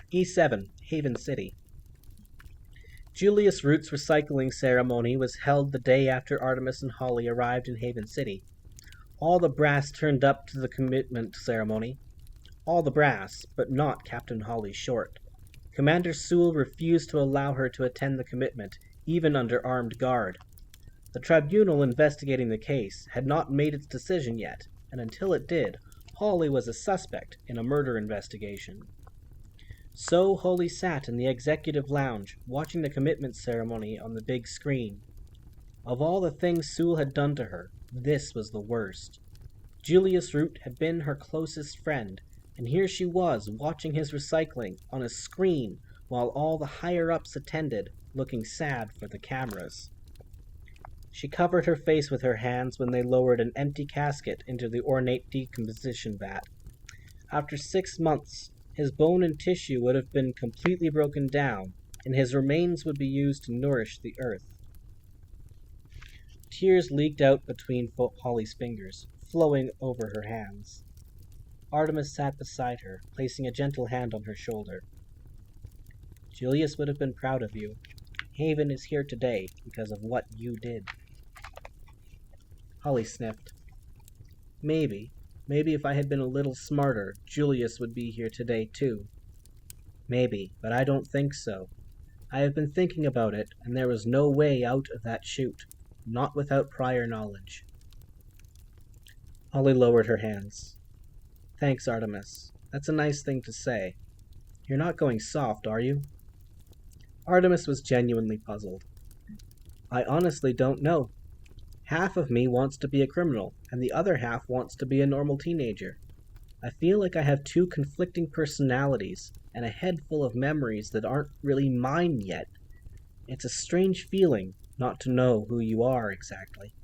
E7, Haven City. Julius Root's recycling ceremony was held the day after Artemis and Holly arrived in Haven City. All the brass turned up to the commitment ceremony. All the brass, but not Captain Holly Short. Commander Sewell refused to allow her to attend the commitment, even under armed guard. The tribunal investigating the case had not made its decision yet, and until it did, Holly was a suspect in a murder investigation. So Holly sat in the executive lounge, watching the commitment ceremony on the big screen. Of all the things Sewell had done to her, this was the worst. Julius Root had been her closest friend, and here she was watching his recycling on a screen while all the higher-ups attended, looking sad for the cameras. She covered her face with her hands when they lowered an empty casket into the ornate decomposition vat. After 6 months, his bone and tissue would have been completely broken down, and his remains would be used to nourish the earth. Tears leaked out between Holly's fingers, flowing over her hands. Artemis sat beside her, placing a gentle hand on her shoulder. "Julius would have been proud of you. Haven is here today because of what you did." Holly sniffed. Maybe if I had been a little smarter, Julius would be here today too. Maybe, but I don't think so. I have been thinking about it, and there was no way out of that chute, not without prior knowledge. Holly lowered her hands. "Thanks, Artemis. That's a nice thing to say. You're not going soft, are you?" Artemis was genuinely puzzled. "I honestly don't know. Half of me wants to be a criminal, and the other half wants to be a normal teenager. I feel like I have two conflicting personalities, and a head full of memories that aren't really mine yet. It's a strange feeling, not to know who you are exactly."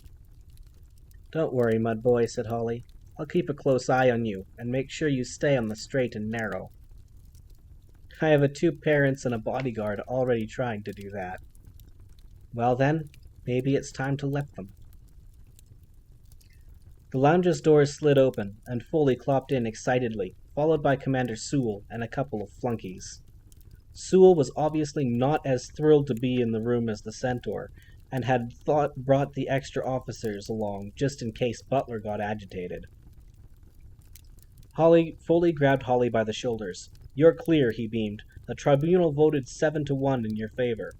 "Don't worry, Mud Boy," said Holly. "I'll keep a close eye on you, and make sure you stay on the straight and narrow." "I have 2 parents and a bodyguard already trying to do that." "Well then, maybe it's time to let them." The lounge's doors slid open, and Foley clopped in excitedly, followed by Commander Sewell and a couple of flunkies. Sewell was obviously not as thrilled to be in the room as the Centaur, and had brought the extra officers along just in case Butler got agitated. Foley grabbed Holly by the shoulders. "You're clear," he beamed. "The tribunal voted 7-1 in your favor."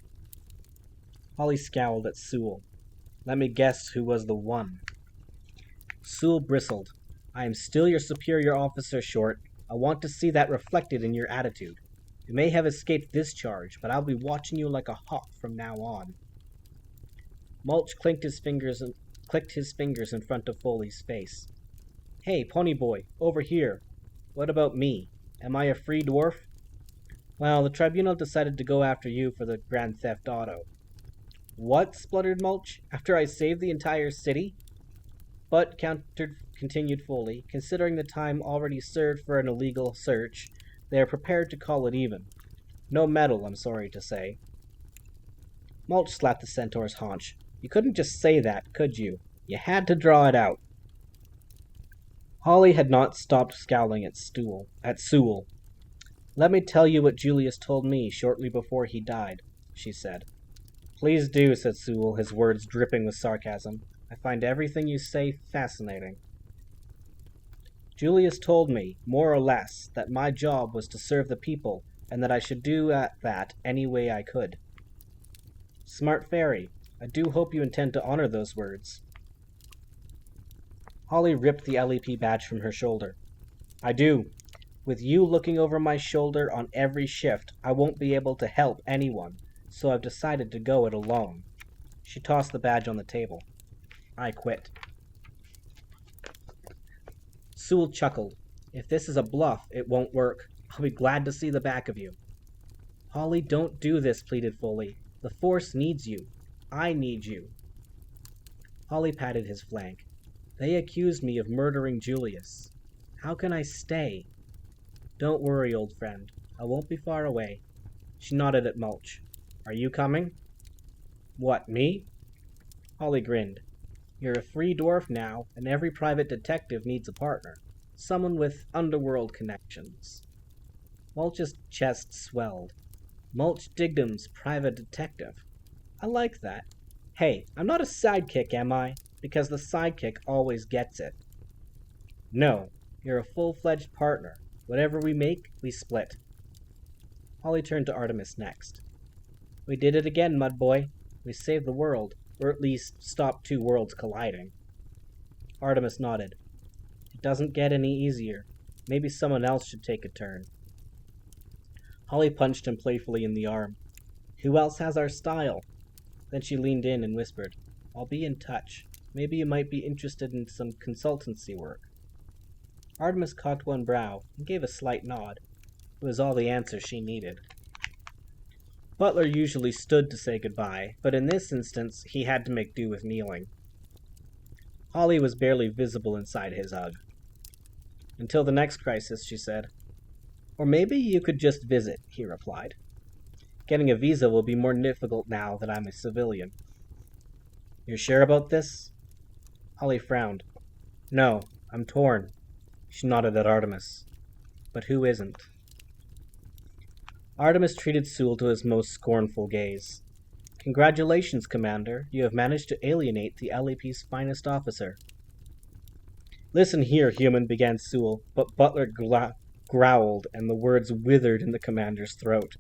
Holly scowled at Sewell. "Let me guess who was the one." Sewell bristled. "I am still your superior officer, Short. I want to see that reflected in your attitude. You may have escaped this charge, but I'll be watching you like a hawk from now on." Mulch clinked his clicked his fingers in front of Foley's face. "Hey, pony boy, over here. What about me? Am I a free dwarf?" "Well, the tribunal decided to go after you for the Grand Theft Auto." "What?" spluttered Mulch. "After I saved the entire city?" "But," continued Foley, "considering the time already served for an illegal search, they are prepared to call it even. No medal, I'm sorry to say." Mulch slapped the centaur's haunch. "You couldn't just say that, could you? You had to draw it out." Holly had not stopped scowling at Sewell. "Let me tell you what Julius told me shortly before he died," she said. "Please do," said Sewell, his words dripping with sarcasm. "I find everything you say fascinating." "Julius told me, more or less, that my job was to serve the people, and that I should do that any way I could." "Smart fairy. I do hope you intend to honor those words." Holly ripped the LEP badge from her shoulder. "I do. With you looking over my shoulder on every shift, I won't be able to help anyone, so I've decided to go it alone." She tossed the badge on the table. "I quit." Sewell chuckled. "If this is a bluff, it won't work. I'll be glad to see the back of you." "Holly, don't do this," pleaded Foley. "The Force needs you. I need you." Holly patted his flank. "They accused me of murdering Julius. How can I stay?" "Don't worry, old friend. I won't be far away." She nodded at Mulch. "Are you coming?" "What, me?" Holly grinned. "You're a free dwarf now, and every private detective needs a partner. Someone with underworld connections." Mulch's chest swelled. Mulch Digdam's private detective. I like that. Hey, I'm not a sidekick, am I? Because the sidekick always gets it. "No, you're a full-fledged partner. Whatever we make, we split." Holly turned to Artemis next. "We did it again, mud boy. We saved the world, or at least stopped two worlds colliding." Artemis nodded. "It doesn't get any easier. Maybe someone else should take a turn." Holly punched him playfully in the arm. "Who else has our style?" Then she leaned in and whispered, "I'll be in touch. Maybe you might be interested in some consultancy work." Artemis cocked one brow and gave a slight nod. It was all the answer she needed. Butler usually stood to say goodbye, but in this instance he had to make do with kneeling. Holly was barely visible inside his hug. "Until the next crisis," she said. "Or maybe you could just visit," he replied. "Getting a visa will be more difficult now that I'm a civilian." "You're sure about this?" Holly frowned. "No, I'm torn." She nodded at Artemis. "But who isn't?" Artemis treated Sewell to his most scornful gaze. "Congratulations, Commander. You have managed to alienate the LAP's finest officer." "Listen here, human," began Sewell, but Butler growled, and the words withered in the commander's throat.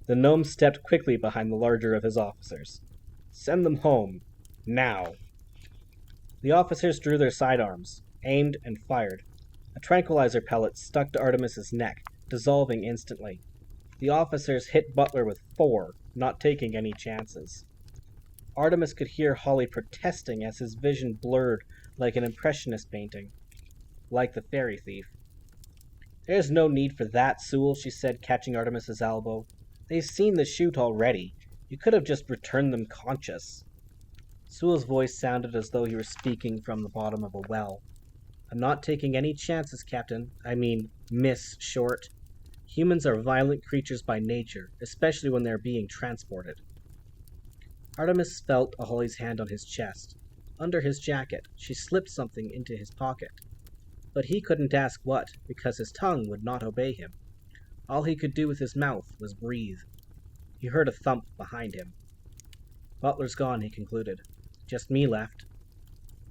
The gnome stepped quickly behind the larger of his officers. "Send them home. Now." The officers drew their sidearms, aimed, and fired. A tranquilizer pellet stuck to Artemis's neck, dissolving instantly. The officers hit Butler with 4, not taking any chances. Artemis could hear Holly protesting as his vision blurred like an impressionist painting. Like the fairy thief. "There's no need for that, Sewell," she said, catching Artemis's elbow. "They've seen the chute already. You could have just returned them conscious." Sewell's voice sounded as though he were speaking from the bottom of a well. "I'm not taking any chances, Captain. I mean, Miss Short. Humans are violent creatures by nature, especially when they're being transported." Artemis felt Holly's hand on his chest. Under his jacket, she slipped something into his pocket. But he couldn't ask what, because his tongue would not obey him. All he could do with his mouth was breathe. He heard a thump behind him. "Butler's gone," he concluded. "Just me left."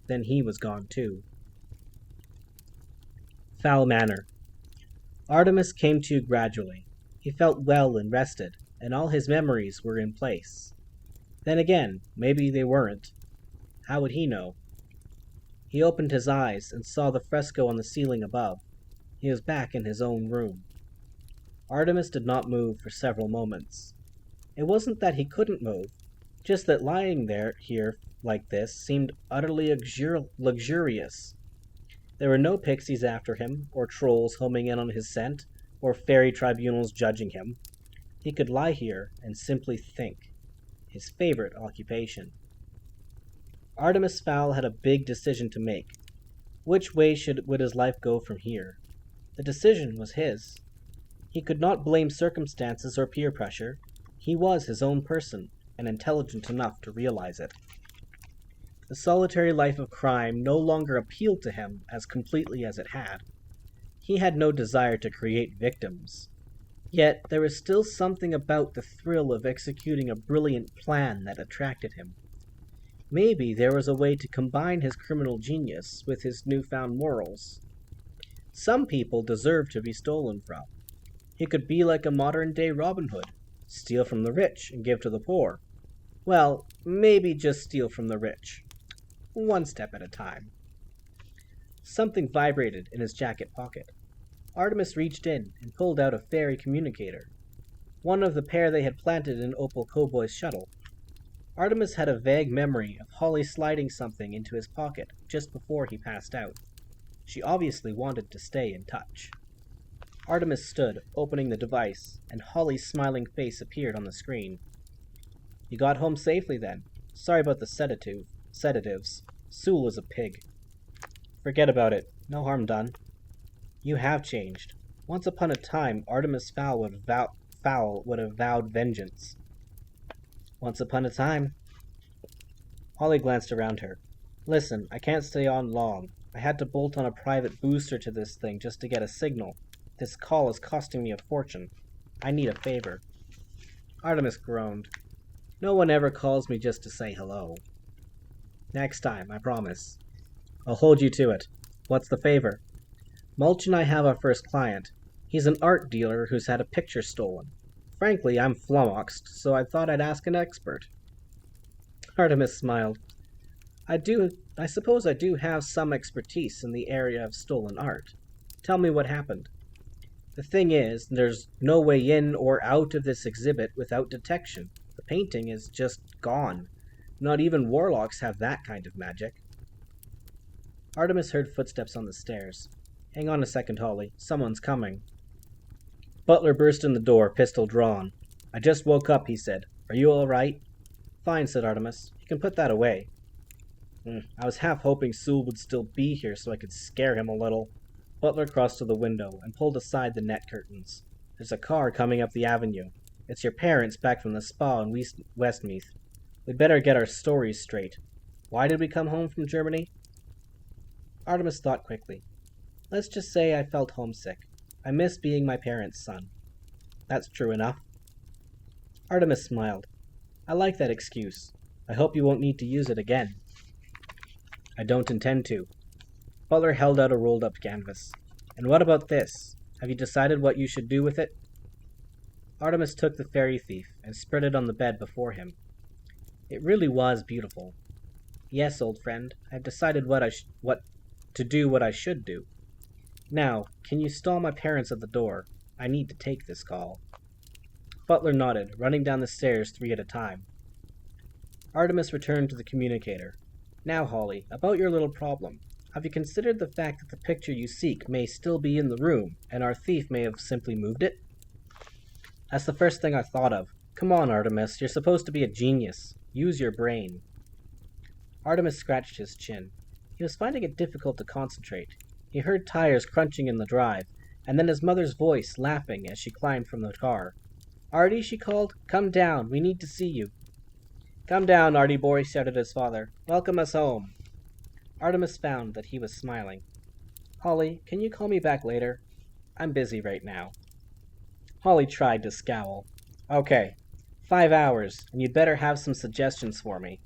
Then he was gone too. Fowl Manor. Artemis came to gradually. He felt well and rested, and all his memories were in place. Then again, maybe they weren't. How would he know? He opened his eyes and saw the fresco on the ceiling above. He was back in his own room. Artemis did not move for several moments. It wasn't that he couldn't move, Just that lying here like this seemed utterly luxurious. There were no pixies after him, or trolls homing in on his scent, or fairy tribunals judging him. He could lie here and simply think. His favorite occupation. Artemis Fowl had a big decision to make. Which way would his life go from here? The decision was his. He could not blame circumstances or peer pressure. He was his own person, and intelligent enough to realize it. The solitary life of crime no longer appealed to him as completely as it had. He had no desire to create victims. Yet there was still something about the thrill of executing a brilliant plan that attracted him. Maybe there was a way to combine his criminal genius with his newfound morals. Some people deserve to be stolen from. He could be like a modern-day Robin Hood, steal from the rich and give to the poor. Well, maybe just steal from the rich. One step at a time. Something vibrated in his jacket pocket. Artemis reached in and pulled out a fairy communicator, one of the pair they had planted in Opal Cowboy's shuttle. Artemis had a vague memory of Holly sliding something into his pocket just before he passed out. She obviously wanted to stay in touch. Artemis stood, opening the device, and Holly's smiling face appeared on the screen. "You got home safely then. Sorry about the sedatives. Sewell was a pig." "Forget about it. No harm done." "You have changed. Once upon a time, Artemis Fowl would have vowed vengeance." "Once upon a time." Holly glanced around her. "Listen, I can't stay on long. I had to bolt on a private booster to this thing just to get a signal. This call is costing me a fortune. I need a favor." Artemis groaned. "No one ever calls me just to say hello." "Next time, I promise." "I'll hold you to it. What's the favor?" "Mulch and I have our first client. He's an art dealer who's had a picture stolen. Frankly, I'm flummoxed, so I thought I'd ask an expert." Artemis smiled. I suppose I do have some expertise in the area of stolen art. Tell me what happened." "The thing is, there's no way in or out of this exhibit without detection. The painting is just gone. Not even warlocks have that kind of magic." Artemis heard footsteps on the stairs. "Hang on a second, Holly. Someone's coming." Butler burst in the door, pistol drawn. "I just woke up," he said. "Are you all right?" "Fine," said Artemis. "You can put that away." I was half hoping Sewell would still be here so I could scare him a little." Butler crossed to the window and pulled aside the net curtains. "There's a car coming up the avenue. It's your parents back from the spa in Westmeath. We'd better get our stories straight. Why did we come home from Germany?" Artemis thought quickly. "Let's just say I felt homesick. I miss being my parents' son." "That's true enough." Artemis smiled. "I like that excuse. I hope you won't need to use it again." "I don't intend to." Butler held out a rolled-up canvas. "And what about this? Have you decided what you should do with it?" Artemis took the fairy thief and spread it on the bed before him. It really was beautiful. "Yes, old friend, I've decided what I should do. Now, can you stall my parents at the door? I need to take this call." Butler nodded, running down the stairs 3 at a time. Artemis returned to the communicator. "Now, Holly, about your little problem. Have you considered the fact that the picture you seek may still be in the room, and our thief may have simply moved it?" "That's the first thing I thought of. Come on, Artemis, you're supposed to be a genius. Use your brain." Artemis scratched his chin. He was finding it difficult to concentrate. He heard tires crunching in the drive, and then his mother's voice laughing as she climbed from the car. "Artie," she called, "come down. We need to see you." "Come down, Artie boy," shouted his father. "Welcome us home." Artemis found that he was smiling. "Holly, can you call me back later? I'm busy right now." Holly tried to scowl. "Okay, 5 hours, and you'd better have some suggestions for me."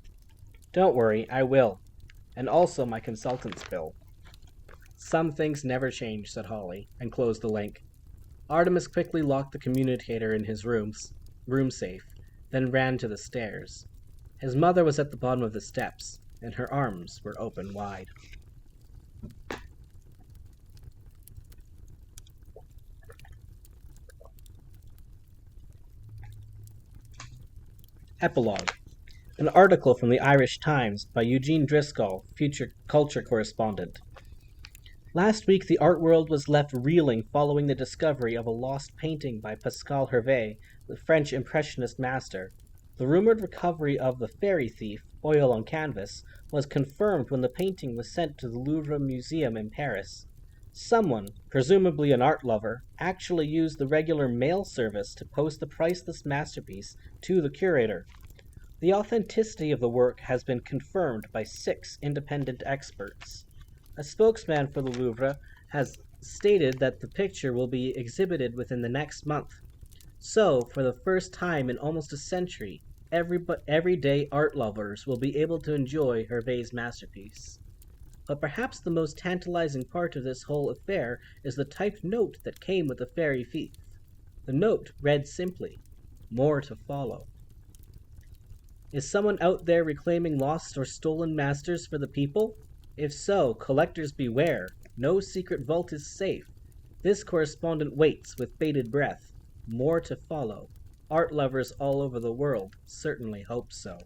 "Don't worry, I will. And also my consultant's bill." "Some things never change," said Holly, and closed the link. Artemis quickly locked the communicator in his room safe, then ran to the stairs. His mother was at the bottom of the steps, and her arms were open wide. Epilogue. An article from the Irish Times by Eugene Driscoll, future culture correspondent. Last week, the art world was left reeling following the discovery of a lost painting by Pascal Hervé, the French Impressionist master. The rumored recovery of the fairy thief, oil on canvas, was confirmed when the painting was sent to the Louvre Museum in Paris. Someone, presumably an art lover, actually used the regular mail service to post the priceless masterpiece to the curator. The authenticity of the work has been confirmed by 6 independent experts. A spokesman for the Louvre has stated that the picture will be exhibited within the next month. So, for the first time in almost a century, everyday art lovers will be able to enjoy Hervé's masterpiece. But perhaps the most tantalizing part of this whole affair is the typed note that came with the fairy thief. The note read simply, "More to follow." Is someone out there reclaiming lost or stolen masters for the people? If so, collectors beware. No secret vault is safe. This correspondent waits with bated breath. More to follow. Art lovers all over the world certainly hope so.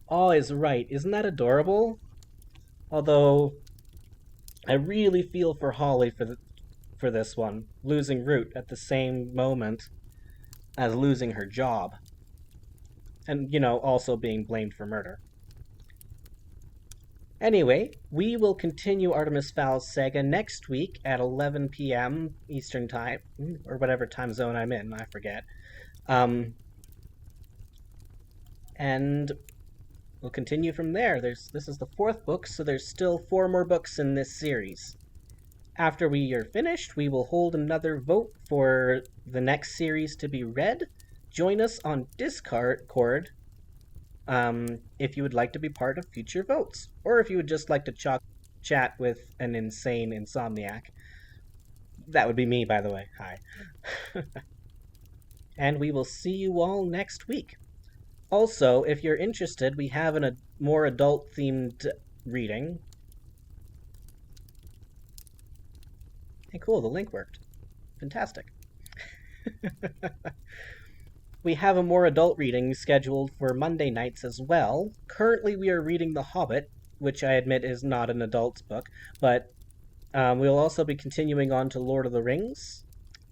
Awe is right. Isn't that adorable? Although, I really feel for Holly for this one, losing Root at the same moment as losing her job. And, also being blamed for murder. Anyway, we will continue Artemis Fowl's saga next week at 11 p.m. Eastern Time, or whatever time zone I'm in, I forget. And we'll continue from there. This is the 4th book, so there's still 4 more books in this series. After we are finished, we will hold another vote for the next series to be read. Join us on Discord if you would like to be part of future votes, or if you would just like to chat with an insane insomniac. That would be me, by the way. Hi. And we will see you all next week. Also, if you're interested, we have a more adult-themed reading. Hey, cool, the link worked. Fantastic. We have a more adult reading scheduled for Monday nights as well. Currently, we are reading The Hobbit, which I admit is not an adult's book, but we'll also be continuing on to Lord of the Rings.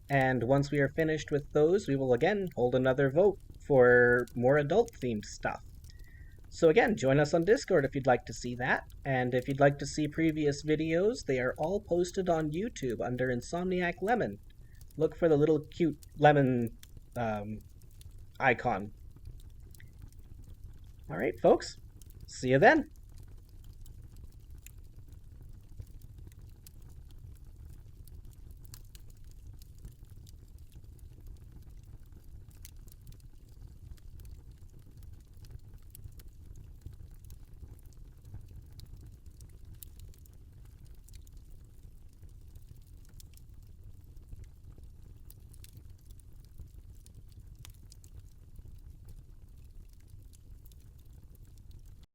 And once we are finished with those, we will again hold another vote for more adult-themed stuff. So again, join us on Discord if you'd like to see that. And if you'd like to see previous videos, they are all posted on YouTube under Insomniac Lemon. Look for the little cute lemon icon. Alright, folks. See you then.